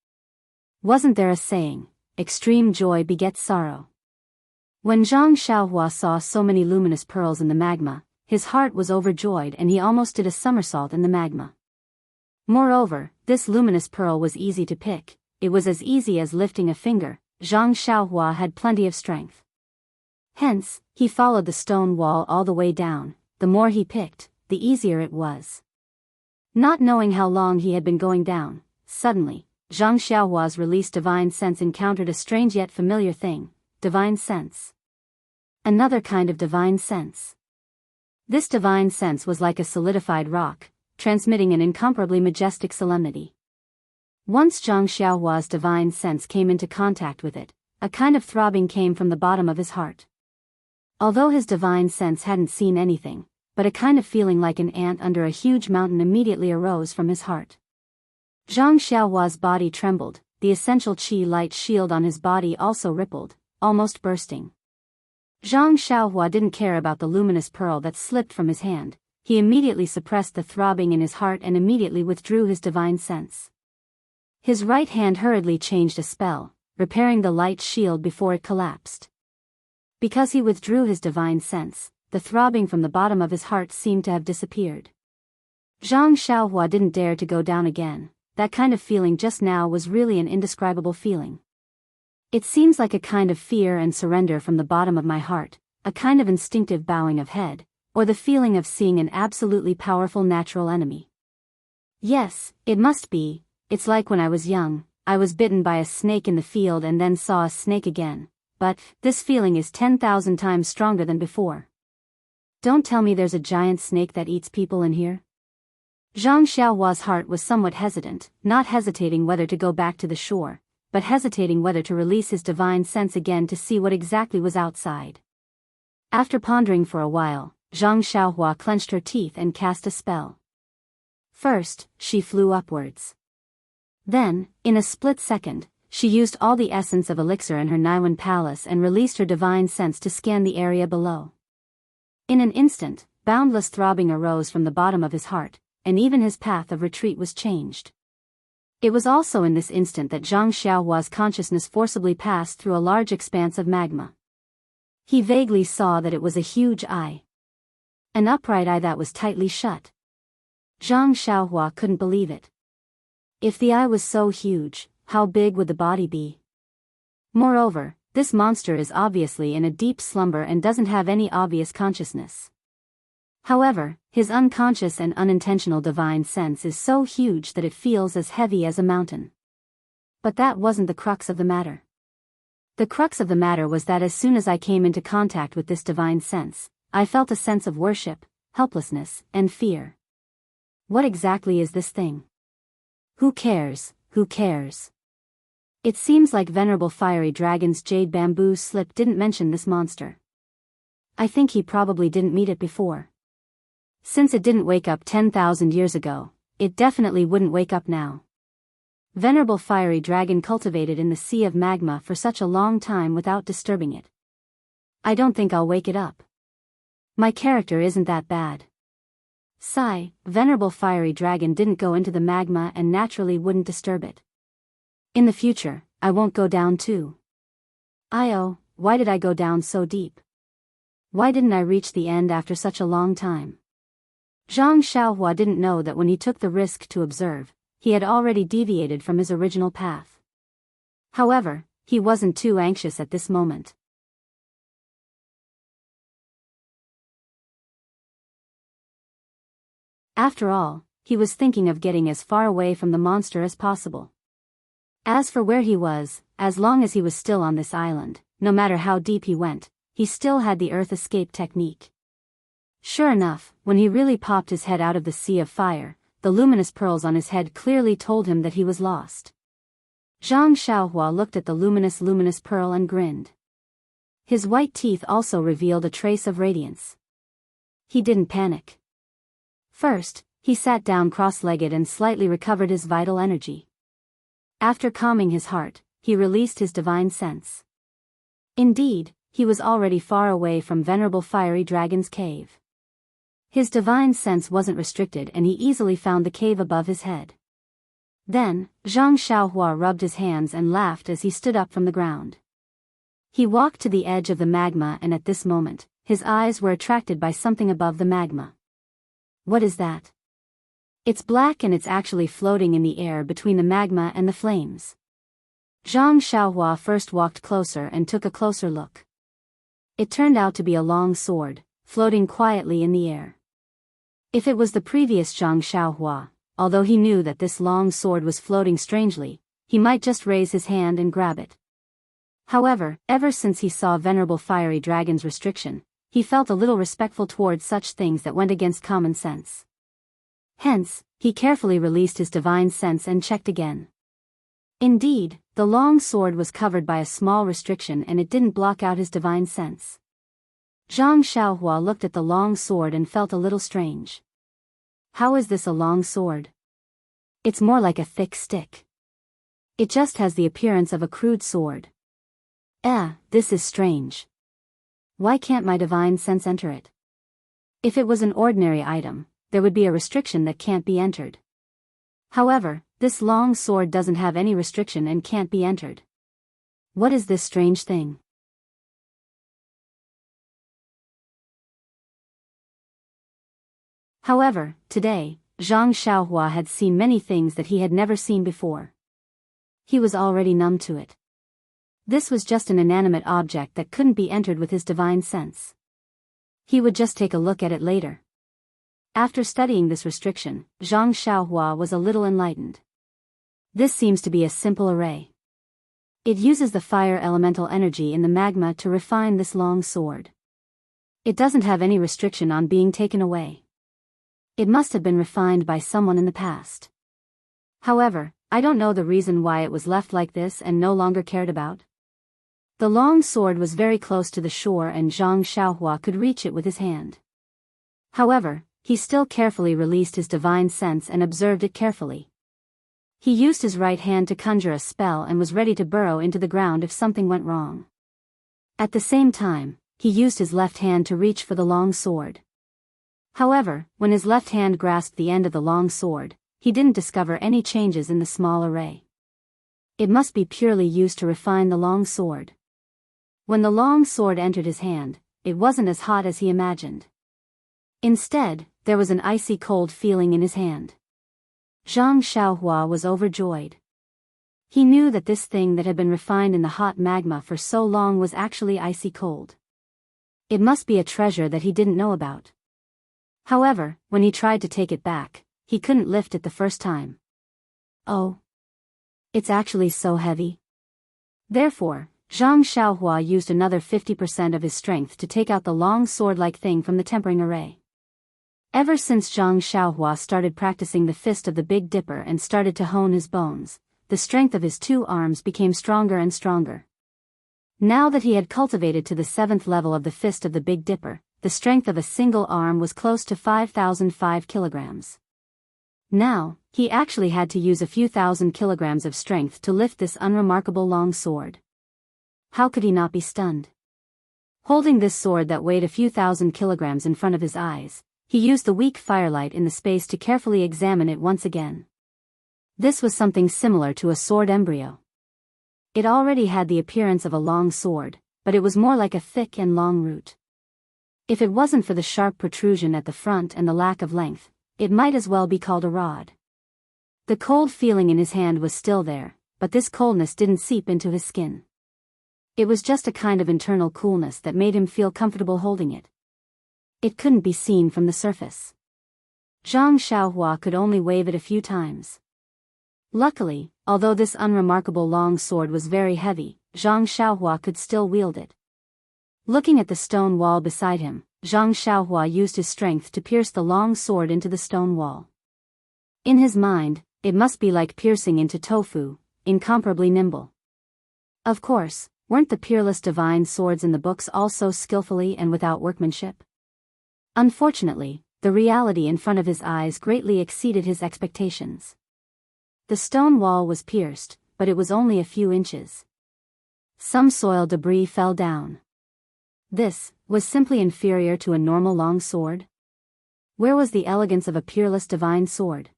Speaker 1: Wasn't there a saying, extreme joy begets sorrow? When Zhang Xiaohua saw so many luminous pearls in the magma, his heart was overjoyed and he almost did a somersault in the magma. Moreover, this luminous pearl was easy to pick. It was as easy as lifting a finger. Zhang Xiaohua had plenty of strength. Hence, he followed the stone wall all the way down. The more he picked, the easier it was. Not knowing how long he had been going down, suddenly, Zhang Xiaohua's released divine sense encountered a strange yet familiar thing, divine sense. Another kind of divine sense. This divine sense was like a solidified rock, transmitting an incomparably majestic solemnity. Once Zhang Xiaohua's divine sense came into contact with it, a kind of throbbing came from the bottom of his heart. Although his divine sense hadn't seen anything, but a kind of feeling like an ant under a huge mountain immediately arose from his heart. Zhang Xiaohua's body trembled, the essential qi light shield on his body also rippled, almost bursting. Zhang Xiaohua didn't care about the luminous pearl that slipped from his hand. He immediately suppressed the throbbing in his heart and immediately withdrew his divine sense. His right hand hurriedly changed a spell, repairing the light shield before it collapsed. Because he withdrew his divine sense, the throbbing from the bottom of his heart seemed to have disappeared. Zhang Xiaohua didn't dare to go down again. That kind of feeling just now was really an indescribable feeling. It seems like a kind of fear and surrender from the bottom of my heart, a kind of instinctive bowing of head, or the feeling of seeing an absolutely powerful natural enemy. Yes, it must be. It's like when I was young, I was bitten by a snake in the field and then saw a snake again, but this feeling is 10,000 times stronger than before. Don't tell me there's a giant snake that eats people in here? Zhang Xiaohua's heart was somewhat hesitant, not hesitating whether to go back to the shore, but hesitating whether to release his divine sense again to see what exactly was outside. After pondering for a while, Zhang Xiaohua clenched her teeth and cast a spell. First, she flew upwards. Then, in a split second, she used all the essence of elixir in her Naiwan palace and released her divine sense to scan the area below. In an instant, boundless throbbing arose from the bottom of his heart, and even his path of retreat was changed. It was also in this instant that Zhang Xiaohua's consciousness forcibly passed through a large expanse of magma. He vaguely saw that it was a huge eye. An upright eye that was tightly shut. Zhang Xiaohua couldn't believe it. If the eye was so huge, how big would the body be? Moreover, this monster is obviously in a deep slumber and doesn't have any obvious consciousness. However, his unconscious and unintentional divine sense is so huge that it feels as heavy as a mountain. But that wasn't the crux of the matter. The crux of the matter was that as soon as I came into contact with this divine sense, I felt a sense of worship, helplessness, and fear. What exactly is this thing? Who cares, who cares? It seems like Venerable Fiery Dragon's jade bamboo slip didn't mention this monster. I think he probably didn't meet it before. Since it didn't wake up 10,000 years ago, it definitely wouldn't wake up now. Venerable Fiery Dragon cultivated in the sea of magma for such a long time without disturbing it. I don't think I'll wake it up. My character isn't that bad. Sigh, Venerable Fiery Dragon didn't go into the magma and naturally wouldn't disturb it. In the future, I won't go down too. Why did I go down so deep? Why didn't I reach the end after such a long time? Zhang Xiaohua didn't know that when he took the risk to observe, he had already deviated from his original path. However, he wasn't too anxious at this moment. After all, he was thinking of getting as far away from the monster as possible. As for where he was, as long as he was still on this island, no matter how deep he went, he still had the earth escape technique. Sure enough, when he really popped his head out of the sea of fire, the luminous pearls on his head clearly told him that he was lost. Zhang Xiaohua looked at the luminous pearl and grinned. His white teeth also revealed a trace of radiance. He didn't panic. First, he sat down cross-legged and slightly recovered his vital energy. After calming his heart, he released his divine sense. Indeed, he was already far away from Venerable Fiery Dragon's cave. His divine sense wasn't restricted and he easily found the cave above his head. Then, Zhang Xiaohua rubbed his hands and laughed as he stood up from the ground. He walked to the edge of the magma and at this moment, his eyes were attracted by something above the magma. What is that? It's black and it's actually floating in the air between the magma and the flames. Zhang Xiaohua first walked closer and took a closer look. It turned out to be a long sword, floating quietly in the air. If it was the previous Zhang Xiaohua, although he knew that this long sword was floating strangely, he might just raise his hand and grab it. However, ever since he saw Venerable Fiery Dragon's restriction, he felt a little respectful towards such things that went against common sense. Hence, he carefully released his divine sense and checked again. Indeed, the long sword was covered by a small restriction and it didn't block out his divine sense. Zhang Xiaohua looked at the long sword and felt a little strange. How is this a long sword? It's more like a thick stick. It just has the appearance of a crude sword. This is strange. Why can't my divine sense enter it? If it was an ordinary item, there would be a restriction that can't be entered. However, this long sword doesn't have any restriction and can't be entered. What is this strange thing? However, today, Zhang Xiaohua had seen many things that he had never seen before. He was already numb to it. This was just an inanimate object that couldn't be entered with his divine sense. He would just take a look at it later. After studying this restriction, Zhang Xiaohua was a little enlightened. This seems to be a simple array. It uses the fire elemental energy in the magma to refine this long sword. It doesn't have any restriction on being taken away. It must have been refined by someone in the past. However, I don't know the reason why it was left like this and no longer cared about. The long sword was very close to the shore and Zhang Xiaohua could reach it with his hand. However, he still carefully released his divine sense and observed it carefully. He used his right hand to conjure a spell and was ready to burrow into the ground if something went wrong. At the same time, he used his left hand to reach for the long sword. However, when his left hand grasped the end of the long sword, he didn't discover any changes in the small array. It must be purely used to refine the long sword. When the long sword entered his hand, it wasn't as hot as he imagined. Instead, there was an icy cold feeling in his hand. Zhang Xiaohua was overjoyed. He knew that this thing that had been refined in the hot magma for so long was actually icy cold. It must be a treasure that he didn't know about. However, when he tried to take it back, he couldn't lift it the first time. Oh. It's actually so heavy. Therefore, Zhang Xiaohua used another 50% of his strength to take out the long sword-like thing from the tempering array. Ever since Zhang Xiaohua started practicing the fist of the Big Dipper and started to hone his bones, the strength of his two arms became stronger and stronger. Now that he had cultivated to the 7th level of the fist of the Big Dipper, the strength of a single arm was close to 5,005 kilograms. Now, he actually had to use a few thousand kilograms of strength to lift this unremarkable long sword. How could he not be stunned? Holding this sword that weighed a few thousand kilograms in front of his eyes, he used the weak firelight in the space to carefully examine it once again. This was something similar to a sword embryo. It already had the appearance of a long sword, but it was more like a thick and long root. If it wasn't for the sharp protrusion at the front and the lack of length, it might as well be called a rod. The cold feeling in his hand was still there, but this coldness didn't seep into his skin. It was just a kind of internal coolness that made him feel comfortable holding it. It couldn't be seen from the surface. Zhang Xiaohua could only wave it a few times. Luckily, although this unremarkable long sword was very heavy, Zhang Xiaohua could still wield it. Looking at the stone wall beside him, Zhang Xiaohua used his strength to pierce the long sword into the stone wall. In his mind, it must be like piercing into tofu, incomparably nimble. Of course, weren't the peerless divine swords in the books all so skillfully and without workmanship? Unfortunately, the reality in front of his eyes greatly exceeded his expectations. The stone wall was pierced, but it was only a few inches. Some soil debris fell down. This was simply inferior to a normal long sword. Where was the elegance of a peerless divine sword?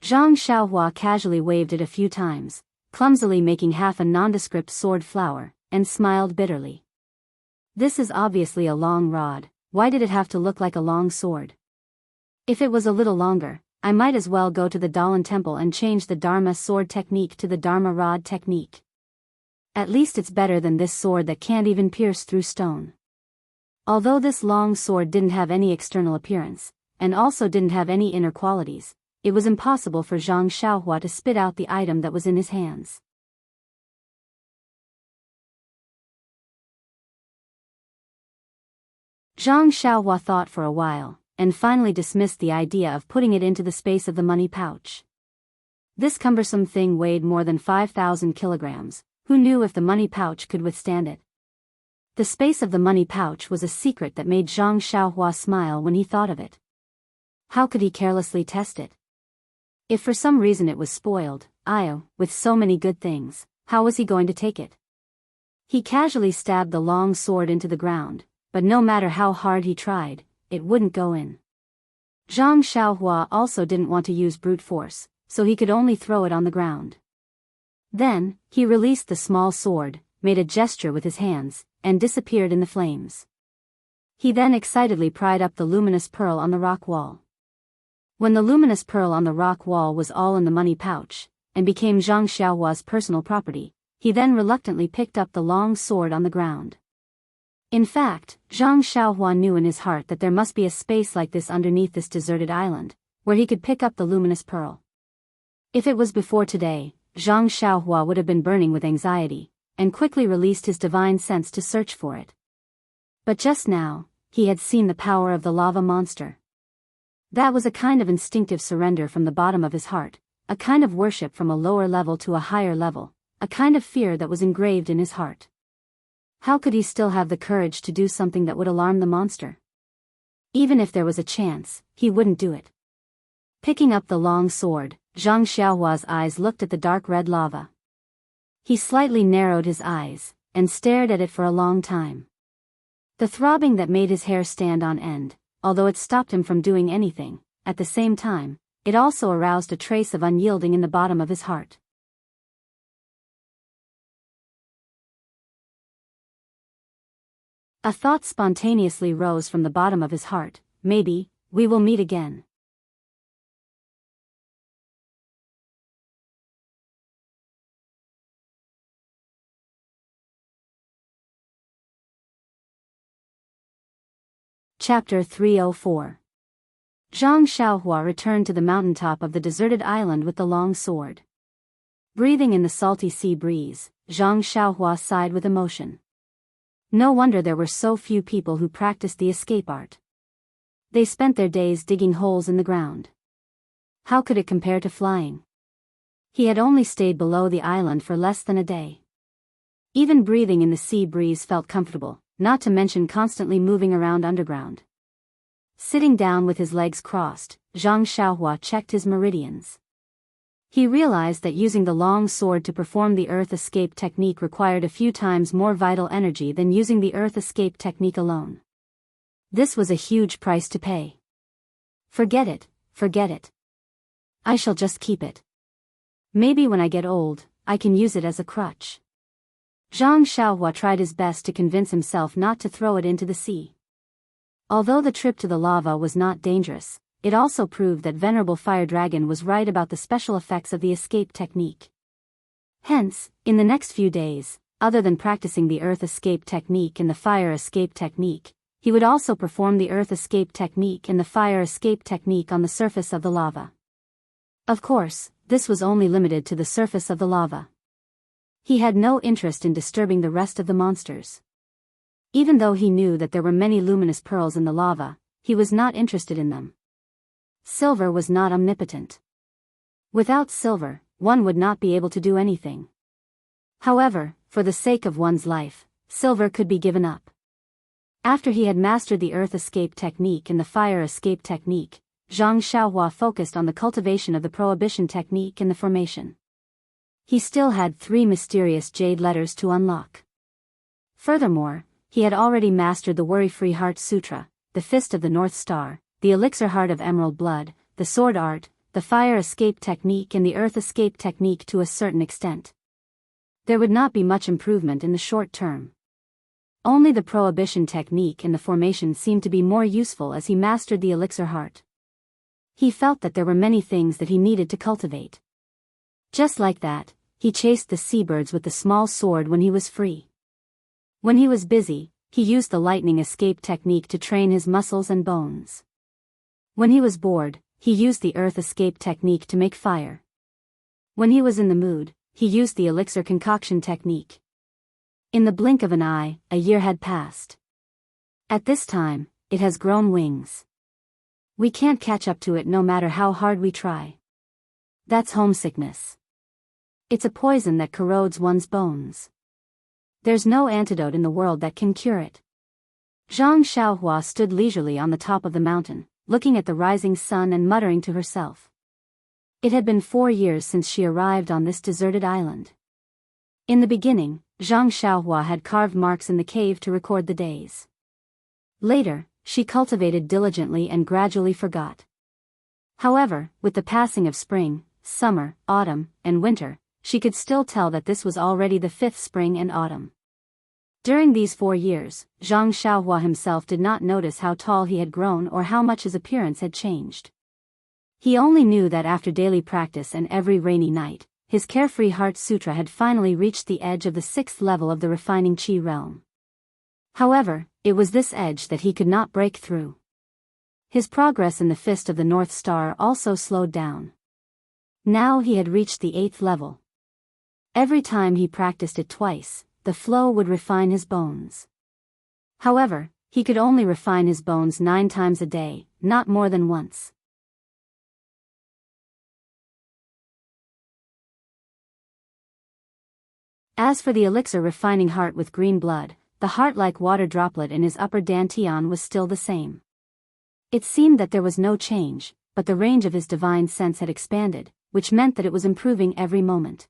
Speaker 1: Zhang Xiaohua casually waved it a few times, clumsily making half a nondescript sword flower, and smiled bitterly. This is obviously a long rod. Why did it have to look like a long sword? If it was a little longer, I might as well go to the Daoist temple and change the Dharma sword technique to the Dharma rod technique. At least it's better than this sword that can't even pierce through stone. Although this long sword didn't have any external appearance, and also didn't have any inner qualities, it was impossible for Zhang Xiaohua to spit out the item that was in his hands. Zhang Xiaohua thought for a while, and finally dismissed the idea of putting it into the space of the money pouch. This cumbersome thing weighed more than 5,000 kilograms, who knew if the money pouch could withstand it? The space of the money pouch was a secret that made Zhang Xiaohua smile when he thought of it. How could he carelessly test it? If for some reason it was spoiled, with so many good things, how was he going to take it? He casually stabbed the long sword into the ground, but no matter how hard he tried, it wouldn't go in. Zhang Xiaohua also didn't want to use brute force, so he could only throw it on the ground. Then, he released the small sword, made a gesture with his hands, and disappeared in the flames. He then excitedly pried up the luminous pearl on the rock wall. When the luminous pearl on the rock wall was all in the money pouch, and became Zhang Xiaohua's personal property, he then reluctantly picked up the long sword on the ground. In fact, Zhang Xiaohua knew in his heart that there must be a space like this underneath this deserted island, where he could pick up the luminous pearl. If it was before today, Zhang Xiaohua would have been burning with anxiety, and quickly released his divine sense to search for it. But just now, he had seen the power of the lava monster. That was a kind of instinctive surrender from the bottom of his heart, a kind of worship from a lower level to a higher level, a kind of fear that was engraved in his heart. How could he still have the courage to do something that would alarm the monster? Even if there was a chance, he wouldn't do it. Picking up the long sword, Zhang Xiaohua's eyes looked at the dark red lava. He slightly narrowed his eyes, and stared at it for a long time. The throbbing that made his hair stand on end, although it stopped him from doing anything, at the same time, it also aroused a trace of unyielding in the bottom of his heart. A thought spontaneously rose from the bottom of his heart: maybe, we will meet again. Chapter 304. Zhang Xiaohua returned to the mountaintop of the deserted island with the long sword. Breathing in the salty sea breeze, Zhang Xiaohua sighed with emotion. No wonder there were so few people who practiced the escape art. They spent their days digging holes in the ground. How could it compare to flying? He had only stayed below the island for less than a day. Even breathing in the sea breeze felt comfortable, not to mention constantly moving around underground. Sitting down with his legs crossed, Zhang Xiaohua checked his meridians. He realized that using the long sword to perform the earth escape technique required a few times more vital energy than using the earth escape technique alone. This was a huge price to pay. Forget it, forget it. I shall just keep it. Maybe when I get old, I can use it as a crutch. Zhang Xiaohua tried his best to convince himself not to throw it into the sea. Although the trip to the lava was not dangerous, it also proved that Venerable Fire Dragon was right about the special effects of the escape technique. Hence, in the next few days, other than practicing the earth escape technique and the fire escape technique, he would also perform the earth escape technique and the fire escape technique on the surface of the lava. Of course, this was only limited to the surface of the lava. He had no interest in disturbing the rest of the monsters. Even though he knew that there were many luminous pearls in the lava, he was not interested in them. Silver was not omnipotent. Without silver, one would not be able to do anything. However, for the sake of one's life, silver could be given up. After he had mastered the earth escape technique and the fire escape technique, Zhang Xiaohua focused on the cultivation of the prohibition technique and the formation. He still had 3 mysterious jade letters to unlock. Furthermore, he had already mastered the Worry-Free Heart Sutra, the Fist of the North Star, the Elixir Heart of Emerald Blood, the Sword Art, the Fire Escape Technique and the Earth Escape Technique to a certain extent. There would not be much improvement in the short term. Only the Prohibition Technique and the Formation seemed to be more useful as he mastered the Elixir Heart. He felt that there were many things that he needed to cultivate. Just like that, he chased the seabirds with the small sword when he was free. When he was busy, he used the lightning escape technique to train his muscles and bones. When he was bored, he used the earth escape technique to make fire. When he was in the mood, he used the elixir concoction technique. In the blink of an eye, a year had passed. At this time, it has grown wings. We can't catch up to it no matter how hard we try. That's homesickness. It's a poison that corrodes one's bones. There's no antidote in the world that can cure it. Zhang Xiaohua stood leisurely on the top of the mountain, looking at the rising sun and muttering to herself. It had been 4 years since she arrived on this deserted island. In the beginning, Zhang Xiaohua had carved marks in the cave to record the days. Later, she cultivated diligently and gradually forgot. However, with the passing of spring, summer, autumn, and winter, she could still tell that this was already the 5th spring and autumn. During these 4 years, Zhang Xiaohua himself did not notice how tall he had grown or how much his appearance had changed. He only knew that after daily practice and every rainy night, his Carefree Heart Sutra had finally reached the edge of the 6th level of the refining Qi realm. However, it was this edge that he could not break through. His progress in the Fist of the North Star also slowed down. Now he had reached the 8th level. Every time he practiced it twice, the flow would refine his bones. However, he could only refine his bones 9 times a day, not more than once. As for the elixir refining heart with green blood, the heart-like water droplet in his upper dantian was still the same. It seemed that there was no change, but the range of his divine sense had expanded, which meant that it was improving every moment.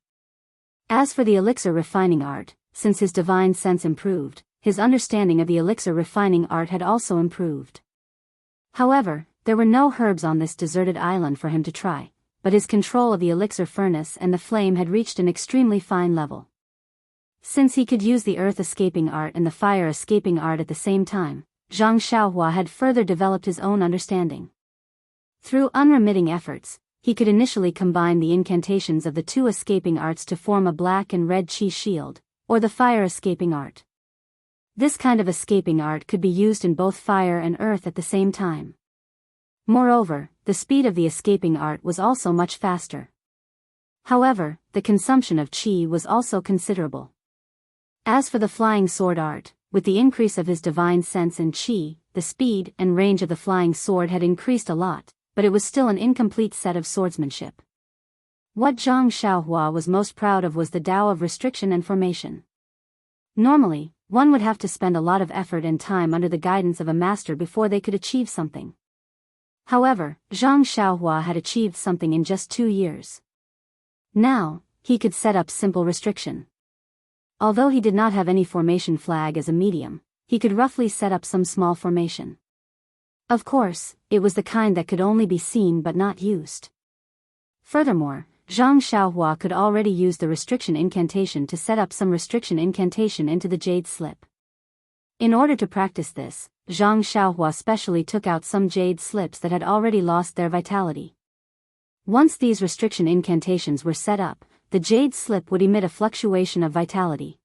Speaker 1: As for the elixir refining art, since his divine sense improved, his understanding of the elixir refining art had also improved. However, there were no herbs on this deserted island for him to try, but his control of the elixir furnace and the flame had reached an extremely fine level. Since he could use the earth escaping art and the fire escaping art at the same time, Zhang Xiaohua had further developed his own understanding. Through unremitting efforts, he could initially combine the incantations of the 2 escaping arts to form a black and red qi shield, or the fire escaping art. This kind of escaping art could be used in both fire and earth at the same time. Moreover, the speed of the escaping art was also much faster. However, the consumption of qi was also considerable. As for the flying sword art, with the increase of his divine sense and qi, the speed and range of the flying sword had increased a lot, but it was still an incomplete set of swordsmanship. What Zhang Xiaohua was most proud of was the Tao of restriction and formation. Normally, one would have to spend a lot of effort and time under the guidance of a master before they could achieve something. However, Zhang Xiaohua had achieved something in just 2 years. Now, he could set up simple restriction. Although he did not have any formation flag as a medium, he could roughly set up some small formation. Of course, it was the kind that could only be seen but not used. Furthermore, Zhang Xiaohua could already use the restriction incantation to set up some restriction incantation into the jade slip. In order to practice this, Zhang Xiaohua specially took out some jade slips that had already lost their vitality. Once these restriction incantations were set up, the jade slip would emit a fluctuation of vitality.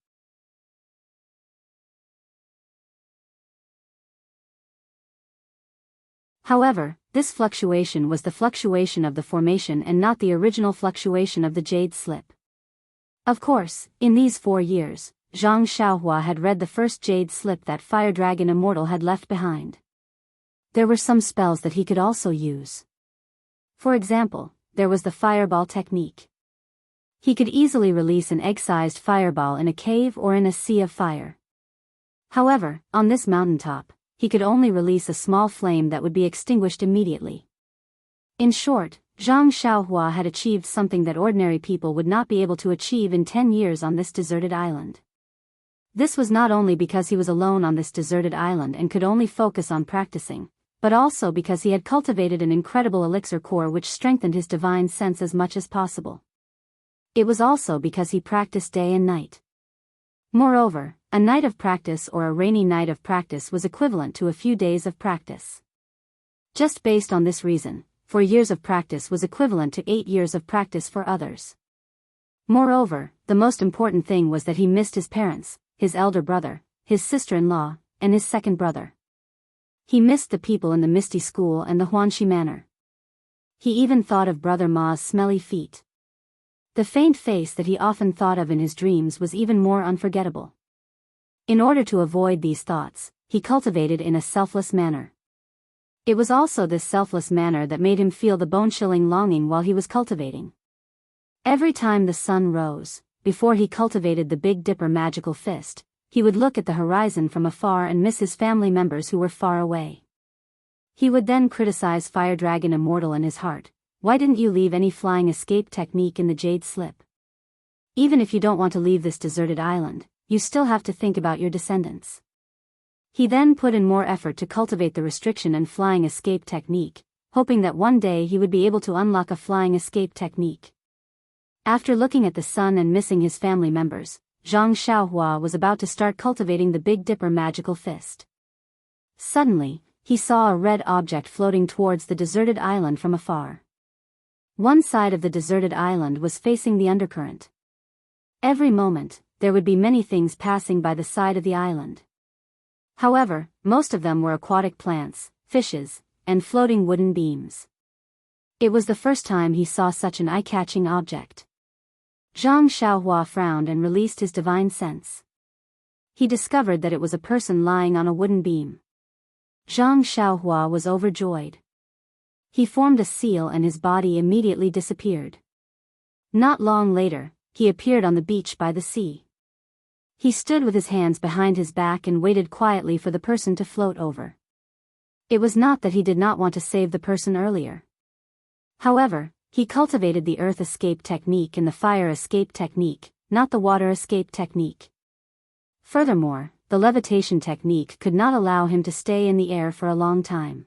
Speaker 1: However, this fluctuation was the fluctuation of the formation and not the original fluctuation of the jade slip. Of course, in these 4 years, Zhang Xiaohua had read the first jade slip that Fire Dragon Immortal had left behind. There were some spells that he could also use. For example, there was the fireball technique. He could easily release an egg-sized fireball in a cave or in a sea of fire. However, on this mountaintop, he could only release a small flame that would be extinguished immediately. In short, Zhang Xiaohua had achieved something that ordinary people would not be able to achieve in 10 years on this deserted island. This was not only because he was alone on this deserted island and could only focus on practicing, but also because he had cultivated an incredible elixir core which strengthened his divine sense as much as possible. It was also because he practiced day and night. Moreover, a night of practice or a rainy night of practice was equivalent to a few days of practice. Just based on this reason, 4 years of practice was equivalent to 8 years of practice for others. Moreover, the most important thing was that he missed his parents, his elder brother, his sister-in-law, and his second brother. He missed the people in the Misty School and the Huanxi Manor. He even thought of Brother Ma's smelly feet. The faint face that he often thought of in his dreams was even more unforgettable. In order to avoid these thoughts, he cultivated in a selfless manner. It was also this selfless manner that made him feel the bone-chilling longing while he was cultivating. Every time the sun rose, before he cultivated the Big Dipper magical fist, he would look at the horizon from afar and miss his family members who were far away. He would then criticize Fire Dragon Immortal in his heart. Why didn't you leave any flying escape technique in the Jade Slip? Even if you don't want to leave this deserted island, you still have to think about your descendants. He then put in more effort to cultivate the restriction and flying escape technique, hoping that one day he would be able to unlock a flying escape technique. After looking at the sun and missing his family members, Zhang Xiaohua was about to start cultivating the Big Dipper magical fist. Suddenly, he saw a red object floating towards the deserted island from afar. One side of the deserted island was facing the undercurrent. Every moment, there would be many things passing by the side of the island. However, most of them were aquatic plants, fishes, and floating wooden beams. It was the first time he saw such an eye-catching object. Zhang Xiaohua frowned and released his divine sense. He discovered that it was a person lying on a wooden beam. Zhang Xiaohua was overjoyed. He formed a seal and his body immediately disappeared. Not long later, he appeared on the beach by the sea. He stood with his hands behind his back and waited quietly for the person to float over. It was not that he did not want to save the person earlier. However, he cultivated the earth escape technique and the fire escape technique, not the water escape technique. Furthermore, the levitation technique could not allow him to stay in the air for a long time.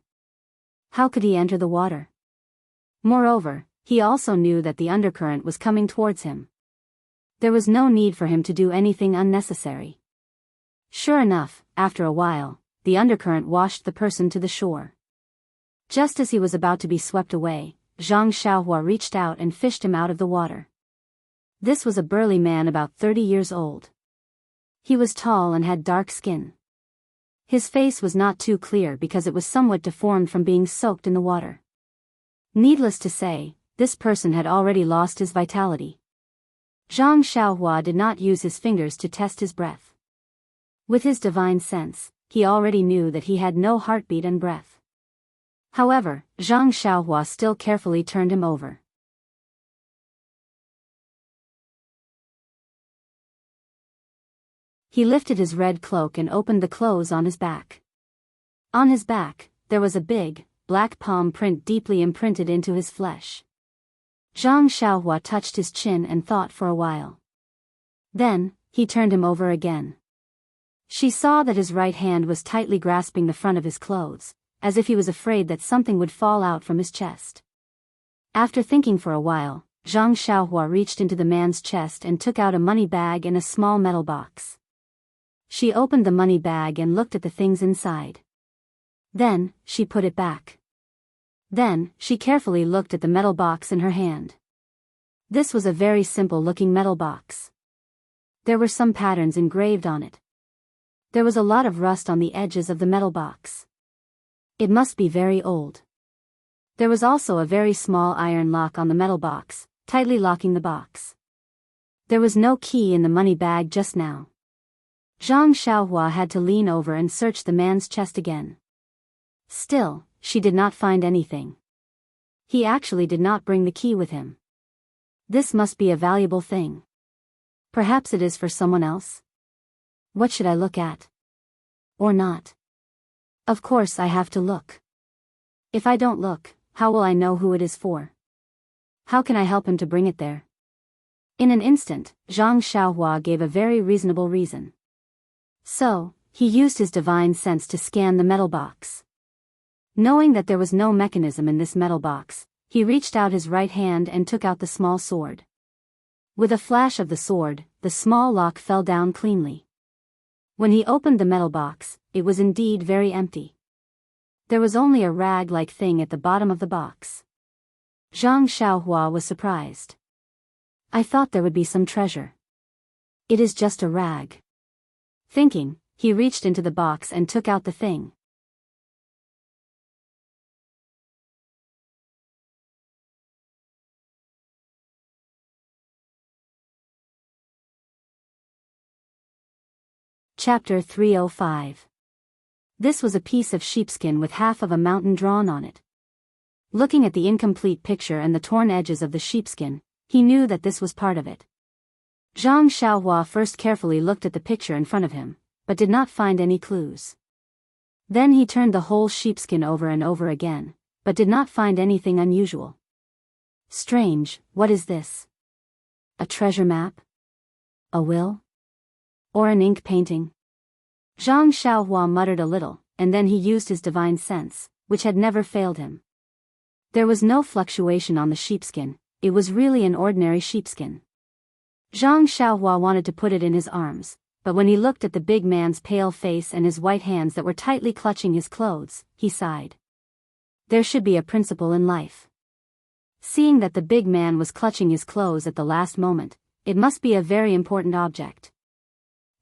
Speaker 1: How could he enter the water? Moreover, he also knew that the undercurrent was coming towards him. There was no need for him to do anything unnecessary. Sure enough, after a while, the undercurrent washed the person to the shore. Just as he was about to be swept away, Zhang Xiaohua reached out and fished him out of the water. This was a burly man about 30 years old. He was tall and had dark skin. His face was not too clear because it was somewhat deformed from being soaked in the water. Needless to say, this person had already lost his vitality. Zhang Xiaohua did not use his fingers to test his breath. With his divine sense, he already knew that he had no heartbeat and breath. However, Zhang Xiaohua still carefully turned him over. He lifted his red cloak and opened the clothes on his back. On his back, there was a big, black palm print deeply imprinted into his flesh. Zhang Xiaohua touched his chin and thought for a while. Then, he turned him over again. She saw that his right hand was tightly grasping the front of his clothes, as if he was afraid that something would fall out from his chest. After thinking for a while, Zhang Xiaohua reached into the man's chest and took out a money bag and a small metal box. She opened the money bag and looked at the things inside. Then, she put it back. Then, she carefully looked at the metal box in her hand. This was a very simple-looking metal box. There were some patterns engraved on it. There was a lot of rust on the edges of the metal box. It must be very old. There was also a very small iron lock on the metal box, tightly locking the box. There was no key in the money bag just now. Zhang Xiaohua had to lean over and search the man's chest again. Still, she did not find anything. He actually did not bring the key with him. This must be a valuable thing. Perhaps it is for someone else? What should I look at? Or not? Of course I have to look. If I don't look, how will I know who it is for? How can I help him to bring it there? In an instant, Zhang Xiaohua gave a very reasonable reason. So, he used his divine sense to scan the metal box. Knowing that there was no mechanism in this metal box, he reached out his right hand and took out the small sword. With a flash of the sword, the small lock fell down cleanly. When he opened the metal box, it was indeed very empty. There was only a rag-like thing at the bottom of the box. Zhang Xiaohua was surprised. I thought there would be some treasure. It is just a rag. Thinking, he reached into the box and took out the thing. Chapter 305. This was a piece of sheepskin with half of a mountain drawn on it. Looking at the incomplete picture and the torn edges of the sheepskin, he knew that this was part of it. Zhang Xiaohua first carefully looked at the picture in front of him, but did not find any clues. Then he turned the whole sheepskin over and over again, but did not find anything unusual. Strange, what is this? A treasure map? A will? Or an ink painting? Zhang Xiaohua muttered a little, and then he used his divine sense, which had never failed him. There was no fluctuation on the sheepskin, it was really an ordinary sheepskin. Zhang Xiaohua wanted to put it in his arms, but when he looked at the big man's pale face and his white hands that were tightly clutching his clothes, he sighed. There should be a principle in life. Seeing that the big man was clutching his clothes at the last moment, it must be a very important object.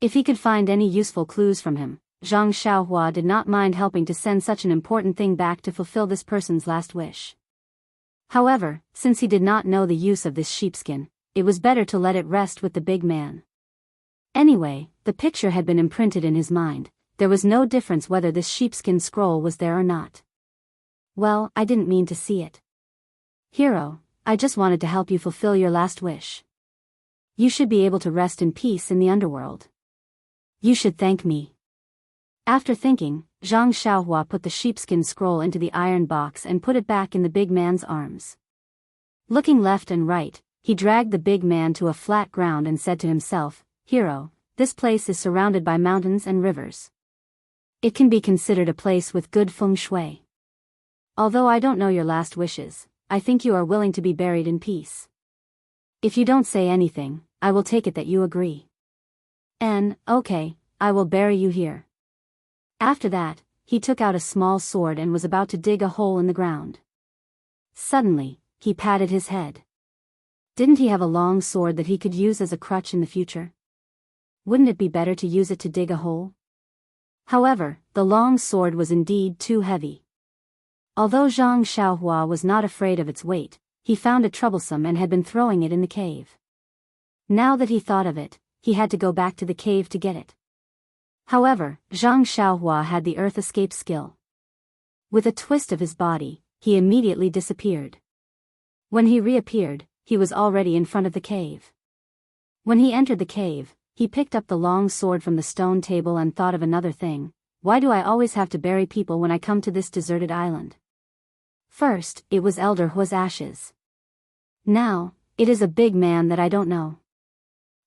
Speaker 1: If he could find any useful clues from him, Zhang Xiaohua did not mind helping to send such an important thing back to fulfill this person's last wish. However, since he did not know the use of this sheepskin, it was better to let it rest with the big man. Anyway, the picture had been imprinted in his mind, there was no difference whether this sheepskin scroll was there or not. Well, I didn't mean to see it. Hero, I just wanted to help you fulfill your last wish. You should be able to rest in peace in the underworld. You should thank me. After thinking, Zhang Xiaohua put the sheepskin scroll into the iron box and put it back in the big man's arms. Looking left and right, he dragged the big man to a flat ground and said to himself, Hero, this place is surrounded by mountains and rivers. It can be considered a place with good feng shui. Although I don't know your last wishes, I think you are willing to be buried in peace. If you don't say anything, I will take it that you agree. Okay, I will bury you here. After that, he took out a small sword and was about to dig a hole in the ground. Suddenly, he patted his head. Didn't he have a long sword that he could use as a crutch in the future? Wouldn't it be better to use it to dig a hole? However, the long sword was indeed too heavy. Although Zhang Xiaohua was not afraid of its weight, he found it troublesome and had been throwing it in the cave. Now that he thought of it, he had to go back to the cave to get it. However, Zhang Xiaohua had the earth escape skill. With a twist of his body, he immediately disappeared. When he reappeared, he was already in front of the cave. When he entered the cave, he picked up the long sword from the stone table and thought of another thing. Why do I always have to bury people when I come to this deserted island? First, it was Elder Hua's ashes. Now, it is a big man that I don't know.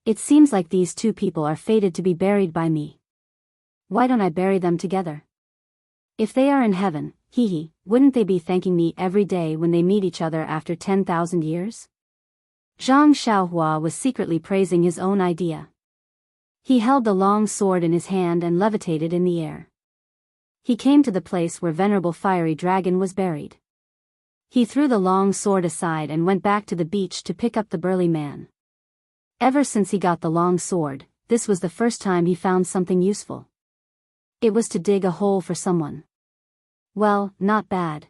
Speaker 1: It seems like these two people are fated to be buried by me. Why don't I bury them together? If they are in heaven, wouldn't they be thanking me every day when they meet each other after 10,000 years? Zhang Xiaohua was secretly praising his own idea. He held the long sword in his hand and levitated in the air. He came to the place where Venerable Fiery Dragon was buried. He threw the long sword aside and went back to the beach to pick up the burly man. Ever since he got the long sword, this was the first time he found something useful. It was to dig a hole for someone. Well, not bad.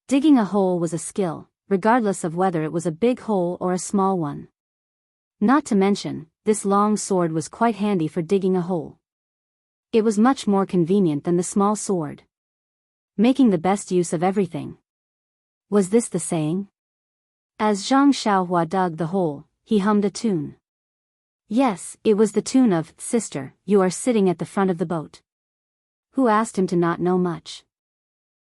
Speaker 1: Digging a hole was a skill, regardless of whether it was a big hole or a small one. Not to mention, this long sword was quite handy for digging a hole. It was much more convenient than the small sword. Making the best use of everything. Was this the saying? As Zhang Xiaohua dug the hole, he hummed a tune. Yes, it was the tune of, Sister, you are sitting at the front of the boat. Who asked him to not know much?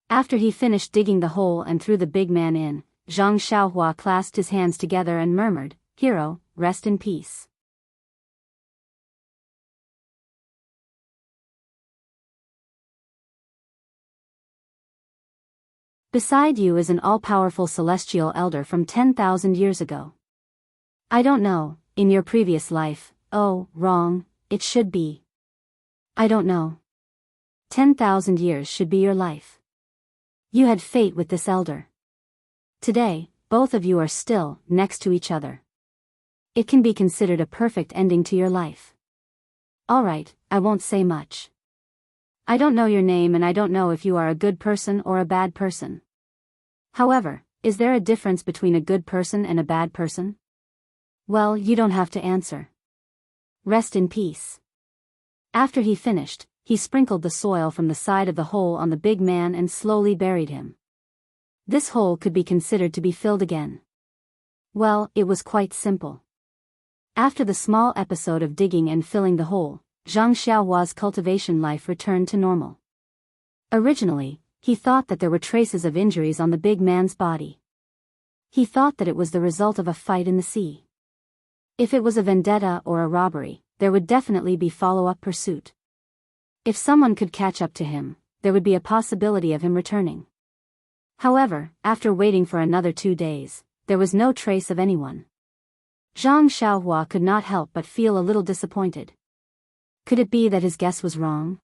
Speaker 1: After he finished digging the hole and threw the big man in, Zhang Xiaohua clasped his hands together and murmured, Hero, rest in peace. Beside you is an all-powerful celestial elder from 10,000 years ago. I don't know, in your previous life, wrong, it should be. I don't know. 10,000 years should be your life. You had fate with this elder. Today, both of you are still next to each other. It can be considered a perfect ending to your life. Alright, I won't say much. I don't know your name and I don't know if you are a good person or a bad person. However, is there a difference between a good person and a bad person? Well, you don't have to answer. Rest in peace. After he finished, he sprinkled the soil from the side of the hole on the big man and slowly buried him. This hole could be considered to be filled again. Well, it was quite simple. After the small episode of digging and filling the hole, Zhang Xiaohua's cultivation life returned to normal. Originally, he thought that there were traces of injuries on the big man's body. He thought that it was the result of a fight in the sea. If it was a vendetta or a robbery, there would definitely be follow-up pursuit. If someone could catch up to him, there would be a possibility of him returning. However, after waiting for another 2 days, there was no trace of anyone. Zhang Xiaohua could not help but feel a little disappointed. Could it be that his guess was wrong?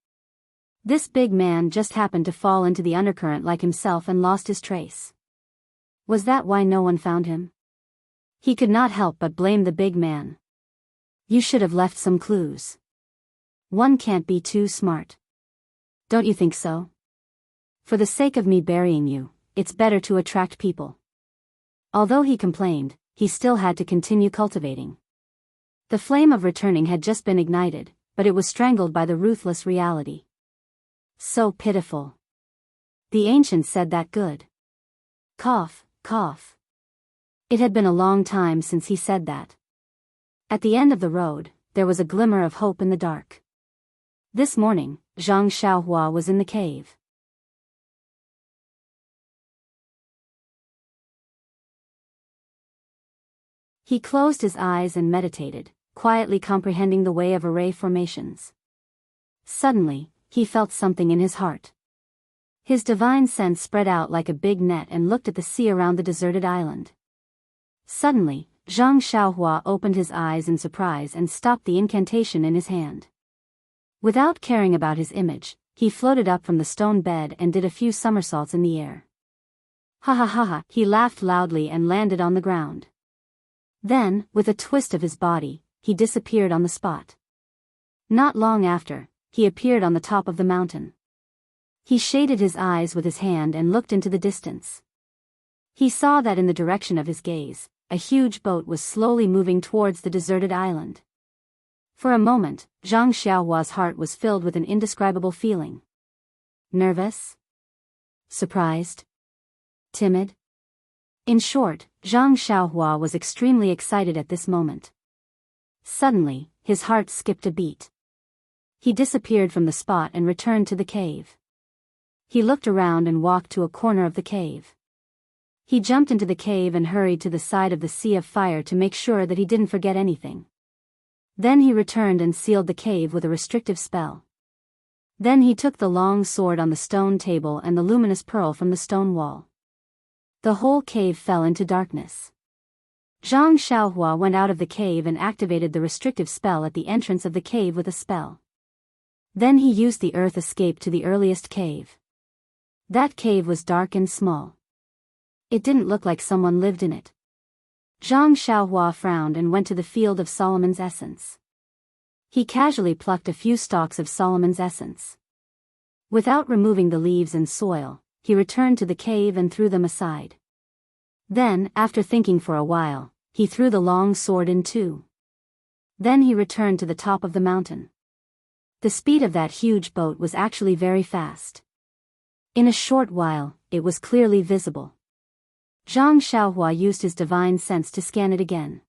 Speaker 1: This big man just happened to fall into the undercurrent like himself and lost his trace. Was that why no one found him? He could not help but blame the big man. You should have left some clues. One can't be too smart. Don't you think so? For the sake of me burying you, it's better to attract people. Although he complained, he still had to continue cultivating. The flame of returning had just been ignited, but it was strangled by the ruthless reality. So pitiful. The ancient said that good. Cough, cough. It had been a long time since he said that. At the end of the road, there was a glimmer of hope in the dark. This morning, Zhang Xiaohua was in the cave. He closed his eyes and meditated, quietly comprehending the way of array formations. Suddenly, he felt something in his heart. His divine sense spread out like a big net and looked at the sea around the deserted island. Suddenly, Zhang Xiaohua opened his eyes in surprise and stopped the incantation in his hand. Without caring about his image, he floated up from the stone bed and did a few somersaults in the air. Ha ha ha ha, he laughed loudly and landed on the ground. Then, with a twist of his body, he disappeared on the spot. Not long after, he appeared on the top of the mountain. He shaded his eyes with his hand and looked into the distance. He saw that in the direction of his gaze, a huge boat was slowly moving towards the deserted island. For a moment, Zhang Xiaohua's heart was filled with an indescribable feeling. Nervous? Surprised? Timid? In short, Zhang Xiaohua was extremely excited at this moment. Suddenly, his heart skipped a beat. He disappeared from the spot and returned to the cave. He looked around and walked to a corner of the cave. He jumped into the cave and hurried to the side of the sea of fire to make sure that he didn't forget anything. Then he returned and sealed the cave with a restrictive spell. Then he took the long sword on the stone table and the luminous pearl from the stone wall. The whole cave fell into darkness. Zhang Xiaohua went out of the cave and activated the restrictive spell at the entrance of the cave with a spell. Then he used the earth escape to the earliest cave. That cave was dark and small. It didn't look like someone lived in it. Zhang Xiaohua frowned and went to the field of Solomon's essence. He casually plucked a few stalks of Solomon's essence. Without removing the leaves and soil, he returned to the cave and threw them aside. Then, after thinking for a while, he threw the long sword in two. Then he returned to the top of the mountain. The speed of that huge boat was actually very fast. In a short while, it was clearly visible. Zhang Xiaohua used his divine sense to scan it again.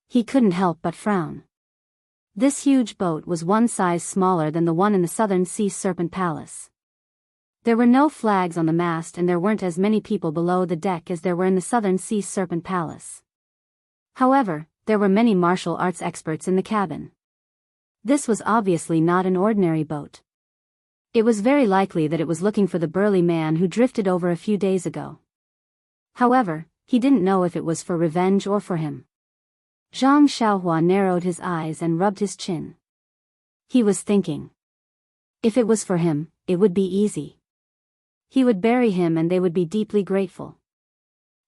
Speaker 1: He couldn't help but frown. This huge boat was one size smaller than the one in the Southern Sea Serpent Palace. There were no flags on the mast and there weren't as many people below the deck as there were in the Southern Sea Serpent Palace. However, there were many martial arts experts in the cabin. This was obviously not an ordinary boat. It was very likely that it was looking for the burly man who drifted over a few days ago. However, he didn't know if it was for revenge or for him. Zhang Xiaohua narrowed his eyes and rubbed his chin. He was thinking. If it was for him, it would be easy. He would bury him and they would be deeply grateful.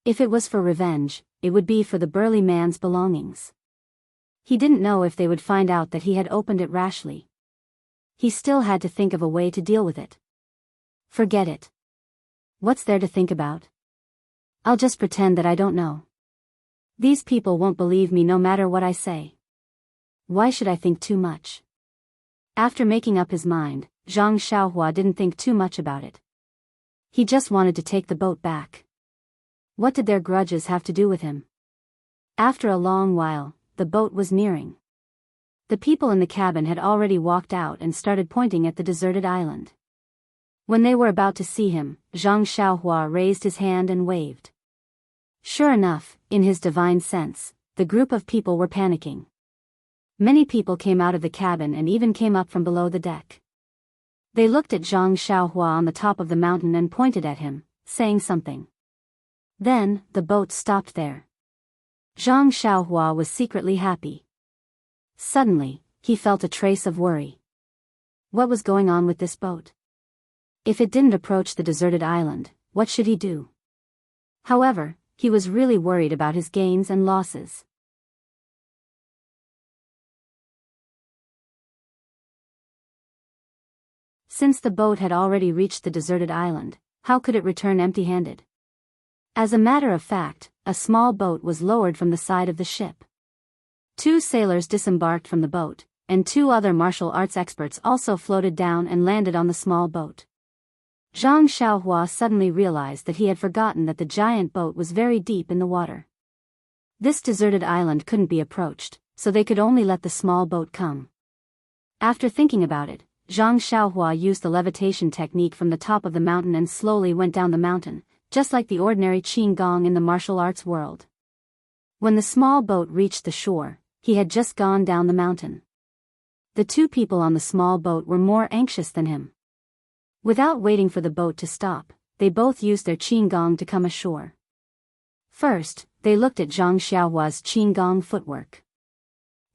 Speaker 1: If it was for revenge, it would be for the burly man's belongings. He didn't know if they would find out that he had opened it rashly. He still had to think of a way to deal with it. Forget it. What's there to think about? I'll just pretend that I don't know. These people won't believe me no matter what I say. Why should I think too much? After making up his mind, Zhang Xiaohua didn't think too much about it. He just wanted to take the boat back. What did their grudges have to do with him? After a long while, the boat was nearing. The people in the cabin had already walked out and started pointing at the deserted island. When they were about to see him, Zhang Xiaohua raised his hand and waved. Sure enough, in his divine sense, the group of people were panicking. Many people came out of the cabin and even came up from below the deck. They looked at Zhang Xiaohua on the top of the mountain and pointed at him, saying something. Then, the boat stopped there. Zhang Xiaohua was secretly happy. Suddenly, he felt a trace of worry. What was going on with this boat? If it didn't approach the deserted island, what should he do? However, he was really worried about his gains and losses. Since the boat had already reached the deserted island, how could it return empty-handed? As a matter of fact, a small boat was lowered from the side of the ship. 2 sailors disembarked from the boat, and 2 other martial arts experts also floated down and landed on the small boat. Zhang Xiaohua suddenly realized that he had forgotten that the giant boat was very deep in the water. This deserted island couldn't be approached, so they could only let the small boat come. After thinking about it, Zhang Xiaohua used the levitation technique from the top of the mountain and slowly went down the mountain, just like the ordinary qin gong in the martial arts world. When the small boat reached the shore, he had just gone down the mountain. The 2 people on the small boat were more anxious than him. Without waiting for the boat to stop, they both used their qin gong to come ashore. First, they looked at Zhang Xiaohua's qin gong footwork.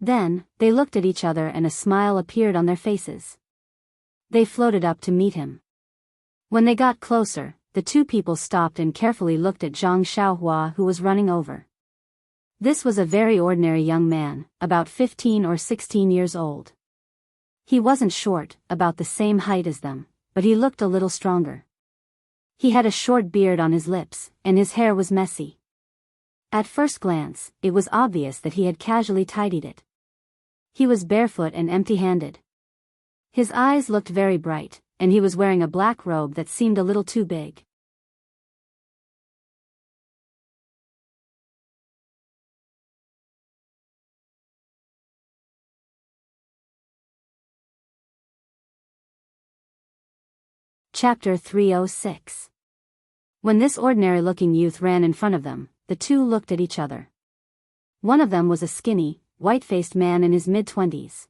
Speaker 1: Then, they looked at each other and a smile appeared on their faces. They floated up to meet him. When they got closer, the 2 people stopped and carefully looked at Zhang Xiaohua, who was running over. This was a very ordinary young man, about 15 or 16 years old. He wasn't short, about the same height as them, but he looked a little stronger. He had a short beard on his lips, and his hair was messy. At first glance, it was obvious that he had casually tidied it. He was barefoot and empty-handed. His eyes looked very bright, and he was wearing a black robe that seemed a little too big. Chapter 306. When this ordinary-looking youth ran in front of them, the 2 looked at each other. One of them was a skinny, white-faced man in his mid-20s.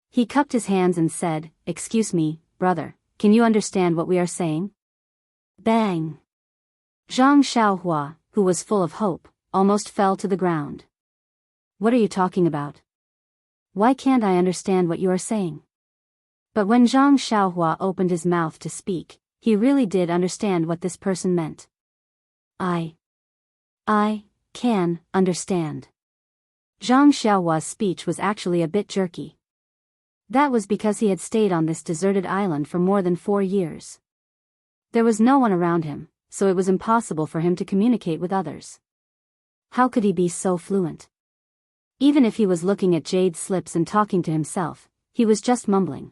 Speaker 1: He cupped his hands and said, "Excuse me, brother, can you understand what we are saying?" Bang! Zhang Xiaohua, who was full of hope, almost fell to the ground. What are you talking about? Why can't I understand what you are saying? But when Zhang Xiaohua opened his mouth to speak, he really did understand what this person meant. I can understand. Zhang Xiaohua's speech was actually a bit jerky. That was because he had stayed on this deserted island for more than 4 years. There was no one around him, so it was impossible for him to communicate with others. How could he be so fluent? Even if he was looking at jade slips and talking to himself, he was just mumbling.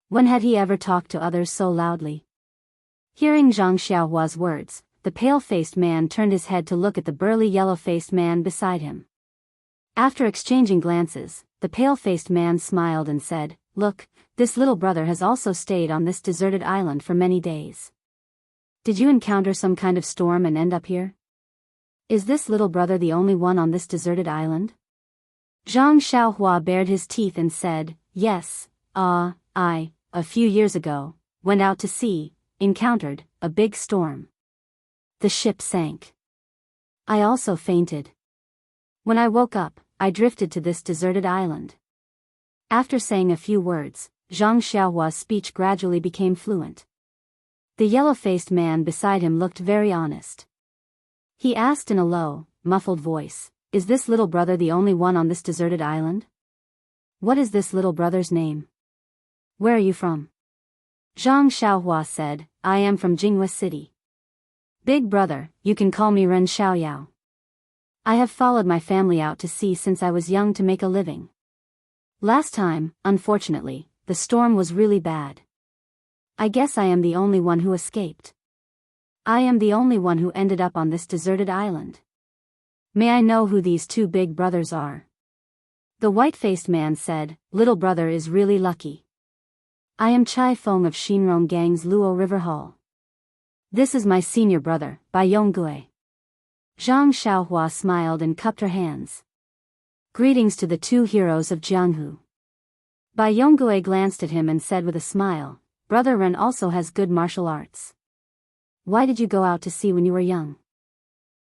Speaker 1: When had he ever talked to others so loudly? Hearing Zhang Xiaohua's words, the pale-faced man turned his head to look at the burly yellow-faced man beside him. After exchanging glances, the pale-faced man smiled and said, "Look, this little brother has also stayed on this deserted island for many days. Did you encounter some kind of storm and end up here? Is this little brother the only one on this deserted island?" Zhang Xiaohua bared his teeth and said, "Yes, a few years ago, went out to sea, encountered a big storm. The ship sank. I also fainted. When I woke up, I drifted to this deserted island." After saying a few words, Zhang Xiaohua's speech gradually became fluent. The yellow-faced man beside him looked very honest. He asked in a low, muffled voice, "Is this little brother the only one on this deserted island? What is this little brother's name? Where are you from?" Zhang Xiaohua said, "I am from Jianghu City. Big brother, you can call me Ren Xiaoyao. I have followed my family out to sea since I was young to make a living. Last time, unfortunately, the storm was really bad. I guess I am the only one who escaped. I am the only one who ended up on this deserted island. May I know who these two big brothers are? The white-faced man said, little brother is really lucky. I am Chai Feng of Xinrong Gang's Luo River Hall. This is my senior brother, Bai Yonggui. Zhang Xiaohua smiled and cupped her hands. Greetings to the two heroes of Jianghu. Bai Yonggui glanced at him and said with a smile, Brother Ren also has good martial arts. Why did you go out to sea when you were young?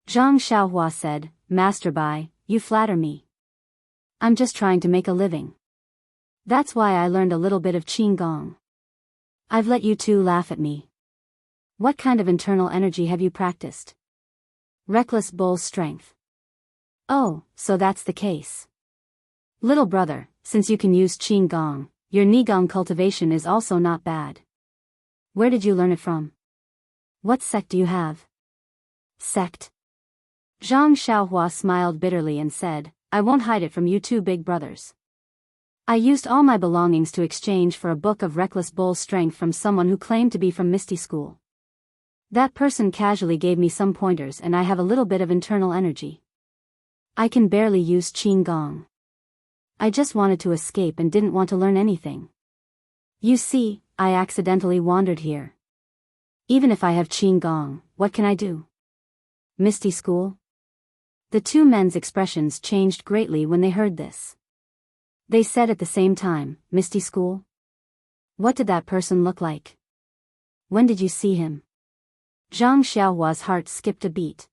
Speaker 1: Zhang Xiaohua said, Master Bai, you flatter me. I'm just trying to make a living. That's why I learned a little bit of Qigong. I've let you two laugh at me. What kind of internal energy have you practiced? Reckless bull strength. Oh, so that's the case. Little brother, since you can use Qigong, your Nigong cultivation is also not bad. Where did you learn it from? What sect do you have? Sect? Zhang Xiaohua smiled bitterly and said, I won't hide it from you two big brothers. I used all my belongings to exchange for a book of reckless bull strength from someone who claimed to be from Misty School. That person casually gave me some pointers and I have a little bit of internal energy. I can barely use Qigong. I just wanted to escape and didn't want to learn anything. You see, I accidentally wandered here. Even if I have Qigong, what can I do? Misty School? The two men's expressions changed greatly when they heard this. They said at the same time, Misty School? What did that person look like? When did you see him? Zhang Xiaohua's heart skipped a beat.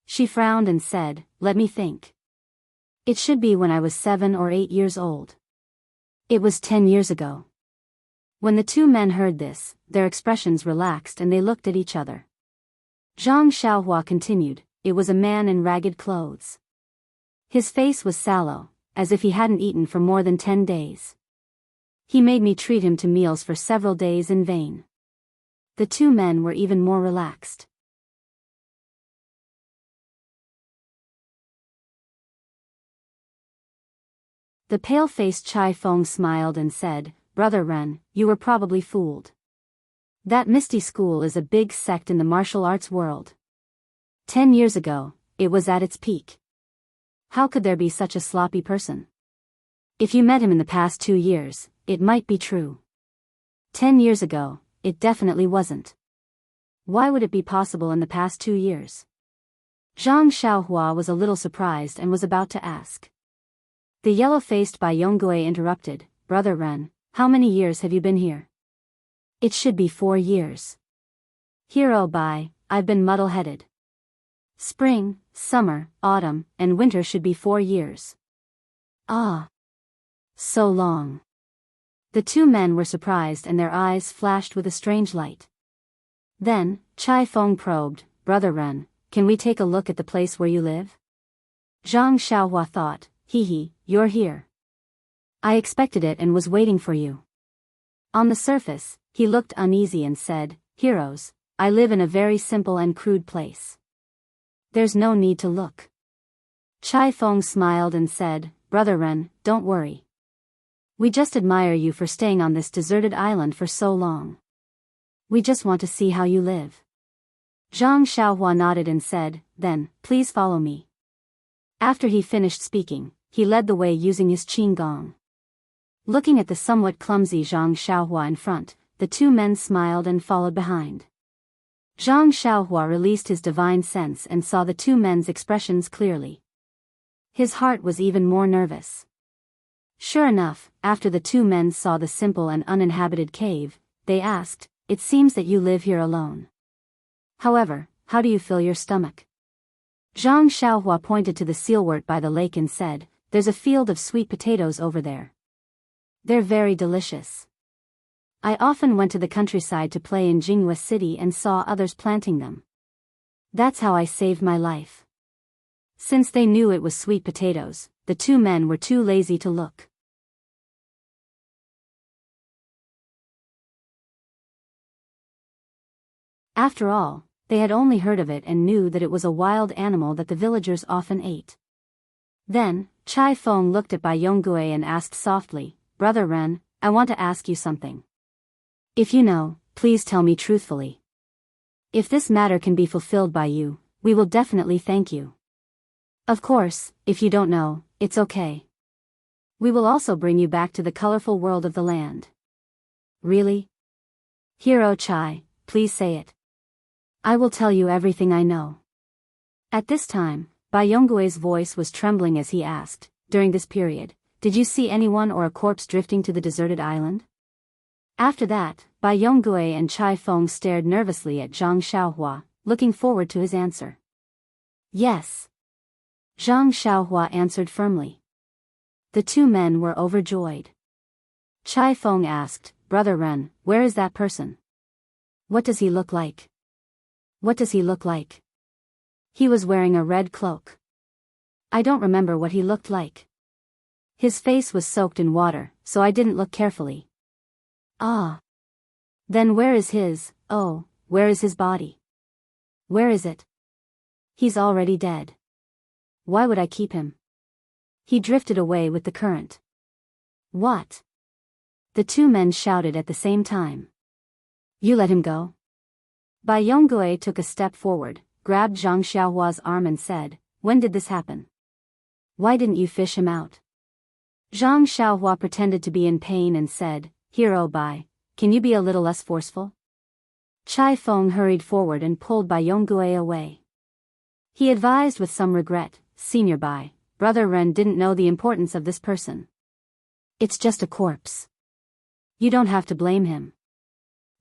Speaker 1: She frowned and said, Let me think. It should be when I was 7 or 8 years old. It was 10 years ago. When the two men heard this, their expressions relaxed and they looked at each other. Zhang Xiaohua continued, It was a man in ragged clothes. His face was sallow, as if he hadn't eaten for more than 10 days. He made me treat him to meals for several days in vain. The two men were even more relaxed. The pale-faced Chai Feng smiled and said, Brother Ren, you were probably fooled. That Misty School is a big sect in the martial arts world. 10 years ago, it was at its peak. How could there be such a sloppy person? If you met him in the past 2 years, it might be true. 10 years ago, it definitely wasn't. Why would it be possible in the past 2 years? Zhang Xiaohua was a little surprised and was about to ask. The yellow-faced Bai Yonggui interrupted, Brother Ren, how many years have you been here? It should be 4 years. Hero Bai, I've been muddle-headed. Spring, summer, autumn, and winter should be 4 years. Ah. So long. The two men were surprised and their eyes flashed with a strange light. Then, Chai Feng probed, Brother Ren, can we take a look at the place where you live? Zhang Xiaohua thought, you're here. I expected it and was waiting for you. On the surface, he looked uneasy and said, Heroes, I live in a very simple and crude place. There's no need to look. Chai Feng smiled and said, Brother Ren, don't worry. We just admire you for staying on this deserted island for so long. We just want to see how you live. Zhang Xiaohua nodded and said, Then, please follow me. After he finished speaking, he led the way using his Qigong. Looking at the somewhat clumsy Zhang Xiaohua in front, the two men smiled and followed behind. Zhang Xiaohua released his divine sense and saw the two men's expressions clearly. His heart was even more nervous. Sure enough, after the two men saw the simple and uninhabited cave, they asked, It seems that you live here alone. However, how do you fill your stomach? Zhang Xiaohua pointed to the sealwort by the lake and said, There's a field of sweet potatoes over there. They're very delicious. I often went to the countryside to play in Jianghu city and saw others planting them. That's how I saved my life. Since they knew it was sweet potatoes, the two men were too lazy to look. After all, they had only heard of it and knew that it was a wild animal that the villagers often ate. Then, Chai Feng looked at Bai Yonggui and asked softly, Brother Ren, I want to ask you something. If you know, please tell me truthfully. If this matter can be fulfilled by you, we will definitely thank you. Of course, if you don't know, it's okay. We will also bring you back to the colorful world of the land. Really? Hero Chai, please say it. I will tell you everything I know. At this time, Bai Yonggui's voice was trembling as he asked, during this period, did you see anyone or a corpse drifting to the deserted island? After that, Bai Yonggui and Chai Feng stared nervously at Zhang Xiaohua, looking forward to his answer. Yes. Zhang Xiaohua answered firmly. The two men were overjoyed. Chai Feng asked, Brother Ren, where is that person? What does he look like? What does he look like? He was wearing a red cloak. I don't remember what he looked like. His face was soaked in water, so I didn't look carefully. Ah. Then where is where is his body? Where is it? He's already dead. Why would I keep him? He drifted away with the current. What? The two men shouted at the same time. You let him go? Bai Yonggui took a step forward, grabbed Zhang Xiaohua's arm and said, when did this happen? Why didn't you fish him out? Zhang Xiaohua pretended to be in pain and said, Hero Bai, can you be a little less forceful? Chai Feng hurried forward and pulled Bai Yonggui away. He advised with some regret, Senior Bai, Brother Ren didn't know the importance of this person. It's just a corpse. You don't have to blame him.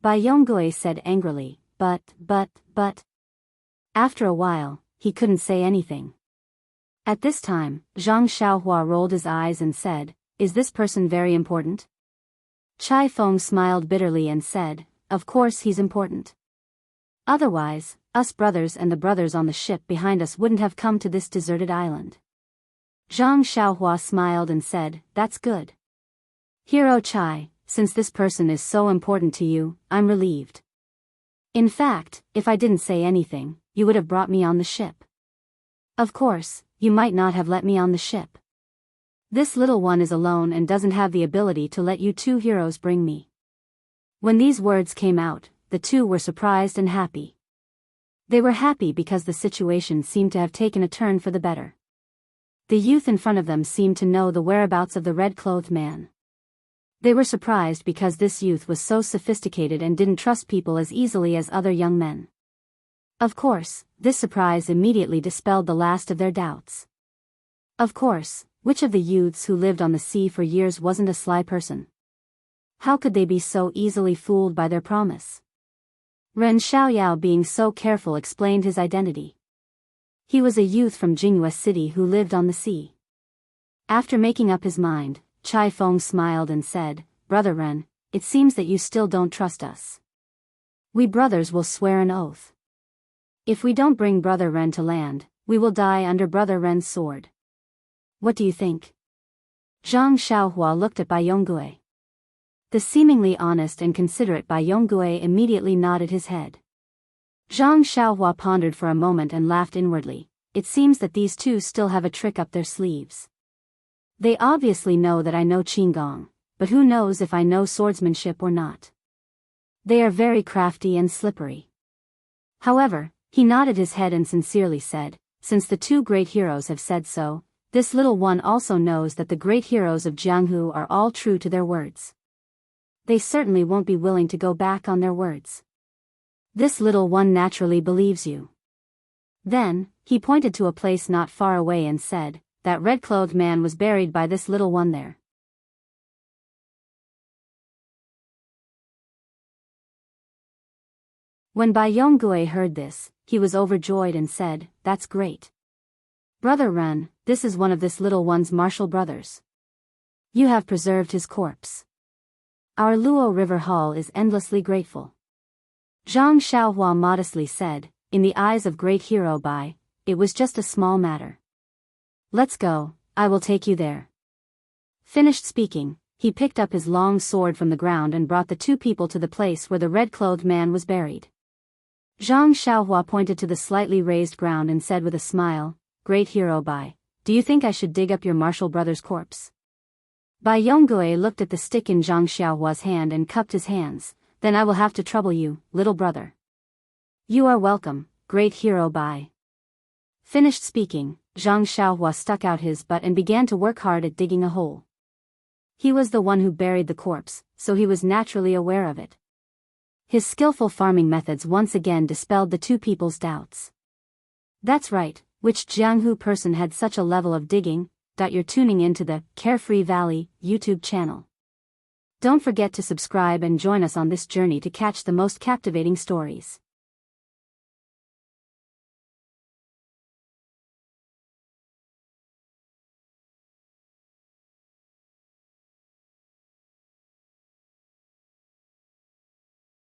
Speaker 1: Bai Yonggui said angrily, but. After a while, he couldn't say anything. At this time, Zhang Xiaohua rolled his eyes and said, is this person very important? Chai Feng smiled bitterly and said, of course he's important. Otherwise, us brothers and the brothers on the ship behind us wouldn't have come to this deserted island. Zhang Xiaohua smiled and said, that's good. Hero Chai, since this person is so important to you, I'm relieved. In fact, if I didn't say anything, you would have brought me on the ship. Of course, you might not have let me on the ship. This little one is alone and doesn't have the ability to let you two heroes bring me. When these words came out, the two were surprised and happy. They were happy because the situation seemed to have taken a turn for the better. The youth in front of them seemed to know the whereabouts of the red-clothed man. They were surprised because this youth was so sophisticated and didn't trust people as easily as other young men. Of course, this surprise immediately dispelled the last of their doubts. Of course, which of the youths who lived on the sea for years wasn't a sly person? How could they be so easily fooled by their promise? Ren Xiaoyao, being so careful, explained his identity. He was a youth from Jinghua City who lived on the sea. After making up his mind, Chai Feng smiled and said, Brother Ren, it seems that you still don't trust us. We brothers will swear an oath. If we don't bring Brother Ren to land, we will die under Brother Ren's sword. What do you think? Zhang Xiaohua looked at Bai Yonggui. The seemingly honest and considerate Bai Yonggui immediately nodded his head. Zhang Xiaohua pondered for a moment and laughed inwardly. It seems that these two still have a trick up their sleeves. They obviously know that I know Qinggong, but who knows if I know swordsmanship or not. They are very crafty and slippery. However, he nodded his head and sincerely said, since the two great heroes have said so, this little one also knows that the great heroes of Jianghu are all true to their words. They certainly won't be willing to go back on their words. This little one naturally believes you. Then, he pointed to a place not far away and said, that red-clothed man was buried by this little one there. When Bai Yonggui heard this, he was overjoyed and said, that's great. Brother Ren, this is one of this little one's martial brothers. You have preserved his corpse. Our Luo River Hall is endlessly grateful. Zhang Xiaohua modestly said, in the eyes of great hero Bai, it was just a small matter. Let's go, I will take you there. Finished speaking, he picked up his long sword from the ground and brought the two people to the place where the red-clothed man was buried. Zhang Xiaohua pointed to the slightly raised ground and said with a smile, Great hero Bai, do you think I should dig up your martial brother's corpse? Bai Yongui looked at the stick in Zhang Xiaohua's hand and cupped his hands. Then I will have to trouble you, little brother. You are welcome, great hero Bai. Finished speaking, Zhang Xiaohua stuck out his butt and began to work hard at digging a hole. He was the one who buried the corpse, so he was naturally aware of it. His skillful farming methods once again dispelled the two people's doubts. That's right, which Jianghu person had such a level of digging? You're tuning into the Carefree Valley YouTube channel. Don't forget to subscribe and join us on this journey to catch the most captivating stories.